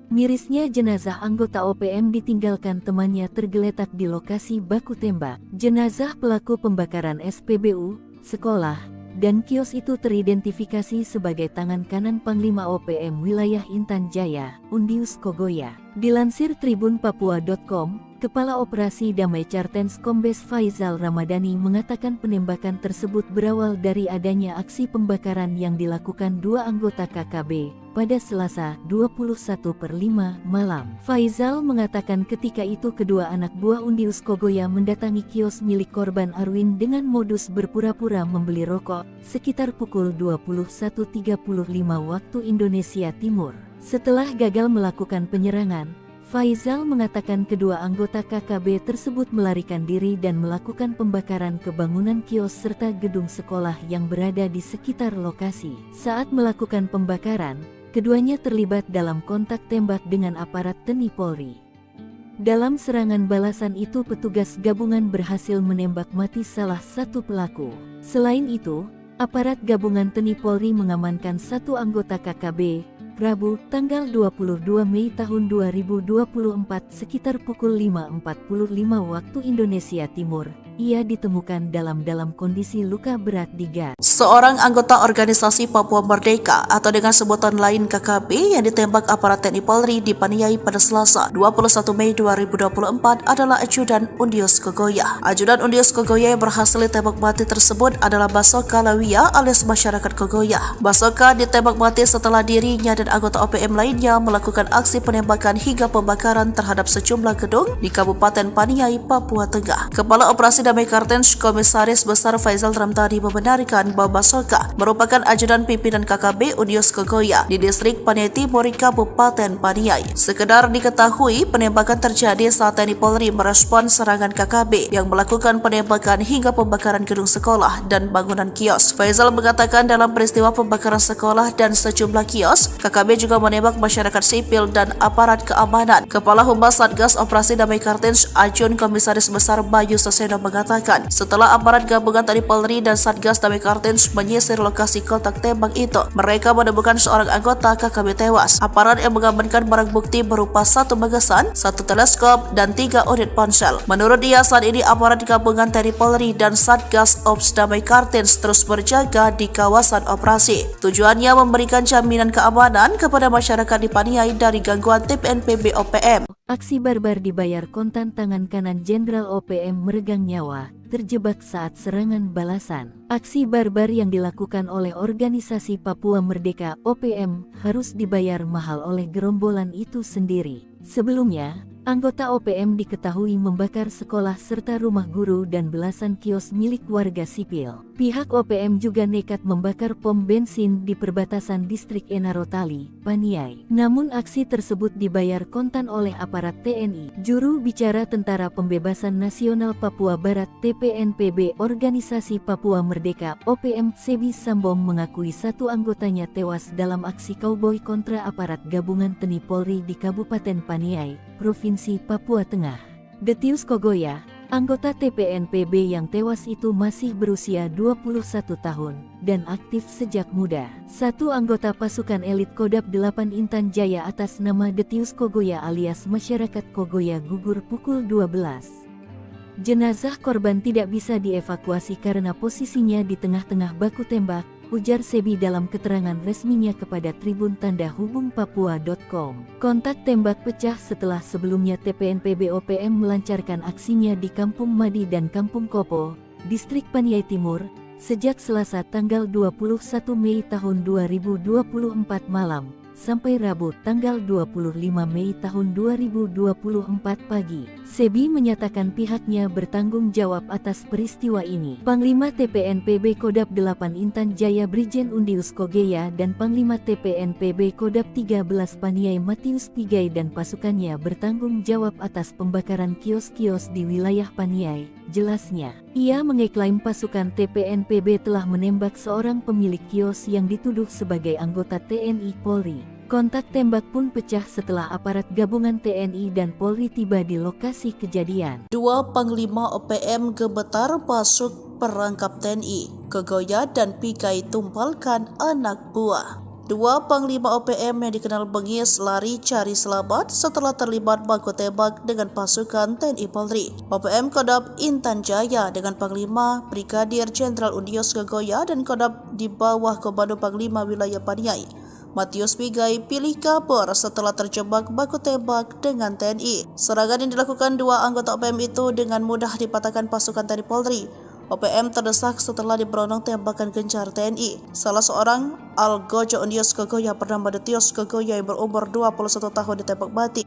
Mirisnya jenazah anggota OPM ditinggalkan temannya tergeletak di lokasi baku tembak. Jenazah pelaku pembakaran SPBU, sekolah, dan kios itu teridentifikasi sebagai tangan kanan Panglima OPM wilayah Intan Jaya, Undius Kogoya. Dilansir tribunpapua.com, Kepala Operasi Damai Cartens Kombes Faizal Ramadhani mengatakan penembakan tersebut berawal dari adanya aksi pembakaran yang dilakukan dua anggota KKB pada Selasa 21/5 malam. Faizal mengatakan ketika itu kedua anak buah Undius Kogoya mendatangi kios milik korban Arwin dengan modus berpura-pura membeli rokok sekitar pukul 21.35 waktu Indonesia Timur. Setelah gagal melakukan penyerangan, Faizal mengatakan kedua anggota KKB tersebut melarikan diri dan melakukan pembakaran ke bangunan kios serta gedung sekolah yang berada di sekitar lokasi. Saat melakukan pembakaran, keduanya terlibat dalam kontak tembak dengan aparat TNI Polri. Dalam serangan balasan itu petugas gabungan berhasil menembak mati salah satu pelaku. Selain itu, aparat gabungan TNI Polri mengamankan satu anggota KKB, Rabu, tanggal 22 Mei tahun 2024 sekitar pukul 5.45 waktu Indonesia Timur. Ia ditemukan dalam kondisi luka berat di gas. Seorang anggota organisasi Papua Merdeka atau dengan sebutan lain KKB yang ditembak aparat TNI Polri di Paniai pada Selasa 21 Mei 2024 adalah ajudan Undius Kogoya. Ajudan Undius Kogoya yang berhasil ditembak mati tersebut adalah Basoka Lawia alias masyarakat Kogoya. Basoka ditembak mati setelah dirinya dan anggota OPM lainnya melakukan aksi penembakan hingga pembakaran terhadap sejumlah gedung di Kabupaten Paniai, Papua Tengah. Kepala Operasi Damai Cartens Komisaris Besar Faizal Ramadhani membenarkan bahwa Basoka merupakan ajudan pimpinan KKB Undius Kogoya di distrik Paniai Timur, Kabupaten Paniai. Sekedar diketahui, penembakan terjadi saat TNI Polri merespon serangan KKB yang melakukan penembakan hingga pembakaran gedung sekolah dan bangunan kios. Faizal mengatakan dalam peristiwa pembakaran sekolah dan sejumlah kios, KKB juga menembak masyarakat sipil dan aparat keamanan. Kepala Humas Satgas Operasi Damai Cartens Ajun Komisaris Besar Bayu Saseno mengatakan setelah aparat gabungan TNI Polri dan Satgas Damai Cartens menyisir lokasi kontak tembak itu, mereka menemukan seorang anggota KKB tewas. Aparat yang mengamankan barang bukti berupa satu magasan, satu teleskop, dan 3 unit ponsel. Menurut dia, saat ini aparat gabungan TNI Polri dan Satgas Ops Damai Cartens terus berjaga di kawasan operasi. Tujuannya memberikan jaminan keamanan kepada masyarakat di Paniai dari gangguan TPNPB OPM. Aksi barbar dibayar kontan tangan kanan Jenderal OPM meregang nyawa, terjebak saat serangan balasan. Aksi barbar yang dilakukan oleh organisasi Papua Merdeka OPM harus dibayar mahal oleh gerombolan itu sendiri. Sebelumnya, anggota OPM diketahui membakar sekolah serta rumah guru dan belasan kios milik warga sipil. Pihak OPM juga nekat membakar pom bensin di perbatasan distrik Enarotali, Paniai. Namun aksi tersebut dibayar kontan oleh aparat TNI. Juru bicara Tentara Pembebasan Nasional Papua Barat TPNPB Organisasi Papua Merdeka OPM Sebi Sambong mengakui satu anggotanya tewas dalam aksi kauboi kontra aparat gabungan TNI Polri di Kabupaten Paniai, Provinsi Papua Tengah. Detius Kogoya, anggota TPNPB yang tewas itu masih berusia 21 tahun dan aktif sejak muda. Satu anggota pasukan elit Kodam 8 Intan Jaya atas nama Detius Kogoya alias masyarakat Kogoya gugur pukul 12. Jenazah korban tidak bisa dievakuasi karena posisinya di tengah-tengah baku tembak, ujar Sebi dalam keterangan resminya kepada Tribun Tanda Hubung Papua.com. Kontak tembak pecah setelah sebelumnya TPNPB OPM melancarkan aksinya di Kampung Madi dan Kampung Kopo, distrik Paniai Timur, sejak Selasa tanggal 21 Mei tahun 2024 malam, sampai Rabu tanggal 25 Mei tahun 2024 pagi. Sebi menyatakan pihaknya bertanggung jawab atas peristiwa ini. Panglima TPNPB Kodam 8 Intan Jaya Brigjen Undius Kogoya dan Panglima TPNPB Kodam 13 Paniai Matius Pigai dan pasukannya bertanggung jawab atas pembakaran kios-kios di wilayah Paniai, jelasnya. Ia mengeklaim pasukan TPNPB telah menembak seorang pemilik kios yang dituduh sebagai anggota TNI Polri. Kontak tembak pun pecah setelah aparat gabungan TNI dan Polri tiba di lokasi kejadian. Dua Panglima OPM gemetar masuk perangkap TNI. Kogoya dan Pigai tumpalkan anak buah. Dua Panglima OPM yang dikenal bengis lari cari selamat setelah terlibat baku tembak dengan pasukan TNI Polri. OPM Kodam Intan Jaya dengan Panglima Brigadir Jenderal Undius Kogoya dan Kodam di bawah Komando Panglima Wilayah Paniai Matius Pigai pilih kabur setelah terjebak baku tembak dengan TNI. Serangan yang dilakukan dua anggota OPM itu dengan mudah dipatahkan pasukan TNI Polri. OPM terdesak setelah diberondong tembakan gencar TNI. Salah seorang Algojo Unius Kogoya bernama Detios Kogoya yang berumur 21 tahun ditembak mati.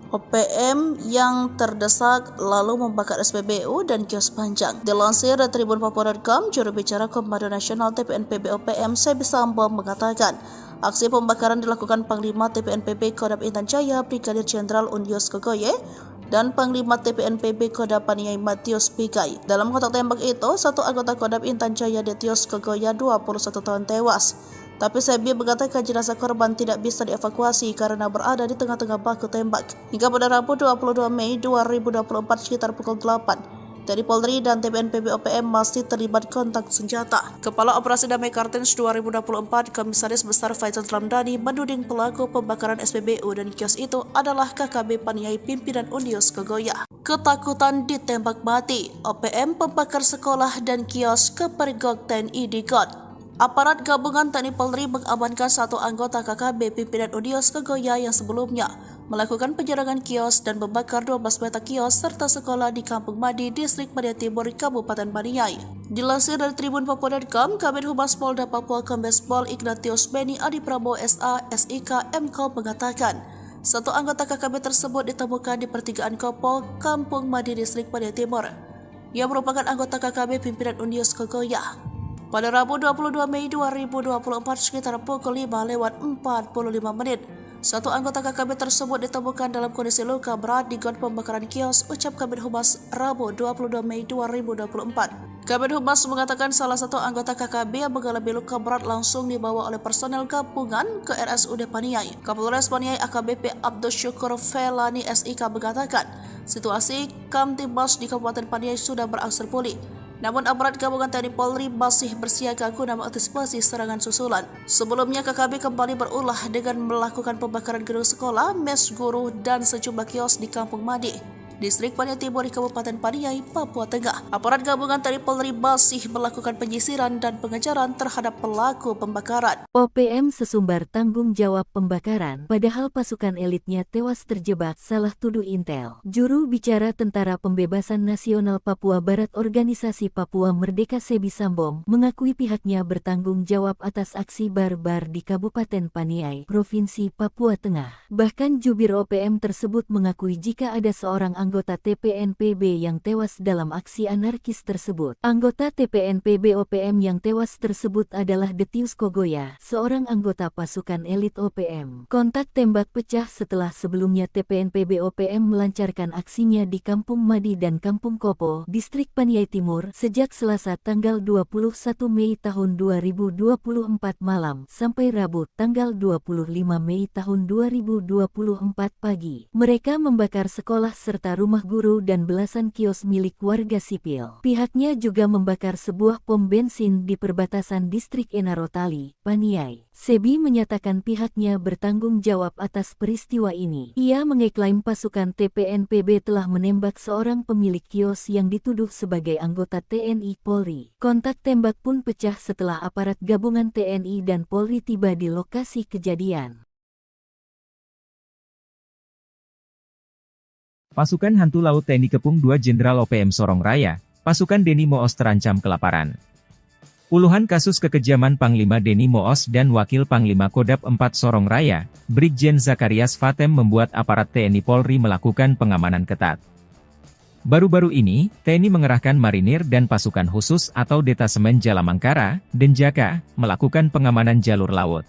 OPM yang terdesak lalu membakar SPBU dan kios panjang. Dilansir dari Tribun Papua.com, juru bicara Komando Nasional TPNPB OPM Sebi Sambo mengatakan, aksi pembakaran dilakukan Panglima TPNPB Kodam Intan Jaya Brigadir Jenderal Unius Kogoye dan Panglima TPNPB Kodam Paniai Matius Pigai. Dalam kontak tembak itu, satu anggota Kodam Intan Jaya Detios Kogoya 21 tahun tewas. Tapi Sebi mengatakan jenazah korban tidak bisa dievakuasi karena berada di tengah-tengah baku tembak. Hingga pada Rabu 22 Mei 2024 sekitar pukul 8, TNI Polri dan TPNPB OPM masih terlibat kontak senjata. Kepala Operasi Damai Kartens 2024 Komisaris Besar Faisal Ramdhani menuding pelaku pembakaran SPBU dan kios itu adalah KKB Paniai pimpinan Unius Kogoya. Ketakutan ditembak mati, OPM pembakar sekolah dan kios ke perigok TNI di God. Aparat gabungan TNI Polri mengamankan satu anggota KKB pimpinan Unius Kogoya yang sebelumnya melakukan penyerangan kios dan membakar 12 petak kios serta sekolah di Kampung Madi, Distrik Paniai Timur, Kabupaten Paniai. Dilansir dari Tribun Papua.com, Kabid Humas Polda Papua Kombes Pol Ignatius Beni Adi Prabowo SA, SIK, MKOM mengatakan, satu anggota KKB tersebut ditemukan di pertigaan Kopo, Kampung Madi, Distrik Paniai Timur, yang merupakan anggota KKB pimpinan Unius Kogoya. Pada Rabu 22 Mei 2024 sekitar pukul 5:45, satu anggota KKB tersebut ditemukan dalam kondisi luka berat di got pembakaran kios, ucap Kabid Humas Rabu 22 Mei 2024. Kabid Humas mengatakan salah satu anggota KKB yang mengalami luka berat langsung dibawa oleh personel gabungan ke RSUD Paniai. Kapolres Paniai AKBP Abdul Syukur Felani SIK mengatakan, situasi Kamtibmas di Kabupaten Paniai sudah berangsur pulih. Namun aparat gabungan TNI Polri masih bersiaga guna mengantisipasi serangan susulan. Sebelumnya KKB kembali berulah dengan melakukan pembakaran gedung sekolah, mes guru, dan sejumlah kios di Kampung Madi, Distrik Paniai Timur di Kabupaten Paniai, Papua Tengah. Aparat gabungan TNI Polri masih melakukan penyisiran dan pengejaran terhadap pelaku pembakaran. OPM sesumbar tanggung jawab pembakaran, padahal pasukan elitnya tewas terjebak, salah tuduh Intel. Juru bicara Tentara Pembebasan Nasional Papua Barat Organisasi Papua Merdeka Sebi Sambom mengakui pihaknya bertanggung jawab atas aksi barbar di Kabupaten Paniai, Provinsi Papua Tengah. Bahkan jubir OPM tersebut mengakui jika ada seorang anggota TPNPB yang tewas dalam aksi anarkis tersebut. Anggota TPNPB OPM yang tewas tersebut adalah Detius Kogoya, seorang anggota pasukan elit OPM. Kontak tembak pecah setelah sebelumnya TPNPB OPM melancarkan aksinya di Kampung Madi dan Kampung Kopo, Distrik Paniai Timur, sejak Selasa tanggal 21 Mei tahun 2024 malam sampai Rabu tanggal 25 Mei tahun 2024 pagi. Mereka membakar sekolah serta rumah guru dan belasan kios milik warga sipil. Pihaknya juga membakar sebuah pom bensin di perbatasan Distrik Enarotali, Paniai. Sebi menyatakan pihaknya bertanggung jawab atas peristiwa ini. Ia mengeklaim pasukan TPNPB telah menembak seorang pemilik kios yang dituduh sebagai anggota TNI Polri. Kontak tembak pun pecah setelah aparat gabungan TNI dan Polri tiba di lokasi kejadian. Pasukan Hantu Laut TNI Kepung 2 Jenderal OPM Sorong Raya, pasukan Deni Moos terancam kelaparan. Puluhan kasus kekejaman Panglima Deni Moos dan Wakil Panglima Kodam 4 Sorong Raya, Brigjen Zakarias Fatem membuat aparat TNI Polri melakukan pengamanan ketat. Baru-baru ini, TNI mengerahkan marinir dan pasukan khusus atau Detasemen Jalamangkara, Denjaka, melakukan pengamanan jalur laut.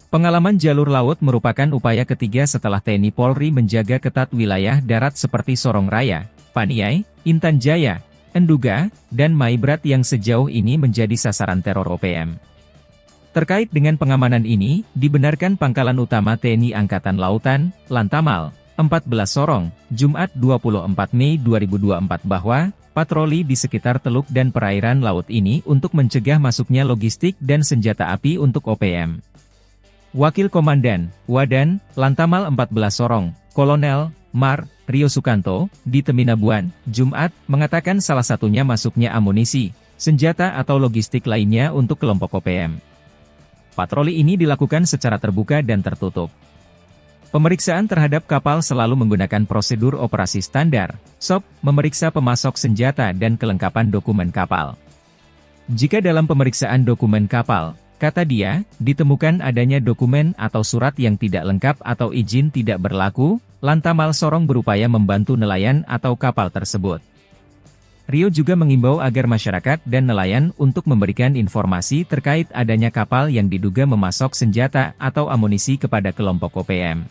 Pengalaman jalur laut merupakan upaya ketiga setelah TNI Polri menjaga ketat wilayah darat seperti Sorong Raya, Paniai, Intan Jaya, Enduga, dan Maibrat yang sejauh ini menjadi sasaran teror OPM. Terkait dengan pengamanan ini, dibenarkan Pangkalan Utama TNI Angkatan Lautan, Lantamal, 14 Sorong, Jumat 24 Mei 2024 bahwa patroli di sekitar teluk dan perairan laut ini untuk mencegah masuknya logistik dan senjata api untuk OPM. Wakil Komandan, Wadan, Lantamal 14 Sorong, Kolonel, Mar, Rio Sukanto, di Teminabuan, Jumat, mengatakan salah satunya masuknya amunisi, senjata atau logistik lainnya untuk kelompok OPM. Patroli ini dilakukan secara terbuka dan tertutup. Pemeriksaan terhadap kapal selalu menggunakan prosedur operasi standar, SOP, memeriksa pemasok senjata dan kelengkapan dokumen kapal. Jika dalam pemeriksaan dokumen kapal, kata dia, ditemukan adanya dokumen atau surat yang tidak lengkap atau izin tidak berlaku, Lantamal Sorong berupaya membantu nelayan atau kapal tersebut. Rio juga mengimbau agar masyarakat dan nelayan untuk memberikan informasi terkait adanya kapal yang diduga memasok senjata atau amunisi kepada kelompok OPM.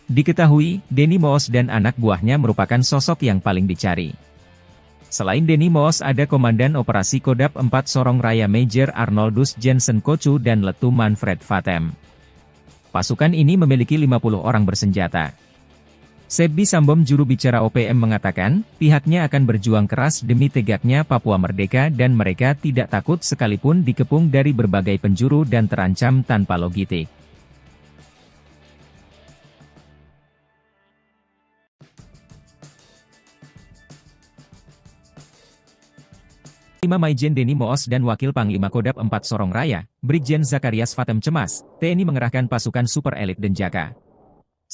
Diketahui, Denny Moos dan anak buahnya merupakan sosok yang paling dicari. Selain Denny Moos ada Komandan Operasi Kodap 4 Sorong Raya Major Arnoldus Jensen Kocu dan Letu Manfred Vatem. Pasukan ini memiliki 50 orang bersenjata. Sebbi Sambom juru bicara OPM mengatakan, pihaknya akan berjuang keras demi tegaknya Papua merdeka dan mereka tidak takut sekalipun dikepung dari berbagai penjuru dan terancam tanpa logistik. Panglima Maijen Denny Moos dan Wakil Panglima Kodap 4 Sorong Raya, Brigjen Zakarias Vatem cemas, TNI mengerahkan pasukan super elit Denjaka.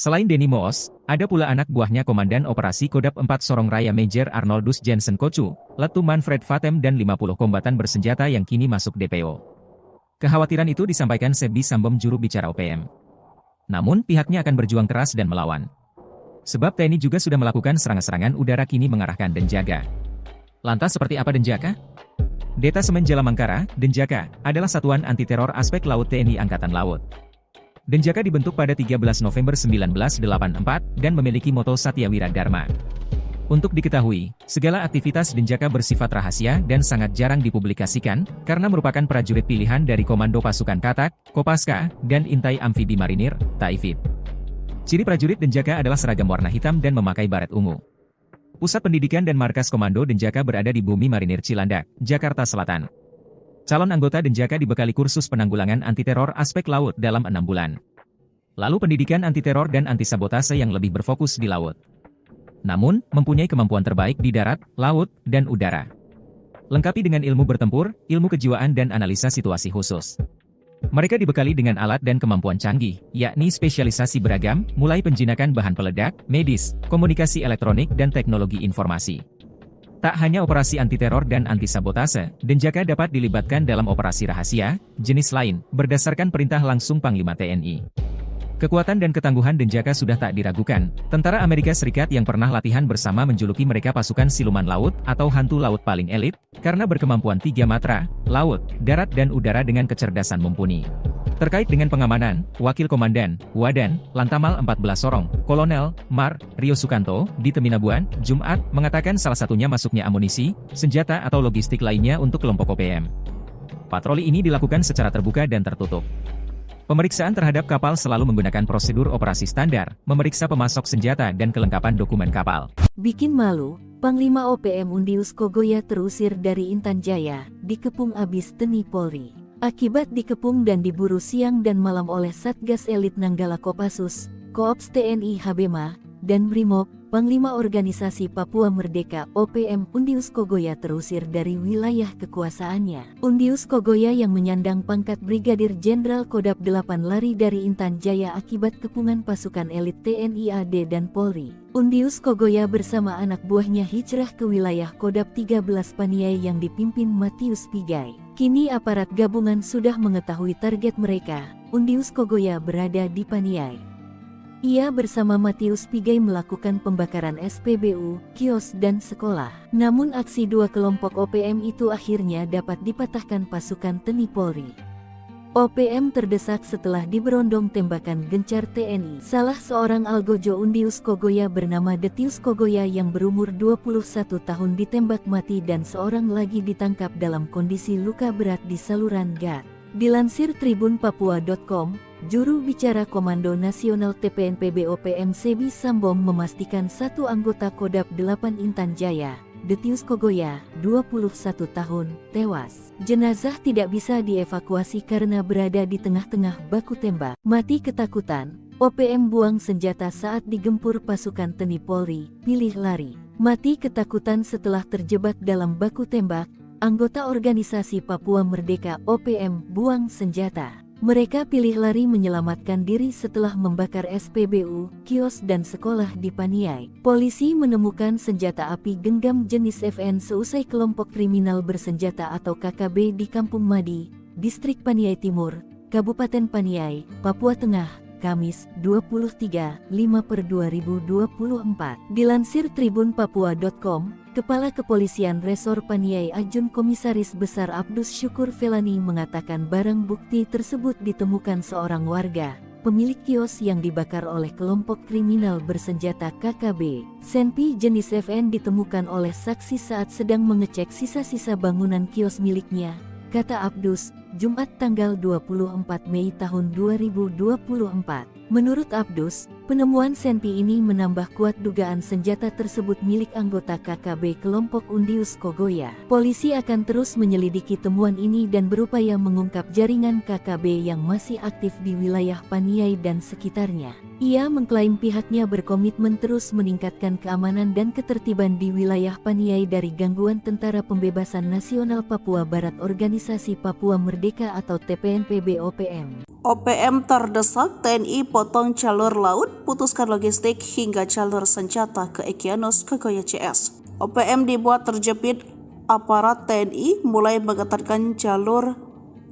Selain Denny Moos, ada pula anak buahnya Komandan Operasi Kodap 4 Sorong Raya Major Arnoldus Jensen Kocu, Letu Manfred Vatem dan 50 kombatan bersenjata yang kini masuk DPO. Kekhawatiran itu disampaikan Sebbi Sambom juru bicara OPM. Namun pihaknya akan berjuang keras dan melawan. Sebab TNI juga sudah melakukan serangan-serangan udara kini mengarahkan Denjaka. Lantas seperti apa Denjaka? Detasemen Jalamangkara, Denjaka, adalah satuan anti-teror aspek laut TNI Angkatan Laut. Denjaka dibentuk pada 13 November 1984 dan memiliki moto Satya Wira Dharma. Untuk diketahui, segala aktivitas Denjaka bersifat rahasia dan sangat jarang dipublikasikan karena merupakan prajurit pilihan dari Komando Pasukan Katak, Kopaska, dan Intai Amfibi Marinir, Taifib. Ciri prajurit Denjaka adalah seragam warna hitam dan memakai baret ungu. Pusat pendidikan dan markas Komando Denjaka berada di Bumi Marinir Cilandak, Jakarta Selatan. Calon anggota Denjaka dibekali kursus penanggulangan anti-teror aspek laut dalam 6 bulan. Lalu pendidikan anti-teror dan anti-sabotase yang lebih berfokus di laut. Namun, mempunyai kemampuan terbaik di darat, laut, dan udara. Lengkapi dengan ilmu bertempur, ilmu kejiwaan dan analisa situasi khusus. Mereka dibekali dengan alat dan kemampuan canggih, yakni spesialisasi beragam, mulai penjinakan bahan peledak, medis, komunikasi elektronik dan teknologi informasi. Tak hanya operasi anti-teror dan anti-sabotase, Denjaka dapat dilibatkan dalam operasi rahasia, jenis lain, berdasarkan perintah langsung Panglima TNI. Kekuatan dan ketangguhan Denjaka sudah tak diragukan. Tentara Amerika Serikat yang pernah latihan bersama menjuluki mereka pasukan siluman laut atau hantu laut paling elit, karena berkemampuan 3 matra, laut, darat dan udara dengan kecerdasan mumpuni. Terkait dengan pengamanan, Wakil Komandan, Wadan, Lantamal 14 Sorong, Kolonel, Mar, Rio Sukanto, di Teminabuan, Jumat, mengatakan salah satunya masuknya amunisi, senjata atau logistik lainnya untuk kelompok OPM. Patroli ini dilakukan secara terbuka dan tertutup. Pemeriksaan terhadap kapal selalu menggunakan prosedur operasi standar, memeriksa pemasok senjata dan kelengkapan dokumen kapal. Bikin malu, Panglima OPM Undius Kogoya terusir dari Intan Jaya, dikepung abis TNI Polri. Akibat dikepung dan diburu siang dan malam oleh Satgas Elit Nanggala Kopassus, Koops TNI Habema, dan Brimob, Panglima Organisasi Papua Merdeka OPM Undius Kogoya terusir dari wilayah kekuasaannya. Undius Kogoya yang menyandang pangkat Brigadir Jenderal Kodap 8 lari dari Intan Jaya akibat kepungan pasukan elit TNI AD dan Polri. Undius Kogoya bersama anak buahnya hijrah ke wilayah Kodap 13 Paniai yang dipimpin Matius Pigai. Kini aparat gabungan sudah mengetahui target mereka. Undius Kogoya berada di Paniai. Ia bersama Matius Pigai melakukan pembakaran SPBU, kios dan sekolah. Namun aksi dua kelompok OPM itu akhirnya dapat dipatahkan pasukan TNI Polri. OPM terdesak setelah diberondong tembakan gencar TNI. Salah seorang algojo Undius Kogoya bernama Detius Kogoya yang berumur 21 tahun ditembak mati dan seorang lagi ditangkap dalam kondisi luka berat di saluran gas. Dilansir tribunpapua.com, juru bicara Komando Nasional TPNPB OPM Sebbi Sambom memastikan satu anggota Kodap 8 Intan Jaya, Detius Kogoya, 21 tahun, tewas. Jenazah tidak bisa dievakuasi karena berada di tengah-tengah baku tembak. Mati ketakutan, OPM buang senjata saat digempur pasukan TNI Polri, pilih lari. Mati ketakutan setelah terjebak dalam baku tembak. Anggota Organisasi Papua Merdeka OPM buang senjata. Mereka pilih lari menyelamatkan diri setelah membakar SPBU, kios dan sekolah di Paniai. Polisi menemukan senjata api genggam jenis FN seusai kelompok kriminal bersenjata atau KKB di Kampung Madi, Distrik Paniai Timur, Kabupaten Paniai, Papua Tengah, Kamis, 23/5/2024. Dilansir tribunpapua.com, Kepala Kepolisian Resor Paniai Ajun Komisaris Besar Abdus Syukur Felani mengatakan barang bukti tersebut ditemukan seorang warga, pemilik kios yang dibakar oleh kelompok kriminal bersenjata KKB. Senpi jenis FN ditemukan oleh saksi saat sedang mengecek sisa-sisa bangunan kios miliknya, kata Abdus, Jumat tanggal 24 Mei tahun 2024. Menurut Abdus, penemuan senpi ini menambah kuat dugaan senjata tersebut milik anggota KKB kelompok Undius Kogoya. Polisi akan terus menyelidiki temuan ini dan berupaya mengungkap jaringan KKB yang masih aktif di wilayah Paniai dan sekitarnya. Ia mengklaim pihaknya berkomitmen terus meningkatkan keamanan dan ketertiban di wilayah Paniai dari gangguan Tentara Pembebasan Nasional Papua Barat Organisasi Papua Merdeka atau TPNPB OPM. OPM terdesak TNI potong jalur laut, putuskan logistik hingga jalur senjata ke Egyanus Kogoya CS. OPM dibuat terjepit aparat TNI mulai mengetatkan jalur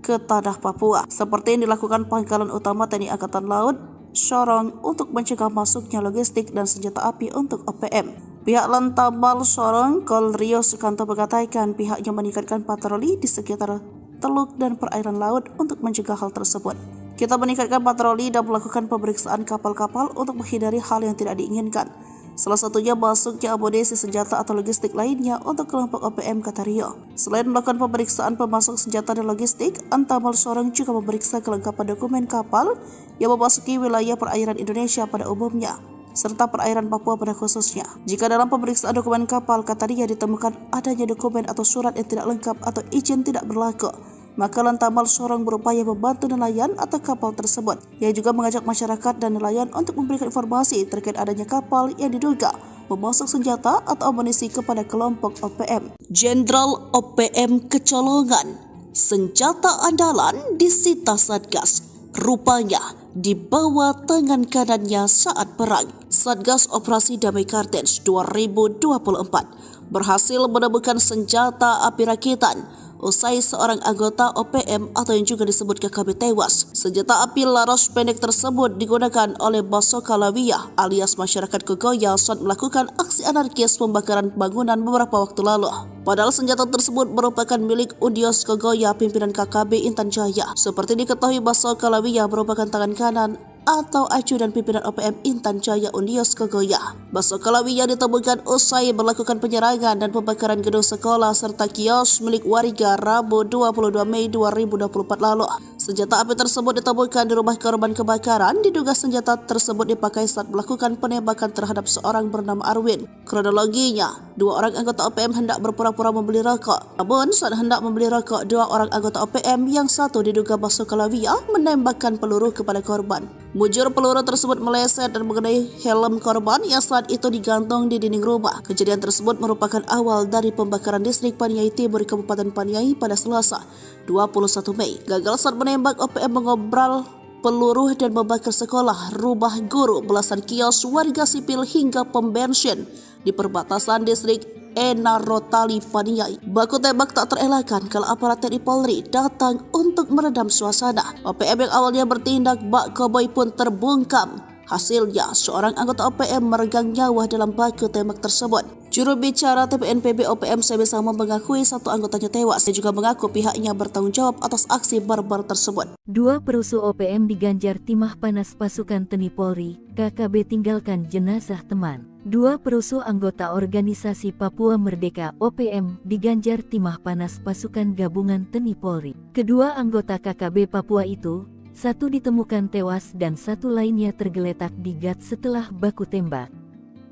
ke tanah Papua, seperti yang dilakukan Pangkalan Utama TNI Angkatan Laut Sorong untuk mencegah masuknya logistik dan senjata api untuk OPM. Pihak Lantamal Sorong, Kol Rio Sukanto mengatakan pihaknya meningkatkan patroli di sekitar teluk dan perairan laut untuk mencegah hal tersebut. Kita meningkatkan patroli dan melakukan pemeriksaan kapal-kapal untuk menghindari hal yang tidak diinginkan. Salah satunya masuknya amunisi senjata atau logistik lainnya untuk kelompok OPM, kata Rio. Selain melakukan pemeriksaan pemasok senjata dan logistik, Antamal Sorong juga memeriksa kelengkapan dokumen kapal yang memasuki wilayah perairan Indonesia pada umumnya, serta perairan Papua pada khususnya. Jika dalam pemeriksaan dokumen kapal, kata Rio, ditemukan adanya dokumen atau surat yang tidak lengkap atau izin tidak berlaku, maka Lantamal Sorong berupaya membantu nelayan atau kapal tersebut. Ia juga mengajak masyarakat dan nelayan untuk memberikan informasi terkait adanya kapal yang diduga memasok senjata atau amunisi kepada kelompok OPM. Jenderal OPM kecolongan, senjata andalan disita Satgas, rupanya di bawah tangan kanannya saat perang. Satgas Operasi Damai Kartens 2024 berhasil menemukan senjata api rakitan usai seorang anggota OPM atau yang juga disebut KKB tewas. Senjata api laras pendek tersebut digunakan oleh Basoka Lawiyah alias masyarakat Kogoya saat melakukan aksi anarkis pembakaran bangunan beberapa waktu lalu. Padahal senjata tersebut merupakan milik Undius Kogoya pimpinan KKB Intan Jaya. Seperti diketahui, Basoka Lawiyah merupakan tangan kanan atau ajudan pimpinan OPM Intan Jaya Undius Kogoya. Basoka Lawiyah ditemukan usai melakukan penyerangan dan pembakaran gedung sekolah serta kios milik warga Rabu 22 Mei 2024 lalu. Senjata api tersebut ditemukan di rumah korban kebakaran. Diduga senjata tersebut dipakai saat melakukan penembakan terhadap seorang bernama Arwin. Kronologinya, dua orang anggota OPM hendak berpura-pura membeli rokok. Namun saat hendak membeli rokok, dua orang anggota OPM yang satu diduga Basoka Lawiyah menembakkan peluru kepada korban. Mujur peluru tersebut meleset dan mengenai helm korban yang saat itu digantung di dinding rumah. Kejadian tersebut merupakan awal dari pembakaran distrik Paniai Timur Kabupaten Paniai pada Selasa 21 Mei. Gagal saat menembak, OPM mengobral peluru dan membakar sekolah, rumah guru, belasan kios warga sipil hingga pom bensin di perbatasan distrik Enarotali Paniai. Baku tembak tak terelakkan kalau aparat TNI Polri datang untuk meredam suasana. OPM yang awalnya bertindak bak koboi pun terbungkam. Hasilnya, seorang anggota OPM meregang nyawa dalam baku tembak tersebut. Juru bicara TPNPB OPM Sebesama mengakui satu anggotanya tewas. Dia juga mengaku pihaknya bertanggung jawab atas aksi barbar tersebut. Dua perusuh OPM diganjar timah panas pasukan TNI Polri, KKB tinggalkan jenazah teman. Dua perusuh anggota organisasi Papua Merdeka OPM diganjar timah panas pasukan gabungan TNI Polri. Kedua anggota KKB Papua itu, satu ditemukan tewas dan satu lainnya tergeletak di gat setelah baku tembak.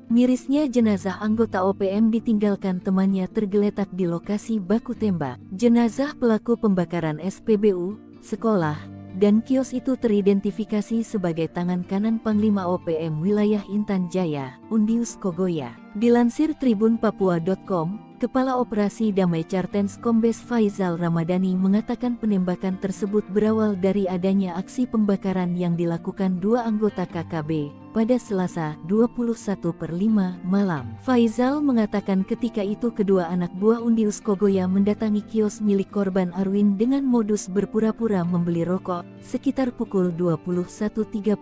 Mirisnya jenazah anggota OPM ditinggalkan temannya tergeletak di lokasi baku tembak. Jenazah pelaku pembakaran SPBU, sekolah, dan kios itu teridentifikasi sebagai tangan kanan Panglima OPM wilayah Intan Jaya, Undius Kogoya. Dilansir tribunpapua.com, Kepala Operasi Damai Cartens Kombes Faizal Ramadhani mengatakan penembakan tersebut berawal dari adanya aksi pembakaran yang dilakukan dua anggota KKB pada Selasa 21/5 malam. Faizal mengatakan ketika itu kedua anak buah Undius Kogoya mendatangi kios milik korban Arwin dengan modus berpura-pura membeli rokok sekitar pukul 21.35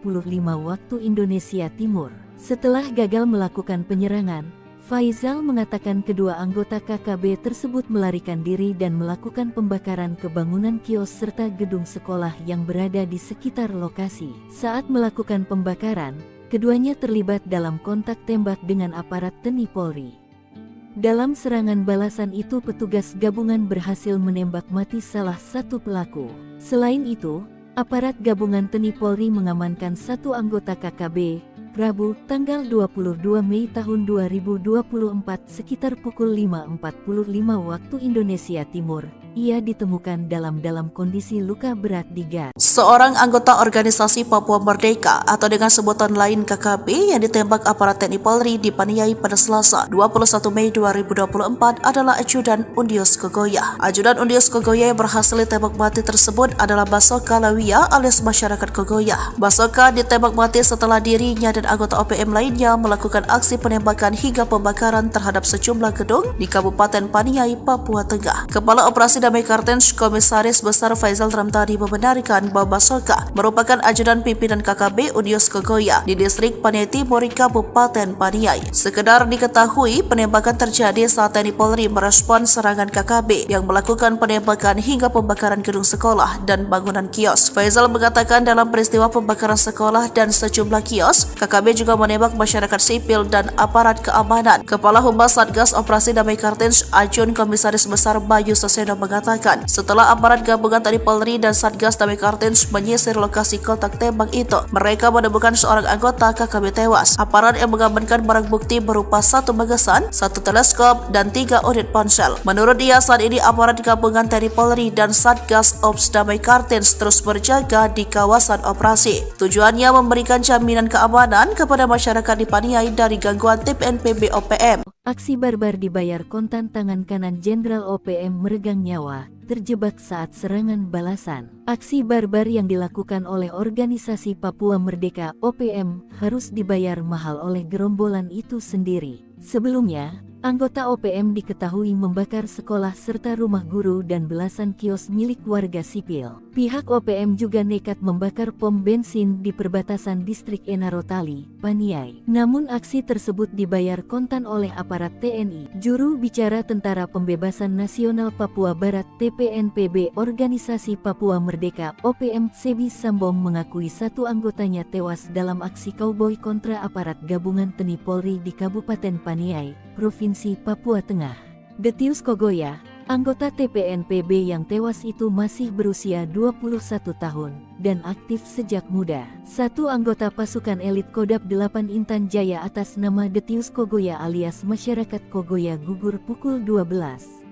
waktu Indonesia Timur. Setelah gagal melakukan penyerangan, Faizal mengatakan kedua anggota KKB tersebut melarikan diri dan melakukan pembakaran ke bangunan kios serta gedung sekolah yang berada di sekitar lokasi. Saat melakukan pembakaran, keduanya terlibat dalam kontak tembak dengan aparat TNI Polri. Dalam serangan balasan itu petugas gabungan berhasil menembak mati salah satu pelaku. Selain itu, aparat gabungan TNI Polri mengamankan satu anggota KKB, Rabu, tanggal 22 Mei tahun 2024 sekitar pukul 5.45 waktu Indonesia Timur. Ia ditemukan dalam kondisi luka berat di gas. Seorang anggota organisasi Papua Merdeka atau dengan sebutan lain KKB yang ditembak aparat TNI Polri di Paniai pada Selasa 21 Mei 2024 adalah Ajudan Undius Kogoya. Ajudan Undius Kogoya yang berhasil ditembak mati tersebut adalah Basoka Lawia alias masyarakat Kogoya. Basoka ditembak mati setelah dirinya dan anggota OPM lainnya melakukan aksi penembakan hingga pembakaran terhadap sejumlah gedung di Kabupaten Paniai, Papua Tengah. Kepala Operasi Damai Cartens Komisaris Besar Faizal Ramadhani membenarkan bahwa Basoka merupakan ajudan pimpinan KKB Undius Kogoya di distrik Paniai Timur, Kabupaten Paniai. Sekedar diketahui, penembakan terjadi saat TNI Polri merespon serangan KKB yang melakukan penembakan hingga pembakaran gedung sekolah dan bangunan kios. Faizal mengatakan dalam peristiwa pembakaran sekolah dan sejumlah kios, KKB juga menembak masyarakat sipil dan aparat keamanan. Kepala Humas Satgas Operasi Damai Cartens Ajun Komisaris Besar Bayu Saseno mengatakan setelah aparat gabungan TNI Polri dan Satgas Damai Cartens menyisir lokasi kontak tembak itu, mereka menemukan seorang anggota KKB tewas. Aparat yang mengamankan barang bukti berupa satu magasan, satu teleskop, dan 3 unit ponsel. Menurut dia, saat ini aparat gabungan TNI Polri dan Satgas Ops Damai Cartens terus berjaga di kawasan operasi. Tujuannya memberikan jaminan keamanan kepada masyarakat di Paniai dari gangguan TPNPB OPM. Aksi barbar dibayar kontan tangan kanan Jenderal OPM meregang nyawa, terjebak saat serangan balasan. Aksi barbar yang dilakukan oleh organisasi Papua Merdeka OPM harus dibayar mahal oleh gerombolan itu sendiri. Sebelumnya, anggota OPM diketahui membakar sekolah serta rumah guru dan belasan kios milik warga sipil. Pihak OPM juga nekat membakar pom bensin di perbatasan distrik Enarotali, Paniai. Namun aksi tersebut dibayar kontan oleh aparat TNI. Juru bicara Tentara Pembebasan Nasional Papua Barat TPNPB Organisasi Papua Merdeka OPM Sebi Sambong mengakui satu anggotanya tewas dalam aksi kauboi kontra aparat gabungan TNI Polri di Kabupaten Paniai, Provinsi Papua Tengah. Detius Kogoya, anggota TPNPB yang tewas itu masih berusia 21 tahun dan aktif sejak muda. Satu anggota pasukan elit Kodam 8 Intan Jaya atas nama Detius Kogoya alias masyarakat Kogoya gugur pukul 12.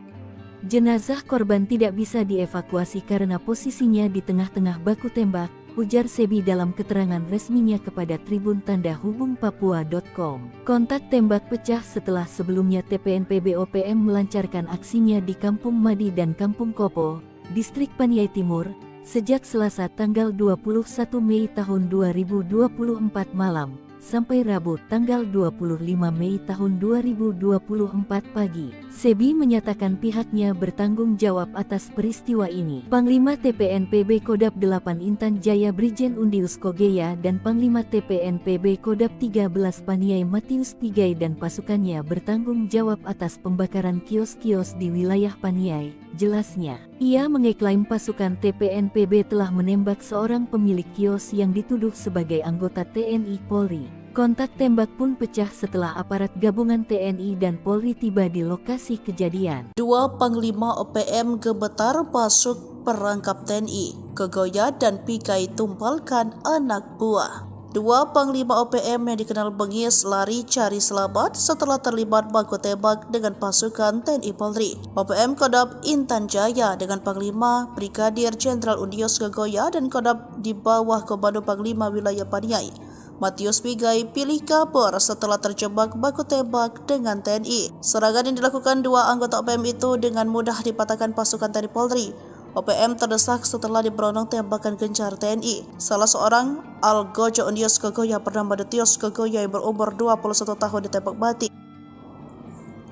Jenazah korban tidak bisa dievakuasi karena posisinya di tengah-tengah baku tembak, ujar Sebi dalam keterangan resminya kepada Tribun Tanda Hubung Papua.com. Kontak tembak pecah setelah sebelumnya TPNPB OPM melancarkan aksinya di Kampung Madi dan Kampung Kopo, distrik Paniai Timur, sejak Selasa tanggal 21 Mei tahun 2024 malam, sampai Rabu tanggal 25 Mei tahun 2024 pagi. Sebi menyatakan pihaknya bertanggung jawab atas peristiwa ini. Panglima TPNPB Kodam 8 Intan Jaya Brigjen Undius Kogoya dan Panglima TPNPB Kodam 13 Paniai Matius Pigai dan pasukannya bertanggung jawab atas pembakaran kios-kios di wilayah Paniai, jelasnya. Ia mengeklaim pasukan TPNPB telah menembak seorang pemilik kios yang dituduh sebagai anggota TNI Polri. Kontak tembak pun pecah setelah aparat gabungan TNI dan Polri tiba di lokasi kejadian. Dua Panglima OPM gemetar masuk perangkap TNI, Kogoya dan Pigai tumpalkan anak buah. Dua Panglima OPM yang dikenal bengis lari cari selamat setelah terlibat baku tembak dengan pasukan TNI Polri. OPM Kodam Intan Jaya dengan Panglima Brigadir Jenderal Undius Kogoya dan Kodam di bawah Komando Panglima Wilayah Paniai Matius Pigai pilih kabur setelah terjebak baku tembak dengan TNI. Serangan yang dilakukan dua anggota OPM itu dengan mudah dipatahkan pasukan TNI Polri. OPM terdesak setelah diberondong tembakan gencar TNI. Salah seorang Algojo Unius Kogoya bernama Detius Kogoya yang berumur 21 tahun ditembak mati.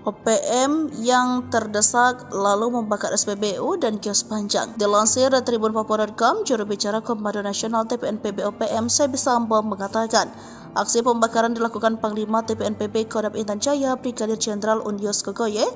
OPM yang terdesak lalu membakar SPBU dan kios panjang. Dilansir dari tribunpapua.com, juru bicara Komando Nasional TPNPB OPM Sebi Sambo mengatakan, aksi pembakaran dilakukan Panglima TPNPB Kodam Intan Jaya Brigadir Jenderal Unius Kogoye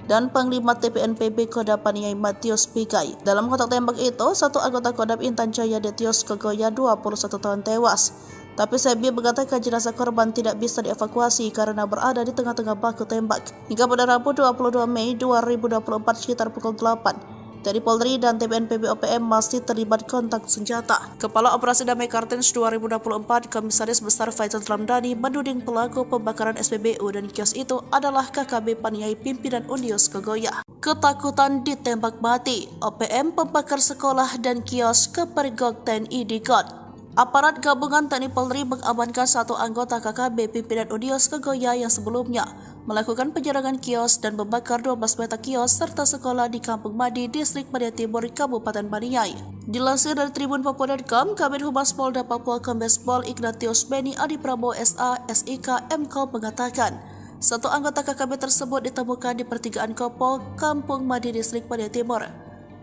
dan Panglima TPNPB Kodam Paniai Matius Pigai. Dalam kontak tembak itu, satu anggota Kodam Intan Jaya Detius Kogoya 21 tahun tewas. Tapi Sebi mengatakan jenazah korban tidak bisa dievakuasi karena berada di tengah-tengah baku tembak. Hingga pada Rabu 22 Mei 2024 sekitar pukul 8, TNI Polri dan TPNPB OPM masih terlibat kontak senjata. Kepala Operasi Damai Kartens 2024 Komisaris Besar Faisal Ramdhani menuding pelaku pembakaran SPBU dan kios itu adalah KKB Paniai pimpinan Unius Kogoya. Ketakutan ditembak mati, OPM pembakar sekolah dan kios kepergok TNI di GOT. Aparat gabungan TNI Polri mengamankan satu anggota KKB pimpinan Unius Kogoya yang sebelumnya melakukan penyerangan kios dan membakar 12 petak kios serta sekolah di Kampung Madi, Distrik Paniai Timur, Kabupaten Paniai. Dilansir dari tribunpapua.com, Kabid Humas Polda Papua Kombes Pol Ignatius Beni Adi Prabowo SA, SIK, MKOM mengatakan, satu anggota KKB tersebut ditemukan di pertigaan Kopol, Kampung Madi, Distrik Paniai Timur,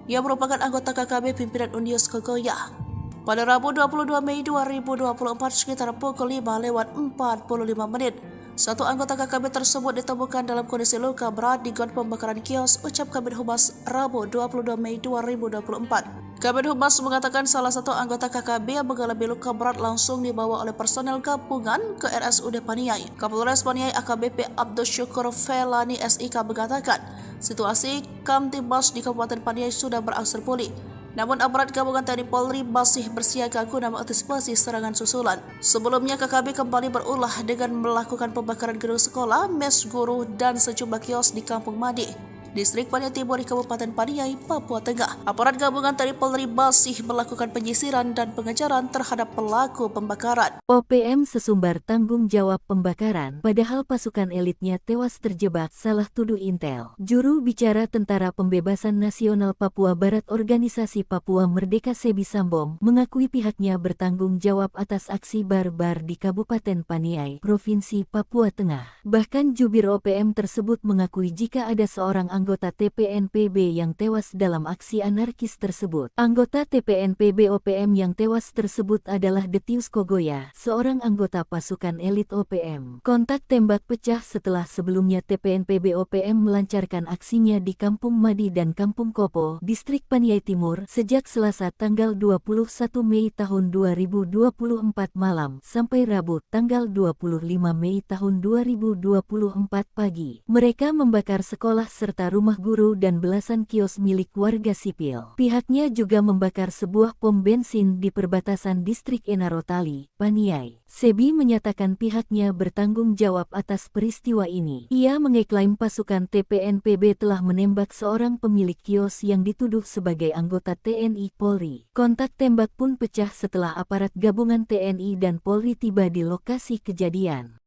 yang merupakan anggota KKB pimpinan Unius Kogoya. Pada Rabu 22 Mei 2024 sekitar pukul 5:45, satu anggota KKB tersebut ditemukan dalam kondisi luka berat di got pembakaran kios, ucap Kabid Humas Rabu 22 Mei 2024. Kabid Humas mengatakan salah satu anggota KKB yang mengalami luka berat langsung dibawa oleh personel gabungan ke RSUD Paniai. Kapolres Paniai AKBP Abdul Syukur Felani SIK mengatakan situasi Kamtibmas di Kabupaten Paniai sudah berangsur pulih. Namun aparat gabungan TNI Polri masih bersiaga guna mengantisipasi serangan susulan. Sebelumnya KKB kembali berulah dengan melakukan pembakaran gedung sekolah, mes guru, dan sejumlah kios di Kampung Madi, Distrik Paniai Timur di Kabupaten Paniai, Papua Tengah. Aparat gabungan TNI Polri masih melakukan penyisiran dan pengejaran terhadap pelaku pembakaran. OPM sesumbar tanggung jawab pembakaran, padahal pasukan elitnya tewas terjebak, salah tuduh Intel. Juru bicara Tentara Pembebasan Nasional Papua Barat Organisasi Papua Merdeka Sebi Sambom mengakui pihaknya bertanggung jawab atas aksi barbar di Kabupaten Paniai, Provinsi Papua Tengah. Bahkan jubir OPM tersebut mengakui jika ada seorang anggota TPNPB yang tewas dalam aksi anarkis tersebut. Anggota TPNPB OPM yang tewas tersebut adalah Detius Kogoya, seorang anggota pasukan elit OPM. Kontak tembak pecah setelah sebelumnya TPNPB OPM melancarkan aksinya di Kampung Madi dan Kampung Kopo, Distrik Paniai Timur, sejak Selasa tanggal 21 Mei tahun 2024 malam sampai Rabu tanggal 25 Mei tahun 2024 pagi. Mereka membakar sekolah serta rumah guru dan belasan kios milik warga sipil. Pihaknya juga membakar sebuah pom bensin di perbatasan Distrik Enarotali, Paniai. Sebi menyatakan pihaknya bertanggung jawab atas peristiwa ini. Ia mengeklaim pasukan TPNPB telah menembak seorang pemilik kios yang dituduh sebagai anggota TNI Polri. Kontak tembak pun pecah setelah aparat gabungan TNI dan Polri tiba di lokasi kejadian.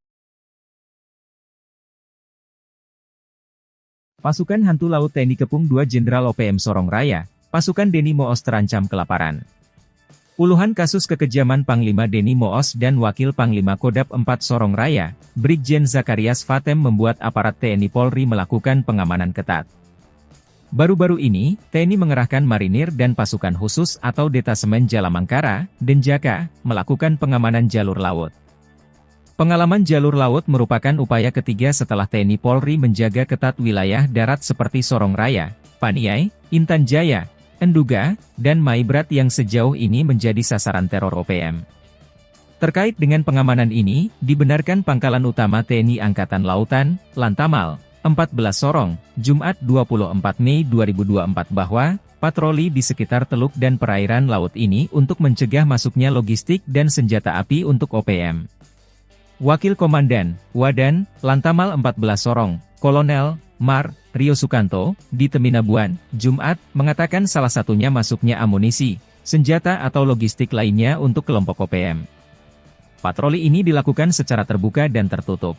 Pasukan Hantu Laut TNI Kepung 2 Jenderal OPM Sorong Raya, pasukan Deni Moos terancam kelaparan. Puluhan kasus kekejaman Panglima Deni Moos dan Wakil Panglima Kodam 4 Sorong Raya, Brigjen Zakarias Fatem membuat aparat TNI Polri melakukan pengamanan ketat. Baru-baru ini, TNI mengerahkan marinir dan pasukan khusus atau Detasemen Jalamangkara, Denjaka, melakukan pengamanan jalur laut. Pengalaman jalur laut merupakan upaya ketiga setelah TNI Polri menjaga ketat wilayah darat seperti Sorong Raya, Paniai, Intan Jaya, Enduga, dan Maibrat yang sejauh ini menjadi sasaran teror OPM. Terkait dengan pengamanan ini, dibenarkan Pangkalan Utama TNI Angkatan Lautan, Lantamal, 14 Sorong, Jumat 24 Mei 2024 bahwa patroli di sekitar teluk dan perairan laut ini untuk mencegah masuknya logistik dan senjata api untuk OPM. Wakil Komandan, Wadan, Lantamal 14 Sorong, Kolonel, Mar, Rio Sukanto, di Teminabuan, Jumat, mengatakan salah satunya masuknya amunisi, senjata atau logistik lainnya untuk kelompok OPM. Patroli ini dilakukan secara terbuka dan tertutup.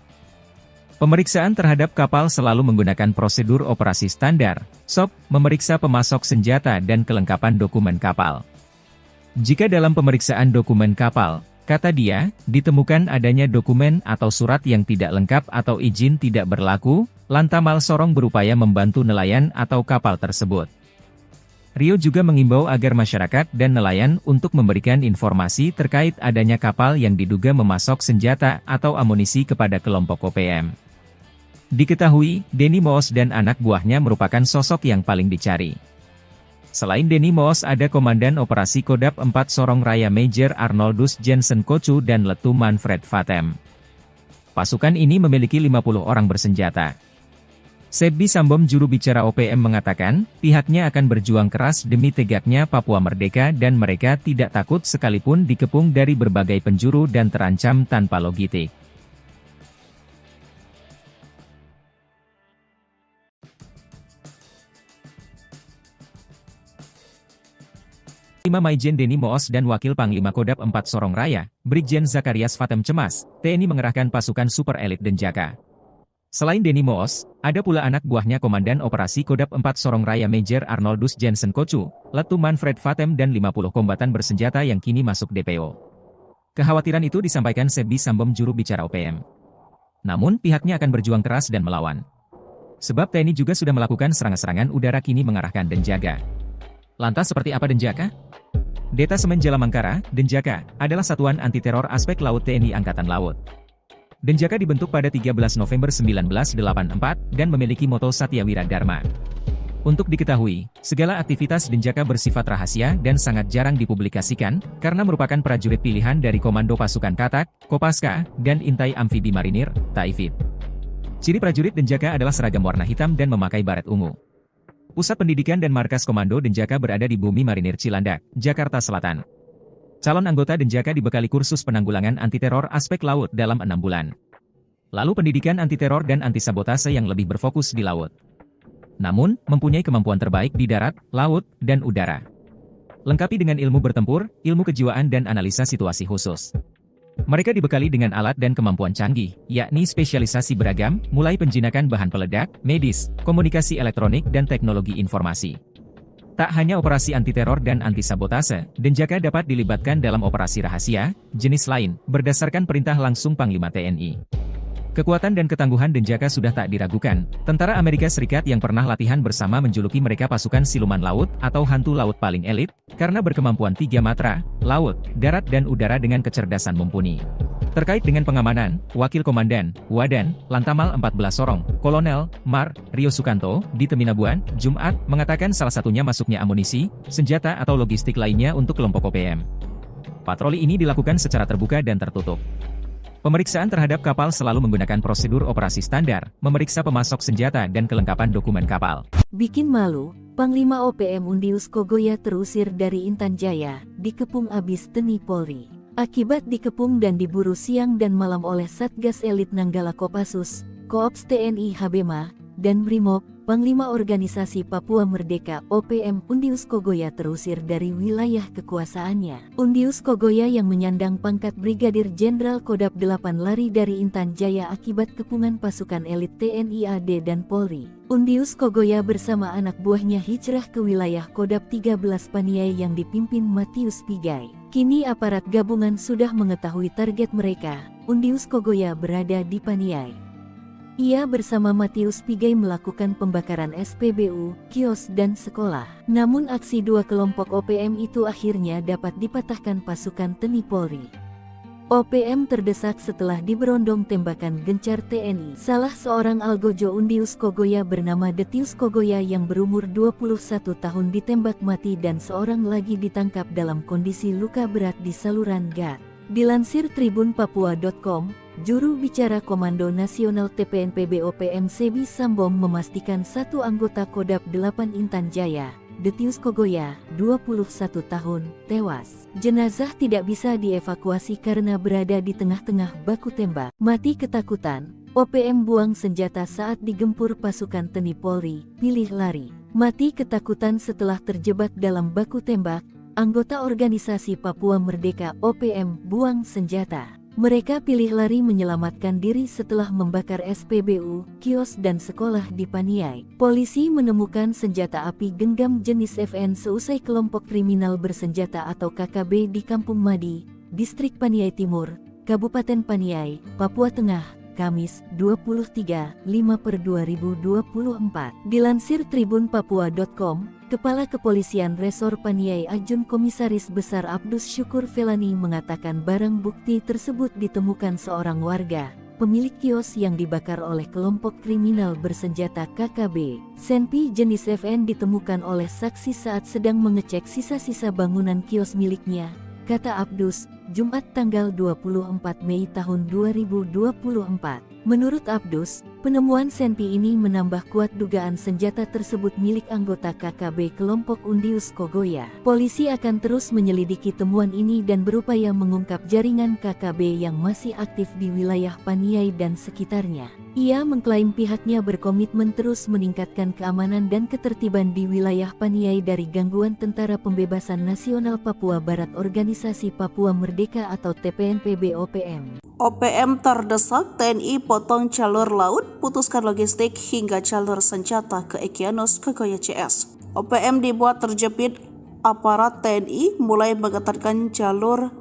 Pemeriksaan terhadap kapal selalu menggunakan prosedur operasi standar, SOP, memeriksa pemasok senjata dan kelengkapan dokumen kapal. Jika dalam pemeriksaan dokumen kapal, kata dia, ditemukan adanya dokumen atau surat yang tidak lengkap atau izin tidak berlaku, Lantamal Sorong berupaya membantu nelayan atau kapal tersebut. Rio juga mengimbau agar masyarakat dan nelayan untuk memberikan informasi terkait adanya kapal yang diduga memasok senjata atau amunisi kepada kelompok OPM. Diketahui, Denny Moos dan anak buahnya merupakan sosok yang paling dicari. Selain Denny Moos ada Komandan Operasi Kodap 4 Sorong Raya Major Arnoldus Jensen Kocu dan Letu Manfred Vatem. Pasukan ini memiliki 50 orang bersenjata. Sebbi Sambom juru bicara OPM mengatakan, pihaknya akan berjuang keras demi tegaknya Papua merdeka dan mereka tidak takut sekalipun dikepung dari berbagai penjuru dan terancam tanpa logistik. Panglima Maijen Denny Moos dan Wakil Panglima Kodap 4 Sorong Raya, Brigjen Zakarias Vatem cemas, TNI mengerahkan pasukan super elit Denjaka. Selain Denny Moos, ada pula anak buahnya Komandan Operasi Kodap 4 Sorong Raya Major Arnoldus Jensen Kocu, Letu Manfred Vatem dan 50 kombatan bersenjata yang kini masuk DPO. Kekhawatiran itu disampaikan Sebbi Sambom juru bicara OPM. Namun pihaknya akan berjuang keras dan melawan. Sebab TNI juga sudah melakukan serangan-serangan udara kini mengarahkan Denjaka. Lantas seperti apa Denjaka? Detasemen Jalamangkara, Denjaka, adalah satuan anti-teror aspek laut TNI Angkatan Laut. Denjaka dibentuk pada 13 November 1984 dan memiliki moto Satya Wira Dharma. Untuk diketahui, segala aktivitas Denjaka bersifat rahasia dan sangat jarang dipublikasikan, karena merupakan prajurit pilihan dari Komando Pasukan Katak, Kopaska, dan Intai Amfibi Marinir, Taifib. Ciri prajurit Denjaka adalah seragam warna hitam dan memakai baret ungu. Pusat pendidikan dan markas Komando Denjaka berada di Bumi Marinir Cilandak, Jakarta Selatan. Calon anggota Denjaka dibekali kursus penanggulangan anti-teror aspek laut dalam 6 bulan. Lalu pendidikan anti-teror dan anti-sabotase yang lebih berfokus di laut. Namun, mempunyai kemampuan terbaik di darat, laut, dan udara. Lengkapi dengan ilmu bertempur, ilmu kejiwaan dan analisa situasi khusus. Mereka dibekali dengan alat dan kemampuan canggih, yakni spesialisasi beragam, mulai penjinakan bahan peledak, medis, komunikasi elektronik dan teknologi informasi. Tak hanya operasi anti-teror dan anti-sabotase, Denjaka dapat dilibatkan dalam operasi rahasia, jenis lain, berdasarkan perintah langsung Panglima TNI. Kekuatan dan ketangguhan Denjaka sudah tak diragukan. Tentara Amerika Serikat yang pernah latihan bersama menjuluki mereka pasukan siluman laut atau hantu laut paling elit, karena berkemampuan 3 matra, laut, darat dan udara dengan kecerdasan mumpuni. Terkait dengan pengamanan, Wakil Komandan, Wadan, Lantamal 14 Sorong, Kolonel, Mar, Rio Sukanto, di Teminabuan, Jumat, mengatakan salah satunya masuknya amunisi, senjata atau logistik lainnya untuk kelompok OPM. Patroli ini dilakukan secara terbuka dan tertutup. Pemeriksaan terhadap kapal selalu menggunakan prosedur operasi standar, memeriksa pemasok senjata dan kelengkapan dokumen kapal. Bikin malu, Panglima OPM Undius Kogoya terusir dari Intan Jaya, dikepung abis TNI Polri. Akibat dikepung dan diburu siang dan malam oleh Satgas Elit Nanggala Kopassus, Koops TNI Habema, dan Brimob, Panglima Organisasi Papua Merdeka OPM Undius Kogoya terusir dari wilayah kekuasaannya. Undius Kogoya yang menyandang pangkat Brigadir Jenderal Kodap 8 lari dari Intan Jaya akibat kepungan pasukan elit TNI AD dan Polri. Undius Kogoya bersama anak buahnya hijrah ke wilayah Kodap 13 Paniai yang dipimpin Matius Pigai. Kini aparat gabungan sudah mengetahui target mereka. Undius Kogoya berada di Paniai. Ia bersama Matius Pigai melakukan pembakaran SPBU, kios dan sekolah. Namun aksi dua kelompok OPM itu akhirnya dapat dipatahkan pasukan TNI Polri. OPM terdesak setelah diberondong tembakan gencar TNI. Salah seorang algojo Undius Kogoya bernama Detius Kogoya yang berumur 21 tahun ditembak mati dan seorang lagi ditangkap dalam kondisi luka berat di saluran gat. Dilansir tribunpapua.com, juru bicara Komando Nasional TPNPB OPM Sebbi Sambom memastikan satu anggota Kodap 8 Intan Jaya, Detius Kogoya, 21 tahun, tewas. Jenazah tidak bisa dievakuasi karena berada di tengah-tengah baku tembak. Mati ketakutan, OPM buang senjata saat digempur pasukan TNI Polri, pilih lari. Mati ketakutan setelah terjebak dalam baku tembak. Anggota Organisasi Papua Merdeka OPM buang senjata. Mereka pilih lari menyelamatkan diri setelah membakar SPBU, kios dan sekolah di Paniai. Polisi menemukan senjata api genggam jenis FN seusai kelompok kriminal bersenjata atau KKB di Kampung Madi, Distrik Paniai Timur, Kabupaten Paniai, Papua Tengah, Kamis, 23/5/2024. Dilansir tribunpapua.com, Kepala Kepolisian Resor Paniai Ajun Komisaris Besar Abdus Syukur Felani mengatakan barang bukti tersebut ditemukan seorang warga, pemilik kios yang dibakar oleh kelompok kriminal bersenjata KKB. Senpi jenis FN ditemukan oleh saksi saat sedang mengecek sisa-sisa bangunan kios miliknya, kata Abdus, Jumat tanggal 24 Mei tahun 2024. Menurut Abdus, penemuan senpi ini menambah kuat dugaan senjata tersebut milik anggota KKB kelompok Undius Kogoya. Polisi akan terus menyelidiki temuan ini dan berupaya mengungkap jaringan KKB yang masih aktif di wilayah Paniai dan sekitarnya. Ia mengklaim pihaknya berkomitmen terus meningkatkan keamanan dan ketertiban di wilayah Paniai dari gangguan Tentara Pembebasan Nasional Papua Barat Organisasi Papua Merdeka atau TPNPB OPM. OPM terdesak, TNI potong jalur laut, putuskan logistik hingga jalur senjata ke Egyanus Kogoya CS. OPM dibuat terjepit, aparat TNI mulai mengetatkan jalur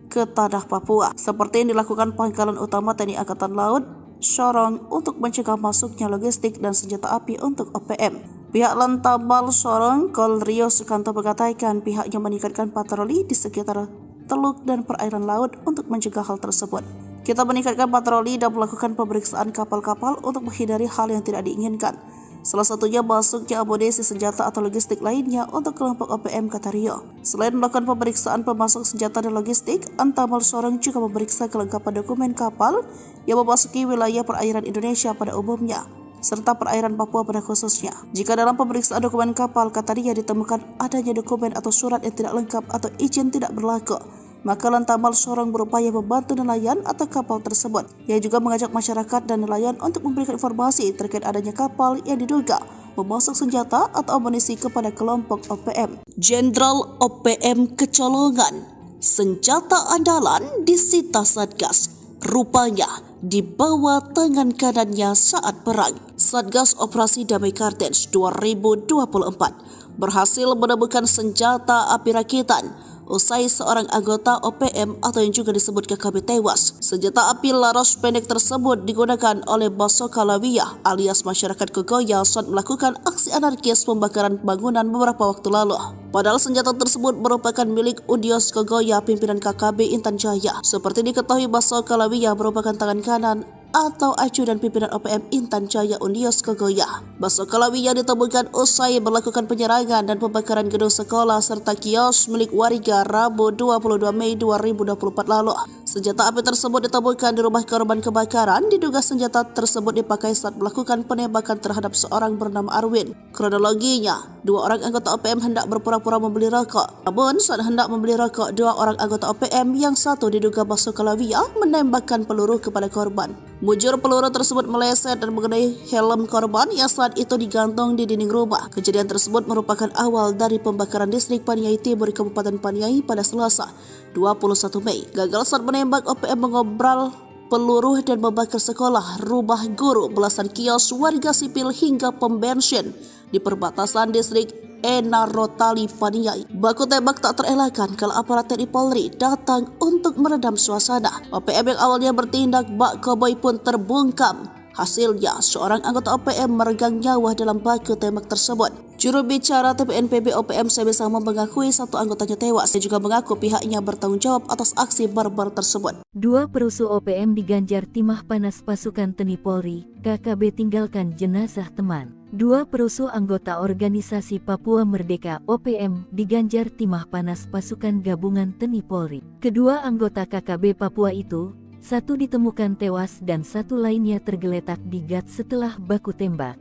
ke tanah Papua, seperti yang dilakukan Pangkalan Utama TNI Angkatan Laut, Sorong, untuk mencegah masuknya logistik dan senjata api untuk OPM. Pihak Lantamal Sorong, Kol Rio Sukanto mengatakan pihaknya meningkatkan patroli di sekitar teluk dan perairan laut untuk mencegah hal tersebut. Kita meningkatkan patroli dan melakukan pemeriksaan kapal-kapal untuk menghindari hal yang tidak diinginkan. Salah satunya masuknya amunisi senjata atau logistik lainnya untuk kelompok OPM, kata Rio. Selain melakukan pemeriksaan pemasok senjata dan logistik, Antamal Sorong juga memeriksa kelengkapan dokumen kapal yang memasuki wilayah perairan Indonesia pada umumnya, serta perairan Papua pada khususnya. Jika dalam pemeriksaan dokumen kapal, kata Rio, ditemukan adanya dokumen atau surat yang tidak lengkap atau izin tidak berlaku, maka Lantamal Sorong berupaya membantu nelayan atau kapal tersebut. Ia juga mengajak masyarakat dan nelayan untuk memberikan informasi terkait adanya kapal yang diduga memasok senjata atau amunisi kepada kelompok OPM. Jenderal OPM kecolongan, senjata andalan disita Satgas, rupanya di bawah tangan kanannya saat perang. Satgas Operasi Damai Kartens 2024 berhasil menemukan senjata api rakitan usai seorang anggota OPM atau yang juga disebut KKB tewas. Senjata api laras pendek tersebut digunakan oleh Basoka Lawiyah alias masyarakat Kogoya saat melakukan aksi anarkis pembakaran bangunan beberapa waktu lalu. Padahal senjata tersebut merupakan milik Undius Kogoya pimpinan KKB Intan Jaya. Seperti diketahui, Basoka Lawiyah merupakan tangan kanan atau ajudan pimpinan OPM Intan Jaya Undius Kogoya. Basoka Lawiyah ditemukan usai melakukan penyerangan dan pembakaran gedung sekolah serta kios milik warga Rabu 22 Mei 2024 lalu. Senjata api tersebut ditemukan di rumah korban kebakaran. Diduga senjata tersebut dipakai saat melakukan penembakan terhadap seorang bernama Arwin. Kronologinya, dua orang anggota OPM hendak berpura-pura membeli rokok. Namun saat hendak membeli rokok, dua orang anggota OPM yang satu diduga Basoka Lawiyah menembakkan peluru kepada korban. Mujur peluru tersebut meleset dan mengenai helm korban yang saat itu digantung di dinding rumah. Kejadian tersebut merupakan awal dari pembakaran distrik Paniai Timur Kabupaten Paniai pada Selasa 21 Mei. Gagal saat menembak, OPM mengobral peluru dan membakar sekolah, rumah guru, belasan kios warga sipil hingga pom bensin di perbatasan distrik Enarotali Paniai. Baku tembak tak terelakkan kalau aparat TNI Polri datang untuk meredam suasana. OPM yang awalnya bertindak bak koboi pun terbungkam. Hasilnya, seorang anggota OPM meregang nyawa dalam baku tembak tersebut. Juru bicara TPNPB OPM Sebesama mengakui satu anggotanya tewas. Dia juga mengaku pihaknya bertanggung jawab atas aksi barbar tersebut. Dua perusuh OPM diganjar timah panas pasukan TNI Polri, KKB tinggalkan jenazah teman. Dua perusuh anggota organisasi Papua Merdeka OPM diganjar timah panas pasukan gabungan TNI Polri. Kedua anggota KKB Papua itu, satu ditemukan tewas dan satu lainnya tergeletak di gat setelah baku tembak.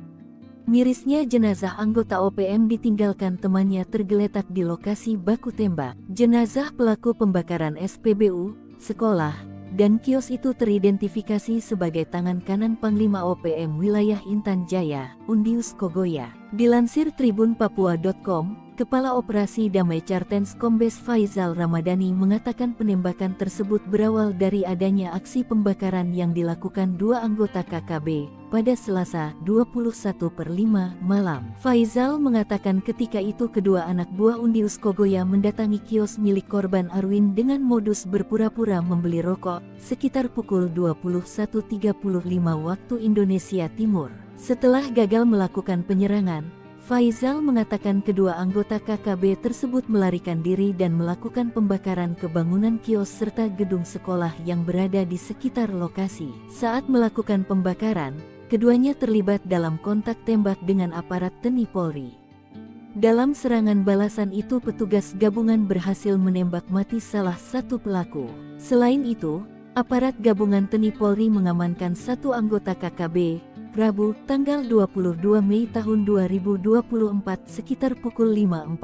Mirisnya jenazah anggota OPM ditinggalkan temannya tergeletak di lokasi baku tembak. Jenazah pelaku pembakaran SPBU, sekolah, dan kios itu teridentifikasi sebagai tangan kanan Panglima OPM wilayah Intan Jaya, Undius Kogoya. Dilansir tribunpapua.com, Kepala Operasi Damai Cartens Kombes Faizal Ramadhani mengatakan penembakan tersebut berawal dari adanya aksi pembakaran yang dilakukan dua anggota KKB pada Selasa 21/5 malam. Faizal mengatakan ketika itu kedua anak buah Undius Kogoya mendatangi kios milik korban Arwin dengan modus berpura-pura membeli rokok sekitar pukul 21.35 waktu Indonesia Timur. Setelah gagal melakukan penyerangan, Faizal mengatakan kedua anggota KKB tersebut melarikan diri dan melakukan pembakaran ke bangunan kios serta gedung sekolah yang berada di sekitar lokasi. Saat melakukan pembakaran, keduanya terlibat dalam kontak tembak dengan aparat TNI Polri. Dalam serangan balasan itu petugas gabungan berhasil menembak mati salah satu pelaku. Selain itu, aparat gabungan TNI Polri mengamankan satu anggota KKB, Rabu, tanggal 22 Mei tahun 2024 sekitar pukul 5.45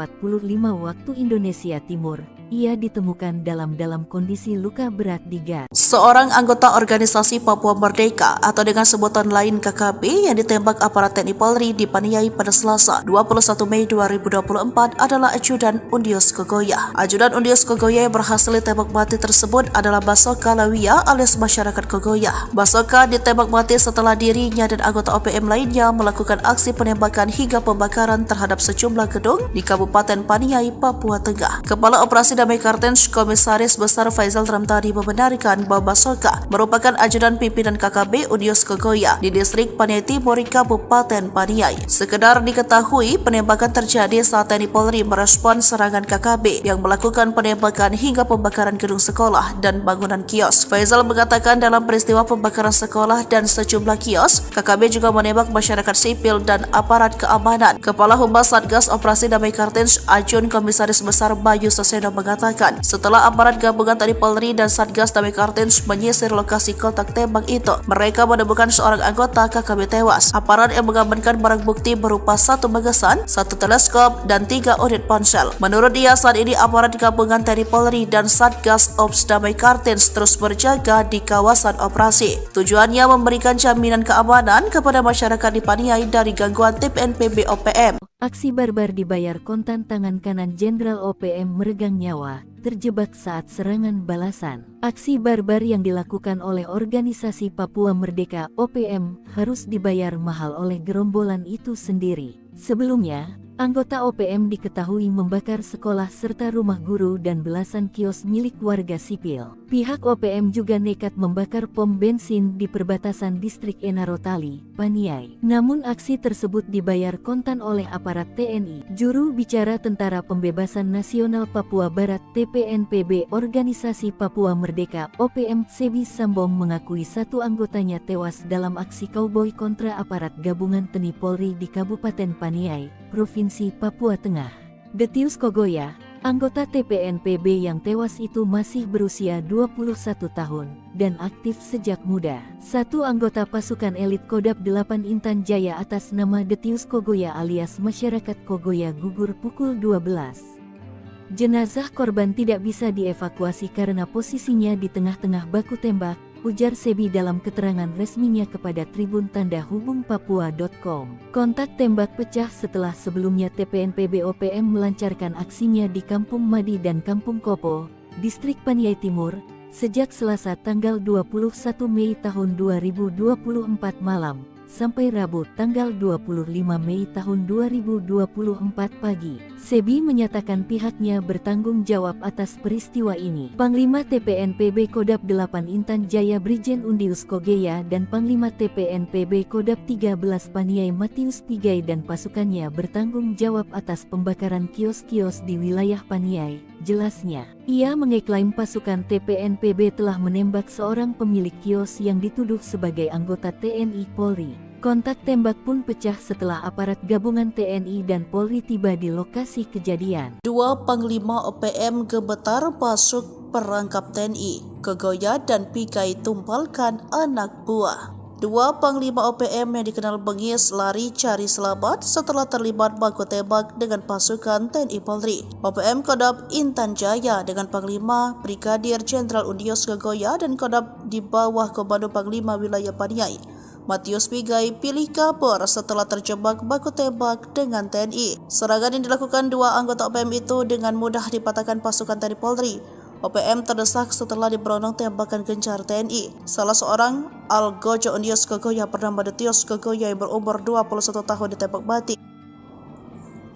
waktu Indonesia Timur. Ia ditemukan dalam kondisi luka berat di gas. Seorang anggota organisasi Papua Merdeka atau dengan sebutan lain KKB yang ditembak aparat TNI Polri dipaniai pada Selasa 21 Mei 2024 adalah ajudan Undius Kogoya. Ajudan Undius Kogoya yang berhasil ditembak mati tersebut adalah Basoka Lawia alias masyarakat Kogoya. Basoka ditembak mati setelah dirinya dan anggota OPM lainnya melakukan aksi penembakan hingga pembakaran terhadap sejumlah gedung di Kabupaten Paniai, Papua Tengah. Kepala Operasi Damai Cartens Komisaris Besar Faizal Ramadhani membenarkan bahwa Basoka merupakan ajudan pimpinan KKB Undius Kogoya di distrik Paniai Timur, Kabupaten Paniai. Sekedar diketahui, penembakan terjadi saat TNI Polri merespon serangan KKB yang melakukan penembakan hingga pembakaran gedung sekolah dan bangunan kios. Faizal mengatakan dalam peristiwa pembakaran sekolah dan sejumlah kios, KKB juga menembak masyarakat sipil dan aparat keamanan. Kepala Humas Satgas Operasi Damai Cartens Ajun Komisaris Besar Bayu Saseno mengatakan, setelah aparat gabungan TNI Polri dan Satgas Damai Cartens menyisir lokasi kontak tembak itu, mereka menemukan seorang anggota KKB tewas. Aparat yang mengamankan barang bukti berupa satu magasan, satu teleskop, dan 3 unit ponsel. Menurut dia, saat ini aparat gabungan TNI Polri dan Satgas Ops Damai Cartens terus berjaga di kawasan operasi. Tujuannya memberikan jaminan keamanan kepada masyarakat di Paniai dari gangguan TPNPB OPM. Aksi barbar dibayar kontan tangan kanan Jenderal OPM meregang nyawa, terjebak saat serangan balasan. Aksi barbar yang dilakukan oleh organisasi Papua Merdeka OPM harus dibayar mahal oleh gerombolan itu sendiri. Sebelumnya, anggota OPM diketahui membakar sekolah serta rumah guru dan belasan kios milik warga sipil. Pihak OPM juga nekat membakar pom bensin di perbatasan distrik Enarotali, Paniai. Namun aksi tersebut dibayar kontan oleh aparat TNI. Juru bicara Tentara Pembebasan Nasional Papua Barat TPNPB Organisasi Papua Merdeka OPM Sebi Sambong mengakui satu anggotanya tewas dalam aksi kauboi kontra aparat gabungan TNI Polri di Kabupaten Paniai, Provinsi Papua Tengah. Detius Kogoya, anggota TPNPB yang tewas itu masih berusia 21 tahun dan aktif sejak muda. Satu anggota pasukan elit Kodam 8 Intan Jaya atas nama Detius Kogoya alias masyarakat Kogoya gugur pukul 12. Jenazah korban tidak bisa dievakuasi karena posisinya di tengah-tengah baku tembak, ujar Sebi dalam keterangan resminya kepada Tribun Tanda Hubung Papua.com. Kontak tembak pecah setelah sebelumnya TPNPB OPM melancarkan aksinya di Kampung Madi dan Kampung Kopo, distrik Paniai Timur, sejak Selasa tanggal 21 Mei tahun 2024 malam, sampai Rabu tanggal 25 Mei tahun 2024 pagi. Sebi menyatakan pihaknya bertanggung jawab atas peristiwa ini. Panglima TPNPB Kodam 8 Intan Jaya Brigjen Undius Kogoya dan Panglima TPNPB Kodam 13 Paniai Matius Pigai dan pasukannya bertanggung jawab atas pembakaran kios-kios di wilayah Paniai, jelasnya. Ia mengeklaim pasukan TPNPB telah menembak seorang pemilik kios yang dituduh sebagai anggota TNI Polri. Kontak tembak pun pecah setelah aparat gabungan TNI dan Polri tiba di lokasi kejadian. Dua Panglima OPM gemetar masuk perangkap TNI. Kogoya dan Pigai tumpalkan anak buah. Dua Panglima OPM yang dikenal bengis lari cari selamat setelah terlibat baku tembak dengan pasukan TNI Polri. OPM Kodam Intan Jaya dengan Panglima Brigadir Jenderal Undius Kogoya dan Kodam di bawah Komando Panglima Wilayah Paniai Matius Pigai pilih kabur setelah terjebak baku tembak dengan TNI. Serangan yang dilakukan dua anggota OPM itu dengan mudah dipatahkan pasukan TNI Polri. OPM terdesak setelah diberondong tembakan gencar TNI. Salah seorang Algojo Undios Kogoya bernama Detios Kogoya yang berumur 21 tahun ditembak mati.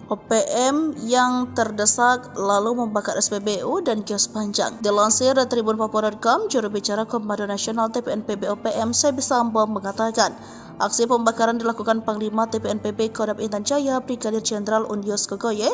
OPM yang terdesak lalu membakar SPBU dan kios panjang. Dilansir dari Tribun Papua.com, juru bicara Komando Nasional TPNPB OPM Sebi Sambo mengatakan, aksi pembakaran dilakukan Panglima TPNPB Kodam Intan Jaya Brigadir Jenderal Undios Kogoye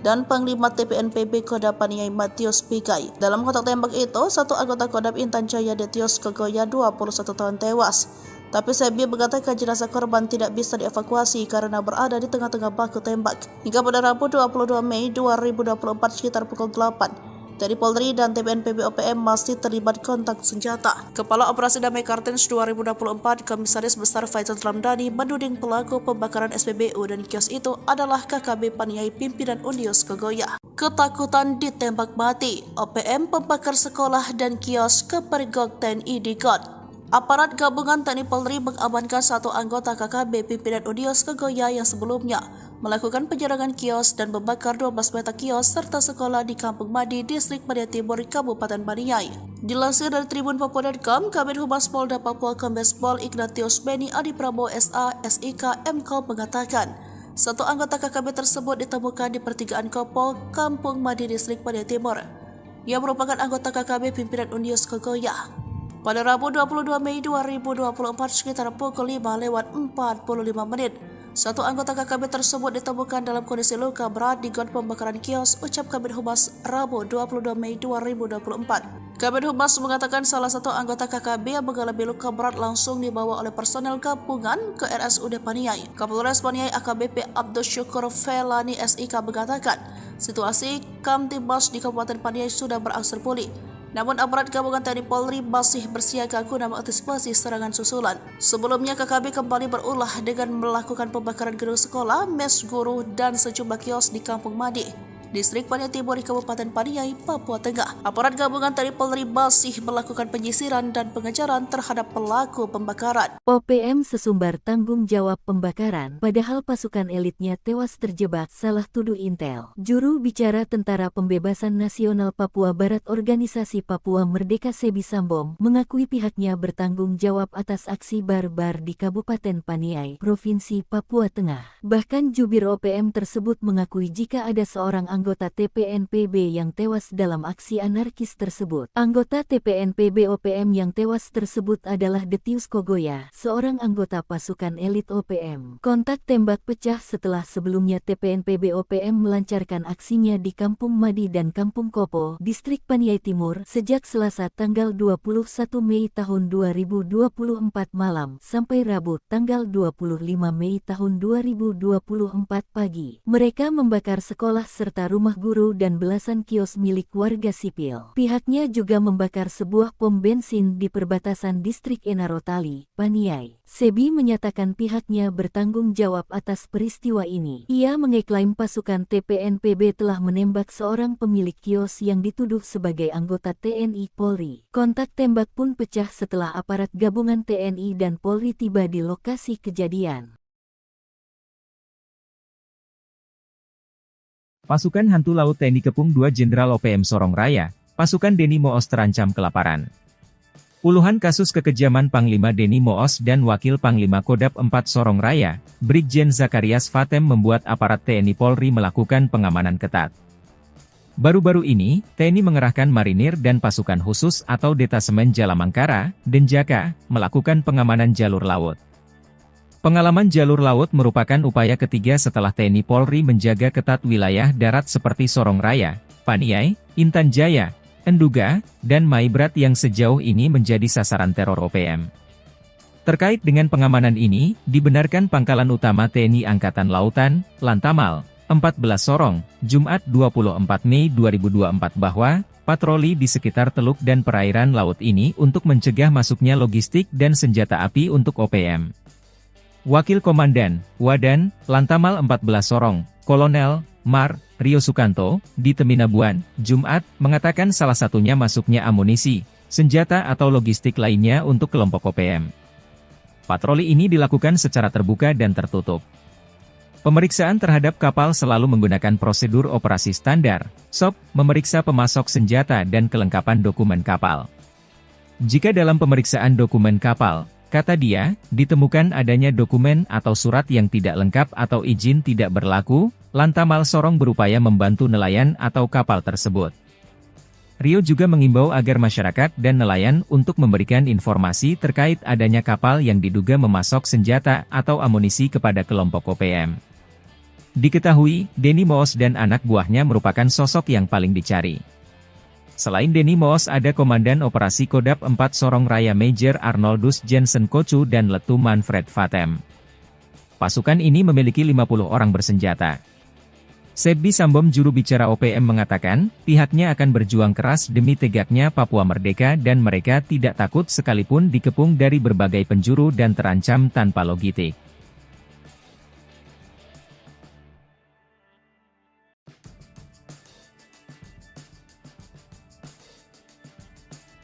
dan Panglima TPNPB Kodam Paniai Matius Pigai. Dalam kontak tembak itu, satu anggota Kodam Intan Jaya Detios Kogoya 21 tahun tewas. Tapi Sebi mengatakan jenazah korban tidak bisa dievakuasi karena berada di tengah-tengah baku tembak. Hingga pada Rabu 22 Mei 2024 sekitar pukul 8, TNI Polri dan TPNPB OPM masih terlibat kontak senjata. Kepala Operasi Damai Kartens 2024 Komisaris Besar Faizal Ramdhani menuding pelaku pembakaran SPBU dan kios itu adalah KKB Paniai pimpinan Undios Kogoya. Ketakutan ditembak mati, OPM pembakar sekolah dan kios kepergok TNI di GOT. Aparat gabungan TNI Polri mengamankan satu anggota KKB pimpinan Undios Kogoya yang sebelumnya melakukan penyerangan kios dan membakar 12 petak kios serta sekolah di Kampung Madi, Distrik Paniai Timur, Kabupaten Paniai. Dilansir dari Tribun Papua.com, Kabid Humas Polda Papua Kombes Pol Ignatius Beni Adi Prabowo SA, SIK, MKOM mengatakan, satu anggota KKB tersebut ditemukan di pertigaan Kopol, Kampung Madi, Distrik Paniai Timur, yang merupakan anggota KKB pimpinan Undios Kogoya. Pada Rabu 22 Mei 2024 sekitar pukul 5:45 menit, satu anggota KKB tersebut ditemukan dalam kondisi luka berat di got pembakaran kios, ucap Kabid Humas Rabu 22 Mei 2024. Kabid Humas mengatakan salah satu anggota KKB yang mengalami luka berat langsung dibawa oleh personel gabungan ke RSUD Paniai. Kapolres Paniai AKBP Abdul Syukur Felani SIK mengatakan, situasi Kamtibmas di Kabupaten Paniai sudah berangsur pulih. Namun aparat gabungan TNI Polri masih bersiaga guna mengantisipasi serangan susulan. Sebelumnya KKB kembali berulah dengan melakukan pembakaran gedung sekolah, mes guru, dan sejumlah kios di Kampung Madi, Distrik Paniai Timur, Kabupaten Paniai, Papua Tengah. Aparat gabungan TNI Polri masih melakukan penyisiran dan pengejaran terhadap pelaku pembakaran. OPM sesumbar tanggung jawab pembakaran, padahal pasukan elitnya tewas terjebak, salah tuduh Intel. Juru bicara Tentara Pembebasan Nasional Papua Barat Organisasi Papua Merdeka Sebi Sambom mengakui pihaknya bertanggung jawab atas aksi barbar di Kabupaten Paniai, Provinsi Papua Tengah. Bahkan jubir OPM tersebut mengakui jika ada seorang anggota TPNPB yang tewas dalam aksi anarkis tersebut. Anggota TPNPB OPM yang tewas tersebut adalah Detius Kogoya, seorang anggota pasukan elit OPM. Kontak tembak pecah setelah sebelumnya TPNPB OPM melancarkan aksinya di Kampung Madi dan Kampung Kopo, Distrik Paniai Timur, sejak Selasa tanggal 21 Mei tahun 2024 malam sampai Rabu tanggal 25 Mei tahun 2024 pagi. Mereka membakar sekolah serta rumah guru dan belasan kios milik warga sipil. Pihaknya juga membakar sebuah pom bensin di perbatasan Distrik Enarotali, Paniai. Sebi menyatakan pihaknya bertanggung jawab atas peristiwa ini. Ia mengeklaim pasukan TPNPB telah menembak seorang pemilik kios yang dituduh sebagai anggota TNI Polri. Kontak tembak pun pecah setelah aparat gabungan TNI dan Polri tiba di lokasi kejadian. Pasukan Hantu Laut TNI Kepung 2 Jenderal OPM Sorong Raya, pasukan Deni Moos terancam kelaparan. Puluhan kasus kekejaman Panglima Deni Moos dan Wakil Panglima Kodam 4 Sorong Raya, Brigjen Zakarias Fatem membuat aparat TNI Polri melakukan pengamanan ketat. Baru-baru ini, TNI mengerahkan marinir dan pasukan khusus atau Detasemen Jalamangkara, Denjaka, melakukan pengamanan jalur laut. Pengalaman jalur laut merupakan upaya ketiga setelah TNI Polri menjaga ketat wilayah darat seperti Sorong Raya, Paniai, Intan Jaya, Enduga, dan Maibrat yang sejauh ini menjadi sasaran teror OPM. Terkait dengan pengamanan ini, dibenarkan Pangkalan Utama TNI Angkatan Lautan, Lantamal, 14 Sorong, Jumat 24 Mei 2024 bahwa patroli di sekitar teluk dan perairan laut ini untuk mencegah masuknya logistik dan senjata api untuk OPM. Wakil Komandan, Wadan, Lantamal 14 Sorong, Kolonel, Mar, Rio Sukanto, di Teminabuan, Jumat, mengatakan salah satunya masuknya amunisi, senjata atau logistik lainnya untuk kelompok OPM. Patroli ini dilakukan secara terbuka dan tertutup. Pemeriksaan terhadap kapal selalu menggunakan prosedur operasi standar, SOP, memeriksa pemasok senjata dan kelengkapan dokumen kapal. Jika dalam pemeriksaan dokumen kapal, kata dia, ditemukan adanya dokumen atau surat yang tidak lengkap atau izin tidak berlaku, Lantamal Sorong berupaya membantu nelayan atau kapal tersebut. Rio juga mengimbau agar masyarakat dan nelayan untuk memberikan informasi terkait adanya kapal yang diduga memasok senjata atau amunisi kepada kelompok OPM. Diketahui, Denny Moos dan anak buahnya merupakan sosok yang paling dicari. Selain Denny Moos ada Komandan Operasi Kodap 4 Sorong Raya Major Arnoldus Jensen Kocu dan Letu Manfred Vatem. Pasukan ini memiliki 50 orang bersenjata. Sebbi Sambom juru bicara OPM mengatakan, pihaknya akan berjuang keras demi tegaknya Papua merdeka dan mereka tidak takut sekalipun dikepung dari berbagai penjuru dan terancam tanpa logistik.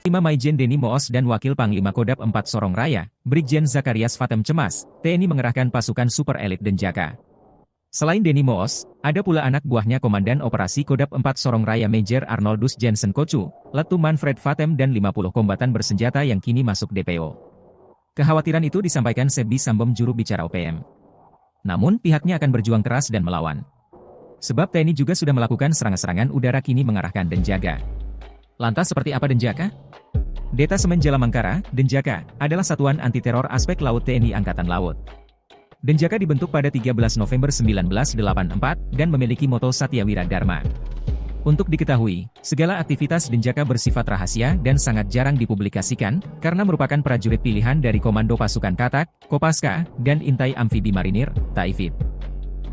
Panglima Maijen Denny Moos dan Wakil Panglima Kodap 4 Sorong Raya, Brigjen Zakarias Vatem cemas, TNI mengerahkan pasukan super elit Denjaka. Selain Denny Moos, ada pula anak buahnya Komandan Operasi Kodap 4 Sorong Raya Major Arnoldus Jensen Kocu, Letu Manfred Vatem dan 50 kombatan bersenjata yang kini masuk DPO. Kekhawatiran itu disampaikan Sebbi Sambom juru bicara OPM. Namun pihaknya akan berjuang keras dan melawan. Sebab TNI juga sudah melakukan serangan-serangan udara kini mengarahkan Denjaka. Lantas seperti apa Denjaka? Detasemen Jalamangkara, Denjaka, adalah satuan anti-teror aspek laut TNI Angkatan Laut. Denjaka dibentuk pada 13 November 1984 dan memiliki moto Satyawira Dharma. Untuk diketahui, segala aktivitas Denjaka bersifat rahasia dan sangat jarang dipublikasikan, karena merupakan prajurit pilihan dari Komando Pasukan Katak, Kopaska, dan Intai Amfibi Marinir, Taifib.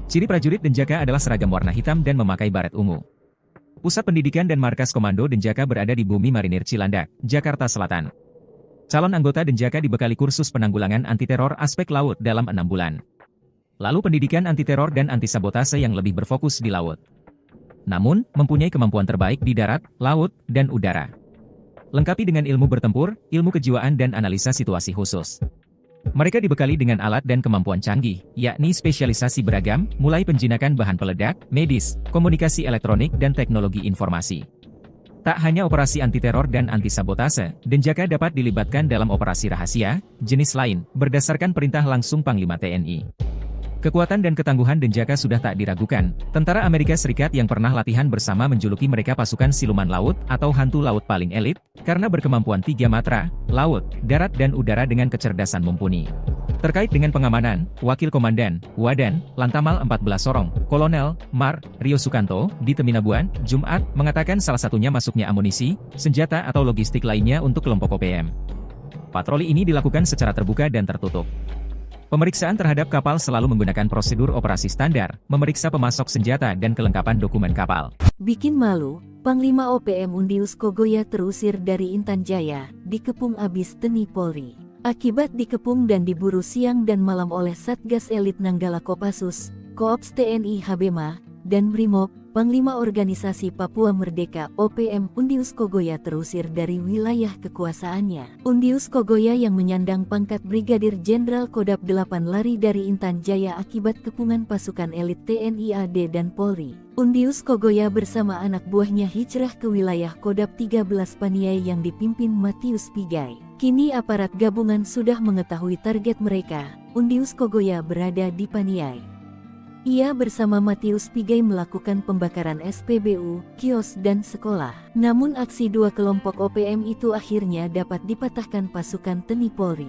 Ciri prajurit Denjaka adalah seragam warna hitam dan memakai baret ungu. Pusat pendidikan dan markas Komando Denjaka berada di Bumi Marinir Cilandak, Jakarta Selatan. Calon anggota Denjaka dibekali kursus penanggulangan anti-teror aspek laut dalam 6 bulan. Lalu pendidikan anti-teror dan anti-sabotase yang lebih berfokus di laut. Namun, mempunyai kemampuan terbaik di darat, laut, dan udara. Lengkapi dengan ilmu bertempur, ilmu kejiwaan dan analisa situasi khusus. Mereka dibekali dengan alat dan kemampuan canggih, yakni spesialisasi beragam, mulai penjinakan bahan peledak, medis, komunikasi elektronik dan teknologi informasi. Tak hanya operasi anti-teror dan anti-sabotase, Denjaka dapat dilibatkan dalam operasi rahasia, jenis lain, berdasarkan perintah langsung Panglima TNI. Kekuatan dan ketangguhan Denjaka sudah tak diragukan. Tentara Amerika Serikat yang pernah latihan bersama menjuluki mereka pasukan siluman laut atau hantu laut paling elit, karena berkemampuan 3 matra, laut, darat dan udara dengan kecerdasan mumpuni. Terkait dengan pengamanan, Wakil Komandan, Wadan, Lantamal 14 Sorong, Kolonel, Mar, Rio Sukanto, di Teminabuan, Jumat, mengatakan salah satunya masuknya amunisi, senjata atau logistik lainnya untuk kelompok OPM. Patroli ini dilakukan secara terbuka dan tertutup. Pemeriksaan terhadap kapal selalu menggunakan prosedur operasi standar, memeriksa pemasok senjata dan kelengkapan dokumen kapal. Bikin malu, Panglima OPM Undius Kogoya terusir dari Intan Jaya, dikepung abis TNI Polri. Akibat dikepung dan diburu siang dan malam oleh Satgas Elit Nanggala Kopassus, Koops TNI Habema, dan Brimob, Panglima Organisasi Papua Merdeka OPM Undius Kogoya terusir dari wilayah kekuasaannya. Undius Kogoya yang menyandang pangkat Brigadir Jenderal Kodap 8 lari dari Intan Jaya akibat kepungan pasukan elit TNI AD dan Polri. Undius Kogoya bersama anak buahnya hijrah ke wilayah Kodap 13 Paniai yang dipimpin Matius Pigai. Kini aparat gabungan sudah mengetahui target mereka. Undius Kogoya berada di Paniai. Ia bersama Matius Pigai melakukan pembakaran SPBU, kios dan sekolah. Namun aksi dua kelompok OPM itu akhirnya dapat dipatahkan pasukan TNI Polri.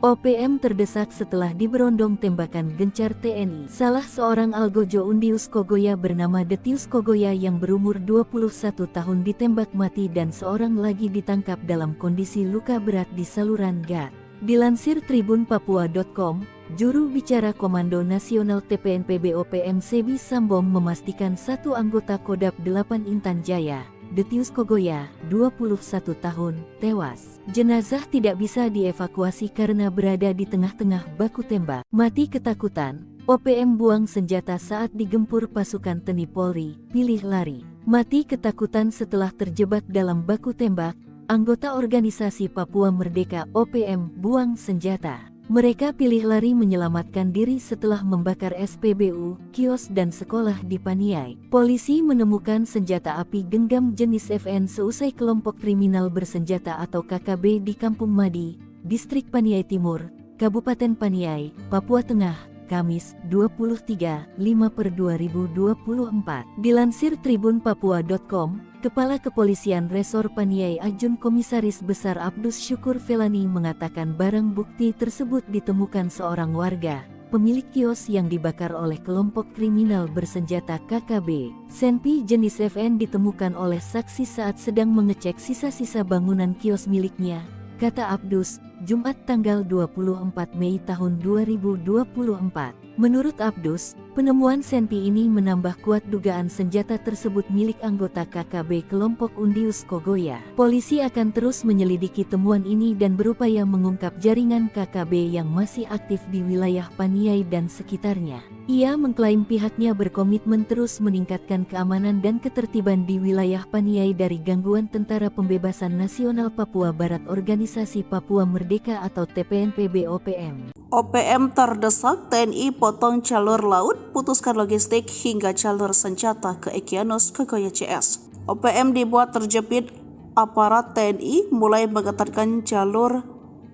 OPM terdesak setelah diberondong tembakan gencar TNI. Salah seorang algojo Undius Kogoya bernama Detius Kogoya yang berumur 21 tahun ditembak mati dan seorang lagi ditangkap dalam kondisi luka berat di saluran gat. Dilansir tribunpapua.com, juru bicara Komando Nasional TPNPB OPM Sebbi Sambom memastikan satu anggota Kodap 8 Intan Jaya, Detius Kogoya, 21 tahun, tewas. Jenazah tidak bisa dievakuasi karena berada di tengah-tengah baku tembak. Mati ketakutan, OPM buang senjata saat digempur pasukan TNI Polri, pilih lari. Mati ketakutan setelah terjebak dalam baku tembak. Anggota Organisasi Papua Merdeka OPM buang senjata. Mereka pilih lari menyelamatkan diri setelah membakar SPBU, kios dan sekolah di Paniai. Polisi menemukan senjata api genggam jenis FN seusai kelompok kriminal bersenjata atau KKB di Kampung Madi, Distrik Paniai Timur, Kabupaten Paniai, Papua Tengah, Kamis, 23/5/2024. Dilansir tribunpapua.com, Kepala Kepolisian Resor Paniai Ajun Komisaris Besar Abdus Syukur Felani mengatakan barang bukti tersebut ditemukan seorang warga, pemilik kios yang dibakar oleh kelompok kriminal bersenjata KKB. Senpi jenis FN ditemukan oleh saksi saat sedang mengecek sisa-sisa bangunan kios miliknya, kata Abdus, Jumat tanggal 24 Mei tahun 2024. Menurut Abdus, penemuan senpi ini menambah kuat dugaan senjata tersebut milik anggota KKB kelompok Undius Kogoya. Polisi akan terus menyelidiki temuan ini dan berupaya mengungkap jaringan KKB yang masih aktif di wilayah Paniai dan sekitarnya. Ia mengklaim pihaknya berkomitmen terus meningkatkan keamanan dan ketertiban di wilayah Paniai dari gangguan Tentara Pembebasan Nasional Papua Barat Organisasi Papua Merdeka atau TPNPB OPM. OPM terdesak, TNI potong jalur laut, putuskan logistik hingga jalur senjata ke Egyanus Kogoya CS. OPM dibuat terjepit, aparat TNI mulai mengetatkan jalur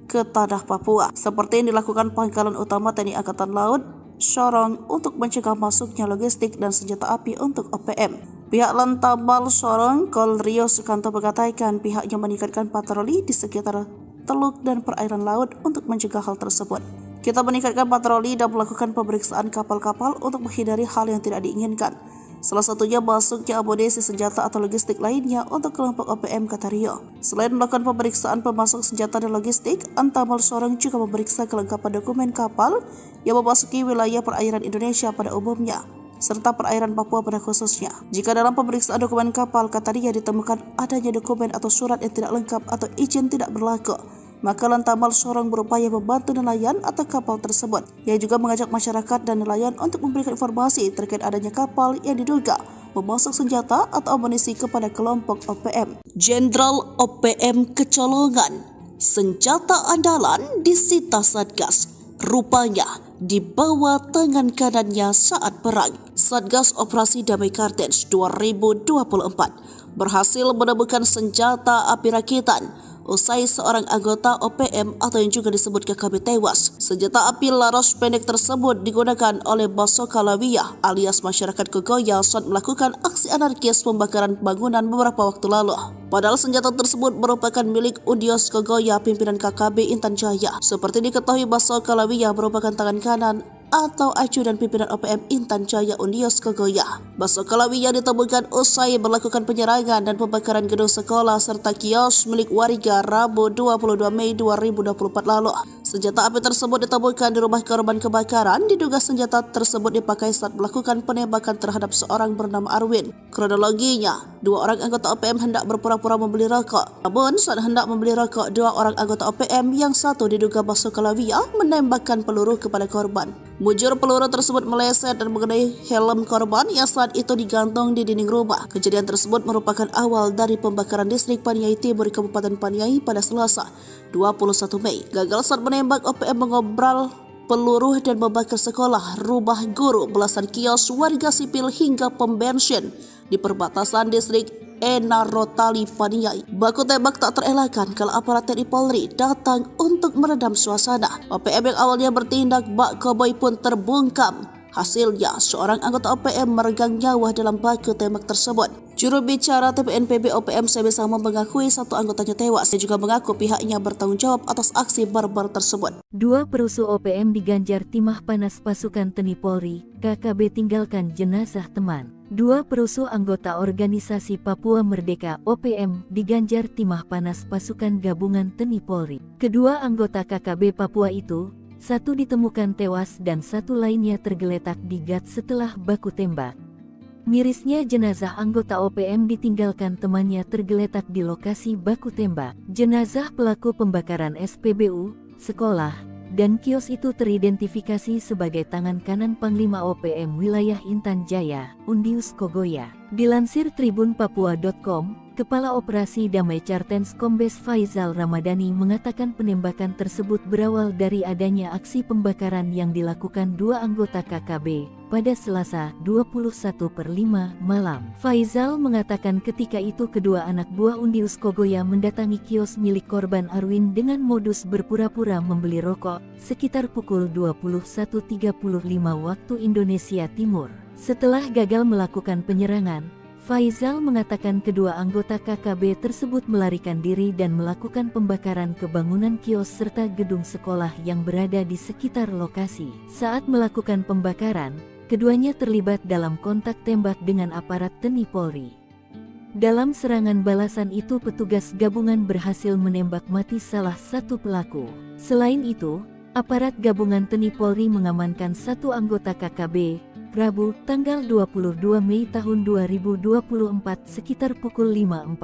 ke tanah Papua, seperti yang dilakukan Pangkalan Utama TNI Angkatan Laut, Sorong, untuk mencegah masuknya logistik dan senjata api untuk OPM. Pihak Lantamal Sorong, Kol Rio Sukanto mengatakan pihaknya meningkatkan patroli di sekitar teluk dan perairan laut untuk mencegah hal tersebut. Kita meningkatkan patroli dan melakukan pemeriksaan kapal-kapal untuk menghindari hal yang tidak diinginkan. Salah satunya masuknya amunisi senjata atau logistik lainnya untuk kelompok OPM, kata Rio. Selain melakukan pemeriksaan pemasok senjata dan logistik, Antamal Sorong juga memeriksa kelengkapan dokumen kapal yang memasuki wilayah perairan Indonesia pada umumnya, serta perairan Papua pada khususnya. Jika dalam pemeriksaan dokumen kapal, kata dia, ditemukan adanya dokumen atau surat yang tidak lengkap atau izin tidak berlaku, maka Lantamal Sorong berupaya membantu nelayan atau kapal tersebut. Ia juga mengajak masyarakat dan nelayan untuk memberikan informasi terkait adanya kapal yang diduga memasok senjata atau amunisi kepada kelompok OPM. Jenderal OPM kecolongan, senjata andalan disita Satgas, rupanya di bawah tangan kanannya saat perang. Satgas Operasi Damai Kartens 2024 berhasil menemukan senjata api rakitan usai seorang anggota OPM atau yang juga disebut KKB tewas. Senjata api laras pendek tersebut digunakan oleh Basoka Lawiyah alias masyarakat Kogoya saat melakukan aksi anarkis pembakaran bangunan beberapa waktu lalu. Padahal senjata tersebut merupakan milik Undius Kogoya, pimpinan KKB Intan Jaya. Seperti diketahui, Basoka Lawiyah merupakan tangan kanan atau ajudan pimpinan OPM Intan Jaya Undius Kogoya. Basoka Lawiyah ditemukan usai melakukan penyerangan dan pembakaran gedung sekolah serta kios milik warga Rabu 22 Mei 2024 lalu. Senjata api tersebut ditemukan di rumah korban kebakaran. Diduga senjata tersebut dipakai saat melakukan penembakan terhadap seorang bernama Arwin. Kronologinya, dua orang anggota OPM hendak berpura-pura membeli rokok. Namun saat hendak membeli rokok, dua orang anggota OPM yang satu diduga Basoka Lawiyah menembakkan peluru kepada korban. Mujur peluru tersebut meleset dan mengenai helm korban yang saat itu digantung di dinding rumah. Kejadian tersebut merupakan awal dari pembakaran distrik Paniai Timur Kabupaten Paniai pada Selasa 21 Mei. Gagal saat menembak, OPM mengobral peluru dan membakar sekolah, rumah guru, belasan kios warga sipil hingga pom bensin di perbatasan distrik Enarotali Paniai. Baku tembak tak terelakkan kala aparat TNI Polri datang untuk meredam suasana. OPM yang awalnya bertindak bak koboi pun terbungkam. Hasilnya, seorang anggota OPM meregang nyawa dalam baku tembak tersebut. Juru bicara TPNPB OPM Sebesama mengakui satu anggotanya tewas. Dia juga mengaku pihaknya bertanggung jawab atas aksi barbar tersebut. Dua perusuh OPM diganjar timah panas pasukan TNI Polri, KKB tinggalkan jenazah teman. Dua perusuh anggota organisasi Papua Merdeka OPM diganjar timah panas pasukan gabungan TNI Polri. Kedua anggota KKB Papua itu, satu ditemukan tewas dan satu lainnya tergeletak di gat setelah baku tembak. Mirisnya jenazah anggota OPM ditinggalkan temannya tergeletak di lokasi baku tembak. Jenazah pelaku pembakaran SPBU, sekolah, dan kios itu teridentifikasi sebagai tangan kanan Panglima OPM wilayah Intan Jaya, Undius Kogoya. Dilansir tribunpapua.com, Kepala Operasi Damai Cartens Kombes Faizal Ramadhani mengatakan penembakan tersebut berawal dari adanya aksi pembakaran yang dilakukan dua anggota KKB pada Selasa 21/5 malam. Faizal mengatakan ketika itu kedua anak buah Undius Kogoya mendatangi kios milik korban Arwin dengan modus berpura-pura membeli rokok sekitar pukul 21.35 waktu Indonesia Timur. Setelah gagal melakukan penyerangan, Faizal mengatakan kedua anggota KKB tersebut melarikan diri dan melakukan pembakaran ke bangunan kios serta gedung sekolah yang berada di sekitar lokasi. Saat melakukan pembakaran, keduanya terlibat dalam kontak tembak dengan aparat TNI Polri. Dalam serangan balasan itu petugas gabungan berhasil menembak mati salah satu pelaku. Selain itu, aparat gabungan TNI Polri mengamankan satu anggota KKB, Rabu, tanggal 22 Mei tahun 2024 sekitar pukul 5.45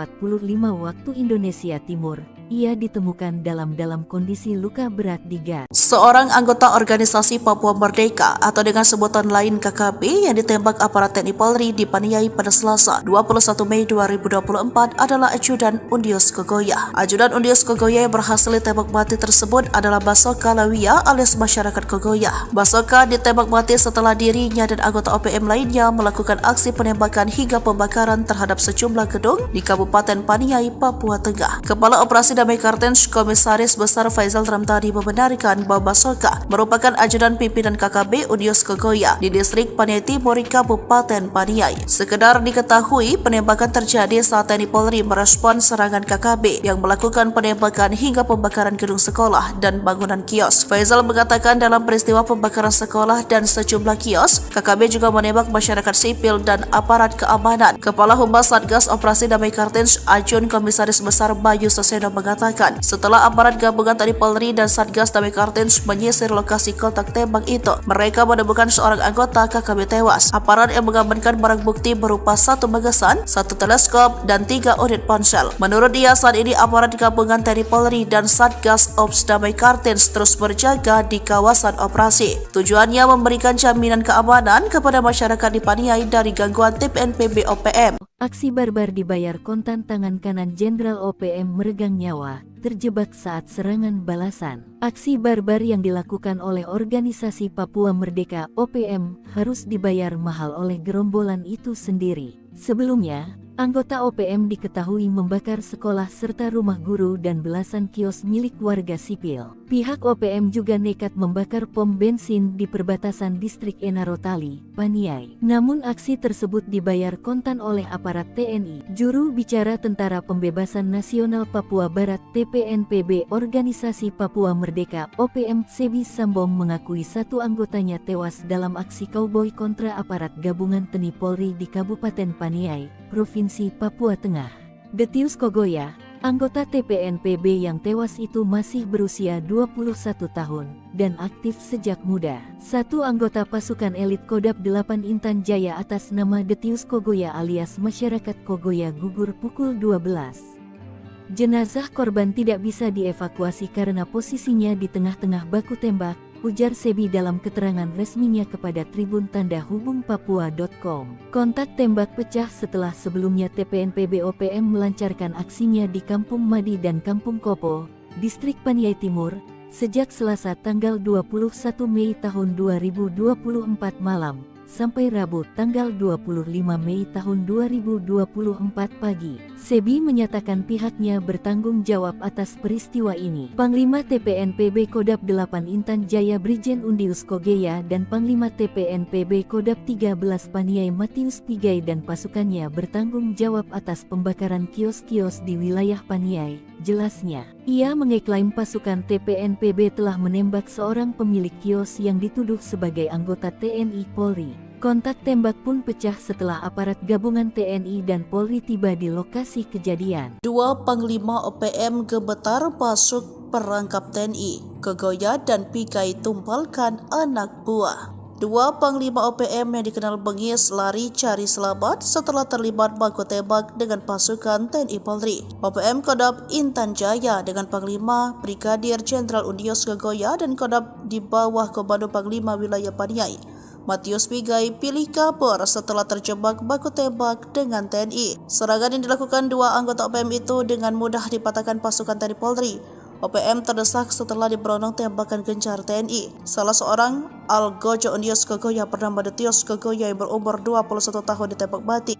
waktu Indonesia Timur. Ia ditemukan dalam kondisi luka berat di gas. Seorang anggota organisasi Papua Merdeka atau dengan sebutan lain KKB yang ditembak aparat TNI Polri di Paniai pada Selasa 21 Mei 2024 adalah ajudan Undius Kogoya. Ajudan Undius Kogoya yang berhasil ditembak mati tersebut adalah Basoka Lawia alias masyarakat Kogoya. Basoka ditembak mati setelah dirinya dan anggota OPM lainnya melakukan aksi penembakan hingga pembakaran terhadap sejumlah gedung di Kabupaten Paniai, Papua Tengah. Kepala Operasi Damai Cartens Komisaris Besar Faizal Ramadhani membenarkan bahwa Basoka merupakan ajudan pimpinan KKB Undius Kogoya di distrik Paniai Timur, Kabupaten Paniai. Sekedar diketahui, penembakan terjadi saat TNI Polri merespon serangan KKB yang melakukan penembakan hingga pembakaran gedung sekolah dan bangunan kios. Faizal mengatakan dalam peristiwa pembakaran sekolah dan sejumlah kios, KKB juga menembak masyarakat sipil dan aparat keamanan. Kepala Humas Satgas Operasi Damai Cartens Ajun Komisaris Besar Bayu Saseno mengatakan setelah aparat gabungan TNI Polri dan Satgas Damai Cartens menyisir lokasi kontak tembak itu, mereka menemukan seorang anggota KKB tewas. Aparat yang mengamankan barang bukti berupa satu magasan, satu teleskop, dan 3 unit ponsel. Menurut dia, saat ini aparat gabungan TNI Polri dan Satgas Ops Damai Cartens terus berjaga di kawasan operasi. Tujuannya memberikan jaminan keamanan kepada masyarakat di Paniai dari gangguan TPNPB OPM. Aksi barbar dibayar kontan tangan kanan Jenderal OPM meregang nyawa, terjebak saat serangan balasan. Aksi barbar yang dilakukan oleh organisasi Papua Merdeka OPM harus dibayar mahal oleh gerombolan itu sendiri. Sebelumnya, anggota OPM diketahui membakar sekolah serta rumah guru dan belasan kios milik warga sipil. Pihak OPM juga nekat membakar pom bensin di perbatasan distrik Enarotali, Paniai. Namun aksi tersebut dibayar kontan oleh aparat TNI. Juru bicara Tentara Pembebasan Nasional Papua Barat TPNPB Organisasi Papua Merdeka OPM Sebi Sambong mengakui satu anggotanya tewas dalam aksi kauboi kontra aparat gabungan TNI Polri di Kabupaten Paniai, Provinsi Papua Tengah. Detius Kogoya, anggota TPNPB yang tewas itu masih berusia 21 tahun dan aktif sejak muda. Satu anggota pasukan elit Kodam 8 Intan Jaya atas nama Detius Kogoya alias masyarakat Kogoya gugur pukul 12. Jenazah korban tidak bisa dievakuasi karena posisinya di tengah-tengah baku tembak, ujar Sebi dalam keterangan resminya kepada Tribun Tanda Hubung Papua.com. Kontak tembak pecah setelah sebelumnya TPNPB OPM melancarkan aksinya di Kampung Madi dan Kampung Kopo, Distrik Paniai Timur, sejak Selasa tanggal 21 Mei tahun 2024 malam, sampai Rabu tanggal 25 Mei tahun 2024 pagi. Sebi menyatakan pihaknya bertanggung jawab atas peristiwa ini. Panglima TPNPB Kodam 8 Intan Jaya Brigjen Undius Kogoya dan Panglima TPNPB Kodam 13 Paniai Matius Pigai dan pasukannya bertanggung jawab atas pembakaran kios-kios di wilayah Paniai, jelasnya. Ia mengeklaim pasukan TPNPB telah menembak seorang pemilik kios yang dituduh sebagai anggota TNI Polri. Kontak tembak pun pecah setelah aparat gabungan TNI dan Polri tiba di lokasi kejadian. Dua Panglima OPM gemetar masuk perangkap TNI, Kogoya dan Pigai tumpalkan anak buah. Dua Panglima OPM yang dikenal bengis lari cari selamat setelah terlibat baku tembak dengan pasukan TNI Polri. OPM Kodam Intan Jaya dengan Panglima Brigadir Jenderal Undius Kogoya dan Kodam di bawah Komando Panglima Wilayah Paniai Matius Pigai pilih kabur setelah terjebak baku tembak dengan TNI. Serangan yang dilakukan dua anggota OPM itu dengan mudah dipatahkan pasukan TNI Polri. OPM terdesak setelah diberondong tembakan gencar TNI. Salah seorang Algojo Ondios Kogoya bernama Detios Kogoya yang berumur 21 tahun ditembak mati.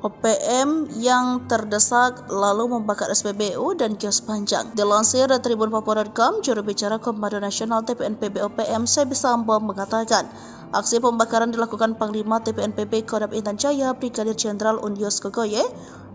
OPM yang terdesak lalu membakar SPBU dan kios panjang. Dilansir dari Tribun Papua.com, juru bicara Komando Nasional TPNPB OPM Sebi Sambo mengatakan, aksi pembakaran dilakukan Panglima TPNPB Kodam Intan Jaya Brigadir Jenderal Ondios Kogoye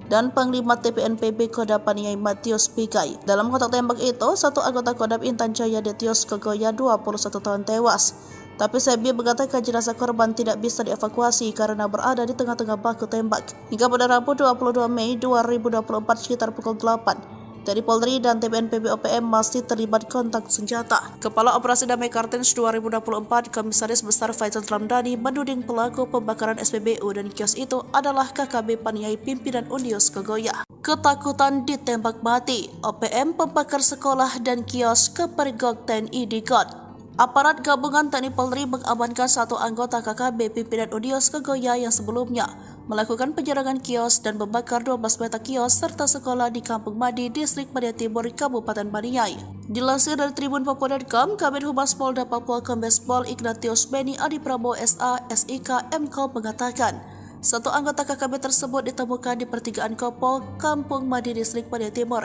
dan Panglima TPNPB Kodam Paniai Matius Pigai. Dalam kontak tembak itu, satu anggota Kodam Intan Jaya Detios Kogoya 21 tahun tewas. Tapi Sebi mengatakan jenazah korban tidak bisa dievakuasi karena berada di tengah-tengah baku tembak. Hingga pada Rabu 22 Mei 2024 sekitar pukul 8, TNI Polri dan TPNPB OPM masih terlibat kontak senjata. Kepala Operasi Damai Kartens 2024 Komisaris Besar Faizal Ramdhani menuding pelaku pembakaran SPBU dan kios itu adalah KKB Paniai pimpinan Ondios Kogoya. Ketakutan ditembak mati, OPM pembakar sekolah dan kios kepergok TNI di GOT. Aparat gabungan TNI Polri mengamankan satu anggota KKB pimpinan Ondios Kogoya yang sebelumnya melakukan penyerangan kios dan membakar 12 petak kios serta sekolah di Kampung Madi, Distrik Medan Timur, Kabupaten Paniai. Dilansir dari Tribun Papua.com, Kabid Humas Polda Papua Kombes Pol Ignatius Beni Adi Prabowo SA, SIK, MKO mengatakan, satu anggota KKB tersebut ditemukan di pertigaan Kopo, Kampung Madi, Distrik Medan Timur,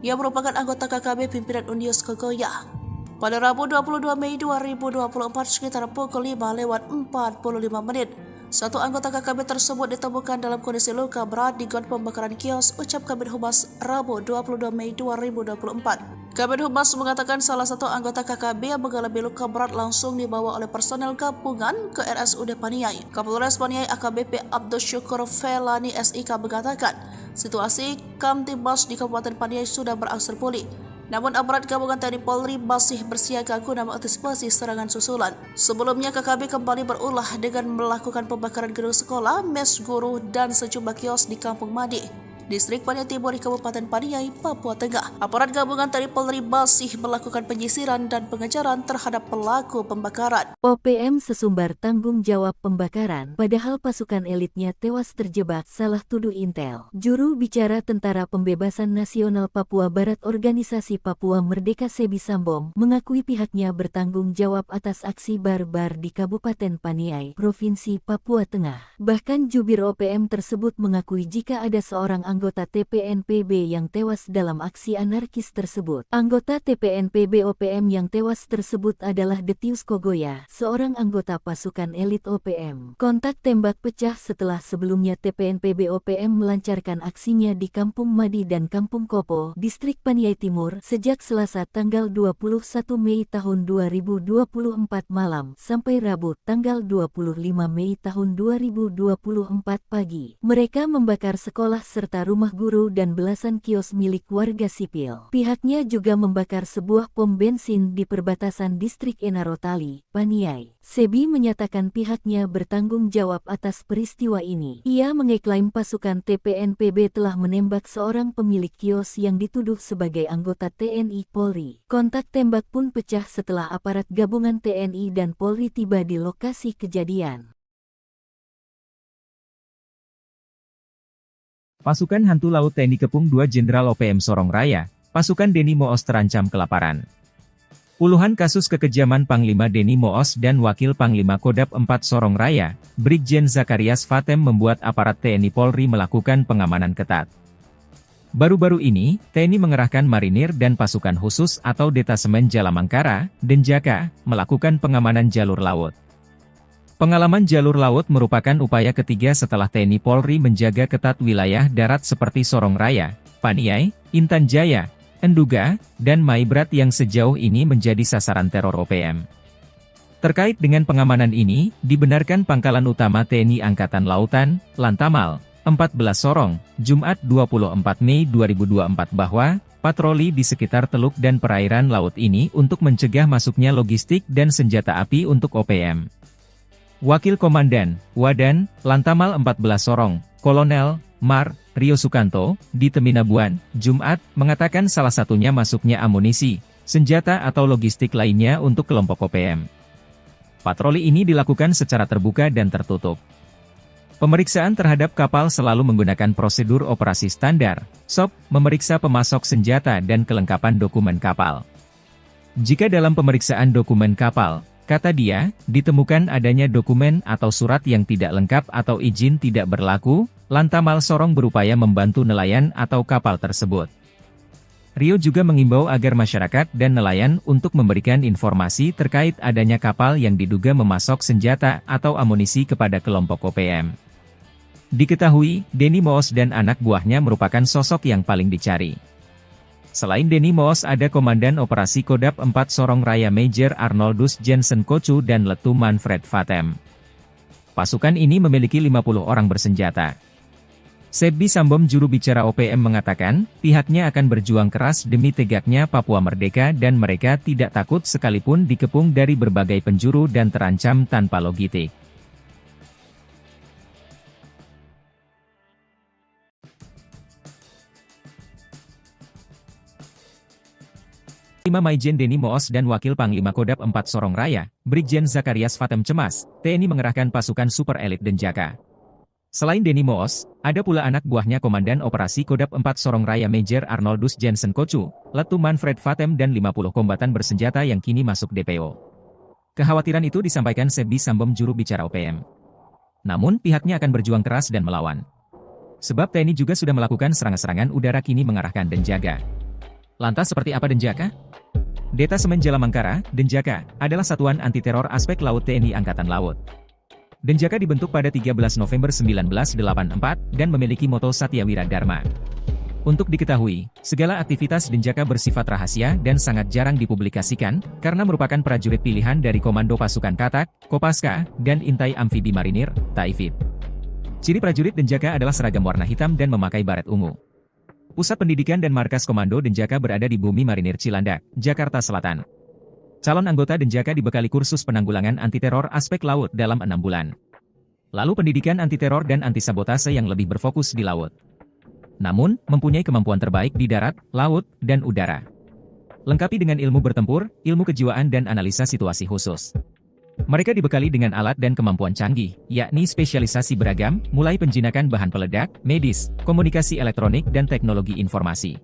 yang merupakan anggota KKB pimpinan Ondios Kogoya. Pada Rabu 22 Mei 2024 sekitar pukul 5:45, satu anggota KKB tersebut ditemukan dalam kondisi luka berat di got pembakaran kios, ucap Kabid Humas Rabu 22 Mei 2024. Kabid Humas mengatakan salah satu anggota KKB yang mengalami luka berat langsung dibawa oleh personel gabungan ke RSUD Paniai. Kapolres Paniai AKBP Abdul Syukur Felani SIK mengatakan, situasi Kamtibmas di Kabupaten Paniai sudah berangsur pulih. Namun aparat gabungan TNI Polri masih bersiaga guna mengantisipasi serangan susulan. Sebelumnya KKB kembali berulah dengan melakukan pembakaran gedung sekolah, mes guru, dan sejumlah kios di Kampung Madi, Distrik Paniai Timur, Kabupaten Paniai, Papua Tengah. Aparat gabungan TNI Polri masih melakukan penyisiran dan pengejaran terhadap pelaku pembakaran. OPM sesumbar tanggung jawab pembakaran, padahal pasukan elitnya tewas terjebak, salah tuduh Intel. Juru bicara Tentara Pembebasan Nasional Papua Barat Organisasi Papua Merdeka Sebi Sambom mengakui pihaknya bertanggung jawab atas aksi barbar di Kabupaten Paniai, Provinsi Papua Tengah. Bahkan jubir OPM tersebut mengakui jika ada seorang anggota TPNPB yang tewas dalam aksi anarkis tersebut. Anggota TPNPB OPM yang tewas tersebut adalah Detius Kogoya, seorang anggota pasukan elit OPM. Kontak tembak pecah setelah sebelumnya TPNPB OPM melancarkan aksinya di Kampung Madi dan Kampung Kopo, Distrik Paniai Timur, sejak Selasa tanggal 21 Mei tahun 2024 malam sampai Rabu tanggal 25 Mei tahun 2024 pagi. Mereka membakar sekolah serta rumah guru dan belasan kios milik warga sipil. Pihaknya juga membakar sebuah pom bensin di perbatasan Distrik Enarotali, Paniai. Sebi menyatakan pihaknya bertanggung jawab atas peristiwa ini. Ia mengeklaim pasukan TPNPB telah menembak seorang pemilik kios yang dituduh sebagai anggota TNI Polri. Kontak tembak pun pecah setelah aparat gabungan TNI dan Polri tiba di lokasi kejadian. Pasukan Hantu Laut TNI Kepung 2 Jenderal OPM Sorong Raya, pasukan Denny Moos terancam kelaparan. Puluhan kasus kekejaman Panglima Denny Moos dan Wakil Panglima Kodam 4 Sorong Raya, Brigjen Zakarias Fatem membuat aparat TNI Polri melakukan pengamanan ketat. Baru-baru ini, TNI mengerahkan marinir dan pasukan khusus atau Detasemen Jalamangkara, Denjaka, melakukan pengamanan jalur laut. Pengalaman jalur laut merupakan upaya ketiga setelah TNI Polri menjaga ketat wilayah darat seperti Sorong Raya, Paniai, Intan Jaya, Enduga, dan Maibrat yang sejauh ini menjadi sasaran teror OPM. Terkait dengan pengamanan ini, dibenarkan Pangkalan Utama TNI Angkatan Lautan, Lantamal, 14 Sorong, Jumat 24 Mei 2024 bahwa patroli di sekitar teluk dan perairan laut ini untuk mencegah masuknya logistik dan senjata api untuk OPM. Wakil Komandan, Wadan, Lantamal 14 Sorong, Kolonel, Mar, Rio Sukanto, di Teminabuan, Jumat, mengatakan salah satunya masuknya amunisi, senjata atau logistik lainnya untuk kelompok OPM. Patroli ini dilakukan secara terbuka dan tertutup. Pemeriksaan terhadap kapal selalu menggunakan prosedur operasi standar, SOP, memeriksa pemasok senjata dan kelengkapan dokumen kapal. Jika dalam pemeriksaan dokumen kapal, kata dia, ditemukan adanya dokumen atau surat yang tidak lengkap atau izin tidak berlaku, Lantamal Sorong berupaya membantu nelayan atau kapal tersebut. Rio juga mengimbau agar masyarakat dan nelayan untuk memberikan informasi terkait adanya kapal yang diduga memasok senjata atau amunisi kepada kelompok OPM. Diketahui, Denny Moos dan anak buahnya merupakan sosok yang paling dicari. Selain Denny Moos ada Komandan Operasi Kodap 4 Sorong Raya Major Arnoldus Jensen Kocu dan Letu Manfred Vatem. Pasukan ini memiliki 50 orang bersenjata. Sebbi Sambom juru bicara OPM mengatakan, pihaknya akan berjuang keras demi tegaknya Papua merdeka dan mereka tidak takut sekalipun dikepung dari berbagai penjuru dan terancam tanpa logistik. Maijen Denny Moos dan Wakil Panglima Kodap 4 Sorong Raya, Brigjen Zakarias Vatem cemas, TNI mengerahkan pasukan super elit Denjaka. Selain Denny Moos, ada pula anak buahnya Komandan Operasi Kodap 4 Sorong Raya Major Arnoldus Jensen Kocu, Letu Manfred Vatem dan 50 kombatan bersenjata yang kini masuk DPO. Kekhawatiran itu disampaikan Sebbi Sambom juru bicara OPM. Namun pihaknya akan berjuang keras dan melawan. Sebab TNI juga sudah melakukan serangan-serangan udara kini mengarahkan Denjaga. Lantas seperti apa Denjaka? Detasemen Jalamangkara, Denjaka, adalah satuan anti-teror aspek laut TNI Angkatan Laut. Denjaka dibentuk pada 13 November 1984 dan memiliki moto Satyawira Dharma. Untuk diketahui, segala aktivitas Denjaka bersifat rahasia dan sangat jarang dipublikasikan, karena merupakan prajurit pilihan dari Komando Pasukan Katak, Kopaska, dan Intai Amfibi Marinir, Taifib. Ciri prajurit Denjaka adalah seragam warna hitam dan memakai baret ungu. Pusat pendidikan dan markas Komando Denjaka berada di Bumi Marinir Cilandak, Jakarta Selatan. Calon anggota Denjaka dibekali kursus penanggulangan anti-teror aspek laut dalam 6 bulan. Lalu pendidikan anti-teror dan anti-sabotase yang lebih berfokus di laut. Namun, mempunyai kemampuan terbaik di darat, laut, dan udara. Lengkapi dengan ilmu bertempur, ilmu kejiwaan dan analisa situasi khusus. Mereka dibekali dengan alat dan kemampuan canggih, yakni spesialisasi beragam, mulai penjinakan bahan peledak, medis, komunikasi elektronik dan teknologi informasi.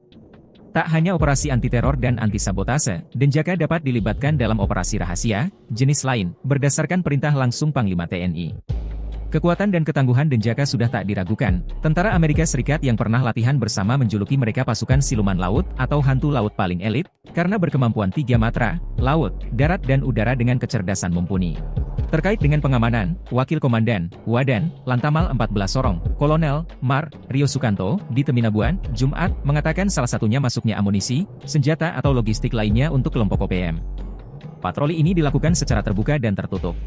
Tak hanya operasi anti-teror dan anti-sabotase, Denjaka dapat dilibatkan dalam operasi rahasia, jenis lain, berdasarkan perintah langsung Panglima TNI. Kekuatan dan ketangguhan Denjaka sudah tak diragukan. Tentara Amerika Serikat yang pernah latihan bersama menjuluki mereka pasukan siluman laut atau hantu laut paling elit, karena berkemampuan 3 matra, laut, darat dan udara dengan kecerdasan mumpuni. Terkait dengan pengamanan, Wakil Komandan, Wadan, Lantamal 14 Sorong, Kolonel, Mar, Rio Sukanto, di Teminabuan, Jumat, mengatakan salah satunya masuknya amunisi, senjata atau logistik lainnya untuk kelompok OPM. Patroli ini dilakukan secara terbuka dan tertutup.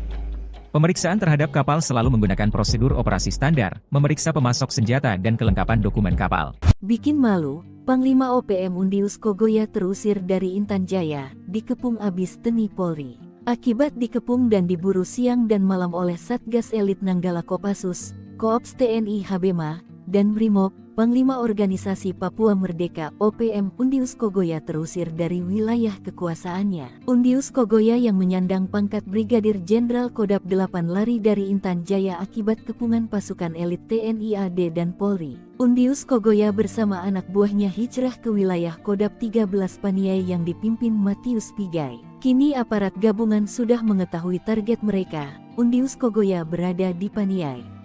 Pemeriksaan terhadap kapal selalu menggunakan prosedur operasi standar, memeriksa pemasok senjata dan kelengkapan dokumen kapal. Bikin malu, Panglima OPM Undius Kogoya terusir dari Intan Jaya, dikepung abis TNI Polri. Akibat dikepung dan diburu siang dan malam oleh Satgas Elit Nanggala Kopassus, Koops TNI Habema, dan Brimob, Panglima Organisasi Papua Merdeka OPM Undius Kogoya terusir dari wilayah kekuasaannya. Undius Kogoya yang menyandang pangkat Brigadir Jenderal Kodap 8 lari dari Intan Jaya akibat kepungan pasukan elit TNI AD dan Polri. Undius Kogoya bersama anak buahnya hijrah ke wilayah Kodap 13 Paniai yang dipimpin Matius Pigai. Kini aparat gabungan sudah mengetahui target mereka. Undius Kogoya berada di Paniai.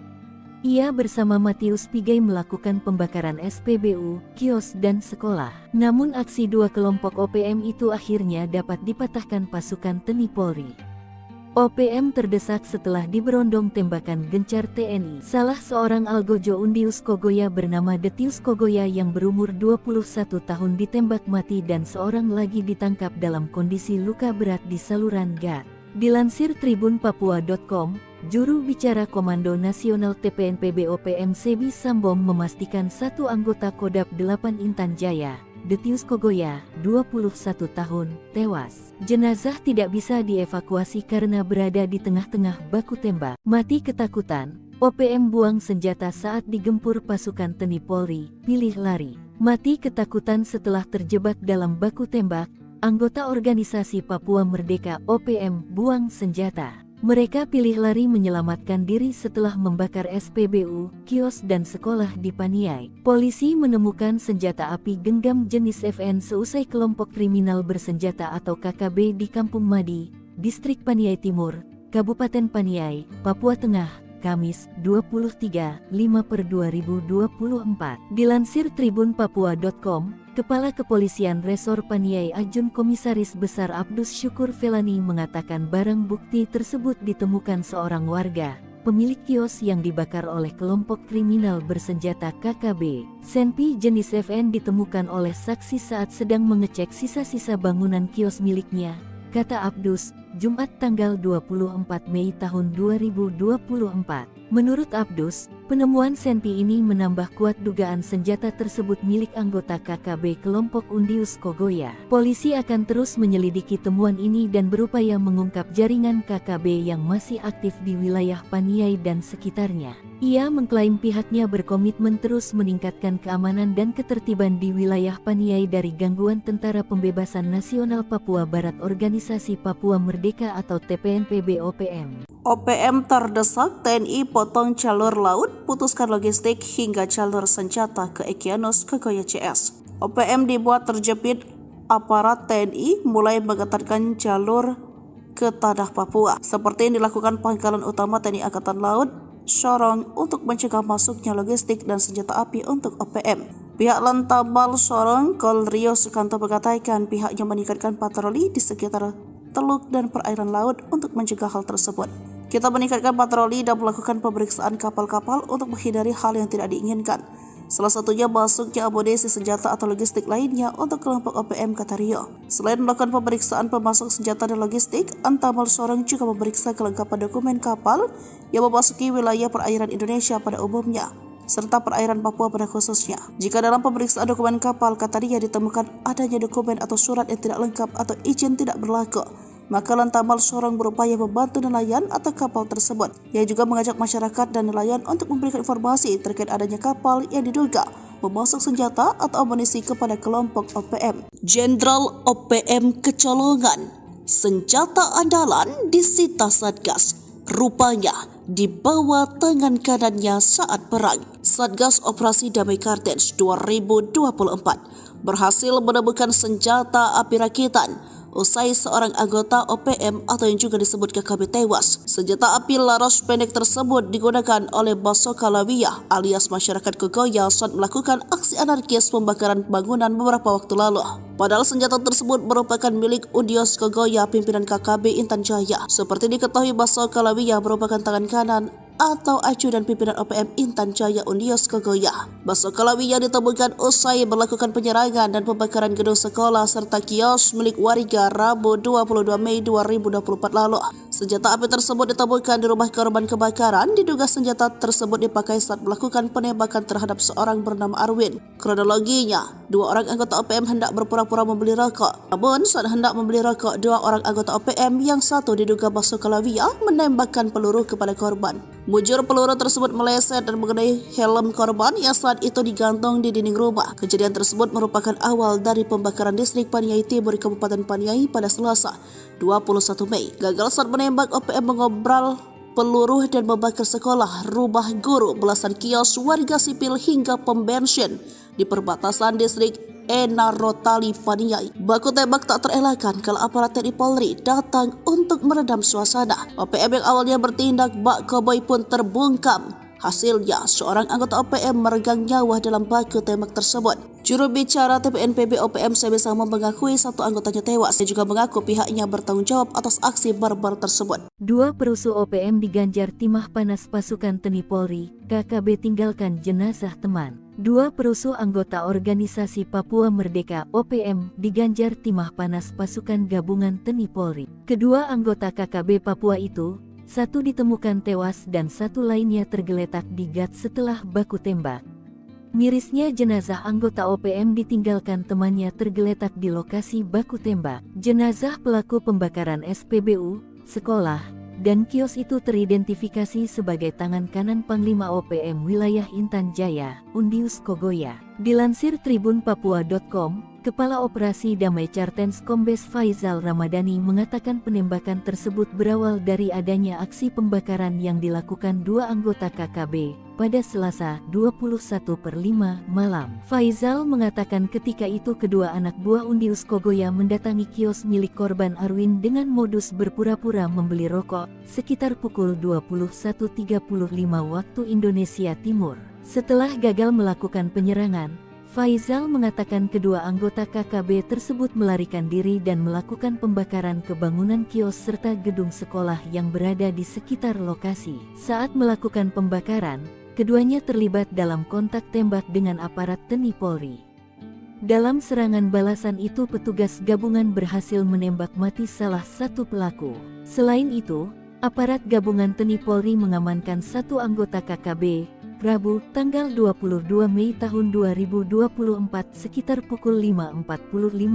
Ia bersama Matius Pigai melakukan pembakaran SPBU, kios dan sekolah. Namun aksi dua kelompok OPM itu akhirnya dapat dipatahkan pasukan TNI Polri. OPM terdesak setelah diberondong tembakan gencar TNI. Salah seorang algojo Undius Kogoya bernama Detius Kogoya yang berumur 21 tahun ditembak mati dan seorang lagi ditangkap dalam kondisi luka berat di saluran gat. Dilansir tribunpapua.com, juru bicara Komando Nasional TPNPB OPM Sebbi Sambom memastikan satu anggota Kodap 8 Intan Jaya, Detius Kogoya, 21 tahun, tewas. Jenazah tidak bisa dievakuasi karena berada di tengah-tengah baku tembak. Mati ketakutan, OPM buang senjata saat digempur pasukan TNI Polri, pilih lari. Mati ketakutan setelah terjebak dalam baku tembak, anggota organisasi Papua Merdeka OPM buang senjata. Mereka pilih lari menyelamatkan diri setelah membakar SPBU, kios dan sekolah di Paniai. Polisi menemukan senjata api genggam jenis FN seusai kelompok kriminal bersenjata atau KKB di Kampung Madi, Distrik Paniai Timur, Kabupaten Paniai, Papua Tengah, Kamis, 23/5/2024. Dilansir tribunpapua.com, Kepala Kepolisian Resor Paniai Ajun Komisaris Besar Abdus Syukur Felani mengatakan barang bukti tersebut ditemukan seorang warga, pemilik kios yang dibakar oleh kelompok kriminal bersenjata KKB. Senpi jenis FN ditemukan oleh saksi saat sedang mengecek sisa-sisa bangunan kios miliknya, kata Abdus, Jumat tanggal 24 Mei tahun 2024. Menurut Abdus, penemuan senpi ini menambah kuat dugaan senjata tersebut milik anggota KKB kelompok Undius Kogoya. Polisi akan terus menyelidiki temuan ini dan berupaya mengungkap jaringan KKB yang masih aktif di wilayah Paniai dan sekitarnya. Ia mengklaim pihaknya berkomitmen terus meningkatkan keamanan dan ketertiban di wilayah Paniai dari gangguan Tentara Pembebasan Nasional Papua Barat Organisasi Papua Merdeka atau TPNPB OPM. OPM terdesak, TNI potong jalur laut, putuskan logistik hingga jalur senjata ke Egyanus Kogoya CS. OPM dibuat terjepit, aparat TNI mulai mengetatkan jalur ke tanah Papua, seperti yang dilakukan Pangkalan Utama TNI Angkatan Laut Sorong untuk mencegah masuknya logistik dan senjata api untuk OPM. Pihak Lantamal Sorong, Kol Rio Sukanto mengatakan pihaknya meningkatkan patroli di sekitar teluk dan perairan laut untuk mencegah hal tersebut. Kita meningkatkan patroli dan melakukan pemeriksaan kapal-kapal untuk menghindari hal yang tidak diinginkan. Salah satunya masuknya amunisi senjata atau logistik lainnya untuk kelompok OPM, kata Rio. Selain melakukan pemeriksaan pemasok senjata dan logistik, Antamal Sorong juga memeriksa kelengkapan dokumen kapal yang memasuki wilayah perairan Indonesia pada umumnya, serta perairan Papua pada khususnya. Jika dalam pemeriksaan dokumen kapal, kata Ria, ditemukan adanya dokumen atau surat yang tidak lengkap atau izin tidak berlaku, maka Lantamal Sorong berupaya membantu nelayan atau kapal tersebut. Ia juga mengajak masyarakat dan nelayan untuk memberikan informasi terkait adanya kapal yang diduga memasok senjata atau amunisi kepada kelompok OPM. Jenderal OPM kecolongan, senjata andalan disita Satgas, rupanya di bawah tangan kanannya saat perang. Satgas Operasi Damai Kartens 2024 berhasil menemukan senjata api rakitan usai seorang anggota OPM atau yang juga disebut KKB tewas. Senjata api laras pendek tersebut digunakan oleh Basoka Lawiyah alias masyarakat Kogoya saat melakukan aksi anarkis pembakaran bangunan beberapa waktu lalu. Padahal senjata tersebut merupakan milik Undius Kogoya pimpinan KKB Intan Jaya. Seperti diketahui, Basoka Lawiyah merupakan tangan kanan atau ajudan pimpinan OPM Intan Jaya Undius Kogoya. Basoka Lawiyah ditemukan usai melakukan penyerangan dan pembakaran gedung sekolah serta kios milik warga Rabu 22 Mei 2024 lalu. Senjata api tersebut ditemukan di rumah korban kebakaran. Diduga senjata tersebut dipakai saat melakukan penembakan terhadap seorang bernama Arwin. Kronologinya, dua orang anggota OPM hendak berpura-pura membeli rokok. Namun saat hendak membeli rokok, dua orang anggota OPM yang satu diduga Basoka Lawiyah menembakkan peluru kepada korban. Mujur peluru tersebut meleset dan mengenai helm korban yang saat itu digantung di dinding rumah. Kejadian tersebut merupakan awal dari pembakaran distrik Paniai Timur Kabupaten Paniai pada Selasa 21 Mei. Gagal saat menembak, OPM mengobral peluru dan membakar sekolah, rumah guru, belasan kios warga sipil hingga pom bensin di perbatasan distrik Enarotali Paniai. Baku tembak tak terelakkan kalau aparat TNI Polri datang untuk meredam suasana. OPM yang awalnya bertindak bak koboi pun terbungkam. Hasilnya, seorang anggota OPM meregang nyawa dalam baku tembak tersebut. Juru bicara TPNPB OPM Sebe Samo mengakui satu anggotanya tewas. Dia juga mengaku pihaknya bertanggung jawab atas aksi barbar tersebut. Dua perusuh OPM diganjar timah panas pasukan TNI Polri, KKB tinggalkan jenazah teman. Dua perusuh anggota organisasi Papua Merdeka OPM diganjar timah panas pasukan gabungan TNI Polri. Kedua anggota KKB Papua itu, satu ditemukan tewas dan satu lainnya tergeletak di gat setelah baku tembak. Mirisnya jenazah anggota OPM ditinggalkan temannya tergeletak di lokasi baku tembak. Jenazah pelaku pembakaran SPBU, sekolah, dan kios itu teridentifikasi sebagai tangan kanan Panglima OPM wilayah Intan Jaya, Undius Kogoya. Dilansir tribunpapua.com, Kepala Operasi Damai Cartens Kombes Faizal Ramadhani mengatakan penembakan tersebut berawal dari adanya aksi pembakaran yang dilakukan dua anggota KKB pada Selasa 21/5 malam. Faizal mengatakan ketika itu kedua anak buah Undius Kogoya mendatangi kios milik korban Arwin dengan modus berpura-pura membeli rokok sekitar pukul 21.35 waktu Indonesia Timur. Setelah gagal melakukan penyerangan, Faizal mengatakan kedua anggota KKB tersebut melarikan diri dan melakukan pembakaran ke bangunan kios serta gedung sekolah yang berada di sekitar lokasi. Saat melakukan pembakaran, keduanya terlibat dalam kontak tembak dengan aparat TNI Polri. Dalam serangan balasan itu petugas gabungan berhasil menembak mati salah satu pelaku. Selain itu, aparat gabungan TNI Polri mengamankan satu anggota KKB, Rabu, tanggal 22 Mei tahun 2024 sekitar pukul 5.45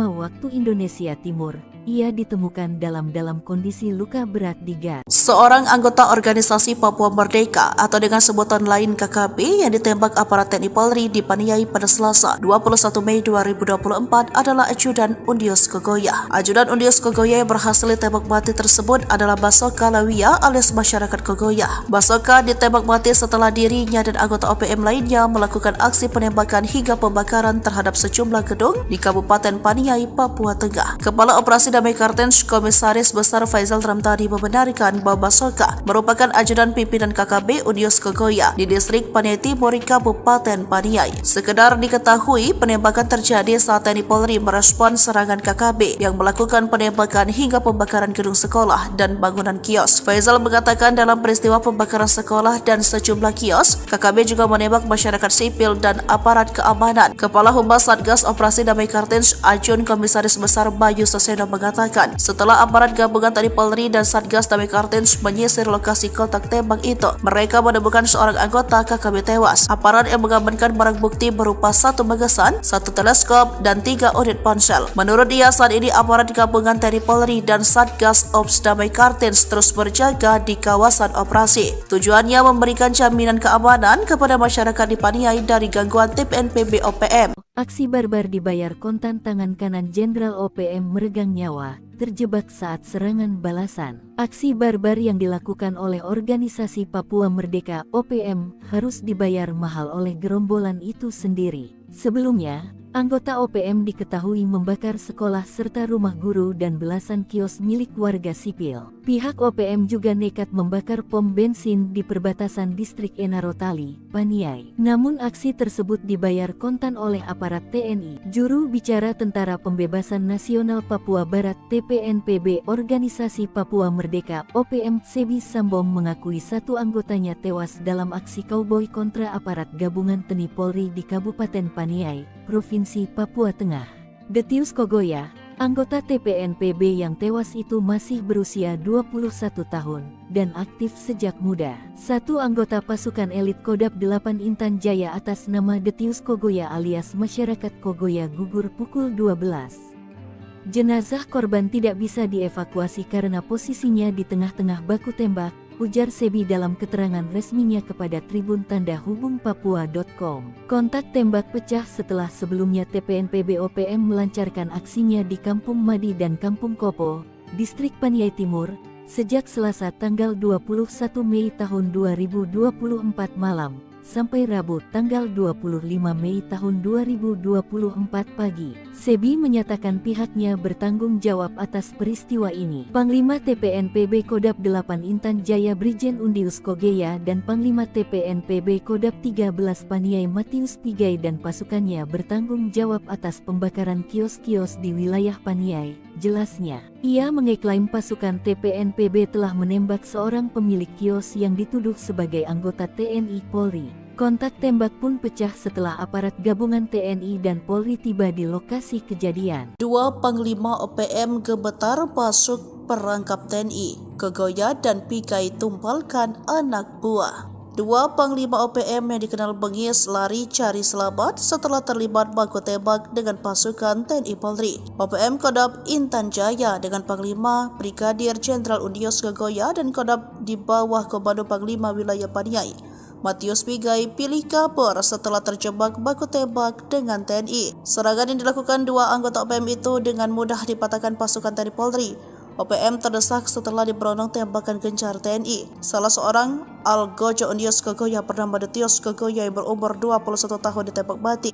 waktu Indonesia Timur. Ia ditemukan dalam kondisi luka berat di gas. Seorang anggota organisasi Papua Merdeka atau dengan sebutan lain KKB yang ditembak aparat TNI Polri di Paniai pada Selasa 21 Mei 2024 adalah Ajudan Undius Kogoya. Ajudan Undius Kogoya yang berhasil ditembak mati tersebut adalah Basoka Lawia alias masyarakat Kogoya. Basoka ditembak mati setelah dirinya dan anggota OPM lainnya melakukan aksi penembakan hingga pembakaran terhadap sejumlah gedung di Kabupaten Paniai, Papua Tengah. Kepala Operasi Damai Cartens Komisaris Besar Faizal Ramdhani membenarkan bahwa Basoka merupakan ajudan pimpinan KKB Undius Kogoya di distrik Paniai Timur, Kabupaten Paniai. Sekedar diketahui, penembakan terjadi saat TNI Polri merespon serangan KKB yang melakukan penembakan hingga pembakaran gedung sekolah dan bangunan kios. Faizal mengatakan dalam peristiwa pembakaran sekolah dan sejumlah kios, KKB juga menembak masyarakat sipil dan aparat keamanan. Kepala Humas Satgas Operasi Damai Cartens Ajun Komisaris Besar Bayu Saseno mengatakan, setelah aparat gabungan TNI Polri dan Satgas Damai Cartens menyisir lokasi kontak tembak itu, mereka menemukan seorang anggota KKB tewas. Aparat yang mengamankan barang bukti berupa satu magasan, satu teleskop, dan 3 unit ponsel. Menurut dia, saat ini aparat gabungan TNI Polri dan Satgas Ops Damai Cartens terus berjaga di kawasan operasi. Tujuannya memberikan jaminan keamanan kepada masyarakat di Paniai dari gangguan TPNPB OPM. Aksi barbar dibayar kontan. Tangan kanan Jenderal OPM meregang nyawa, terjebak saat serangan balasan. Aksi barbar yang dilakukan oleh organisasi Papua Merdeka OPM harus dibayar mahal oleh gerombolan itu sendiri. Sebelumnya, anggota OPM diketahui membakar sekolah serta rumah guru dan belasan kios milik warga sipil. Pihak OPM juga nekat membakar pom bensin di perbatasan distrik Enarotali, Paniai. Namun aksi tersebut dibayar kontan oleh aparat TNI. Juru bicara Tentara Pembebasan Nasional Papua Barat TPNPB Organisasi Papua Merdeka OPM Sebi Sambom mengakui satu anggotanya tewas dalam aksi kauboi kontra aparat gabungan TNI Polri di Kabupaten Paniai, Provinsi Papua Tengah. Detius Kogoya, anggota TPNPB yang tewas itu masih berusia 21 tahun dan aktif sejak muda. Satu anggota pasukan elit Kodam 8 Intan Jaya atas nama Detius Kogoya alias masyarakat Kogoya gugur pukul 12. Jenazah korban tidak bisa dievakuasi karena posisinya di tengah-tengah baku tembak, ujar Sebi dalam keterangan resminya kepada Tribun Tanda Hubung Papua.com. Kontak tembak pecah setelah sebelumnya TPNPB OPM melancarkan aksinya di Kampung Madi dan Kampung Kopo, distrik Paniai Timur, sejak Selasa tanggal 21 Mei tahun 2024 malam, sampai Rabu tanggal 25 Mei tahun 2024 pagi. Sebi menyatakan pihaknya bertanggung jawab atas peristiwa ini. Panglima TPNPB Kodam 8 Intan Jaya Brigjen Undius Kogoya dan Panglima TPNPB Kodam 13 Paniai Matius Pigai dan pasukannya bertanggung jawab atas pembakaran kios-kios di wilayah Paniai, jelasnya. Ia mengeklaim pasukan TPNPB telah menembak seorang pemilik kios yang dituduh sebagai anggota TNI Polri. Kontak tembak pun pecah setelah aparat gabungan TNI dan Polri tiba di lokasi kejadian. Dua Panglima OPM gemetar masuk perangkap TNI. Kogoya dan Pigai tumpalkan anak buah. Dua Panglima OPM yang dikenal bengis lari cari selamat setelah terlibat baku tembak dengan pasukan TNI Polri. OPM Kodam Intan Jaya dengan Panglima Brigadir Jenderal Undius Kogoya dan Kodam di bawah Komando Panglima Wilayah Paniai Matius Pigai pilih kabur setelah terjebak baku tembak dengan TNI. Serangan yang dilakukan dua anggota OPM itu dengan mudah dipatahkan pasukan TNI Polri. OPM terdesak setelah diberondong tembakan gencar TNI. Salah seorang Algojo Ondios Kogoya bernama Detios Kogoya yang berumur 21 tahun ditembak mati.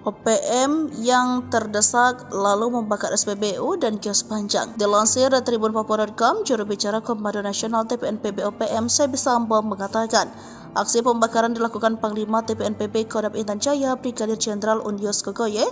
OPM yang terdesak lalu membakar SPBU dan kios panjang. Dilansir dari Tribun Papua.com, juru bicara Komando Nasional TPNPB OPM Sebi Sambo mengatakan, aksi pembakaran dilakukan Panglima TPNPB Kodam Intan Jaya Brigadir Jenderal Ondios Kogoye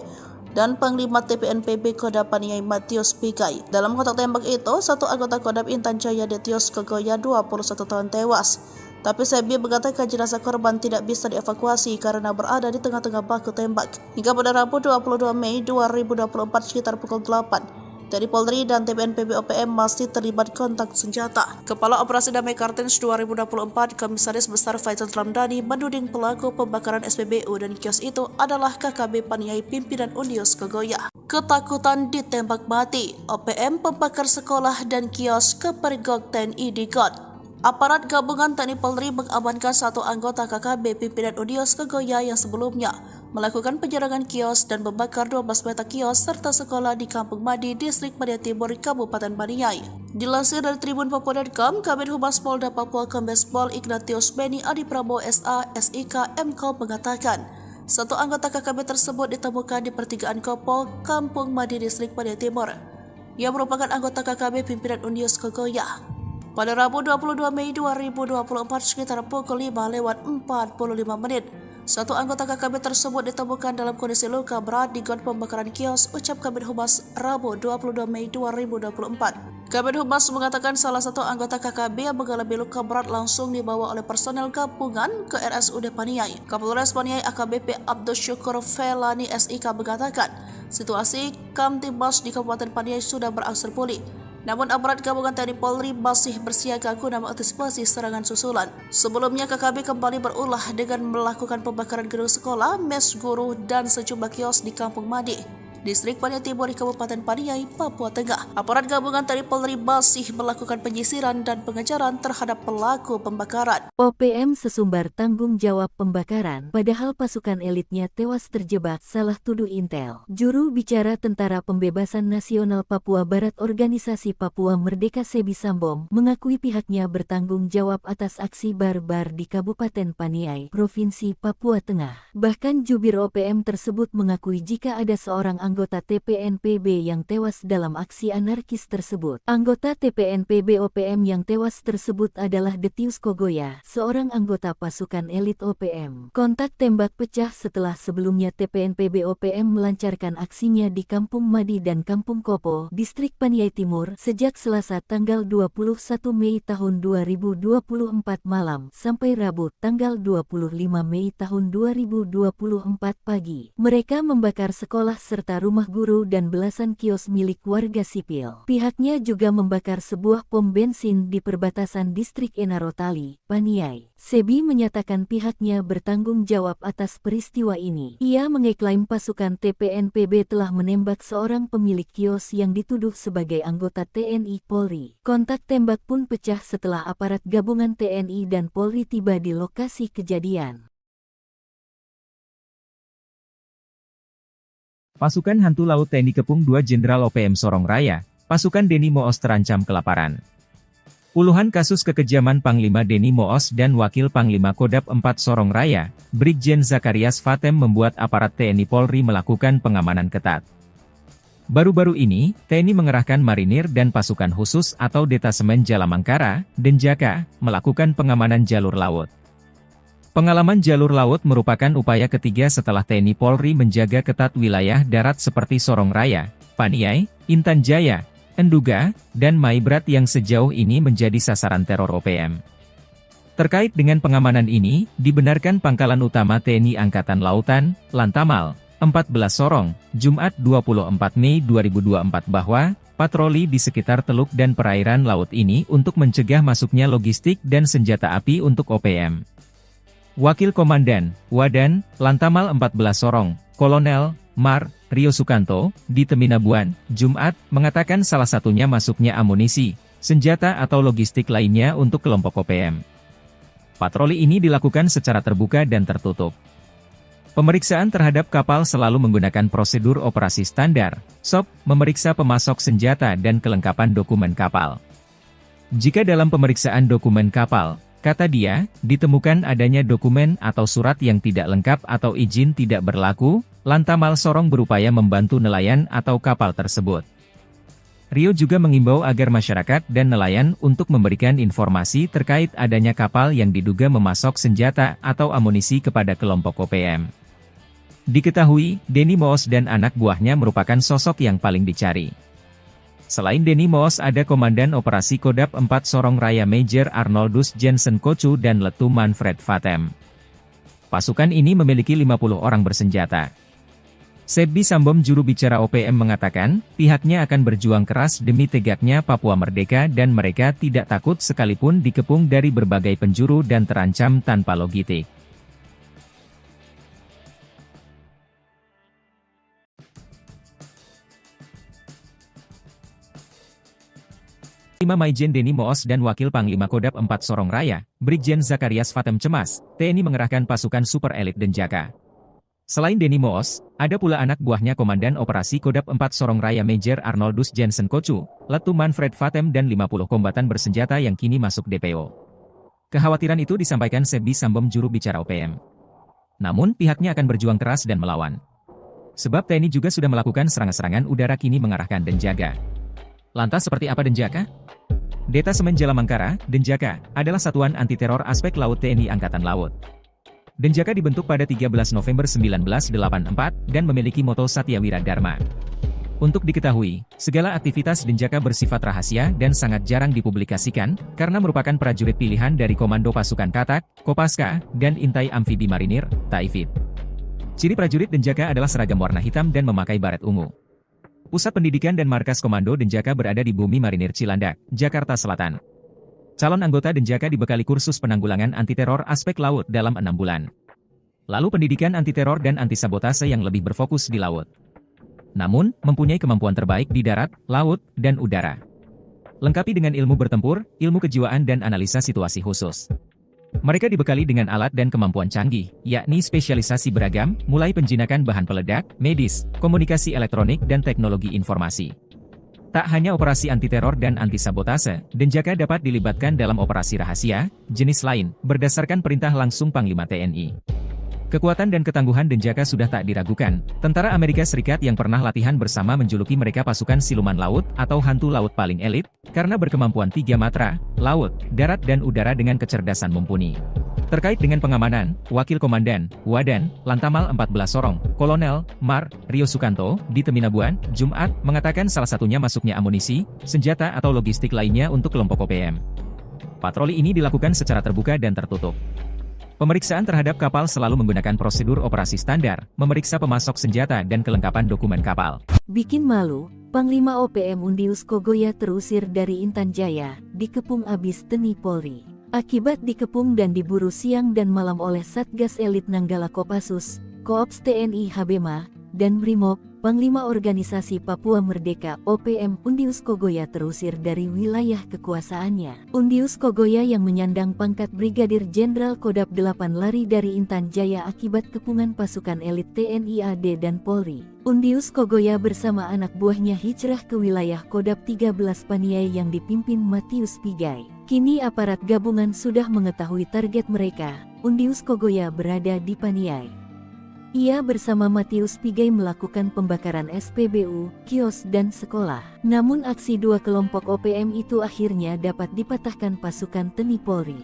dan Panglima TPNPB Kodam Paniai Matius Pigai. Dalam kontak tembak itu, satu anggota Kodam Intan Jaya Detios Kogoya 21 tahun tewas. Tapi Sebi mengatakan jenazah korban tidak bisa dievakuasi karena berada di tengah-tengah baku tembak. Hingga pada Rabu 22 Mei 2024 sekitar pukul 8, TNI Polri dan TPNPB OPM masih terlibat kontak senjata. Kepala Operasi Damai Kartens 2024, Komisaris Besar Faisal Ramdhani menuding pelaku pembakaran SPBU dan kios itu adalah KKB Paniai pimpinan Ondios Kogoya. Ketakutan ditembak mati, OPM pembakar sekolah dan kios kepergok TNI di God. Aparat gabungan TNI Polri mengamankan satu anggota KKB pimpinan Ondios Kogoya yang sebelumnya melakukan penyerangan kios dan membakar 12 petak kios serta sekolah di Kampung Madi, Distrik Media Timur, Kabupaten Paniai. Dilansir dari Tribun Papua.com, Kabid Humas Polda Papua Kombes Pol Ignatius Beni Adi Prabowo SA, SIK, MKOM mengatakan, satu anggota KKB tersebut ditemukan di pertigaan Kopo, Kampung Madi, Distrik Media Timur, yang merupakan anggota KKB pimpinan Ondios Kogoya. Pada Rabu 22 Mei 2024 sekitar pukul 5:45, satu anggota KKB tersebut ditemukan dalam kondisi luka berat di got pembakaran kios, ucap Kabid Humas Rabu 22 Mei 2024. Kabid Humas mengatakan salah satu anggota KKB yang mengalami luka berat langsung dibawa oleh personel gabungan ke RSUD Paniai. Kapolres Paniai AKBP Abdul Syukur Felani SIK mengatakan, situasi Kamtibmas di Kabupaten Paniai sudah berangsur pulih. Namun aparat gabungan TNI Polri masih bersiaga guna mengantisipasi serangan susulan. Sebelumnya KKB kembali berulah dengan melakukan pembakaran gedung sekolah, mes guru, dan sejumlah kios di Kampung Madi, Distrik Paniai Timur di Kabupaten Paniai, Papua Tengah. Aparat gabungan TNI Polri masih melakukan penyisiran dan pengejaran terhadap pelaku pembakaran. OPM sesumbar tanggung jawab pembakaran, padahal pasukan elitnya tewas terjebak, salah tuduh Intel. Juru bicara Tentara Pembebasan Nasional Papua Barat Organisasi Papua Merdeka Sebi Sambo mengakui pihaknya bertanggung jawab atas aksi barbar di Kabupaten Paniai, Provinsi Papua Tengah. Bahkan jubir OPM tersebut mengakui jika ada seorang anggota TPNPB yang tewas dalam aksi anarkis tersebut. Anggota TPNPB OPM yang tewas tersebut adalah Detius Kogoya, seorang anggota pasukan elit OPM. Kontak tembak pecah setelah sebelumnya TPNPB OPM melancarkan aksinya di Kampung Madi dan Kampung Kopo, Distrik Paniai Timur, sejak Selasa tanggal 21 Mei tahun 2024 malam sampai Rabu tanggal 25 Mei tahun 2024 pagi. Mereka membakar sekolah serta rumah guru dan belasan kios milik warga sipil. Pihaknya juga membakar sebuah pom bensin di perbatasan Distrik Enarotali, Paniai. Sebi menyatakan pihaknya bertanggung jawab atas peristiwa ini. Ia mengeklaim pasukan TPNPB telah menembak seorang pemilik kios yang dituduh sebagai anggota TNI Polri. Kontak tembak pun pecah setelah aparat gabungan TNI dan Polri tiba di lokasi kejadian. Pasukan Hantu Laut TNI Kepung 2 Jenderal OPM Sorong Raya, pasukan Deni Moos terancam kelaparan. Puluhan kasus kekejaman Panglima Deni Moos dan Wakil Panglima Kodam 4 Sorong Raya, Brigjen Zakarias Fatem membuat aparat TNI Polri melakukan pengamanan ketat. Baru-baru ini, TNI mengerahkan marinir dan pasukan khusus atau Detasemen Jalamangkara, Denjaka, melakukan pengamanan jalur laut. Pengalaman jalur laut merupakan upaya ketiga setelah TNI Polri menjaga ketat wilayah darat seperti Sorong Raya, Paniai, Intan Jaya, Enduga, dan Maibrat yang sejauh ini menjadi sasaran teror OPM. Terkait dengan pengamanan ini, dibenarkan Pangkalan Utama TNI Angkatan Lautan, Lantamal, 14 Sorong, Jumat 24 Mei 2024 bahwa, patroli di sekitar teluk dan perairan laut ini untuk mencegah masuknya logistik dan senjata api untuk OPM. Wakil Komandan, Wadan, Lantamal 14 Sorong, Kolonel, Mar, Rio Sukanto, di Teminabuan, Jumat, mengatakan salah satunya masuknya amunisi, senjata atau logistik lainnya untuk kelompok OPM. Patroli ini dilakukan secara terbuka dan tertutup. Pemeriksaan terhadap kapal selalu menggunakan prosedur operasi standar, SOP, memeriksa pemasok senjata dan kelengkapan dokumen kapal. Jika dalam pemeriksaan dokumen kapal, kata dia, ditemukan adanya dokumen atau surat yang tidak lengkap atau izin tidak berlaku, Lantamal Sorong berupaya membantu nelayan atau kapal tersebut. Rio juga mengimbau agar masyarakat dan nelayan untuk memberikan informasi terkait adanya kapal yang diduga memasok senjata atau amunisi kepada kelompok OPM. Diketahui, Denny Moos dan anak buahnya merupakan sosok yang paling dicari. Selain Denny Moos ada Komandan Operasi Kodap 4 Sorong Raya Major Arnoldus Jensen Kocu dan Letu Manfred Vatem. Pasukan ini memiliki 50 orang bersenjata. Sebbi Sambom juru bicara OPM mengatakan, pihaknya akan berjuang keras demi tegaknya Papua merdeka dan mereka tidak takut sekalipun dikepung dari berbagai penjuru dan terancam tanpa logistik. Panglima Maijen Denny Moos dan Wakil Panglima Kodap 4 Sorong Raya, Brigjen Zakarias Vatem cemas, TNI mengerahkan pasukan super elit Denjaka. Selain Denny Moos, ada pula anak buahnya Komandan Operasi Kodap 4 Sorong Raya Major Arnoldus Jensen Kocu, Letu Manfred Vatem dan 50 kombatan bersenjata yang kini masuk DPO. Kekhawatiran itu disampaikan Sebbi Sambom juru bicara OPM. Namun pihaknya akan berjuang keras dan melawan. Sebab TNI juga sudah melakukan serangan-serangan udara kini mengarahkan Denjaga. Lantas seperti apa Denjaka? Detasemen Jalamangkara, Denjaka, adalah satuan anti-teror aspek laut TNI Angkatan Laut. Denjaka dibentuk pada 13 November 1984 dan memiliki moto Satya Wira Dharma. Untuk diketahui, segala aktivitas Denjaka bersifat rahasia dan sangat jarang dipublikasikan, karena merupakan prajurit pilihan dari Komando Pasukan Katak, Kopaska, dan Intai Amfibi Marinir, Taifib. Ciri prajurit Denjaka adalah seragam warna hitam dan memakai baret ungu. Pusat pendidikan dan markas Komando Denjaka berada di Bumi Marinir Cilandak, Jakarta Selatan. Calon anggota Denjaka dibekali kursus penanggulangan anti-teror aspek laut dalam 6 bulan. Lalu pendidikan anti-teror dan anti-sabotase yang lebih berfokus di laut. Namun, mempunyai kemampuan terbaik di darat, laut, dan udara. Lengkapi dengan ilmu bertempur, ilmu kejiwaan dan analisa situasi khusus. Mereka dibekali dengan alat dan kemampuan canggih, yakni spesialisasi beragam, mulai penjinakan bahan peledak, medis, komunikasi elektronik dan teknologi informasi. Tak hanya operasi anti-teror dan anti-sabotase, Denjaka dapat dilibatkan dalam operasi rahasia, jenis lain, berdasarkan perintah langsung Panglima TNI. Kekuatan dan ketangguhan Denjaka sudah tak diragukan. Tentara Amerika Serikat yang pernah latihan bersama menjuluki mereka pasukan siluman laut atau hantu laut paling elit, karena berkemampuan 3 matra, laut, darat dan udara dengan kecerdasan mumpuni. Terkait dengan pengamanan, Wakil Komandan, Wadan, Lantamal 14 Sorong, Kolonel, Mar, Rio Sukanto, di Teminabuan, Jumat, mengatakan salah satunya masuknya amunisi, senjata atau logistik lainnya untuk kelompok OPM. Patroli ini dilakukan secara terbuka dan tertutup. Pemeriksaan terhadap kapal selalu menggunakan prosedur operasi standar, memeriksa pemasok senjata dan kelengkapan dokumen kapal. Bikin malu, Panglima OPM Undius Kogoya terusir dari Intan Jaya, dikepung abis TNI Polri. Akibat dikepung dan diburu siang dan malam oleh Satgas Elit Nanggala Kopassus, Koops TNI Habema, dan Brimob, Panglima Organisasi Papua Merdeka OPM Undius Kogoya terusir dari wilayah kekuasaannya. Undius Kogoya yang menyandang pangkat Brigadir Jenderal Kodap 8 lari dari Intan Jaya akibat kepungan pasukan elit TNI AD dan Polri. Undius Kogoya bersama anak buahnya hijrah ke wilayah Kodap 13 Paniai yang dipimpin Matius Pigai. Kini aparat gabungan sudah mengetahui target mereka. Undius Kogoya berada di Paniai. Ia bersama Matius Pigai melakukan pembakaran SPBU, kios dan sekolah. Namun aksi dua kelompok OPM itu akhirnya dapat dipatahkan pasukan TNI Polri.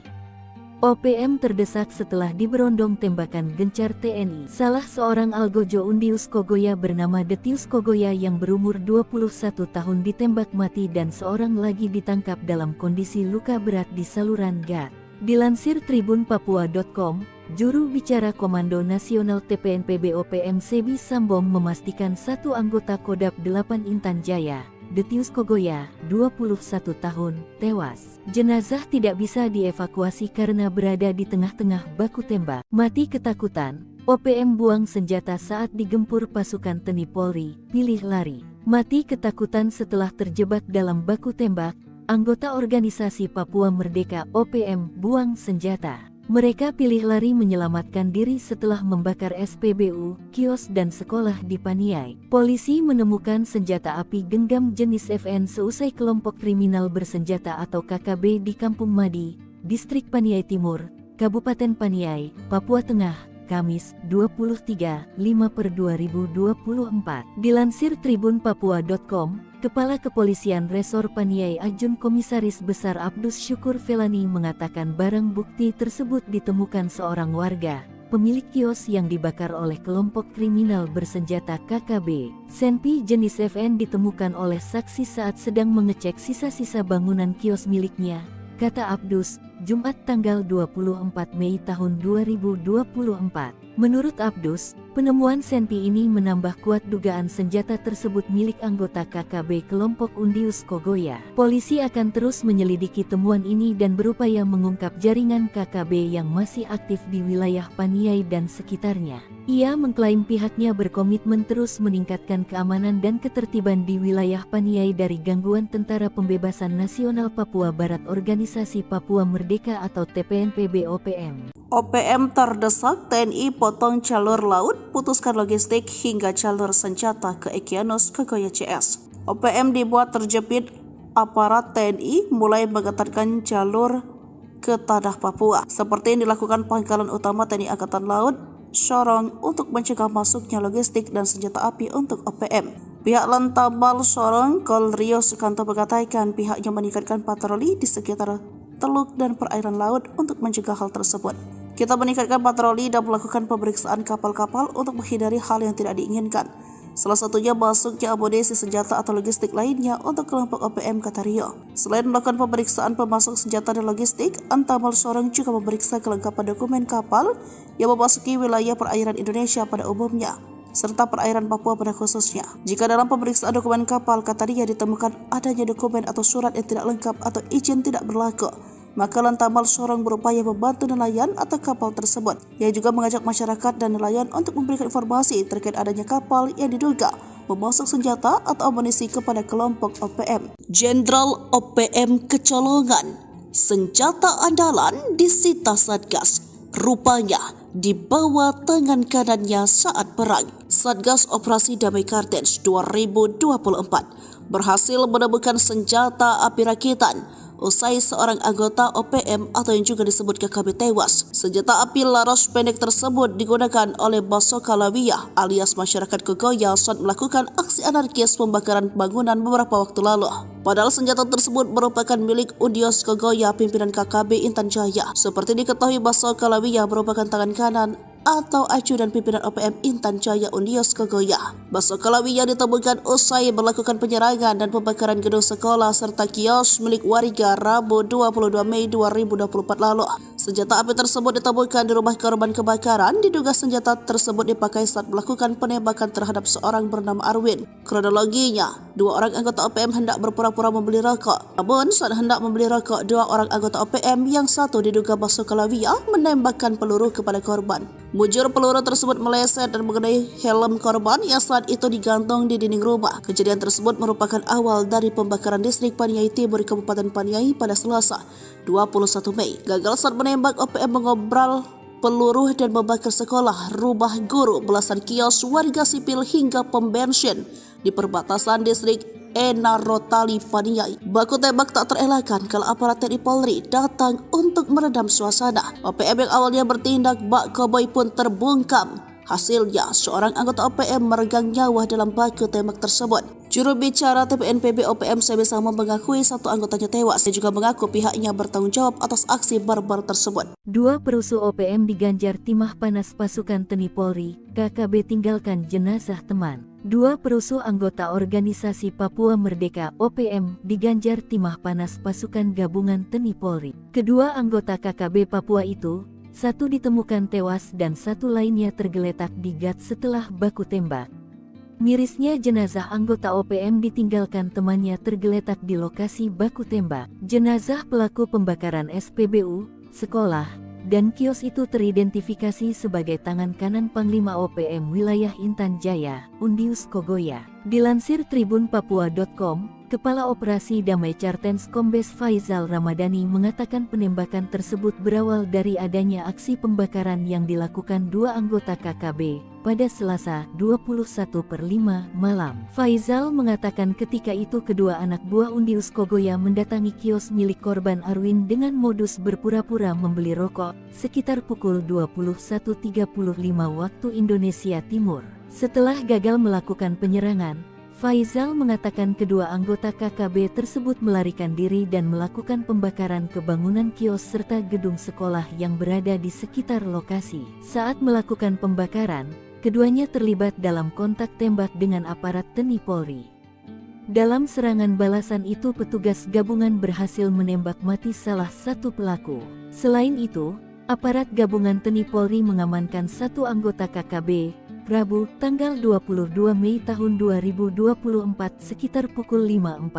OPM terdesak setelah diberondong tembakan gencar TNI. Salah seorang algojo Undius Kogoya bernama Detius Kogoya yang berumur 21 tahun ditembak mati dan seorang lagi ditangkap dalam kondisi luka berat di saluran gat. Dilansir tribunpapua.com, juru bicara Komando Nasional TPNPB OPM Sebbi Sambom memastikan satu anggota Kodap 8 Intan Jaya, Detius Kogoya, 21 tahun, tewas. Jenazah tidak bisa dievakuasi karena berada di tengah-tengah baku tembak. Mati ketakutan, OPM buang senjata saat digempur pasukan TNI Polri, pilih lari. Mati ketakutan setelah terjebak dalam baku tembak. Anggota Organisasi Papua Merdeka OPM buang senjata. Mereka pilih lari menyelamatkan diri setelah membakar SPBU, kios dan sekolah di Paniai. Polisi menemukan senjata api genggam jenis FN seusai kelompok kriminal bersenjata atau KKB di Kampung Madi, Distrik Paniai Timur, Kabupaten Paniai, Papua Tengah, Kamis, 23/5/2024. Dilansir tribunpapua.com, Kepala Kepolisian Resor Paniai Ajun Komisaris Besar Abdus Syukur Felani mengatakan barang bukti tersebut ditemukan seorang warga, pemilik kios yang dibakar oleh kelompok kriminal bersenjata KKB. Senpi jenis FN ditemukan oleh saksi saat sedang mengecek sisa-sisa bangunan kios miliknya, kata Abdus, Jumat tanggal 24 Mei tahun 2024. Menurut Abdus, penemuan senpi ini menambah kuat dugaan senjata tersebut milik anggota KKB kelompok Undius Kogoya. Polisi akan terus menyelidiki temuan ini dan berupaya mengungkap jaringan KKB yang masih aktif di wilayah Paniai dan sekitarnya. Ia mengklaim pihaknya berkomitmen terus meningkatkan keamanan dan ketertiban di wilayah Paniai dari gangguan Tentara Pembebasan Nasional Papua Barat Organisasi Papua Merdeka atau TPNPB-OPM. OPM terdesak, TNI potong jalur laut, putuskan logistik hingga jalur senjata ke Egyanus Kogoya CS. OPM dibuat terjepit, aparat TNI mulai mengetatkan jalur ke tanah Papua, seperti yang dilakukan Pangkalan Utama TNI Angkatan Laut, Sorong, untuk mencegah masuknya logistik dan senjata api untuk OPM. Pihak Lantamal Sorong, Kol Rio Sukanto mengatakan pihaknya meningkatkan patroli di sekitar teluk dan perairan laut untuk mencegah hal tersebut. Kita meningkatkan patroli dan melakukan pemeriksaan kapal-kapal untuk menghindari hal yang tidak diinginkan. Salah satunya masuknya amunisi senjata atau logistik lainnya untuk kelompok OPM, kata Rio. Selain melakukan pemeriksaan pemasok senjata dan logistik, Antamal Sorong juga memeriksa kelengkapan dokumen kapal yang memasuki wilayah perairan Indonesia pada umumnya, serta perairan Papua pada khususnya. Jika dalam pemeriksaan dokumen kapal, kata Rio, ditemukan adanya dokumen atau surat yang tidak lengkap atau izin tidak berlaku, maka Lantamal Sorong berupaya membantu nelayan atau kapal tersebut. Ia juga mengajak masyarakat dan nelayan untuk memberikan informasi terkait adanya kapal yang diduga memasok senjata atau amunisi kepada kelompok OPM. Jenderal OPM kecolongan, senjata andalan disita Satgas, rupanya di bawah tangan kanannya saat perang. Satgas Operasi Damai Kartens 2024 berhasil menemukan senjata api rakitan usai seorang anggota OPM atau yang juga disebut KKB tewas. Senjata api laras pendek tersebut digunakan oleh Basoka Lawiyah alias masyarakat Kogoya saat melakukan aksi anarkis pembakaran bangunan beberapa waktu lalu. Padahal senjata tersebut merupakan milik Undius Kogoya pimpinan KKB Intan Jaya. Seperti diketahui, Basoka Lawiyah merupakan tangan kanan atau ajudan pimpinan OPM Intan Jaya Undius Kogoya. Basoka Lawiyah ditemukan usai melakukan penyerangan dan pembakaran gedung sekolah serta kios milik warga Rabu 22 Mei 2024 lalu. Senjata api tersebut ditemukan di rumah korban kebakaran. Diduga senjata tersebut dipakai saat melakukan penembakan terhadap seorang bernama Arwin. Kronologinya, dua orang anggota OPM hendak berpura-pura membeli rokok. Namun saat hendak membeli rokok, dua orang anggota OPM yang satu diduga Basoka Lawiyah menembakkan peluru kepada korban. Mujur peluru tersebut meleset dan mengenai helm korban yang saat itu digantung di dinding rumah. Kejadian tersebut merupakan awal dari pembakaran distrik Paniai Timur Kabupaten Paniai pada Selasa 21 Mei. Gagal saat menembak, OPM mengobral peluru dan membakar sekolah, rumah guru, belasan kios warga sipil hingga pom bensin di perbatasan distrik Enarotali Paniai. Baku tembak tak terelakkan kalau aparat TNI Polri datang untuk meredam suasana. OPM yang awalnya bertindak bak koboi pun terbungkam. Hasilnya, seorang anggota OPM meregang nyawa dalam baku tembak tersebut. Juru bicara TPNPB OPM Sebesama mengakui satu anggotanya tewas. Dia juga mengaku pihaknya bertanggung jawab atas aksi barbar tersebut. Dua perusuh OPM diganjar timah panas pasukan TNI Polri, KKB tinggalkan jenazah teman. Dua perusuh anggota organisasi Papua Merdeka OPM diganjar timah panas pasukan gabungan TNI Polri. Kedua anggota KKB Papua itu, satu ditemukan tewas dan satu lainnya tergeletak di gat setelah baku tembak. Mirisnya jenazah anggota OPM ditinggalkan temannya tergeletak di lokasi baku tembak. Jenazah pelaku pembakaran SPBU, sekolah, dan kios itu teridentifikasi sebagai tangan kanan Panglima OPM wilayah Intan Jaya, Undius Kogoya. Dilansir tribunpapua.com, Kepala Operasi Damai Cartens Kombes Faizal Ramadhani mengatakan penembakan tersebut berawal dari adanya aksi pembakaran yang dilakukan dua anggota KKB pada Selasa 21/5 malam. Faizal mengatakan ketika itu kedua anak buah Undius Kogoya mendatangi kios milik korban Arwin dengan modus berpura-pura membeli rokok sekitar pukul 21.35 waktu Indonesia Timur. Setelah gagal melakukan penyerangan, Faizal mengatakan kedua anggota KKB tersebut melarikan diri dan melakukan pembakaran ke bangunan kios serta gedung sekolah yang berada di sekitar lokasi. Saat melakukan pembakaran, keduanya terlibat dalam kontak tembak dengan aparat TNI Polri. Dalam serangan balasan itu petugas gabungan berhasil menembak mati salah satu pelaku. Selain itu, aparat gabungan TNI Polri mengamankan satu anggota KKB, Rabu, tanggal 22 Mei tahun 2024 sekitar pukul 5.45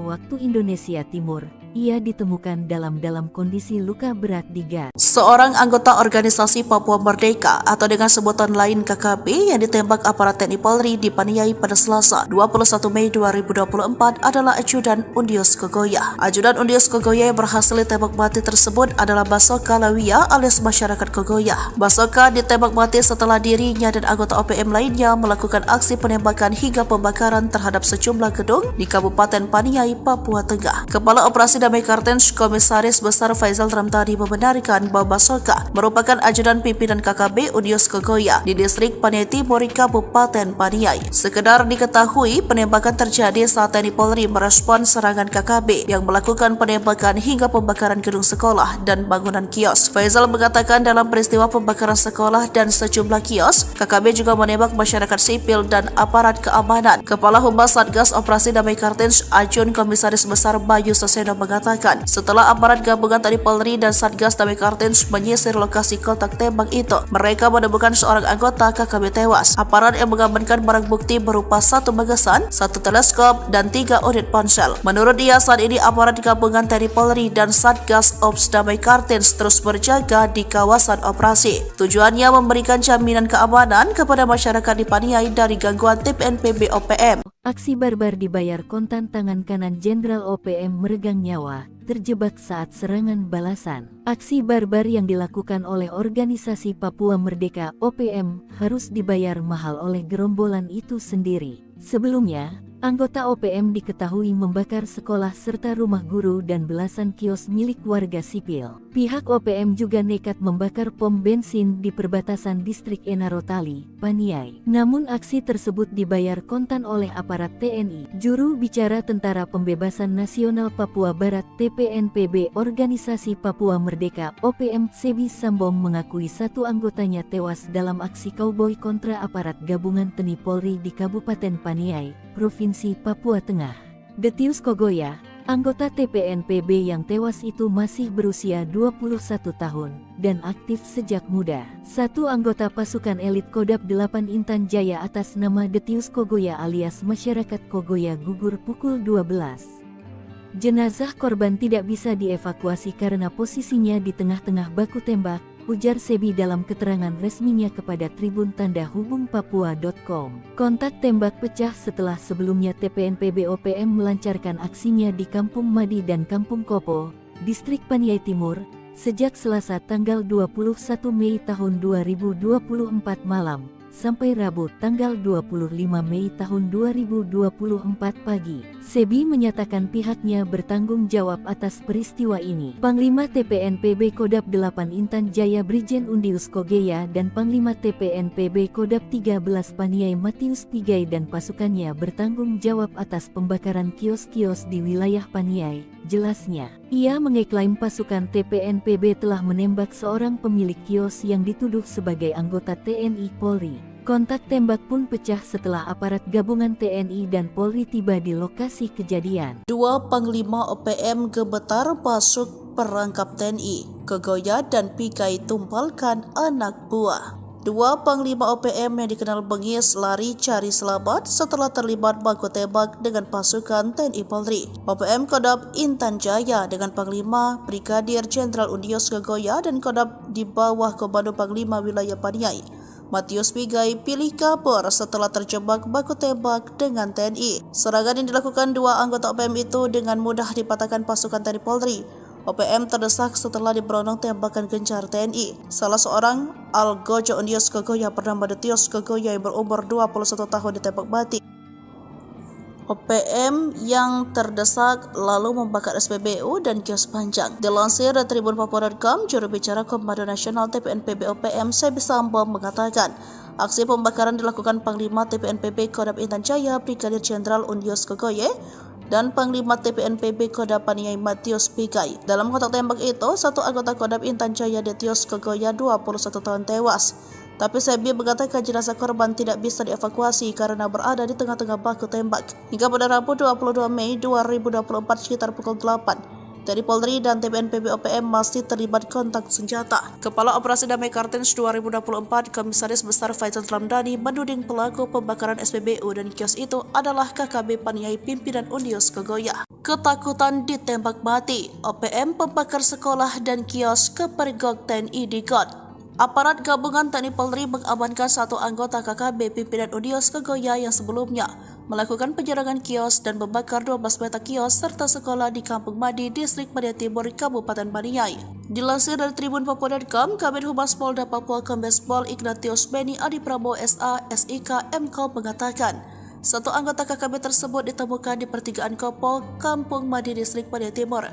waktu Indonesia Timur. Ia ditemukan dalam kondisi luka berat di gas. Seorang anggota organisasi Papua Merdeka atau dengan sebutan lain KKB yang ditembak aparat TNI Polri di Paniai pada Selasa 21 Mei 2024 adalah Ajudan Undius Kogoya. Ajudan Undius Kogoya yang berhasil ditembak mati tersebut adalah Basoka Lawia alias masyarakat Kogoya. Basoka ditembak mati setelah dirinya dan anggota OPM lainnya melakukan aksi penembakan hingga pembakaran terhadap sejumlah gedung di Kabupaten Paniai, Papua Tengah. Kepala Operasi Damai Cartens Komisaris Besar Faizal Ramadhani membenarkan bahwa Basoka merupakan ajudan pimpinan KKB Undius Kogoya di distrik Paniai Timur, Kabupaten Paniai. Sekedar diketahui, penembakan terjadi saat TNI Polri merespon serangan KKB yang melakukan penembakan hingga pembakaran gedung sekolah dan bangunan kios. Faizal mengatakan dalam peristiwa pembakaran sekolah dan sejumlah kios, KKB juga menembak masyarakat sipil dan aparat keamanan. Kepala Humas Satgas Operasi Damai Cartens Ajun Komisaris Besar Bayu Saseno mengatakan setelah aparat gabungan TNI Polri dan Satgas Damai Cartens menyisir lokasi kontak tembak itu, mereka menemukan seorang anggota KKB tewas. Aparat yang mengamankan barang bukti berupa satu magasan, satu teleskop, dan 3 unit ponsel. Menurut dia, saat ini aparat gabungan TNI Polri dan Satgas Ops Damai Cartens terus berjaga di kawasan operasi. Tujuannya memberikan jaminan keamanan kepada masyarakat di Paniai dari gangguan TPNPB OPM. Aksi barbar dibayar kontan. Tangan kanan Jenderal OPM meregang nyawa, terjebak saat serangan balasan. Aksi barbar yang dilakukan oleh organisasi Papua Merdeka OPM harus dibayar mahal oleh gerombolan itu sendiri. Sebelumnya, anggota OPM diketahui membakar sekolah serta rumah guru dan belasan kios milik warga sipil. Pihak OPM juga nekat membakar pom bensin di perbatasan distrik Enarotali, Paniai. Namun aksi tersebut dibayar kontan oleh aparat TNI. Juru bicara Tentara Pembebasan Nasional Papua Barat TPNPB Organisasi Papua Merdeka OPM Sebi Sambong mengakui satu anggotanya tewas dalam aksi kauboi kontra aparat gabungan TNI Polri di Kabupaten Paniai, Provinsi Papua Tengah. Detius Kogoya, anggota TPNPB yang tewas itu masih berusia 21 tahun dan aktif sejak muda. Satu anggota pasukan elit Kodam 8 Intan Jaya atas nama Detius Kogoya alias masyarakat Kogoya gugur pukul 12. Jenazah korban tidak bisa dievakuasi karena posisinya di tengah-tengah baku tembak, ujar Sebi dalam keterangan resminya kepada Tribun Tanda Hubung Papua.com. Kontak tembak pecah setelah sebelumnya TPNPB OPM melancarkan aksinya di Kampung Madi dan Kampung Kopo, distrik Paniai Timur, sejak Selasa tanggal 21 Mei tahun 2024 malam, sampai Rabu tanggal 25 Mei tahun 2024 pagi. Sebi menyatakan pihaknya bertanggung jawab atas peristiwa ini. Panglima TPNPB Kodam 8 Intan Jaya Brigjen Undius Kogoya dan Panglima TPNPB Kodam 13 Paniai Matius Pigai dan pasukannya bertanggung jawab atas pembakaran kios-kios di wilayah Paniai, jelasnya. Ia mengeklaim pasukan TPNPB telah menembak seorang pemilik kios yang dituduh sebagai anggota TNI Polri. Kontak tembak pun pecah setelah aparat gabungan TNI dan Polri tiba di lokasi kejadian. Dua Panglima OPM gemetar masuk perangkap TNI. Kogoya dan Pigai tumpalkan anak buah. Dua Panglima OPM yang dikenal bengis lari cari selamat setelah terlibat baku tembak dengan pasukan TNI Polri. OPM Kodam Intan Jaya dengan Panglima Brigadir Jenderal Undius Kogoya dan Kodam di bawah Komando Panglima Wilayah Paniai Matius Pigai pilih kabur setelah terjebak baku tembak dengan TNI. Serangan yang dilakukan dua anggota OPM itu dengan mudah dipatahkan pasukan TNI Polri. OPM terdesak setelah diberondong tembakan gencar TNI. Salah seorang Algojo Unius Kogoya bernama Detius Kogoya yang berumur 21 tahun ditembak mati. OPM yang terdesak lalu membakar SPBU dan kios panjang. Dilansir dari Tribun Papua.com, juru bicara Komando Nasional TPNPB OPM Sebi Sambo mengatakan, aksi pembakaran dilakukan Panglima TPNPB Kodam Intan Jaya Brigadir Jenderal Unius Kogoye dan Panglima TPNPB Kodam Paniai Matius Pigai. Dalam kontak tembak itu, satu anggota Kodam Intan Jaya Detius Kogoya 21 tahun tewas. Tapi Sebi mengatakan jenazah korban tidak bisa dievakuasi karena berada di tengah-tengah baku tembak. Hingga pada Rabu 22 Mei 2024 sekitar pukul 8, TNI Polri dan TPNPB OPM masih terlibat kontak senjata. Kepala Operasi Damai Kartens 2024 Komisaris Besar Faisal Ramdhani menuding pelaku pembakaran SPBU dan kios itu adalah KKB Paniai pimpinan Unius Kogoya. Ketakutan ditembak mati, OPM pembakar sekolah dan kios ke perigok TNI di God. Aparat gabungan TNI Polri mengamankan satu anggota KKB pimpinan Unius Kogoya yang sebelumnya melakukan penyerangan kios dan membakar 12 petak kios serta sekolah di Kampung Madi, Distrik Paniai Timur, Kabupaten Paniai. Dilansir dari Tribun Papua.com, Kabid Humas Polda Papua Kombes Pol Ignatius Beni Adi Prabowo SA, SIK, MKOM mengatakan, satu anggota KKB tersebut ditemukan di pertigaan Kopo, Kampung Madi, Distrik Paniai Timur,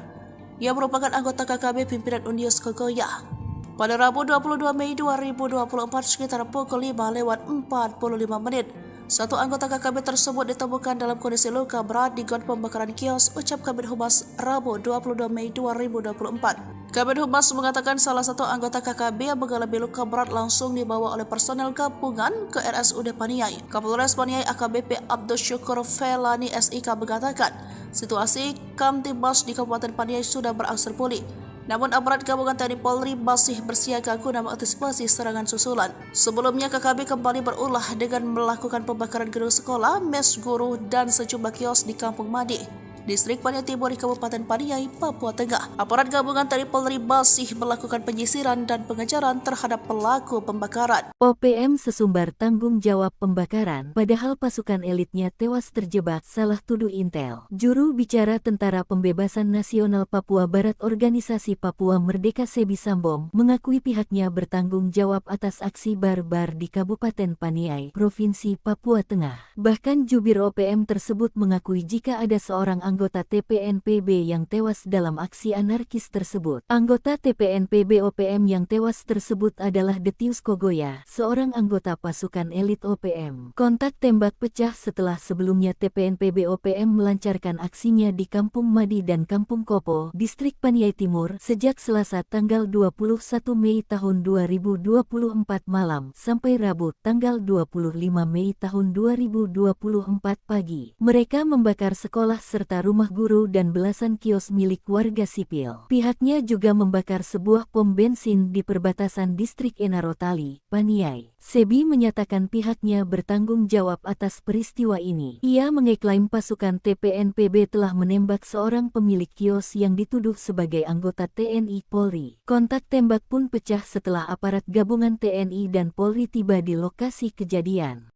yang merupakan anggota KKB pimpinan Unius Kogoya. Pada Rabu 22 Mei 2024 sekitar pukul 5:45, satu anggota KKB tersebut ditemukan dalam kondisi luka berat di got pembakaran kios, ucap Kabid Humas Rabu 22 Mei 2024. Kabid Humas mengatakan salah satu anggota KKB yang mengalami luka berat langsung dibawa oleh personel gabungan ke RSUD Paniai. Kapolres Paniai AKBP Abdul Syukur Felani SIK mengatakan, situasi Kamtibmas di Kabupaten Paniai sudah berangsur pulih. Namun aparat gabungan TNI Polri masih bersiaga guna mengantisipasi serangan susulan. Sebelumnya KKB kembali berulah dengan melakukan pembakaran gedung sekolah, mes guru, dan sejumlah kios di Kampung Madi, Distrik Paniai Timur di Kabupaten Paniai, Papua Tengah. Aparat gabungan TNI Polri masih melakukan penyisiran dan pengejaran terhadap pelaku pembakaran. OPM sesumbar tanggung jawab pembakaran, padahal pasukan elitnya tewas terjebak, salah tuduh Intel. Juru bicara Tentara Pembebasan Nasional Papua Barat Organisasi Papua Merdeka Sebi Sambo mengakui pihaknya bertanggung jawab atas aksi barbar di Kabupaten Paniai, Provinsi Papua Tengah. Bahkan jubir OPM tersebut mengakui jika ada seorang anggota TPNPB yang tewas dalam aksi anarkis tersebut. Anggota TPNPB OPM yang tewas tersebut adalah Detius Kogoya, seorang anggota pasukan elit OPM. Kontak tembak pecah setelah sebelumnya TPNPB OPM melancarkan aksinya di Kampung Madi dan Kampung Kopo, Distrik Paniai Timur, sejak Selasa tanggal 21 Mei tahun 2024 malam sampai Rabu tanggal 25 Mei tahun 2024 pagi. Mereka membakar sekolah serta rumah guru dan belasan kios milik warga sipil. Pihaknya juga membakar sebuah pom bensin di perbatasan Distrik Enarotali, Paniai. Sebi menyatakan pihaknya bertanggung jawab atas peristiwa ini. Ia mengeklaim pasukan TPNPB telah menembak seorang pemilik kios yang dituduh sebagai anggota TNI Polri. Kontak tembak pun pecah setelah aparat gabungan TNI dan Polri tiba di lokasi kejadian.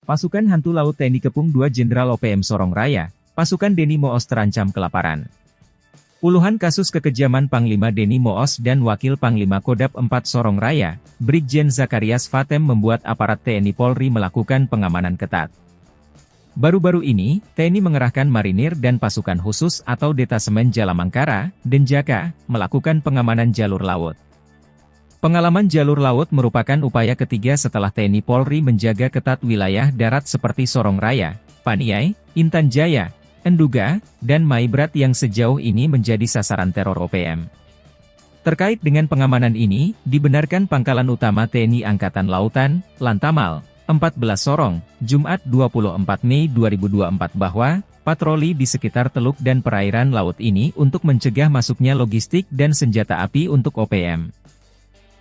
Pasukan Hantu Laut TNI Kepung 2 Jenderal OPM Sorong Raya, pasukan Deni Moos terancam kelaparan. Puluhan kasus kekejaman Panglima Deni Moos dan Wakil Panglima Kodam 4 Sorong Raya, Brigjen Zakarias Fatem membuat aparat TNI Polri melakukan pengamanan ketat. Baru-baru ini, TNI mengerahkan marinir dan pasukan khusus atau Detasemen Jalamangkara, Denjaka, melakukan pengamanan jalur laut. Pengalaman jalur laut merupakan upaya ketiga setelah TNI Polri menjaga ketat wilayah darat seperti Sorong Raya, Paniai, Intan Jaya, Enduga, dan Maibrat yang sejauh ini menjadi sasaran teror OPM. Terkait dengan pengamanan ini, dibenarkan Pangkalan Utama TNI Angkatan Lautan, Lantamal, 14 Sorong, Jumat 24 Mei 2024 bahwa patroli di sekitar teluk dan perairan laut ini untuk mencegah masuknya logistik dan senjata api untuk OPM.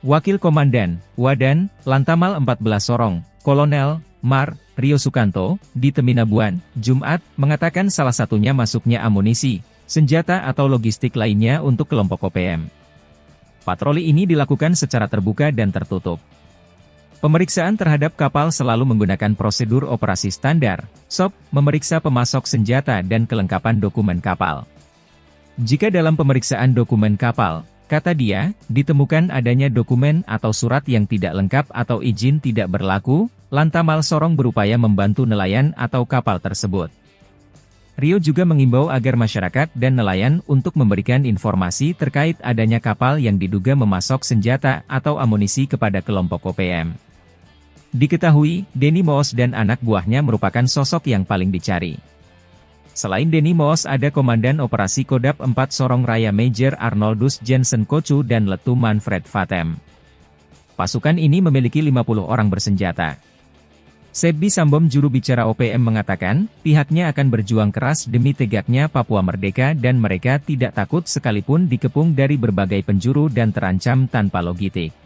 Wakil Komandan, Wadan, Lantamal 14 Sorong, Kolonel, Mar, Rio Sukanto, di Teminabuan, Jumat, mengatakan salah satunya masuknya amunisi, senjata atau logistik lainnya untuk kelompok OPM. Patroli ini dilakukan secara terbuka dan tertutup. Pemeriksaan terhadap kapal selalu menggunakan prosedur operasi standar, SOP, memeriksa pemasok senjata dan kelengkapan dokumen kapal. Jika dalam pemeriksaan dokumen kapal, kata dia, ditemukan adanya dokumen atau surat yang tidak lengkap atau izin tidak berlaku, Lantamal Sorong berupaya membantu nelayan atau kapal tersebut. Rio juga mengimbau agar masyarakat dan nelayan untuk memberikan informasi terkait adanya kapal yang diduga memasok senjata atau amunisi kepada kelompok OPM. Diketahui, Denny Moos dan anak buahnya merupakan sosok yang paling dicari. Selain Denny Moos ada Komandan Operasi Kodap 4 Sorong Raya Major Arnoldus Jensen Kocu dan Letu Manfred Vatem. Pasukan ini memiliki 50 orang bersenjata. Sebbi Sambom juru bicara OPM mengatakan, pihaknya akan berjuang keras demi tegaknya Papua merdeka dan mereka tidak takut sekalipun dikepung dari berbagai penjuru dan terancam tanpa logistik.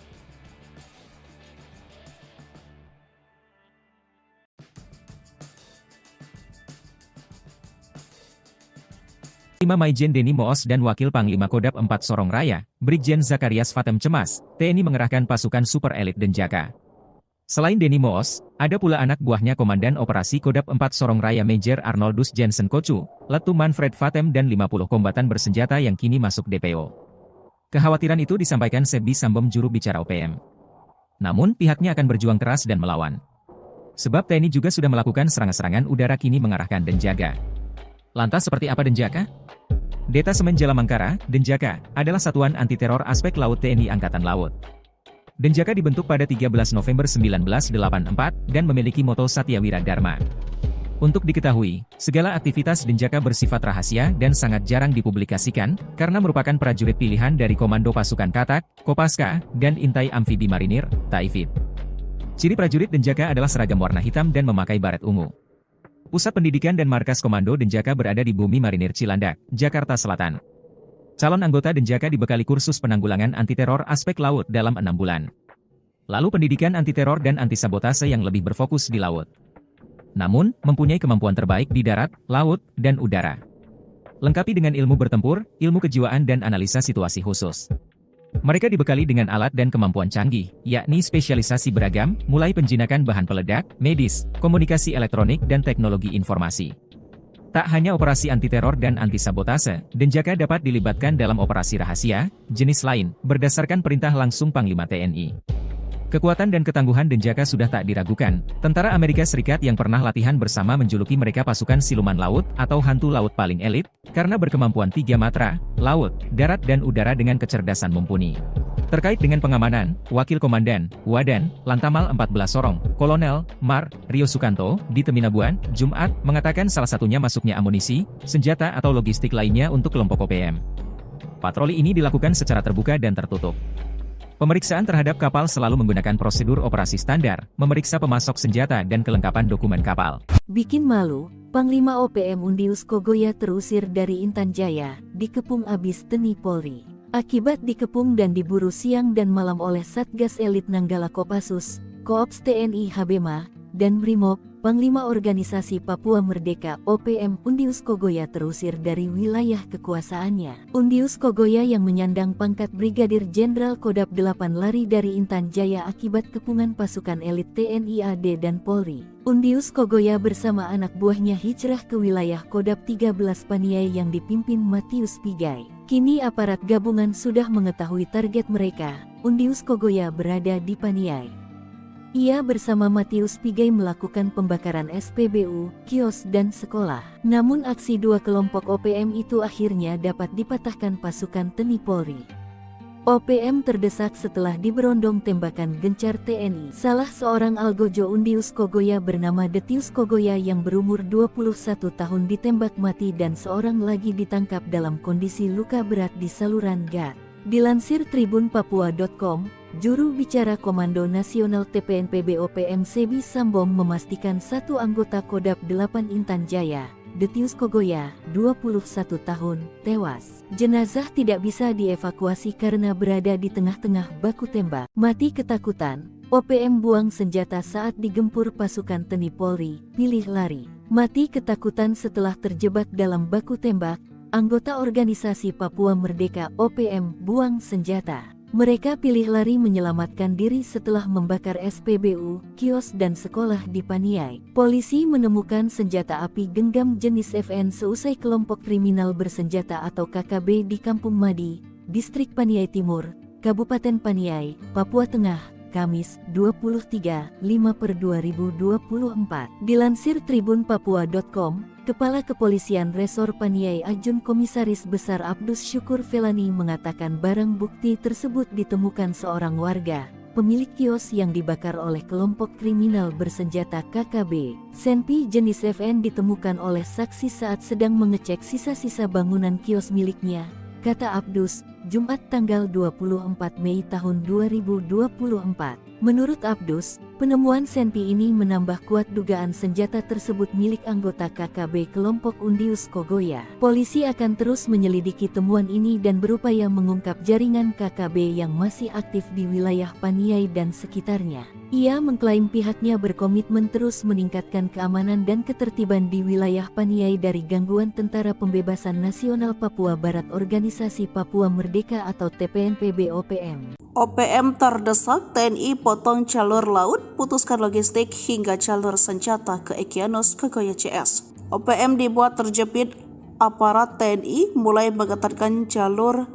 Panglima Maijen Denny Moos dan Wakil Panglima Kodap 4 Sorong Raya, Brigjen Zakarias Vatem cemas, TNI mengerahkan pasukan super elit Denjaka. Selain Denny Moos, ada pula anak buahnya Komandan Operasi Kodap 4 Sorong Raya Major Arnoldus Jensen Kocu, Letu Manfred Vatem dan 50 kombatan bersenjata yang kini masuk DPO. Kekhawatiran itu disampaikan Sebbi Sambom juru bicara OPM. Namun pihaknya akan berjuang keras dan melawan. Sebab TNI juga sudah melakukan serangan-serangan udara kini mengarahkan Denjaka. Lantas seperti apa Denjaka? Detasemen Jalamangkara, Denjaka, adalah satuan anti-teror aspek laut TNI Angkatan Laut. Denjaka dibentuk pada 13 November 1984 dan memiliki moto Satya Wira Dharma. Untuk diketahui, segala aktivitas Denjaka bersifat rahasia dan sangat jarang dipublikasikan, karena merupakan prajurit pilihan dari Komando Pasukan Katak, Kopaska, dan Intai Amfibi Marinir, Taifib. Ciri prajurit Denjaka adalah seragam warna hitam dan memakai baret ungu. Pusat pendidikan dan markas Komando Denjaka berada di Bumi Marinir Cilandak, Jakarta Selatan. Calon anggota Denjaka dibekali kursus penanggulangan anti-teror aspek laut dalam 6 bulan. Lalu pendidikan anti-teror dan anti-sabotase yang lebih berfokus di laut. Namun, mempunyai kemampuan terbaik di darat, laut, dan udara. Lengkapi dengan ilmu bertempur, ilmu kejiwaan dan analisa situasi khusus. Mereka dibekali dengan alat dan kemampuan canggih, yakni spesialisasi beragam, mulai penjinakan bahan peledak, medis, komunikasi elektronik dan teknologi informasi. Tak hanya operasi anti-teror dan anti-sabotase, Denjaka dapat dilibatkan dalam operasi rahasia, jenis lain, berdasarkan perintah langsung Panglima TNI. Kekuatan dan ketangguhan Denjaka sudah tak diragukan. Tentara Amerika Serikat yang pernah latihan bersama menjuluki mereka pasukan siluman laut atau hantu laut paling elit, karena berkemampuan 3 matra, laut, darat dan udara dengan kecerdasan mumpuni. Terkait dengan pengamanan, Wakil Komandan, Wadan, Lantamal 14 Sorong, Kolonel, Mar, Rio Sukanto, di Teminabuan, Jumat, mengatakan salah satunya masuknya amunisi, senjata atau logistik lainnya untuk kelompok OPM. Patroli ini dilakukan secara terbuka dan tertutup. Pemeriksaan terhadap kapal selalu menggunakan prosedur operasi standar, memeriksa pemasok senjata dan kelengkapan dokumen kapal. Bikin malu, Panglima OPM Undius Kogoya terusir dari Intan Jaya, dikepung abis TNI Polri. Akibat dikepung dan diburu siang dan malam oleh Satgas Elit Nanggala Kopassus, Koops TNI Habema, dan Brimob, Panglima Organisasi Papua Merdeka OPM Undius Kogoya terusir dari wilayah kekuasaannya. Undius Kogoya yang menyandang pangkat Brigadir Jenderal Kodap 8 lari dari Intan Jaya akibat kepungan pasukan elit TNI AD dan Polri. Undius Kogoya bersama anak buahnya hijrah ke wilayah Kodap 13 Paniai yang dipimpin Matius Pigai. Kini aparat gabungan sudah mengetahui target mereka. Undius Kogoya berada di Paniai. Ia bersama Matius Pigai melakukan pembakaran SPBU, kios dan sekolah. Namun aksi dua kelompok OPM itu akhirnya dapat dipatahkan pasukan TNI Polri. OPM terdesak setelah diberondong tembakan gencar TNI. Salah seorang algojo Undius Kogoya bernama Detius Kogoya yang berumur 21 tahun ditembak mati dan seorang lagi ditangkap dalam kondisi luka berat di saluran gat. Dilansir tribunpapua.com, juru bicara Komando Nasional TPNPB OPM Sebbi Sambom memastikan satu anggota Kodap 8 Intan Jaya, Detius Kogoya, 21 tahun, tewas. Jenazah tidak bisa dievakuasi karena berada di tengah-tengah baku tembak. Mati ketakutan, OPM buang senjata saat digempur pasukan TNI Polri, pilih lari. Mati ketakutan setelah terjebak dalam baku tembak, anggota organisasi Papua Merdeka OPM buang senjata. Mereka pilih lari menyelamatkan diri setelah membakar SPBU, kios dan sekolah di Paniai. Polisi menemukan senjata api genggam jenis FN seusai kelompok kriminal bersenjata atau KKB di Kampung Madi, Distrik Paniai Timur, Kabupaten Paniai, Papua Tengah, Kamis, 23/5/2024. Dilansir tribunpapua.com, Kepala Kepolisian Resor Paniai Ajun Komisaris Besar Abdus Syukur Felani mengatakan barang bukti tersebut ditemukan seorang warga, pemilik kios yang dibakar oleh kelompok kriminal bersenjata KKB. Senpi jenis FN ditemukan oleh saksi saat sedang mengecek sisa-sisa bangunan kios miliknya, kata Abdus, Jumat tanggal 24 Mei tahun 2024. Menurut Abdus, penemuan senpi ini menambah kuat dugaan senjata tersebut milik anggota KKB kelompok Undius Kogoya. Polisi akan terus menyelidiki temuan ini dan berupaya mengungkap jaringan KKB yang masih aktif di wilayah Paniai dan sekitarnya. Ia mengklaim pihaknya berkomitmen terus meningkatkan keamanan dan ketertiban di wilayah Paniai dari gangguan Tentara Pembebasan Nasional Papua Barat Organisasi Papua Merdeka atau TPNPB-OPM. OPM terdesak, TNI potong jalur laut, putuskan logistik hingga jalur senjata ke Egyanus Kogoya CS. OPM dibuat terjepit, aparat TNI mulai mengetatkan jalur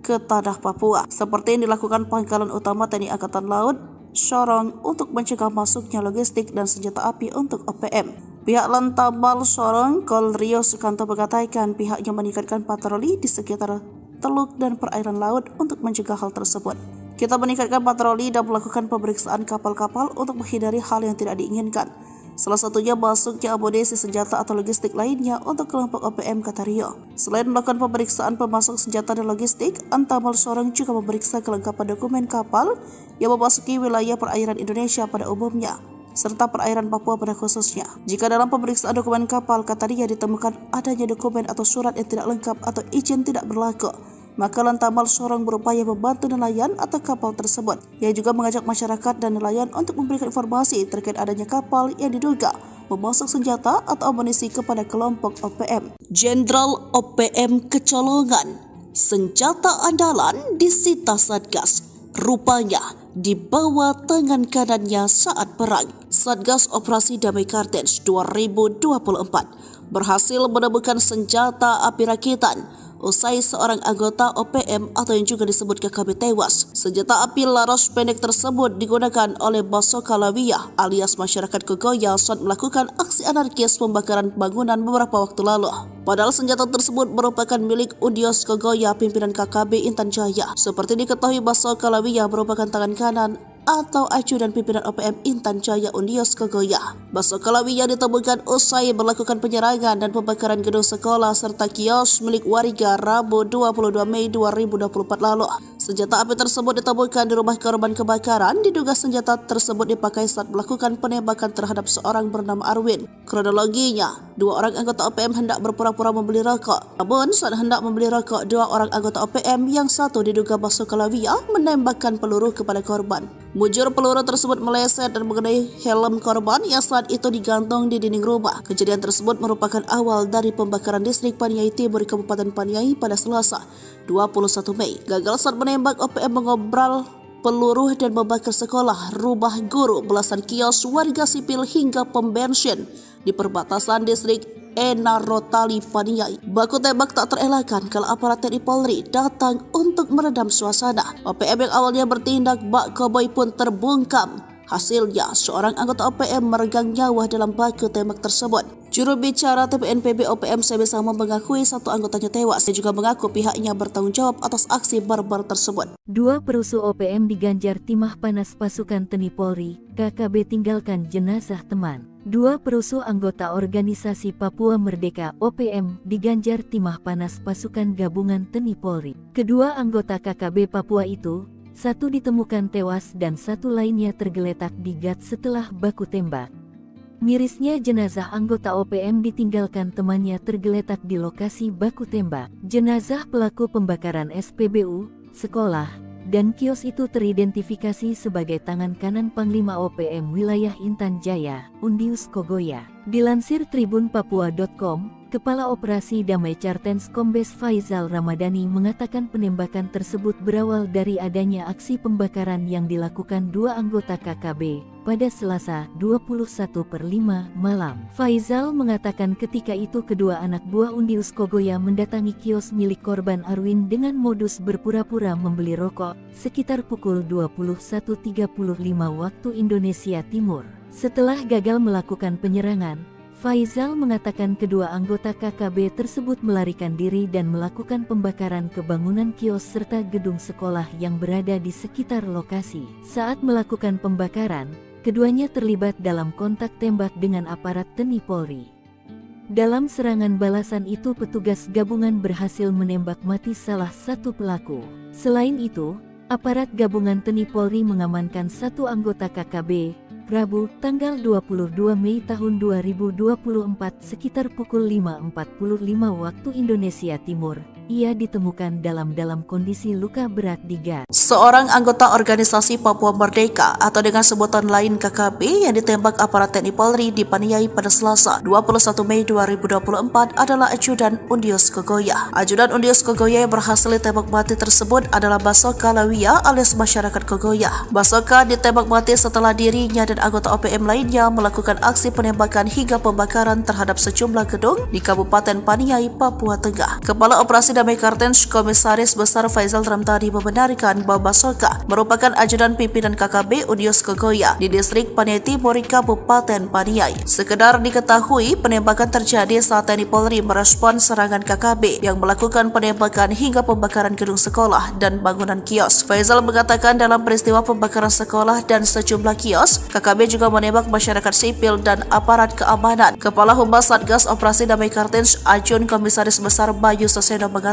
ke tanah Papua, seperti yang dilakukan Pangkalan Utama TNI Angkatan Laut, Sorong, untuk mencegah masuknya logistik dan senjata api untuk OPM. Pihak Lantamal Sorong, Kol Rio Sukanto mengatakan pihaknya meningkatkan patroli di sekitar teluk dan perairan laut untuk mencegah hal tersebut. Kita meningkatkan patroli dan melakukan pemeriksaan kapal-kapal untuk menghindari hal yang tidak diinginkan. Salah satunya masuknya amunisi senjata atau logistik lainnya untuk kelompok OPM, kata Rio. Selain melakukan pemeriksaan pemasok senjata dan logistik, Antamal Sorong juga memeriksa kelengkapan dokumen kapal yang memasuki wilayah perairan Indonesia pada umumnya, serta perairan Papua pada khususnya. Jika dalam pemeriksaan dokumen kapal, kata Rio, ditemukan adanya dokumen atau surat yang tidak lengkap atau izin tidak berlaku, maka Lantamal Sorong berupaya membantu nelayan atau kapal tersebut. Ia juga mengajak masyarakat dan nelayan untuk memberikan informasi terkait adanya kapal yang diduga memasok senjata atau amunisi kepada kelompok OPM. Jenderal OPM kecolongan, senjata andalan disita Satgas, rupanya di bawah tangan kanannya saat perang. Satgas Operasi Damai Kartens 2024 berhasil menemukan senjata api rakitan usai seorang anggota OPM atau yang juga disebut KKB tewas. Senjata api laras pendek tersebut digunakan oleh Basoka Lawiyah alias masyarakat Kogoya saat melakukan aksi anarkis pembakaran bangunan beberapa waktu lalu. Padahal senjata tersebut merupakan milik Undius Kogoya pimpinan KKB Intan Jaya. Seperti diketahui, Basoka Lawiyah merupakan tangan kanan atau ajudan pimpinan OPM Intan Jaya Undius Kogoya. Basoka Lawiyah ditemukan usai melakukan penyerangan dan pembakaran gedung sekolah serta kios milik warga Rabu 22 Mei 2024 lalu. Senjata api tersebut ditemukan di rumah korban kebakaran. Diduga senjata tersebut dipakai saat melakukan penembakan terhadap seorang bernama Arwin. Kronologinya, dua orang anggota OPM hendak berpura-pura membeli rokok. Namun saat hendak membeli rokok, dua orang anggota OPM yang satu diduga Basoka Lawiyah menembakkan peluru kepada korban. Mujur peluru tersebut meleset dan mengenai helm korban yang saat itu digantung di dinding rumah. Kejadian tersebut merupakan awal dari pembakaran distrik Paniai Timur Kabupaten Paniai pada Selasa 21 Mei. Gagal saat menembak, OPM mengobral peluru dan membakar sekolah, rumah guru, belasan kios warga sipil hingga pom bensin di perbatasan distrik Enarotali Paniai. Baku tembak tak terelakkan kalau aparat TNI Polri datang untuk meredam suasana. OPM yang awalnya bertindak bak koboi pun terbungkam. Hasilnya, seorang anggota OPM meregang nyawa dalam baku tembak tersebut. Juru bicara TPNPB OPM Sebesama mengakui satu anggotanya tewas. Dia juga mengaku pihaknya bertanggung jawab atas aksi barbar tersebut. Dua perusuh OPM diganjar timah panas pasukan TNI Polri, KKB tinggalkan jenazah teman. Dua perusuh anggota organisasi Papua Merdeka OPM diganjar timah panas pasukan gabungan TNI Polri. Kedua anggota KKB Papua itu, satu ditemukan tewas dan satu lainnya tergeletak di gat setelah baku tembak. Mirisnya jenazah anggota OPM ditinggalkan temannya tergeletak di lokasi baku tembak. Jenazah pelaku pembakaran SPBU, sekolah, dan kios itu teridentifikasi sebagai tangan kanan Panglima OPM wilayah Intan Jaya, Undius Kogoya. Dilansir tribunpapua.com, Kepala Operasi Damai Cartens Kombes Faizal Ramadhani mengatakan penembakan tersebut berawal dari adanya aksi pembakaran yang dilakukan dua anggota KKB pada Selasa 21/5 malam. Faizal mengatakan ketika itu kedua anak buah Undius Kogoya mendatangi kios milik korban Arwin dengan modus berpura-pura membeli rokok sekitar pukul 21.35 waktu Indonesia Timur. Setelah gagal melakukan penyerangan, Faizal mengatakan kedua anggota KKB tersebut melarikan diri dan melakukan pembakaran ke bangunan kios serta gedung sekolah yang berada di sekitar lokasi. Saat melakukan pembakaran, keduanya terlibat dalam kontak tembak dengan aparat TNI Polri. Dalam serangan balasan itu petugas gabungan berhasil menembak mati salah satu pelaku. Selain itu, aparat gabungan TNI Polri mengamankan satu anggota KKB, Rabu, tanggal 22 Mei tahun 2024 sekitar pukul 5.45 waktu Indonesia Timur. Ia ditemukan dalam kondisi luka berat di gas. Seorang anggota organisasi Papua Merdeka atau dengan sebutan lain KKB yang ditembak aparat TNI Polri di Paniai pada Selasa 21 Mei 2024 adalah ajudan Undius Kogoya. Ajudan Undius Kogoya yang berhasil ditembak mati tersebut adalah Basoka Lawia alias masyarakat Kogoya. Basoka ditembak mati setelah dirinya dan anggota OPM lainnya melakukan aksi penembakan hingga pembakaran terhadap sejumlah gedung di Kabupaten Paniai, Papua Tengah. Kepala Operasi Damai Cartens Komisaris Besar Faizal Ramadhani membenarkan bahwa Basoka merupakan ajudan pimpinan KKB Undius Kogoya di distrik Paniai Timur, Kabupaten Paniai. Sekedar diketahui, penembakan terjadi saat TNI Polri merespon serangan KKB yang melakukan penembakan hingga pembakaran gedung sekolah dan bangunan kios. Faizal mengatakan dalam peristiwa pembakaran sekolah dan sejumlah kios, KKB juga menembak masyarakat sipil dan aparat keamanan. Kepala Humas Satgas Operasi Damai Cartens Ajun Komisaris Besar Bayu Saseno mengatakan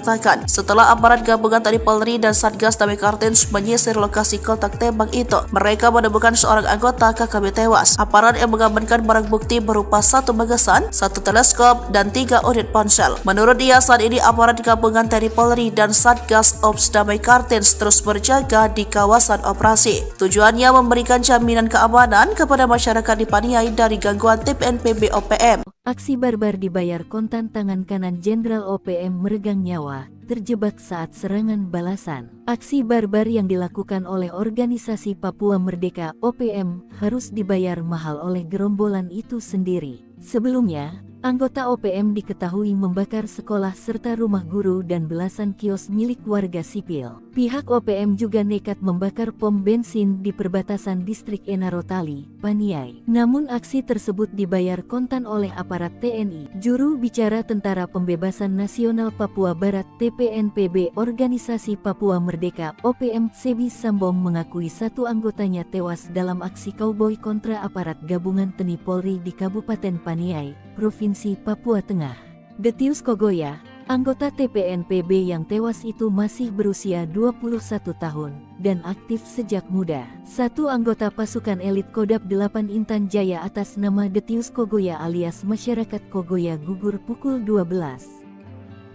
setelah aparat gabungan TNI Polri dan Satgas Damai Cartens menyisir lokasi kontak tembak itu, mereka menemukan seorang anggota KKB tewas. Aparat yang mengamankan barang bukti berupa satu magasan, satu teleskop, dan 3 unit ponsel. Menurut dia, saat ini aparat gabungan TNI Polri dan Satgas Ops Damai Cartens terus berjaga di kawasan operasi. Tujuannya memberikan jaminan keamanan kepada masyarakat di Paniai dari gangguan TPNPB OPM. Aksi barbar dibayar kontan tangan kanan Jenderal OPM meregang nyawa, terjebak saat serangan balasan. Aksi barbar yang dilakukan oleh organisasi Papua Merdeka OPM harus dibayar mahal oleh gerombolan itu sendiri. Sebelumnya, anggota OPM diketahui membakar sekolah serta rumah guru dan belasan kios milik warga sipil. Pihak OPM juga nekat membakar pom bensin di perbatasan distrik Enarotali, Paniai. Namun aksi tersebut dibayar kontan oleh aparat TNI. Juru bicara Tentara Pembebasan Nasional Papua Barat TPNPB Organisasi Papua Merdeka OPM Sebi Sambong mengakui satu anggotanya tewas dalam aksi kauboi kontra aparat gabungan TNI Polri di Kabupaten Paniai, Provinsi Papua Tengah. Detius Kogoya, anggota TPNPB yang tewas itu masih berusia 21 tahun dan aktif sejak muda. Satu anggota pasukan elit Kodam 8 Intan Jaya atas nama Detius Kogoya alias masyarakat Kogoya gugur pukul 12.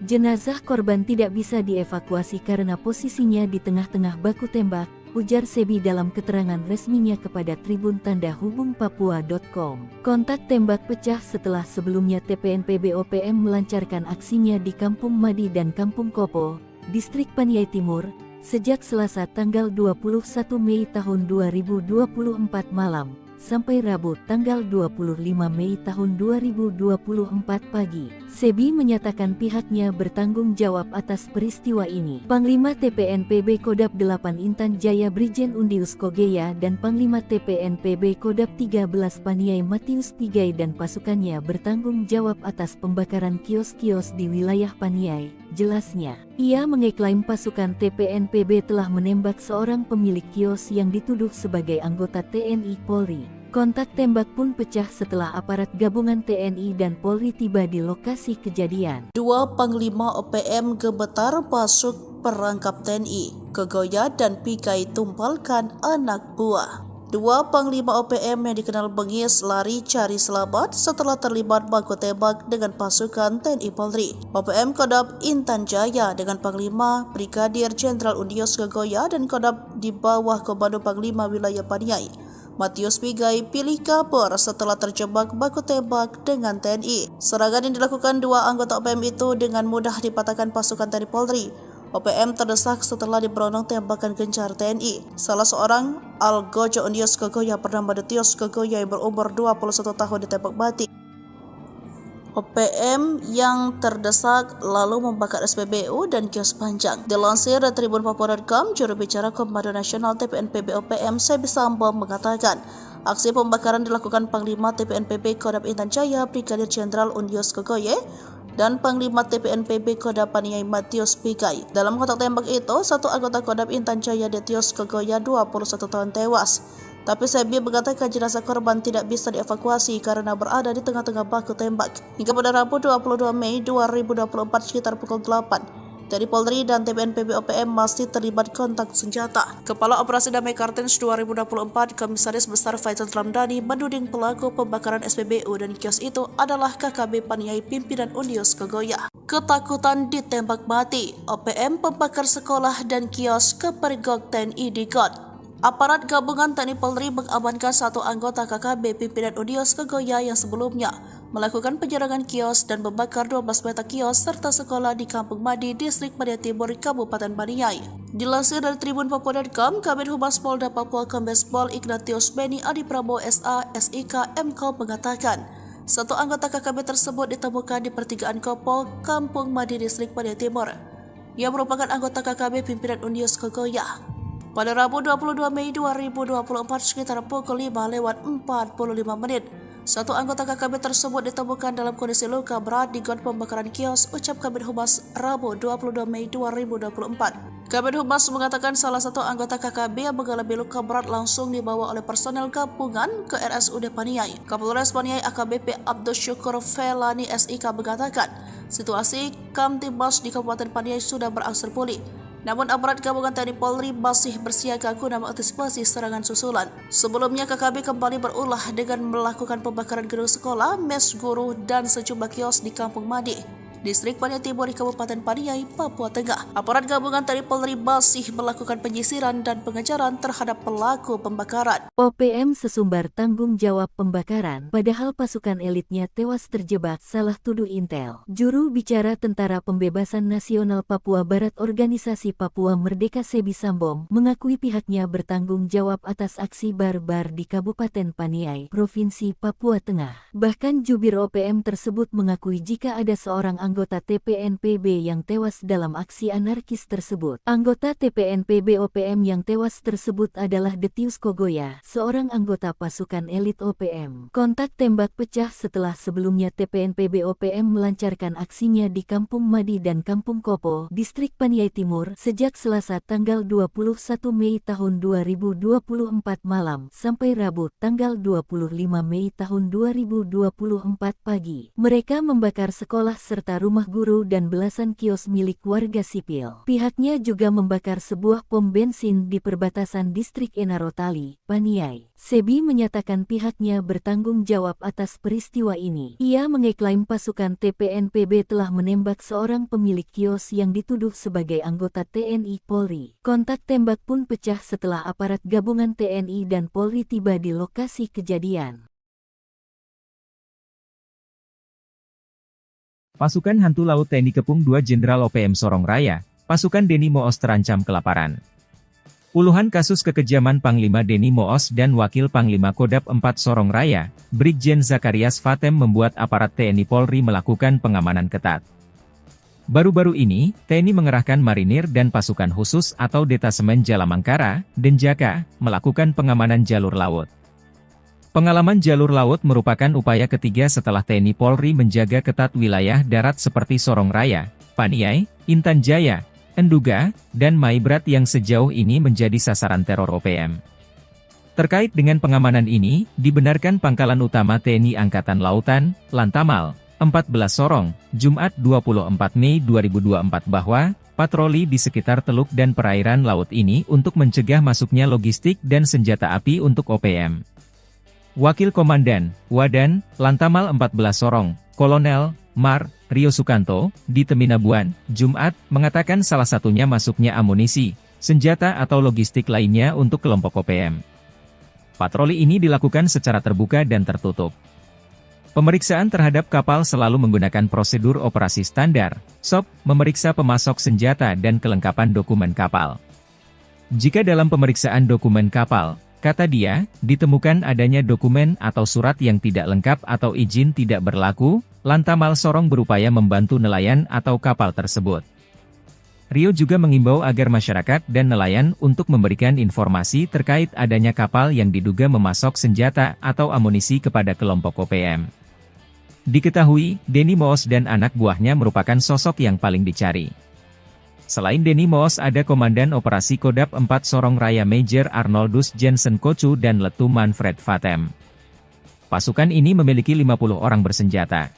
Jenazah korban tidak bisa dievakuasi karena posisinya di tengah-tengah baku tembak, ujar Sebi dalam keterangan resminya kepada Tribun Tanda Hubung Papua.com. Kontak tembak pecah setelah sebelumnya TPNPB OPM melancarkan aksinya di Kampung Madi dan Kampung Kopo, distrik Paniai Timur, sejak Selasa tanggal 21 Mei tahun 2024 malam, sampai Rabu tanggal 25 Mei tahun 2024 pagi. Sebi menyatakan pihaknya bertanggung jawab atas peristiwa ini. Panglima TPNPB Kodam 8 Intan Jaya Brigjen Undius Kogoya dan Panglima TPNPB Kodam 13 Paniai Matius Pigai dan pasukannya bertanggung jawab atas pembakaran kios-kios di wilayah Paniai, jelasnya. Ia mengeklaim pasukan TPNPB telah menembak seorang pemilik kios yang dituduh sebagai anggota TNI Polri. Kontak tembak pun pecah setelah aparat gabungan TNI dan Polri tiba di lokasi kejadian. Dua Panglima OPM gemetar masuk perangkap TNI. Kogoya dan Pigai tumpalkan anak buah. Dua Panglima OPM yang dikenal bengis lari cari selamat setelah terlibat baku tembak dengan pasukan TNI Polri. OPM Kodam Intan Jaya dengan Panglima Brigadir Jenderal Undius Kogoya dan Kodam di bawah Komando Panglima Wilayah Paniai Matius Pigai pilih kabur setelah terjebak baku tembak dengan TNI. Serangan yang dilakukan dua anggota OPM itu dengan mudah dipatahkan pasukan TNI Polri. OPM terdesak setelah diberondong tembakan gencar TNI. Salah seorang Algojo Unius Kogoya bernama Detios Kogoya yang berumur 21 tahun ditembak mati. OPM yang terdesak lalu membakar SPBU dan kios panjang. Dilansir dari Tribun Papua.com, juru bicara Komando Nasional TPNPB OPM Sebi Sambo mengatakan, aksi pembakaran dilakukan Panglima TPNPB Kodam Intan Jaya Brigadir Jenderal Unius Kogoye dan Panglima TPNPB Kodam Paniai Matius Pigai. Dalam kontak tembak itu, satu anggota Kodam Intan Jaya Detios Kogoya 21 tahun tewas. Tapi Sebi mengatakan jenazah korban tidak bisa dievakuasi karena berada di tengah-tengah baku tembak. Hingga pada Rabu 22 Mei 2024 sekitar pukul 8, TNI Polri dan TPNPB OPM masih terlibat kontak senjata. Kepala Operasi Damai Kartens 2024 Komisaris Besar Faisal Ramdhani menuding pelaku pembakaran SPBU dan kios itu adalah KKB Paniai pimpinan Unius Kogoya. Ketakutan ditembak mati, OPM pembakar sekolah dan kios ke perigok TNI di God. Aparat gabungan TNI Polri mengamankan satu anggota KKB pimpinan Unius Kogoya yang sebelumnya melakukan penyerangan kios dan membakar 12 petak kios serta sekolah di Kampung Madi, Distrik Paniai Timur, Kabupaten Paniai. Dilansir dari Tribun Papua.com, Kabid Humas Polda Papua Kombes Pol Ignatius Beni Adi Prabowo SA, SIK, MKOM mengatakan, satu anggota KKB tersebut ditemukan di pertigaan Kopol, Kampung Madi, Distrik Paniai Timur, yang merupakan anggota KKB pimpinan Unius Kogoya. Pada Rabu 22 Mei 2024 sekitar pukul 5:45, satu anggota KKB tersebut ditemukan dalam kondisi luka berat di got pembakaran kios, ucap Kabid Humas Rabu 22 Mei 2024. Kabid Humas mengatakan salah satu anggota KKB yang mengalami luka berat langsung dibawa oleh personel gabungan ke RSUD Paniai. Kapolres Paniai AKBP Abdul Syukur Felani SIK mengatakan, situasi Kamtibmas di Kabupaten Paniai sudah berangsur pulih. Namun aparat gabungan TNI Polri masih bersiaga guna mengantisipasi serangan susulan. Sebelumnya KKB kembali berulah dengan melakukan pembakaran gedung sekolah, mes guru, dan sejumlah kios di Kampung Madi, Distrik Paniai Timur di Kabupaten Paniai, Papua Tengah. Aparat gabungan TNI Polri masih melakukan penyisiran dan pengejaran terhadap pelaku pembakaran. OPM sesumbar tanggung jawab pembakaran, padahal pasukan elitnya tewas terjebak, salah tuduh Intel. Juru bicara Tentara Pembebasan Nasional Papua Barat Organisasi Papua Merdeka Sebi Sambom mengakui pihaknya bertanggung jawab atas aksi barbar di Kabupaten Paniai, Provinsi Papua Tengah. Bahkan jubir OPM tersebut mengakui jika ada seorang anggota TPNPB yang tewas dalam aksi anarkis tersebut. Anggota TPNPB OPM yang tewas tersebut adalah Detius Kogoya, seorang anggota pasukan elit OPM. Kontak tembak pecah setelah sebelumnya TPNPB OPM melancarkan aksinya di Kampung Madi dan Kampung Kopo, Distrik Paniai Timur, sejak Selasa tanggal 21 Mei tahun 2024 malam sampai Rabu tanggal 25 Mei tahun 2024 pagi. Mereka membakar sekolah serta rumah guru dan belasan kios milik warga sipil. Pihaknya juga membakar sebuah pom bensin di perbatasan Distrik Enarotali, Paniai. Sebi menyatakan pihaknya bertanggung jawab atas peristiwa ini. Ia mengeklaim pasukan TPNPB telah menembak seorang pemilik kios yang dituduh sebagai anggota TNI Polri. Kontak tembak pun pecah setelah aparat gabungan TNI dan Polri tiba di lokasi kejadian. Pasukan Hantu Laut TNI Kepung 2 Jenderal OPM Sorong Raya, pasukan Deni Moos terancam kelaparan. Puluhan kasus kekejaman Panglima Deni Moos dan Wakil Panglima Kodam 4 Sorong Raya, Brigjen Zakarias Fatem membuat aparat TNI Polri melakukan pengamanan ketat. Baru-baru ini, TNI mengerahkan marinir dan pasukan khusus atau Detasemen Jalamangkara, Denjaka, melakukan pengamanan jalur laut. Pengalaman jalur laut merupakan upaya ketiga setelah TNI Polri menjaga ketat wilayah darat seperti Sorong Raya, Paniai, Intan Jaya, Enduga, dan Maibrat yang sejauh ini menjadi sasaran teror OPM. Terkait dengan pengamanan ini, dibenarkan Pangkalan Utama TNI Angkatan Lautan, Lantamal, 14 Sorong, Jumat 24 Mei 2024 bahwa patroli di sekitar teluk dan perairan laut ini untuk mencegah masuknya logistik dan senjata api untuk OPM. Wakil Komandan, Wadan, Lantamal 14 Sorong, Kolonel, Mar, Rio Sukanto, di Teminabuan, Jumat, mengatakan salah satunya masuknya amunisi, senjata atau logistik lainnya untuk kelompok OPM. Patroli ini dilakukan secara terbuka dan tertutup. Pemeriksaan terhadap kapal selalu menggunakan prosedur operasi standar, SOP, memeriksa pemasok senjata dan kelengkapan dokumen kapal. Jika dalam pemeriksaan dokumen kapal, kata dia, ditemukan adanya dokumen atau surat yang tidak lengkap atau izin tidak berlaku, Lantamal Sorong berupaya membantu nelayan atau kapal tersebut. Rio juga mengimbau agar masyarakat dan nelayan untuk memberikan informasi terkait adanya kapal yang diduga memasok senjata atau amunisi kepada kelompok OPM. Diketahui, Denny Moos dan anak buahnya merupakan sosok yang paling dicari. Selain Denny Moos ada Komandan Operasi Kodap 4 Sorong Raya Major Arnoldus Jensen Kocu dan Letu Manfred Vatem. Pasukan ini memiliki 50 orang bersenjata.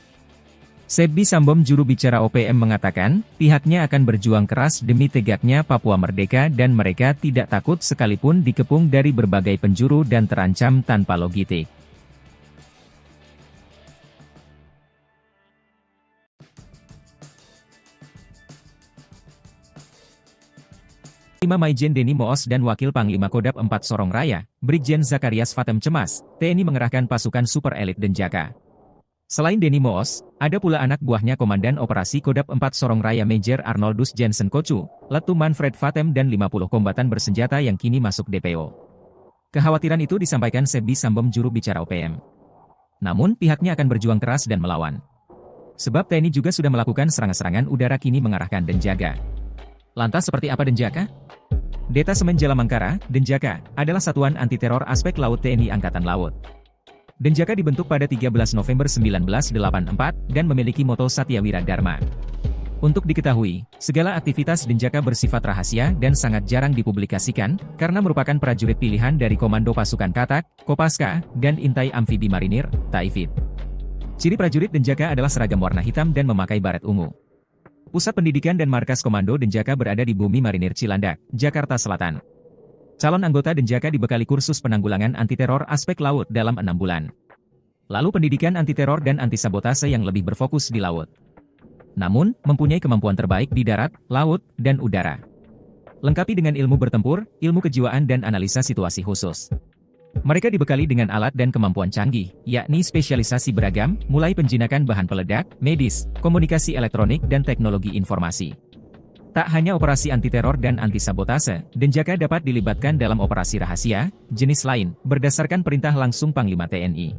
Sebbi Sambom juru bicara OPM mengatakan, pihaknya akan berjuang keras demi tegaknya Papua merdeka dan mereka tidak takut sekalipun dikepung dari berbagai penjuru dan terancam tanpa logistik. 5 Maijen Denny Moos dan Wakil Panglima Kodap 4 Sorong Raya, Brigjen Zakarias Vatem cemas, TNI mengerahkan pasukan super elit Denjaka. Selain Denny Moos, ada pula anak buahnya Komandan Operasi Kodap 4 Sorong Raya Major Arnoldus Jensen Kocu, Letu Manfred Vatem dan 50 kombatan bersenjata yang kini masuk DPO. Kekhawatiran itu disampaikan Sebbi Sambom juru bicara OPM. Namun pihaknya akan berjuang keras dan melawan. Sebab TNI juga sudah melakukan serangan-serangan udara kini mengarahkan Denjaka. Lantas seperti apa Denjaka? Detasemen Jalamangkara, Denjaka, adalah satuan anti-teror aspek laut TNI Angkatan Laut. Denjaka dibentuk pada 13 November 1984 dan memiliki moto Satyawira Dharma. Untuk diketahui, segala aktivitas Denjaka bersifat rahasia dan sangat jarang dipublikasikan, karena merupakan prajurit pilihan dari Komando Pasukan Katak, Kopaska, dan Intai Amfibi Marinir, Taifib. Ciri prajurit Denjaka adalah seragam warna hitam dan memakai baret ungu. Pusat pendidikan dan markas Komando Denjaka berada di Bumi Marinir Cilandak, Jakarta Selatan. Calon anggota Denjaka dibekali kursus penanggulangan anti-teror aspek laut dalam 6 bulan. Lalu pendidikan anti-teror dan anti-sabotase yang lebih berfokus di laut. Namun, mempunyai kemampuan terbaik di darat, laut, dan udara. Lengkapi dengan ilmu bertempur, ilmu kejiwaan dan analisa situasi khusus. Mereka dibekali dengan alat dan kemampuan canggih, yakni spesialisasi beragam, mulai penjinakan bahan peledak, medis, komunikasi elektronik dan teknologi informasi. Tak hanya operasi anti-teror dan anti-sabotase, Denjaka dapat dilibatkan dalam operasi rahasia, jenis lain, berdasarkan perintah langsung Panglima TNI.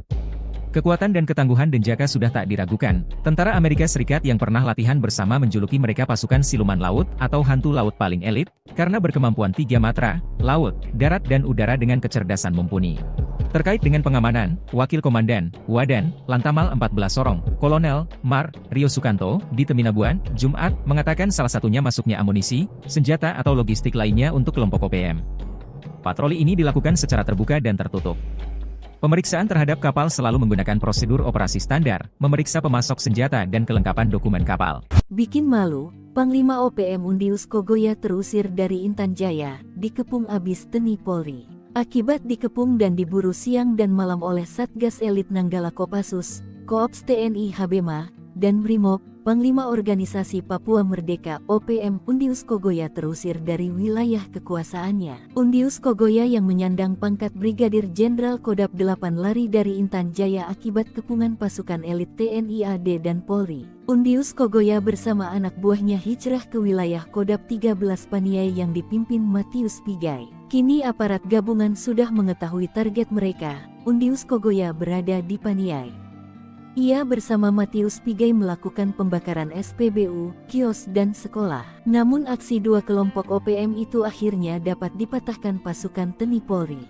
Kekuatan dan ketangguhan Denjaka sudah tak diragukan. Tentara Amerika Serikat yang pernah latihan bersama menjuluki mereka pasukan siluman laut atau hantu laut paling elit, karena berkemampuan 3 matra, laut, darat dan udara dengan kecerdasan mumpuni. Terkait dengan pengamanan, Wakil Komandan, Wadan, Lantamal 14 Sorong, Kolonel, Mar, Rio Sukanto, di Teminabuan, Jumat, mengatakan salah satunya masuknya amunisi, senjata atau logistik lainnya untuk kelompok OPM. Patroli ini dilakukan secara terbuka dan tertutup. Pemeriksaan terhadap kapal selalu menggunakan prosedur operasi standar, memeriksa pemasok senjata dan kelengkapan dokumen kapal. Bikin malu, Panglima OPM Undius Kogoya terusir dari Intan Jaya, dikepung abis TNI Polri. Akibat dikepung dan diburu siang dan malam oleh Satgas Elit Nanggala Kopassus, Koops TNI Habema, dan Brimob, Panglima Organisasi Papua Merdeka OPM Undius Kogoya terusir dari wilayah kekuasaannya. Undius Kogoya yang menyandang pangkat Brigadir Jenderal Kodap 8 lari dari Intan Jaya akibat kepungan pasukan elit TNI AD dan Polri. Undius Kogoya bersama anak buahnya hijrah ke wilayah Kodap 13 Paniai yang dipimpin Matius Pigai. Kini aparat gabungan sudah mengetahui target mereka. Undius Kogoya berada di Paniai. Ia bersama Matius Pigai melakukan pembakaran SPBU, kios dan sekolah. Namun aksi dua kelompok OPM itu akhirnya dapat dipatahkan pasukan TNI Polri.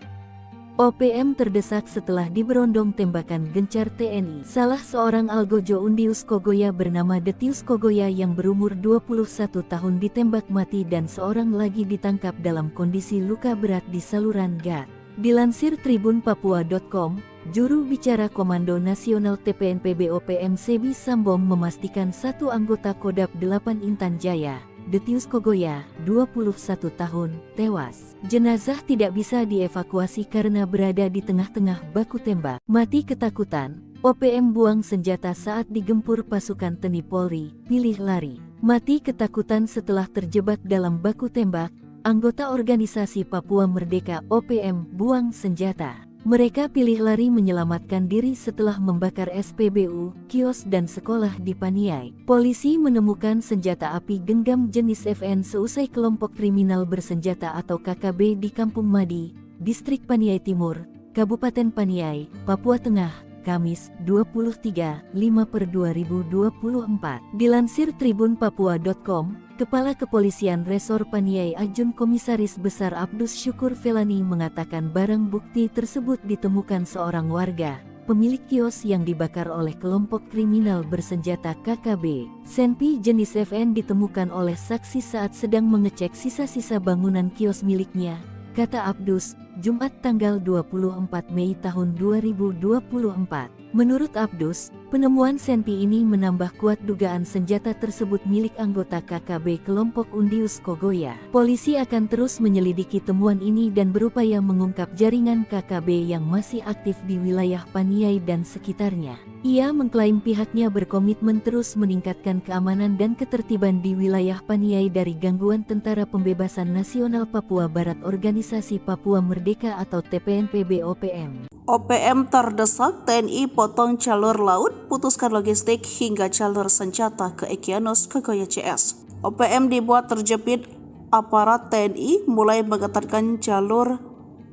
OPM terdesak setelah diberondong tembakan gencar TNI. Salah seorang algojo Undius Kogoya bernama Detius Kogoya yang berumur 21 tahun ditembak mati dan seorang lagi ditangkap dalam kondisi luka berat di saluran gas. Dilansir tribunpapua.com, juru bicara Komando Nasional TPNPB OPM Sebbi Sambom memastikan satu anggota Kodap 8 Intan Jaya, Detius Kogoya, 21 tahun, tewas. Jenazah tidak bisa dievakuasi karena berada di tengah-tengah baku tembak. Mati ketakutan, OPM buang senjata saat digempur pasukan TNI Polri, pilih lari. Mati ketakutan setelah terjebak dalam baku tembak. Anggota Organisasi Papua Merdeka OPM buang senjata. Mereka pilih lari menyelamatkan diri setelah membakar SPBU, kios dan sekolah di Paniai. Polisi menemukan senjata api genggam jenis FN seusai kelompok kriminal bersenjata atau KKB di Kampung Madi, Distrik Paniai Timur, Kabupaten Paniai, Papua Tengah, Kamis, 23/5/2024. Dilansir tribunpapua.com, Kepala Kepolisian Resor Paniai Ajun Komisaris Besar Abdus Syukur Felani mengatakan barang bukti tersebut ditemukan seorang warga, pemilik kios yang dibakar oleh kelompok kriminal bersenjata KKB. Senpi jenis FN ditemukan oleh saksi saat sedang mengecek sisa-sisa bangunan kios miliknya, kata Abdus, Jumat tanggal 24 Mei tahun 2024. Menurut Abdus, penemuan senpi ini menambah kuat dugaan senjata tersebut milik anggota KKB kelompok Undius Kogoya. Polisi akan terus menyelidiki temuan ini dan berupaya mengungkap jaringan KKB yang masih aktif di wilayah Paniai dan sekitarnya. Ia mengklaim pihaknya berkomitmen terus meningkatkan keamanan dan ketertiban di wilayah Paniai dari gangguan Tentara Pembebasan Nasional Papua Barat Organisasi Papua Merdeka atau TPNPB OPM. OPM terdesak, TNI potong jalur laut, putuskan logistik hingga jalur senjata ke Egyanus Kogoya CS. OPM dibuat terjepit, aparat TNI mulai mengetatkan jalur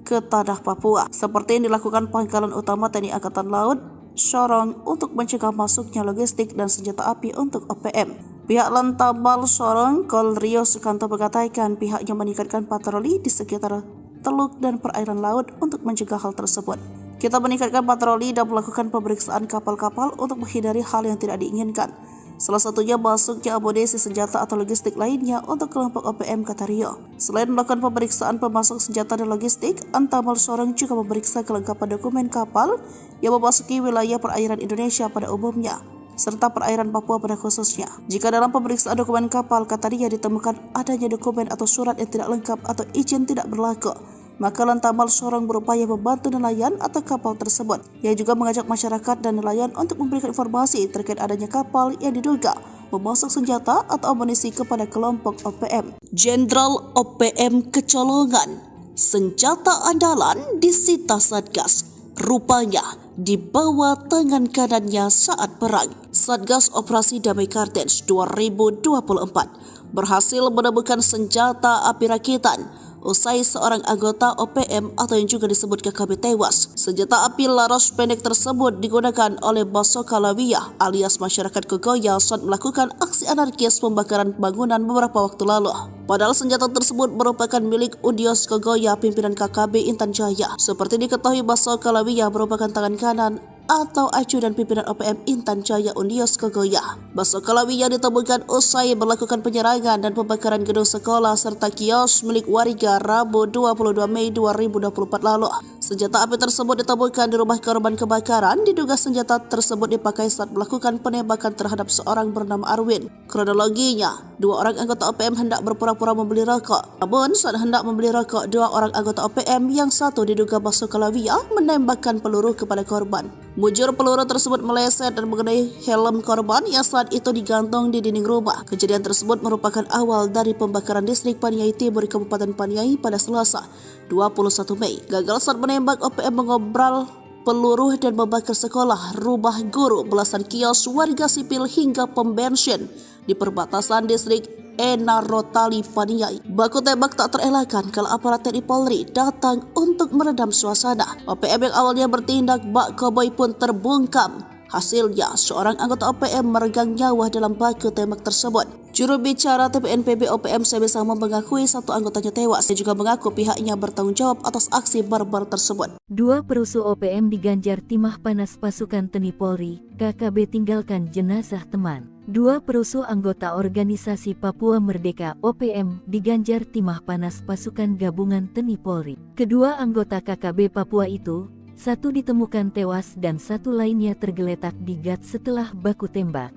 ke tanah Papua, seperti yang dilakukan Pangkalan Utama TNI Angkatan Laut Sorong untuk mencegah masuknya logistik dan senjata api untuk OPM. Pihak Lantamal Sorong, Kol Rio Sukanto mengatakan pihaknya meningkatkan patroli di sekitar teluk dan perairan laut untuk mencegah hal tersebut. Kita meningkatkan patroli dan melakukan pemeriksaan kapal-kapal untuk menghindari hal yang tidak diinginkan. Salah satunya masuknya amunisi senjata atau logistik lainnya untuk kelompok OPM, kata Rio. Selain melakukan pemeriksaan pemasok senjata dan logistik, Antamal Sorong juga memeriksa kelengkapan dokumen kapal yang memasuki wilayah perairan Indonesia pada umumnya, serta perairan Papua pada khususnya. Jika dalam pemeriksaan dokumen kapal, kata Rio, ditemukan adanya dokumen atau surat yang tidak lengkap atau izin tidak berlaku, maka Lantamal Sorong berupaya membantu nelayan atau kapal tersebut. Ia juga mengajak masyarakat dan nelayan untuk memberikan informasi terkait adanya kapal yang diduga memasok senjata atau amunisi kepada kelompok OPM. Jenderal OPM kecolongan, senjata andalan disita Satgas, rupanya di bawah tangan kanannya saat perang. Satgas Operasi Damai Kartens 2024 berhasil menemukan senjata api rakitan usai seorang anggota OPM atau yang juga disebut KKB tewas. Senjata api laras pendek tersebut digunakan oleh Basoka Lawiyah alias masyarakat Kogoya saat melakukan aksi anarkis pembakaran bangunan beberapa waktu lalu. Padahal senjata tersebut merupakan milik Undius Kogoya pimpinan KKB Intan Jaya. Seperti diketahui, Basoka Lawiyah merupakan tangan kanan atau ajudan pimpinan OPM Intan Jaya Undius Kogoya. Basoka Lawiyah ditemukan usai melakukan penyerangan dan pembakaran gedung sekolah serta kios milik warga Rabu 22 Mei 2024 lalu. Senjata api tersebut ditemukan di rumah korban kebakaran. Diduga senjata tersebut dipakai saat melakukan penembakan terhadap seorang bernama Arwin. Kronologinya, dua orang anggota OPM hendak berpura-pura membeli rokok. Namun saat hendak membeli rokok, dua orang anggota OPM yang satu diduga Basoka Lawiyah menembakkan peluru kepada korban. Mujur peluru tersebut meleset dan mengenai helm korban yang saat itu digantung di dinding rumah. Kejadian tersebut merupakan awal dari pembakaran distrik Paniai Timur Kabupaten Paniai pada Selasa 21 Mei. Gagal saat menembak, OPM mengobral peluru dan membakar sekolah, rumah guru, belasan kios warga sipil hingga pom bensin di perbatasan distrik Enarotali Paniai. Baku tembak tak terelakkan kalau aparat TNI Polri datang untuk meredam suasana. OPM yang awalnya bertindak bak koboi pun terbungkam. Hasilnya, seorang anggota OPM meregang nyawa dalam baku tembak tersebut. Juru bicara TPNPB OPM Sebesama mengakui satu anggotanya tewas. Dia juga mengaku pihaknya bertanggung jawab atas aksi barbar tersebut. Dua perusuh OPM diganjar timah panas pasukan TNI Polri, KKB tinggalkan jenazah teman. Dua perusuh anggota organisasi Papua Merdeka OPM diganjar timah panas pasukan gabungan TNI Polri. Kedua anggota KKB Papua itu, satu ditemukan tewas dan satu lainnya tergeletak di gat setelah baku tembak.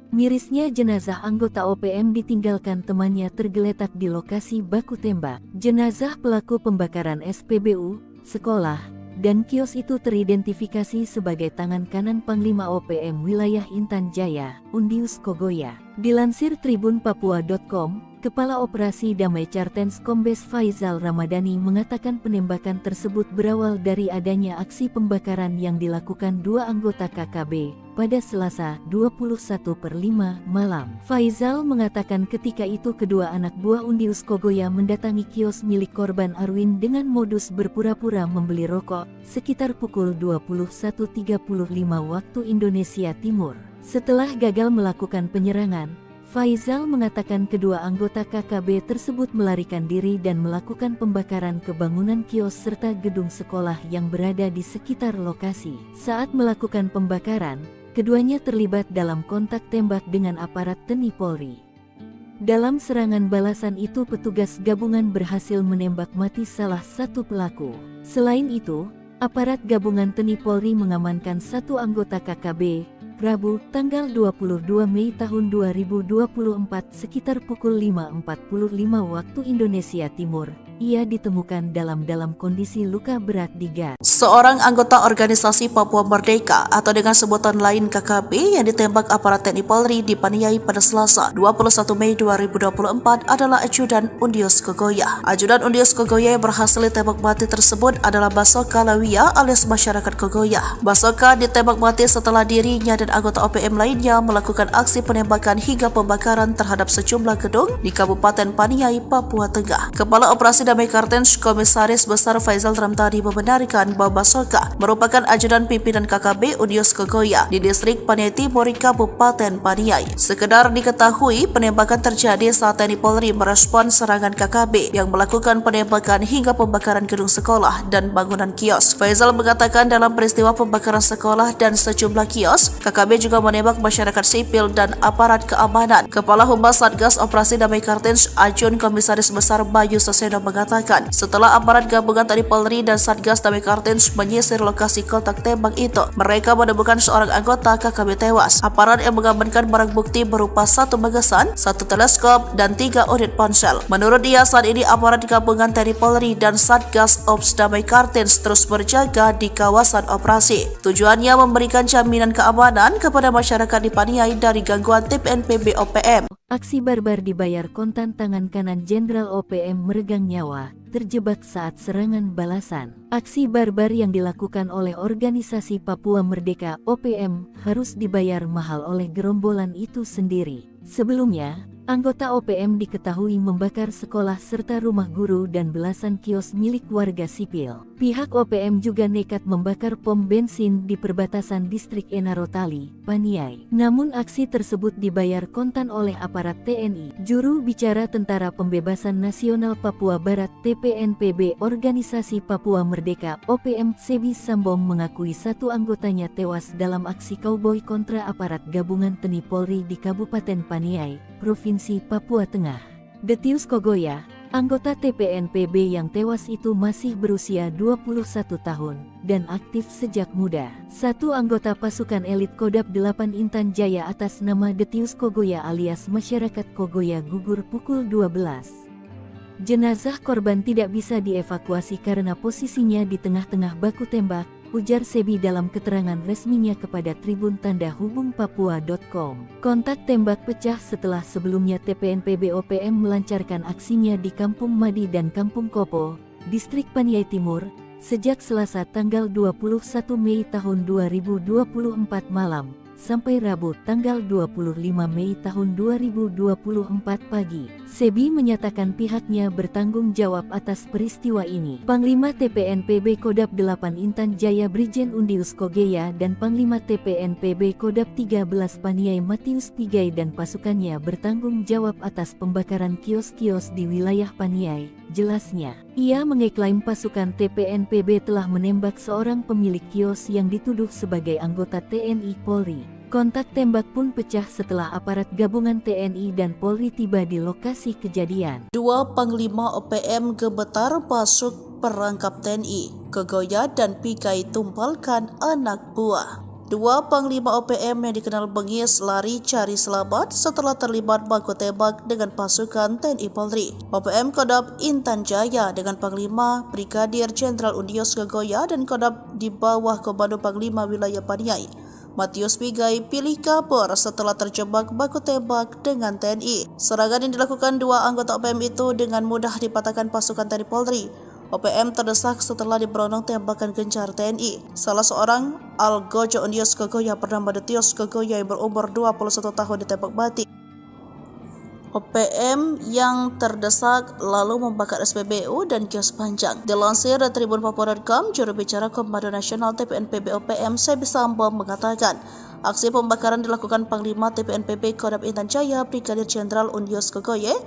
Mirisnya jenazah anggota OPM ditinggalkan temannya tergeletak di lokasi baku tembak. Jenazah pelaku pembakaran SPBU, sekolah, dan kios itu teridentifikasi sebagai tangan kanan Panglima OPM wilayah Intan Jaya, Undius Kogoya. Dilansir tribunpapua.com, Kepala Operasi Damai Cartens Kombes Faizal Ramadhani mengatakan penembakan tersebut berawal dari adanya aksi pembakaran yang dilakukan dua anggota KKB pada Selasa 21/5 malam. Faizal mengatakan ketika itu kedua anak buah Undius Kogoya mendatangi kios milik korban Arwin dengan modus berpura-pura membeli rokok sekitar pukul 21.35 waktu Indonesia Timur. Setelah gagal melakukan penyerangan, Faizal mengatakan kedua anggota KKB tersebut melarikan diri dan melakukan pembakaran ke bangunan kios serta gedung sekolah yang berada di sekitar lokasi. Saat melakukan pembakaran, keduanya terlibat dalam kontak tembak dengan aparat TNI Polri. Dalam serangan balasan itu petugas gabungan berhasil menembak mati salah satu pelaku. Selain itu, aparat gabungan TNI Polri mengamankan satu anggota KKB, Rabu, tanggal 22 Mei tahun 2024 sekitar pukul 5.45 waktu Indonesia Timur. Ia ditemukan dalam kondisi luka berat di gas. Seorang anggota organisasi Papua Merdeka atau dengan sebutan lain KKB yang ditembak aparat TNI Polri di Paniai pada Selasa 21 Mei 2024 adalah Ajudan Undius Kogoya. Ajudan Undius Kogoya yang berhasil ditembak mati tersebut adalah Basoka Lawia alias masyarakat Kogoya. Basoka ditembak mati setelah dirinya dan anggota OPM lainnya melakukan aksi penembakan hingga pembakaran terhadap sejumlah gedung di Kabupaten Paniai, Papua Tengah. Kepala Operasi Damai Cartens Komisaris Besar Faizal Ramadhani membenarkan bahwa Basoka merupakan ajudan pimpinan KKB Undius Kogoya di distrik Paniai Timur, Kabupaten Paniai. Sekedar diketahui, penembakan terjadi saat TNI Polri merespon serangan KKB yang melakukan penembakan hingga pembakaran gedung sekolah dan bangunan kios. Faizal mengatakan dalam peristiwa pembakaran sekolah dan sejumlah kios, KKB juga menembak masyarakat sipil dan aparat keamanan. Kepala Humas Satgas Operasi Damai Cartens Ajun Komisaris Besar Bayu Saseno mengatakan setelah aparat gabungan TNI Polri dan Satgas Damai Cartens menyisir lokasi kontak tembak itu, mereka menemukan seorang anggota KKB tewas. Aparat yang mengamankan barang bukti berupa satu magasan, satu teleskop, dan 3 unit ponsel. Menurut dia, saat ini aparat gabungan TNI Polri dan Satgas Ops Damai Cartens terus berjaga di kawasan operasi. Tujuannya memberikan jaminan keamanan kepada masyarakat di Paniai dari gangguan TPNPB OPM. Aksi barbar dibayar kontan tangan kanan Jenderal OPM meregang nyawa, terjebak saat serangan balasan. Aksi barbar yang dilakukan oleh organisasi Papua Merdeka OPM harus dibayar mahal oleh gerombolan itu sendiri. Sebelumnya, anggota OPM diketahui membakar sekolah serta rumah guru dan belasan kios milik warga sipil. Pihak OPM juga nekat membakar pom bensin di perbatasan distrik Enarotali, Paniai. Namun aksi tersebut dibayar kontan oleh aparat TNI. Juru bicara Tentara Pembebasan Nasional Papua Barat TPNPB Organisasi Papua Merdeka OPM Sebi Sambong mengakui satu anggotanya tewas dalam aksi kauboi kontra aparat gabungan TNI Polri di Kabupaten Paniai, Provinsi Papua Tengah. Detius Kogoya, anggota TPNPB yang tewas itu masih berusia 21 tahun dan aktif sejak muda. Satu anggota pasukan elit Kodam 8 Intan Jaya atas nama Detius Kogoya alias masyarakat Kogoya gugur pukul 12. Jenazah korban tidak bisa dievakuasi karena posisinya di tengah-tengah baku tembak, ujar Sebi dalam keterangan resminya kepada Tribun Tanda Hubung Papua.com. Kontak tembak pecah setelah sebelumnya TPNPB OPM melancarkan aksinya di Kampung Madi dan Kampung Kopo, distrik Paniai Timur, sejak Selasa tanggal 21 Mei tahun 2024 malam, sampai Rabu tanggal 25 Mei tahun 2024 pagi. Sebi menyatakan pihaknya bertanggung jawab atas peristiwa ini. Panglima TPNPB Kodam 8 Intan Jaya Brigjen Undius Kogoya dan Panglima TPNPB Kodam 13 Paniai Matius Pigai dan pasukannya bertanggung jawab atas pembakaran kios-kios di wilayah Paniai, jelasnya. Ia mengeklaim pasukan TPNPB telah menembak seorang pemilik kios yang dituduh sebagai anggota TNI Polri. Kontak tembak pun pecah setelah aparat gabungan TNI dan Polri tiba di lokasi kejadian. Dua Panglima OPM gemetar masuk perangkap TNI, Kogoya dan Pigai tumpalkan anak buah. Dua Panglima OPM yang dikenal bengis lari cari selamat setelah terlibat baku tembak dengan pasukan TNI Polri. OPM Kodam Intan Jaya dengan Panglima Brigadir Jenderal Undius Kogoya dan Kodam di bawah Komando Panglima Wilayah Paniai Matius Pigai pilih kabur setelah terjebak baku tembak dengan TNI. Serangan yang dilakukan dua anggota OPM itu dengan mudah dipatahkan pasukan TNI Polri. OPM terdesak setelah diberondong tembakan gencar TNI. Salah seorang Algojo Unius Kogoya bernama Detius Kogoya yang berumur 21 tahun ditembak mati. OPM yang terdesak lalu membakar SPBU dan kios panjang. Dilansir dari tribunpapua.com, juru bicara Komando Nasional TPNPB OPM Sebi Sambo mengatakan, aksi pembakaran dilakukan Panglima TPNPB Kodam Intan Jaya Brigadir Jenderal Unius Kogoye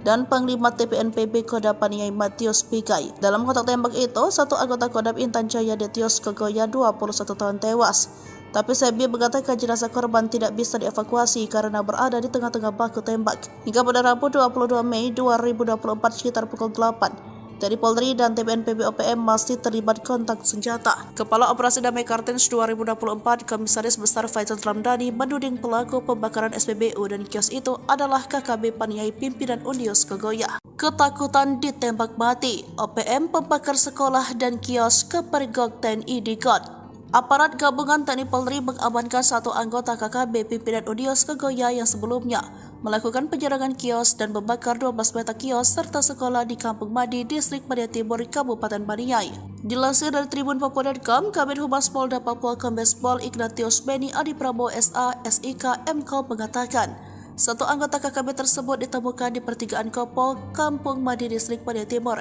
dan Panglima TPNPB Kodam Paniai Matius Pigai. Dalam kontak tembak itu, satu anggota Kodam Intan Jaya Detius Kogoya 21 tahun tewas. Tapi Sebi mengatakan jenazah korban tidak bisa dievakuasi karena berada di tengah-tengah baku tembak. Hingga pada Rabu 22 Mei 2024 sekitar pukul 8, TNI Polri dan TPNPB OPM masih terlibat kontak senjata. Kepala Operasi Damai Kartens 2024 Komisaris Besar Faisal Ramdhani menuding pelaku pembakaran SPBU dan kios itu adalah KKB Paniai pimpinan Unius Kogoya. Ketakutan ditembak mati, OPM pembakar sekolah dan kios kepergok TNI di GOT. Aparat gabungan TNI Polri mengamankan satu anggota KKB pimpinan Unius Kogoya yang sebelumnya melakukan penyerangan kios dan membakar 12 petak kios serta sekolah di Kampung Madi, Distrik Paniai Timur, Kabupaten Paniai. Dilansir dari tribunpapua.com, Kabid Humas Polda Papua Kombes Pol Ignatius Beni Adi Prabowo SA, SIK, MKOM mengatakan, satu anggota KKB tersebut ditemukan di pertigaan Kopol, Kampung Madi, Distrik Paniai Timur,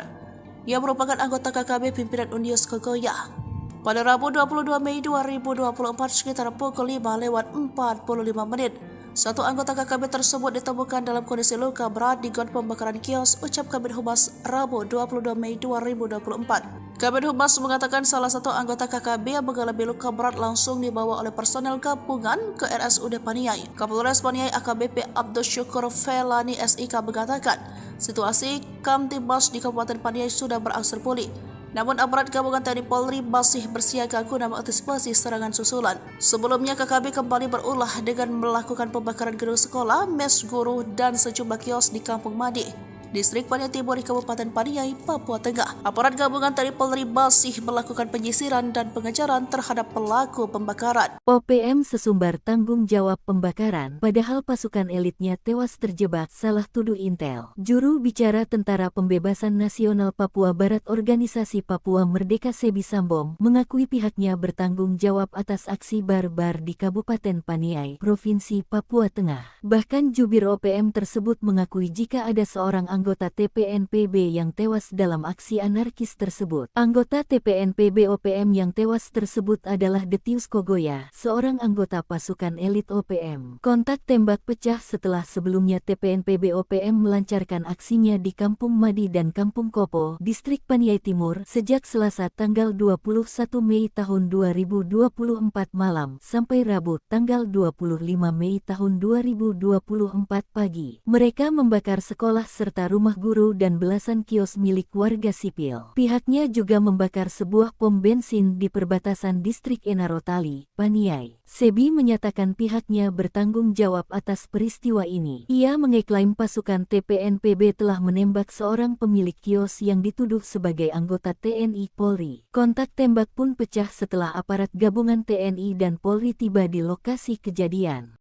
yang merupakan anggota KKB pimpinan Unius Kogoya. Pada Rabu 22 Mei 2024 sekitar pukul 5:45, satu anggota KKB tersebut ditemukan dalam kondisi luka berat di got pembakaran kios, ucap Kabid Humas Rabu 22 Mei 2024. Kabid Humas mengatakan salah satu anggota KKB yang mengalami luka berat langsung dibawa oleh personel gabungan ke RSUD Paniai. Kapolres Paniai AKBP Abdul Syukur Felani SIK mengatakan, situasi Kamtibmas di Kabupaten Paniai sudah berangsur pulih. Namun aparat gabungan TNI Polri masih bersiaga guna mengantisipasi serangan susulan. Sebelumnya KKB kembali berulah dengan melakukan pembakaran gedung sekolah, mes guru, dan sejumlah kios di Kampung Madi, Distrik Paniai Timur di Kabupaten Paniai, Papua Tengah. Aparat gabungan TNI Polri masih melakukan penyisiran dan pengejaran terhadap pelaku pembakaran. OPM sesumbar tanggung jawab pembakaran, padahal pasukan elitnya tewas terjebak, salah tuduh Intel. Juru bicara Tentara Pembebasan Nasional Papua Barat Organisasi Papua Merdeka Sebi Sambom mengakui pihaknya bertanggung jawab atas aksi barbar di Kabupaten Paniai, Provinsi Papua Tengah. Bahkan jubir OPM tersebut mengakui jika ada seorang anggota TPNPB yang tewas dalam aksi anarkis tersebut. Anggota TPNPB OPM yang tewas tersebut adalah Detius Kogoya, seorang anggota pasukan elit OPM. Kontak tembak pecah setelah sebelumnya TPNPB OPM melancarkan aksinya di Kampung Madi dan Kampung Kopo, Distrik Paniai Timur, sejak Selasa tanggal 21 Mei tahun 2024 malam sampai Rabu tanggal 25 Mei tahun 2024 pagi. Mereka membakar sekolah serta rumah guru dan belasan kios milik warga sipil. Pihaknya juga membakar sebuah pom bensin di perbatasan Distrik Enarotali, Paniai. Sebi menyatakan pihaknya bertanggung jawab atas peristiwa ini. Ia mengeklaim pasukan TPNPB telah menembak seorang pemilik kios yang dituduh sebagai anggota TNI Polri. Kontak tembak pun pecah setelah aparat gabungan TNI dan Polri tiba di lokasi kejadian.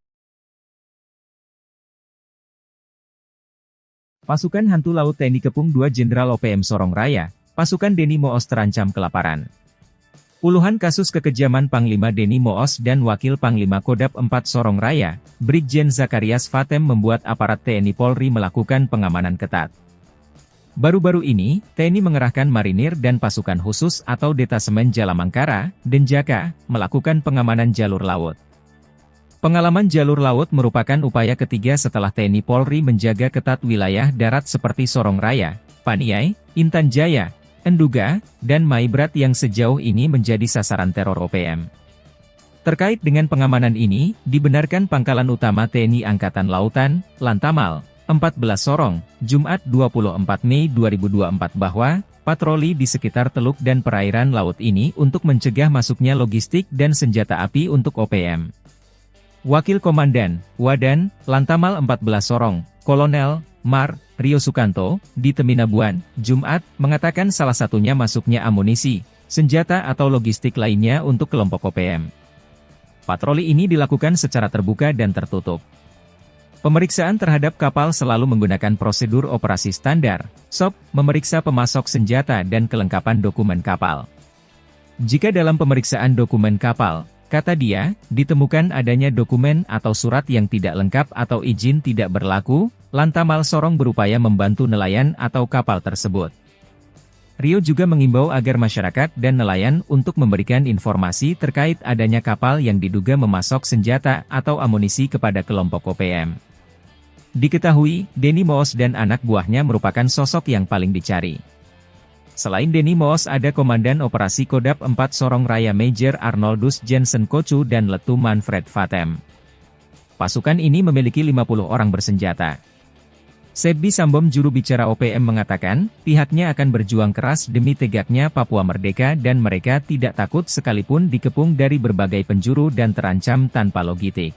Pasukan Hantu Laut TNI Kepung 2 Jenderal OPM Sorong Raya, pasukan Deni Moos terancam kelaparan. Puluhan kasus kekejaman Panglima Deni Moos dan Wakil Panglima Kodam 4 Sorong Raya, Brigjen Zakarias Fatem membuat aparat TNI Polri melakukan pengamanan ketat. Baru-baru ini, TNI mengerahkan marinir dan pasukan khusus atau Detasemen Jalamangkara, Denjaka, melakukan pengamanan jalur laut. Pengalaman jalur laut merupakan upaya ketiga setelah TNI Polri menjaga ketat wilayah darat seperti Sorong Raya, Paniai, Intan Jaya, Enduga, dan Maibrat yang sejauh ini menjadi sasaran teror OPM. Terkait dengan pengamanan ini, dibenarkan Pangkalan Utama TNI Angkatan Lautan, Lantamal, 14 Sorong, Jumat 24 Mei 2024 bahwa patroli di sekitar teluk dan perairan laut ini untuk mencegah masuknya logistik dan senjata api untuk OPM. Wakil Komandan, Wadan, Lantamal 14 Sorong, Kolonel, Mar, Rio Sukanto, di Teminabuan, Jumat, mengatakan salah satunya masuknya amunisi, senjata atau logistik lainnya untuk kelompok OPM. Patroli ini dilakukan secara terbuka dan tertutup. Pemeriksaan terhadap kapal selalu menggunakan prosedur operasi standar, SOP, memeriksa pemasok senjata dan kelengkapan dokumen kapal. Jika dalam pemeriksaan dokumen kapal, kata dia, ditemukan adanya dokumen atau surat yang tidak lengkap atau izin tidak berlaku, Lantamal Sorong berupaya membantu nelayan atau kapal tersebut. Rio juga mengimbau agar masyarakat dan nelayan untuk memberikan informasi terkait adanya kapal yang diduga memasok senjata atau amunisi kepada kelompok OPM. Diketahui, Denny Moos dan anak buahnya merupakan sosok yang paling dicari. Selain Denny Moos ada Komandan Operasi Kodap 4 Sorong Raya Major Arnoldus Jensen Kocu dan Letu Manfred Vatem. Pasukan ini memiliki 50 orang bersenjata. Sebbi Sambom juru bicara OPM mengatakan, pihaknya akan berjuang keras demi tegaknya Papua merdeka dan mereka tidak takut sekalipun dikepung dari berbagai penjuru dan terancam tanpa logistik.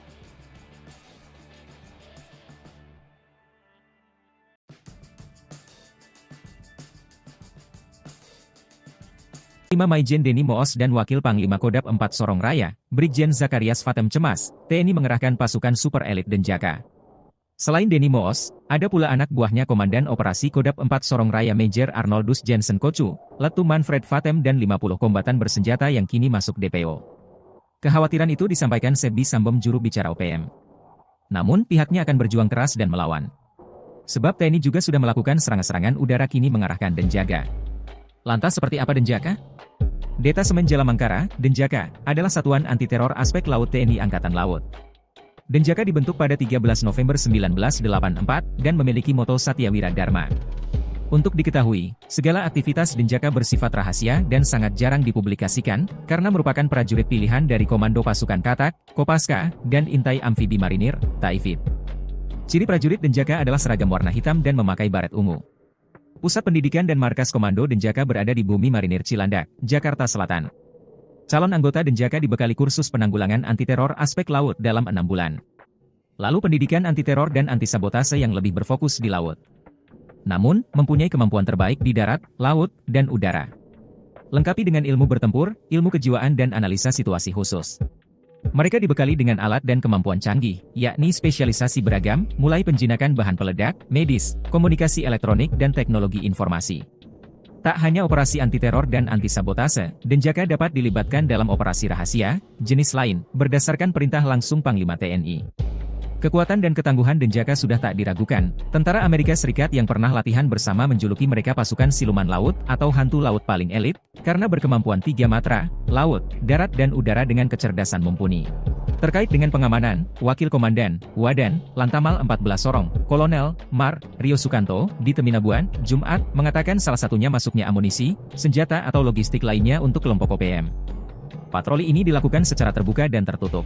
Maijen Denny Moos dan Wakil Panglima Kodap 4 Sorong Raya, Brigjen Zakarias Vatem cemas, TNI mengerahkan pasukan super elit Denjaka. Selain Denny Moos, ada pula anak buahnya Komandan Operasi Kodap 4 Sorong Raya Major Arnoldus Jensen Kocu, Letu Manfred Vatem dan 50 kombatan bersenjata yang kini masuk DPO. Kekhawatiran itu disampaikan Sebbi Sambom juru bicara OPM. Namun pihaknya akan berjuang keras dan melawan. Sebab TNI juga sudah melakukan serangan-serangan udara kini mengarahkan Denjaka. Lantas seperti apa Denjaka? Detasemen Jalamangkara, Denjaka, adalah satuan anti-teror aspek laut TNI Angkatan Laut. Denjaka dibentuk pada 13 November 1984 dan memiliki moto Satyawira Dharma. Untuk diketahui, segala aktivitas Denjaka bersifat rahasia dan sangat jarang dipublikasikan, karena merupakan prajurit pilihan dari Komando Pasukan Katak, Kopaska, dan Intai Amfibi Marinir, Taifib. Ciri prajurit Denjaka adalah seragam warna hitam dan memakai baret ungu. Pusat pendidikan dan markas Komando Denjaka berada di Bumi Marinir Cilandak, Jakarta Selatan. Calon anggota Denjaka dibekali kursus penanggulangan anti-teror aspek laut dalam 6 bulan. Lalu pendidikan anti-teror dan anti-sabotase yang lebih berfokus di laut. Namun, mempunyai kemampuan terbaik di darat, laut, dan udara. Lengkapi dengan ilmu bertempur, ilmu kejiwaan dan analisa situasi khusus. Mereka dibekali dengan alat dan kemampuan canggih, yakni spesialisasi beragam, mulai penjinakan bahan peledak, medis, komunikasi elektronik dan teknologi informasi. Tak hanya operasi anti-teror dan anti-sabotase, Denjaka dapat dilibatkan dalam operasi rahasia, jenis lain, berdasarkan perintah langsung Panglima TNI. Kekuatan dan ketangguhan Denjaka sudah tak diragukan. Tentara Amerika Serikat yang pernah latihan bersama menjuluki mereka pasukan siluman laut atau hantu laut paling elit, karena berkemampuan 3 matra, laut, darat dan udara dengan kecerdasan mumpuni. Terkait dengan pengamanan, Wakil Komandan, Wadan, Lantamal 14 Sorong, Kolonel, Mar, Rio Sukanto, di Teminabuan, Jumat, mengatakan salah satunya masuknya amunisi, senjata atau logistik lainnya untuk kelompok OPM. Patroli ini dilakukan secara terbuka dan tertutup.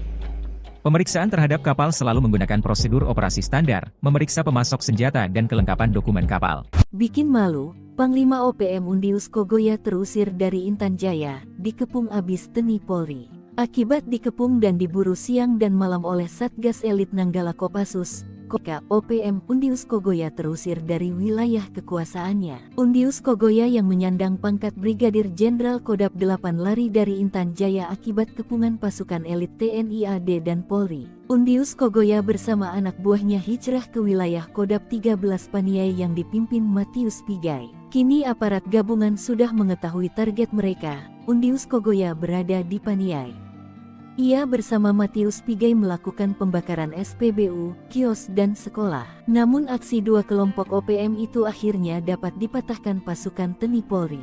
Pemeriksaan terhadap kapal selalu menggunakan prosedur operasi standar, memeriksa pemasok senjata dan kelengkapan dokumen kapal. Bikin malu, Panglima OPM Undius Kogoya terusir dari Intan Jaya, dikepung abis TNI Polri. Akibat dikepung dan diburu siang dan malam oleh Satgas Elit Nanggala Kopassus, OPM Undius Kogoya terusir dari wilayah kekuasaannya. Undius Kogoya yang menyandang pangkat Brigadir Jenderal Kodap 8 lari dari Intan Jaya akibat kepungan pasukan elit TNI AD dan Polri. Undius Kogoya bersama anak buahnya hijrah ke wilayah Kodap 13 Paniai yang dipimpin Matius Pigai. Kini aparat gabungan sudah mengetahui target mereka. Undius Kogoya berada di Paniai. Ia bersama Matius Pigai melakukan pembakaran SPBU, kios dan sekolah. Namun aksi dua kelompok OPM itu akhirnya dapat dipatahkan pasukan TNI Polri.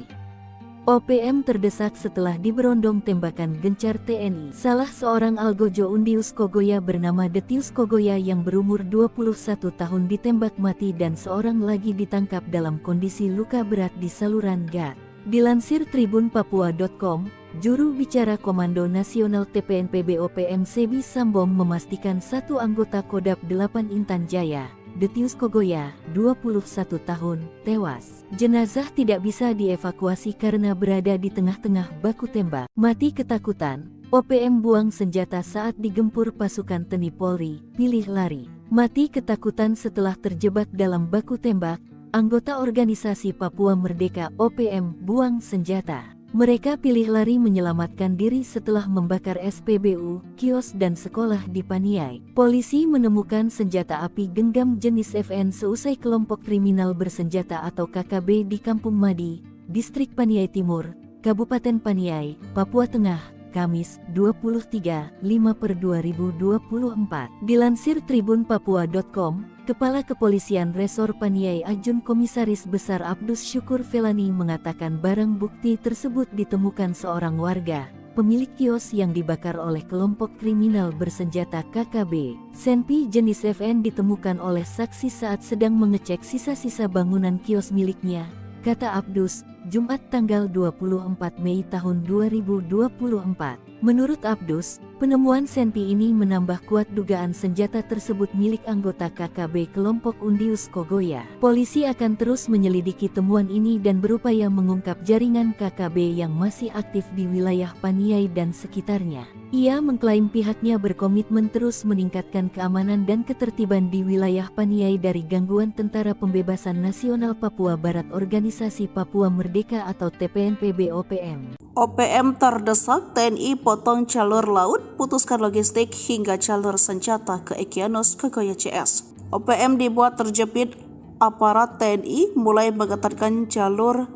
OPM terdesak setelah diberondong tembakan gencar TNI. Salah seorang algojo Undius Kogoya bernama Detius Kogoya yang berumur 21 tahun ditembak mati dan seorang lagi ditangkap dalam kondisi luka berat di saluran gat. Dilansir tribunpapua.com, juru bicara Komando Nasional TPNPB OPM Sebbi Sambom memastikan satu anggota Kodap 8 Intan Jaya, Detius Kogoya, 21 tahun, tewas. Jenazah tidak bisa dievakuasi karena berada di tengah-tengah baku tembak. Mati ketakutan, OPM buang senjata saat digempur pasukan TNI Polri, pilih lari. Mati ketakutan setelah terjebak dalam baku tembak. Anggota organisasi Papua Merdeka OPM buang senjata. Mereka pilih lari menyelamatkan diri setelah membakar SPBU, kios dan sekolah di Paniai. Polisi menemukan senjata api genggam jenis FN seusai kelompok kriminal bersenjata atau KKB di Kampung Madi, Distrik Paniai Timur, Kabupaten Paniai, Papua Tengah, Kamis, 23/5/2024. Dilansir tribunpapua.com, Kepala Kepolisian Resor Paniai Ajun Komisaris Besar Abdus Syukur Felani mengatakan barang bukti tersebut ditemukan seorang warga, pemilik kios yang dibakar oleh kelompok kriminal bersenjata KKB. Senpi jenis FN ditemukan oleh saksi saat sedang mengecek sisa-sisa bangunan kios miliknya, kata Abdus, Jumat tanggal 24 Mei tahun 2024. Menurut Abdus, penemuan senpi ini menambah kuat dugaan senjata tersebut milik anggota KKB kelompok Undius Kogoya. Polisi akan terus menyelidiki temuan ini dan berupaya mengungkap jaringan KKB yang masih aktif di wilayah Paniai dan sekitarnya. Ia mengklaim pihaknya berkomitmen terus meningkatkan keamanan dan ketertiban di wilayah Paniai dari gangguan Tentara Pembebasan Nasional Papua Barat Organisasi Papua Merdeka atau TPNPB-OPM. OPM terdesak, TNI potong jalur laut, putuskan logistik hingga jalur senjata ke Egyanus Kogoya CS. OPM dibuat terjepit, aparat TNI mulai mengetatkan jalur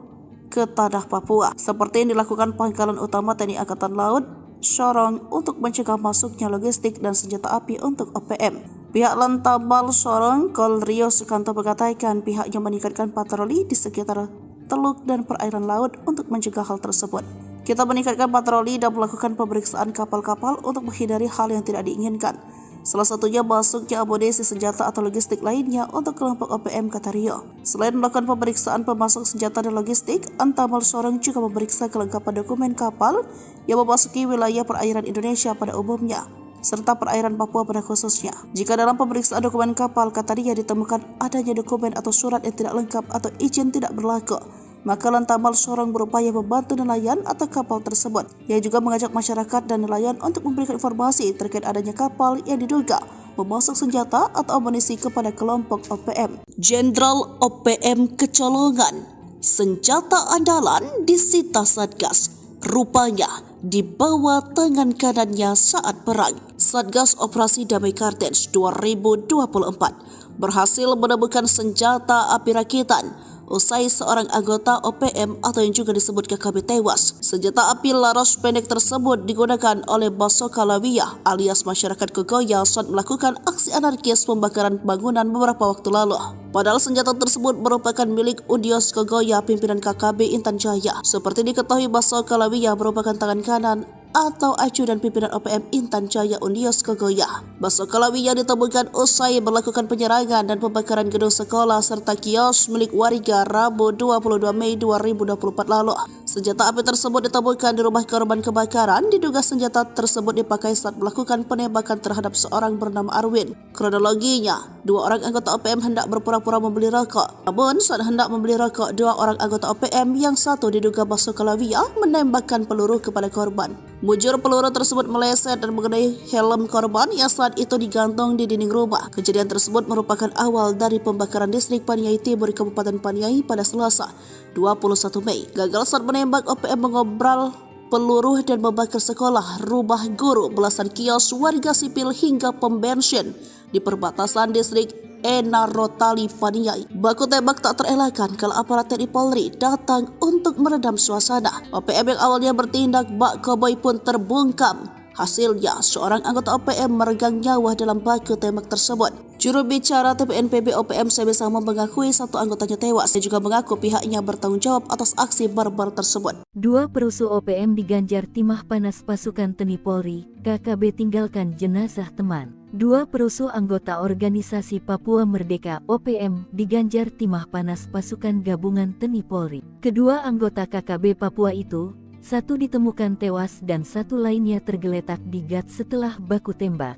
ke tanah Papua, seperti yang dilakukan Pangkalan Utama TNI Angkatan Laut, Sorong, untuk mencegah masuknya logistik dan senjata api untuk OPM. Pihak Lantamal Sorong, Kol Rio Sukanto mengatakan pihaknya meningkatkan patroli di sekitar teluk dan perairan laut untuk mencegah hal tersebut. Kita meningkatkan patroli dan melakukan pemeriksaan kapal-kapal untuk menghindari hal yang tidak diinginkan. Salah satunya masuknya amunisi senjata atau logistik lainnya untuk kelompok OPM, kata Rio. Selain melakukan pemeriksaan pemasok senjata dan logistik, Antamal Sorong juga memeriksa kelengkapan dokumen kapal yang memasuki wilayah perairan Indonesia pada umumnya, serta perairan Papua pada khususnya. Jika dalam pemeriksaan dokumen kapal, kata dia, ditemukan adanya dokumen atau surat yang tidak lengkap atau izin tidak berlaku, maka Lantamal Sorong berupaya membantu nelayan atau kapal tersebut. Ia juga mengajak masyarakat dan nelayan untuk memberikan informasi terkait adanya kapal yang diduga memasok senjata atau amunisi kepada kelompok OPM. Jenderal OPM kecolongan, senjata andalan disita Satgas, rupanya di bawah tangan kanannya saat perang. Satgas Operasi Damai Kartens 2024 berhasil menemukan senjata api rakitan usai seorang anggota OPM atau yang juga disebut KKB tewas. Senjata api laras pendek tersebut digunakan oleh Basoka Lawiyah alias masyarakat Kogoya saat melakukan aksi anarkis pembakaran bangunan beberapa waktu lalu. Padahal senjata tersebut merupakan milik Undius Kogoya pimpinan KKB Intan Jaya. Seperti diketahui, Basoka Lawiyah merupakan tangan kanan atau ajudan pimpinan OPM Intan Jaya Undius Kogoya. Basoka Lawiyah ditemukan usai melakukan penyerangan dan pembakaran gedung sekolah serta kios milik warga Rabu 22 Mei 2024 lalu. Senjata api tersebut ditemukan di rumah korban kebakaran. Diduga senjata tersebut dipakai saat melakukan penembakan terhadap seorang bernama Arwin. Kronologinya, dua orang anggota OPM hendak berpura-pura membeli rokok. Namun saat hendak membeli rokok, dua orang anggota OPM yang satu diduga Basoka Lawiyah menembakkan peluru kepada korban. Mujur peluru tersebut meleset dan mengenai helm korban yang saat itu digantung di dinding rumah. Kejadian tersebut merupakan awal dari pembakaran distrik Paniai Timur Kabupaten Paniai pada Selasa 21 Mei. Gagal saat menembak, OPM mengobral peluru dan membakar sekolah, rumah guru, belasan kios warga sipil hingga pom bensin di perbatasan distrik Enarotali Paniai. Baku tembak tak terelakkan kalau aparat TNI Polri datang untuk meredam suasana. OPM yang awalnya bertindak bak koboi pun terbungkam. Hasilnya, seorang anggota OPM meregang nyawa dalam baku tembak tersebut. Juru bicara TPNPB OPM Sebesama mengakui satu anggotanya tewas. Dia juga mengaku pihaknya bertanggung jawab atas aksi barbar tersebut. Dua perusuh OPM diganjar timah panas pasukan TNI Polri, KKB tinggalkan jenazah teman. Dua perusuh anggota organisasi Papua Merdeka OPM diganjar timah panas pasukan gabungan TNI Polri. Kedua anggota KKB Papua itu, satu ditemukan tewas dan satu lainnya tergeletak di gat setelah baku tembak.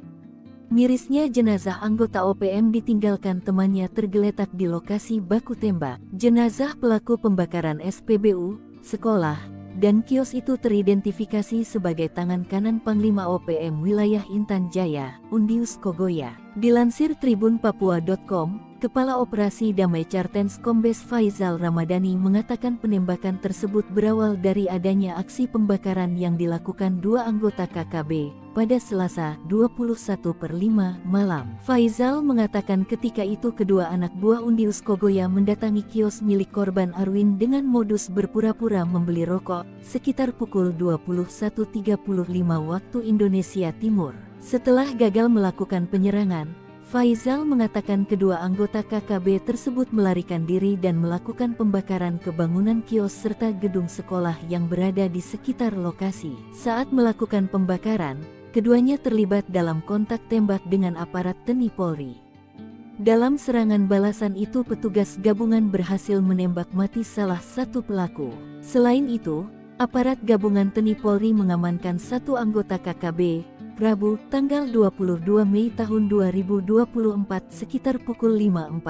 Mirisnya jenazah anggota OPM ditinggalkan temannya tergeletak di lokasi baku tembak. Jenazah pelaku pembakaran SPBU, sekolah, dan kios itu teridentifikasi sebagai tangan kanan Panglima OPM wilayah Intan Jaya, Undius Kogoya. Dilansir tribunpapua.com, Kepala Operasi Damai Cartens Kombes Faizal Ramadhani mengatakan penembakan tersebut berawal dari adanya aksi pembakaran yang dilakukan dua anggota KKB pada Selasa 21/5 malam. Faizal mengatakan ketika itu kedua anak buah Undius Kogoya mendatangi kios milik korban Arwin dengan modus berpura-pura membeli rokok sekitar pukul 21.35 waktu Indonesia Timur. Setelah gagal melakukan penyerangan, Faizal mengatakan kedua anggota KKB tersebut melarikan diri dan melakukan pembakaran ke bangunan kios serta gedung sekolah yang berada di sekitar lokasi. Saat melakukan pembakaran, keduanya terlibat dalam kontak tembak dengan aparat TNI Polri. Dalam serangan balasan itu petugas gabungan berhasil menembak mati salah satu pelaku. Selain itu, aparat gabungan TNI Polri mengamankan satu anggota KKB, Rabu, tanggal 22 Mei tahun 2024 sekitar pukul 5.45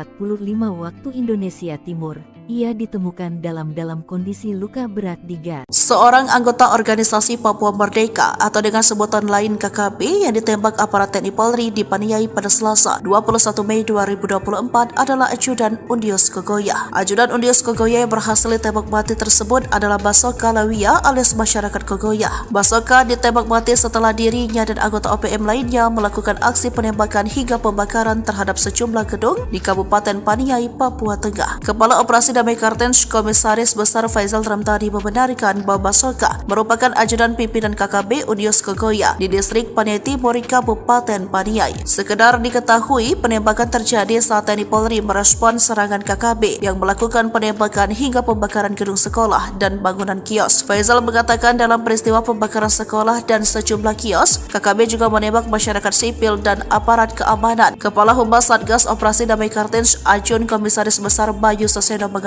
waktu Indonesia Timur. Ia ditemukan dalam kondisi luka berat di gas. Seorang anggota organisasi Papua Merdeka atau dengan sebutan lain KKB yang ditembak aparat TNI Polri di Paniai pada Selasa 21 Mei 2024 adalah ajudan Undius Kogoya. Ajudan Undius Kogoya yang berhasil ditembak mati tersebut adalah Basoka Lawia alias masyarakat Kogoya. Basoka ditembak mati setelah dirinya dan anggota OPM lainnya melakukan aksi penembakan hingga pembakaran terhadap sejumlah gedung di Kabupaten Paniai, Papua Tengah. Kepala Operasi Damai Cartens Komisaris Besar Faizal Ramadhani membenarkan bahwa Basoka merupakan ajudan pimpinan KKB Undius Kogoya di distrik Paniai Timur, Kabupaten Paniai. Sekedar diketahui, penembakan terjadi saat TNI Polri merespon serangan KKB yang melakukan penembakan hingga pembakaran gedung sekolah dan bangunan kios. Faizal mengatakan dalam peristiwa pembakaran sekolah dan sejumlah kios, KKB juga menembak masyarakat sipil dan aparat keamanan. Kepala Humas Satgas Operasi Damai Cartens Ajun Komisaris Besar Bayu Saseno mengatakan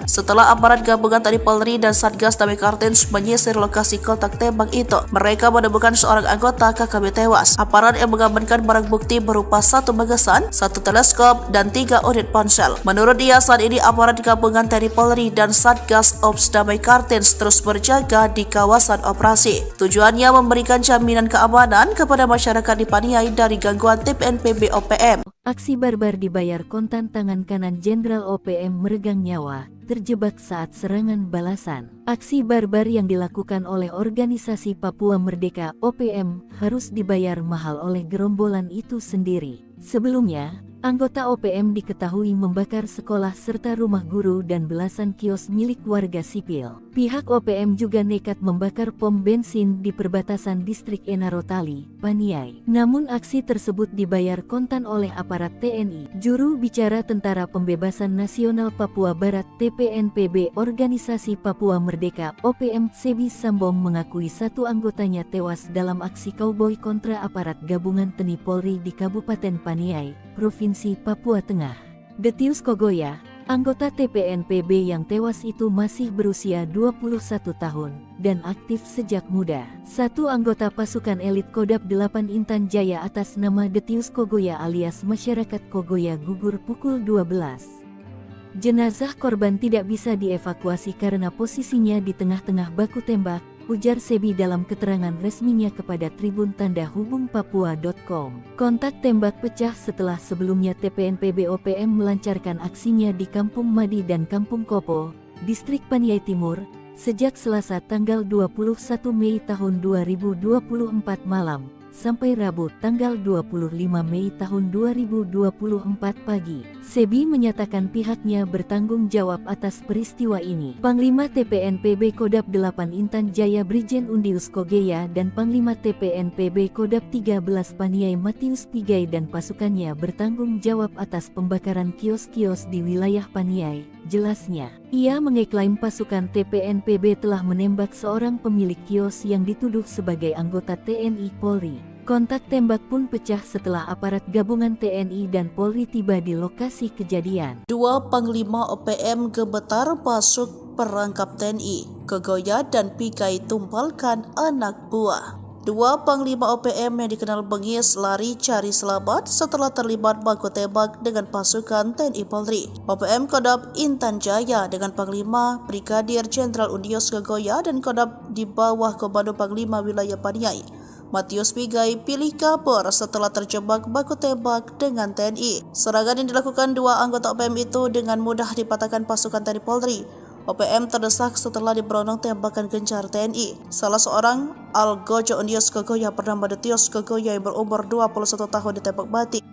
setelah aparat gabungan TNI Polri dan Satgas Damai Cartens menyisir lokasi kontak tembak itu, mereka menemukan seorang anggota KKB tewas. Aparat yang mengamankan barang bukti berupa satu magasan, satu teleskop, dan 3 unit ponsel. Menurut dia, saat ini aparat gabungan TNI Polri dan Satgas Ops Damai Cartens terus berjaga di kawasan operasi. Tujuannya memberikan jaminan keamanan kepada masyarakat di Paniai dari gangguan TPNPB OPM. Aksi barbar dibayar kontan tangan kanan Jenderal OPM meregang nyawa, terjebak saat serangan balasan. Aksi barbar yang dilakukan oleh organisasi Papua Merdeka OPM harus dibayar mahal oleh gerombolan itu sendiri. Sebelumnya, anggota OPM diketahui membakar sekolah serta rumah guru dan belasan kios milik warga sipil. Pihak OPM juga nekat membakar pom bensin di perbatasan distrik Enarotali, Paniai. Namun aksi tersebut dibayar kontan oleh aparat TNI. Juru bicara Tentara Pembebasan Nasional Papua Barat TPNPB Organisasi Papua Merdeka OPM Sebi Sambong mengakui satu anggotanya tewas dalam aksi kauboi kontra aparat gabungan TNI Polri di Kabupaten Paniai, Provinsi Papua Tengah. Detius Kogoya, anggota TPNPB yang tewas itu masih berusia 21 tahun dan aktif sejak muda. Satu anggota pasukan elit Kodam 8 Intan Jaya atas nama Detius Kogoya alias masyarakat Kogoya gugur pukul 12. Jenazah korban tidak bisa dievakuasi karena posisinya di tengah-tengah baku tembak, ujar Sebi dalam keterangan resminya kepada Tribun Tanda Hubung Papua.com. Kontak tembak pecah setelah sebelumnya TPNPB OPM melancarkan aksinya di Kampung Madi dan Kampung Kopo, distrik Paniai Timur, sejak Selasa tanggal 21 Mei tahun 2024 malam, sampai Rabu tanggal 25 Mei tahun 2024 pagi. Sebi menyatakan pihaknya bertanggung jawab atas peristiwa ini. Panglima TPNPB Kodam 8 Intan Jaya Brigjen Undius Kogoya dan Panglima TPNPB Kodam 13 Paniai Matius Pigai dan pasukannya bertanggung jawab atas pembakaran kios-kios di wilayah Paniai, jelasnya. Ia mengeklaim pasukan TPNPB telah menembak seorang pemilik kios yang dituduh sebagai anggota TNI Polri. Kontak tembak pun pecah setelah aparat gabungan TNI dan Polri tiba di lokasi kejadian. Dua Panglima OPM gemetar masuk perangkap TNI. Kogoya dan Pigai tumpalkan anak buah. Dua Panglima OPM yang dikenal bengis lari cari selamat setelah terlibat baku tembak dengan pasukan TNI Polri. OPM Kodam Intan Jaya dengan Panglima Brigadir Jenderal Undius Kogoya dan Kodam di bawah Komando Panglima Wilayah Paniai, Matius Pigai pilih kabur setelah terjebak baku tembak dengan TNI. Serangan yang dilakukan dua anggota OPM itu dengan mudah dipatahkan pasukan TNI Polri. OPM terdesak setelah diberondong tembakan gencar TNI. Salah seorang Algojo Undios Kogoya bernama Detios Kogoya yang berumur 21 tahun ditembak mati.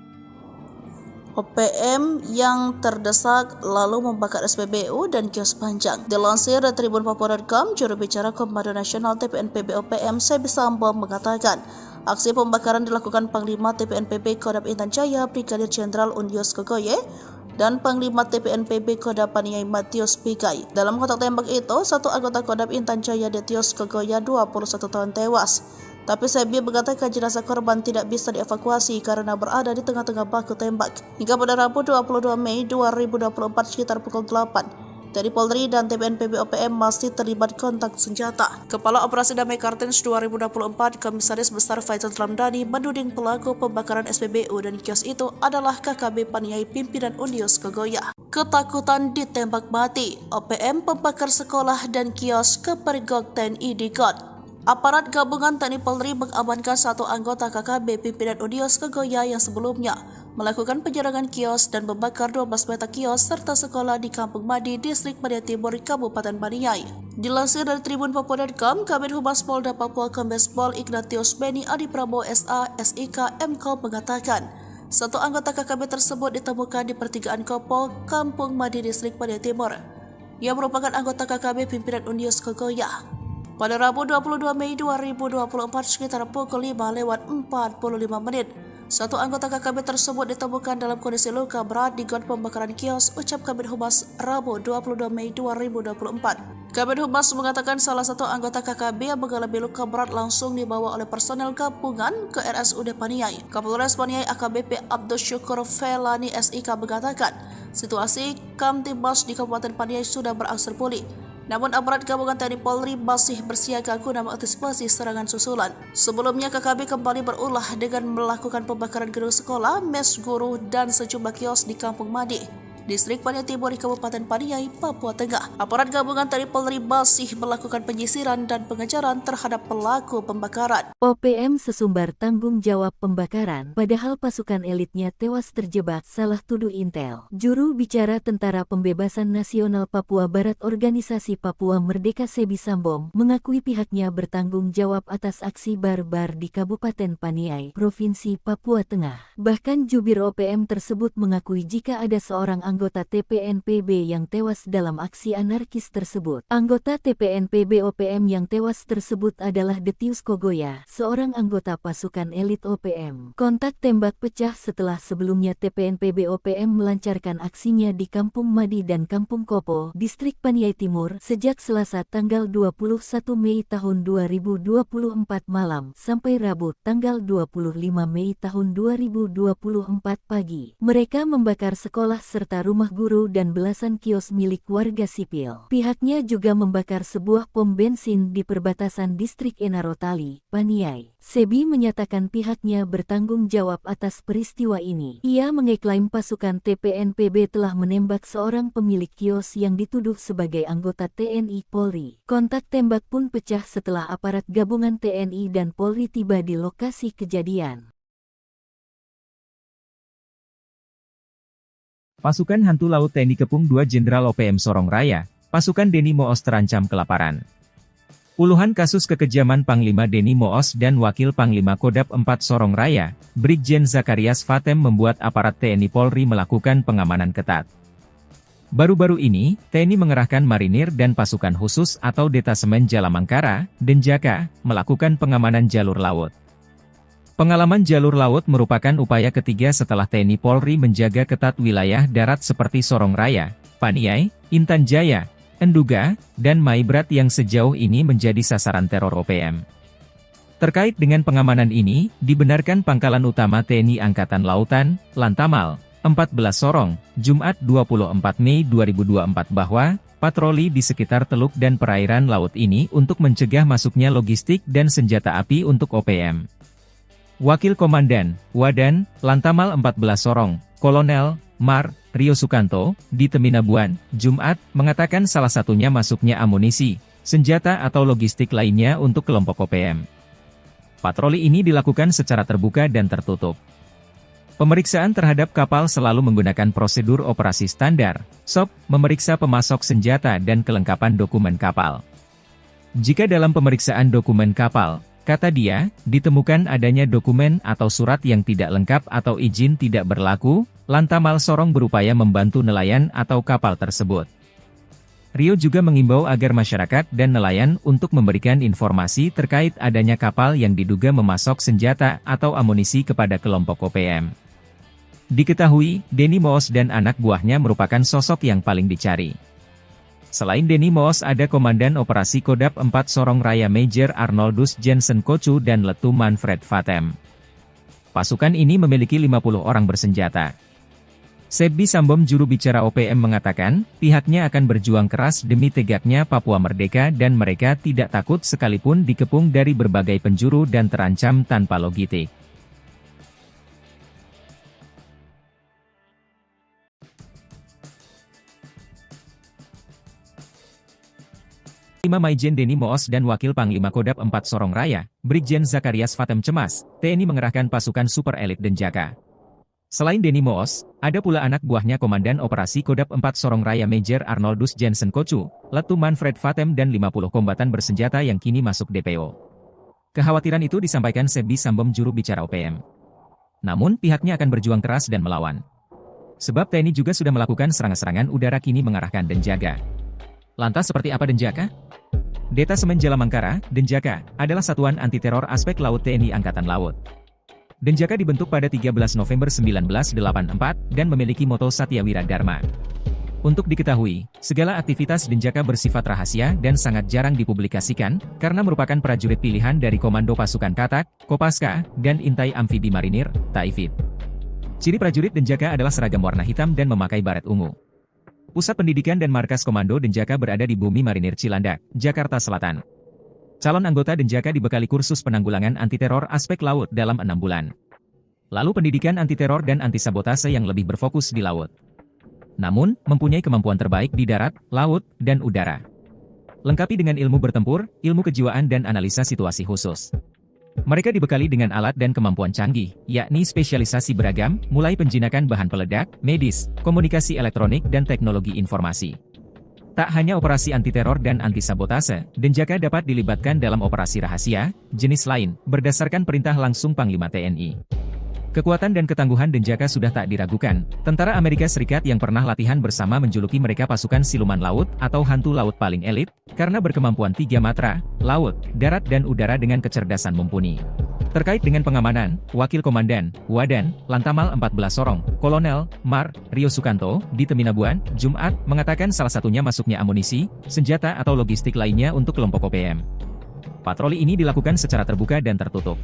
OPM yang terdesak lalu membakar SPBU dan kios panjang. Dilansir dari Tribun Papua.com, juru bicara Komando Nasional TPNPB OPM Sebi Sambo mengatakan, aksi pembakaran dilakukan Panglima TPNPB Kodam Intan Jaya Brigadir Jenderal Undios Kogoye dan Panglima TPNPB Kodam Paniai Matius Pigai. Dalam kontak tembak itu, satu anggota Kodam Intan Jaya Detios Kogoya 21 tahun tewas. Tapi Sebi mengatakan jenazah korban tidak bisa dievakuasi karena berada di tengah-tengah baku tembak. Hingga pada Rabu 22 Mei 2024 sekitar pukul 8, TNI Polri dan TPNPB OPM masih terlibat kontak senjata. Kepala Operasi Damai Kartens 2024 Komisaris Besar Faisal Ramdhani menuding pelaku pembakaran SPBU dan kios itu adalah KKB Paniai pimpinan Undios Kogoya. Ketakutan ditembak mati, OPM pembakar sekolah dan kios kepergok TNI di GOT. Aparat gabungan TNI Polri mengamankan satu anggota KKB pimpinan Undios Kogoya yang sebelumnya melakukan penyerangan kios dan membakar 12 petak kios serta sekolah di Kampung Madi, Distrik Paniai Timur, Kabupaten Paniai. Dilansir dari Tribun Papua.com, Kabid Humas Polda Papua Kombes Pol Ignatius Beni Adi Prabowo SA, SIK, MKOM mengatakan, satu anggota KKB tersebut ditemukan di pertigaan Kopo, Kampung Madi, Distrik Paniai Timur, yang merupakan anggota KKB pimpinan Undios Kogoya. Pada Rabu 22 Mei 2024 sekitar pukul 5:45 menit, satu anggota KKB tersebut ditemukan dalam kondisi luka berat di got pembakaran kios, ucap Kabid Humas Rabu 22 Mei 2024. Kabid Humas mengatakan salah satu anggota KKB yang mengalami luka berat langsung dibawa oleh personel gabungan ke RSUD Paniai. Kapolres Paniai AKBP Abdul Syukur Felani SIK mengatakan, situasi Kamtibmas di Kabupaten Paniai sudah berangsur pulih. Namun aparat gabungan TNI Polri masih bersiaga guna mengantisipasi serangan susulan. Sebelumnya KKB kembali berulah dengan melakukan pembakaran gedung sekolah, mes guru, dan sejumlah kios di Kampung Madi, Distrik Paniai Timur, Kabupaten Paniai, Papua Tengah. Aparat gabungan TNI Polri masih melakukan penyisiran dan pengejaran terhadap pelaku pembakaran. OPM sesumbar tanggung jawab pembakaran, padahal pasukan elitnya tewas terjebak salah tuduh intel. Juru bicara Tentara Pembebasan Nasional Papua Barat Organisasi Papua Merdeka Sebi Sambom mengakui pihaknya bertanggung jawab atas aksi barbar di Kabupaten Paniai, Provinsi Papua Tengah. Bahkan jubir OPM tersebut mengakui jika ada seorang anggota TPNPB yang tewas dalam aksi anarkis tersebut. Anggota TPNPB OPM yang tewas tersebut adalah Detius Kogoya, seorang anggota pasukan elit OPM. Kontak tembak pecah setelah sebelumnya TPNPB OPM melancarkan aksinya di Kampung Madi dan Kampung Kopo, Distrik Paniai Timur, sejak Selasa tanggal 21 Mei tahun 2024 malam sampai Rabu tanggal 25 Mei tahun 2024 pagi. Mereka membakar sekolah serta rumah guru dan belasan kios milik warga sipil. Pihaknya juga membakar sebuah pom bensin di perbatasan Distrik Enarotali, Paniai. Sebi menyatakan pihaknya bertanggung jawab atas peristiwa ini. Ia mengeklaim pasukan TPNPB telah menembak seorang pemilik kios yang dituduh sebagai anggota TNI Polri. Kontak tembak pun pecah setelah aparat gabungan TNI dan Polri tiba di lokasi kejadian. Pasukan Hantu Laut TNI Kepung 2 Jenderal OPM Sorong Raya, pasukan Deni Moos terancam kelaparan. Puluhan kasus kekejaman Panglima Deni Moos dan Wakil Panglima Kodam 4 Sorong Raya, Brigjen Zakarias Fatem membuat aparat TNI Polri melakukan pengamanan ketat. Baru-baru ini, TNI mengerahkan marinir dan pasukan khusus atau Detasemen Jalamangkara, Denjaka, melakukan pengamanan jalur laut. Pengalaman jalur laut merupakan upaya ketiga setelah TNI Polri menjaga ketat wilayah darat seperti Sorong Raya, Paniai, Intan Jaya, Enduga, dan Maibrat yang sejauh ini menjadi sasaran teror OPM. Terkait dengan pengamanan ini, dibenarkan Pangkalan Utama TNI Angkatan Lautan, Lantamal, 14 Sorong, Jumat 24 Mei 2024 bahwa patroli di sekitar teluk dan perairan laut ini untuk mencegah masuknya logistik dan senjata api untuk OPM. Wakil Komandan, Wadan, Lantamal 14 Sorong, Kolonel, Mar, Rio Sukanto, di Teminabuan, Jumat, mengatakan salah satunya masuknya amunisi, senjata atau logistik lainnya untuk kelompok OPM. Patroli ini dilakukan secara terbuka dan tertutup. Pemeriksaan terhadap kapal selalu menggunakan prosedur operasi standar, SOP, memeriksa pemasok senjata dan kelengkapan dokumen kapal. Jika dalam pemeriksaan dokumen kapal, kata dia, ditemukan adanya dokumen atau surat yang tidak lengkap atau izin tidak berlaku, Lantamal Sorong berupaya membantu nelayan atau kapal tersebut. Rio juga mengimbau agar masyarakat dan nelayan untuk memberikan informasi terkait adanya kapal yang diduga memasok senjata atau amunisi kepada kelompok OPM. Diketahui, Denny Moos dan anak buahnya merupakan sosok yang paling dicari. Selain Denny Moos ada Komandan Operasi Kodap 4 Sorong Raya Major Arnoldus Jensen Kocu dan Letu Manfred Vatem. Pasukan ini memiliki 50 orang bersenjata. Sebbi Sambom juru bicara OPM mengatakan, pihaknya akan berjuang keras demi tegaknya Papua merdeka dan mereka tidak takut sekalipun dikepung dari berbagai penjuru dan terancam tanpa logistik. Panglima Maijen Denny Moos dan Wakil Panglima Kodap 4 Sorong Raya, Brigjen Zakarias Vatem cemas, TNI mengerahkan pasukan super elit Denjaka. Selain Denny Moos, ada pula anak buahnya Komandan Operasi Kodap 4 Sorong Raya Major Arnoldus Jensen Kocu, Letu Manfred Vatem dan 50 kombatan bersenjata yang kini masuk DPO. Kekhawatiran itu disampaikan Sebbi Sambom juru bicara OPM. Namun pihaknya akan berjuang keras dan melawan. Sebab TNI juga sudah melakukan serangan-serangan udara kini mengarahkan Denjaka. Lantas seperti apa Denjaka? Detasemen Jalamangkara, Denjaka, adalah satuan anti-teror aspek laut TNI Angkatan Laut. Denjaka dibentuk pada 13 November 1984 dan memiliki moto Satya Wira Dharma. Untuk diketahui, segala aktivitas Denjaka bersifat rahasia dan sangat jarang dipublikasikan, karena merupakan prajurit pilihan dari Komando Pasukan Katak, Kopaska, dan Intai Amfibi Marinir, Taifib. Ciri prajurit Denjaka adalah seragam warna hitam dan memakai baret ungu. Pusat pendidikan dan markas Komando Denjaka berada di Bumi Marinir Cilandak, Jakarta Selatan. Calon anggota Denjaka dibekali kursus penanggulangan anti-teror aspek laut dalam 6 bulan. Lalu pendidikan anti-teror dan anti-sabotase yang lebih berfokus di laut. Namun, mempunyai kemampuan terbaik di darat, laut, dan udara. Lengkapi dengan ilmu bertempur, ilmu kejiwaan dan analisa situasi khusus. Mereka dibekali dengan alat dan kemampuan canggih, yakni spesialisasi beragam, mulai penjinakan bahan peledak, medis, komunikasi elektronik dan teknologi informasi. Tak hanya operasi anti-teror dan anti-sabotase, Denjaka dapat dilibatkan dalam operasi rahasia, jenis lain, berdasarkan perintah langsung Panglima TNI. Kekuatan dan ketangguhan Denjaka sudah tak diragukan. Tentara Amerika Serikat yang pernah latihan bersama menjuluki mereka pasukan siluman laut atau hantu laut paling elit, karena berkemampuan 3 matra, laut, darat dan udara dengan kecerdasan mumpuni. Terkait dengan pengamanan, Wakil Komandan, Wadan, Lantamal 14 Sorong, Kolonel, Mar, Rio Sukanto, di Teminabuan, Jumat, mengatakan salah satunya masuknya amunisi, senjata atau logistik lainnya untuk kelompok OPM. Patroli ini dilakukan secara terbuka dan tertutup.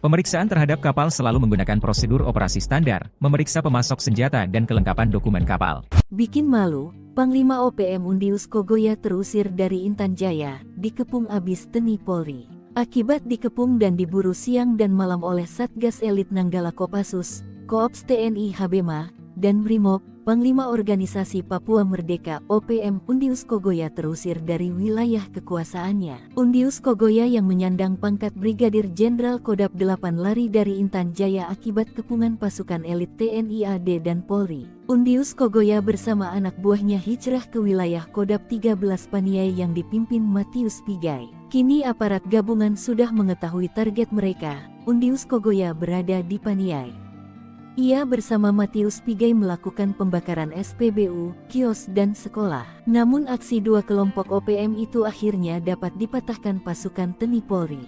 Pemeriksaan terhadap kapal selalu menggunakan prosedur operasi standar, memeriksa pemasok senjata dan kelengkapan dokumen kapal. Bikin malu, Panglima OPM Undius Kogoya terusir dari Intan Jaya, dikepung abis TNI Polri. Akibat dikepung dan diburu siang dan malam oleh Satgas Elit Nanggala Kopassus, Koops TNI Habema, dan Brimob, Panglima Organisasi Papua Merdeka OPM Undius Kogoya terusir dari wilayah kekuasaannya. Undius Kogoya yang menyandang pangkat Brigadir Jenderal Kodap 8 lari dari Intan Jaya akibat kepungan pasukan elit TNI AD dan Polri. Undius Kogoya bersama anak buahnya hijrah ke wilayah Kodap 13 Paniai yang dipimpin Matius Pigai. Kini aparat gabungan sudah mengetahui target mereka. Undius Kogoya berada di Paniai. Ia bersama Matius Pigai melakukan pembakaran SPBU, kios dan sekolah. Namun aksi dua kelompok OPM itu akhirnya dapat dipatahkan pasukan TNI Polri.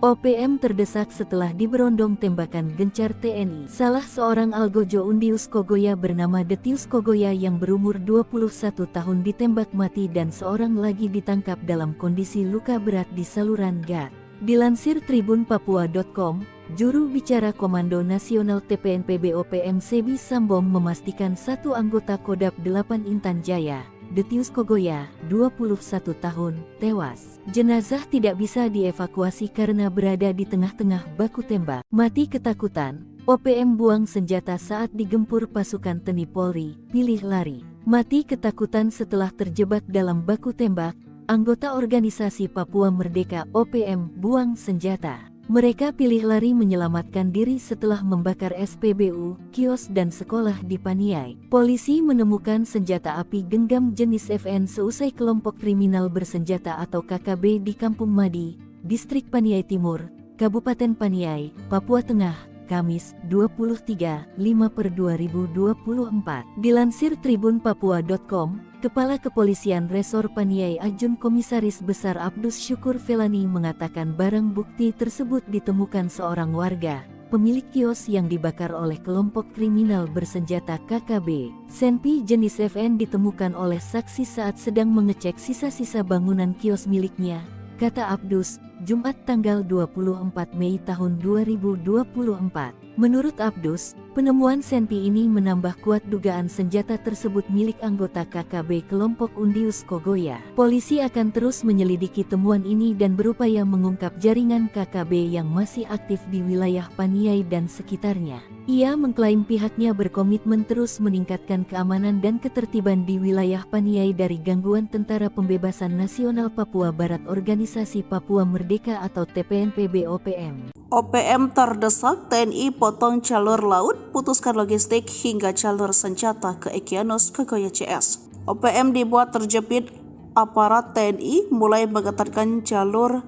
OPM terdesak setelah diberondong tembakan gencar TNI. Salah seorang algojo Undius Kogoya bernama Detius Kogoya yang berumur 21 tahun ditembak mati dan seorang lagi ditangkap dalam kondisi luka berat di saluran gat. Dilansir tribunpapua.com, juru bicara Komando Nasional TPNPB OPM Sebbi Sambom memastikan satu anggota Kodap 8 Intan Jaya, Detius Kogoya, 21 tahun, tewas. Jenazah tidak bisa dievakuasi karena berada di tengah-tengah baku tembak. Mati ketakutan, OPM buang senjata saat digempur pasukan TNI Polri, pilih lari. Mati ketakutan setelah terjebak dalam baku tembak, anggota organisasi Papua Merdeka OPM buang senjata. Mereka pilih lari menyelamatkan diri setelah membakar SPBU, kios dan sekolah di Paniai. Polisi menemukan senjata api genggam jenis FN seusai kelompok kriminal bersenjata atau KKB di Kampung Madi, Distrik Paniai Timur, Kabupaten Paniai, Papua Tengah, Kamis, 23/5/2024. Dilansir tribunpapua.com, Kepala Kepolisian Resor Paniai Ajun Komisaris Besar Abdus Syukur Felani mengatakan barang bukti tersebut ditemukan seorang warga, pemilik kios yang dibakar oleh kelompok kriminal bersenjata KKB. Senpi jenis FN ditemukan oleh saksi saat sedang mengecek sisa-sisa bangunan kios miliknya, kata Abdus, Jumat tanggal 24 Mei tahun 2024. Menurut Abdus, penemuan senpi ini menambah kuat dugaan senjata tersebut milik anggota KKB kelompok Undius Kogoya. Polisi akan terus menyelidiki temuan ini dan berupaya mengungkap jaringan KKB yang masih aktif di wilayah Paniai dan sekitarnya. Ia mengklaim pihaknya berkomitmen terus meningkatkan keamanan dan ketertiban di wilayah Paniai dari gangguan Tentara Pembebasan Nasional Papua Barat Organisasi Papua Merdeka atau TPNPB OPM. OPM terdesak, TNI potong jalur laut, putuskan logistik hingga jalur senjata ke Egyanus Kogoya CS. OPM dibuat terjepit, aparat TNI mulai mengetatkan jalur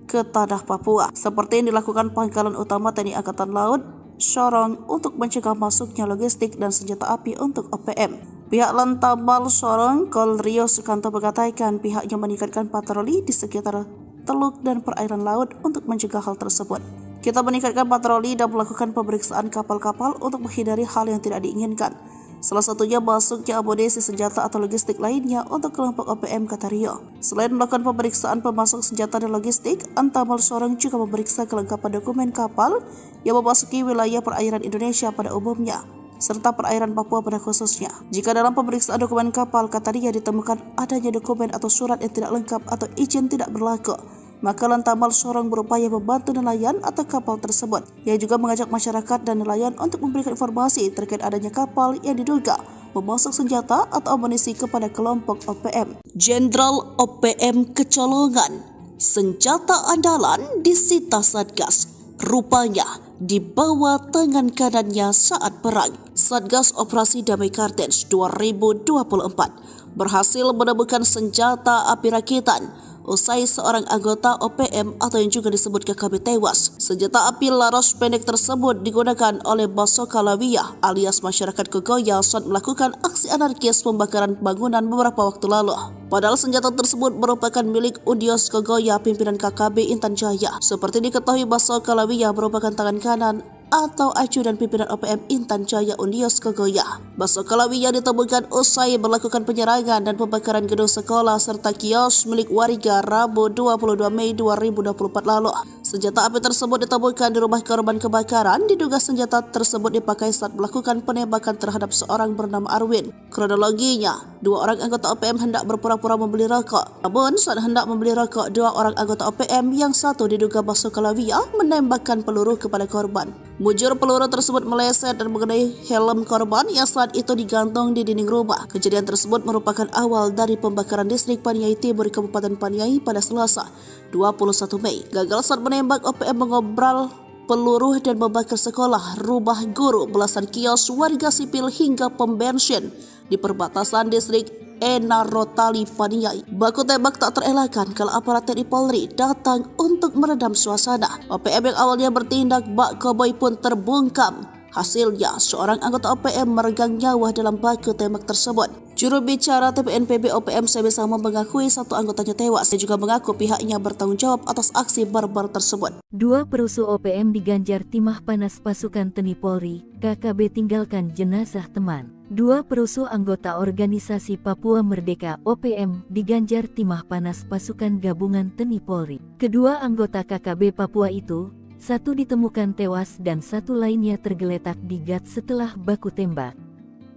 ke tanah Papua, seperti yang dilakukan Pangkalan Utama TNI Angkatan Laut Sorong untuk mencegah masuknya logistik dan senjata api untuk OPM. Pihak Lantamal Sorong, Kol Rio Sukanto mengatakan pihaknya meningkatkan patroli di sekitar teluk dan perairan laut untuk mencegah hal tersebut. Kita meningkatkan patroli dan melakukan pemeriksaan kapal-kapal untuk menghindari hal yang tidak diinginkan. Salah satunya masuknya amunisi senjata atau logistik lainnya untuk kelompok OPM, kata Rio. Selain melakukan pemeriksaan pemasok senjata dan logistik, Antamal Sorong juga memeriksa kelengkapan dokumen kapal yang memasuki wilayah perairan Indonesia pada umumnya, serta perairan Papua pada khususnya. Jika dalam pemeriksaan dokumen kapal, kata Rio, ditemukan adanya dokumen atau surat yang tidak lengkap atau izin tidak berlaku, maka Lantamal Sorong berupaya membantu nelayan atau kapal tersebut. Ia juga mengajak masyarakat dan nelayan untuk memberikan informasi terkait adanya kapal yang diduga memasok senjata atau amunisi kepada kelompok OPM. Jenderal OPM kecolongan, senjata andalan disita Satgas, rupanya di bawah tangan kanannya saat perang. Satgas Operasi Damai Kartens 2024 berhasil menemukan senjata api rakitan usai seorang anggota OPM atau yang juga disebut KKB tewas. Senjata api laras pendek tersebut digunakan oleh Basoka Lawiyah alias masyarakat Kogoya saat melakukan aksi anarkis pembakaran bangunan beberapa waktu lalu. Padahal senjata tersebut merupakan milik Undius Kogoya pimpinan KKB Intan Jaya. Seperti diketahui, Basoka Lawiyah merupakan tangan kanan atau ajudan pimpinan OPM Intan Jaya Undius Kogoya. Basoka Lawiyah ditemukan usai melakukan penyerangan dan pembakaran gedung sekolah serta kios milik warga Rabu 22 Mei 2024 lalu. Senjata api tersebut ditemukan di rumah korban kebakaran. Diduga senjata tersebut dipakai saat melakukan penembakan terhadap seorang bernama Arwin. Kronologinya, dua orang anggota OPM hendak berpura-pura membeli rokok. Namun saat hendak membeli rokok, dua orang anggota OPM yang satu diduga Basoka Lawiyah menembakkan peluru kepada korban. Mujur peluru tersebut meleset dan mengenai helm korban yang saat itu digantung di dinding rumah. Kejadian tersebut merupakan awal dari pembakaran distrik Paniai Timur Kabupaten Paniai pada Selasa 21 Mei. Gagal saat menembak, OPM mengobral peluru dan membakar sekolah, rumah guru, belasan kios warga sipil hingga pom bensin di perbatasan distrik Enarotali Paniai. Baku tembak tak terelakkan kalau aparat TNI Polri datang untuk meredam suasana. OPM yang awalnya bertindak bak koboi pun terbungkam. Hasilnya, seorang anggota OPM meregang nyawa dalam baku tembak tersebut. Juru bicara TPNPB OPM Sebesama mengakui satu anggotanya tewas. Dia juga mengaku pihaknya bertanggung jawab atas aksi barbar tersebut. Dua perusuh OPM diganjar timah panas pasukan TNI Polri, KKB tinggalkan jenazah teman. Dua perusuh anggota organisasi Papua Merdeka OPM diganjar timah panas pasukan gabungan TNI Polri. Kedua anggota KKB Papua itu, satu ditemukan tewas dan satu lainnya tergeletak di gat setelah baku tembak.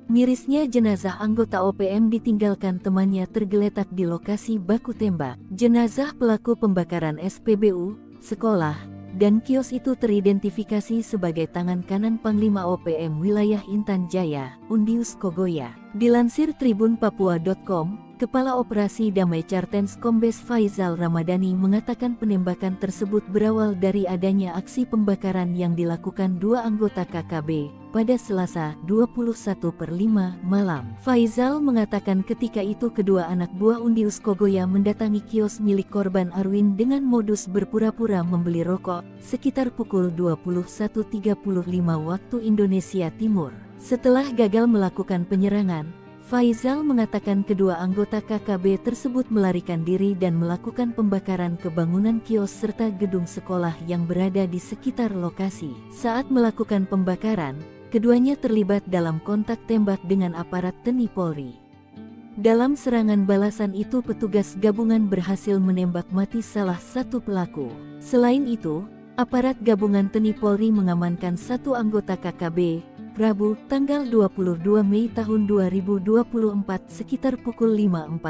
Mirisnya jenazah anggota OPM ditinggalkan temannya tergeletak di lokasi baku tembak. Jenazah pelaku pembakaran SPBU, sekolah, dan kios itu teridentifikasi sebagai tangan kanan Panglima OPM wilayah Intan Jaya, Undius Kogoya. Dilansir tribunpapua.com, Kepala Operasi Damai Cartens Kombes Faizal Ramadhani mengatakan penembakan tersebut berawal dari adanya aksi pembakaran yang dilakukan dua anggota KKB pada Selasa 21/5 malam. Faizal mengatakan ketika itu kedua anak buah Undius Kogoya mendatangi kios milik korban Arwin dengan modus berpura-pura membeli rokok sekitar pukul 21.35 waktu Indonesia Timur. Setelah gagal melakukan penyerangan, Faizal mengatakan kedua anggota KKB tersebut melarikan diri dan melakukan pembakaran ke bangunan kios serta gedung sekolah yang berada di sekitar lokasi. Saat melakukan pembakaran, keduanya terlibat dalam kontak tembak dengan aparat TNI Polri. Dalam serangan balasan itu petugas gabungan berhasil menembak mati salah satu pelaku. Selain itu, aparat gabungan TNI Polri mengamankan satu anggota KKB, Rabu, tanggal 22 Mei tahun 2024 sekitar pukul 5.45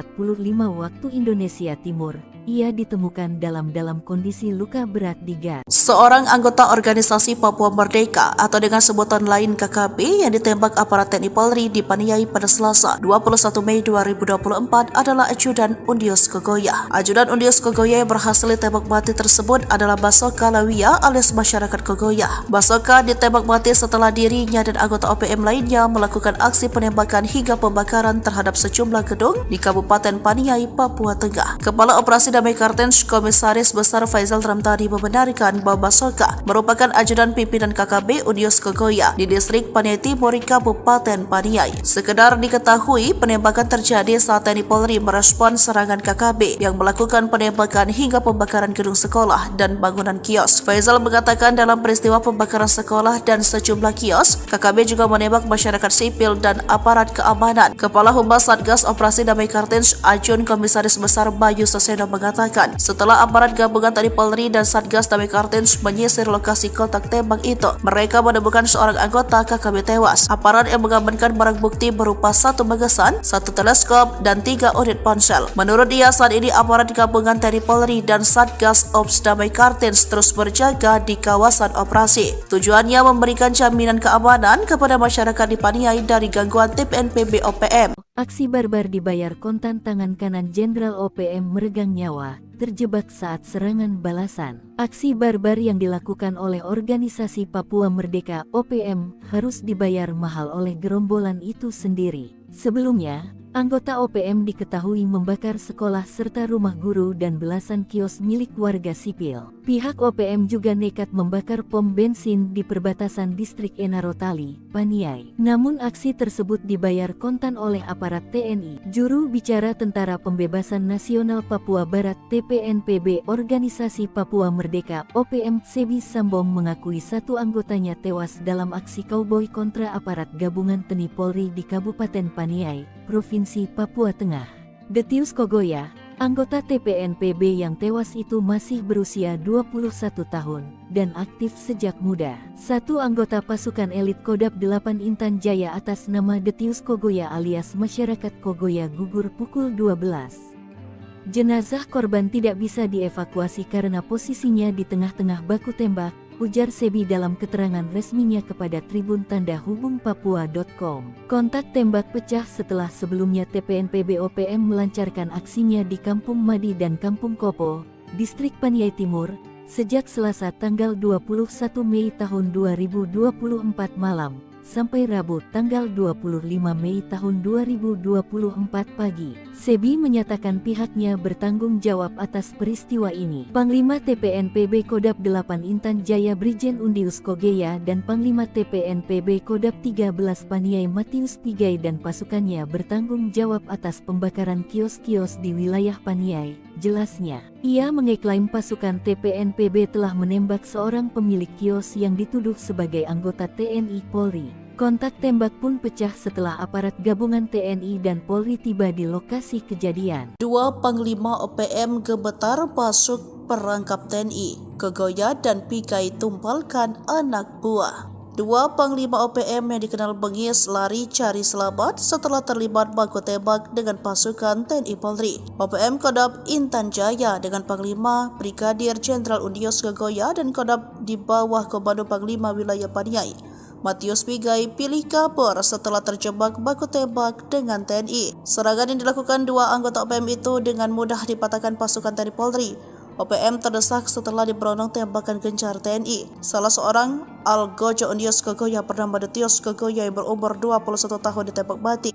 waktu Indonesia Timur. Ia ditemukan dalam kondisi luka berat di gas. Seorang anggota organisasi Papua Merdeka atau dengan sebutan lain KKB yang ditembak aparat TNI Polri dipaniai pada Selasa 21 Mei 2024 adalah ajudan Undius Kogoya. Ajudan Undius Kogoya yang berhasil ditembak mati tersebut adalah Basoka Lawia alias masyarakat Kogoya. Basoka ditembak mati setelah dirinya dan anggota OPM lainnya melakukan aksi penembakan hingga pembakaran terhadap sejumlah gedung di Kabupaten Paniai, Papua Tengah. Kepala Operasi Damai Cartens Komisaris Besar Faizal Ramadhani membenarkan bahwa Basoka merupakan ajudan pimpinan KKB Undius Kogoya di distrik Paniai Timur, Kabupaten Paniai. Sekedar diketahui, penembakan terjadi saat TNI Polri merespon serangan KKB yang melakukan penembakan hingga pembakaran gedung sekolah dan bangunan kios. Faizal mengatakan dalam peristiwa pembakaran sekolah dan sejumlah kios, KKB juga menembak masyarakat sipil dan aparat keamanan. Kepala Humas Satgas Operasi Damai Cartens Ajun Komisaris Besar Bayu Saseno mengatakan, setelah aparat gabungan TNI Polri dan Satgas Damai Cartens menyisir lokasi kontak tembak itu, mereka menemukan seorang anggota KKB tewas. Aparat yang mengamankan barang bukti berupa satu magasan, satu teleskop, dan 3 unit ponsel. Menurut dia, saat ini aparat gabungan TNI Polri dan Satgas Ops Damai Cartens terus berjaga di kawasan operasi. Tujuannya memberikan jaminan keamanan kepada masyarakat di Paniai dari gangguan TPNPB OPM. Aksi barbar dibayar kontan tangan kanan Jenderal OPM meregang nyawa, terjebak saat serangan balasan. Aksi barbar yang dilakukan oleh organisasi Papua Merdeka OPM harus dibayar mahal oleh gerombolan itu sendiri. Sebelumnya, anggota OPM diketahui membakar sekolah serta rumah guru dan belasan kios milik warga sipil. Pihak OPM juga nekat membakar pom bensin di perbatasan distrik Enarotali, Paniai. Namun aksi tersebut dibayar kontan oleh aparat TNI. Juru bicara Tentara Pembebasan Nasional Papua Barat TPNPB Organisasi Papua Merdeka OPM Sebi Sambong mengakui satu anggotanya tewas dalam aksi kauboi kontra aparat gabungan TNI Polri di Kabupaten Paniai, Provinsi Papua Tengah. Detius Kogoya, anggota TPNPB yang tewas itu masih berusia 21 tahun dan aktif sejak muda. Satu anggota pasukan elit Kodam 8 Intan Jaya atas nama Detius Kogoya alias masyarakat Kogoya gugur pukul 12. Jenazah korban tidak bisa dievakuasi karena posisinya di tengah-tengah baku tembak, ujar Sebi dalam keterangan resminya kepada Tribun Tanda Hubung Papua.com. Kontak tembak pecah setelah sebelumnya TPNPB OPM melancarkan aksinya di Kampung Madi dan Kampung Kopo, distrik Paniai Timur, sejak Selasa tanggal 21 Mei tahun 2024 malam, sampai Rabu tanggal 25 Mei tahun 2024 pagi. Sebi menyatakan pihaknya bertanggung jawab atas peristiwa ini. Panglima TPNPB Kodam 8 Intan Jaya Brigjen Undius Kogoya dan Panglima TPNPB Kodam 13 Paniai Matius Pigai dan pasukannya bertanggung jawab atas pembakaran kios-kios di wilayah Paniai, jelasnya. Ia mengeklaim pasukan TPNPB telah menembak seorang pemilik kios yang dituduh sebagai anggota TNI Polri. Kontak tembak pun pecah setelah aparat gabungan TNI dan Polri tiba di lokasi kejadian. Dua Panglima OPM gemetar masuk perangkap TNI. Kogoya dan Pigai tumpalkan anak buah. Dua Panglima OPM yang dikenal bengis lari cari selamat setelah terlibat baku tembak dengan pasukan TNI Polri. OPM Kodam Intan Jaya dengan Panglima Brigadir Jenderal Undius Kogoya dan Kodam di bawah Komando Panglima Wilayah Paniai Matius Pigai pilih kabur setelah terjebak baku tembak dengan TNI. Serangan yang dilakukan dua anggota OPM itu dengan mudah dipatahkan pasukan TNI Polri. OPM terdesak setelah diberondong tembakan gencar TNI. Salah seorang Algojo Undios Kogoya bernama Detios Kogoya yang berumur 21 tahun ditembak mati.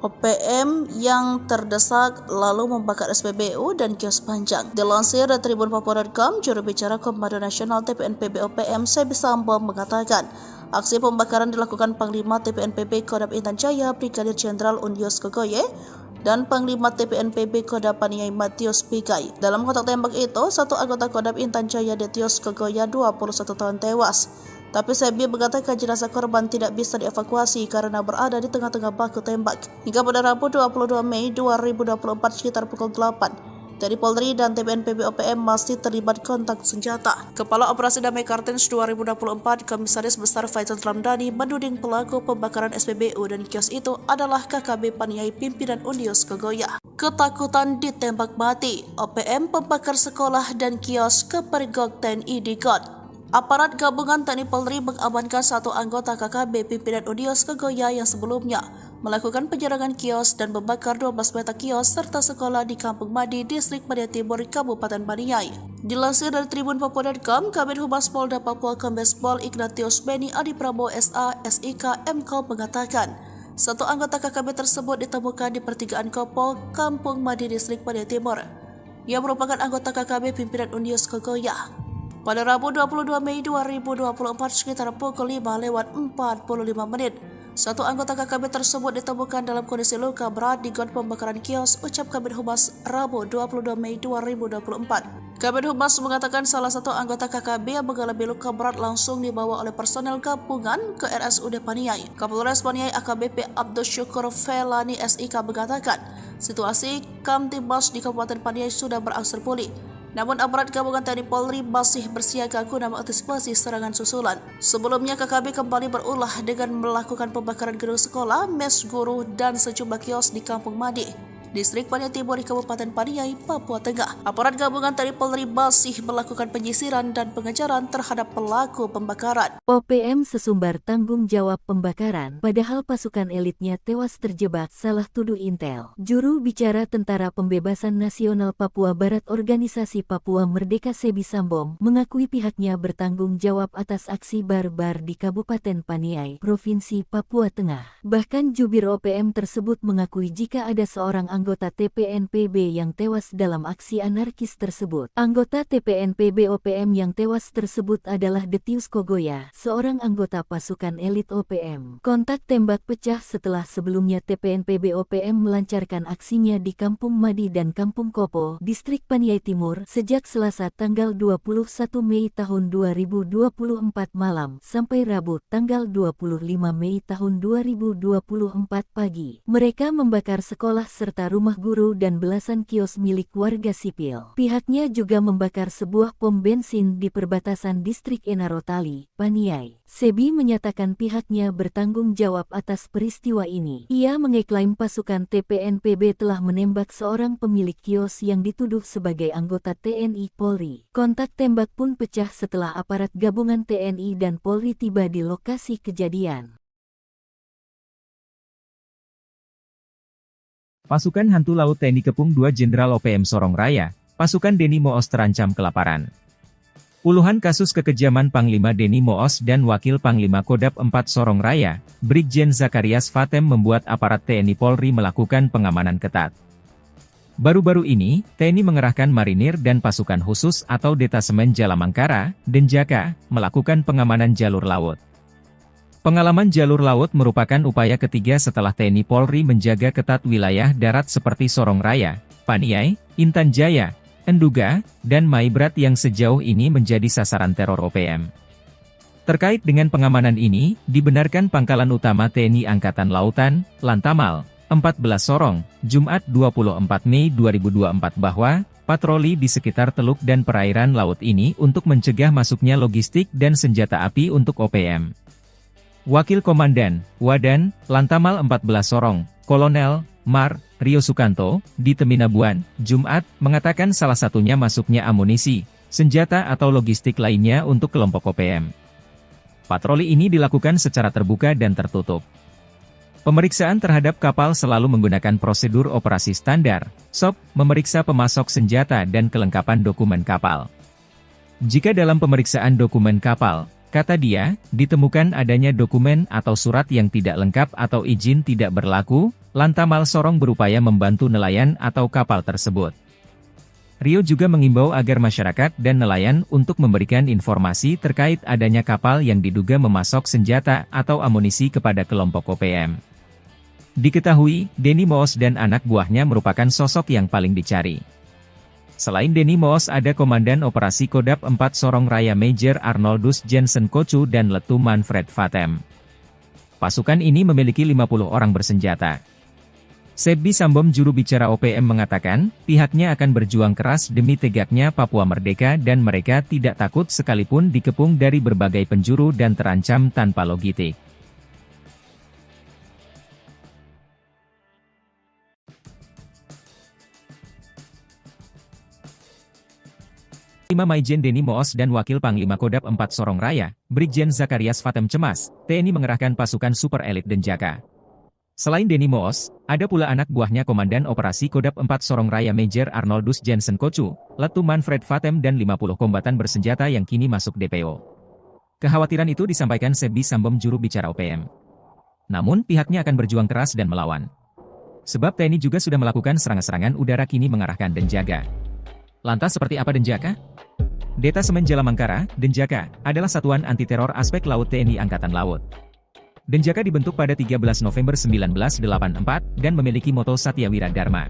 OPM yang terdesak lalu membakar SPBU dan kios panjang. Dilansir dari Tribun Papua.com, juru bicara Komando Nasional TPNPB OPM Sebi Sambo mengatakan, aksi pembakaran dilakukan Panglima TPNPB Kodam Intan Jaya Brigadir Jenderal Undios Kogoye dan Panglima TPNPB Kodam Paniai Matius Pigai. Dalam kontak tembak itu, satu anggota Kodam Intan Jaya Detios Kogoya 21 tahun tewas. Tapi Sebi mengatakan jenazah korban tidak bisa dievakuasi karena berada di tengah-tengah baku tembak. Hingga pada Rabu 22 Mei 2024 sekitar pukul 8, TNI Polri dan TPNPB OPM masih terlibat kontak senjata. Kepala Operasi Damai Kartens 2024, Komisaris Besar Faizal Ramdhani menuding pelaku pembakaran SPBU dan kios itu adalah KKB Paniai pimpinan Undios Kogoya. Ketakutan ditembak mati, OPM pembakar sekolah dan kios kepergok TNI di GOT. Aparat gabungan TNI Polri mengamankan satu anggota KKB pimpinan Undios Kogoya yang sebelumnya melakukan penyerangan kios dan membakar 12 petak kios serta sekolah di Kampung Madi, Distrik Paniai Timur, Kabupaten Paniai. Dilansir dari Tribun Papua.com, Kabid Humas Polda Papua Kombes Pol Ignatius Beni Adi Prabowo SA, SIK, MKO mengatakan, satu anggota KKB tersebut ditemukan di pertigaan Kopo, Kampung Madi, Distrik Paniai Timur, yang merupakan anggota KKB pimpinan Undios Kogoya. Pada Rabu 22 Mei 2024 sekitar pukul 5:45 menit, satu anggota KKB tersebut ditemukan dalam kondisi luka berat di got pembakaran kios, ucap Kabid Humas Rabu 22 Mei 2024. Kabid Humas mengatakan salah satu anggota KKB yang mengalami luka berat langsung dibawa oleh personel gabungan ke RSUD Paniai. Kapolres Paniai AKBP Abdul Syukur Felani SIK mengatakan, situasi Kamtibmas di Kabupaten Paniai sudah berangsur pulih. Namun aparat gabungan TNI Polri masih bersiaga guna mengantisipasi serangan susulan. Sebelumnya KKB kembali berulah dengan melakukan pembakaran gedung sekolah, mes guru, dan sejumlah kios di Kampung Madi, Distrik Paniai Timur di Kabupaten Paniai, Papua Tengah. Aparat gabungan TNI Polri masih melakukan penyisiran dan pengejaran terhadap pelaku pembakaran. OPM sesumbar tanggung jawab pembakaran, padahal pasukan elitnya tewas terjebak, salah tuduh Intel. Juru bicara Tentara Pembebasan Nasional Papua Barat Organisasi Papua Merdeka Sebi Sambo mengakui pihaknya bertanggung jawab atas aksi barbar di Kabupaten Paniai, Provinsi Papua Tengah. Bahkan jubir OPM tersebut mengakui jika ada seorang anggota TPNPB yang tewas dalam aksi anarkis tersebut. Anggota TPNPB OPM yang tewas tersebut adalah Detius Kogoya, seorang anggota pasukan elit OPM. Kontak tembak pecah setelah sebelumnya TPNPB OPM melancarkan aksinya di Kampung Madi dan Kampung Kopo, Distrik Paniai Timur, sejak Selasa tanggal 21 Mei tahun 2024 malam sampai Rabu tanggal 25 Mei tahun 2024 pagi. Mereka membakar sekolah serta rumah guru dan belasan kios milik warga sipil. Pihaknya juga membakar sebuah pom bensin di perbatasan Distrik Enarotali, Paniai. Sebi menyatakan pihaknya bertanggung jawab atas peristiwa ini. Ia mengeklaim pasukan TPNPB telah menembak seorang pemilik kios yang dituduh sebagai anggota TNI Polri. Kontak tembak pun pecah setelah aparat gabungan TNI dan Polri tiba di lokasi kejadian. Pasukan Hantu Laut TNI Kepung 2 Jenderal OPM Sorong Raya, pasukan Deni Moos terancam kelaparan. Puluhan kasus kekejaman Panglima Deni Moos dan Wakil Panglima Kodam 4 Sorong Raya, Brigjen Zakarias Fatem membuat aparat TNI Polri melakukan pengamanan ketat. Baru-baru ini, TNI mengerahkan marinir dan pasukan khusus atau Detasemen Jalamangkara, Denjaka, melakukan pengamanan jalur laut. Pengalaman jalur laut merupakan upaya ketiga setelah TNI Polri menjaga ketat wilayah darat seperti Sorong Raya, Paniai, Intan Jaya, Enduga, dan Maibrat yang sejauh ini menjadi sasaran teror OPM. Terkait dengan pengamanan ini, dibenarkan Pangkalan Utama TNI Angkatan Lautan, Lantamal, 14 Sorong, Jumat 24 Mei 2024 bahwa patroli di sekitar teluk dan perairan laut ini untuk mencegah masuknya logistik dan senjata api untuk OPM. Wakil Komandan, Wadan, Lantamal 14 Sorong, Kolonel, Mar, Rio Sukanto, di Teminabuan, Jumat, mengatakan salah satunya masuknya amunisi, senjata atau logistik lainnya untuk kelompok OPM. Patroli ini dilakukan secara terbuka dan tertutup. Pemeriksaan terhadap kapal selalu menggunakan prosedur operasi standar, SOP, memeriksa pemasok senjata dan kelengkapan dokumen kapal. Jika dalam pemeriksaan dokumen kapal, kata dia, ditemukan adanya dokumen atau surat yang tidak lengkap atau izin tidak berlaku, Lantamal Sorong berupaya membantu nelayan atau kapal tersebut. Rio juga mengimbau agar masyarakat dan nelayan untuk memberikan informasi terkait adanya kapal yang diduga memasok senjata atau amunisi kepada kelompok OPM. Diketahui, Denny Moos dan anak buahnya merupakan sosok yang paling dicari. Selain Denny Moos ada Komandan Operasi Kodap 4 Sorong Raya Major Arnoldus Jensen Kocu dan Letu Manfred Vatem. Pasukan ini memiliki 50 orang bersenjata. Sebbi Sambom juru bicara OPM mengatakan, pihaknya akan berjuang keras demi tegaknya Papua merdeka dan mereka tidak takut sekalipun dikepung dari berbagai penjuru dan terancam tanpa logistik. Maijen Denny Moos dan Wakil Panglima Kodap 4 Sorong Raya, Brigjen Zakarias Vatem cemas, TNI mengerahkan pasukan super elit Denjaka. Selain Denny Moos, ada pula anak buahnya Komandan Operasi Kodap 4 Sorong Raya Major Arnoldus Jensen Kocu, Letu Manfred Vatem dan 50 kombatan bersenjata yang kini masuk DPO. Kekhawatiran itu disampaikan Sebbi Sambom juru bicara OPM. Namun pihaknya akan berjuang keras dan melawan. Sebab TNI juga sudah melakukan serangan-serangan udara kini mengarahkan Denjaka. Lantas seperti apa Denjaka? Detasemen Jalamangkara, Denjaka, adalah satuan anti-teror aspek laut TNI Angkatan Laut. Denjaka dibentuk pada 13 November 1984 dan memiliki moto Satyawira Dharma.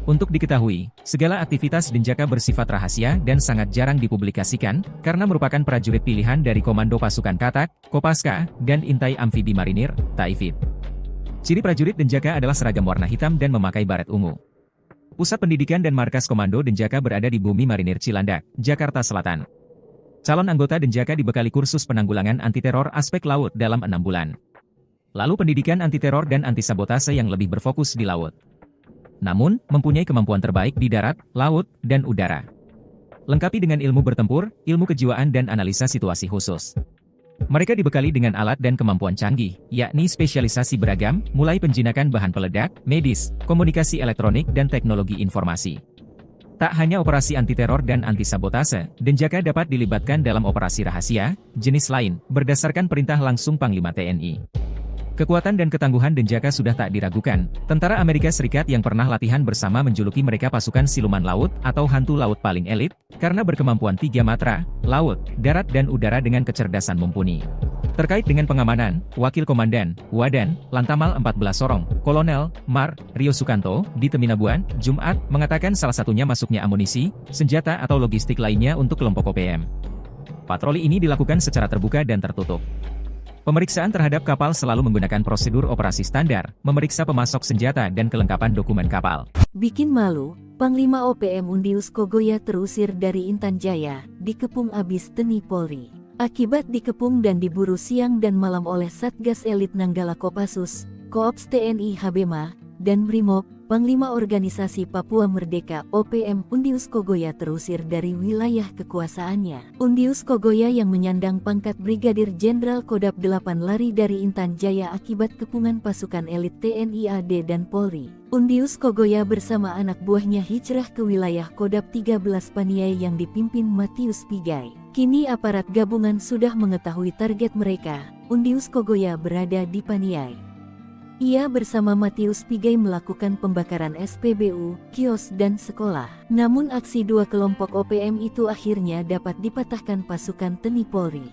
Untuk diketahui, segala aktivitas Denjaka bersifat rahasia dan sangat jarang dipublikasikan, karena merupakan prajurit pilihan dari Komando Pasukan Katak, Kopaska, dan Intai Amfibi Marinir, Taifib. Ciri prajurit Denjaka adalah seragam warna hitam dan memakai baret ungu. Pusat pendidikan dan markas Komando Denjaka berada di Bumi Marinir Cilandak, Jakarta Selatan. Calon anggota Denjaka dibekali kursus penanggulangan anti-teror aspek laut dalam 6 bulan. Lalu pendidikan anti-teror dan anti-sabotase yang lebih berfokus di laut. Namun, mempunyai kemampuan terbaik di darat, laut, dan udara. Lengkapi dengan ilmu bertempur, ilmu kejiwaan dan analisa situasi khusus. Mereka dibekali dengan alat dan kemampuan canggih, yakni spesialisasi beragam, mulai penjinakan bahan peledak, medis, komunikasi elektronik dan teknologi informasi. Tak hanya operasi anti-teror dan anti-sabotase, Denjaka dapat dilibatkan dalam operasi rahasia, jenis lain, berdasarkan perintah langsung Panglima TNI. Kekuatan dan ketangguhan Denjaka sudah tak diragukan. Tentara Amerika Serikat yang pernah latihan bersama menjuluki mereka pasukan siluman laut atau hantu laut paling elit, karena berkemampuan 3 matra, laut, darat dan udara dengan kecerdasan mumpuni. Terkait dengan pengamanan, Wakil Komandan, Wadan, Lantamal 14 Sorong, Kolonel, Mar, Rio Sukanto, di Teminabuan, Jumat, mengatakan salah satunya masuknya amunisi, senjata atau logistik lainnya untuk kelompok OPM. Patroli ini dilakukan secara terbuka dan tertutup. Pemeriksaan terhadap kapal selalu menggunakan prosedur operasi standar, memeriksa pemasok senjata dan kelengkapan dokumen kapal. Bikin malu, Panglima OPM Undius Kogoya terusir dari Intan Jaya, dikepung abis TNI Polri. Akibat dikepung dan diburu siang dan malam oleh Satgas Elit Nanggala Kopassus, Koops TNI Habema, dan Brimob, Panglima Organisasi Papua Merdeka OPM Undius Kogoya terusir dari wilayah kekuasaannya. Undius Kogoya yang menyandang pangkat Brigadir Jenderal Kodap 8 lari dari Intan Jaya akibat kepungan pasukan elit TNI AD dan Polri. Undius Kogoya bersama anak buahnya hijrah ke wilayah Kodap 13 Paniai yang dipimpin Matius Pigai. Kini aparat gabungan sudah mengetahui target mereka. Undius Kogoya berada di Paniai. Ia bersama Matius Pigai melakukan pembakaran SPBU, kios dan sekolah. Namun aksi dua kelompok OPM itu akhirnya dapat dipatahkan pasukan TNI Polri.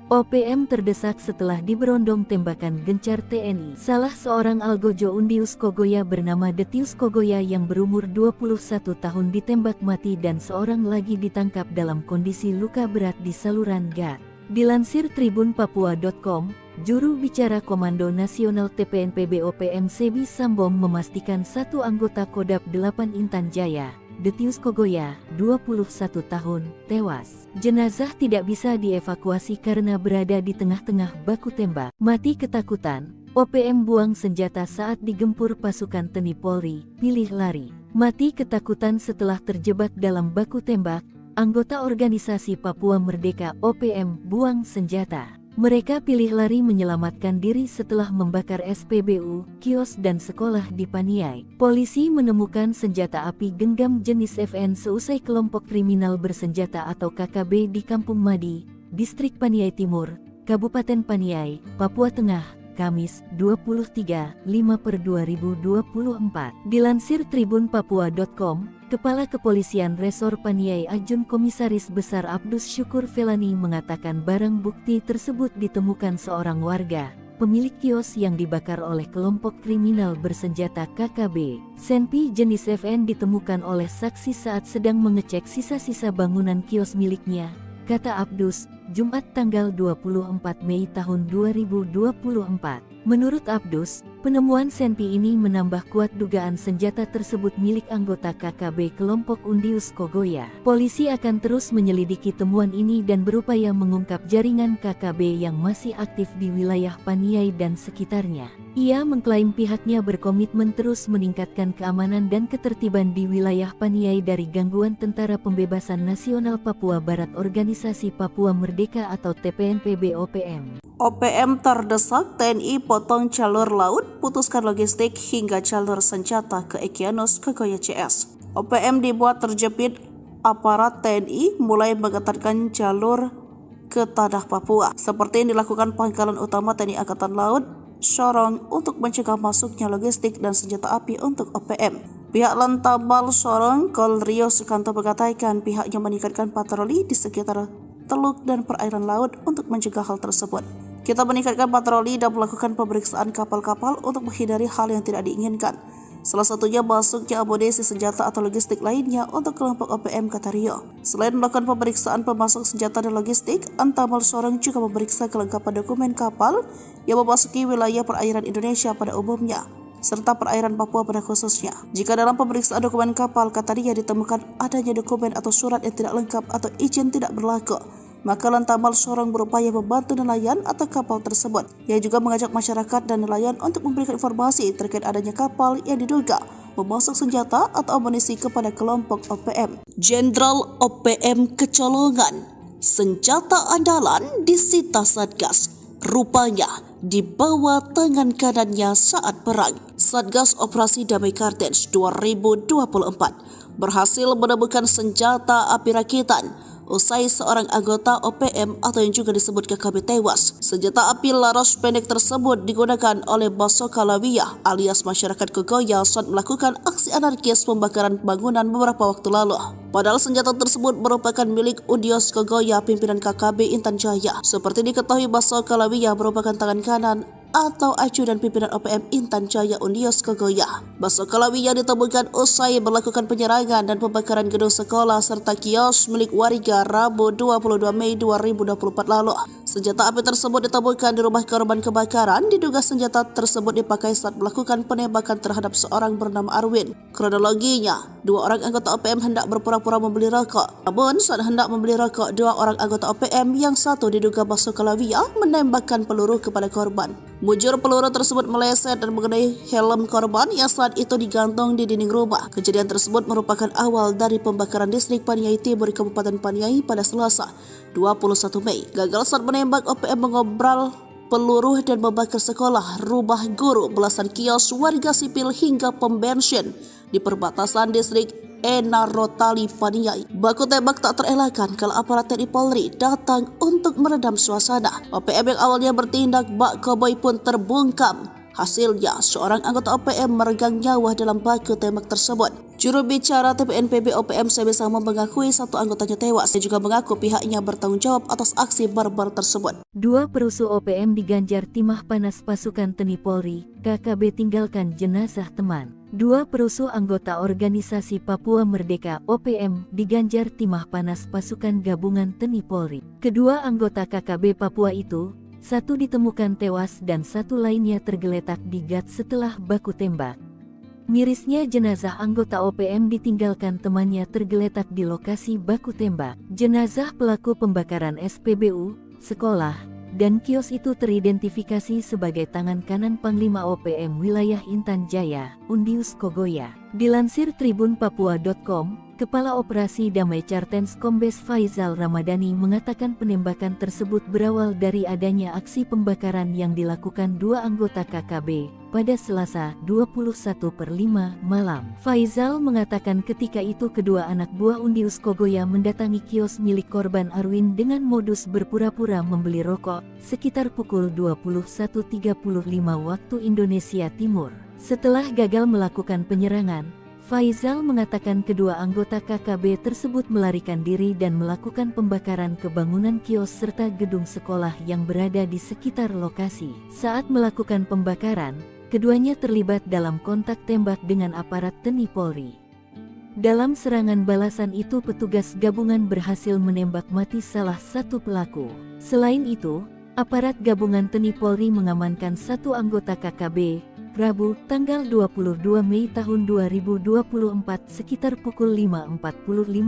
OPM terdesak setelah diberondong tembakan gencar TNI. Salah seorang algojo Undius Kogoya bernama Detius Kogoya yang berumur 21 tahun ditembak mati dan seorang lagi ditangkap dalam kondisi luka berat di saluran gat. Dilansir tribunpapua.com, juru bicara Komando Nasional TPNPB OPM Sebbi Sambom memastikan satu anggota Kodap 8 Intan Jaya, Detius Kogoya, 21 tahun, tewas. Jenazah tidak bisa dievakuasi karena berada di tengah-tengah baku tembak. Mati ketakutan, OPM buang senjata saat digempur pasukan TNI Polri, pilih lari. Mati ketakutan setelah terjebak dalam baku tembak, anggota organisasi Papua Merdeka OPM buang senjata. Mereka pilih lari menyelamatkan diri setelah membakar SPBU, kios dan sekolah di Paniai. Polisi menemukan senjata api genggam jenis FN seusai kelompok kriminal bersenjata atau KKB di Kampung Madi, Distrik Paniai Timur, Kabupaten Paniai, Papua Tengah, Kamis, 23/5/2024. Dilansir tribunpapua.com, Kepala Kepolisian Resor Paniai Ajun Komisaris Besar Abdus Syukur Felani mengatakan barang bukti tersebut ditemukan seorang warga, pemilik kios yang dibakar oleh kelompok kriminal bersenjata KKB. Senpi jenis FN ditemukan oleh saksi saat sedang mengecek sisa-sisa bangunan kios miliknya, kata Abdus, Jumat tanggal 24 Mei tahun 2024. Menurut Abdus, penemuan senpi ini menambah kuat dugaan senjata tersebut milik anggota KKB kelompok Undius Kogoya. Polisi akan terus menyelidiki temuan ini dan berupaya mengungkap jaringan KKB yang masih aktif di wilayah Paniai dan sekitarnya. Ia mengklaim pihaknya berkomitmen terus meningkatkan keamanan dan ketertiban di wilayah Paniai dari gangguan Tentara Pembebasan Nasional Papua Barat Organisasi Papua Merdeka atau TPNPB-OPM. OPM terdesak, TNI potong jalur laut, putuskan logistik hingga jalur senjata ke Egyanus Kogoya CS. OPM dibuat terjepit, aparat TNI mulai mengetatkan jalur ke tanah Papua, seperti yang dilakukan Pangkalan Utama TNI Angkatan Laut, Sorong, untuk mencegah masuknya logistik dan senjata api untuk OPM. Pihak Lantamal Sorong, Kol Rio Sukanto mengatakan pihaknya meningkatkan patroli di sekitar teluk dan perairan laut untuk mencegah hal tersebut. Kita meningkatkan patroli dan melakukan pemeriksaan kapal-kapal untuk menghindari hal yang tidak diinginkan. Salah satunya masuknya amunisi senjata atau logistik lainnya untuk kelompok OPM, kata Rio. Selain melakukan pemeriksaan pemasok senjata dan logistik, Antamal Sorong juga memeriksa kelengkapan dokumen kapal yang memasuki wilayah perairan Indonesia pada umumnya, serta perairan Papua pada khususnya. Jika dalam pemeriksaan dokumen kapal, kata Ria, ditemukan adanya dokumen atau surat yang tidak lengkap atau izin tidak berlaku, maka Lantamal Sorong berupaya membantu nelayan atau kapal tersebut. Ia juga mengajak masyarakat dan nelayan untuk memberikan informasi terkait adanya kapal yang diduga memasok senjata atau amunisi kepada kelompok OPM. Jenderal OPM kecolongan, senjata andalan disita Satgas, rupanya di bawah tangan kanannya saat perang. Satgas Operasi Damai Kartens 2024 berhasil menemukan senjata api rakitan usai seorang anggota OPM atau yang juga disebut KKB tewas. Senjata api laras pendek tersebut digunakan oleh Baso Kalawiyah alias masyarakat Kogoya saat melakukan aksi anarkis pembakaran bangunan beberapa waktu lalu. Padahal senjata tersebut merupakan milik Undius Kogoya pimpinan KKB Intan Jaya. Seperti diketahui, Baso Kalawiyah merupakan tangan kanan atau ajudan pimpinan OPM Intan Jaya Undius Kogoya. Baso Kalawiyah ditemukan usai melakukan penyerangan dan pembakaran gedung sekolah serta kios milik warga Rabu 22 Mei 2024 lalu. Senjata api tersebut ditemukan di rumah korban kebakaran. Diduga senjata tersebut dipakai saat melakukan penembakan terhadap seorang bernama Arwin. Kronologinya, dua orang anggota OPM hendak berpura-pura membeli rokok. Namun saat hendak membeli rokok, dua orang anggota OPM yang satu diduga Baso Kalawiyah menembakkan peluru kepada korban. Mujur peluru tersebut meleset dan mengenai helm korban yang saat itu digantung di dinding rumah. Kejadian tersebut merupakan awal dari pembakaran distrik Paniai Timur Kabupaten Paniai pada Selasa 21 Mei. Gagal saat menembak, OPM mengobral peluru dan membakar sekolah, rumah guru, belasan kios warga sipil hingga pom bensin di perbatasan distrik Enarotali Paniai. Baku tembak tak terelakkan kalau aparat TNI Polri datang untuk meredam suasana. OPM yang awalnya bertindak bak koboi pun terbungkam. Hasilnya, seorang anggota OPM meregang nyawa dalam baku tembak tersebut. Juru bicara TPNPB OPM Sebesama mengakui satu anggotanya tewas. Dia juga mengaku pihaknya bertanggung jawab atas aksi barbar tersebut. Dua perusuh OPM diganjar timah panas pasukan TNI Polri, KKB tinggalkan jenazah teman. Dua perusuh anggota organisasi Papua Merdeka OPM diganjar timah panas pasukan gabungan TNI Polri. Kedua anggota KKB Papua itu, satu ditemukan tewas dan satu lainnya tergeletak di gat setelah baku tembak. Mirisnya jenazah anggota OPM ditinggalkan temannya tergeletak di lokasi baku tembak. Jenazah pelaku pembakaran SPBU, sekolah, dan kios itu teridentifikasi sebagai tangan kanan Panglima OPM wilayah Intan Jaya, Undius Kogoya. Dilansir tribunpapua.com, Kepala Operasi Damai Cartens Kombes Faizal Ramadhani mengatakan penembakan tersebut berawal dari adanya aksi pembakaran yang dilakukan dua anggota KKB pada Selasa 21/5 malam. Faizal mengatakan ketika itu kedua anak buah Undius Kogoya mendatangi kios milik korban Arwin dengan modus berpura-pura membeli rokok sekitar pukul 21.35 waktu Indonesia Timur. Setelah gagal melakukan penyerangan, Faizal mengatakan kedua anggota KKB tersebut melarikan diri dan melakukan pembakaran ke bangunan kios serta gedung sekolah yang berada di sekitar lokasi. Saat melakukan pembakaran, keduanya terlibat dalam kontak tembak dengan aparat TNI Polri. Dalam serangan balasan itu petugas gabungan berhasil menembak mati salah satu pelaku. Selain itu, aparat gabungan TNI Polri mengamankan satu anggota KKB, Rabu, tanggal 22 Mei tahun 2024 sekitar pukul 5.45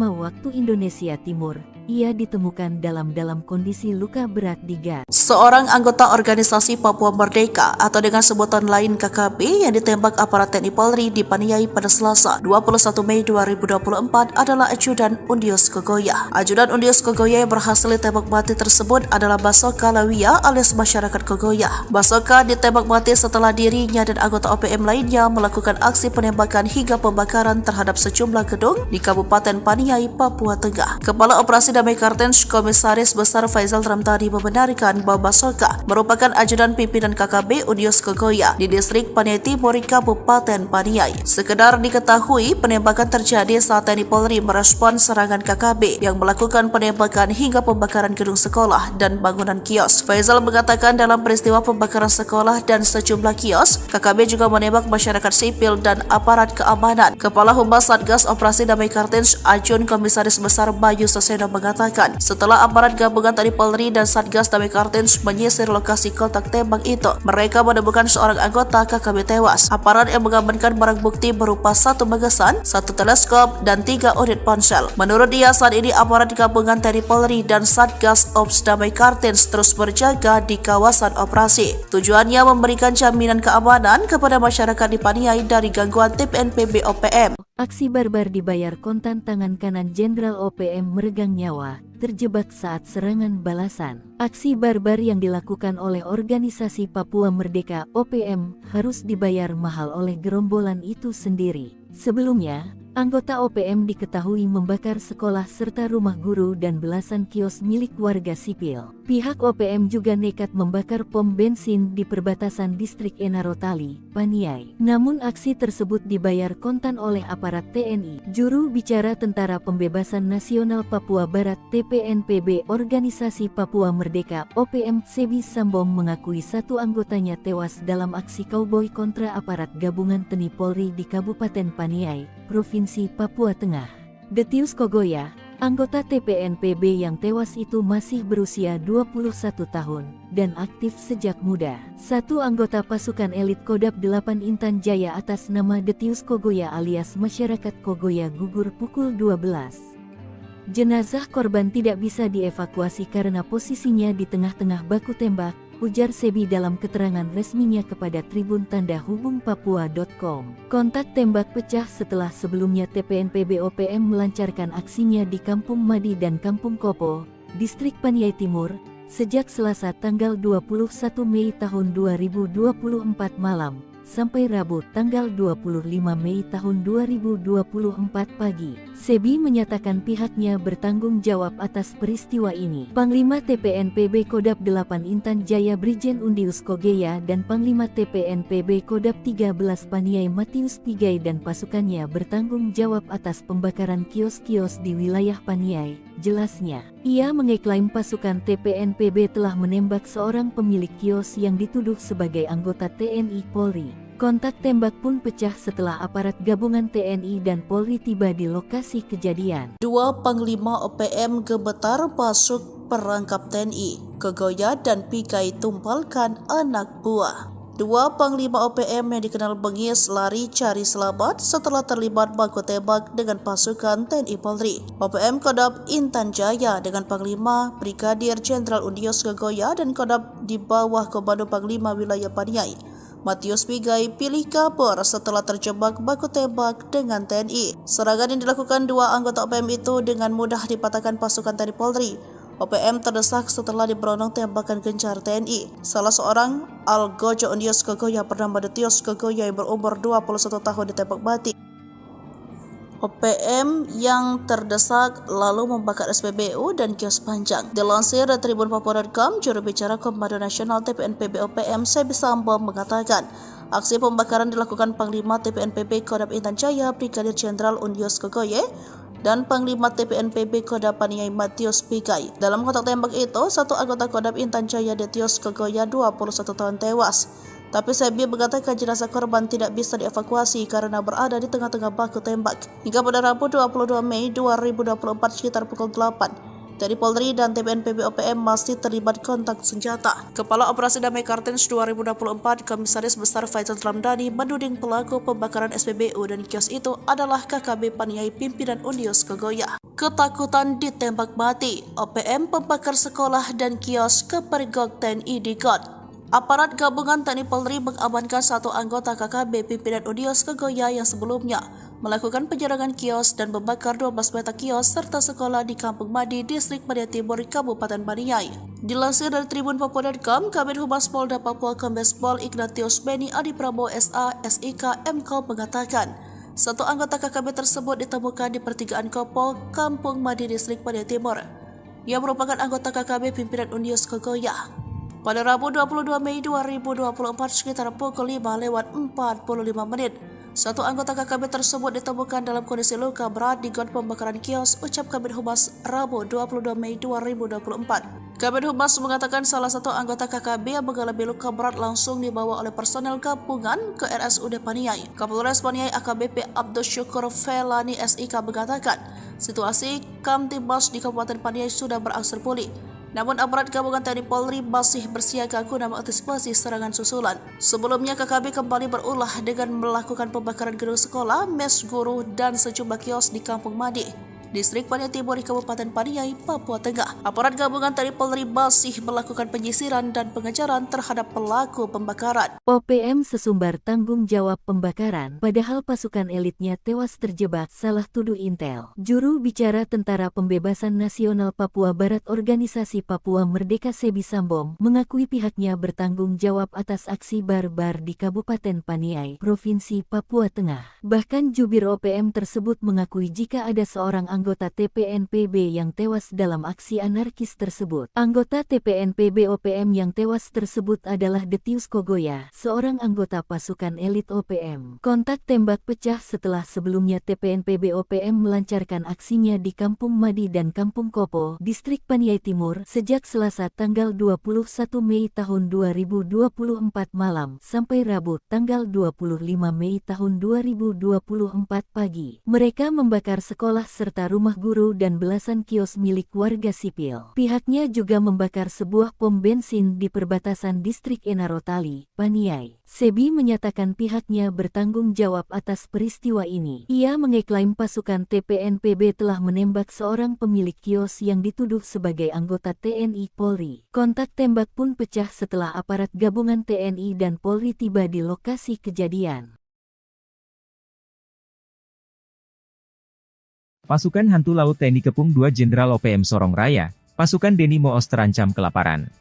waktu Indonesia Timur. Ia ditemukan dalam kondisi luka berat di gas. Seorang anggota organisasi Papua Merdeka atau dengan sebutan lain KKB yang ditembak aparat TNI Polri di Paniai pada Selasa 21 Mei 2024 adalah Ajudan Undius Kogoya. Ajudan Undius Kogoya yang berhasil ditembak mati tersebut adalah Basoka Lawia alias masyarakat Kogoya. Basoka ditembak mati setelah dirinya dan anggota OPM lainnya melakukan aksi penembakan hingga pembakaran terhadap sejumlah gedung di Kabupaten Paniai, Papua Tengah. Kepala Operasi Damai Cartens Komisaris Besar Faizal Ramadhani membenarkan bahwa Basoka merupakan ajudan pimpinan KKB Undius Kogoya di distrik Paniai Timur, Kabupaten Paniai. Sekedar diketahui, penembakan terjadi saat TNI Polri merespon serangan KKB yang melakukan penembakan hingga pembakaran gedung sekolah dan bangunan kios. Faizal mengatakan dalam peristiwa pembakaran sekolah dan sejumlah kios, KKB juga menembak masyarakat sipil dan aparat keamanan. Kepala Humas Satgas Operasi Damai Cartens Ajun Komisaris Besar Bayu Saseno mengatakan setelah aparat gabungan TNI Polri dan Satgas Damai Cartens menyisir lokasi kontak tembak itu, mereka menemukan seorang anggota KKB tewas. Aparat yang mengamankan barang bukti berupa satu magasan, satu teleskop, dan 3 unit ponsel. Menurut dia, saat ini aparat gabungan TNI Polri dan Satgas Ops Damai Cartens terus berjaga di kawasan operasi. Tujuannya memberikan jaminan keamanan kepada masyarakat di Paniai dari gangguan TPNPB OPM. Aksi barbar dibayar kontan. Tangan kanan Jenderal OPM meregang nyawa, terjebak saat serangan balasan. Aksi barbar yang dilakukan oleh organisasi Papua Merdeka OPM harus dibayar mahal oleh gerombolan itu sendiri. Sebelumnya, anggota OPM diketahui membakar sekolah serta rumah guru dan belasan kios milik warga sipil. Pihak OPM juga nekat membakar pom bensin di perbatasan distrik Enarotali, Paniai. Namun aksi tersebut dibayar kontan oleh aparat TNI. Juru bicara Tentara Pembebasan Nasional Papua Barat TPNPB Organisasi Papua Merdeka OPM Sebi Sambong mengakui satu anggotanya tewas dalam aksi kauboi kontra aparat gabungan TNI Polri di Kabupaten Paniai, Provinsi Papua Tengah. Detius Kogoya, anggota TPNPB yang tewas itu masih berusia 21 tahun dan aktif sejak muda. Satu anggota pasukan elit Kodam 8 Intan Jaya atas nama Detius Kogoya alias masyarakat Kogoya gugur pukul 12. Jenazah korban tidak bisa dievakuasi karena posisinya di tengah-tengah baku tembak, ujar Sebi dalam keterangan resminya kepada Tribun Tanda Hubung Papua.com. Kontak tembak pecah setelah sebelumnya TPNPB OPM melancarkan aksinya di Kampung Madi dan Kampung Kopo, distrik Paniai Timur, sejak Selasa tanggal 21 Mei tahun 2024 malam, sampai Rabu tanggal 25 Mei tahun 2024 pagi. Sebi menyatakan pihaknya bertanggung jawab atas peristiwa ini. Panglima TPNPB Kodam 8 Intan Jaya Brigjen Undius Kogoya dan Panglima TPNPB Kodam 13 Paniai Matius Pigai dan pasukannya bertanggung jawab atas pembakaran kios-kios di wilayah Paniai, jelasnya. Ia mengeklaim pasukan TPNPB telah menembak seorang pemilik kios yang dituduh sebagai anggota TNI Polri. Kontak tembak pun pecah setelah aparat gabungan TNI dan Polri tiba di lokasi kejadian. Dua Panglima OPM gemetar masuk perangkap TNI. Kogoya dan Pigai tumpalkan anak buah. Dua Panglima OPM yang dikenal bengis lari cari selamat setelah terlibat baku tembak dengan pasukan TNI Polri. OPM Kodam Intan Jaya dengan Panglima Brigadir Jenderal Undius Kogoya dan Kodam di bawah Komando Panglima Wilayah Paniai Matius Pigai pilih kabur setelah terjebak baku tembak dengan TNI. Serangan yang dilakukan dua anggota OPM itu dengan mudah dipatahkan pasukan TNI Polri. OPM terdesak setelah diberondong tembakan gencar TNI. Salah seorang Algojo Undios Kogoya bernama Detios Kogoya yang berumur 21 tahun ditembak mati. OPM yang terdesak lalu membakar SPBU dan kios panjang. Dilansir dari Tribun Papua.com, juru bicara Komando Nasional TPNPB OPM Sebi Sambo mengatakan, aksi pembakaran dilakukan Panglima TPNPB Kodam Intan Jaya Brigadir Jenderal Undios Kogoye dan Panglima TPNPB Kodam Paniai Matius Pigai. Dalam kontak tembak itu, satu anggota Kodam Intan Jaya Detios Kogoya 21 tahun tewas. Tapi Sebi mengatakan jenazah korban tidak bisa dievakuasi karena berada di tengah-tengah baku tembak. Hingga pada Rabu 22 Mei 2024 sekitar pukul 8, TNI Polri dan TPNPB OPM masih terlibat kontak senjata. Kepala Operasi Damai Kartens 2024, Komisaris Besar Faisal Ramdhani menuding pelaku pembakaran SPBU dan kios itu adalah KKB Paniai pimpinan Undios Kogoya. Ketakutan ditembak mati, OPM pembakar sekolah dan kios kepergok TNI di God. Aparat gabungan TNI Polri mengamankan satu anggota KKB pimpinan Undios Kogoya yang sebelumnya melakukan penyerangan kios dan membakar 12 petak kios serta sekolah di Kampung Madi, Distrik Media Timur, Kabupaten Paniai. Dilansir dari Tribun Papua.com, Kabid Humas Polda Papua Kombes Pol Ignatius Beni Adi Prabowo SA, SIK, MKO mengatakan, satu anggota KKB tersebut ditemukan di pertigaan Kopo, Kampung Madi, Distrik Media Timur, yang merupakan anggota KKB pimpinan Undios Kogoya. Pada Rabu 22 Mei 2024 sekitar pukul 5:45, satu anggota KKB tersebut ditemukan dalam kondisi luka berat di got pembakaran kios, ucap Kabid Humas Rabu 22 Mei 2024. Kabid Humas mengatakan salah satu anggota KKB yang mengalami luka berat langsung dibawa oleh personel gabungan ke RSUD Paniai. Kapolres Paniai AKBP Abdul Syukur Felani SIK mengatakan, situasi Kamtibmas di Kabupaten Paniai sudah berangsur pulih. Namun aparat gabungan TNI Polri masih bersiaga guna mengantisipasi serangan susulan. Sebelumnya KKB kembali berulah dengan melakukan pembakaran gedung sekolah, mes guru, dan sejumlah kios di Kampung Madi, Distrik Paniai Timur di Kabupaten Paniai, Papua Tengah. Aparat gabungan TNI Polri masih melakukan penyisiran dan pengejaran terhadap pelaku pembakaran. OPM sesumbar tanggung jawab pembakaran, padahal pasukan elitnya tewas terjebak, salah tuduh Intel. Juru bicara Tentara Pembebasan Nasional Papua Barat Organisasi Papua Merdeka Sebi Sambo mengakui pihaknya bertanggung jawab atas aksi barbar di Kabupaten Paniai, Provinsi Papua Tengah. Bahkan jubir OPM tersebut mengakui jika ada seorang anggota TPNPB yang tewas dalam aksi anarkis tersebut. Anggota TPNPB OPM yang tewas tersebut adalah Detius Kogoya, seorang anggota pasukan elit OPM. Kontak tembak pecah setelah sebelumnya TPNPB OPM melancarkan aksinya di Kampung Madi dan Kampung Kopo, Distrik Paniai Timur, sejak Selasa tanggal 21 Mei tahun 2024 malam sampai Rabu tanggal 25 Mei tahun 2024 pagi. Mereka membakar sekolah serta rumah guru dan belasan kios milik warga sipil. Pihaknya juga membakar sebuah pom bensin di perbatasan Distrik Enarotali, Paniai. Sebi menyatakan pihaknya bertanggung jawab atas peristiwa ini. Ia mengeklaim pasukan TPNPB telah menembak seorang pemilik kios yang dituduh sebagai anggota TNI Polri. Kontak tembak pun pecah setelah aparat gabungan TNI dan Polri tiba di lokasi kejadian. Pasukan Hantu Laut TNI Kepung 2 Jenderal OPM Sorong Raya, pasukan Deni Moos terancam kelaparan.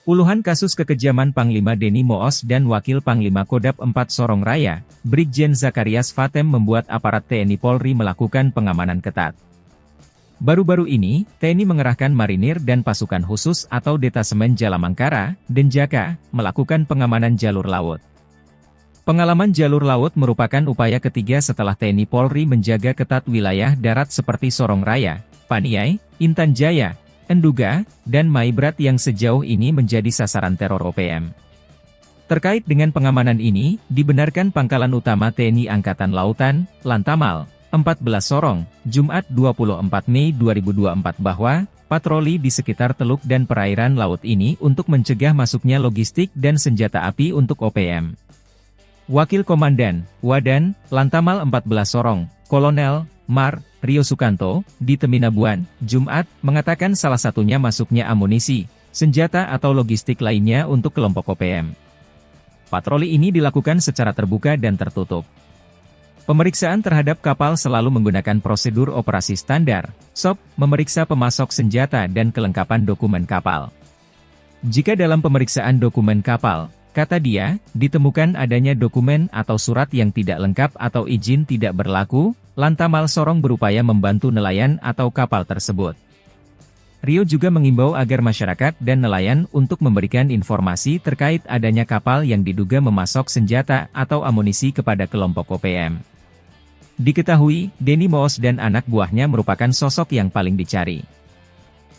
Puluhan kasus kekejaman Panglima Deni Moos dan Wakil Panglima Kodam 4 Sorong Raya, Brigjen Zakarias Fatem membuat aparat TNI Polri melakukan pengamanan ketat. Baru-baru ini, TNI mengerahkan marinir dan pasukan khusus atau Detasemen Jalamangkara, Denjaka, melakukan pengamanan jalur laut. Pengalaman jalur laut merupakan upaya ketiga setelah TNI Polri menjaga ketat wilayah darat seperti Sorong Raya, Paniai, Intan Jaya, Enduga, dan Maibrat yang sejauh ini menjadi sasaran teror OPM. Terkait dengan pengamanan ini, dibenarkan Pangkalan Utama TNI Angkatan Lautan, Lantamal, 14 Sorong, Jumat 24 Mei 2024 bahwa, patroli di sekitar teluk dan perairan laut ini untuk mencegah masuknya logistik dan senjata api untuk OPM. Wakil Komandan, Wadan, Lantamal 14 Sorong, Kolonel, Mar, Rio Sukanto, di Teminabuan, Jumat, mengatakan salah satunya masuknya amunisi, senjata atau logistik lainnya untuk kelompok OPM. Patroli ini dilakukan secara terbuka dan tertutup. Pemeriksaan terhadap kapal selalu menggunakan prosedur operasi standar, SOP, memeriksa pemasok senjata dan kelengkapan dokumen kapal. Jika dalam pemeriksaan dokumen kapal, kata dia, ditemukan adanya dokumen atau surat yang tidak lengkap atau izin tidak berlaku, Lantamal Sorong berupaya membantu nelayan atau kapal tersebut. Rio juga mengimbau agar masyarakat dan nelayan untuk memberikan informasi terkait adanya kapal yang diduga memasok senjata atau amunisi kepada kelompok OPM. Diketahui, Denny Moos dan anak buahnya merupakan sosok yang paling dicari.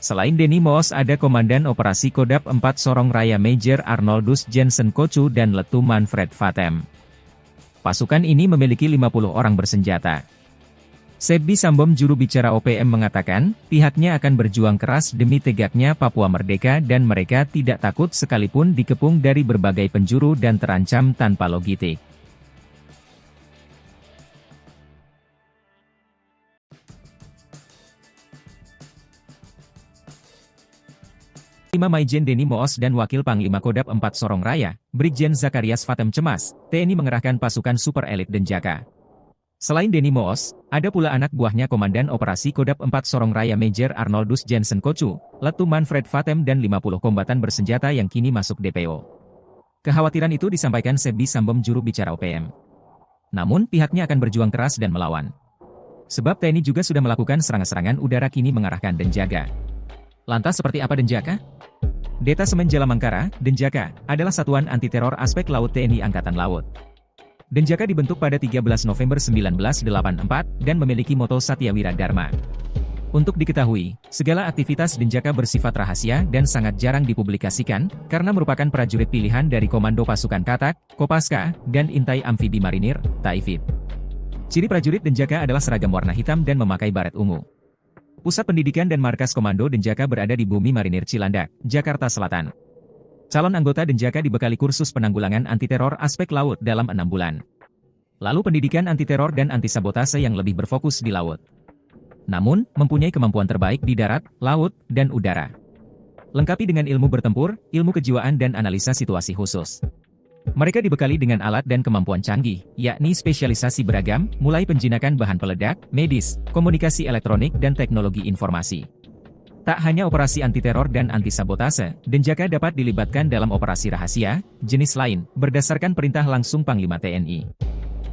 Selain Denny Moos ada Komandan Operasi Kodap 4 Sorong Raya Major Arnoldus Jensen Kocu dan Letu Manfred Vatem. Pasukan ini memiliki 50 orang bersenjata. Sebbi Sambom juru bicara OPM mengatakan, pihaknya akan berjuang keras demi tegaknya Papua Merdeka dan mereka tidak takut sekalipun dikepung dari berbagai penjuru dan terancam tanpa logistik. Panglima Maijen Denny Moos dan Wakil Panglima Kodap 4 Sorong Raya, Brigjen Zakarias Vatem cemas, TNI mengerahkan pasukan super elit Denjaka. Selain Denny Moos, ada pula anak buahnya Komandan Operasi Kodap 4 Sorong Raya Major Arnoldus Jensen Kocu, Letu Manfred Vatem dan 50 kombatan bersenjata yang kini masuk DPO. Kekhawatiran itu disampaikan Sebbi Sambom juru bicara OPM. Namun pihaknya akan berjuang keras dan melawan. Sebab TNI juga sudah melakukan serangan-serangan udara kini mengarahkan Denjaga. Lantas seperti apa Denjaka? Detasemen Jalamangkara, Denjaka, adalah satuan anti-teror aspek laut TNI Angkatan Laut. Denjaka dibentuk pada 13 November 1984 dan memiliki moto Satya Wira Dharma. Untuk diketahui, segala aktivitas Denjaka bersifat rahasia dan sangat jarang dipublikasikan karena merupakan prajurit pilihan dari Komando Pasukan Katak, Kopaska, dan Intai Amfibi Marinir, Taifib. Ciri prajurit Denjaka adalah seragam warna hitam dan memakai baret ungu. Pusat pendidikan dan markas Komando Denjaka berada di Bumi Marinir Cilandak, Jakarta Selatan. Calon anggota Denjaka dibekali kursus penanggulangan anti-teror aspek laut dalam 6 bulan. Lalu pendidikan anti-teror dan anti-sabotase yang lebih berfokus di laut. Namun, mempunyai kemampuan terbaik di darat, laut, dan udara. Lengkapi dengan ilmu bertempur, ilmu kejiwaan dan analisa situasi khusus. Mereka dibekali dengan alat dan kemampuan canggih, yakni spesialisasi beragam, mulai penjinakan bahan peledak, medis, komunikasi elektronik dan teknologi informasi. Tak hanya operasi anti-teror dan anti-sabotase, Denjaka dapat dilibatkan dalam operasi rahasia, jenis lain, berdasarkan perintah langsung Panglima TNI.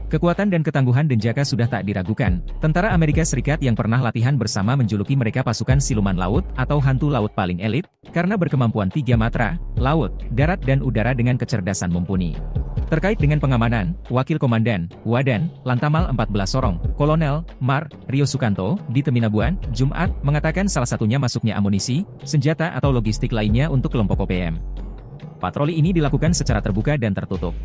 Kekuatan dan ketangguhan Denjaka sudah tak diragukan. Tentara Amerika Serikat yang pernah latihan bersama menjuluki mereka pasukan siluman laut atau hantu laut paling elit, karena berkemampuan 3 matra, laut, darat dan udara dengan kecerdasan mumpuni. Terkait dengan pengamanan, Wakil Komandan, Wadan, Lantamal 14 Sorong, Kolonel, Mar, Rio Sukanto, di Teminabuan, Jumat, mengatakan salah satunya masuknya amunisi, senjata atau logistik lainnya untuk kelompok OPM. Patroli ini dilakukan secara terbuka dan tertutup.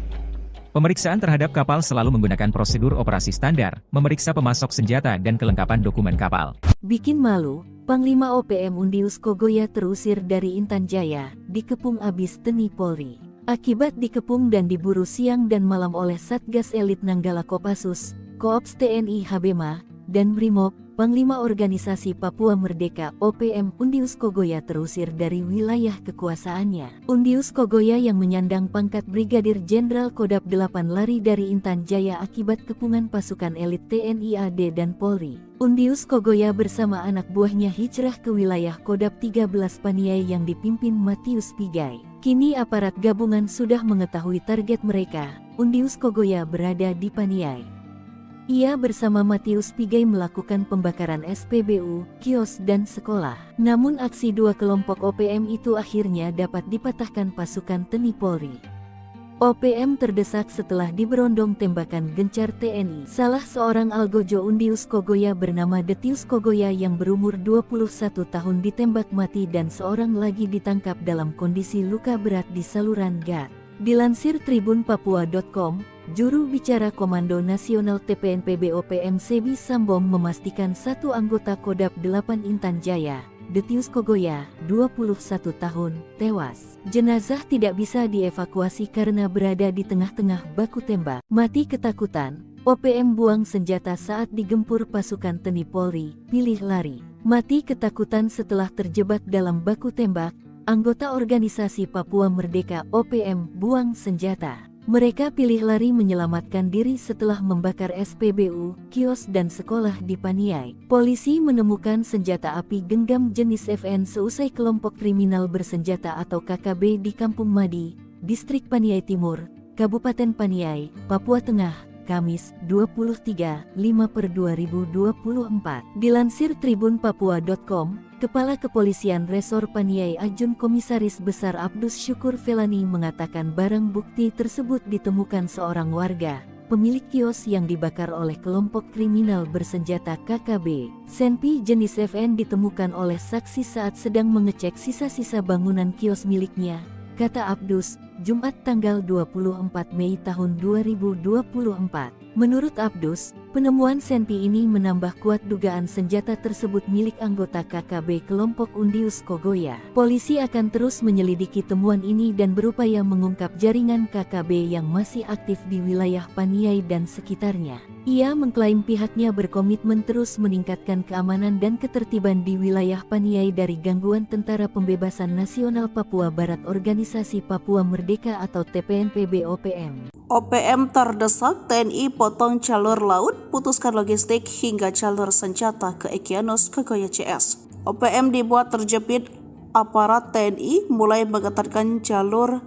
Pemeriksaan terhadap kapal selalu menggunakan prosedur operasi standar, memeriksa pemasok senjata dan kelengkapan dokumen kapal. Bikin malu, Panglima OPM Undius Kogoya terusir dari Intan Jaya, dikepung abis TNI Polri. Akibat dikepung dan diburu siang dan malam oleh Satgas Elit Nanggala Kopassus, Koops TNI Habema, dan Brimob, Panglima Organisasi Papua Merdeka OPM Undius Kogoya terusir dari wilayah kekuasaannya. Undius Kogoya yang menyandang pangkat Brigadir Jenderal Kodap 8 lari dari Intan Jaya akibat kepungan pasukan elit TNI AD dan Polri. Undius Kogoya bersama anak buahnya hijrah ke wilayah Kodap 13 Paniai yang dipimpin Matius Pigai. Kini aparat gabungan sudah mengetahui target mereka. Undius Kogoya berada di Paniai. Ia bersama Matius Pigai melakukan pembakaran SPBU, kios dan sekolah. Namun aksi dua kelompok OPM itu akhirnya dapat dipatahkan pasukan TNI Polri. OPM terdesak setelah diberondong tembakan gencar TNI. Salah seorang algojo Undius Kogoya bernama Detius Kogoya yang berumur 21 tahun ditembak mati dan seorang lagi ditangkap dalam kondisi luka berat di saluran gat. Dilansir tribunpapua.com, juru bicara Komando Nasional TPNPB OPM Sebbi Sambom memastikan satu anggota Kodap 8 Intan Jaya, Detius Kogoya, 21 tahun, tewas. Jenazah tidak bisa dievakuasi karena berada di tengah-tengah baku tembak. Mati ketakutan, OPM buang senjata saat digempur pasukan TNI Polri, pilih lari. Mati ketakutan setelah terjebak dalam baku tembak, anggota organisasi Papua Merdeka OPM buang senjata. Mereka pilih lari menyelamatkan diri setelah membakar SPBU, kios dan sekolah di Paniai. Polisi menemukan senjata api genggam jenis FN seusai kelompok kriminal bersenjata atau KKB di Kampung Madi, Distrik Paniai Timur, Kabupaten Paniai, Papua Tengah, Kamis, 23/5/2024. Dilansir tribunpapua.com, Kepala Kepolisian Resor Paniai Ajun Komisaris Besar Abdus Syukur Felani mengatakan barang bukti tersebut ditemukan seorang warga, pemilik kios yang dibakar oleh kelompok kriminal bersenjata KKB. Senpi jenis FN ditemukan oleh saksi saat sedang mengecek sisa-sisa bangunan kios miliknya, kata Abdus, Jumat tanggal 24 Mei tahun 2024. Menurut Abdus, penemuan senpi ini menambah kuat dugaan senjata tersebut milik anggota KKB kelompok Undius Kogoya. Polisi akan terus menyelidiki temuan ini dan berupaya mengungkap jaringan KKB yang masih aktif di wilayah Paniai dan sekitarnya. Ia mengklaim pihaknya berkomitmen terus meningkatkan keamanan dan ketertiban di wilayah Paniai dari gangguan Tentara Pembebasan Nasional Papua Barat Organisasi Papua Merdeka atau TPNPB-OPM. OPM terdesak, TNI potong jalur laut, putuskan logistik hingga jalur senjata ke Egyanus Kogoya CS. OPM dibuat terjepit, aparat TNI mulai mengetatkan jalur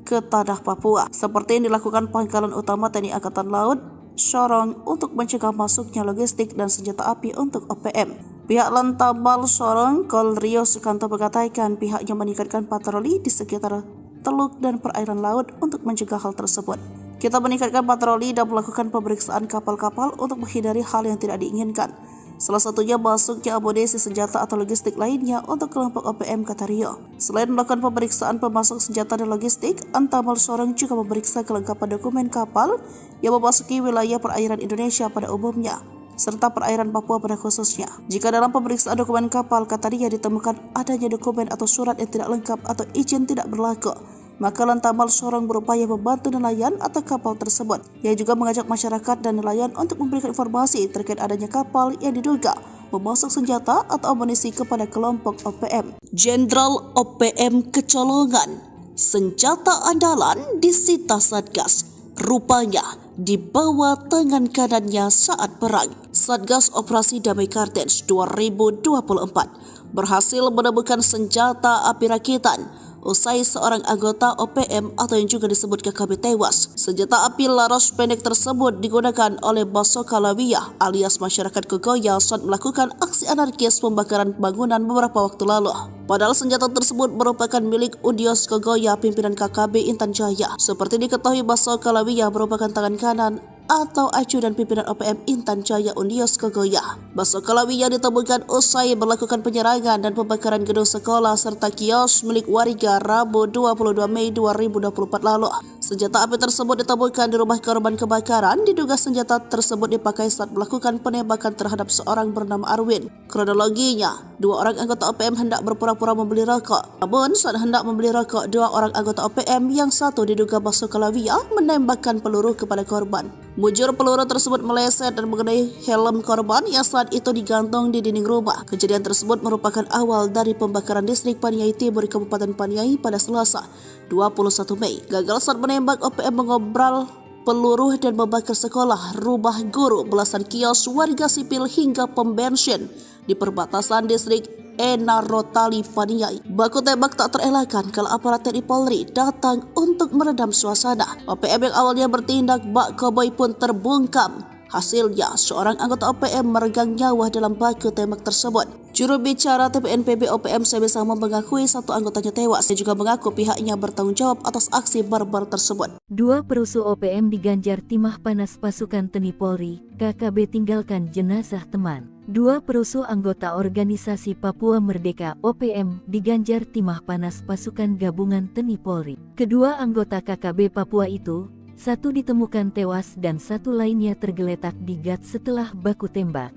ke tanah Papua, seperti yang dilakukan Pangkalan Utama TNI Angkatan Laut Sorong untuk mencegah masuknya logistik dan senjata api untuk OPM. Pihak Lantabal Sorong, Kol Rio Sukanto mengatakan pihaknya meningkatkan patroli di sekitar teluk dan perairan laut untuk mencegah hal tersebut. Kita meningkatkan patroli dan melakukan pemeriksaan kapal-kapal untuk menghindari hal yang tidak diinginkan. Salah satunya masuknya amunisi senjata atau logistik lainnya untuk kelompok OPM, kata Rio. Selain melakukan pemeriksaan pemasok senjata dan logistik, Antamal Sorong juga memeriksa kelengkapan dokumen kapal yang memasuki wilayah perairan Indonesia pada umumnya, serta perairan Papua pada khususnya. Jika dalam pemeriksaan dokumen kapal, kata Rio, ditemukan adanya dokumen atau surat yang tidak lengkap atau izin tidak berlaku, maka Lantamal Sorong berupaya membantu nelayan atau kapal tersebut. Ia juga mengajak masyarakat dan nelayan untuk memberikan informasi terkait adanya kapal yang diduga memasok senjata atau amunisi kepada kelompok OPM. Jenderal OPM kecolongan, senjata andalan disita Satgas, rupanya di bawah tangan kanannya saat perang. Satgas Operasi Damai Kartens 2024 berhasil menemukan senjata api rakitan usai seorang anggota OPM atau yang juga disebut KKB tewas. Senjata api laras pendek tersebut digunakan oleh Basoka Lawiyah alias masyarakat Kogoya saat melakukan aksi anarkis pembakaran bangunan beberapa waktu lalu. Padahal senjata tersebut merupakan milik Undius Kogoya pimpinan KKB Intan Jaya. Seperti diketahui, Basoka Lawiyah merupakan tangan kanan atau ajudan pimpinan OPM Intan Jaya Undius Kogoya. Basoka Lawiyah ditemukan usai melakukan penyerangan dan pembakaran gedung sekolah serta kios milik warga Rabu 22 Mei 2024 lalu. Senjata api tersebut ditemukan di rumah korban kebakaran. Diduga senjata tersebut dipakai saat melakukan penembakan terhadap seorang bernama Arwin. Kronologinya, dua orang anggota OPM hendak berpura-pura membeli rokok. Namun saat hendak membeli rokok, dua orang anggota OPM yang satu diduga Basoka Lawiyah menembakkan peluru kepada korban. Mujur peluru tersebut meleset dan mengenai helm korban yang saat itu digantung di dinding rumah. Kejadian tersebut merupakan awal dari pembakaran distrik Paniai Timur Kabupaten Paniai pada Selasa 21 Mei. Gagal saat menembak, OPM mengobral peluru dan membakar sekolah, rumah guru, belasan kios warga sipil hingga pom bensin di perbatasan distrik Enarotali Paniai. Baku tembak tak terelakkan kalau aparat TNI Polri datang untuk meredam suasana. OPM yang awalnya bertindak bak koboi pun terbungkam. Hasilnya, seorang anggota OPM meregang nyawa dalam baku tembak tersebut. Juru bicara TPNPB OPM Sebesama mengakui satu anggotanya tewas. Dia juga mengaku pihaknya bertanggung jawab atas aksi barbar tersebut. Dua perusuh OPM diganjar timah panas pasukan TNI Polri, KKB tinggalkan jenazah teman. Dua perusuh anggota organisasi Papua Merdeka OPM diganjar timah panas pasukan gabungan TNI Polri. Kedua anggota KKB Papua itu, satu ditemukan tewas dan satu lainnya tergeletak di gat setelah baku tembak.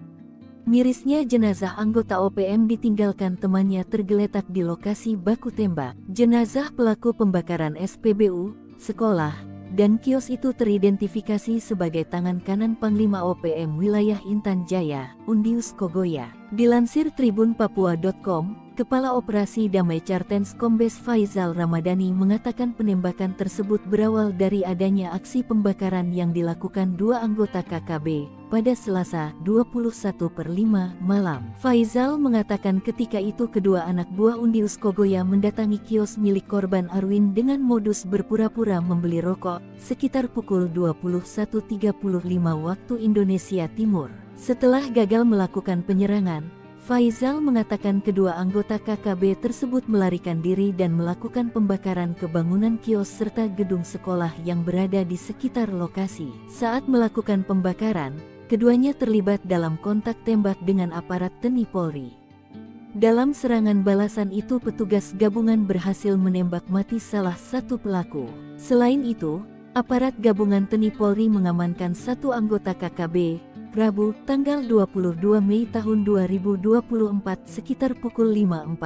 Mirisnya jenazah anggota OPM ditinggalkan temannya tergeletak di lokasi baku tembak. Jenazah pelaku pembakaran SPBU, sekolah, dan kios itu teridentifikasi sebagai tangan kanan Panglima OPM wilayah Intan Jaya, Undius Kogoya. Dilansir tribunpapua.com, Kepala Operasi Damai Cartens Kombes Faizal Ramadhani mengatakan penembakan tersebut berawal dari adanya aksi pembakaran yang dilakukan dua anggota KKB pada Selasa 21/5 malam. Faizal mengatakan ketika itu kedua anak buah Undius Kogoya mendatangi kios milik korban Arwin dengan modus berpura-pura membeli rokok sekitar pukul 21.35 waktu Indonesia Timur. Setelah gagal melakukan penyerangan, Faizal mengatakan kedua anggota KKB tersebut melarikan diri dan melakukan pembakaran ke bangunan kios serta gedung sekolah yang berada di sekitar lokasi. Saat melakukan pembakaran, keduanya terlibat dalam kontak tembak dengan aparat TNI Polri. Dalam serangan balasan itu petugas gabungan berhasil menembak mati salah satu pelaku. Selain itu, aparat gabungan TNI Polri mengamankan satu anggota KKB, Rabu, tanggal 22 Mei tahun 2024 sekitar pukul 5.45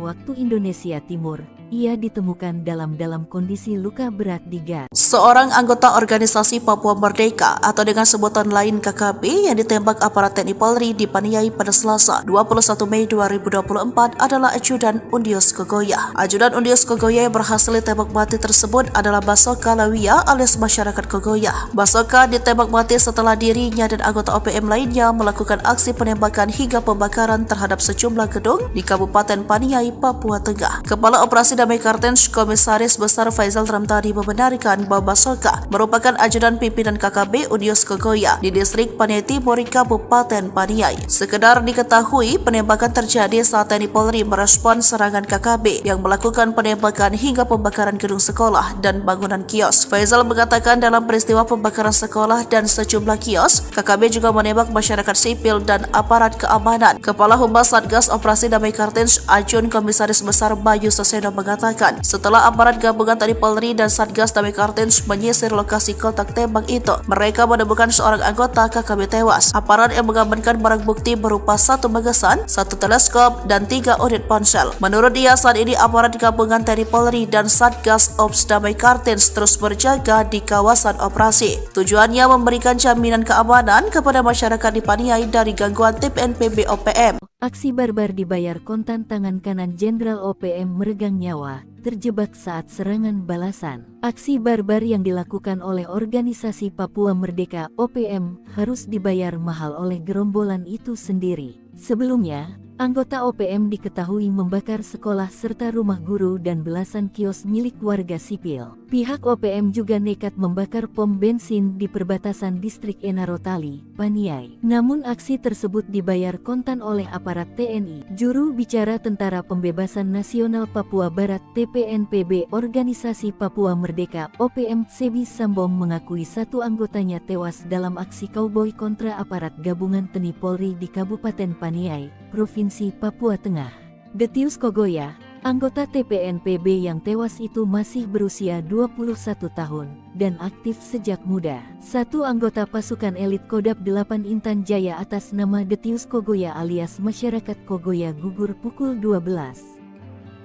waktu Indonesia Timur. Ia ditemukan dalam kondisi luka berat di gas. Seorang anggota organisasi Papua Merdeka atau dengan sebutan lain KKB yang ditembak aparat TNI Polri di Paniai pada Selasa 21 Mei 2024 adalah Ajudan Undius Kogoya. Ajudan Undius Kogoya yang berhasil ditembak mati tersebut adalah Basoka Lawia alias masyarakat Kogoya. Basoka ditembak mati setelah dirinya dan anggota OPM lainnya melakukan aksi penembakan hingga pembakaran terhadap sejumlah gedung di Kabupaten Paniai, Papua Tengah. Kepala Operasi Damai Cartens Komisaris Besar Faizal Ramadhani membenarkan bahwa Basoka merupakan ajudan pimpinan KKB Undius Kogoya di distrik Paniai Timur, Kabupaten Paniai. Sekedar diketahui, penembakan terjadi saat TNI Polri merespon serangan KKB yang melakukan penembakan hingga pembakaran gedung sekolah dan bangunan kios. Faizal mengatakan dalam peristiwa pembakaran sekolah dan sejumlah kios, KKB juga menembak masyarakat sipil dan aparat keamanan. Kepala Humas Satgas Operasi Damai Cartens Ajun Komisaris Besar Bayu Saseno mengatakan setelah aparat gabungan TNI Polri dan Satgas Damai Cartens menyisir lokasi kontak tembak itu, mereka menemukan seorang anggota KKB tewas. Aparat yang mengamankan barang bukti berupa satu magasan, satu teleskop, dan 3 unit ponsel. Menurut dia, saat ini aparat gabungan TNI Polri dan Satgas Ops Damai Cartens terus berjaga di kawasan operasi. Tujuannya memberikan jaminan keamanan kepada masyarakat di Paniai dari gangguan TPNPB OPM. Aksi barbar dibayar kontan. Tangan kanan Jenderal OPM meregang nyawa, terjebak saat serangan balasan. Aksi barbar yang dilakukan oleh organisasi Papua Merdeka OPM harus dibayar mahal oleh gerombolan itu sendiri. Sebelumnya, anggota OPM diketahui membakar sekolah serta rumah guru dan belasan kios milik warga sipil. Pihak OPM juga nekat membakar pom bensin di perbatasan distrik Enarotali, Paniai. Namun aksi tersebut dibayar kontan oleh aparat TNI. Juru bicara Tentara Pembebasan Nasional Papua Barat TPNPB Organisasi Papua Merdeka OPM Sebi Sambong mengakui satu anggotanya tewas dalam aksi kauboi kontra aparat gabungan TNI Polri di Kabupaten Paniai, Provinsi Papua Tengah. Detius Kogoya, anggota TPNPB yang tewas itu masih berusia 21 tahun dan aktif sejak muda. Satu anggota pasukan elit Kodam 8 Intan Jaya atas nama Detius Kogoya alias masyarakat Kogoya gugur pukul 12.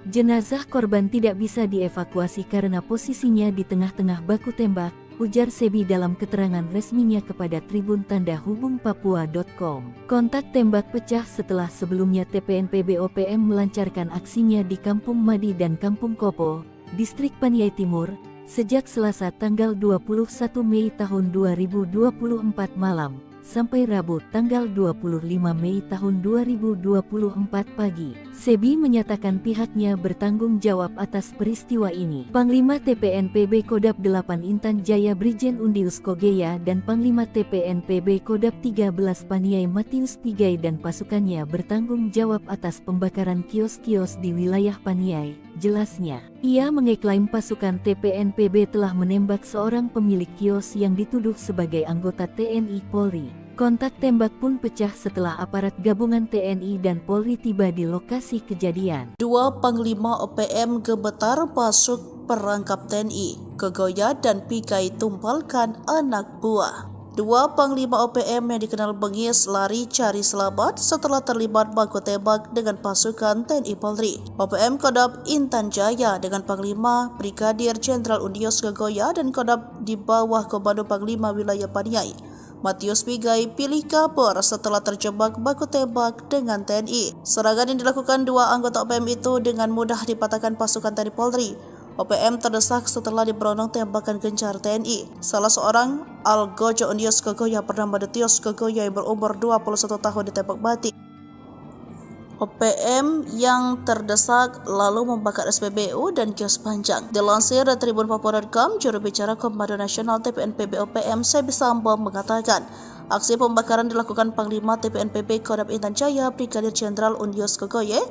Jenazah korban tidak bisa dievakuasi karena posisinya di tengah-tengah baku tembak, ujar Sebi dalam keterangan resminya kepada Tribun Tanda Hubung Papua.com. Kontak tembak pecah setelah sebelumnya TPNPB OPM melancarkan aksinya di Kampung Madi dan Kampung Kopo, distrik Paniai Timur, sejak Selasa tanggal 21 Mei tahun 2024 malam, sampai Rabu tanggal 25 Mei tahun 2024 pagi. Sebi menyatakan pihaknya bertanggung jawab atas peristiwa ini. Panglima TPNPB Kodam 8 Intan Jaya Brigjen Undius Kogoya dan Panglima TPNPB Kodam 13 Paniai Matius Pigai dan pasukannya bertanggung jawab atas pembakaran kios-kios di wilayah Paniai, jelasnya. Ia mengeklaim pasukan TPNPB telah menembak seorang pemilik kios yang dituduh sebagai anggota TNI Polri. Kontak tembak pun pecah setelah aparat gabungan TNI dan Polri tiba di lokasi kejadian. Dua Panglima OPM gemetar masuk perangkap TNI. Kogoya dan Pigai tumpalkan anak buah. Dua Panglima OPM yang dikenal bengis lari cari selamat setelah terlibat baku tembak dengan pasukan TNI Polri. OPM Kodam Intan Jaya dengan Panglima Brigadir Jenderal Undius Kogoya dan Kodam di bawah Komando Panglima Wilayah Paniai Matius Pigai pilih kabur setelah terjebak baku tembak dengan TNI. Serangan yang dilakukan dua anggota OPM itu dengan mudah dipatahkan pasukan TNI Polri. OPM terdesak setelah diberondong tembakan gencar TNI. Salah seorang Algojo Unius Kogoya bernama Detios Kogoya yang berumur 21 tahun ditembak mati. OPM yang terdesak lalu membakar SPBU dan kios panjang. Dilansir dari Tribun Papua.com, juru bicara Komando Nasional TPNPB OPM Sebi Sambo mengatakan, aksi pembakaran dilakukan Panglima TPNPB Kodam Intan Jaya Brigadir Jenderal Unius Kogoye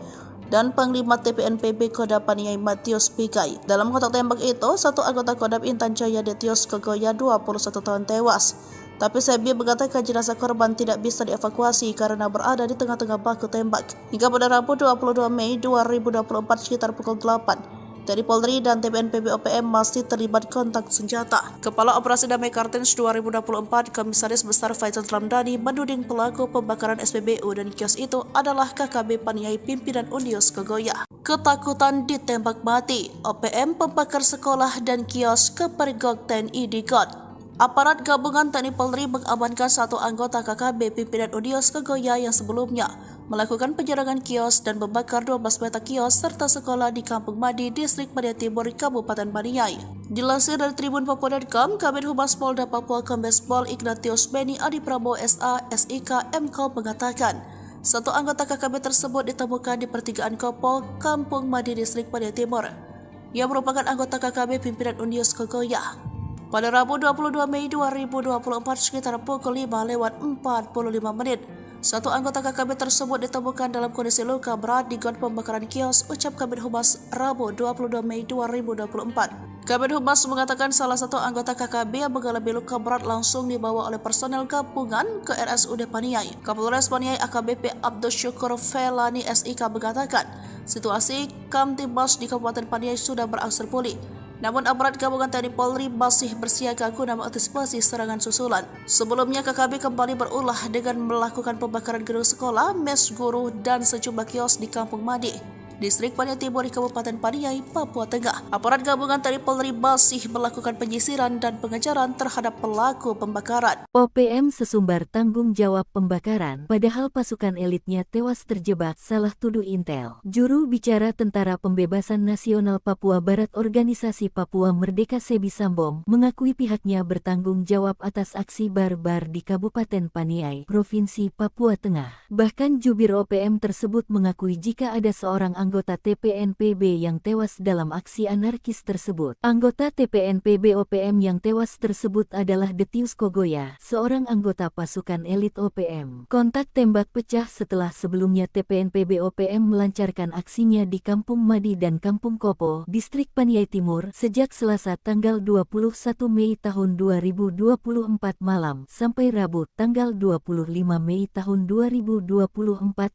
dan Panglima TPNPB Kodam Paniai Matius Pigai. Dalam kontak tembak itu, satu anggota Kodam Intan Jaya Detios Kogoya 21 tahun tewas. Tapi Sebi mengatakan jenazah korban tidak bisa dievakuasi karena berada di tengah-tengah baku tembak. Hingga pada Rabu 22 Mei 2024 sekitar pukul 8, TNI Polri dan TPNPB OPM masih terlibat kontak senjata. Kepala Operasi Damai Kartens 2024 Komisaris Besar Faisal Ramdhani menuding pelaku pembakaran SPBU dan kios itu adalah KKB Paniai pimpinan Unius Kogoya. Ketakutan ditembak mati, OPM pembakar sekolah dan kios ke perigok TNI di God. Aparat gabungan TNI Polri mengamankan satu anggota KKB pimpinan Unius Kogoya yang sebelumnya melakukan penyerangan kios dan membakar 12 petak kios serta sekolah di Kampung Madi, Distrik Paniai Timur, Kabupaten Paniai. Dilansir dari Tribun Papua.com, Kabid Humas Polda Papua Kombes Pol Ignatius Beni Adi Prabowo SA, SIK, MKOM mengatakan, satu anggota KKB tersebut ditemukan di pertigaan Kopo, Kampung Madi, Distrik Paniai Timur, yang merupakan anggota KKB pimpinan Unius Kogoya. Pada Rabu 22 Mei 2024 sekitar pukul 5:45, satu anggota KKB tersebut ditemukan dalam kondisi luka berat di got pembakaran kios, ucap Kabid Humas Rabu 22 Mei 2024. Kabid Humas mengatakan salah satu anggota KKB yang mengalami luka berat langsung dibawa oleh personel gabungan ke RSUD Paniai. Kapolres Paniai AKBP Abdul Syukur Felani SIK mengatakan, situasi Kamtibmas di Kabupaten Paniai sudah berangsur pulih. Namun aparat gabungan TNI Polri masih bersiaga guna mengantisipasi serangan susulan. Sebelumnya KKB kembali berulah dengan melakukan pembakaran gedung sekolah, mes guru, dan sejumlah kios di Kampung Madi, Distrik Paniai Timur di Kabupaten Paniai, Papua Tengah. Aparat gabungan TNI Polri masih melakukan penyisiran dan pengejaran terhadap pelaku pembakaran. OPM sesumbar tanggung jawab pembakaran, padahal pasukan elitnya tewas terjebak, salah tuduh Intel. Juru bicara Tentara Pembebasan Nasional Papua Barat Organisasi Papua Merdeka Sebi Sambo mengakui pihaknya bertanggung jawab atas aksi barbar di Kabupaten Paniai, Provinsi Papua Tengah. Bahkan jubir OPM tersebut mengakui jika ada seorang anggota TPNPB yang tewas dalam aksi anarkis tersebut. Anggota TPNPB OPM yang tewas tersebut adalah Detius Kogoya, seorang anggota pasukan elit OPM. Kontak tembak pecah setelah sebelumnya TPNPB OPM melancarkan aksinya di Kampung Madi dan Kampung Kopo, Distrik Paniai Timur, sejak Selasa tanggal 21 Mei tahun 2024 malam sampai Rabu tanggal 25 Mei tahun 2024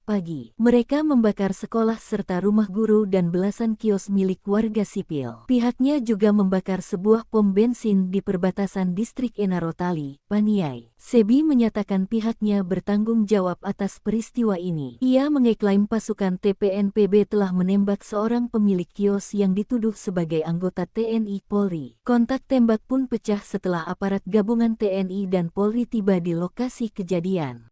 pagi. Mereka membakar sekolah serta rumah guru dan belasan kios milik warga sipil. Pihaknya juga membakar sebuah pom bensin di perbatasan Distrik Enarotali, Paniai. Sebi menyatakan pihaknya bertanggung jawab atas peristiwa ini. Ia mengeklaim pasukan TPNPB telah menembak seorang pemilik kios yang dituduh sebagai anggota TNI Polri. Kontak tembak pun pecah setelah aparat gabungan TNI dan Polri tiba di lokasi kejadian.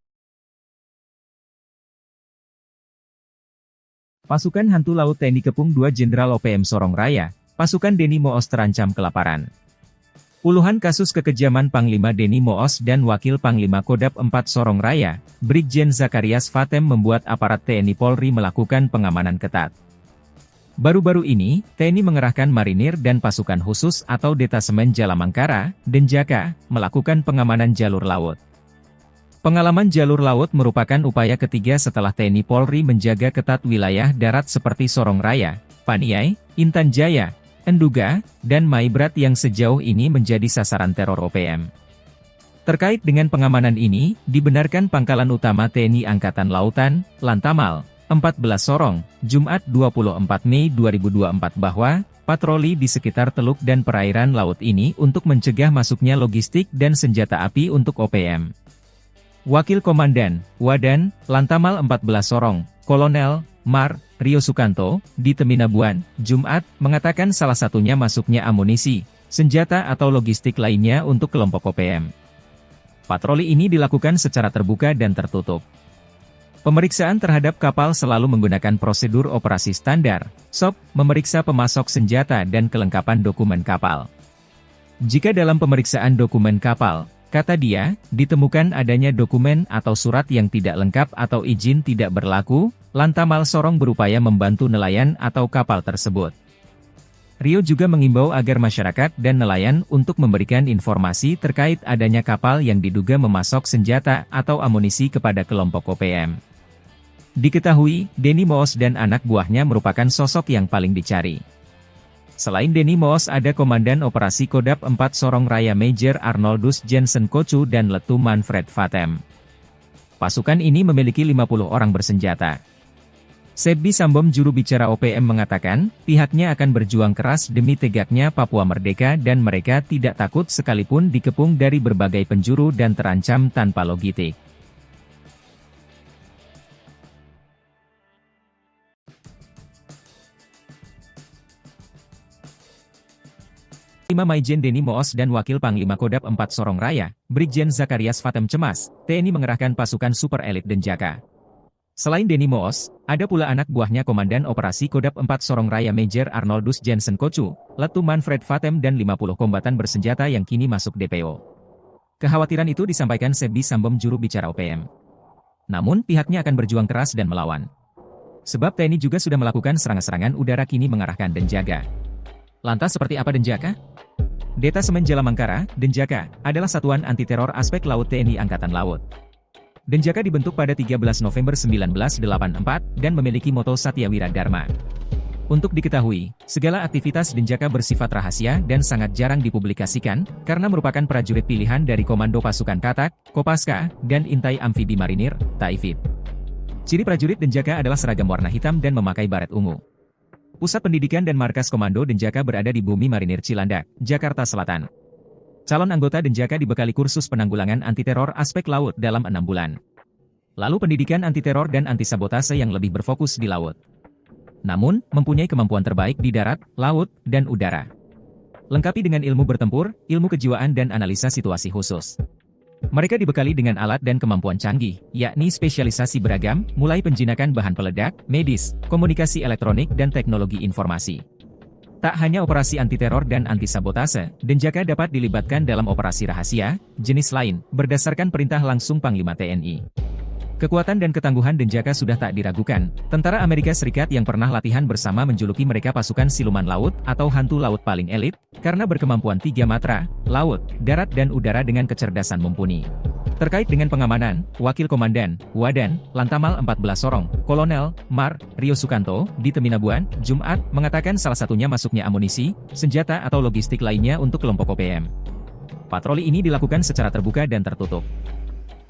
Pasukan Hantu Laut TNI Kepung 2 Jenderal OPM Sorong Raya, pasukan Deni Moos terancam kelaparan. Puluhan kasus kekejaman Panglima Deni Moos dan Wakil Panglima Kodam 4 Sorong Raya, Brigjen Zakarias Fatem membuat aparat TNI Polri melakukan pengamanan ketat. Baru-baru ini, TNI mengerahkan marinir dan pasukan khusus atau Detasemen Jalamangkara, Denjaka, melakukan pengamanan jalur laut. Pengalaman jalur laut merupakan upaya ketiga setelah TNI Polri menjaga ketat wilayah darat seperti Sorong Raya, Paniai, Intan Jaya, Enduga, dan Maibrat yang sejauh ini menjadi sasaran teror OPM. Terkait dengan pengamanan ini, dibenarkan Pangkalan Utama TNI Angkatan Lautan, Lantamal, 14 Sorong, Jumat 24 Mei 2024 bahwa patroli di sekitar teluk dan perairan laut ini untuk mencegah masuknya logistik dan senjata api untuk OPM. Wakil Komandan, Wadan, Lantamal 14 Sorong, Kolonel, Mar, Rio Sukanto, di Teminabuan, Jumat, mengatakan salah satunya masuknya amunisi, senjata atau logistik lainnya untuk kelompok OPM. Patroli ini dilakukan secara terbuka dan tertutup. Pemeriksaan terhadap kapal selalu menggunakan prosedur operasi standar, SOP, memeriksa pemasok senjata dan kelengkapan dokumen kapal. Jika dalam pemeriksaan dokumen kapal, kata dia, ditemukan adanya dokumen atau surat yang tidak lengkap atau izin tidak berlaku, Lantamal Sorong berupaya membantu nelayan atau kapal tersebut. Rio juga mengimbau agar masyarakat dan nelayan untuk memberikan informasi terkait adanya kapal yang diduga memasok senjata atau amunisi kepada kelompok OPM. Diketahui, Denny Moos dan anak buahnya merupakan sosok yang paling dicari. Selain Denny Moos ada Komandan Operasi Kodap 4 Sorong Raya Major Arnoldus Jensen Kocu dan Letu Manfred Vatem. Pasukan ini memiliki 50 orang bersenjata. Sebbi Sambom juru bicara OPM mengatakan, pihaknya akan berjuang keras demi tegaknya Papua merdeka dan mereka tidak takut sekalipun dikepung dari berbagai penjuru dan terancam tanpa logistik. Panglima Maijen Denny Moos dan Wakil Panglima Kodap 4 Sorong Raya, Brigjen Zakarias Vatem cemas, TNI mengerahkan pasukan super elit Denjaka. Selain Denny Moos, ada pula anak buahnya Komandan Operasi Kodap 4 Sorong Raya Major Arnoldus Jensen Kocu, Letu Manfred Vatem dan 50 kombatan bersenjata yang kini masuk DPO. Kekhawatiran itu disampaikan Sebbi Sambom juru bicara OPM. Namun pihaknya akan berjuang keras dan melawan. Sebab TNI juga sudah melakukan serangan-serangan udara kini mengarahkan Denjaka. Lantas seperti apa Denjaka? Detasemen Jalamangkara, Denjaka, adalah satuan anti-teror aspek laut TNI Angkatan Laut. Denjaka dibentuk pada 13 November 1984 dan memiliki moto Satya Wira Dharma. Untuk diketahui, segala aktivitas Denjaka bersifat rahasia dan sangat jarang dipublikasikan, karena merupakan prajurit pilihan dari Komando Pasukan Katak, Kopaska, dan Intai Amfibi Marinir, Taifib. Ciri prajurit Denjaka adalah seragam warna hitam dan memakai baret ungu. Pusat pendidikan dan markas Komando Denjaka berada di Bumi Marinir Cilandak, Jakarta Selatan. Calon anggota Denjaka dibekali kursus penanggulangan anti-teror aspek laut dalam 6 bulan. Lalu pendidikan anti-teror dan anti-sabotase yang lebih berfokus di laut. Namun, mempunyai kemampuan terbaik di darat, laut, dan udara. Lengkapi dengan ilmu bertempur, ilmu kejiwaan dan analisa situasi khusus. Mereka dibekali dengan alat dan kemampuan canggih, yakni spesialisasi beragam, mulai penjinakan bahan peledak, medis, komunikasi elektronik dan teknologi informasi. Tak hanya operasi anti-teror dan anti-sabotase, Denjaka dapat dilibatkan dalam operasi rahasia, jenis lain, berdasarkan perintah langsung Panglima TNI. Kekuatan dan ketangguhan Denjaka sudah tak diragukan. Tentara Amerika Serikat yang pernah latihan bersama menjuluki mereka pasukan siluman laut atau hantu laut paling elit, karena berkemampuan 3 matra, laut, darat dan udara dengan kecerdasan mumpuni. Terkait dengan pengamanan, Wakil Komandan, Wadan, Lantamal 14 Sorong, Kolonel, Mar, Rio Sukanto, di Teminabuan, Jumat, mengatakan salah satunya masuknya amunisi, senjata atau logistik lainnya untuk kelompok OPM. Patroli ini dilakukan secara terbuka dan tertutup.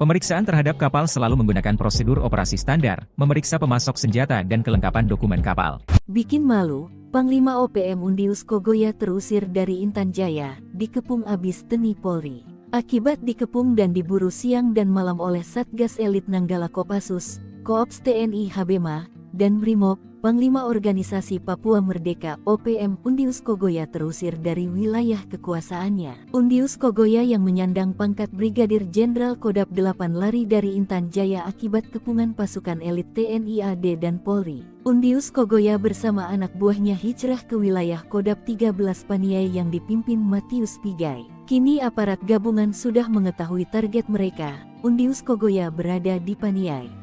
Pemeriksaan terhadap kapal selalu menggunakan prosedur operasi standar, memeriksa pemasok senjata dan kelengkapan dokumen kapal. Bikin malu, Panglima OPM Undius Kogoya terusir dari Intan Jaya, dikepung abis TNI Polri. Akibat dikepung dan diburu siang dan malam oleh Satgas Elit Nanggala Kopassus, Koops TNI Habema, dan Brimob, Panglima Organisasi Papua Merdeka OPM Undius Kogoya terusir dari wilayah kekuasaannya. Undius Kogoya yang menyandang pangkat Brigadir Jenderal Kodap 8 lari dari Intan Jaya akibat kepungan pasukan elit TNI AD dan Polri. Undius Kogoya bersama anak buahnya hijrah ke wilayah Kodap 13 Paniai yang dipimpin Matius Pigai. Kini aparat gabungan sudah mengetahui target mereka. Undius Kogoya berada di Paniai.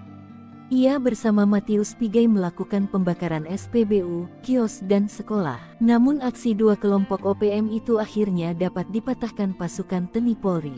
Ia bersama Matius Pigai melakukan pembakaran SPBU, kios dan sekolah. Namun aksi dua kelompok OPM itu akhirnya dapat dipatahkan pasukan TNI Polri.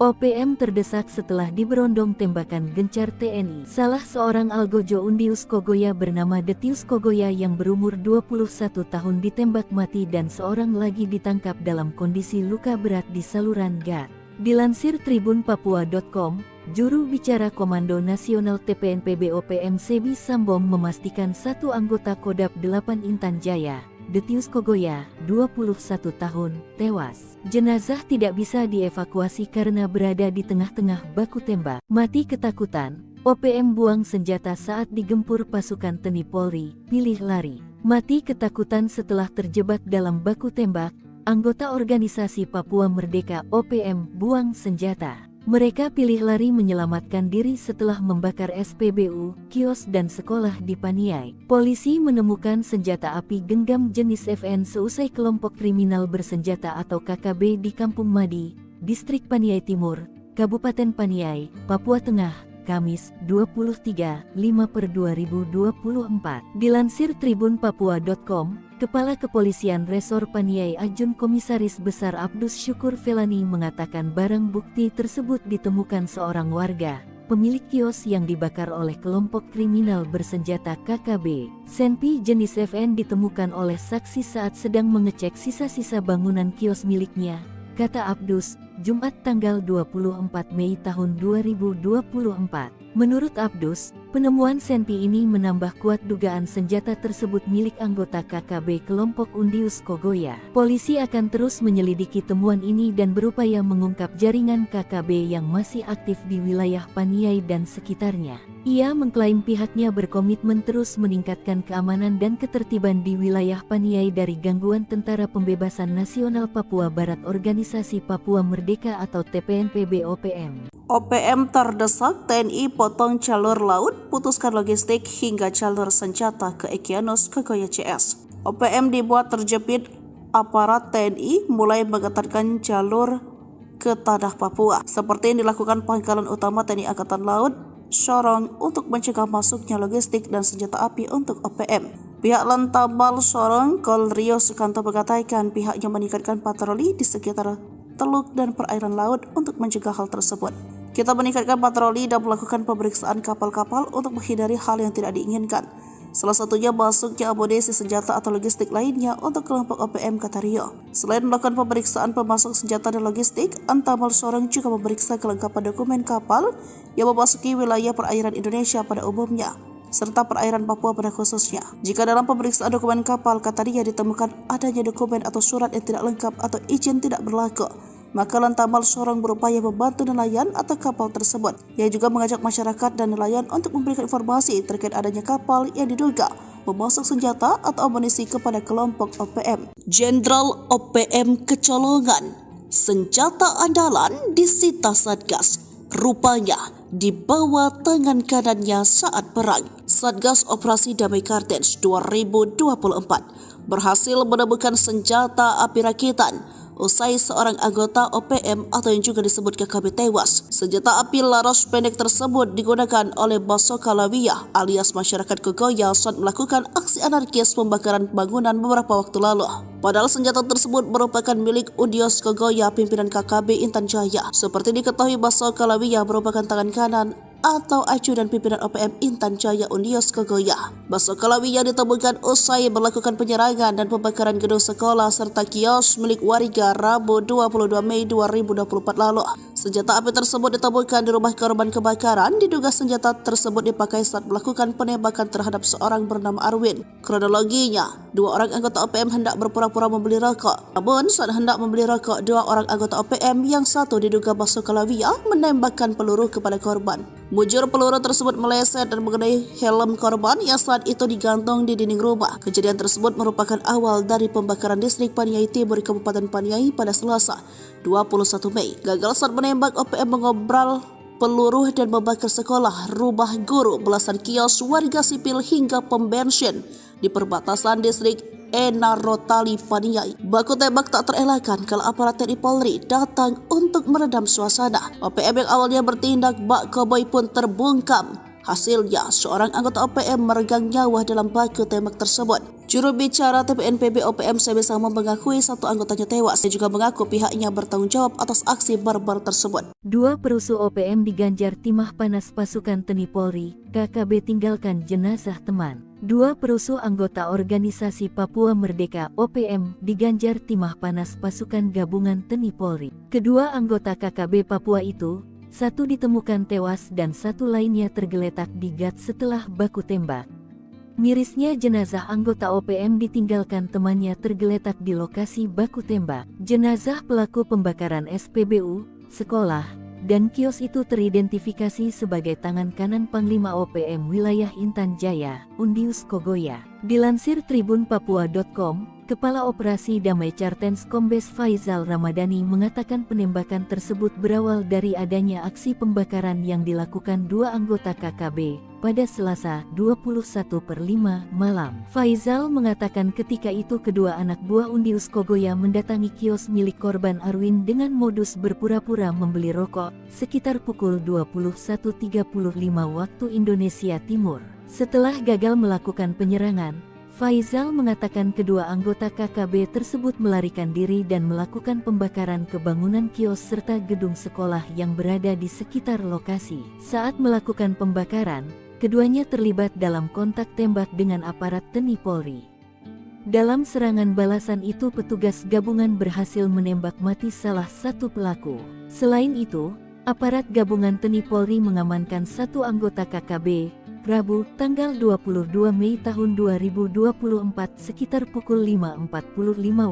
OPM terdesak setelah diberondong tembakan gencar TNI. Salah seorang algojo Undius Kogoya bernama Detius Kogoya yang berumur 21 tahun ditembak mati dan seorang lagi ditangkap dalam kondisi luka berat di saluran gat. Dilansir tribunpapua.com, juru bicara Komando Nasional TPNPB OPM Sebbi Sambom memastikan satu anggota Kodap 8 Intan Jaya, Detius Kogoya, 21 tahun, tewas. Jenazah tidak bisa dievakuasi karena berada di tengah-tengah baku tembak. Mati ketakutan, OPM buang senjata saat digempur pasukan TNI Polri, pilih lari. Mati ketakutan setelah terjebak dalam baku tembak. Anggota Organisasi Papua Merdeka OPM buang senjata. Mereka pilih lari menyelamatkan diri setelah membakar SPBU, kios dan sekolah di Paniai. Polisi menemukan senjata api genggam jenis FN seusai kelompok kriminal bersenjata atau KKB di Kampung Madi, Distrik Paniai Timur, Kabupaten Paniai, Papua Tengah, Kamis, 23/5/2024. Dilansir tribunpapua.com, Kepala Kepolisian Resor Paniai Ajun Komisaris Besar Abdus Syukur Felani mengatakan barang bukti tersebut ditemukan seorang warga, pemilik kios yang dibakar oleh kelompok kriminal bersenjata KKB. Senpi jenis FN ditemukan oleh saksi saat sedang mengecek sisa-sisa bangunan kios miliknya, kata Abdus, Jumat tanggal 24 Mei tahun 2024. Menurut Abdus, penemuan senpi ini menambah kuat dugaan senjata tersebut milik anggota KKB kelompok Undius Kogoya. Polisi akan terus menyelidiki temuan ini dan berupaya mengungkap jaringan KKB yang masih aktif di wilayah Paniai dan sekitarnya. Ia mengklaim pihaknya berkomitmen terus meningkatkan keamanan dan ketertiban di wilayah Paniai dari gangguan Tentara Pembebasan Nasional Papua Barat Organisasi Papua Merdeka atau TPNPB OPM. OPM terdesak, TNI potong jalur laut, putuskan logistik hingga jalur senjata ke Egyanus Kogoya CS. OPM dibuat terjepit, aparat TNI mulai mengetatkan jalur ke tanah Papua, seperti yang dilakukan Pangkalan Utama TNI Angkatan Laut Sorong untuk mencegah masuknya logistik dan senjata api untuk OPM. Pihak Lantamal Sorong, Kol Rio Sukanto mengatakan pihaknya meningkatkan patroli di sekitar teluk dan perairan laut untuk mencegah hal tersebut. Kita meningkatkan patroli dan melakukan pemeriksaan kapal-kapal untuk menghindari hal yang tidak diinginkan. Salah satunya masuknya amunisi senjata atau logistik lainnya untuk kelompok OPM, kata Rio. Selain melakukan pemeriksaan pemasok senjata dan logistik, Antamal Sorong juga memeriksa kelengkapan dokumen kapal yang memasuki wilayah perairan Indonesia pada umumnya, serta perairan Papua pada khususnya. Jika dalam pemeriksaan dokumen kapal, kata Rio, ditemukan adanya dokumen atau surat yang tidak lengkap atau izin tidak berlaku, maka Lantamal Sorong berupaya membantu nelayan atau kapal tersebut. Ia juga mengajak masyarakat dan nelayan untuk memberikan informasi terkait adanya kapal yang diduga memasok senjata atau amunisi kepada kelompok OPM. Jenderal OPM kecolongan, senjata andalan disita Satgas, rupanya di bawah tangan kanannya saat perang. Satgas Operasi Damai Kartens 2024 berhasil menemukan senjata api rakitan usai seorang anggota OPM atau yang juga disebut KKB tewas. Senjata api laras pendek tersebut digunakan oleh Basoka Lawiyah alias masyarakat Kogoya saat melakukan aksi anarkis pembakaran bangunan beberapa waktu lalu. Padahal senjata tersebut merupakan milik Undius Kogoya pimpinan KKB Intan Jaya. Seperti diketahui, Basoka Lawiyah merupakan tangan kanan atau ajudan pimpinan OPM Intan Jaya Undius Kogoya. Basoka Lawiyah ditemukan usai melakukan penyerangan dan pembakaran gedung sekolah serta kios milik warga Rabu 22 Mei 2024 lalu. Senjata api tersebut ditemukan di rumah korban kebakaran. Diduga senjata tersebut dipakai saat melakukan penembakan terhadap seorang bernama Arwin. Kronologinya, dua orang anggota OPM hendak berpura-pura membeli rokok. Namun saat hendak membeli rokok, dua orang anggota OPM yang satu diduga Basoka Lawiyah menembakkan peluru kepada korban. Mujur peluru tersebut meleset dan mengenai helm korban yang saat itu digantung di dinding rumah. Kejadian tersebut merupakan awal dari pembakaran distrik Paniai Timur Kabupaten Paniai pada Selasa 21 Mei. Gagal saat menembak, OPM mengobral peluru dan membakar sekolah, rumah guru, belasan kios warga sipil hingga pom bensin di perbatasan distrik Enarotali Paniai. Baku tembak tak terelakkan kalau aparat TNI Polri datang untuk meredam suasana. OPM yang awalnya bertindak bak koboi pun terbungkam. Hasilnya, seorang anggota OPM meregang nyawa dalam baku tembak tersebut. Juru bicara TPNPB OPM Sebesama mengakui satu anggotanya tewas. Dia juga mengaku pihaknya bertanggung jawab atas aksi barbar tersebut. Dua perusuh OPM diganjar timah panas pasukan TNI Polri, KKB tinggalkan jenazah teman. Dua perusuh anggota organisasi Papua Merdeka OPM diganjar timah panas pasukan gabungan TNI Polri. Kedua anggota KKB Papua itu, satu ditemukan tewas dan satu lainnya tergeletak di gat setelah baku tembak. Mirisnya jenazah anggota OPM ditinggalkan temannya tergeletak di lokasi baku tembak. Jenazah pelaku pembakaran SPBU, sekolah, dan kios itu teridentifikasi sebagai tangan kanan Panglima OPM wilayah Intan Jaya, Undius Kogoya. Dilansir tribunpapua.com, Kepala Operasi Damai Cartens Kombes Faizal Ramadhani mengatakan penembakan tersebut berawal dari adanya aksi pembakaran yang dilakukan dua anggota KKB pada Selasa 21/5 malam. Faizal mengatakan ketika itu kedua anak buah Undius Kogoya mendatangi kios milik korban Arwin dengan modus berpura-pura membeli rokok sekitar pukul 21.35 waktu Indonesia Timur. Setelah gagal melakukan penyerangan, Faizal mengatakan kedua anggota KKB tersebut melarikan diri dan melakukan pembakaran ke bangunan kios serta gedung sekolah yang berada di sekitar lokasi. Saat melakukan pembakaran, keduanya terlibat dalam kontak tembak dengan aparat TNI Polri. Dalam serangan balasan itu petugas gabungan berhasil menembak mati salah satu pelaku. Selain itu, aparat gabungan TNI Polri mengamankan satu anggota KKB, Rabu, tanggal 22 Mei tahun 2024 sekitar pukul 5.45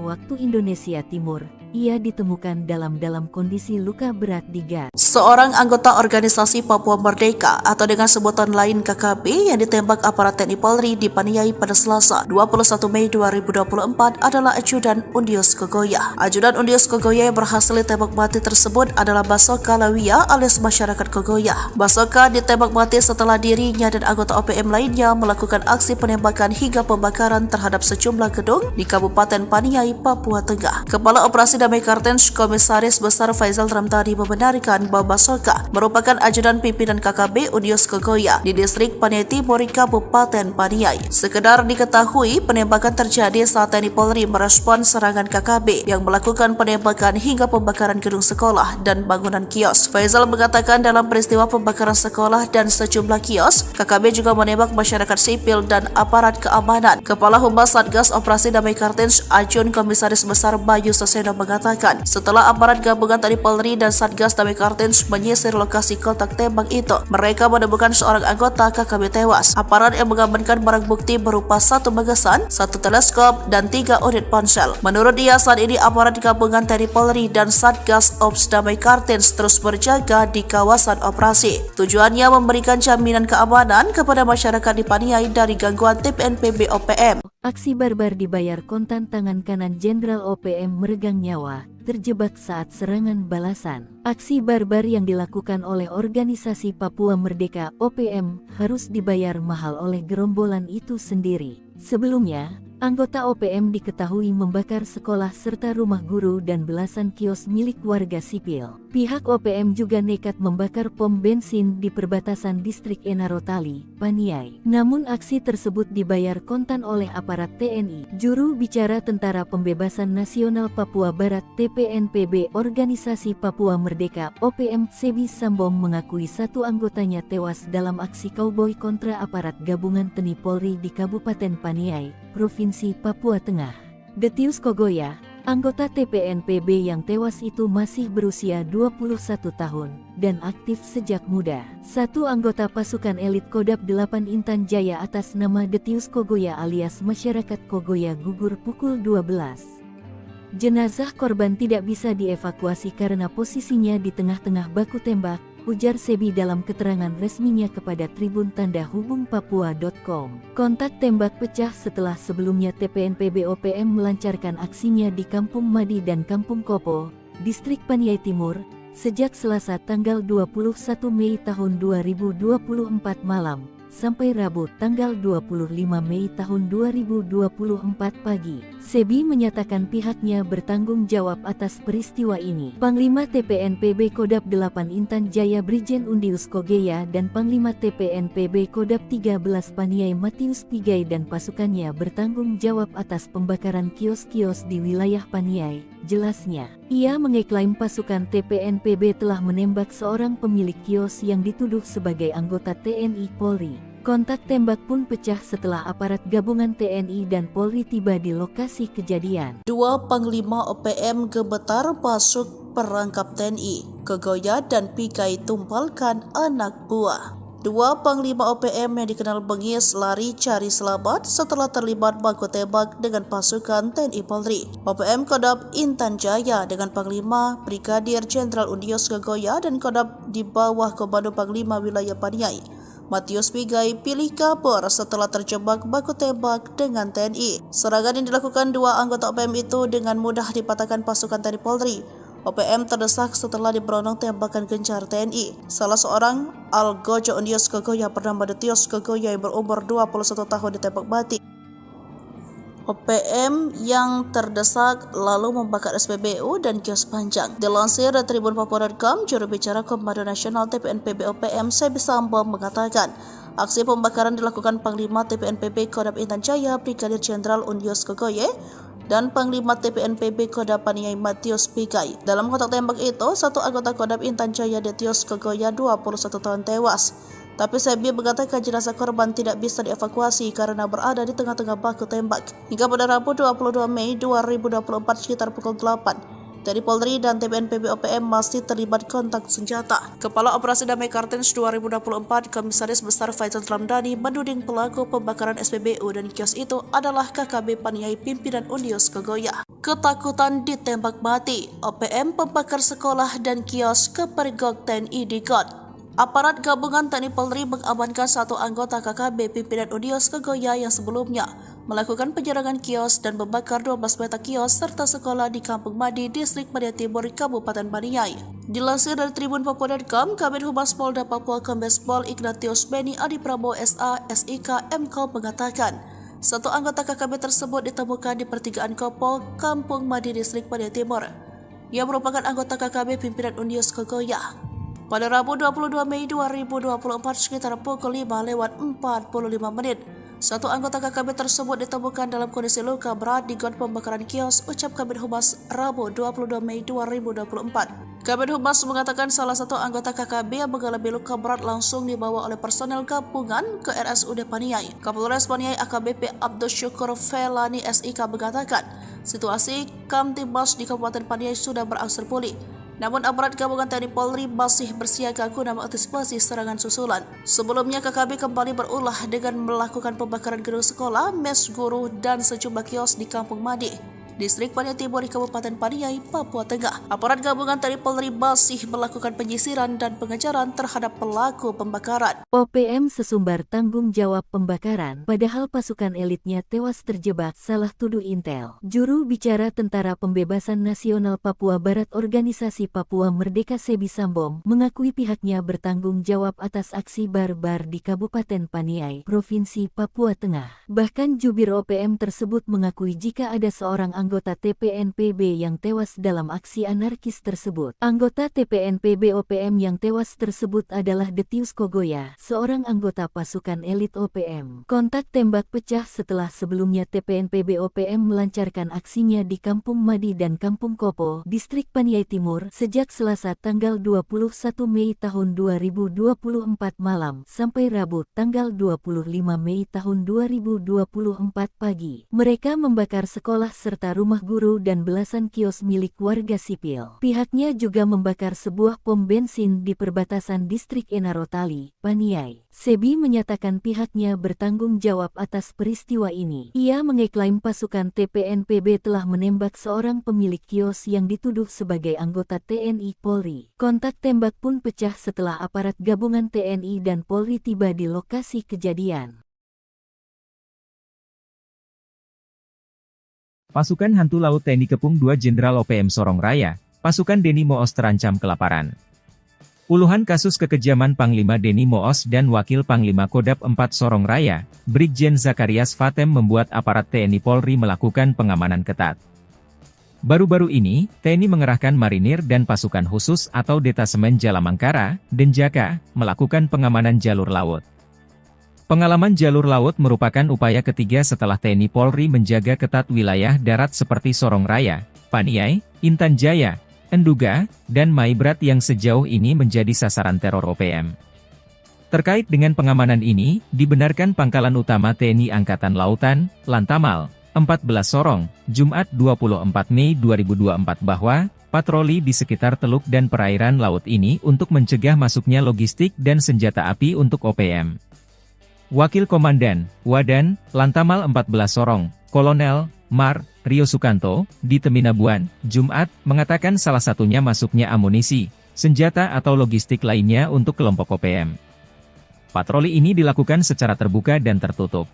waktu Indonesia Timur. Ia ditemukan dalam kondisi luka berat di gas. Seorang anggota organisasi Papua Merdeka atau dengan sebutan lain KKB yang ditembak aparat TNI Polri di Paniai pada Selasa 21 Mei 2024 adalah ajudan Undius Kogoya. Ajudan Undius Kogoya yang berhasil ditembak mati tersebut adalah Basoka Lawia alias masyarakat Kogoya. Basoka ditembak mati setelah dirinya dan anggota OPM lainnya melakukan aksi penembakan hingga pembakaran terhadap sejumlah gedung di Kabupaten Paniai, Papua Tengah. Kepala Operasi Damai Cartens Komisaris Besar Faizal Ramadhani membenarkan bahwa Basoka merupakan ajudan pimpinan KKB Undius Kogoya di distrik Paniai Timur, Kabupaten Paniai. Sekedar diketahui, penembakan terjadi saat TNI Polri merespon serangan KKB yang melakukan penembakan hingga pembakaran gedung sekolah dan bangunan kios. Faizal mengatakan dalam peristiwa pembakaran sekolah dan sejumlah kios, KKB juga menembak masyarakat sipil dan aparat keamanan. Kepala Humas Satgas Operasi Damai Cartens Ajun Komisaris Besar Bayu Saseno mengatakan setelah aparat gabungan TNI Polri dan Satgas Damai Cartens menyisir lokasi kontak tembak itu, mereka menemukan seorang anggota KKB tewas. Aparat yang mengamankan barang bukti berupa satu magasan, satu teleskop, dan 3 unit ponsel. Menurut dia, saat ini aparat gabungan TNI Polri dan Satgas Ops Damai Cartens terus berjaga di kawasan operasi. Tujuannya memberikan jaminan keamanan kepada masyarakat di Paniai dari gangguan TPNPB OPM. Aksi barbar dibayar kontan tangan kanan Jenderal OPM meregang nyawa, terjebak saat serangan balasan. Aksi barbar yang dilakukan oleh organisasi Papua Merdeka OPM harus dibayar mahal oleh gerombolan itu sendiri. Sebelumnya, anggota OPM diketahui membakar sekolah serta rumah guru dan belasan kios milik warga sipil. Pihak OPM juga nekat membakar pom bensin di perbatasan distrik Enarotali, Paniai. Namun aksi tersebut dibayar kontan oleh aparat TNI. Juru bicara Tentara Pembebasan Nasional Papua Barat TPNPB Organisasi Papua Merdeka OPM Sebi Sambong mengakui satu anggotanya tewas dalam aksi kauboi kontra aparat gabungan TNI Polri di Kabupaten Paniai, Provinsi Papua Tengah. Detius Kogoya, anggota TPNPB yang tewas itu masih berusia 21 tahun dan aktif sejak muda. Satu anggota pasukan elit Kodam 8 Intan Jaya atas nama Detius Kogoya alias masyarakat Kogoya gugur pukul 12. Jenazah korban tidak bisa dievakuasi karena posisinya di tengah-tengah baku tembak, ujar Sebi dalam keterangan resminya kepada Tribun Tanda Hubung Papua.com. Kontak tembak pecah setelah sebelumnya TPNPB OPM melancarkan aksinya di Kampung Madi dan Kampung Kopo, distrik Paniai Timur, sejak Selasa tanggal 21 Mei tahun 2024 malam, sampai Rabu tanggal 25 Mei tahun 2024 pagi. Sebi menyatakan pihaknya bertanggung jawab atas peristiwa ini. Panglima TPNPB Kodam 8 Intan Jaya Brigjen Undius Kogoya dan Panglima TPNPB Kodam 13 Paniai Matius Pigai dan pasukannya bertanggung jawab atas pembakaran kios-kios di wilayah Paniai, jelasnya. Ia mengeklaim pasukan TPNPB telah menembak seorang pemilik kios yang dituduh sebagai anggota TNI Polri. Kontak tembak pun pecah setelah aparat gabungan TNI dan Polri tiba di lokasi kejadian. Dua Panglima OPM gemetar masuk perangkap TNI. Kogoya dan Pigai tumpalkan anak buah. Dua Panglima OPM yang dikenal bengis lari cari selamat setelah terlibat baku tembak dengan pasukan TNI Polri. OPM Kodam Intan Jaya dengan Panglima Brigadir Jenderal Undius Kogoya dan Kodam di bawah Komando Panglima Wilayah Paniai Matius Pigai pilih kabur setelah terjebak baku tembak dengan TNI. Serangan yang dilakukan dua anggota OPM itu dengan mudah dipatahkan pasukan TNI Polri. OPM terdesak setelah diberondong tembakan gencar TNI. Salah seorang Algojo Unius Kogoya bernama Detios Kogoya yang berumur 21 tahun ditembak mati. OPM yang terdesak lalu membakar SPBU dan kios panjang. Dilansir dari Tribun Papua.com, juru bicara Komando Nasional TPNPB OPM Sebi Sambo mengatakan, aksi pembakaran dilakukan Panglima TPNPB Kodam Intan Jaya Brigadir Jenderal Unius Kogoye dan Panglima TPNPB Kodam Paniai Matius Pigai. Dalam kontak tembak itu, satu anggota Kodam Intan Jaya Detios Kogoya 21 tahun tewas. Tapi Sebi mengatakan jenazah korban tidak bisa dievakuasi karena berada di tengah-tengah baku tembak. Hingga pada Rabu 22 Mei 2024 sekitar pukul 8, TNI Polri dan TPNPB OPM masih terlibat kontak senjata. Kepala Operasi Damai Kartens 2024 Komisaris Besar Faisal Ramdhani menuding pelaku pembakaran SPBU dan kios itu adalah KKB Paniai pimpinan Unius Kogoya. Ketakutan ditembak mati, OPM pembakar sekolah dan kios kepergok TNI di GOT. Aparat gabungan TNI Polri mengamankan satu anggota KKB pimpinan Unius Kogoya yang sebelumnya melakukan penyerangan kios dan membakar 12 petak kios serta sekolah di Kampung Madi, Distrik Paniai Timur, Kabupaten Paniai. Dilansir dari Tribun Papua.com, Kabid Humas Polda Papua Kombes Pol Ignatius Beni Adi Prabowo SA, SIK, MKOM mengatakan, satu anggota KKB tersebut ditemukan di pertigaan Kopol, Kampung Madi, Distrik Paniai Timur, yang merupakan anggota KKB pimpinan Unius Kogoya. Pada Rabu 22 Mei 2024 sekitar pukul 5:45, satu anggota KKB tersebut ditemukan dalam kondisi luka berat di got pembakaran kios, ucap Kabid Humas Rabu 22 Mei 2024. Kabid Humas mengatakan salah satu anggota KKB yang mengalami luka berat langsung dibawa oleh personel gabungan ke RSUD Paniai. Kapolres Paniai AKBP Abdul Syukur Felani SIK mengatakan, situasi Kamtibmas di Kabupaten Paniai sudah berangsur pulih. Namun aparat gabungan TNI Polri masih bersiaga guna mengantisipasi serangan susulan. Sebelumnya KKB kembali berulah dengan melakukan pembakaran gedung sekolah, mes guru, dan sejumlah kios di Kampung Madi, Distrik Paniai Timur di Kabupaten Paniai, Papua Tengah. Aparat gabungan TNI Polri masih melakukan penyisiran dan pengejaran terhadap pelaku pembakaran. OPM sesumbar tanggung jawab pembakaran, padahal pasukan elitnya tewas terjebak salah tuduh intel. Juru bicara Tentara Pembebasan Nasional Papua Barat Organisasi Papua Merdeka Sebi Sambo mengakui pihaknya bertanggung jawab atas aksi barbar di Kabupaten Paniai, Provinsi Papua Tengah. Bahkan jubir OPM tersebut mengakui jika ada seorang anggota TPNPB yang tewas dalam aksi anarkis tersebut. Anggota TPNPB OPM yang tewas tersebut adalah Detius Kogoya, seorang anggota pasukan elit OPM. Kontak tembak pecah setelah sebelumnya TPNPB OPM melancarkan aksinya di Kampung Madi dan Kampung Kopo, Distrik Paniai Timur, sejak Selasa tanggal 21 Mei tahun 2024 malam sampai Rabu tanggal 25 Mei tahun 2024 pagi. Mereka membakar sekolah serta rumah guru dan belasan kios milik warga sipil. Pihaknya juga membakar sebuah pom bensin di perbatasan Distrik Enarotali, Paniai. Sebi menyatakan pihaknya bertanggung jawab atas peristiwa ini. Ia mengeklaim pasukan TPNPB telah menembak seorang pemilik kios yang dituduh sebagai anggota TNI Polri. Kontak tembak pun pecah setelah aparat gabungan TNI dan Polri tiba di lokasi kejadian. Pasukan Hantu Laut TNI Kepung 2 Jenderal OPM Sorong Raya, pasukan Deni Moos terancam kelaparan. Puluhan kasus kekejaman Panglima Deni Moos dan Wakil Panglima Kodam 4 Sorong Raya, Brigjen Zakarias Fatem membuat aparat TNI Polri melakukan pengamanan ketat. Baru-baru ini, TNI mengerahkan marinir dan pasukan khusus atau Detasemen Jalamangkara, Denjaka, melakukan pengamanan jalur laut. Pengalaman jalur laut merupakan upaya ketiga setelah TNI Polri menjaga ketat wilayah darat seperti Sorong Raya, Paniai, Intan Jaya, Enduga, dan Maibrat yang sejauh ini menjadi sasaran teror OPM. Terkait dengan pengamanan ini, dibenarkan Pangkalan Utama TNI Angkatan Lautan, Lantamal, 14 Sorong, Jumat 24 Mei 2024 bahwa patroli di sekitar teluk dan perairan laut ini untuk mencegah masuknya logistik dan senjata api untuk OPM. Wakil Komandan, Wadan, Lantamal 14 Sorong, Kolonel, Mar, Rio Sukanto, di Teminabuan, Jumat, mengatakan salah satunya masuknya amunisi, senjata atau logistik lainnya untuk kelompok OPM. Patroli ini dilakukan secara terbuka dan tertutup.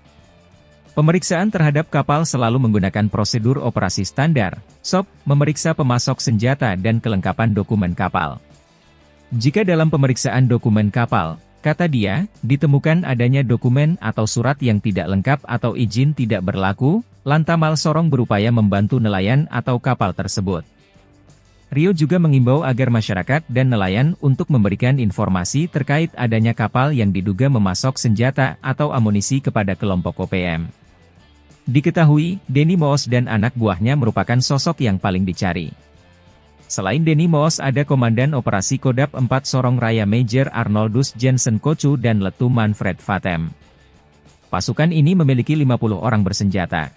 Pemeriksaan terhadap kapal selalu menggunakan prosedur operasi standar, SOP, memeriksa pemasok senjata dan kelengkapan dokumen kapal. Jika dalam pemeriksaan dokumen kapal, kata dia, ditemukan adanya dokumen atau surat yang tidak lengkap atau izin tidak berlaku, Lantamal Sorong berupaya membantu nelayan atau kapal tersebut. Rio juga mengimbau agar masyarakat dan nelayan untuk memberikan informasi terkait adanya kapal yang diduga memasok senjata atau amunisi kepada kelompok OPM. Diketahui, Denny Moos dan anak buahnya merupakan sosok yang paling dicari. Selain Denny Moos ada Komandan Operasi Kodap 4 Sorong Raya Major Arnoldus Jensen Kocu dan Letu Manfred Vatem. Pasukan ini memiliki 50 orang bersenjata.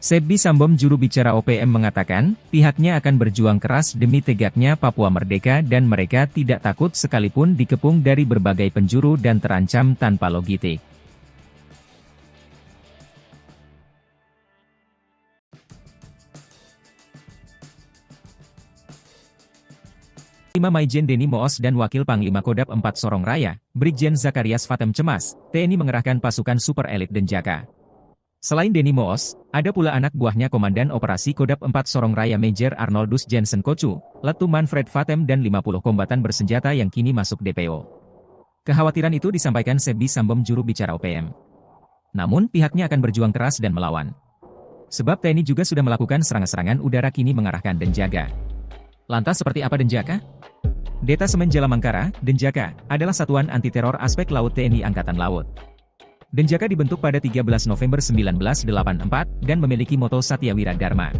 Sebbi Sambom juru bicara OPM mengatakan, pihaknya akan berjuang keras demi tegaknya Papua merdeka dan mereka tidak takut sekalipun dikepung dari berbagai penjuru dan terancam tanpa logistik. Maijen Denny Moos dan Wakil Panglima Kodap 4 Sorong Raya, Brigjen Zakarias Vatem cemas, TNI mengerahkan pasukan super elit Denjaka. Selain Denny Moos, ada pula anak buahnya Komandan Operasi Kodap 4 Sorong Raya Major Arnoldus Jensen Kocu, Letu Manfred Vatem dan 50 kombatan bersenjata yang kini masuk DPO. Kekhawatiran itu disampaikan Sebbi Sambom juru bicara OPM. Namun pihaknya akan berjuang keras dan melawan. Sebab TNI juga sudah melakukan serangan-serangan udara kini mengarahkan Denjaka. Lantas seperti apa Denjaka? Detasemen Jalamangkara, Denjaka, adalah satuan anti-teror aspek laut TNI Angkatan Laut. Denjaka dibentuk pada 13 November 1984 dan memiliki moto Satya Wira Dharma.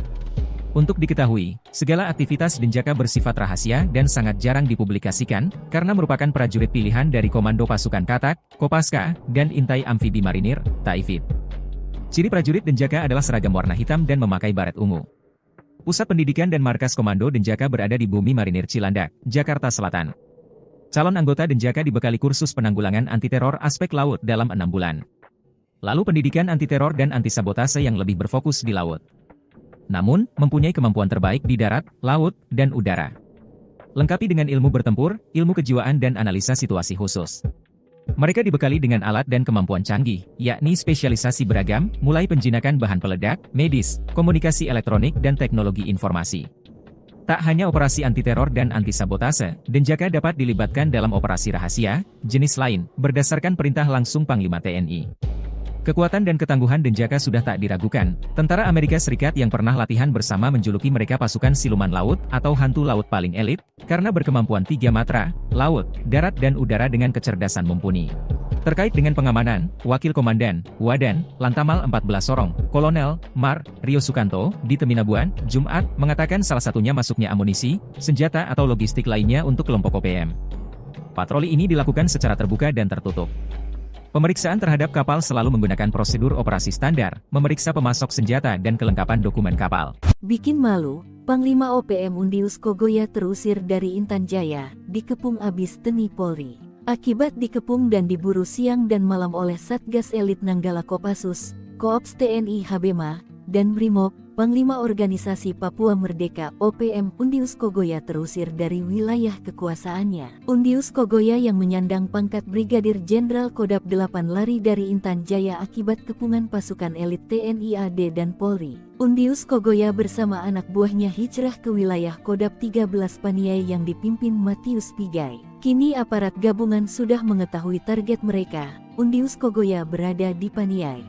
Untuk diketahui, segala aktivitas Denjaka bersifat rahasia dan sangat jarang dipublikasikan, karena merupakan prajurit pilihan dari Komando Pasukan Katak, Kopaska, dan Intai Amfibi Marinir, Taifib. Ciri prajurit Denjaka adalah seragam warna hitam dan memakai baret ungu. Pusat pendidikan dan markas Komando Denjaka berada di Bumi Marinir Cilandak, Jakarta Selatan. Calon anggota Denjaka dibekali kursus penanggulangan anti-teror aspek laut dalam 6 bulan. Lalu pendidikan anti-teror dan anti-sabotase yang lebih berfokus di laut. Namun, mempunyai kemampuan terbaik di darat, laut, dan udara. Lengkapi dengan ilmu bertempur, ilmu kejiwaan dan analisa situasi khusus. Mereka dibekali dengan alat dan kemampuan canggih, yakni spesialisasi beragam, mulai penjinakan bahan peledak, medis, komunikasi elektronik dan teknologi informasi. Tak hanya operasi anti-teror dan anti-sabotase, Denjaka dapat dilibatkan dalam operasi rahasia, jenis lain, berdasarkan perintah langsung Panglima TNI. Kekuatan dan ketangguhan Denjaka sudah tak diragukan. Tentara Amerika Serikat yang pernah latihan bersama menjuluki mereka pasukan siluman laut atau hantu laut paling elit, karena berkemampuan 3 matra, laut, darat dan udara dengan kecerdasan mumpuni. Terkait dengan pengamanan, Wakil Komandan, Wadan, Lantamal 14 Sorong, Kolonel, Mar, Rio Sukanto, di Teminabuan, Jumat, mengatakan salah satunya masuknya amunisi, senjata atau logistik lainnya untuk kelompok OPM. Patroli ini dilakukan secara terbuka dan tertutup. Pemeriksaan terhadap kapal selalu menggunakan prosedur operasi standar, memeriksa pemasok senjata dan kelengkapan dokumen kapal. Bikin malu, Panglima OPM Undius Kogoya terusir dari Intan Jaya, dikepung abis TNI Polri. Akibat dikepung dan diburu siang dan malam oleh Satgas Elit Nanggala Kopassus, Koops TNI Habema, dan Brimob, Panglima Organisasi Papua Merdeka OPM Undius Kogoya terusir dari wilayah kekuasaannya. Undius Kogoya yang menyandang pangkat Brigadir Jenderal Kodap 8 lari dari Intan Jaya akibat kepungan pasukan elit TNI AD dan Polri. Undius Kogoya bersama anak buahnya hijrah ke wilayah Kodap 13 Paniai yang dipimpin Matius Pigai. Kini aparat gabungan sudah mengetahui target mereka. Undius Kogoya berada di Paniai.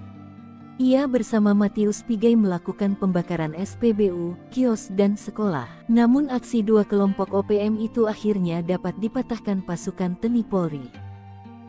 Ia bersama Matius Pigai melakukan pembakaran SPBU, kios dan sekolah. Namun aksi dua kelompok OPM itu akhirnya dapat dipatahkan pasukan TNI Polri.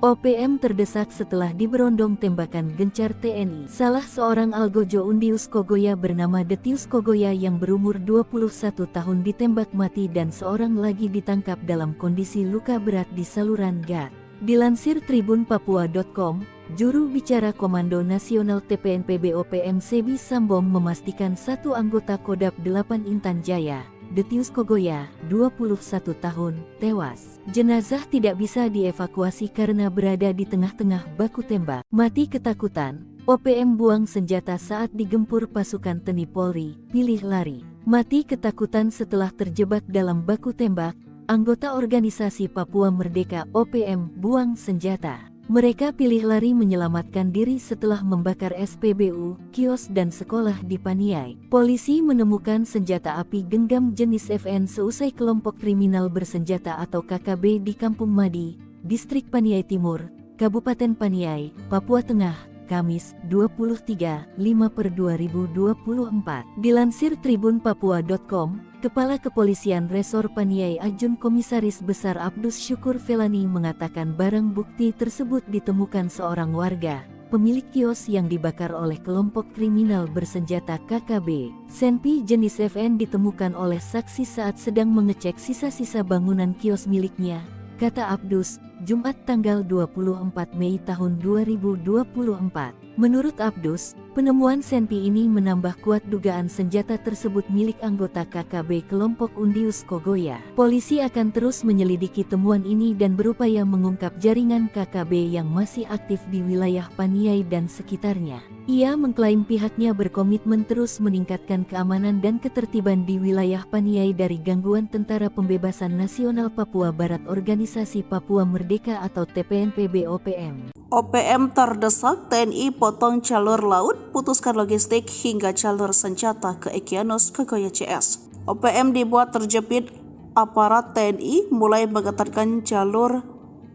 OPM terdesak setelah diberondong tembakan gencar TNI. Salah seorang algojo Undius Kogoya bernama Detius Kogoya yang berumur 21 tahun ditembak mati dan seorang lagi ditangkap dalam kondisi luka berat di saluran gat. Dilansir tribunpapua.com, juru bicara Komando Nasional TPNPB OPM Sebbi Sambom memastikan satu anggota Kodap 8 Intan Jaya, Detius Kogoya, 21 tahun, tewas. Jenazah tidak bisa dievakuasi karena berada di tengah-tengah baku tembak. Mati ketakutan, OPM buang senjata saat digempur pasukan TNI Polri, pilih lari. Mati ketakutan setelah terjebak dalam baku tembak, anggota organisasi Papua Merdeka OPM buang senjata. Mereka pilih lari menyelamatkan diri setelah membakar SPBU, kios dan sekolah di Paniai. Polisi menemukan senjata api genggam jenis FN seusai kelompok kriminal bersenjata atau KKB di Kampung Madi, Distrik Paniai Timur, Kabupaten Paniai, Papua Tengah, Kamis, 23/5/2024. Dilansir tribunpapua.com, Kepala Kepolisian Resor Paniai Ajun Komisaris Besar Abdus Syukur Felani mengatakan barang bukti tersebut ditemukan seorang warga, pemilik kios yang dibakar oleh kelompok kriminal bersenjata KKB. Senpi jenis FN ditemukan oleh saksi saat sedang mengecek sisa-sisa bangunan kios miliknya, kata Abdus, Jumat tanggal 24 Mei tahun 2024. Menurut Abdus, penemuan senpi ini menambah kuat dugaan senjata tersebut milik anggota KKB kelompok Undius Kogoya. Polisi akan terus menyelidiki temuan ini dan berupaya mengungkap jaringan KKB yang masih aktif di wilayah Paniai dan sekitarnya. Ia mengklaim pihaknya berkomitmen terus meningkatkan keamanan dan ketertiban di wilayah Paniai dari gangguan Tentara Pembebasan Nasional Papua Barat Organisasi Papua Merdeka atau TPNPB OPM. OPM terdesak, TNI potong jalur laut, putuskan logistik hingga jalur senjata ke Egyanus Kogoya CS. OPM dibuat terjepit, aparat TNI mulai mengetatkan jalur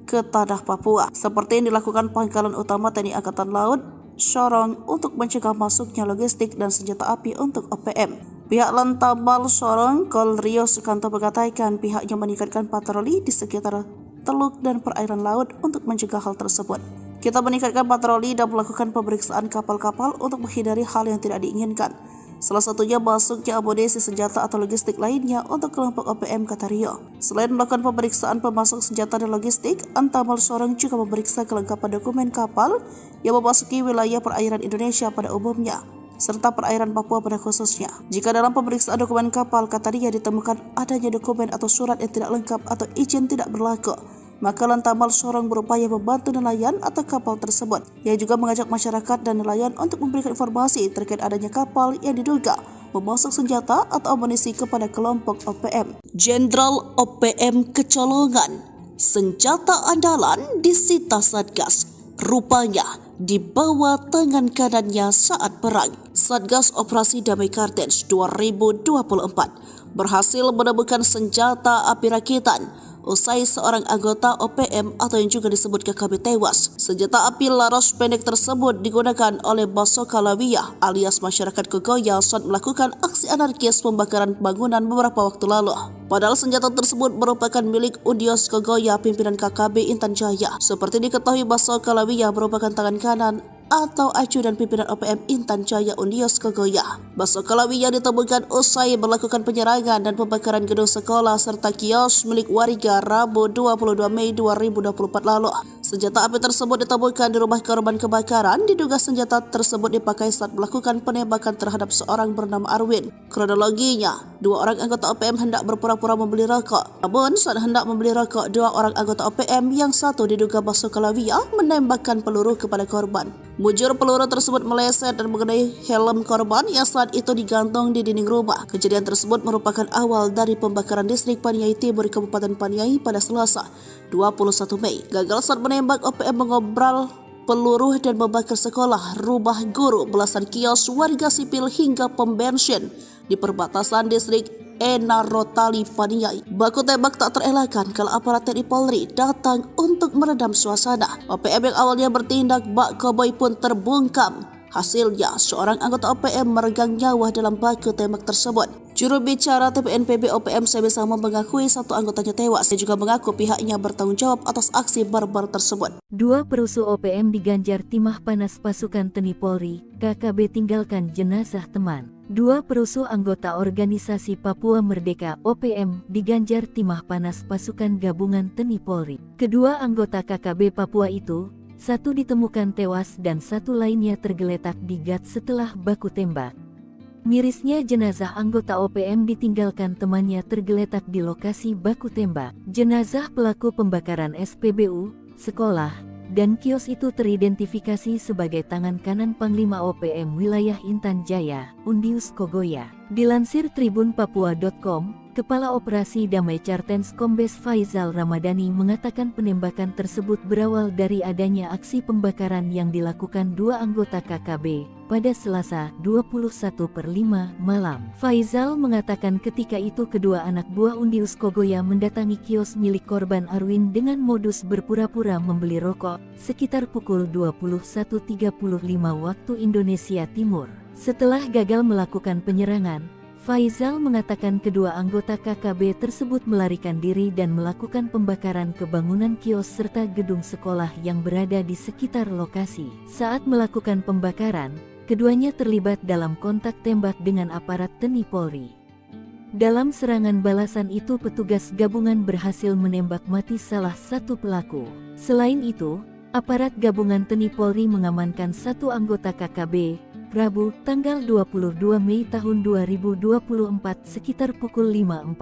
ke tanah Papua, seperti yang dilakukan Pangkalan Utama TNI Angkatan Laut, Sorong, untuk mencegah masuknya logistik dan senjata api untuk OPM. Pihak Lantamal Sorong, Kol Rio Sukanto mengatakan pihaknya meningkatkan patroli di sekitar teluk dan perairan laut untuk mencegah hal tersebut. Kita meningkatkan patroli dan melakukan pemeriksaan kapal-kapal untuk menghindari hal yang tidak diinginkan. Salah satunya masuknya amunisi senjata atau logistik lainnya untuk kelompok OPM, kata Rio. Selain melakukan pemeriksaan pemasok senjata dan logistik, Antamal Sorong juga memeriksa kelengkapan dokumen kapal yang memasuki wilayah perairan Indonesia pada umumnya, serta perairan Papua pada khususnya. Jika dalam pemeriksaan dokumen kapal, kata Rio, ditemukan adanya dokumen atau surat yang tidak lengkap atau izin tidak berlaku, maka Lantamal Sorong berupaya membantu nelayan atau kapal tersebut. Ia juga mengajak masyarakat dan nelayan untuk memberikan informasi terkait adanya kapal yang diduga memasok senjata atau amunisi kepada kelompok OPM. Jenderal OPM kecolongan, senjata andalan disita Satgas, rupanya di bawah tangan kanannya saat perang. Satgas Operasi Damai Kartens 2024 berhasil menemukan senjata api rakitan usai seorang anggota OPM atau yang juga disebut KKB tewas. Senjata api laras pendek tersebut digunakan oleh Basoka Lawiyah alias masyarakat Kogoya saat melakukan aksi anarkis pembakaran bangunan beberapa waktu lalu. Padahal senjata tersebut merupakan milik Undius Kogoya, pimpinan KKB Intan Jaya. Seperti diketahui, Basoka Lawiyah merupakan tangan kanan atau ajudan pimpinan OPM Intan Jaya Undius Kogoya. Basoka Lawiyah ditemukan usai melakukan penyerangan dan pembakaran gedung sekolah serta kios milik warga Rabu 22 Mei 2024 lalu. Senjata api tersebut ditemukan di rumah korban kebakaran. Diduga senjata tersebut dipakai saat melakukan penembakan terhadap seorang bernama Arwin. Kronologinya, dua orang anggota OPM hendak berpura-pura membeli rokok. Namun saat hendak membeli rokok, dua orang anggota OPM yang satu diduga Basoka Lawiyah menembakkan peluru kepada korban. Mujur peluru tersebut meleset dan mengenai helm korban yang saat itu digantung di dinding rumah. Kejadian tersebut merupakan awal dari pembakaran distrik Paniai Timur Kabupaten Paniai pada Selasa 21 Mei. Gagal saat menembak, OPM mengobral peluru dan membakar sekolah, rumah guru, belasan kios warga sipil hingga pom bensin di perbatasan distrik Enarotali Paniai. Baku tembak tak terelakkan kalau aparat TNI Polri datang untuk meredam suasana. OPM yang awalnya bertindak bak koboi pun terbungkam. Hasilnya, seorang anggota OPM meregang nyawa dalam baku tembak tersebut. Juru bicara TPNPB OPM Sebesama mengakui satu anggotanya tewas. Dia juga mengaku pihaknya bertanggung jawab atas aksi barbar tersebut. Dua perusuh OPM diganjar timah panas pasukan TNI Polri, KKB tinggalkan jenazah teman. Dua perusuh anggota organisasi Papua Merdeka OPM diganjar timah panas pasukan gabungan TNI Polri. Kedua anggota KKB Papua itu, satu ditemukan tewas dan satu lainnya tergeletak di gat setelah baku tembak. Mirisnya jenazah anggota OPM ditinggalkan temannya tergeletak di lokasi baku tembak. Jenazah pelaku pembakaran SPBU, sekolah, dan kios itu teridentifikasi sebagai tangan kanan Panglima OPM wilayah Intan Jaya, Undius Kogoya. Dilansir tribunpapua.com, Kepala Operasi Damai Cartens Kombes Faizal Ramadhani mengatakan penembakan tersebut berawal dari adanya aksi pembakaran yang dilakukan dua anggota KKB pada Selasa 21/5 malam. Faizal mengatakan ketika itu kedua anak buah Undius Kogoya mendatangi kios milik korban Arwin dengan modus berpura-pura membeli rokok sekitar pukul 21.35 waktu Indonesia Timur. Setelah gagal melakukan penyerangan, Faizal mengatakan kedua anggota KKB tersebut melarikan diri dan melakukan pembakaran ke bangunan kios serta gedung sekolah yang berada di sekitar lokasi. Saat melakukan pembakaran, keduanya terlibat dalam kontak tembak dengan aparat TNI Polri. Dalam serangan balasan itu petugas gabungan berhasil menembak mati salah satu pelaku. Selain itu, aparat gabungan TNI Polri mengamankan satu anggota KKB, Rabu, tanggal 22 Mei tahun 2024 sekitar pukul 5.45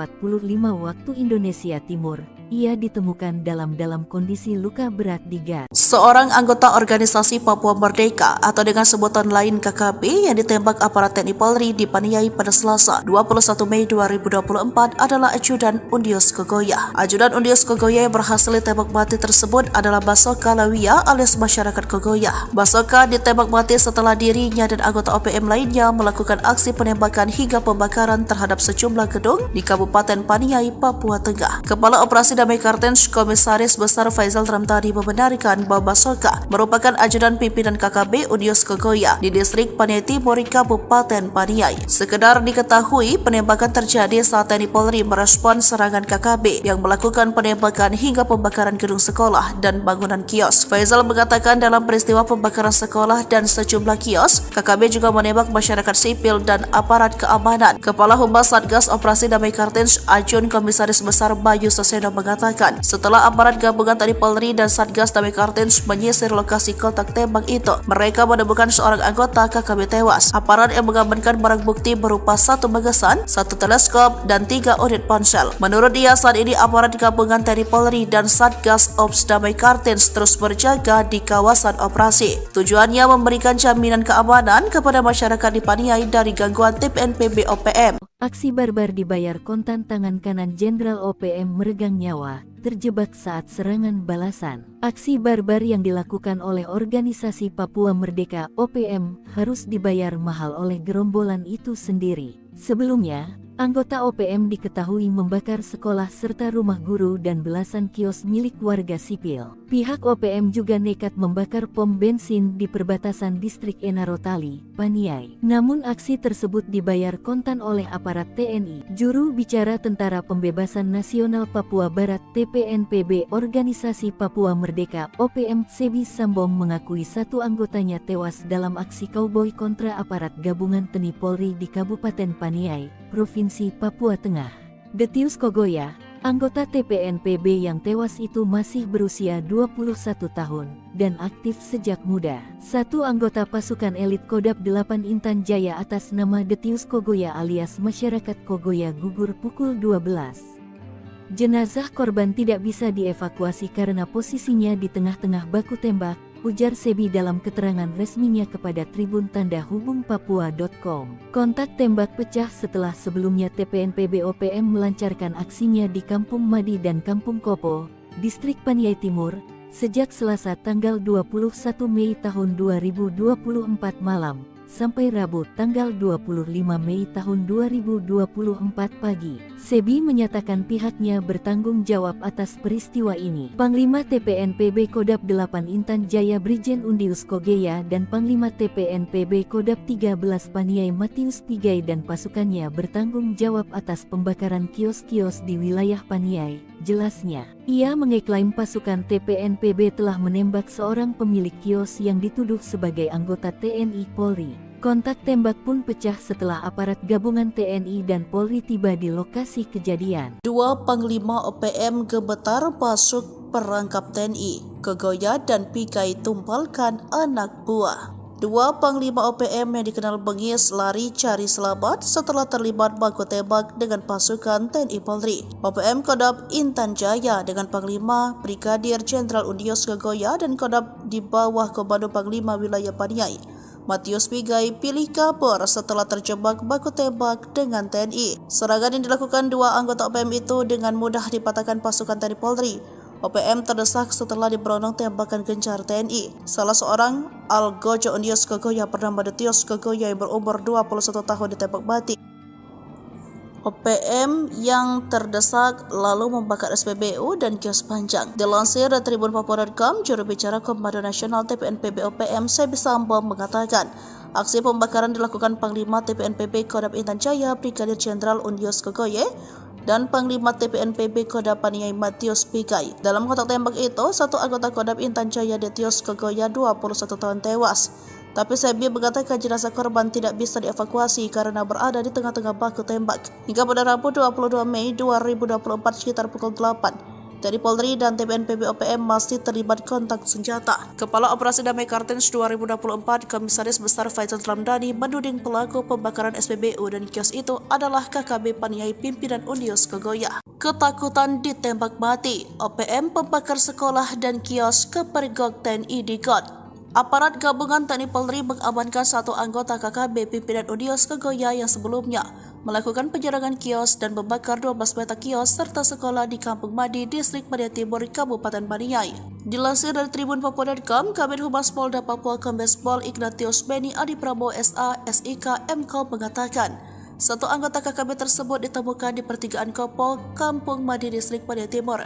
waktu Indonesia Timur. Ia ditemukan dalam kondisi luka berat di gas. Seorang anggota organisasi Papua Merdeka atau dengan sebutan lain KKB yang ditembak aparat TNI Polri dipaniai pada Selasa 21 Mei 2024 adalah ajudan Undius Kogoya. Ajudan Undius Kogoya yang berhasil ditembak mati tersebut adalah Basoka Lawia alias masyarakat Kogoya. Basoka ditembak mati setelah dirinya dan anggota OPM lainnya melakukan aksi penembakan hingga pembakaran terhadap sejumlah gedung di Kabupaten Paniai, Papua Tengah. Kepala Operasi Damai Cartens Komisaris Besar Faizal Ramadhani membenarkan bahwa Basoka merupakan ajudan pimpinan KKB Undius Kogoya di distrik Paniai Timur, Kabupaten Paniai. Sekedar diketahui, penembakan terjadi saat TNI Polri merespon serangan KKB yang melakukan penembakan hingga pembakaran gedung sekolah dan bangunan kios. Faizal mengatakan dalam peristiwa pembakaran sekolah dan sejumlah kios, KKB juga menembak masyarakat sipil dan aparat keamanan. Kepala Humas Satgas Operasi Damai Cartens Ajun Komisaris Besar Bayu Saseno mengatakan, setelah aparat gabungan TNI Polri dan Satgas Damai Cartens menyisir lokasi kontak tembak itu, mereka menemukan seorang anggota KKB tewas. Aparat yang mengamankan barang bukti berupa satu magasan, satu teleskop, dan 3 unit ponsel. Menurut dia, saat ini aparat gabungan TNI Polri dan Satgas Ops Damai Cartens terus berjaga di kawasan operasi. Tujuannya memberikan jaminan keamanan kepada masyarakat di Paniai dari gangguan TPNPB OPM. Aksi barbar dibayar kontan tangan kanan Jenderal OPM meregang nyawa, terjebak saat serangan balasan. Aksi barbar yang dilakukan oleh organisasi Papua Merdeka OPM harus dibayar mahal oleh gerombolan itu sendiri. Sebelumnya, anggota OPM diketahui membakar sekolah serta rumah guru dan belasan kios milik warga sipil. Pihak OPM juga nekat membakar pom bensin di perbatasan distrik Enarotali, Paniai. Namun aksi tersebut dibayar kontan oleh aparat TNI. Juru bicara Tentara Pembebasan Nasional Papua Barat TPNPB Organisasi Papua Merdeka OPM Sebi Sambong mengakui satu anggotanya tewas dalam aksi kauboi kontra aparat gabungan TNI Polri di Kabupaten Paniai, Provinsi Papua Tengah. Detius Kogoya, anggota TPNPB yang tewas itu masih berusia 21 tahun dan aktif sejak muda. Satu anggota pasukan elit Kodam 8 Intan Jaya atas nama Detius Kogoya alias masyarakat Kogoya gugur pukul 12. Jenazah korban tidak bisa dievakuasi karena posisinya di tengah-tengah baku tembak, ujar Sebi dalam keterangan resminya kepada Tribun Tanda Hubung Papua.com. Kontak tembak pecah setelah sebelumnya TPNPB OPM melancarkan aksinya di Kampung Madi dan Kampung Kopo, distrik Paniai Timur, sejak Selasa tanggal 21 Mei tahun 2024 malam, sampai Rabu tanggal 25 Mei tahun 2024 pagi. Sebi menyatakan pihaknya bertanggung jawab atas peristiwa ini. Panglima TPNPB Kodam 8 Intan Jaya Brigjen Undius Kogoya dan Panglima TPNPB Kodam 13 Paniai Matius Pigai dan pasukannya bertanggung jawab atas pembakaran kios-kios di wilayah Paniai, jelasnya. Ia mengeklaim pasukan TPNPB telah menembak seorang pemilik kios yang dituduh sebagai anggota TNI Polri. Kontak tembak pun pecah setelah aparat gabungan TNI dan Polri tiba di lokasi kejadian. Dua Panglima OPM gemetar masuk perangkap TNI. Kogoya dan Pigai tumpalkan anak buah. Dua Panglima OPM yang dikenal bengis lari cari selamat setelah terlibat baku tembak dengan pasukan TNI Polri. OPM Kodam Intan Jaya dengan Panglima Brigadir Jenderal Undius Kogoya dan Kodam di bawah Komando Panglima Wilayah Paniai Matius Pigai pilih kabur setelah terjebak baku tembak dengan TNI. Serangan yang dilakukan dua anggota OPM itu dengan mudah dipatahkan pasukan TNI Polri. OPM terdesak setelah diberondong tembakan gencar TNI. Salah seorang Algojo Undios Kogoya bernama Detios Kogoya yang berumur 21 tahun ditembak mati. OPM yang terdesak lalu membakar SPBU dan kios panjang. Dilansir dari Tribun Papua.com, juru bicara Komando Nasional TPNPB OPM Sebi Sambo mengatakan, aksi pembakaran dilakukan Panglima TPNPB Kodam Intan Jaya Brigadir Jenderal Undios Kogoye dan Panglima TPNPB Kodam Paniai Matius Pigai. Dalam kontak tembak itu, satu anggota Kodam Intan Jaya Detios Kogoya 21 tahun tewas. Tapi Sebi mengatakan jenazah korban tidak bisa dievakuasi karena berada di tengah-tengah baku tembak. Hingga pada Rabu 22 Mei 2024 sekitar pukul 8, TNI Polri dan TPNPB OPM masih terlibat kontak senjata. Kepala Operasi Damai Kartens 2024, Komisaris Besar Faisal Ramdhani menuding pelaku pembakaran SPBU dan kios itu adalah KKB Paniai pimpinan Undios Kogoya. Ketakutan ditembak mati, OPM pembakar sekolah dan kios kepergok TNI di GOT. Aparat gabungan TNI Polri mengamankan satu anggota KKB pimpinan Undios Kogoya yang sebelumnya melakukan penyerangan kios dan membakar 12 petak kios serta sekolah di Kampung Madi, Distrik Paniai Timur, Kabupaten Paniai. Dilansir dari Tribun Papua.com, Kabid Humas Polda Papua Kombes Pol Ignatius Beni Adi Prabowo SA, SIK, MKOM mengatakan, satu anggota KKB tersebut ditemukan di pertigaan Kopo, Kampung Madi, Distrik Paniai Timur,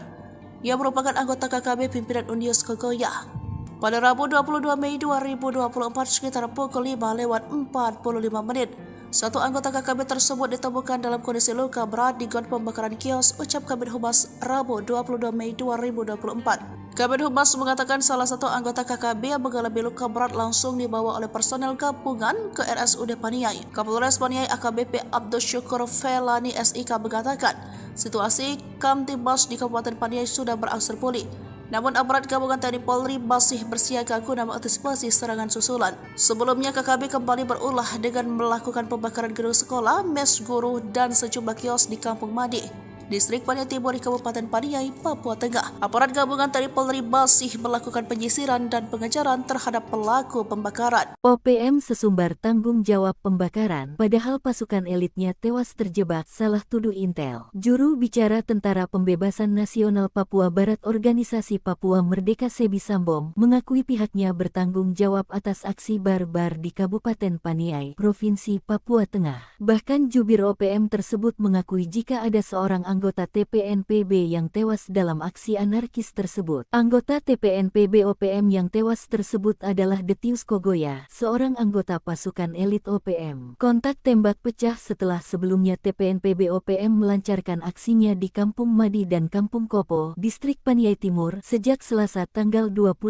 yang merupakan anggota KKB pimpinan Undios Kogoya. Pada Rabu 22 Mei 2024 sekitar pukul 5:45 menit, satu anggota KKB tersebut ditemukan dalam kondisi luka berat di got pembakaran kios, ucap Kabid Humas Rabu 22 Mei 2024. Kabid Humas mengatakan salah satu anggota KKB yang mengalami luka berat langsung dibawa oleh personel gabungan ke RSUD Paniai. Kapolres Paniai AKBP Abdul Syukur Felani SIK mengatakan, situasi Kamtibmas di Kabupaten Paniai sudah berangsur pulih. Namun aparat gabungan TNI Polri masih bersiaga guna mengantisipasi serangan susulan. Sebelumnya KKB kembali berulah dengan melakukan pembakaran gedung sekolah, mes guru, dan sejumlah kios di Kampung Madi, Distrik Paniai Timur di Kabupaten Paniai, Papua Tengah. Aparat gabungan TNI Polri masih melakukan penyisiran dan pengejaran terhadap pelaku pembakaran. OPM sesumbar tanggung jawab pembakaran, padahal pasukan elitnya tewas terjebak, salah tuduh Intel. Juru bicara Tentara Pembebasan Nasional Papua Barat Organisasi Papua Merdeka Sebi Sambo mengakui pihaknya bertanggung jawab atas aksi barbar di Kabupaten Paniai, Provinsi Papua Tengah. Bahkan jubir OPM tersebut mengakui jika ada seorang anggota TPNPB yang tewas dalam aksi anarkis tersebut. Anggota TPNPB OPM yang tewas tersebut adalah Detius Kogoya, seorang anggota pasukan elit OPM. Kontak tembak pecah setelah sebelumnya TPNPB OPM melancarkan aksinya di Kampung Madi dan Kampung Kopo, Distrik Paniai Timur, sejak Selasa tanggal 21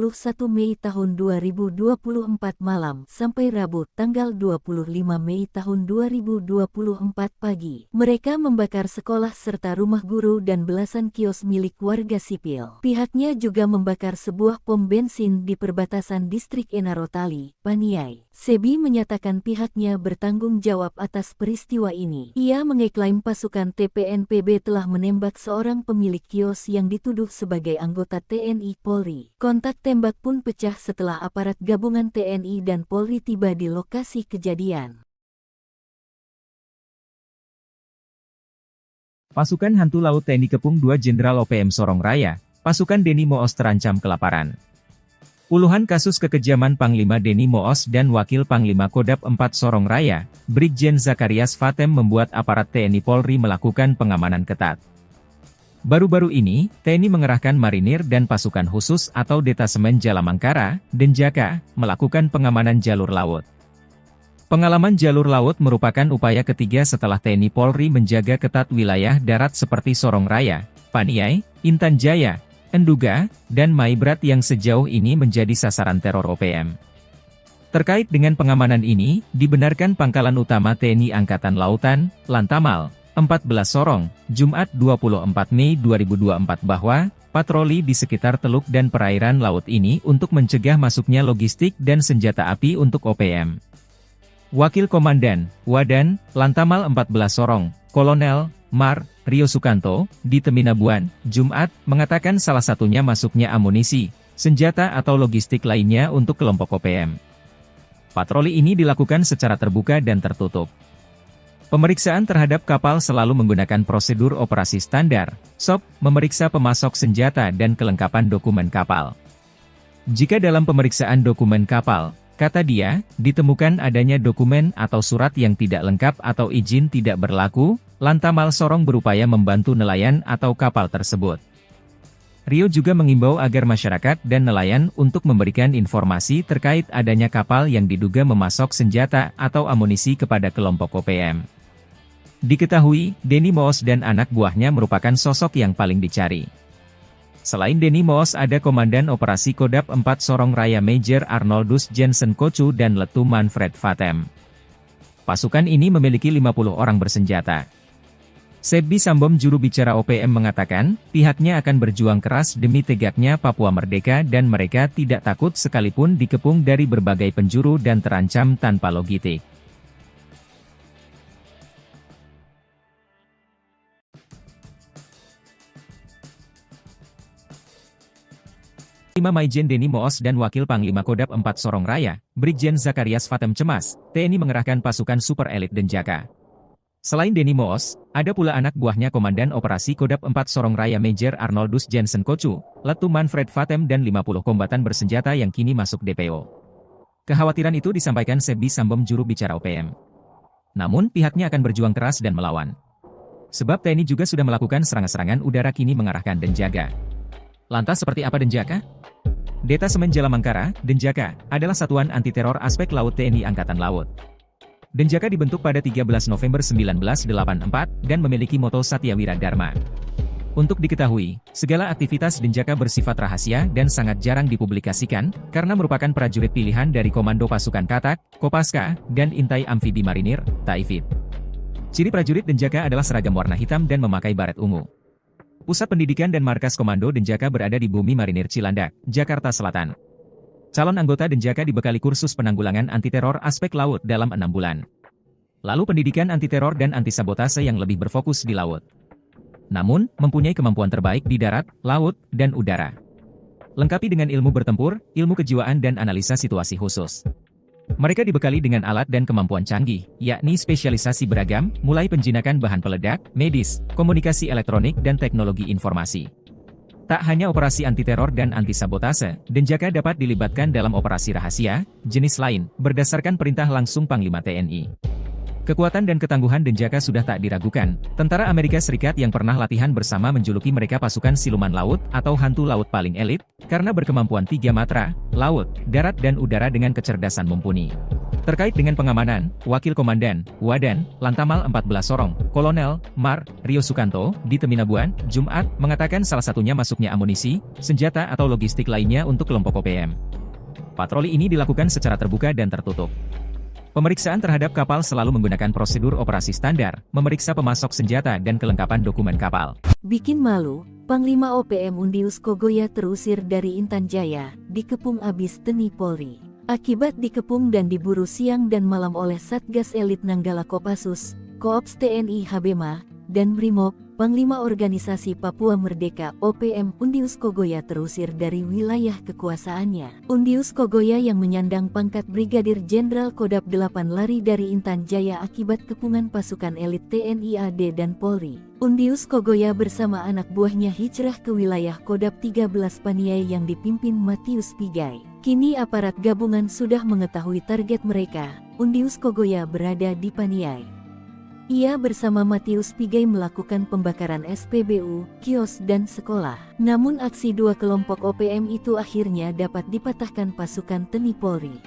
Mei tahun 2024 malam sampai Rabu tanggal 25 Mei tahun 2024 pagi. Mereka membakar sekolah serta rumah guru dan belasan kios milik warga sipil. Pihaknya juga membakar sebuah pom bensin di perbatasan Distrik Enarotali, Paniai. Sebi menyatakan pihaknya bertanggung jawab atas peristiwa ini. Ia mengeklaim pasukan TPNPB telah menembak seorang pemilik kios yang dituduh sebagai anggota TNI Polri. Kontak tembak pun pecah setelah aparat gabungan TNI dan Polri tiba di lokasi kejadian. Pasukan Hantu Laut TNI Kepung 2 Jenderal OPM Sorong Raya, pasukan Deni Moos terancam kelaparan. Puluhan kasus kekejaman Panglima Deni Moos dan Wakil Panglima Kodam 4 Sorong Raya, Brigjen Zakarias Fatem membuat aparat TNI Polri melakukan pengamanan ketat. Baru-baru ini, TNI mengerahkan marinir dan pasukan khusus atau Detasemen Jalamangkara, Denjaka, melakukan pengamanan jalur laut. Pengalaman jalur laut merupakan upaya ketiga setelah TNI Polri menjaga ketat wilayah darat seperti Sorong Raya, Paniai, Intan Jaya, Enduga, dan Maibrat yang sejauh ini menjadi sasaran teror OPM. Terkait dengan pengamanan ini, dibenarkan Pangkalan Utama TNI Angkatan Lautan, Lantamal, 14 Sorong, Jumat 24 Mei 2024 bahwa, patroli di sekitar teluk dan perairan laut ini untuk mencegah masuknya logistik dan senjata api untuk OPM. Wakil Komandan, Wadan, Lantamal 14 Sorong, Kolonel, Mar, Rio Sukanto, di Teminabuan, Jumat, mengatakan salah satunya masuknya amunisi, senjata atau logistik lainnya untuk kelompok OPM. Patroli ini dilakukan secara terbuka dan tertutup. Pemeriksaan terhadap kapal selalu menggunakan prosedur operasi standar, SOP, memeriksa pemasok senjata dan kelengkapan dokumen kapal. Jika dalam pemeriksaan dokumen kapal, kata dia, ditemukan adanya dokumen atau surat yang tidak lengkap atau izin tidak berlaku, Lantamal Sorong berupaya membantu nelayan atau kapal tersebut. Rio juga mengimbau agar masyarakat dan nelayan untuk memberikan informasi terkait adanya kapal yang diduga memasok senjata atau amunisi kepada kelompok OPM. Diketahui, Denny Moos dan anak buahnya merupakan sosok yang paling dicari. Selain Denny Moos ada Komandan Operasi Kodap 4 Sorong Raya Major Arnoldus Jensen Kocu dan Letu Manfred Vatem. Pasukan ini memiliki 50 orang bersenjata. Sebbi Sambom juru bicara OPM mengatakan, pihaknya akan berjuang keras demi tegaknya Papua merdeka dan mereka tidak takut sekalipun dikepung dari berbagai penjuru dan terancam tanpa logistik. Maijen Denny Moos dan Wakil Panglima Kodap 4 Sorong Raya, Brigjen Zakarias Vatem cemas, TNI mengerahkan pasukan super elit Denjaka. Selain Denny Moos, ada pula anak buahnya Komandan Operasi Kodap 4 Sorong Raya Major Arnoldus Jensen Kocu, Letu Manfred Vatem dan 50 kombatan bersenjata yang kini masuk DPO. Kekhawatiran itu disampaikan Sebbi Sambom juru bicara OPM. Namun pihaknya akan berjuang keras dan melawan. Sebab TNI juga sudah melakukan serangan-serangan udara kini mengarahkan Denjaka. Lantas seperti apa Denjaka? Detasemen Jalamangkara, Denjaka, adalah satuan anti-teror aspek laut TNI Angkatan Laut. Denjaka dibentuk pada 13 November 1984 dan memiliki moto Satya Wira Dharma. Untuk diketahui, segala aktivitas Denjaka bersifat rahasia dan sangat jarang dipublikasikan, karena merupakan prajurit pilihan dari Komando Pasukan Katak, Kopaska, dan Intai Amfibi Marinir, Taifib. Ciri prajurit Denjaka adalah seragam warna hitam dan memakai baret ungu. Pusat pendidikan dan markas Komando Denjaka berada di Bumi Marinir Cilandak, Jakarta Selatan. Calon anggota Denjaka dibekali kursus penanggulangan anti-teror aspek laut dalam 6 bulan. Lalu pendidikan anti-teror dan anti-sabotase yang lebih berfokus di laut. Namun, mempunyai kemampuan terbaik di darat, laut, dan udara. Lengkapi dengan ilmu bertempur, ilmu kejiwaan dan analisa situasi khusus. Mereka dibekali dengan alat dan kemampuan canggih, yakni spesialisasi beragam, mulai penjinakan bahan peledak, medis, komunikasi elektronik dan teknologi informasi. Tak hanya operasi anti-teror dan anti-sabotase, Denjaka dapat dilibatkan dalam operasi rahasia, jenis lain, berdasarkan perintah langsung Panglima TNI. Kekuatan dan ketangguhan Denjaka sudah tak diragukan. Tentara Amerika Serikat yang pernah latihan bersama menjuluki mereka pasukan siluman laut atau hantu laut paling elit, karena berkemampuan 3 matra, laut, darat dan udara dengan kecerdasan mumpuni. Terkait dengan pengamanan, Wakil Komandan, Wadan, Lantamal 14 Sorong, Kolonel, Mar, Rio Sukanto, di Teminabuan, Jumat, mengatakan salah satunya masuknya amunisi, senjata atau logistik lainnya untuk kelompok OPM. Patroli ini dilakukan secara terbuka dan tertutup. Pemeriksaan terhadap kapal selalu menggunakan prosedur operasi standar, memeriksa pemasok senjata dan kelengkapan dokumen kapal. Bikin malu, Panglima OPM Undius Kogoya terusir dari Intan Jaya, dikepung abis TNI Polri. Akibat dikepung dan diburu siang dan malam oleh Satgas Elit Nanggala Kopassus, Koops TNI Habema, dan Brimob, Panglima Organisasi Papua Merdeka OPM Undius Kogoya terusir dari wilayah kekuasaannya. Undius Kogoya yang menyandang pangkat Brigadir Jenderal Kodap 8 lari dari Intan Jaya akibat kepungan pasukan elit TNI AD dan Polri. Undius Kogoya bersama anak buahnya hijrah ke wilayah Kodap 13 Paniai yang dipimpin Matius Pigai. Kini aparat gabungan sudah mengetahui target mereka. Undius Kogoya berada di Paniai. Ia bersama Matius Pigai melakukan pembakaran SPBU, kios dan sekolah. Namun aksi dua kelompok OPM itu akhirnya dapat dipatahkan pasukan TNI Polri.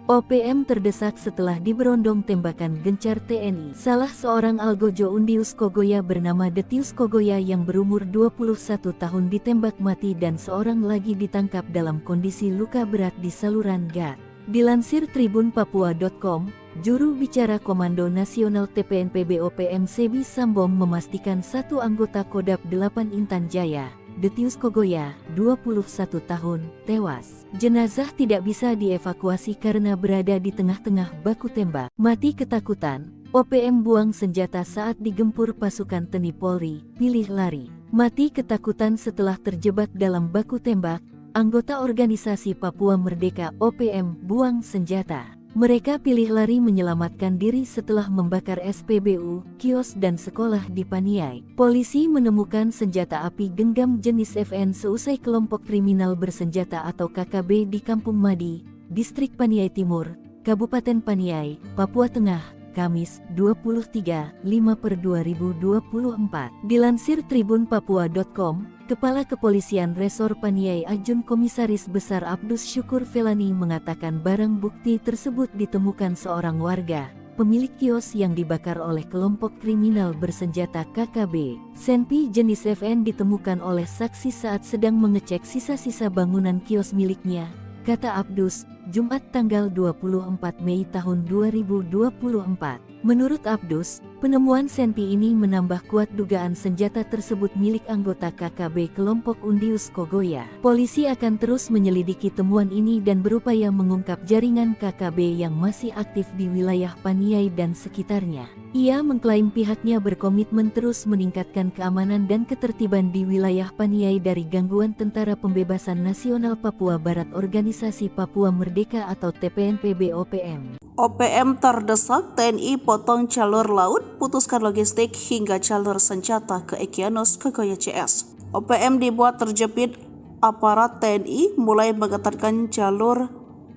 OPM terdesak setelah diberondong tembakan gencar TNI. Salah seorang algojo Undius Kogoya bernama Detius Kogoya yang berumur 21 tahun ditembak mati dan seorang lagi ditangkap dalam kondisi luka berat di saluran gat. Dilansir tribunpapua.com, juru bicara Komando Nasional TPNPB OPM Sebbi Sambom memastikan satu anggota Kodap 8 Intan Jaya, Detius Kogoya, 21 tahun, tewas. Jenazah tidak bisa dievakuasi karena berada di tengah-tengah baku tembak. Mati ketakutan, OPM buang senjata saat digempur pasukan TNI Polri, pilih lari. Mati ketakutan setelah terjebak dalam baku tembak. Anggota Organisasi Papua Merdeka OPM buang senjata. Mereka pilih lari menyelamatkan diri setelah membakar SPBU, kios dan sekolah di Paniai. Polisi menemukan senjata api genggam jenis FN seusai kelompok kriminal bersenjata atau KKB di Kampung Madi, Distrik Paniai Timur, Kabupaten Paniai, Papua Tengah, Kamis, 23/5/2024. Dilansir tribunpapua.com, Kepala Kepolisian Resor Paniai Ajun Komisaris Besar Abdus Syukur Felani mengatakan barang bukti tersebut ditemukan seorang warga, pemilik kios yang dibakar oleh kelompok kriminal bersenjata KKB. Senpi jenis FN ditemukan oleh saksi saat sedang mengecek sisa-sisa bangunan kios miliknya, kata Abdus, Jumat tanggal 24 Mei tahun 2024. Menurut Abdus, penemuan senpi ini menambah kuat dugaan senjata tersebut milik anggota KKB kelompok Undius Kogoya. Polisi akan terus menyelidiki temuan ini dan berupaya mengungkap jaringan KKB yang masih aktif di wilayah Paniai dan sekitarnya. Ia mengklaim pihaknya berkomitmen terus meningkatkan keamanan dan ketertiban di wilayah Paniai dari gangguan Tentara Pembebasan Nasional Papua Barat Organisasi Papua Merdeka atau TPNPB-OPM. OPM terdesak, TNI potong jalur laut, putuskan logistik hingga jalur senjata ke Egyanus Kogoya CS. OPM dibuat terjepit, aparat TNI mulai mengetatkan jalur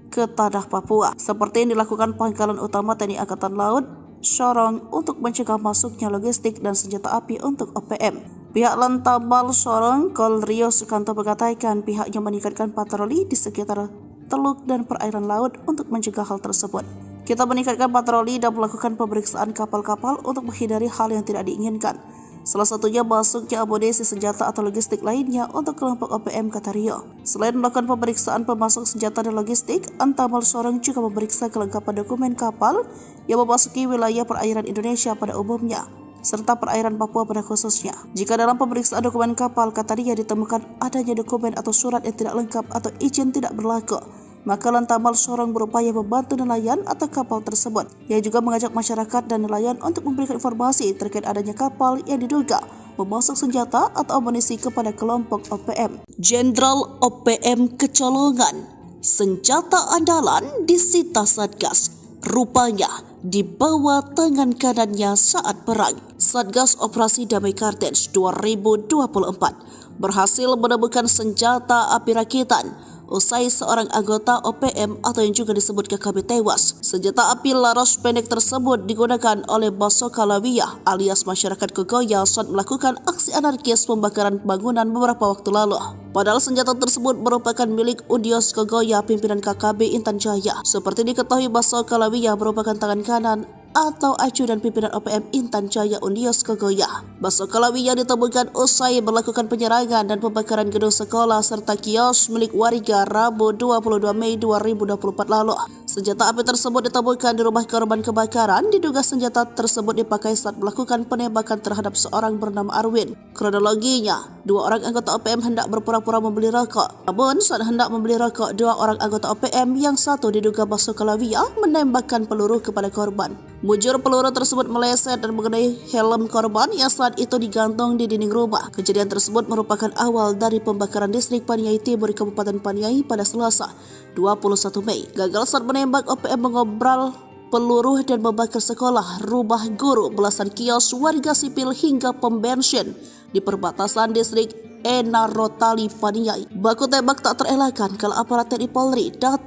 ke tanah Papua, seperti yang dilakukan Pangkalan Utama TNI Angkatan Laut, Sorong, untuk mencegah masuknya logistik dan senjata api untuk OPM. Pihak Lantabal Sorong, Kol Rio Sukanto mengatakan pihaknya meningkatkan patroli di sekitar teluk dan perairan laut untuk mencegah hal tersebut. Kita meningkatkan patroli dan melakukan pemeriksaan kapal-kapal untuk menghindari hal yang tidak diinginkan. Salah satunya masuknya amunisi senjata atau logistik lainnya untuk kelompok OPM, kata Rio. Selain melakukan pemeriksaan pemasok senjata dan logistik, Antamal Sorong juga memeriksa kelengkapan dokumen kapal yang memasuki wilayah perairan Indonesia pada umumnya, serta perairan Papua pada khususnya. Jika dalam pemeriksaan dokumen kapal, kata Ria, ditemukan adanya dokumen atau surat yang tidak lengkap atau izin tidak berlaku, maka Lantamal Sorong berupaya membantu nelayan atau kapal tersebut. Ia juga mengajak masyarakat dan nelayan untuk memberikan informasi terkait adanya kapal yang diduga memasok senjata atau amunisi kepada kelompok OPM. Jenderal OPM kecolongan, senjata andalan disita Satgas, rupanya di bawah tangan kanannya saat perang. Satgas Operasi Damai Kartens 2024 berhasil menemukan senjata api rakitan usai seorang anggota OPM atau yang juga disebut KKB tewas. Senjata api laras pendek tersebut digunakan oleh Baso Kalawiyah alias masyarakat Kogoya saat melakukan aksi anarkis pembakaran bangunan beberapa waktu lalu. Padahal senjata tersebut merupakan milik Undius Kogoya, pimpinan KKB Intan Jaya. Seperti diketahui, Baso Kalawiyah merupakan tangan kanan atau ajudan pimpinan OPM Intan Jaya Undius Kogoya. Baso Kalawiyah ditemukan usai melakukan penyerangan dan pembakaran gedung sekolah serta kios milik warga Rabu 22 Mei 2024 lalu. Senjata api tersebut ditemukan di rumah korban kebakaran. Diduga senjata tersebut dipakai saat melakukan penembakan terhadap seorang bernama Arwin. Kronologinya, dua orang anggota OPM hendak berpura-pura membeli rokok. Namun saat hendak membeli rokok, dua orang anggota OPM yang satu diduga Baso Kalawiyah menembakkan peluru kepada korban. Mujur peluru tersebut meleset dan mengenai helm korban yang saat itu digantung di dinding rumah. Kejadian tersebut merupakan awal dari pembakaran distrik Paniai Timur Kabupaten Paniai pada Selasa 21 Mei. Gagal saat menembak, OPM mengobral peluru dan membakar sekolah, rumah guru, belasan kios warga sipil hingga pom bensin di perbatasan distrik Enarotali Paniai. Baku tembak tak terelakkan kalau aparat TNI Polri datang